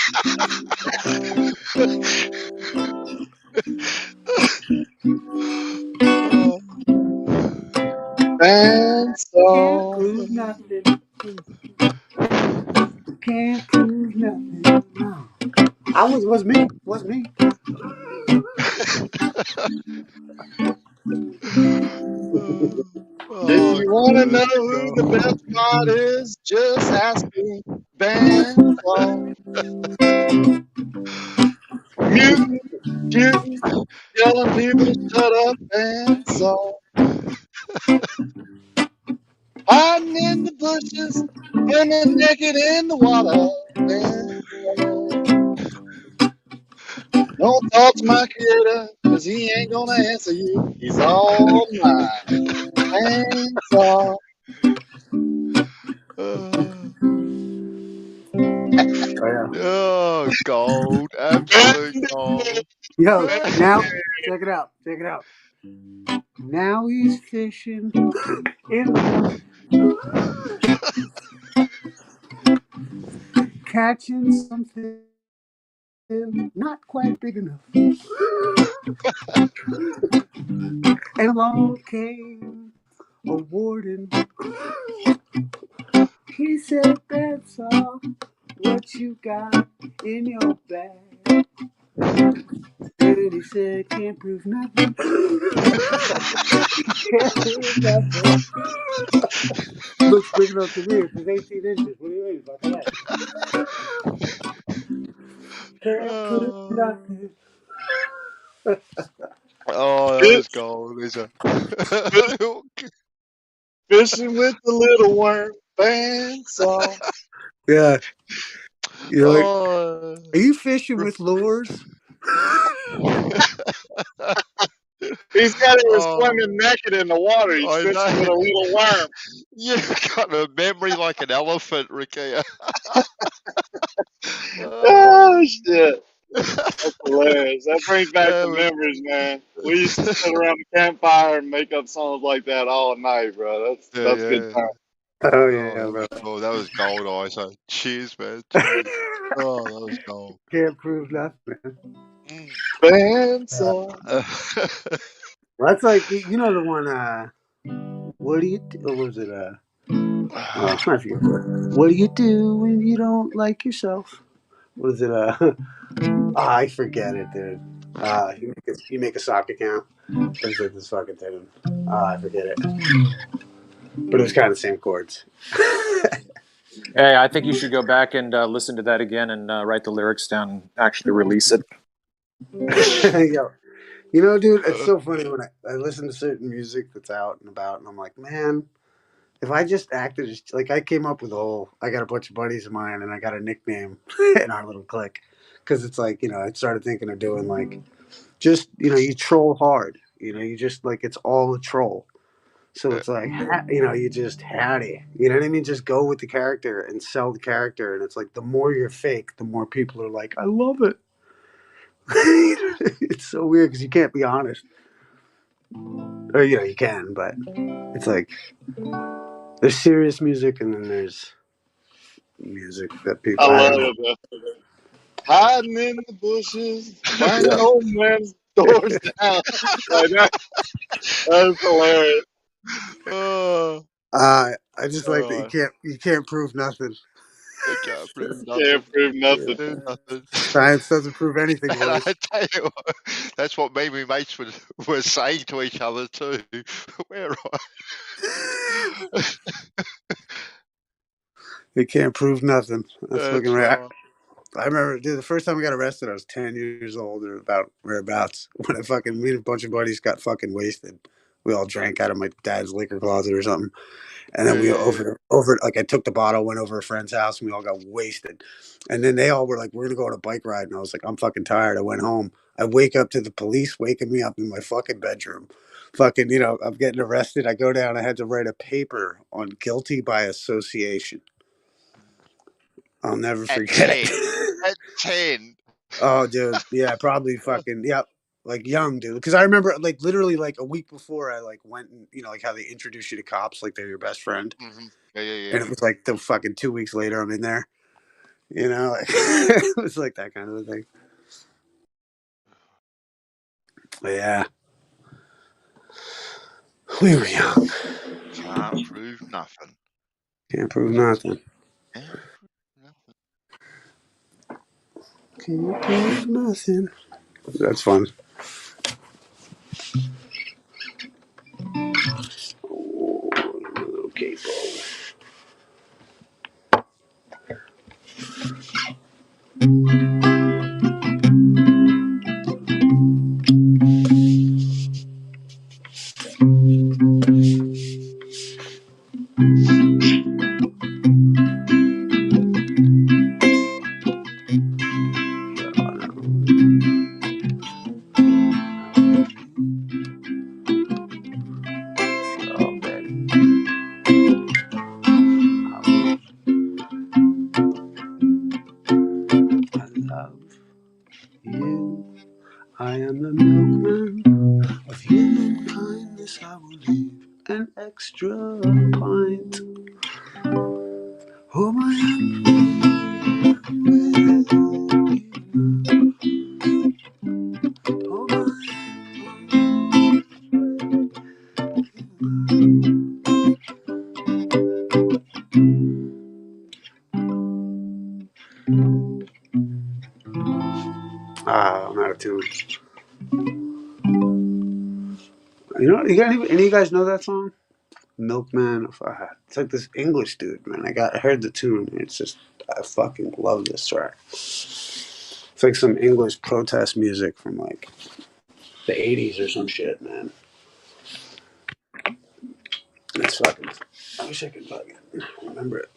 Bandsaw. prove nothing. Can't prove nothing. No. Was me. Was me. If you want to know who the best part is, just ask me. Bandsaw. Mutant, mutant, yelling people shut up. Bandsaw. Hiding in the bushes, swimming naked in the water. Bandsaw. Don't talk to my creator, cause he ain't gonna answer you. He's all mine. Bandsaw. Oh, gold. Absolute gold. Yo, now check it out. Check it out. Now he's fishing in the catching something not quite big enough. And along came a warden. He said, "That's all what you got in your bag." And he said, "Can't prove nothing." Can't prove nothing. Looks big enough to me. It's 18 inches. What do you mean about that? Can't prove nothing. Oh, that was gold, Lisa. Fishing with the little worm. Bandsaw. Yeah. You're like, Oh. are you fishing with lures? He's got it Oh. swimming naked in the water. He's I fishing with a know. little worm. You've got a memory like an elephant, Ricky. Oh shit. That's hilarious. That brings back That some was- memories, man. We used to sit around the campfire and make up songs like that all night, bro. That's good yeah. time. Oh yeah, bro. Oh, that was gold, ISO. Cheers, man. Cheers. Oh, that was gold. Can't prove nothing, man. Benson. Well, that's like you know the one. What do you? Or was it? I forget. What do you do when you don't like yourself? Was it? I forget it, dude. You make a sock account. There's like this fucking thing. I forget it. But it was kind of the same chords. Hey, I think you should go back and listen to that again and write the lyrics down and actually release it. Yo, you know, dude, it's so funny when I listen to certain music that's out and about, and I'm like, man, if I just acted as, like, I came up with I got a bunch of buddies of mine, and I got a nickname in our little clique, because it's like, I started thinking of doing, like, just, you troll hard, you just, like, it's all a troll. So it's like, you just howdy. You know what I mean? Just go with the character and sell the character. And it's like, the more you're fake, the more people are like, I love it. It's so weird because you can't be honest. Or, you can, but it's like, there's serious music and then there's music that people, I I love don't know. it, bro. Hiding in the bushes, burning Yeah. old man's doors down. Like that's hilarious. Oh, I just like that oh, you can't prove nothing. I can't prove nothing. Can't prove nothing. Prove nothing. Science doesn't prove anything, And I boys. tell you what, that's what me and my mates were saying to each other too. We're right. They can't prove nothing. That's fucking That's right. right. I remember, dude, the first time I got arrested, I was 10 years old or whereabouts. When me and a bunch of buddies got fucking wasted. We all drank out of my dad's liquor closet or something. And then we like I took the bottle, went over a friend's house, and we all got wasted. And then they all were like, we're going to go on a bike ride. And I was like, I'm fucking tired. I went home. I wake up to the police waking me up in my fucking bedroom. Fucking, I'm getting arrested. I go down. I had to write a paper on guilty by association. I'll never forget it. At 10. Oh, dude. Yeah, probably fucking, yeah, like young, dude. Because I remember, like, literally, like, a week before I, like, went and, like, how they introduce you to cops, like, they're your best friend. Mm-hmm. Yeah. And it was, like, the fucking 2 weeks later I'm in there. Like, it was, like, that kind of a thing. But, yeah. We were young. Can't prove nothing. Can't prove nothing. Can't prove nothing. Can't prove nothing. That's fun. Oh, little capo. I am the milkman of human kindness. I will leave an extra pint. Oh my I'm out of tune. You got any of you guys know that song? Milkman. It's like this English dude, man. I heard the tune. It's just, I fucking love this track. It's like some English protest music from like the 80s or some shit, man. It's fucking, I wish I could fucking remember it.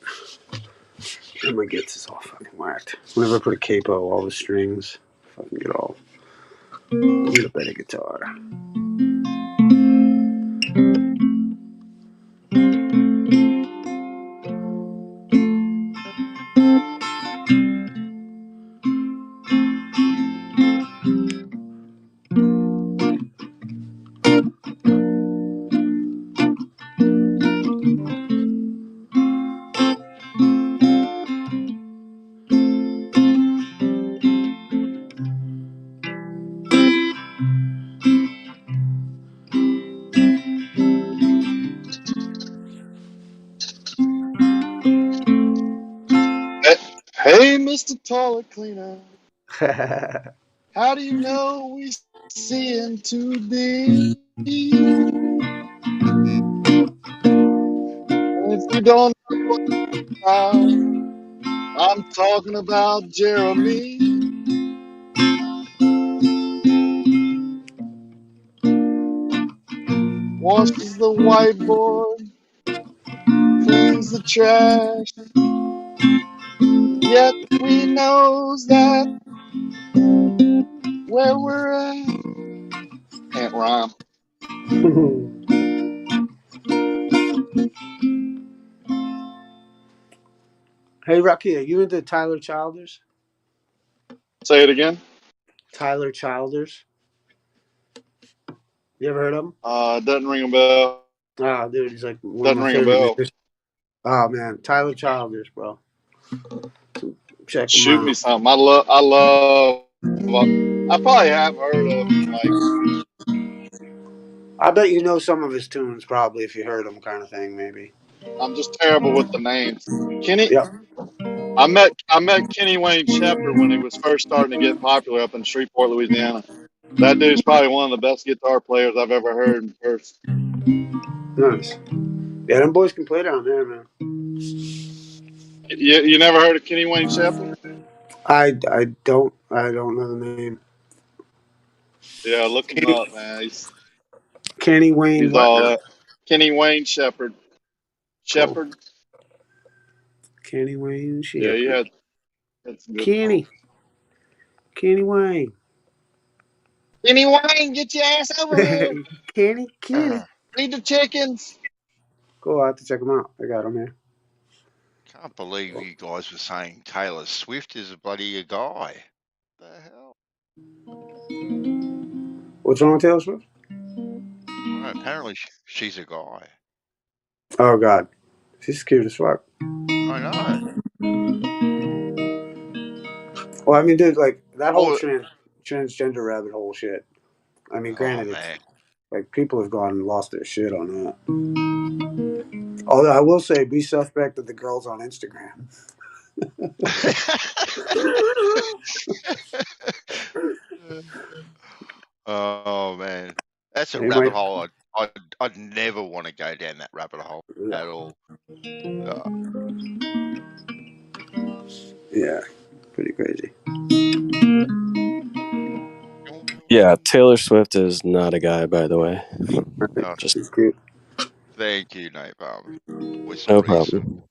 my gets is all fucking whacked. Whenever I put a capo, all the strings fucking get all. Need a better guitar. Hey, Mr. Toilet Cleaner, how do you know we seeing too deep? If you don't know what I'm talking about Jeremy. Washes the whiteboard, cleans the trash, yet we knows that where we're at. Can't rhyme. Hey, Rocky, are you into Tyler Childers? Say it again. Tyler Childers. You ever heard of him? Doesn't ring a bell. Ah, dude, he's like one of Doesn't my ring a favorite bell. musicians. Oh man, Tyler Childers, bro. Check him Shoot me out. something. I probably have heard of him. Like, I bet you know some of his tunes, probably if you heard them, kind of thing, maybe. I'm just terrible with the names. Kenny, Yep. I met Kenny Wayne Shepherd when he was first starting to get popular up in Shreveport, Louisiana. That dude's probably one of the best guitar players I've ever heard in person. Nice. Yeah, them boys can play down there, man. You never heard of Kenny Wayne Shepherd? I don't know the name. Yeah, look him up, man. Kenny Wayne He's what all now? that. Kenny Wayne Shepherd. Cool. Shepherd. Kenny Wayne Yeah, he Shepherd. had some good songs. Kenny Wayne. Kenny Wayne, get your ass over here. Kenny. Feed the chickens. Cool, I have to check them out. I got them here. Can't believe you guys were saying Taylor Swift is a bloody guy. What the hell? What's wrong with Taylor Swift? Well, apparently she's a guy. Oh God, she's cute as fuck. I know. Well, I mean, dude, like that whole Oh, transgender rabbit hole shit. I mean, oh granted, it's man. like people have gone and lost their shit on that. Although I will say, be suspect of the girls on Instagram. Oh man, that's a They rabbit might. hole. I'd never want to go down that rabbit hole at all. Yeah, pretty crazy. Yeah, Taylor Swift is not a guy, by the way. Just She's cute. Thank you, Nate Palmer. no problem.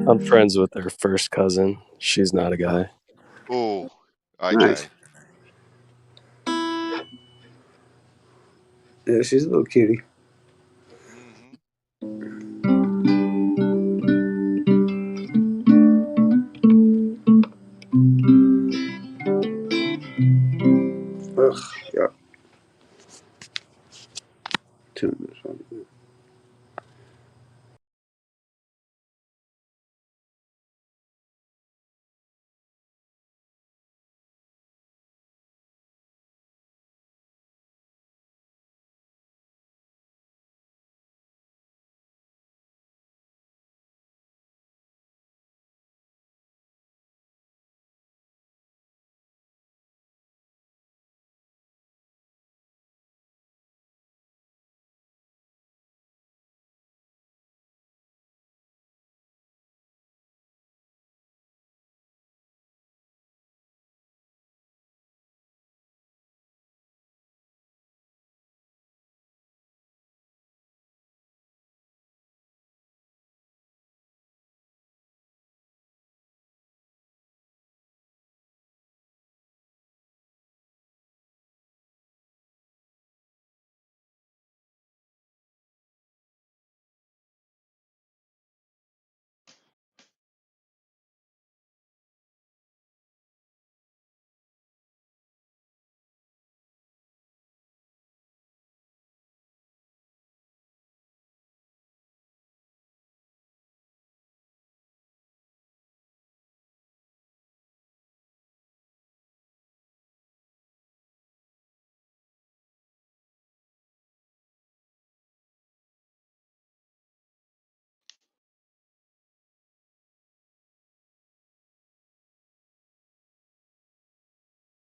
I'm friends with her first cousin. She's not a guy. Oh, okay. Nice. Yeah, she's a little cutie. Ugh, yeah. 2 minutes.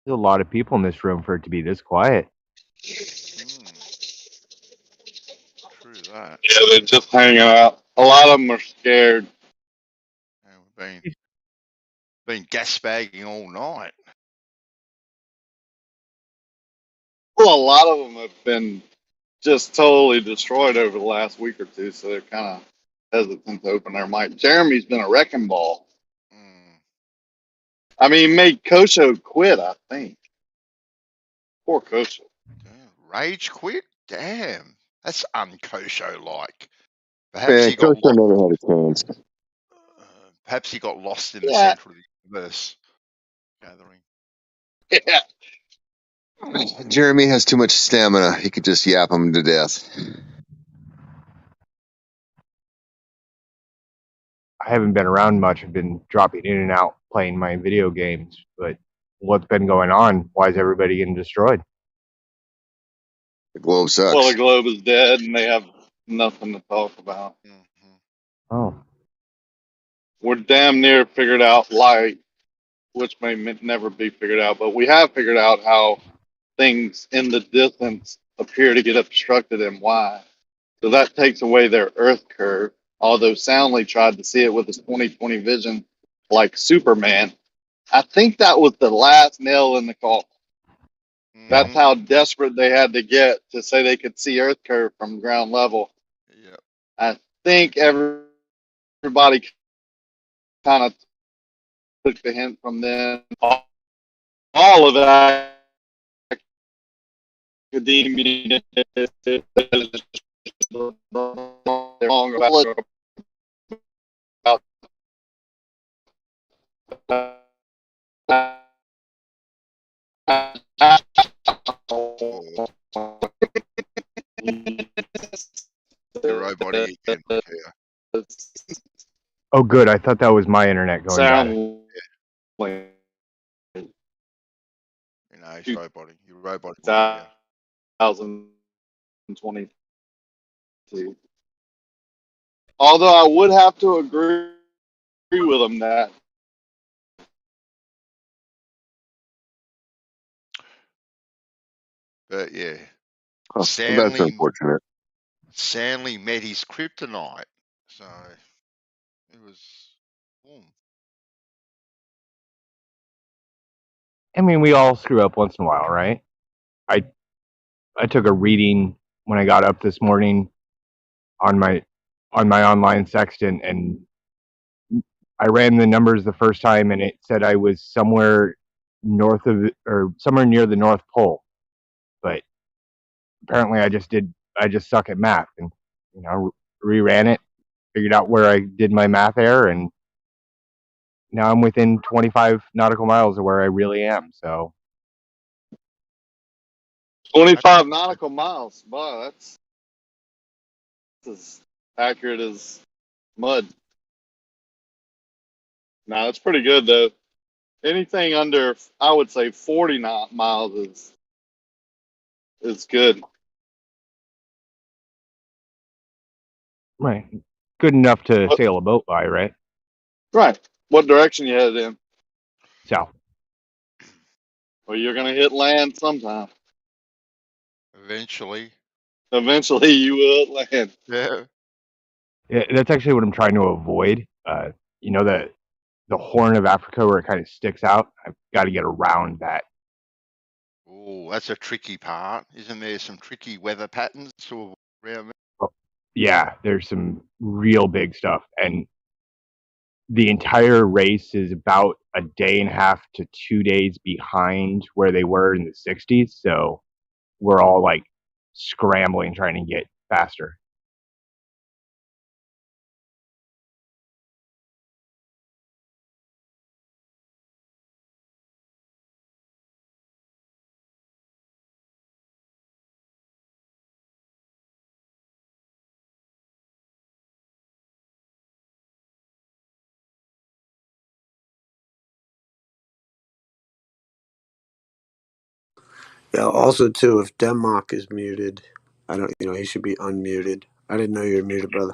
There's a lot of people in this room for it to be this quiet. True that. Yeah, they're just hanging out. A lot of them are scared. Yeah, we've been gas bagging all night. Well, a lot of them have been just totally destroyed over the last week or two, so they're kind of hesitant to open their mic. Jeremy's been a wrecking ball. I mean, he made Kosho quit, I think. Poor Kosho. Rage quit? Damn. That's unkosho-like. Perhaps Man, he got Kosho lost. never had a chance. Perhaps he got lost in the Yeah. center of the universe gathering. Yeah. Jeremy has too much stamina. He could just yap him to death. I haven't been around much. I've been dropping in and out playing my video games. But what's been going on? Why is everybody getting destroyed? The globe sucks. Well, the globe is dead, and they have nothing to talk about. Oh. We're damn near figured out light, which may never be figured out, but we have figured out how things in the distance appear to get obstructed and why. So that takes away their Earth curve. Although Soundly tried to see it with his 20/20 vision like Superman. I think that was the last nail in the coffin. That's how desperate they had to get to say they could see Earth curve from ground level. Yep. I think everybody kind of took the hint from them. All of academia is wrong about The robot again. Yeah. Oh, good. I thought that was my internet going bad. Sound like It's roboting. You're roboting. 2022. Although I would have to agree with them that But yeah. Oh, that's unfortunate. Stanley met his kryptonite. So it was boom. I mean, we all screw up once in a while, right? I took a reading when I got up this morning on my online sextant, and I ran the numbers the first time, and it said I was somewhere north of or somewhere near the North Pole. But apparently, I just suck at math, and reran it, figured out where I did my math error, and now I'm within 25 nautical miles of where I really am. So 25 nautical miles. Wow, that's as accurate as mud. No, that's pretty good though. Anything under, I would say, 40 miles is good. right, good enough to sail a boat by, right? Right. What direction you headed in? South. Well, you're gonna hit land sometime. Eventually. Eventually, you will land. Yeah. Yeah, that's actually what I'm trying to avoid. The Horn of Africa where it kind of sticks out. I've got to get around that. Oh, that's a tricky part. Isn't there some tricky weather patterns to around there? Yeah, there's some real big stuff, and the entire race is about a day and a half to 2 days behind where they were in the 60s. So we're all like scrambling trying to get faster. Yeah. Also, too, if Denmark is muted, I don't. He should be unmuted. I didn't know you were muted, brother.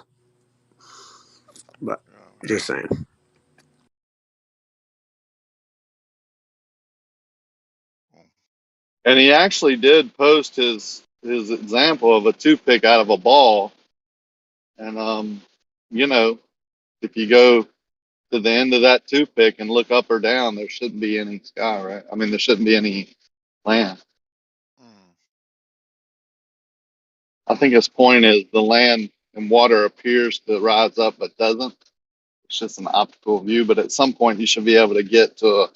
But just saying. And he actually did post his example of a toothpick out of a ball. And you know, if you go to the end of that toothpick and look up or down, there shouldn't be any sky, right? I mean, there shouldn't be any land. I think his point is the land and water appears to rise up, but doesn't. It's just an optical view. But at some point, you should be able to get to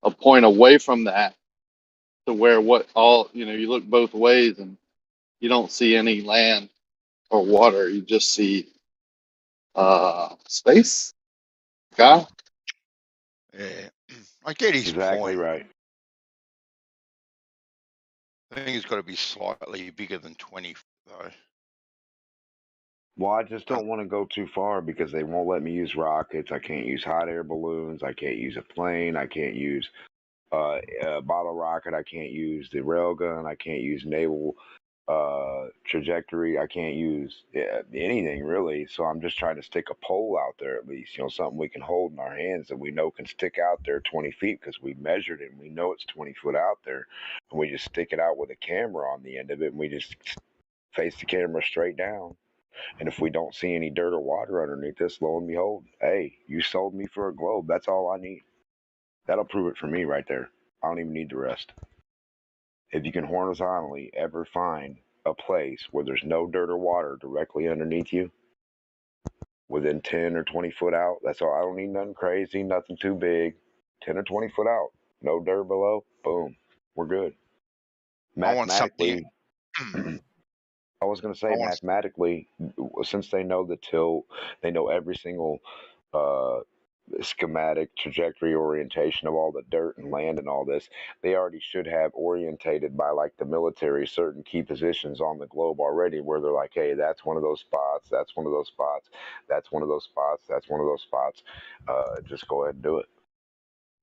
a point away from that to where you look both ways and you don't see any land or water. You just see space, sky. Yeah, I get his Exactly point. right. I think it's got to be slightly bigger than 20, though. Well, I just don't want to go too far because they won't let me use rockets. I can't use hot air balloons. I can't use a plane. I can't use a bottle rocket. I can't use the railgun. I can't use naval trajectory. I can't use anything really. So I'm just trying to stick a pole out there at least, something we can hold in our hands that we know can stick out there 20 feet because we measured it and we know it's 20 foot out there. And we just stick it out with a camera on the end of it and we just face the camera straight down. And if we don't see any dirt or water underneath this, lo and behold, hey, you sold me for a globe. That's all I need. That'll prove it for me right there. I don't even need the rest. If you can horizontally ever find a place where there's no dirt or water directly underneath you, within 10 or 20 foot out, that's all. I don't need nothing crazy, nothing too big. 10 or 20 foot out, no dirt below, boom, we're good. I want something. Mathematically, I was going to say, mathematically, since they know the tilt, they know every single schematic, trajectory, orientation of all the dirt and land and all this, they already should have orientated by like the military certain key positions on the globe already where they're like, hey, that's one of those spots, that's one of those spots, that's one of those spots, that's one of those spots. Just go ahead and do it.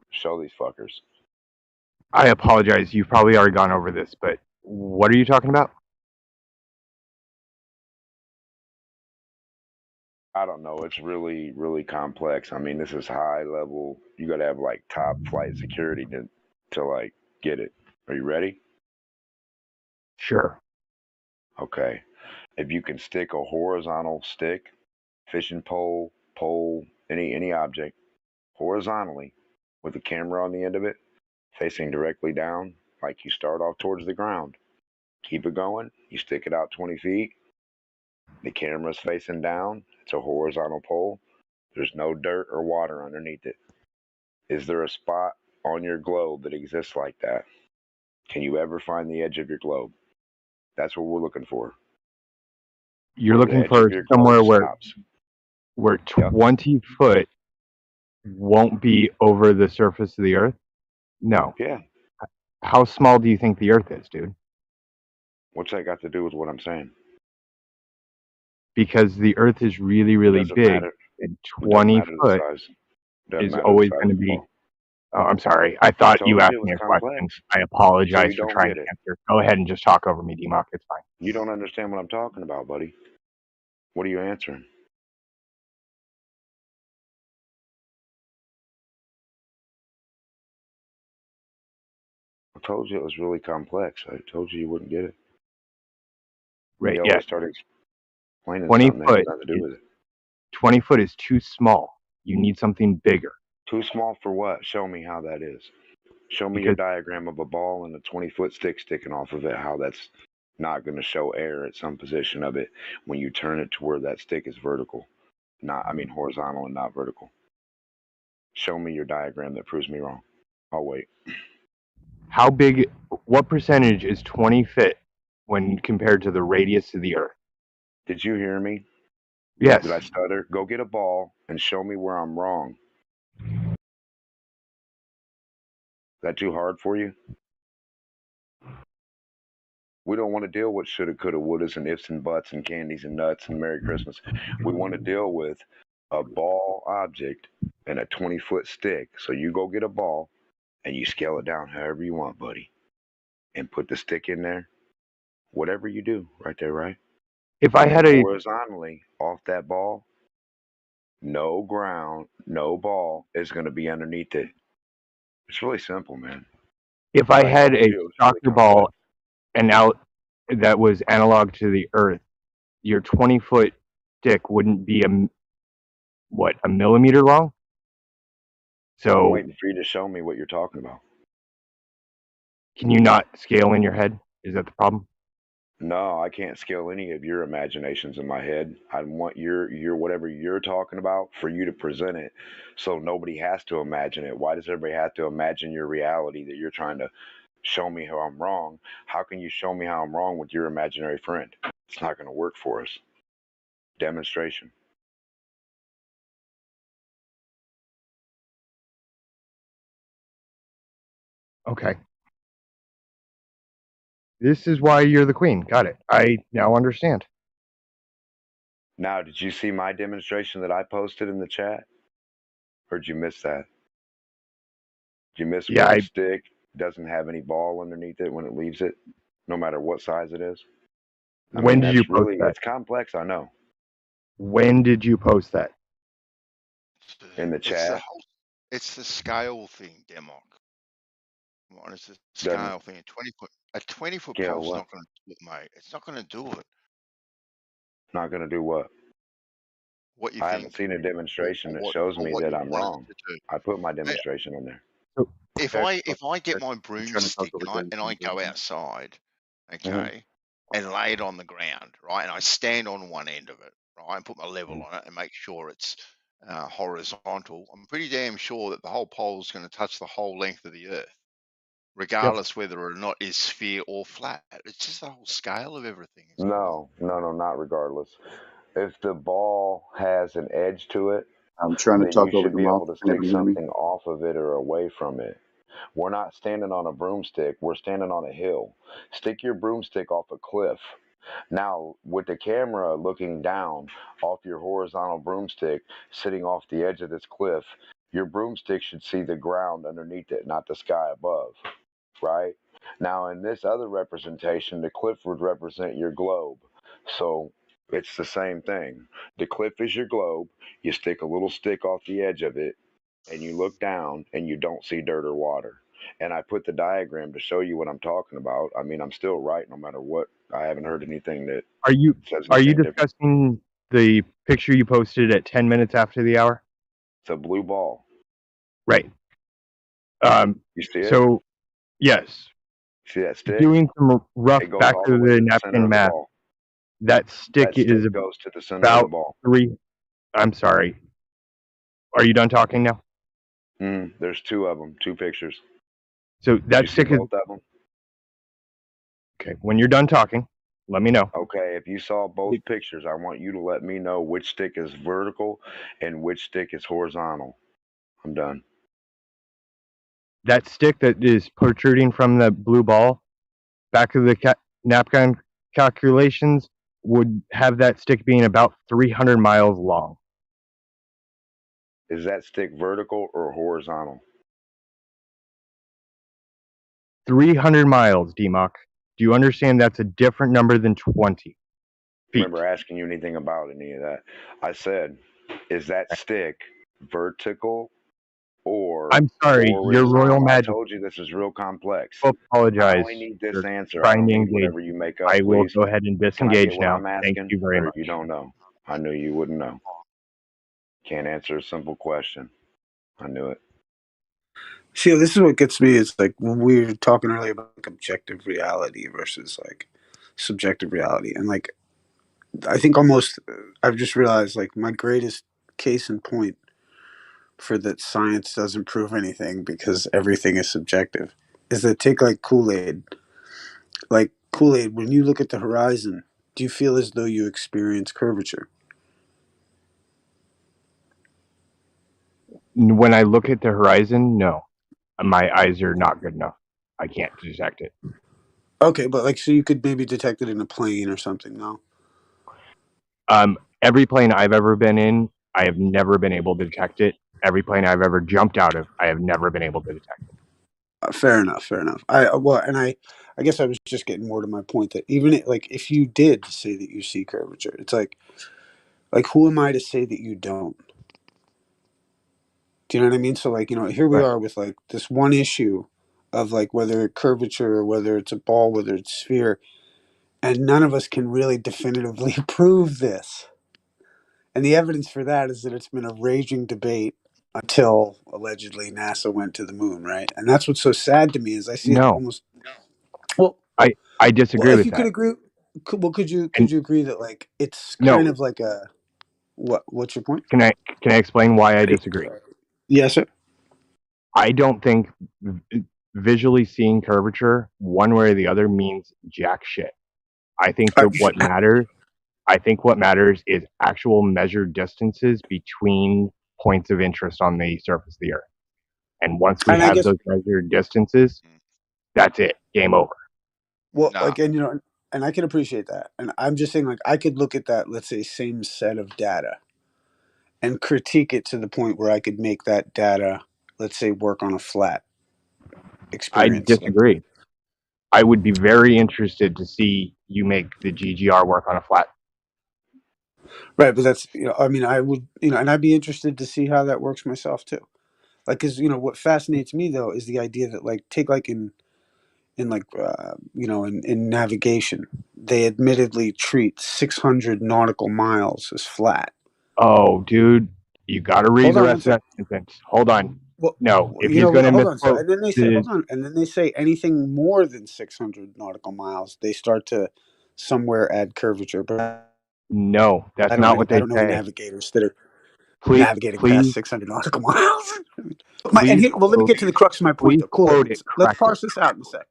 Show these fuckers. I apologize. You've probably already gone over this, but what are you talking about? I don't know. It's really, really complex. I mean, this is high level. You got to have like top flight security to like get it. Are you ready? Sure. Okay. If you can stick a horizontal stick, fishing pole, any object horizontally with a camera on the end of it, facing directly down, like you start off towards the ground. Keep it going. You stick it out 20 feet. The camera's facing down. It's a horizontal pole. There's no dirt or water underneath it. Is there a spot on your globe that exists like that? Can you ever find the edge of your globe? That's what we're looking for. You're Where the looking edge for of your somewhere globe stops. where 20 foot won't be over the surface of the earth? No. Yeah. How small do you think the earth is, dude? What's that got to do with what I'm saying? Because the earth is really, really Doesn't big, matter. and It doesn't 20 matter the foot size. Doesn't is matter always the size going to of the be. ball. Oh, I'm sorry. I I thought told you you asked it was me a complex. question. I So apologize you for don't trying get to it. answer. Go ahead and just talk over me, D-Mock. It's fine. You don't understand what I'm talking about, buddy. What are you answering? I told you it was really complex. I told you wouldn't get it. Right, You yeah. always started explaining 20 something that foot. has nothing to do with it. 20 foot is too small. You need something bigger. Too small for what? Show me how that is. Show me your diagram of a ball and a 20-foot stick sticking off of it, how that's not going to show air at some position of it when you turn it to where that stick is vertical. Horizontal and not vertical. Show me your diagram that proves me wrong. I'll wait. How big, what percentage is 20 feet when compared to the radius of the earth? Did you hear me? Yes. Did I stutter? Go get a ball and show me where I'm wrong. Is that too hard for you? We don't want to deal with shoulda, coulda, wouldas, and ifs and buts and candies and nuts and Merry Christmas. We want to deal with a ball object and a 20-foot stick. So you go get a ball and you scale it down however you want, buddy, and put the stick in there. Whatever you do, right there, right? If I had a horizontally off that ball, no ground, no ball is going to be underneath it. It's really simple, man. If I Like had told a you, it was really soccer ball and out that was analog to the Earth, your 20-foot stick wouldn't be a millimeter long. I'm So waiting for you to show me what you're talking about. can you not scale in your head? Is that the problem? No, I can't scale any of your imaginations in my head. I want your whatever you're talking about for you to present it, so nobody has to imagine it. Why does everybody have to imagine your reality that you're trying to show me how I'm wrong? How can you show me how I'm wrong with your imaginary friend? It's not going to work for us. Demonstration. Okay. This is why you're the queen. Got it. I now understand. Now, did you see my demonstration that I posted in the chat? Or did you miss that? Did you miss Yeah, where the stick doesn't have any ball underneath it when it leaves it, no matter what size it is? I when mean, did you that's post really, that? it's complex, I know. When did you post that? In the chat. It's the scale thing, Demok. Right, it's the Doesn't- scale thing. A 20-foot Scale pole's what? not going to do it, mate. It's not going to do it. Not going to do what? What you I think? haven't seen a demonstration that what, shows or me what that you I'm want wrong. it to do. I put my demonstration in there. If I get my broomstick and I go outside, okay, and lay it on the ground, right, and I stand on one end of it, right, and put my level on it and make sure it's horizontal, I'm pretty damn sure that the whole pole is going to touch the whole length of the Earth, regardless whether or not it's sphere or flat. It's just the whole scale of everything. No, not regardless. If the ball has an edge to it, I'm trying to then you talk over should the be mouth. able to Can stick everyone hear me? something off of it or away from it. We're not standing on a broomstick. We're standing on a hill. Stick your broomstick off a cliff. Now, with the camera looking down off your horizontal broomstick, sitting off the edge of this cliff, your broomstick should see the ground underneath it, not the sky above, right? Now, in this other representation, the cliff would represent your globe. So it's the same thing. The cliff is your globe. You stick a little stick off the edge of it, and you look down, and you don't see dirt or water. And I put the diagram to show you what I'm talking about. I mean, I'm still right no matter what. I haven't heard anything that Are you says anything different. discussing the picture you posted at 10 minutes after the hour? It's a blue ball. Right. You see it? So, yes. See that stick? Doing some rough It goes back all to the way the to the center napkin of the math. ball. That stick That is stick goes to the center of the about ball. I'm sorry. Are you done talking now? There's two of them, two pictures. So Did that you see stick is both of them? okay. When you're done talking, let me know. Okay, if you saw both pictures, I want you to let me know which stick is vertical and which stick is horizontal. I'm done. That stick that is protruding from the blue ball, back of the napkin calculations, would have that stick being about 300 miles long. Is that stick vertical or horizontal? 300 miles, DMOC. Do you understand that's a different number than 20? Remember asking you anything about any of that? I said, is that stick vertical or I'm sorry, your Royal horizontal? I Majesty. told you this is real complex. I apologize. I only need this You're answer. I trying don't to need engage. whatever you make up, I will please. go ahead and Can I disengage get what now. I'm Thank asking? you very Or much. you don't know? I knew you wouldn't know. Can't answer a simple question. I knew it. See, this is what gets me. Is like when we were talking earlier about like objective reality versus like subjective reality, and like I think almost I've just realized like my greatest case in point for that science doesn't prove anything because everything is subjective is that take like Kool-Aid. Like Kool-Aid, when you look at the horizon, do you feel as though you experience curvature? When I look at the horizon, no. My eyes are not good enough. I can't detect it. Okay, but like so you could maybe detect it in a plane or something, no? Every plane I've ever been in, I have never been able to detect it. Every plane I've ever jumped out of, I have never been able to detect it. Fair enough, fair enough. I guess I was just getting more to my point that even like if you did say that you see curvature, it's like who am I to say that you don't? Do you know what I mean? So like, here we Right. are with like this one issue of like whether curvature or whether it's a ball, whether it's sphere, and none of us can really definitively prove this. And the evidence for that is that it's been a raging debate until allegedly NASA went to the moon, right? And that's what's so sad to me is I see it No, almost. Well, I disagree if with you could that. agree, could you And agree that like it's no, kind of like a what's your point? can I explain why I disagree? Yes, sir. I don't think visually seeing curvature one way or the other means jack shit. I think that what matters is actual measured distances between points of interest on the surface of the Earth. And once we And I have guess, those measured distances, that's it. Game over. well, Nah. like, and you know, and I can appreciate that. And I'm just saying, like, I could look at that, let's say, same set of data and critique it to the point where I could make that data, let's say, work on a flat I experience. disagree. I would be very interested to see you make the GGR work on a flat. Right, but that's, you know, I mean, I would, you know, and I'd be interested to see how that works myself too. Like, because, you know, what fascinates me though is the idea that, like, take like in like you know, in navigation, they admittedly treat 600 nautical miles as flat. Oh, dude, you got to read Hold the on one rest of that second. sentence. Hold on. Well, No, if you he's know, going to hold on. So, misquote and then they say, hold on, and then they say anything more than 600 nautical miles, they start to somewhere add curvature. But no, that's I don't not know. what I they don't know say. navigators that are navigating past Please, 600 nautical miles. And please, here, well, let me get to the crux of my point, please though. Cool. quote it Let's correctly. parse this out in a sec.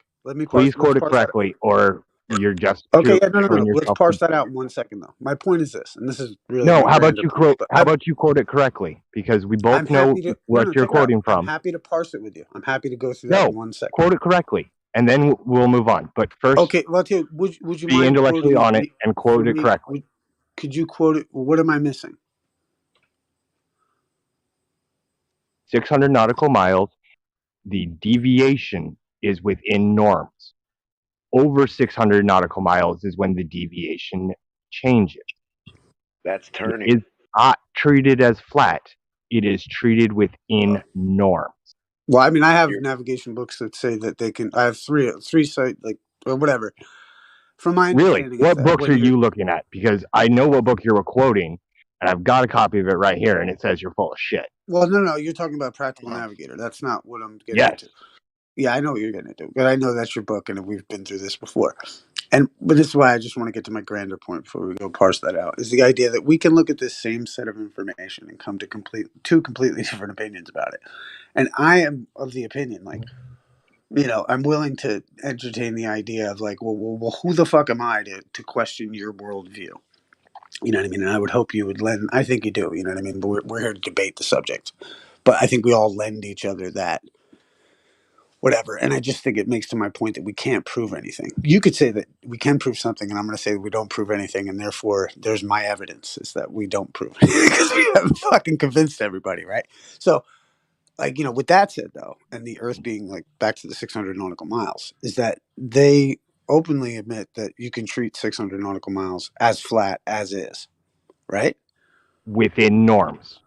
Please Let's quote it parse that out. correctly, or you're just Okay, yeah, no. shooting Let's yourself. parse that out in 1 second, though. My point is this, and this is really No, my how about grander you point. quote? But How about you quote it correctly? Because we both I'm know happy to. what you're Check it out. quoting I'm from. happy to parse it with you. I'm happy to go through that No, in 1 second. quote it correctly, and then we'll move on. But first, Okay, well, too, would you be mind intellectually quoting on it me and for quote it me? correctly. Could you quote it? What am I missing? 600 nautical miles. The deviation is within norms. Over 600 nautical miles is when the deviation changes. That's turning. It is not treated as flat. It is treated within norms. Well, I mean, I have navigation books that say that they can. I have three site like or whatever. From my Really, understanding, what is that books are you looking at? Because I know what book you're quoting, and I've got a copy of it right here, and it says you're full of shit. Well, no, you're talking about Practical Navigator. That's not what I'm getting Yes. into. Yeah, I know what you're getting into, but I know that's your book, and we've been through this before. But this is why I just want to get to my grander point before we go parse that out. Is the idea that we can look at this same set of information and come to two completely different opinions about it. And I am of the opinion, like, you know, I'm willing to entertain the idea of like, well, who the fuck am I to question your worldview? You know what I mean? And I would hope you would lend. I think you do. You know what I mean? But we're here to debate the subject. But I think we all lend each other that whatever. And I just think it makes to my point that we can't prove anything. You could say that we can prove something, and I'm going to say that we don't prove anything, and therefore there's my evidence is that we don't prove it because we haven't fucking convinced everybody, right? So, like, you know, with that said, though, and the Earth being like back to the 600 nautical miles, is that they openly admit that you can treat 600 nautical miles as flat as is, right? Within norms,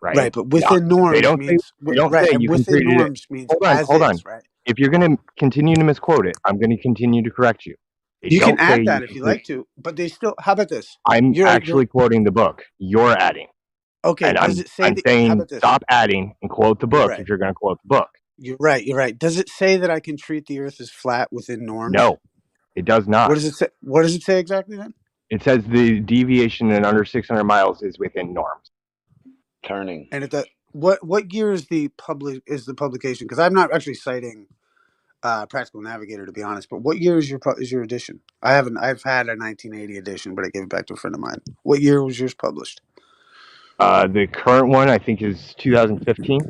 right? Right, but within norms they don't means say, they don't right, say and you can within treat it. norms means Hold on. is, right? If you're going to continue to misquote it, I'm going to continue to correct you. They You can don't say add that if you like to, but they still. How about this? I'm actually quoting the book. You're adding. Okay. And Does it say I'm that? How saying about this? stop adding and quote the book right. if you're going to quote the book. You're right. You're right. Does it say that I can treat the Earth as flat within norms? No, it does not. What does it say? What does it say exactly then? It says the deviation in under 600 miles is within norms. Turning. And what year is the publication? Because I'm not actually citing Practical Navigator, to be honest. But what year is your edition? I've had a 1980 edition, but I gave it back to a friend of mine. What year was yours published? The current one I think is 2015.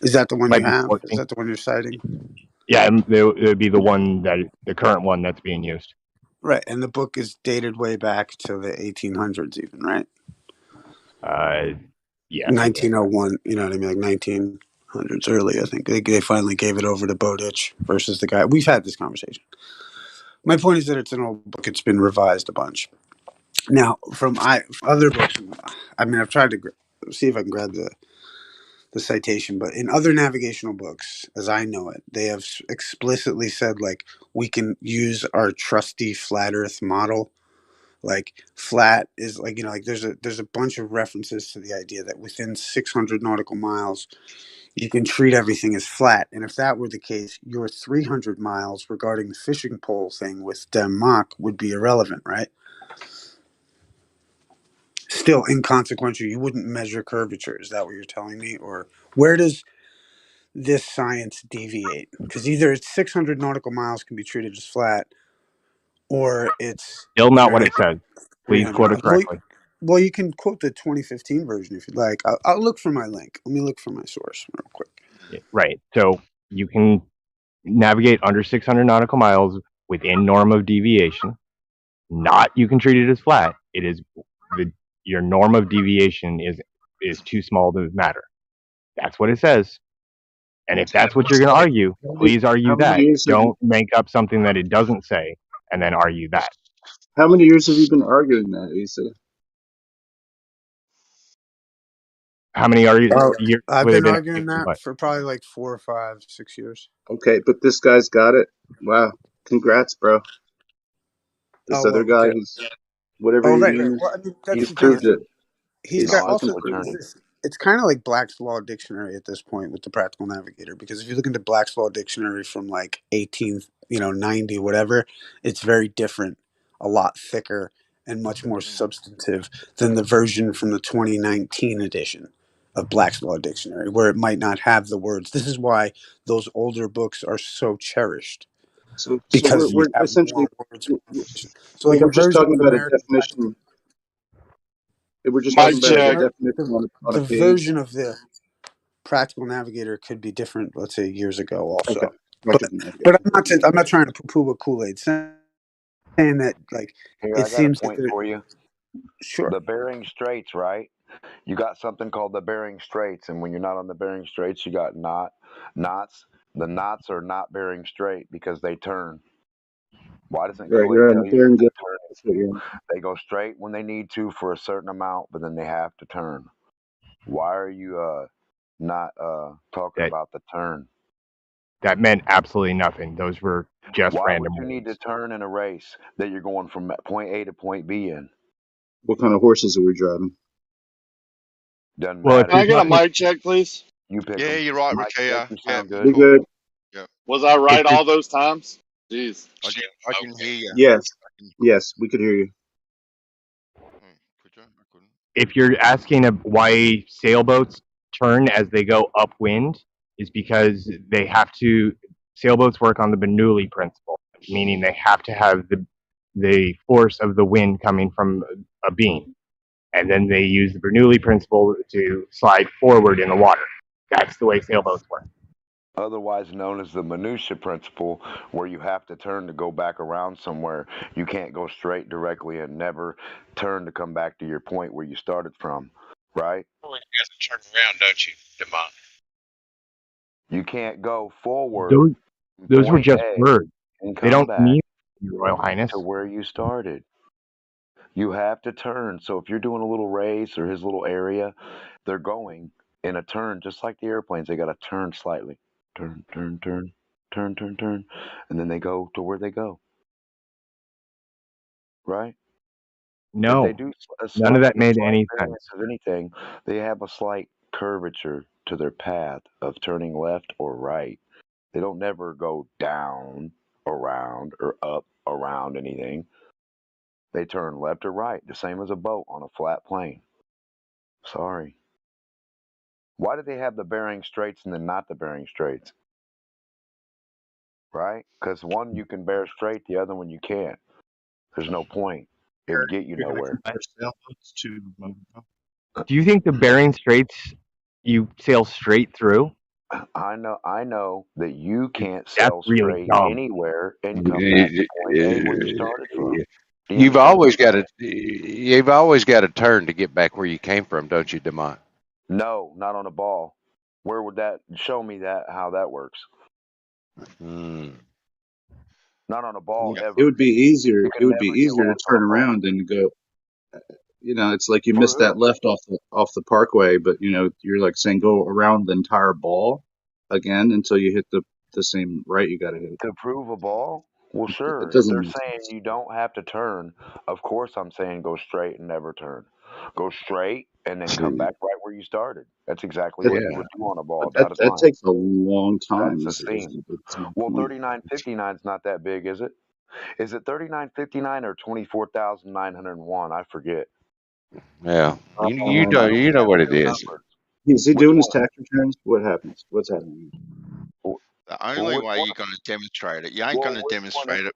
Is that the one Might you be have? 14. Is that the one you're citing? Yeah, it would be the current one that's being used. Right, and the book is dated way back to the 1800s, even, right? Yeah. 1901. You know what I mean? Like 1900s early. I think they finally gave it over to Bowditch versus the guy. We've had this conversation. My point is that it's an old book. It's been revised a bunch. Now, from other books, I mean, I've tried to see if I can grab the citation, but in other navigational books, as I know it, they have explicitly said like we can use our trusty flat Earth model. Like flat is like, you know, like there's a bunch of references to the idea that within 600 nautical miles you can treat everything as flat. And if that were the case, your 300 miles regarding the fishing pole thing with Denmark would be irrelevant, right? Still inconsequential. You wouldn't measure curvature. Is that what you're telling me? Or where does this science deviate? Because either it's 600 nautical miles can be treated as flat, or it's Still not what you it says. Please 300 quote miles. it correctly. Well, you can quote the 2015 version if you'd like. I'll look for my link. Let me look for my source real quick. Right. So you can navigate under 600 nautical miles within norm of deviation. Not you can treat it as flat. It is your norm of deviation is too small to matter. That's what it says. And if that's what you're going to argue, please argue that. Don't make up something that it doesn't say and then argue that. How many years have you been arguing that, Asa? How many years? I've would been have arguing that for probably like 4 or 5, 6 years. Okay, but this guy's got it. Wow, congrats, bro. This other guy is whatever you right. use. Well, I mean, that's He's the thing. proved it. He's got also it's kind of like Black's Law Dictionary at this point with the Practical Navigator, because if you look into Black's Law Dictionary from like 1890 whatever, it's very different, a lot thicker and much more substantive than the version from the 2019 edition of Black's Law Dictionary, where it might not have the words. This is why those older books are so cherished. So Because we're you have essentially more words. So like a we're just version talking of about a American definition. We're just Mic talking about a check. definition on a The page. version of the Practical Navigator could be different, let's say years ago also. Okay. But I'm not trying to poo-poo what Kool-Aid saying that like Here, it I got a seems like point for you. Sure. The Bering Straits, right? You got something called the Bering Straits, and when you're not on the Bering Straits, you got knots. The knots are not Bering Strait because they turn. Why doesn't Right, Kool-Aid you're on tell the you Bering that Strait. they turn? They go straight when they need to for a certain amount, but then they have to turn. Why are you not talking about the turn? That meant absolutely nothing. Those were just Why random would you need to turn in a race that you're going from point A to point B in? What kind of horses are we driving? Doesn't Well, matter. Can I get a mic check, please? You pick Yeah, them. you're right, Mike, check, Rakia. you Yeah, sound good. Be good. Yeah. Was I right all those times? Jeez. I can hear you. Yes. Yes, we could hear you. If you're asking why sailboats turn as they go upwind, is because they have to. Sailboats work on the Bernoulli principle, meaning they have to have the force of the wind coming from a beam, and then they use the Bernoulli principle to slide forward in the water. That's the way sailboats work. Otherwise known as the minutia principle, where you have to turn to go back around somewhere. You can't go straight directly and never turn to come back to your point where you started from, right? You have to turn around, don't you, Demont? You can't go forward. Those were just A words. and They come don't back, mean, Your Royal Highness, to where you started. You have to turn. So if you're doing a little race or his little area, they're going in a turn, just like the airplanes. They got to turn slightly. Turn, turn, turn, turn, turn, turn. And then they go to where they go. Right? No. If they do None of that made any sense. of anything, they have a slight curvature to their path of turning left or right. They don't never go down, around, or up, around anything. They turn left or right, the same as a boat on a flat plane. Sorry. Why do they have the Bering Straits and then not the Bering Straits? Right? Because one you can bear straight, the other one you can't. There's no point. It'll get you nowhere. Do you think the Bering Straits you sail straight through? I know that you can't That's sail really straight dumb. anywhere and come back to point A where you started from. You've always got to turn to get back where you came from, don't you, Demont? No, not on a ball. Where would that show me that how that works? Not on a ball ever. It would be easier. You It can would be never get easier to lost on turn a ball. around than go. It's like you missed that left off the parkway, but you're like saying go around the entire ball again until you hit the same right you got to hit. To prove a ball? Well, sure. It If doesn't they're make saying sense. you don't have to turn, of course I'm saying go straight and never turn. Go straight and then come back right where you started. That's exactly what you would do on a ball, But that dotted that line. takes a long time. That's a steam. That's my Well, point. 3959 is not that big, is it? Is it 3959 or 24,901? I forget. Yeah, you I know don't you know have what it those is. numbers. Is he Which doing his one? tax returns? What happens? What's happening? The only which way one? you're going to demonstrate it, you ain't Well, going to which one? demonstrate it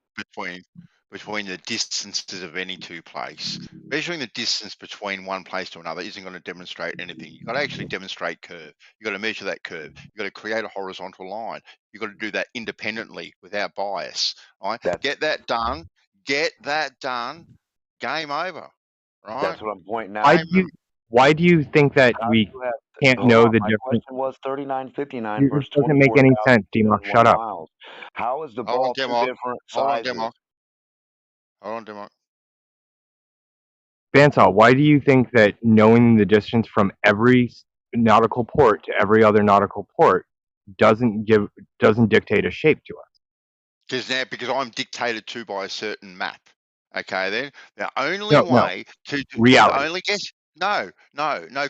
between the distances of any two places. Measuring the distance between one place to another isn't going to demonstrate anything. You've got to actually demonstrate curve. You've got to measure that curve. You've got to create a horizontal line. You've got to do that independently without bias. Right? Get that done. Game over. Right? That's what I'm pointing out. Why do you think that we can't Hold know on. the My difference? question was 3959 This versus doesn't make any sense, Demok. Shut 24,901 up. miles. How is the Hold on, ball two Demok. different Hold on, sizes? Demok. Hold on, Demok. Bandsaw, why do you think that knowing the distance from every nautical port to every other nautical port doesn't dictate a shape to us? Because I'm dictated to by a certain map. Okay, then the only No, way to reality. no,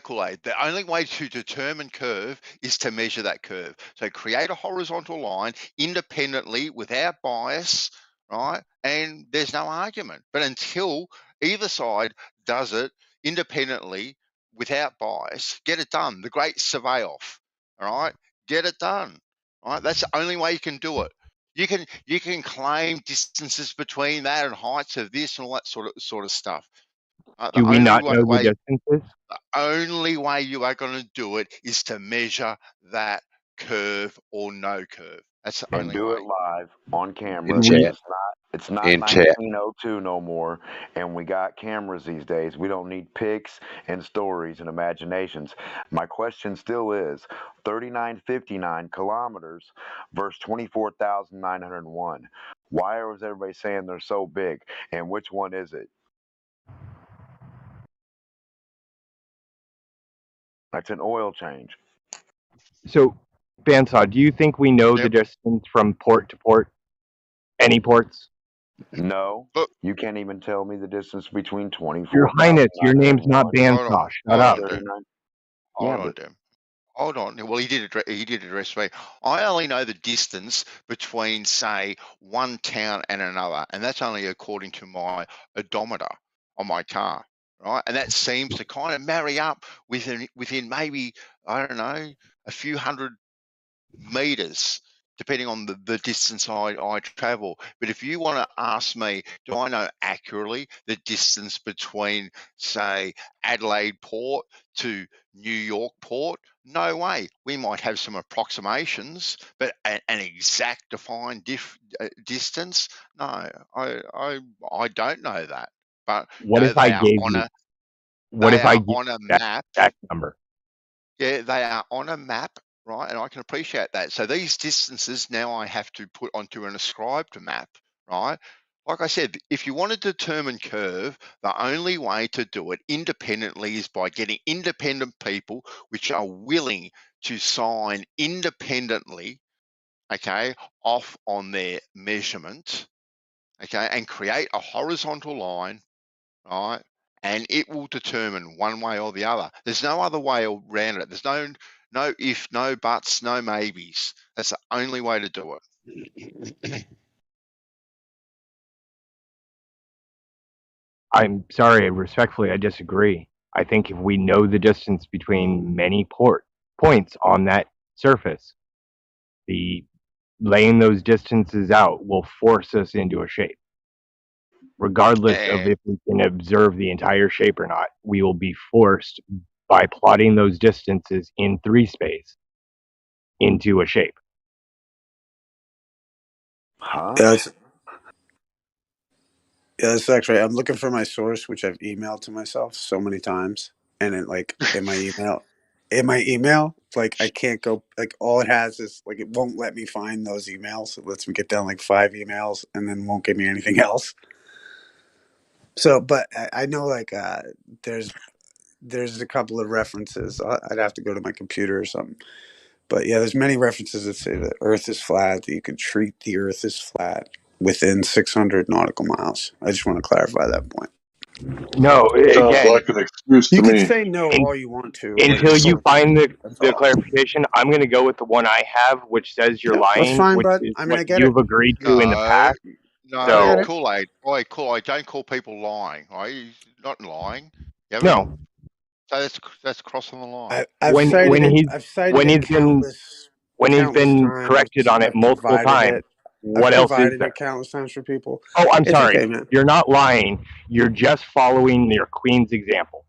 Kool-Aid. The only way to determine curve is to measure that curve. So create a horizontal line independently without bias, right? And there's no argument. But until either side does it independently without bias, get it done. The great survey off, all right? Get it done. All right, that's the only way you can do it. You can claim distances between that and heights of this and all that sort of stuff. Do we not know the distances? The only way you are going to do it is to measure that curve or no curve. That's the And only do way. it live on camera. In chat. It's not In chat. 1902 no more, and we got cameras these days. We don't need pics and stories and imaginations. My question still is 3959 kilometers versus 24,901. Why is everybody saying they're so big? And which one is it? That's an oil change. So, Bandsaw, do you think we know the distance from port to port? Any ports? No, you can't even tell me the distance between 24,901. Your Highness, your name's not Bandsaw. Shut up. Hold on. Well, he did address me. I only know the distance between, say, one town and another, and that's only according to my odometer on my car, right? And that seems to kind of marry up within maybe, I don't know, a few hundred meters, depending on the distance I travel. But if you want to ask me, do I know accurately the distance between, say, Adelaide Port to New York Port? No way. We might have some approximations, but an exact defined distance? No, I don't know that. But What no, if I they are gave on you? a What they if I are give on a that map. exact number? Yeah, they are on a map, right? And I can appreciate that. So these distances now I have to put onto an ascribed map, right? Like I said, if you want to determine curve, the only way to do it independently is by getting independent people which are willing to sign independently, okay, off on their measurement, okay, and create a horizontal line, right? And it will determine one way or the other. There's no other way around it. There's no if, no buts, no maybes. That's the only way to do it. I'm sorry, respectfully, I disagree. I think if we know the distance between many points on that surface, the laying those distances out will force us into a shape. Regardless of if we can observe the entire shape or not, we will be forced by plotting those distances in 3 space into a shape. Huh? Yeah, that's actually. I'm looking for my source, which I've emailed to myself so many times, and it like in my email, like I can't go. Like all it has is like it won't let me find those emails. It lets me get down like 5 emails, and then won't give me anything else. So, but I know like there's a couple of references. I'd have to go to my computer or something. But yeah, there's many references that say the Earth is flat. That you can treat the Earth as flat within 600 nautical miles. I just want to clarify that point. No, Sounds again, like an excuse You to can me. say no all you want to. But until you find that's the all. clarification, I'm going to go with the one I have, which says you're Yeah, that's lying, fine, which bud. is I mean, what I get you've it. agreed to in the past. No, So Kool-Aid. Oi, Kool-Aid, don't call people lying. Right? He's not lying. You no, so that's crossing the line. I've cited it. I've cited it countless times. corrected on it I've multiple provided times, it. I've what else is provided there? it countless times for people. Oh, I'm It's sorry. okay, man. You're not lying. You're just following your queen's example.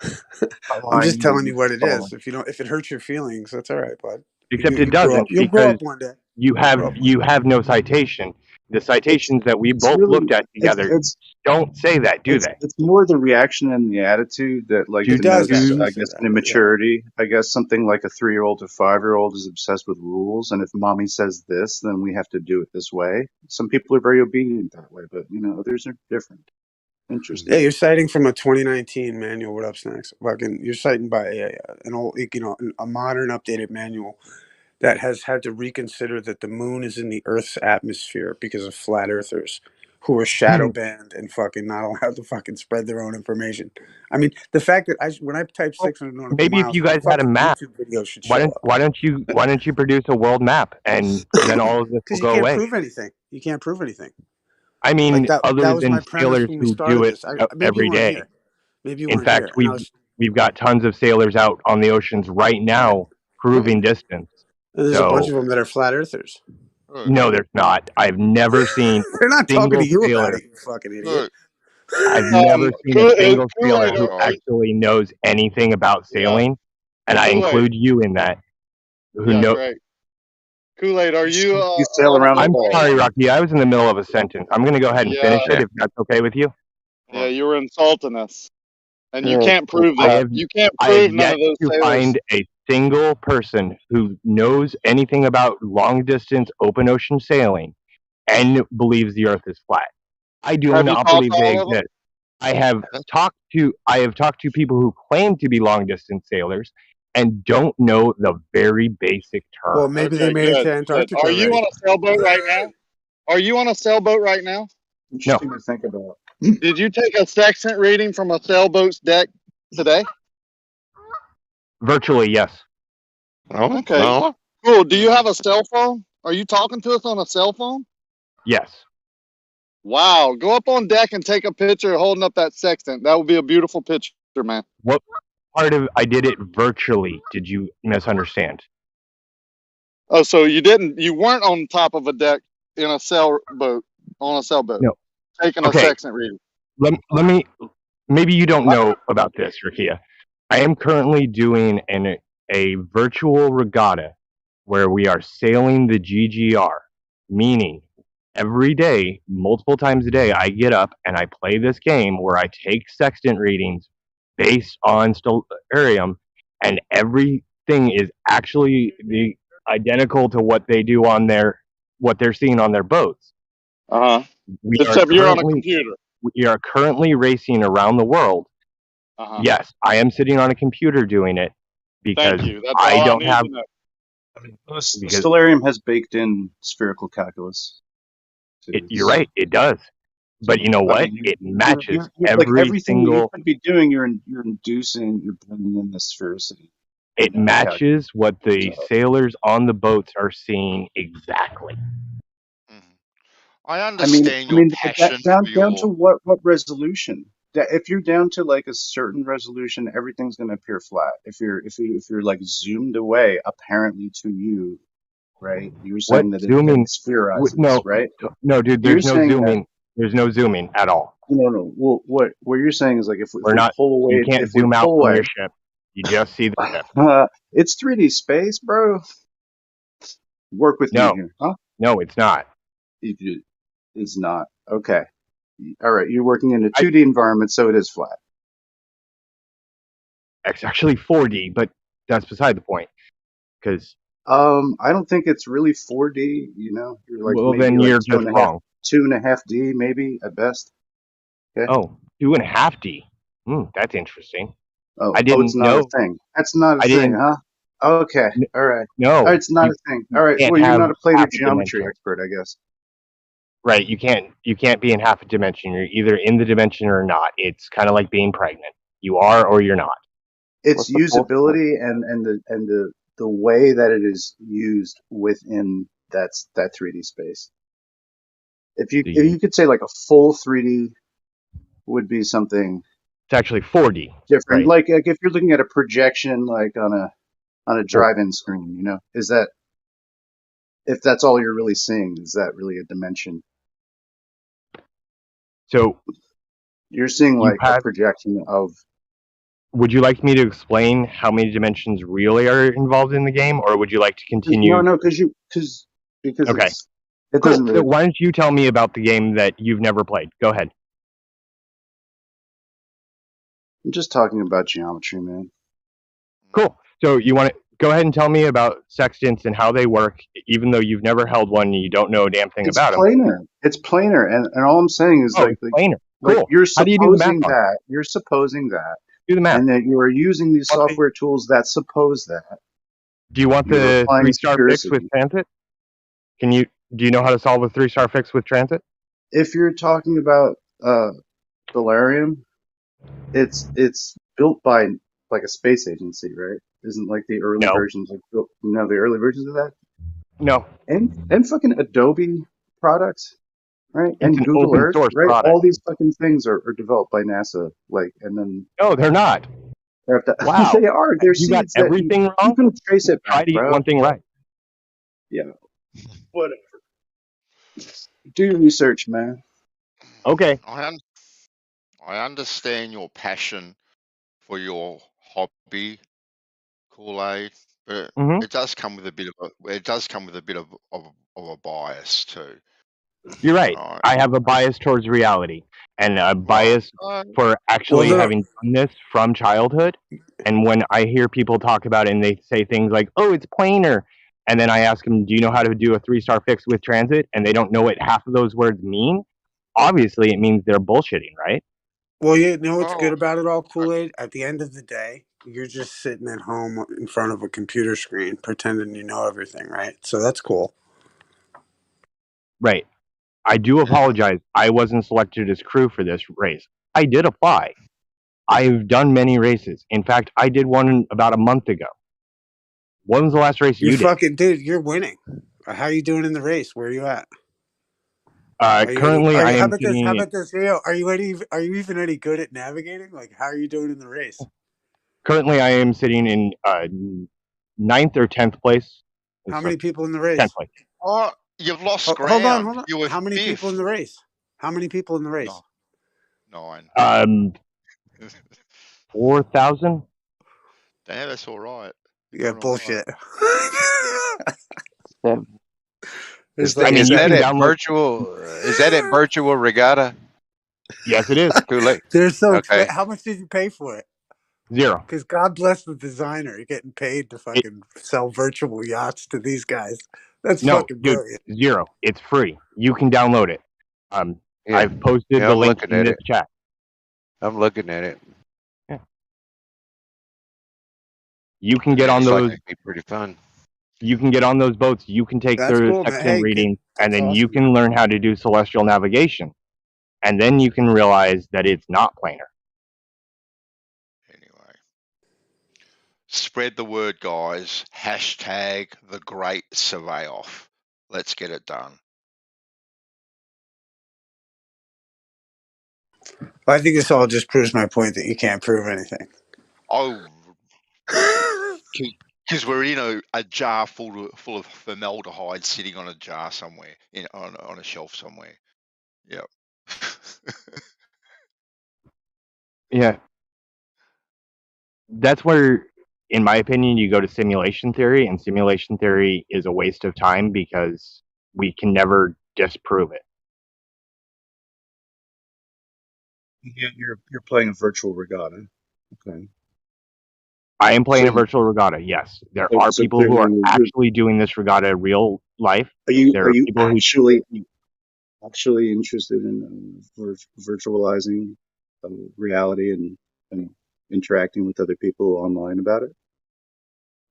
I'm just telling you what it is. If it hurts your feelings, that's all right, bud. Except it Grow up. doesn't, You'll grow because up one day. you Grow up. have no citation. The citations that we It's both really looked at together it's don't say that, do they? it's more the reaction and the attitude that like It does denotes, actually I say guess, that. an immaturity. I guess something like a 3-year-old or 5-year-old is obsessed with rules, and if mommy says this, then we have to do it this way. Some people are very obedient that way, but others are different. Interesting. Yeah, you're citing from a 2019 manual. What up, Snacks? Fucking, you're citing by an old, a modern, updated manual that has had to reconsider that the moon is in the Earth's atmosphere because of flat earthers who are shadow banned and fucking not allowed to fucking spread their own information. I mean, the fact that when I type 600 nautical Maybe if miles, you guys had a fucking map, YouTube video should why show up. don't you produce a world map, and then all of this will Because you go can't away? prove anything. You can't prove anything. I mean, Like that other was than my premise sailors when we who do started it this. Maybe you every weren't day. here. Maybe you In weren't here. fact, And I was we've got tons of sailors out on the oceans right now proving distance. And there's a bunch of them that are flat earthers. No, there's not. I've never seen They're not talking to single you about sailor. it, you fucking idiot. I've never seen a single sailor who Kool-Aid, actually knows anything about sailing, and I Kool-Aid. include you in that. Who Yeah, know? great. Kool-Aid, are you You sail around the I'm ball. sorry, Rocky. I was in the middle of a sentence. I'm going to go ahead and finish it if that's okay with you. Yeah, you were insulting us. And you Yeah. can't prove that. You can't I have prove none yet of those to sailors. find a single person who knows anything about long distance open ocean sailing and believes the Earth is flat. I do Have you not talked believe to they all of them? exist. I have talked to people who claim to be long distance sailors and don't know the very basic terms. Well, maybe they made it to Antarctica Are you already. on a sailboat right now? Are you on a sailboat right now? Interesting to think about. Did you take a sextant reading from a sailboat's deck today? Virtually, yes. Okay. Cool. Do you have a cell phone? Are you talking to us on a cell phone? Yes. Wow. Go up on deck and take a picture holding up that sextant. That would be a beautiful picture, man. What part of I did it virtually did you misunderstand? Oh, so you weren't on top of a deck in a sailboat, on a sailboat, No. taking a Okay. sextant reading. Let me, maybe you don't know about this, Rakia. I am currently doing a virtual regatta where we are sailing the GGR, meaning every day, multiple times a day, I get up and I play this game where I take sextant readings based on stellarium, and everything is actually identical to what they do on what they're seeing on their boats. Except you're on a computer. We are currently racing around the world. Yes, I am sitting on a computer doing it because Thank you. That's I all don't need have. to know. Because Stellarium has baked in spherical calculus. You're right, it does. But you know what? It matches every like everything you single. could be doing. You're inducing. You're bringing in the sphericity. It matches what the sailors on the boats are seeing exactly. I understand your passion down for your. to what resolution? If you're down to like a certain resolution, everything's going to appear flat. If you're like zoomed away, apparently to you, right? You're saying that zooming? it spherizes, No, right? no, dude. You're There's no saying zooming. There's no zooming at all. No. Well, what you're saying is like if we pull away, You can't if we zoom out pull from away, your ship. You just see the ship. it's 3D space, bro. Work with me here, huh? No, it's not. It's not. Okay. All right. You're working in a 2D environment, so it is flat. It's actually 4D, but that's beside the point. Because I don't think it's really 4D. You're like well, maybe then like you're just wrong. 2.5D, maybe at best. Okay. Oh, 2.5D. That's interesting. Oh, I it's didn't not a know. thing. That's not a I thing, didn't. huh? Okay. All right. No, It's not a thing. All right. can't Well, you're not have a planar half a geometry dimension. expert, I guess. Right. You can't be in half a dimension. You're either in the dimension or not. It's kind of like being pregnant. You are or you're not. It's usability and the way that it is used within that 3D space. If you could say like a full 3D would be something. It's actually 4D. Different. Right. Like if you're looking at a projection, like on a drive-in screen, you know, is that if that's all you're really seeing, is that really a dimension? So you're seeing like a projection of. Would you like me to explain how many dimensions really are involved in the game, or would you like to continue? No, because Okay. it Cool. doesn't really. So why don't you tell me about the game that you've never played? Go ahead. I'm just talking about geometry, man. Cool. So you want to go ahead and tell me about sextants and how they work, even though you've never held one and you don't know a damn thing It's about them. planar. It's planar, and all I'm saying is it's planar. like Cool. you're How do you do the math supposing on it? that you're supposing that, Do the math. and that you are using these software tools that suppose that. Do you want You're the applying 3-star fix with sphericity. transit? Do you know how to solve a 3-star fix with transit? If you're talking about Valerium, it's built by like a space agency, right? Isn't like the early versions of the early versions of that? No. And fucking Adobe products, right? It's And an Google open Earth, source right? product. All these fucking things are developed by NASA, like, and then. No, they're not. Wow. They are. They're You got seeds that everything you wrong? can trace it back, Try to get bro. one thing right. Yeah. Whatever. Do your research, man. Okay. I understand your passion for your hobby, Kool-Aid, but it does come with a bit of a bias too. You're right. I have a bias towards reality and a bias for actually having done this from childhood. And when I hear people talk about it and they say things like, oh, it's planar. And then I ask them, do you know how to do a 3-star fix with transit? And they don't know what half of those words mean. Obviously, it means they're bullshitting, right? Well, you know what's good about it all, Kool-Aid? At the end of the day, you're just sitting at home in front of a computer screen pretending you know everything, right? So that's cool. Right. I do apologize. I wasn't selected as crew for this race. I did apply. I've done many races. In fact, I did one about a month ago. When was the last race you did? Dude, you're winning. How are you doing in the race? Where are you at? Currently, I am How about this? Are you even any good at navigating? Like, how are you doing in the race? Currently, I am sitting in 9th or 10th place. How many people in the race? 10th place. Oh, you've lost ground. Hold on. You were How many people in the race? How many people in the race? 9. 4,000. Damn, that's all right. Yeah, bullshit. Is that at virtual regatta? Yes, it is. Too late. They're so Okay. How much did you pay for it? 0. Because God bless the designer. You're getting paid to fucking sell virtual yachts to these guys. That's fucking brilliant. 0. It's free. You can download it. I've posted the I'm link looking in at this it. chat. I'm looking at it. Yeah. You can get on Looks like those. it'd be pretty fun. You can get on those boats. You can take That's their cool, man. sextant Hey, reading, and that's then you awesome, can learn how to do celestial navigation. And then you can realize that it's not planar. Spread the word, guys. Hashtag the Great Survey Off. Let's get it done. Well, I think this all just proves my point that you can't prove anything. Oh, because we're in a jar full of formaldehyde sitting on a jar somewhere, on a shelf somewhere. Yep. Yeah. That's where, in my opinion, you go to simulation theory, and simulation theory is a waste of time because we can never disprove it. You're playing a virtual regatta. Okay. I am playing a virtual regatta, yes. There are so people who are clearly actually doing this regatta in real life. Are you There are people who actually actually interested in virtualizing reality and interacting with other people online about it.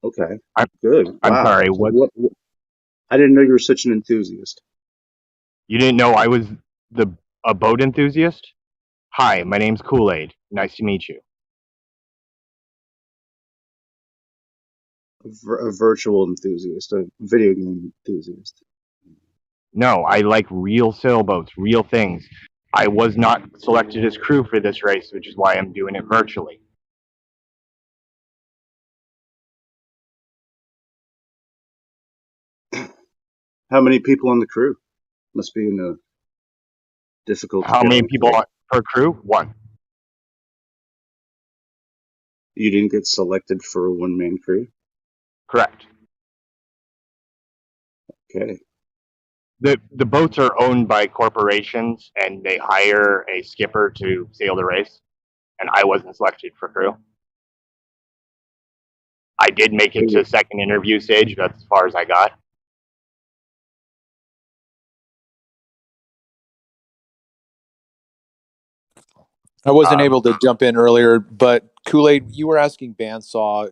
Okay, good. I'm Wow. sorry. So What? I didn't know you were such an enthusiast. You didn't know I was a boat enthusiast? Hi, my name's Kool-Aid. Nice to meet you. A virtual enthusiast, a video game enthusiast. No, I like real sailboats, real things. I was not selected as crew for this race, which is why I'm doing it virtually. How many people on the crew? Must be in a difficult to How get many on people crew. per crew? One. You didn't get selected for a one-man crew? Correct. Okay. The boats are owned by corporations, and they hire a skipper to sail the race, and I wasn't selected for crew. I did make it to second interview stage. That's as far as I got. I wasn't able to jump in earlier, but Kool-Aid, you were asking Bandsaw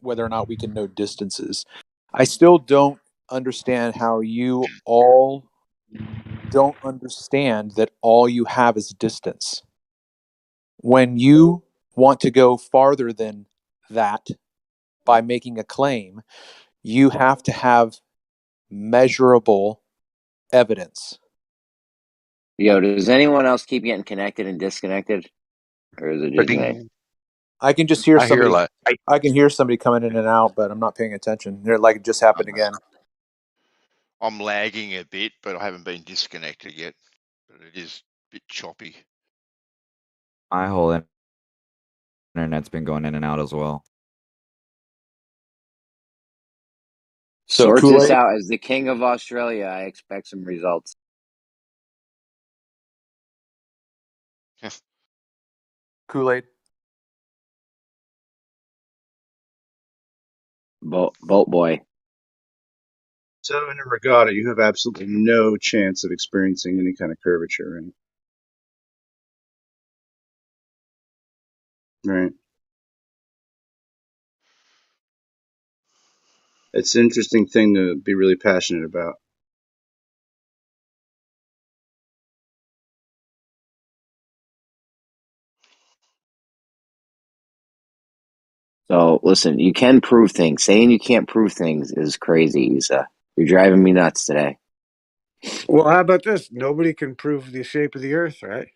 whether or not we can know distances. I still don't understand how you all don't understand that all you have is distance. When you want to go farther than that by making a claim, you have to have measurable evidence. Yo, does anyone else keep getting connected and disconnected, or is it just me? I can just hear I hear somebody. like I can hear somebody coming in and out, but I'm not paying attention. They're like it just happened again. I'm lagging a bit, but I haven't been disconnected yet. But it is a bit choppy. My whole internet's been going in and out as well. Sort this out. As the king of Australia, I expect some results. Kool-Aid. Boat boy. So in a regatta, you have absolutely no chance of experiencing any kind of curvature, right? Right. It's an interesting thing to be really passionate about. So listen, you can prove things. Saying you can't prove things is crazy, Isa. You're driving me nuts today. Well, how about this? Nobody can prove the shape of the Earth, right?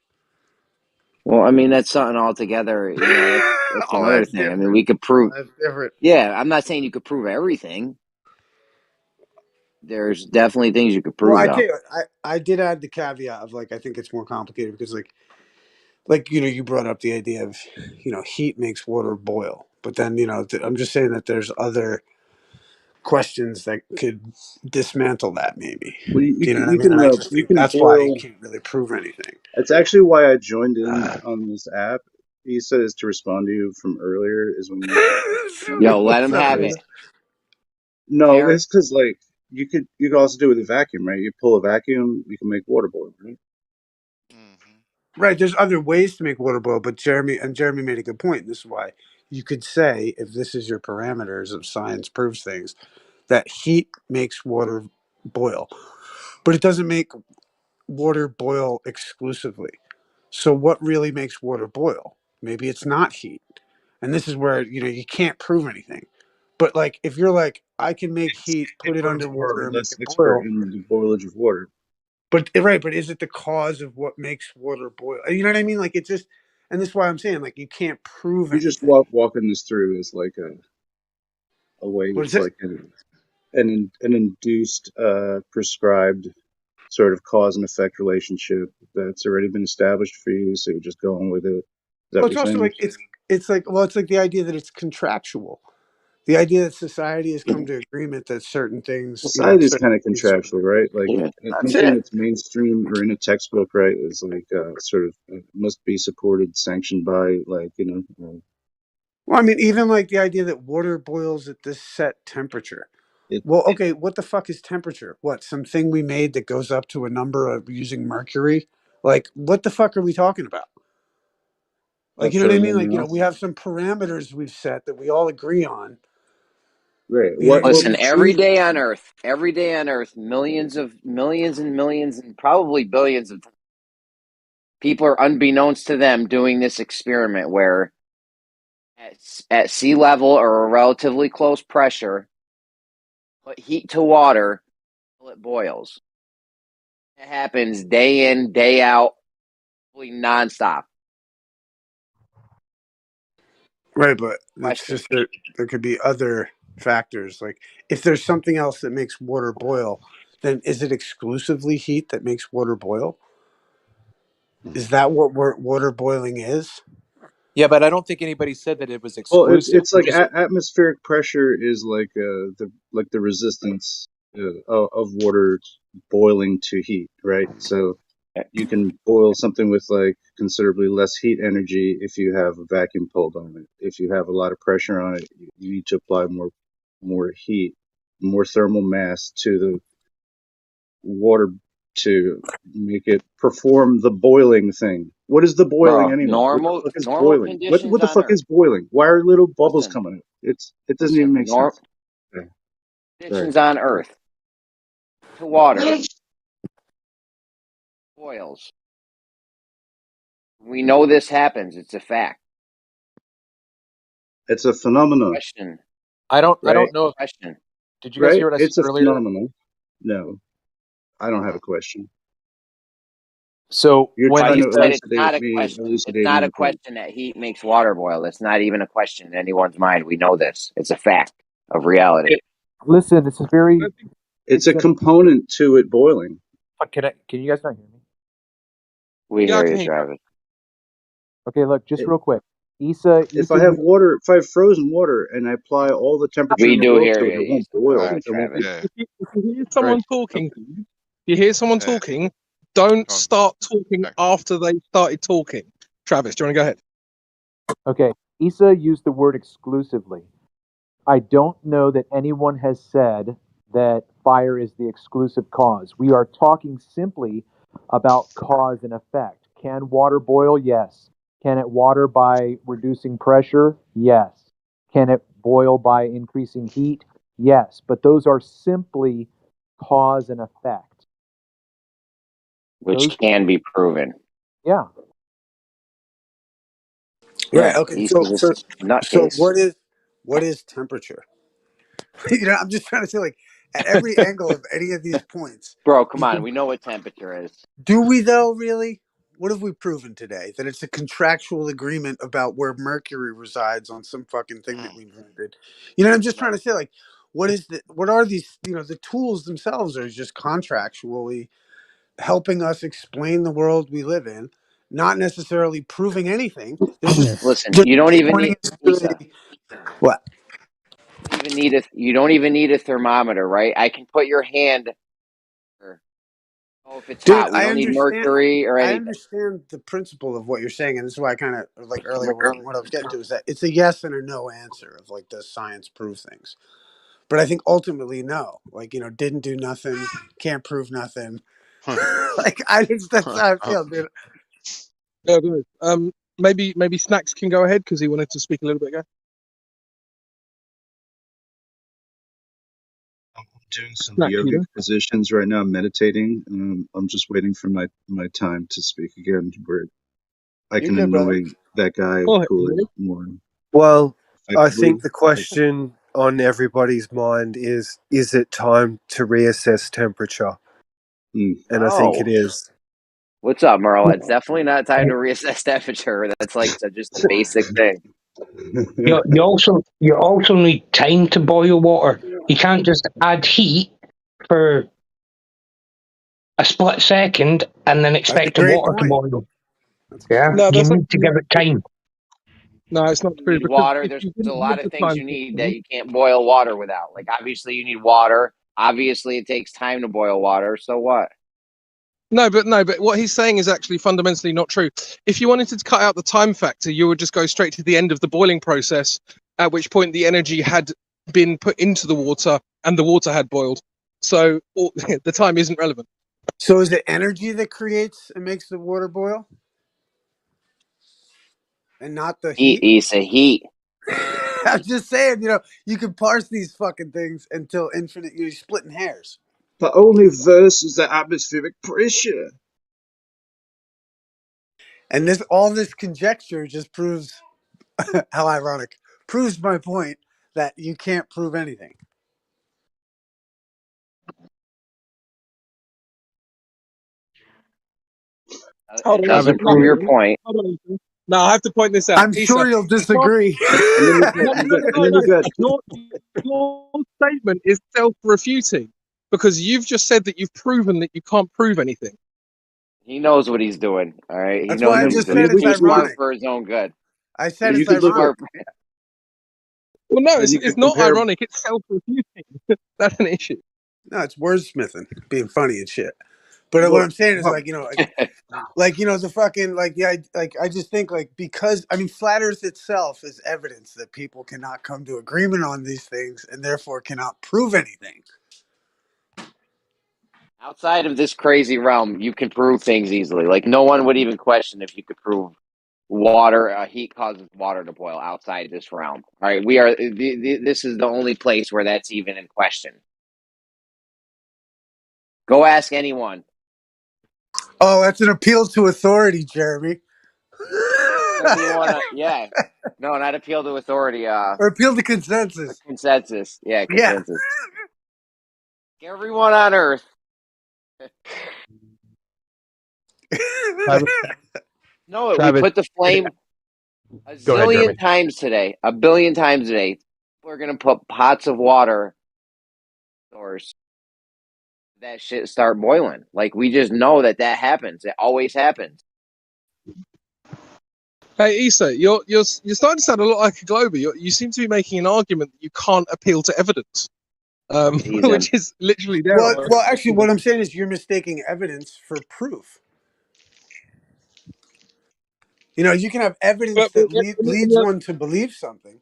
Well, I mean, that's something altogether. You know, that's Oh, another that's thing. I different. mean, we could prove. That's different. Yeah, I'm not saying you could prove everything. There's definitely things you could Well, prove, I though. tell you, I did add the caveat of like I think it's more complicated because like you brought up the idea of heat makes water boil, but then I'm just saying that there's other questions that could dismantle that maybe. Well, Do you know what I mean? And I just you think can that's why you boil. can't really prove anything. That's actually why I joined in on this app. He says to respond to you from earlier is when you. Yo, let him have it. No, it's because like you could also do it with a vacuum, right? You pull a vacuum, you can make water boil, right? Right, there's other ways to make water boil, but Jeremy made a good point. This is why you could say, if this is your parameters of science proves things, that heat makes water boil, but it doesn't make water boil exclusively. So what really makes water boil? Maybe it's not heat. And this is where, you can't prove anything. But like if you're like, I can make heat, put it Experts underwater are and make less it expert boil. in the boilage of water. But is it the cause of what makes water boil? You know what I mean? Like it's just, and this is why I'm saying like you can't prove You just anything. walking this through is like a way. What is It's it? like an induced, prescribed sort of cause and effect relationship that's already been established for you. So you're just going with it. Is that Well, what it's you're also saying? like it's like the idea that it's contractual. The idea that society has come to agreement that certain things, Society is certain kind of things sort of, contractual, right? Like that's anything it. that's mainstream or in a textbook, right, is like sort of must be supported, sanctioned by, like Well, I mean, even like the idea that water boils at this set temperature. Well, okay, what the fuck is temperature? What, something we made that goes up to a number of using mercury? Like, what the fuck are we talking about? Like, you know what I mean? Like, we have some parameters we've set that we all agree on. Right. Listen, every day on Earth, millions and millions and probably billions of people are, unbeknownst to them, doing this experiment where at sea level or a relatively close pressure, put heat to water until it boils. It happens day in, day out, nonstop. Right, but it's just that there could be other factors. Like, if there's something else that makes water boil, then is it exclusively heat that makes water boil? Is that what water boiling is? Yeah, but I don't think anybody said that it was Well, exclusive. it's like atmospheric pressure is like the resistance of water boiling to heat, right? So you can boil something with like considerably less heat energy if you have a vacuum pulled on it. If you have a lot of pressure on it, you need to apply more heat, more thermal mass to the water to make it perform the boiling thing. What is the boiling anyway? What the fuck is boiling? What the fuck is boiling? Why are little bubbles coming out? It doesn't even make sense. Conditions on Earth to water boils. We know this happens. It's a fact. It's a phenomenon. Question. I don't know if question. Did you guys hear what I said It's a earlier? phenomenon. No, I don't have a question. So You're when trying you to said it's not a elucidate me. question, it's Elucidate not my a point. question that heat makes water boil. It's not even a question in anyone's mind. We know this. It's a fact of reality. Listen, this is very. It's a component to it boiling. Can you guys not hear me? We hear you, Travis. Okay, look, just real quick. Issa, If I have water, if I have frozen water and I apply all the temperature We in the do world hear to it, you, it won't Issa. boil. All right, It won't be. Travis. If you hear someone talking, you hear someone talking, don't start talking after they started talking. Travis, do you want to go ahead? Okay, Issa used the word exclusively. I don't know that anyone has said that fire is the exclusive cause. We are talking simply about cause and effect. Can water boil? Yes. Can it water by reducing pressure? Yes. Can it boil by increasing heat? Yes. But those are simply cause and effect. Which can be proven. Yeah. Right. Yeah, Okay. he's So just nutcase. what is temperature? I'm just trying to say, like, at every angle of any of these points. Bro, come on. We know what temperature is. Do we though? Really? What have we proven today? That it's a contractual agreement about where mercury resides on some fucking thing that we invented. I'm just trying to say, like, what are these? The tools themselves are just contractually helping us explain the world we live in, not necessarily proving anything. Listen, you don't even need what? You don't even need a thermometer, right? I can put your hand. Oh, if it's hot, we don't need mercury or anything. I understand the principle of what you're saying, and this is why I kind of like earlier what I was getting to is that it's a yes and a no answer of like, does science prove things? But I think ultimately no. Like, didn't do nothing, can't prove nothing. Like, that's how I feel, dude. Yeah, good. Maybe Snacks can go ahead because he wanted to speak a little bit ago. Doing some yogic positions right now, meditating. I'm just waiting for my time to speak again, where I can annoy that guy Kool-Aid more. Well, I think the question on everybody's mind is it time to reassess temperature? And I think it is. What's up, Merle? It's definitely not time to reassess temperature. That's like just a basic thing. You also need time to boil water. You can't just add heat for a split second and then expect the water to boil. Yeah, No, you need to give it time. No, it's not true. You need water. There's a lot of things you need that you can't boil water without. Like, obviously, you need water. Obviously, it takes time to boil water. So what? No, but what he's saying is actually fundamentally not true. If you wanted to cut out the time factor, you would just go straight to the end of the boiling process, at which point the energy had been put into the water and the water had boiled. So the time isn't relevant. So is it energy that creates and makes the water boil? And not the heat? It's a heat. I'm just saying, you can parse these fucking things until infinite. You're splitting hairs. But only versus the atmospheric pressure. And all this conjecture just proves how ironic. Proves my point that you can't prove anything. It doesn't prove your point. No, I have to point this out. I'm sure you'll disagree. Your statement is self-refuting because you've just said that you've proven that you can't prove anything. He knows what he's doing. All right. That's why I just said it's He's smart ironic. for his own good. I said it's ironic. Well, no, it's not ironic. It's self-refuting. That's an issue. No, it's wordsmithing, being funny and shit. But what I'm saying is the fucking I just think because flat Earth itself is evidence that people cannot come to agreement on these things and therefore cannot prove anything. Outside of this crazy realm, you can prove things easily. Like no one would even question if you could prove heat causes water to boil outside this realm. All right, this is the only place where that's even in question. Go ask anyone. Oh, that's an appeal to authority, Jeremy. Yeah. No, not appeal to authority. Or appeal to consensus. Consensus. Yeah, consensus. Yeah. Everyone on Earth. No, we put the flame a zillion times today, a billion times today. We're going to put pots of water source. That shit start boiling. Like we just know that happens. It always happens. Hey, Issa, you're starting to sound a lot like a Glober. You seem to be making an argument that you can't appeal to evidence, which is literally there. Well, actually, what I'm saying is you're mistaking evidence for proof. You can have evidence that leads one to believe something,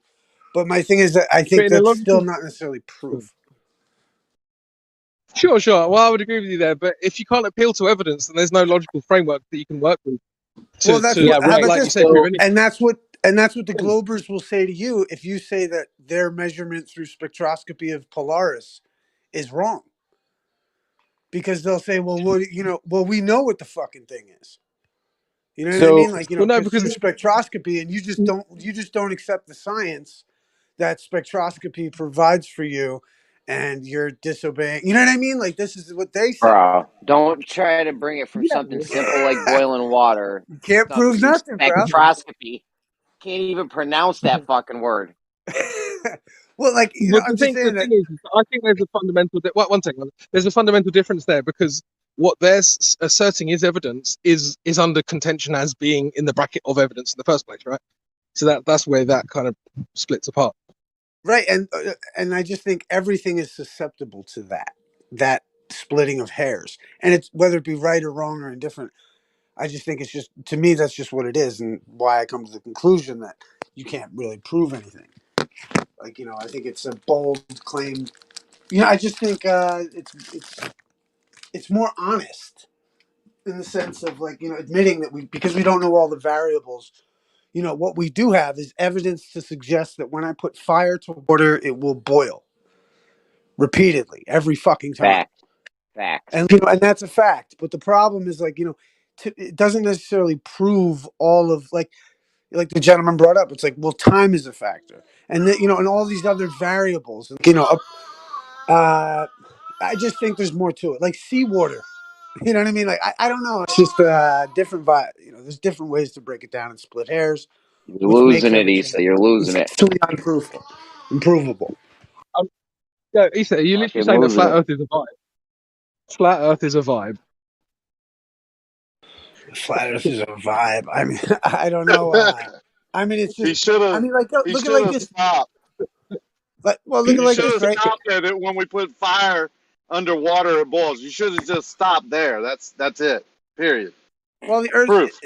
but my thing is that I think that's still not necessarily proof. Sure. Well, I would agree with you there, but if you can't appeal to evidence, then there's no logical framework that you can work with. And that's what the Globers will say to you if you say that their measurement through spectroscopy of Polaris is wrong, because they'll say, "Well, we know what the fucking thing is." You know what I mean? Because through spectroscopy, and you just don't accept the science that spectroscopy provides for you, and you're disobeying. You know what I mean? This is what they say. Bro, don't try to bring it from something simple like boiling water. You can't prove nothing, bro. Spectroscopy. Can't even pronounce that fucking word. Well, I'm just saying that. I think there's a fundamental. One second. There's a fundamental difference there because what they're asserting is evidence is under contention as being in the bracket of evidence in the first place, right? So that's where that kind of splits apart. Right, and I just think everything is susceptible to that splitting of hairs, and it's whether it be right or wrong or indifferent. I just think it's just, to me, that's just what it is, and why I come to the conclusion that you can't really prove anything. I think it's a bold claim. I just think it's more honest in the sense of admitting that because we don't know all the variables. What we do have is evidence to suggest that when I put fire to water, it will boil repeatedly every fucking time. Fact. And that's a fact. But the problem is it doesn't necessarily prove all of like the gentleman brought up. It's time is a factor, and and all these other variables. I just think there's more to it, like seawater. You know what I mean? I don't know. It's just different vibe. There's different ways to break it down and split hairs. You're losing it, Issa. You're losing it. It's improvable. Yeah, Issa, you're literally saying that flat Earth is a vibe. Flat Earth is a vibe. Flat Earth is a vibe. I mean, I don't know. It's just. He should have. Look at this. Stopped. Look at this, right? Stopped at it when we put fire underwater. It boils. You should have just stopped there. That's it. Period. Well, the Earth.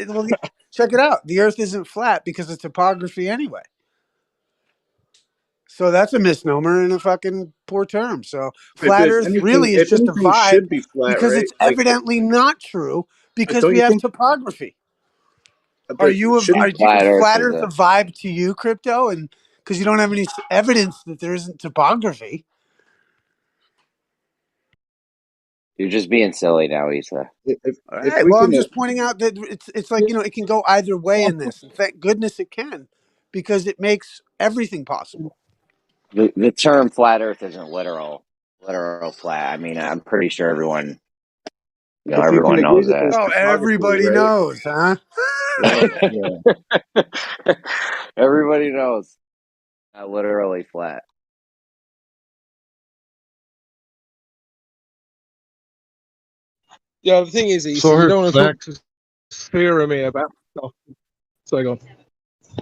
Check it out. The Earth isn't flat because of topography anyway. So that's a misnomer and a fucking poor term. So But flat Earth really is if just a anything vibe should be flat, because right? it's Like, evidently not true because don't we you have think? topography. Are But you shouldn't is flat Earth a vibe to you, Crypto? And because you don't have any evidence that there isn't topography. You're just being silly now, Issa. All right. Well, I'm just pointing out that it's like, you know, it can go either way in this. And thank goodness it can, because it makes everything possible. The term flat Earth isn't literal flat. I mean, I'm pretty sure everyone, if you can everyone agree knows that that. there's Oh, topography, everybody right? knows, huh? Yeah. Everybody knows. Not literally flat. Yeah, the thing is, Issa, So I you heard don't want to Snack. talk to Sphere of me about stuff. So go on.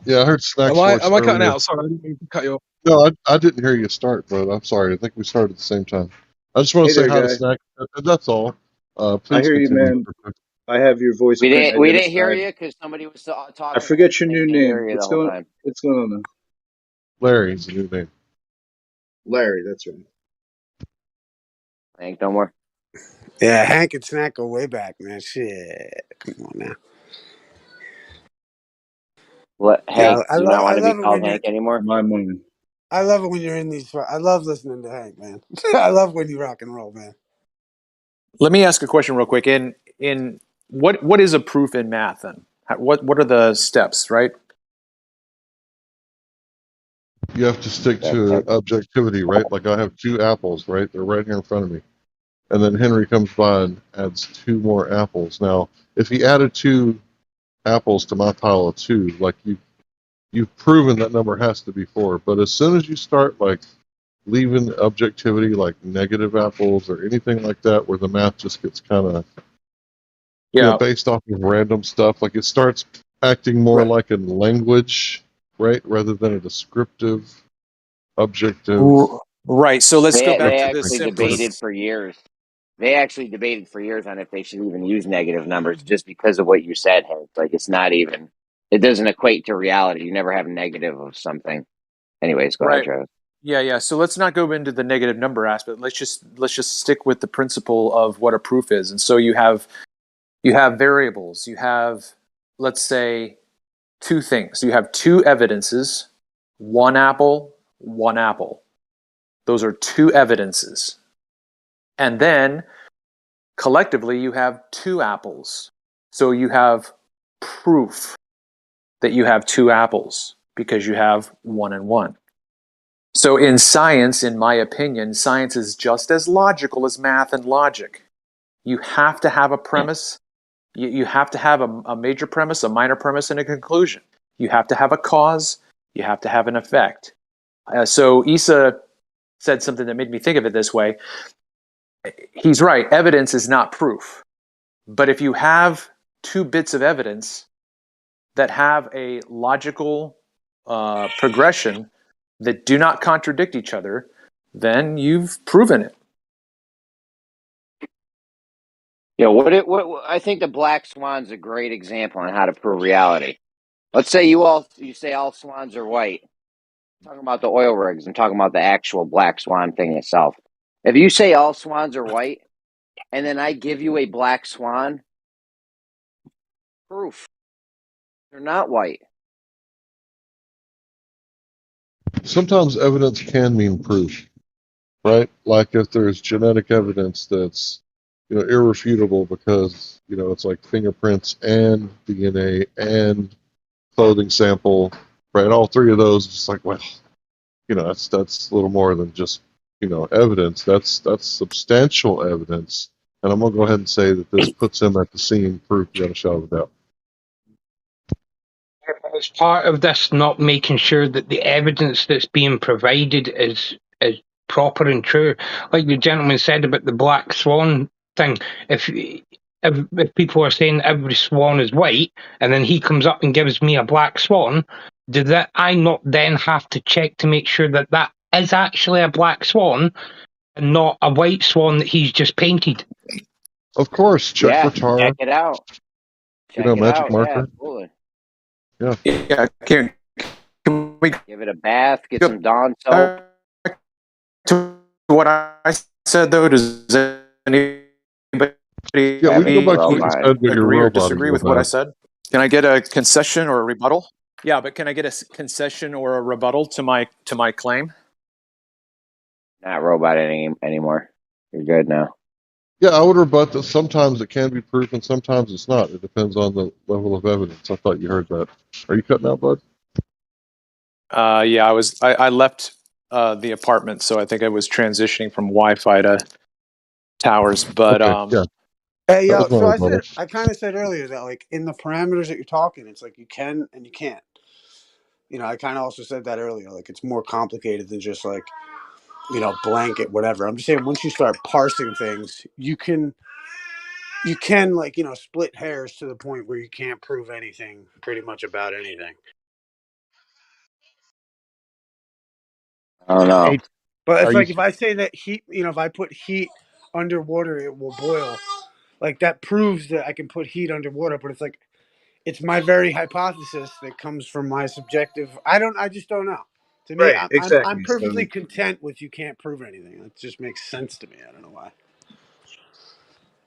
Yeah, I heard Snack's Am voice I cutting earlier. out? Sorry, I didn't mean to cut you off. No, I didn't hear you start, but I'm sorry. I think we started at the same time. I just want Hey to say there, hi to guy. Snack. That's all. I Please hear you, continue. man. I have your voice We print didn't hear identified. you because somebody was I talking. forget your new Can't name. hear you the What's whole going time. on now? Larry's the new name. Larry, that's right. Hank, no more. Yeah, Hank and Snack go way back, man. Shit. Come on now. What, Hank, I do you not want to be love it called when you're Hank anymore? My morning. I love it when you're in these. I love listening to Hank, man. I love when you rock and roll, man. Let me ask a question real quick. In what is a proof in math then? What are the steps, right? You have to stick to objectivity, right? Like I have 2 apples, right? They're right here in front of me. And then Henry comes by and adds 2 more apples. Now, if he added 2 apples to my pile of 2, like you've proven that number has to be 4. But as soon as you start like leaving objectivity, like negative apples or anything like that, where the math just gets kind of based off of random stuff, like it starts acting more like a language, right, rather than a descriptive, objective. Right. So let's go back They to the actually debated for years. They actually debated for years on if they should even use negative numbers, just because of what you said, Hank. Like it's not even. It doesn't equate to reality. You never have a negative of something. Anyways, go ahead, Travis. Yeah. So let's not go into the negative number aspect. Let's just stick with the principle of what a proof is. And so you have variables. You have, let's say, 2 things. You have 2 evidences, 1 apple, 1 apple. Those are 2 evidences. And then collectively you have 2 apples. So you have proof that you have 2 apples because you have 1 and 1. So in science, in my opinion, science is just as logical as math and logic. You have to have a premise. You have to have a major premise, a minor premise, and a conclusion. You have to have a cause. You have to have an effect. So Issa said something that made me think of it this way. He's right. Evidence is not proof. But if you have 2 bits of evidence that have a logical progression that do not contradict each other, then you've proven it. Yeah, what I think the black swan's a great example on how to prove reality. Let's say you say all swans are white. I'm talking about the oil rigs. I'm talking about the actual black swan thing itself. If you say all swans are white, and then I give you a black swan, proof they're not white. Sometimes evidence can mean proof, right? Like if there's genetic evidence that's irrefutable because it's like fingerprints and DNA and clothing sample, right? All 3 of those, it's like, well, that's a little more than just evidence. That's substantial evidence, and I'm gonna go ahead and say that this puts him at the scene, proof beyond a shadow of a doubt. As part of this, not making sure that the evidence that's being provided is proper and true, like the gentleman said about the black swan thing. If people are saying every swan is white, and then he comes up and gives me a black swan, I not then have to check to make sure that that is actually a black swan and not a white swan that he's just painted? Of course, check for tar. Check it out. Magic marker. Yeah, absolutely. Yeah. Yeah. Can we give it a bath, get go some Dawn soap? back to what I said though? Does anybody Yeah, we can go back to what you said, but you're agree or roboting disagree real with what I bad. said? Can I get a concession or a rebuttal? Yeah, but can I get a concession or a rebuttal to my claim? Not robot anymore. You're good now. Yeah, I would rebut that sometimes it can be proof and sometimes it's not. It depends on the level of evidence. I thought you heard that. Are you cutting out, bud? Yeah, I left the apartment, so I think I was transitioning from Wi-Fi to towers. But yeah. Hey, That yo, was my so rebuttal. I kind of said earlier that, like, in the parameters that you're talking, it's like you can and you can't. You know, I kind of also said that earlier. Like, it's more complicated than just, like, you know, blanket, whatever. I'm just saying once you start parsing things, you can, like, you know, split hairs to the point where you can't prove anything pretty much about anything. I don't know. But it's like if I say that heat, you know, if I put heat underwater, it will boil. Like, that proves that I can put heat underwater, but it's like, it's my very hypothesis that comes from my subjective. I just don't know. To me, Right, I'm exactly. perfectly So content with you can't prove anything. It just makes sense to me. I don't know why.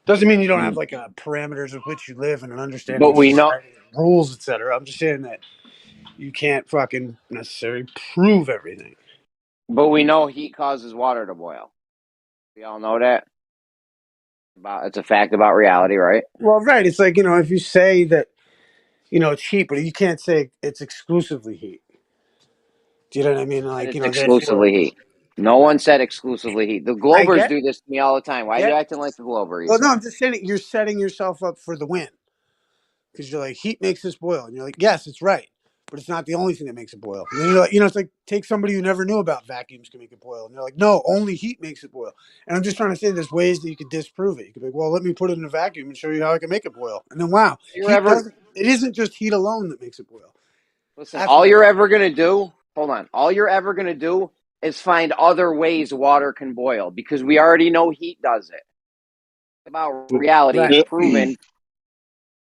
Doesn't mean you don't have like a parameters with which you live and an understanding But of we know. society, rules, etc. I'm just saying that you can't fucking necessarily prove everything. But we know heat causes water to boil. We all know that. It's a fact about reality, right? Well, right. It's like, you know, if you say that, you know, it's heat, but you can't say it's exclusively heat. Do you know what I mean? Like, It's you know, therefore, exclusively heat. No one said exclusively heat. The I Globers get, do this to me all the time. Why are you get. acting like the Glober, Well, no, Esau? I'm just saying you're setting yourself up for the win because you're like, heat makes this boil, and you're like, yes, it's right, but it's not the only thing that makes it boil. And then you're like, you know, it's like take somebody who never knew about vacuums can make it boil, and they're like, no, only heat makes it boil. And I'm just trying to say there's ways that you could disprove it. You could be like, well, let me put it in a vacuum and show you how I can make it boil. And then wow, heat doesn't. It isn't just heat alone that makes it boil. Listen, all you're ever gonna do, hold on, all you're ever gonna do is find other ways water can boil because we already know heat does it. About reality, it's proven.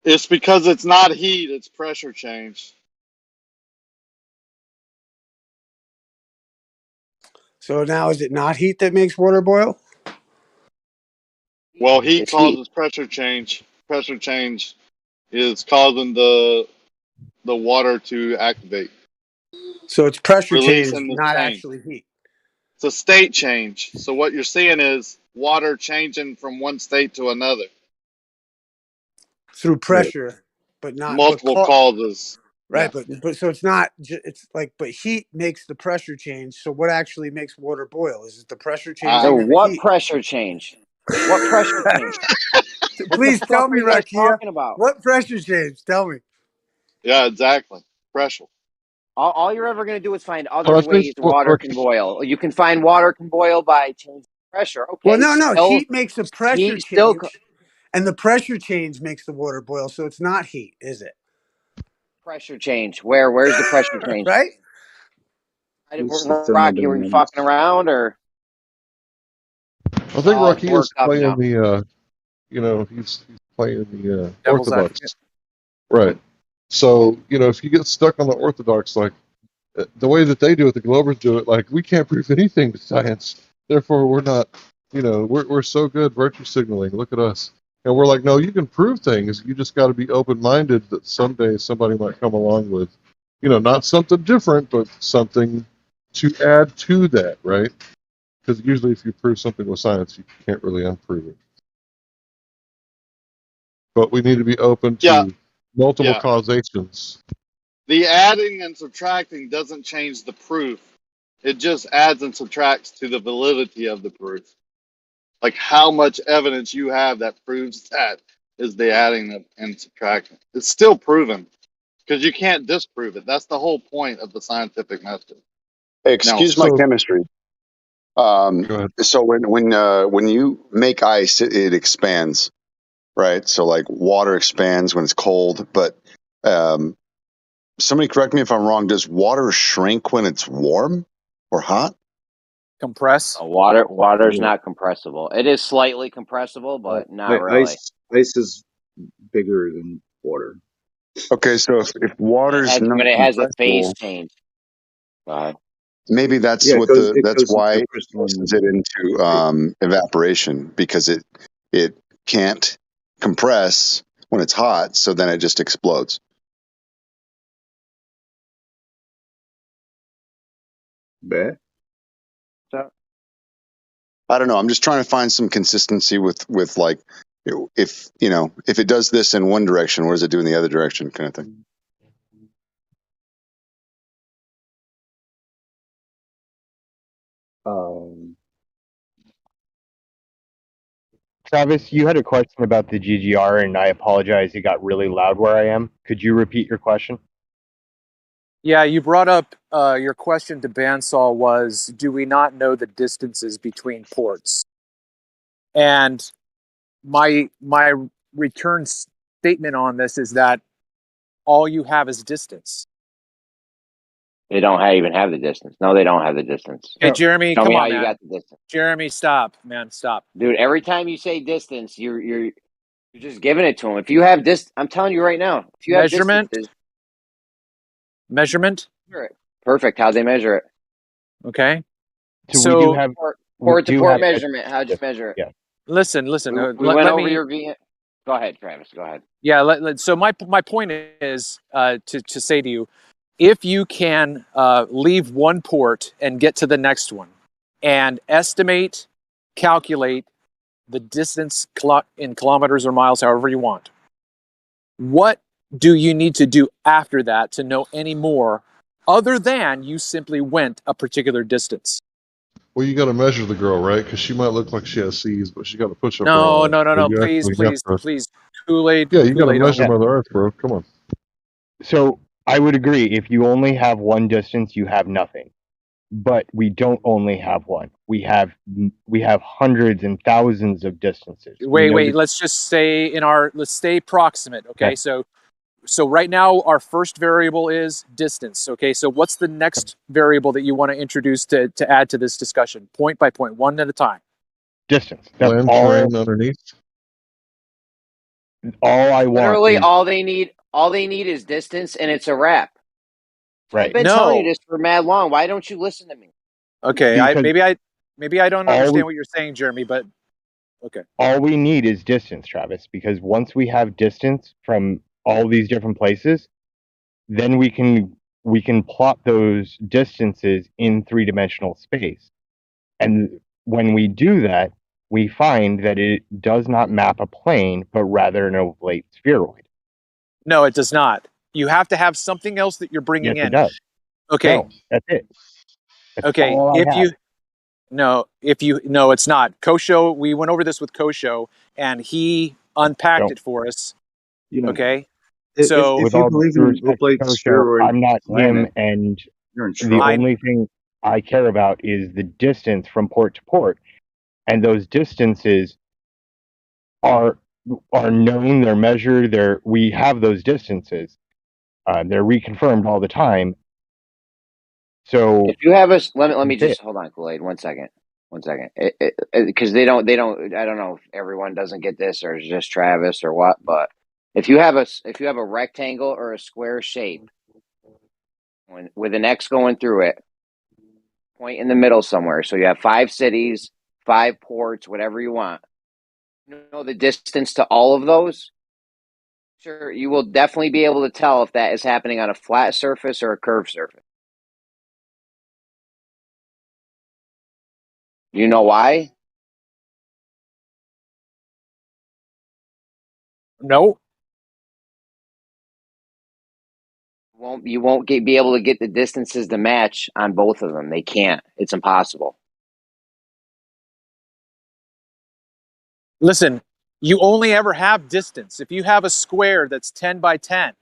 It's because it's not heat; it's pressure change. So now is it not heat that makes water boil? Well, heat causes pressure change. Pressure change is causing the water to activate. So it's pressure change, Releasing the not change. actually heat. It's a state change. So what you're seeing is water changing from one state to another. Through pressure, but not Multiple causes. Right, Yeah. but so it's not. It's like, but heat makes the pressure change. So what actually makes water boil? Is it the pressure changing? So or the what heat? pressure change? What pressure change? What the Please fuck tell are me, you guys Rakia. talking about? What pressure change? Tell me. Yeah, exactly. Pressure. All you're ever going to do is find other Well, I think ways water can boil. You can find water can boil by changing pressure. Okay. Well, no. Still, Heat makes the pressure heat still. change, and the pressure change makes the water boil. So it's not heat, is it? Pressure change. Where's the pressure change? Right. Rocky, were you fucking around or? I think Rocky is playing the, you know, he's playing the Devil's Orthodox. advocate. Right. So, you know, if you get stuck on the Orthodox, like the way that they do it, the Globers do it, like we can't prove anything with science. Therefore, we're not, you know, we're so good virtue signaling. Look at us. And we're like, no, you can prove things. You just got to be open-minded that someday somebody might come along with, you know, not something different, but something to add to that, right? Because usually if you prove something with science, you can't really unprove it. But we need to be open to multiple causations. The adding and subtracting doesn't change the proof. It just adds and subtracts to the validity of the proof. Like how much evidence you have that proves that is the adding and subtracting. It's still proven because you can't disprove it. That's the whole point of the scientific method. Excuse my chemistry. So when you make ice, it expands, right? So like water expands when it's cold, but somebody correct me if I'm wrong. Does water shrink when it's warm or hot? Compress. Water's not compressible. It is slightly compressible, but not really. Ice is bigger than water. Okay, so if water's not But it has a phase compressible, change. Maybe that's Yeah, what it that's goes why into it crystalline forces it into evaporation, because it can't compress when it's hot, so then it just explodes. Bet. I don't know. I'm just trying to find some consistency with like, if if it does this in one direction, what does it do in the other direction, kind of thing. Travis, you had a question about the GGR, and I apologize. It got really loud where I am. Could you repeat your question? Yeah, you brought up your question to Bandsaw was, do we not know the distances between ports? And my return statement on this is that all you have is distance. They don't even have the distance. No, they don't have the distance. Hey, Jeremy, Tell come me how on, you man. got the distance. Jeremy, stop, man, stop. Dude, every time you say distance, you're just giving it to them. If you have I'm telling you right now, if you have distances, measurement. Perfect. How'd they measure it? Okay. So we do have port to port measurement. How'd you measure it? Yeah. Listen. We went over your Go ahead, Travis. Go ahead. Yeah. So my point is to say to you, if you can leave one port and get to the next one, and calculate the distance in kilometers or miles, however you want, what do you need to do after that to know any more, other than you simply went a particular distance? Well, you got to measure the girl, right? Because she might look like she has C's, but she got a push up. No. Please, Kool-Aid. Yeah, you got to measure on. Mother Earth, bro. Come on. So I would agree. If you only have one distance, you have nothing. But we don't only have one. We have hundreds and thousands of distances. Wait. Let's just say let's stay proximate. Okay. So right now our first variable is distance. Okay. So what's the next variable that you want to introduce to add to this discussion? Point by point, one at a time. Distance. That's land terrain underneath. All I want. Literally, all they need is distance, and it's a wrap. Right. I've been telling you this for mad long. Why don't you listen to me? Okay. Maybe I don't understand what you're saying, Jeremy, but okay. All we need is distance, Travis, because once we have distance from all these different places, then we can plot those distances in three-dimensional space. And when we do that, we find that it does not map a plane, but rather an oblate spheroid. No, it does not. You have to have something else that you're bringing in. It does. Okay. No, that's it. That's okay. No, it's not. Kosho, we went over this with Kosho, and he unpacked it for us. Okay. So if you believe in an oblate spheroid, I'm not him, and the only thing I care about is the distance from port to port, and those distances are known. They're measured. We have those distances. They're reconfirmed all the time. So if you have let me just hold on, Kool-Aid, 1 second, because they don't. I don't know if everyone doesn't get this, or it's just Travis or what, but if you have a rectangle or a square shape, with an X going through it, point in the middle somewhere. So you have 5 cities, 5 ports, whatever you want. You know the distance to all of those? Sure, you will definitely be able to tell if that is happening on a flat surface or a curved surface. You know why? No. You won't be able to get the distances to match on both of them. They can't. It's impossible. Listen, you only ever have distance. If you have a square that's 10 by 10,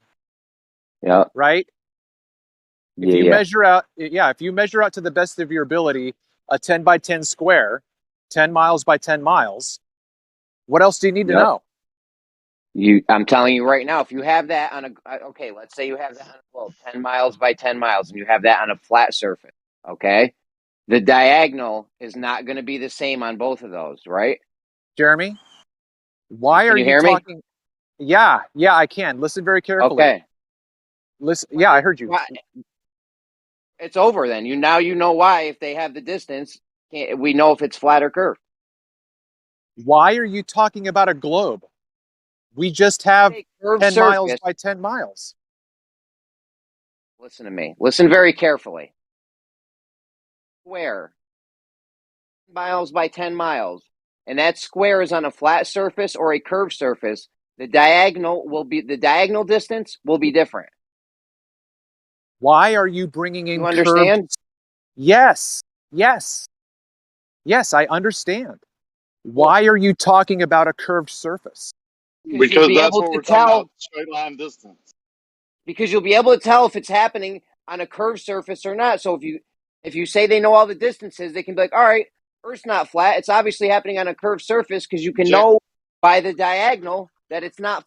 yeah, right? If you measure out, if you measure out to the best of your ability a 10 by 10 square, 10 miles by 10 miles, what else do you need to know? I'm telling you right now, if you have that on let's say you have that on a globe, 10 miles by 10 miles, and you have that on a flat surface, okay? The diagonal is not going to be the same on both of those, right? Jeremy, why are you talking? Yeah, I can. Listen very carefully. Okay. Listen, yeah, I heard you. It's over then. You know why if they have the distance, we know if it's flat or curved. Why are you talking about a globe? We just have 10 miles by 10 miles. Listen to me. Listen very carefully. Square. Miles by 10 miles. And that square is on a flat surface or a curved surface. The diagonal distance will be different. Why are you bringing in You understand? curved? Yes. Yes. Yes, I understand. Why are you talking about a curved surface? Because that's what we're talking about, straight line distance. Because you'll be able to tell if it's happening on a curved surface or not. So if you say they know all the distances, they can be like, all right, Earth's not flat. It's obviously happening on a curved surface because you can know by the diagonal that it's not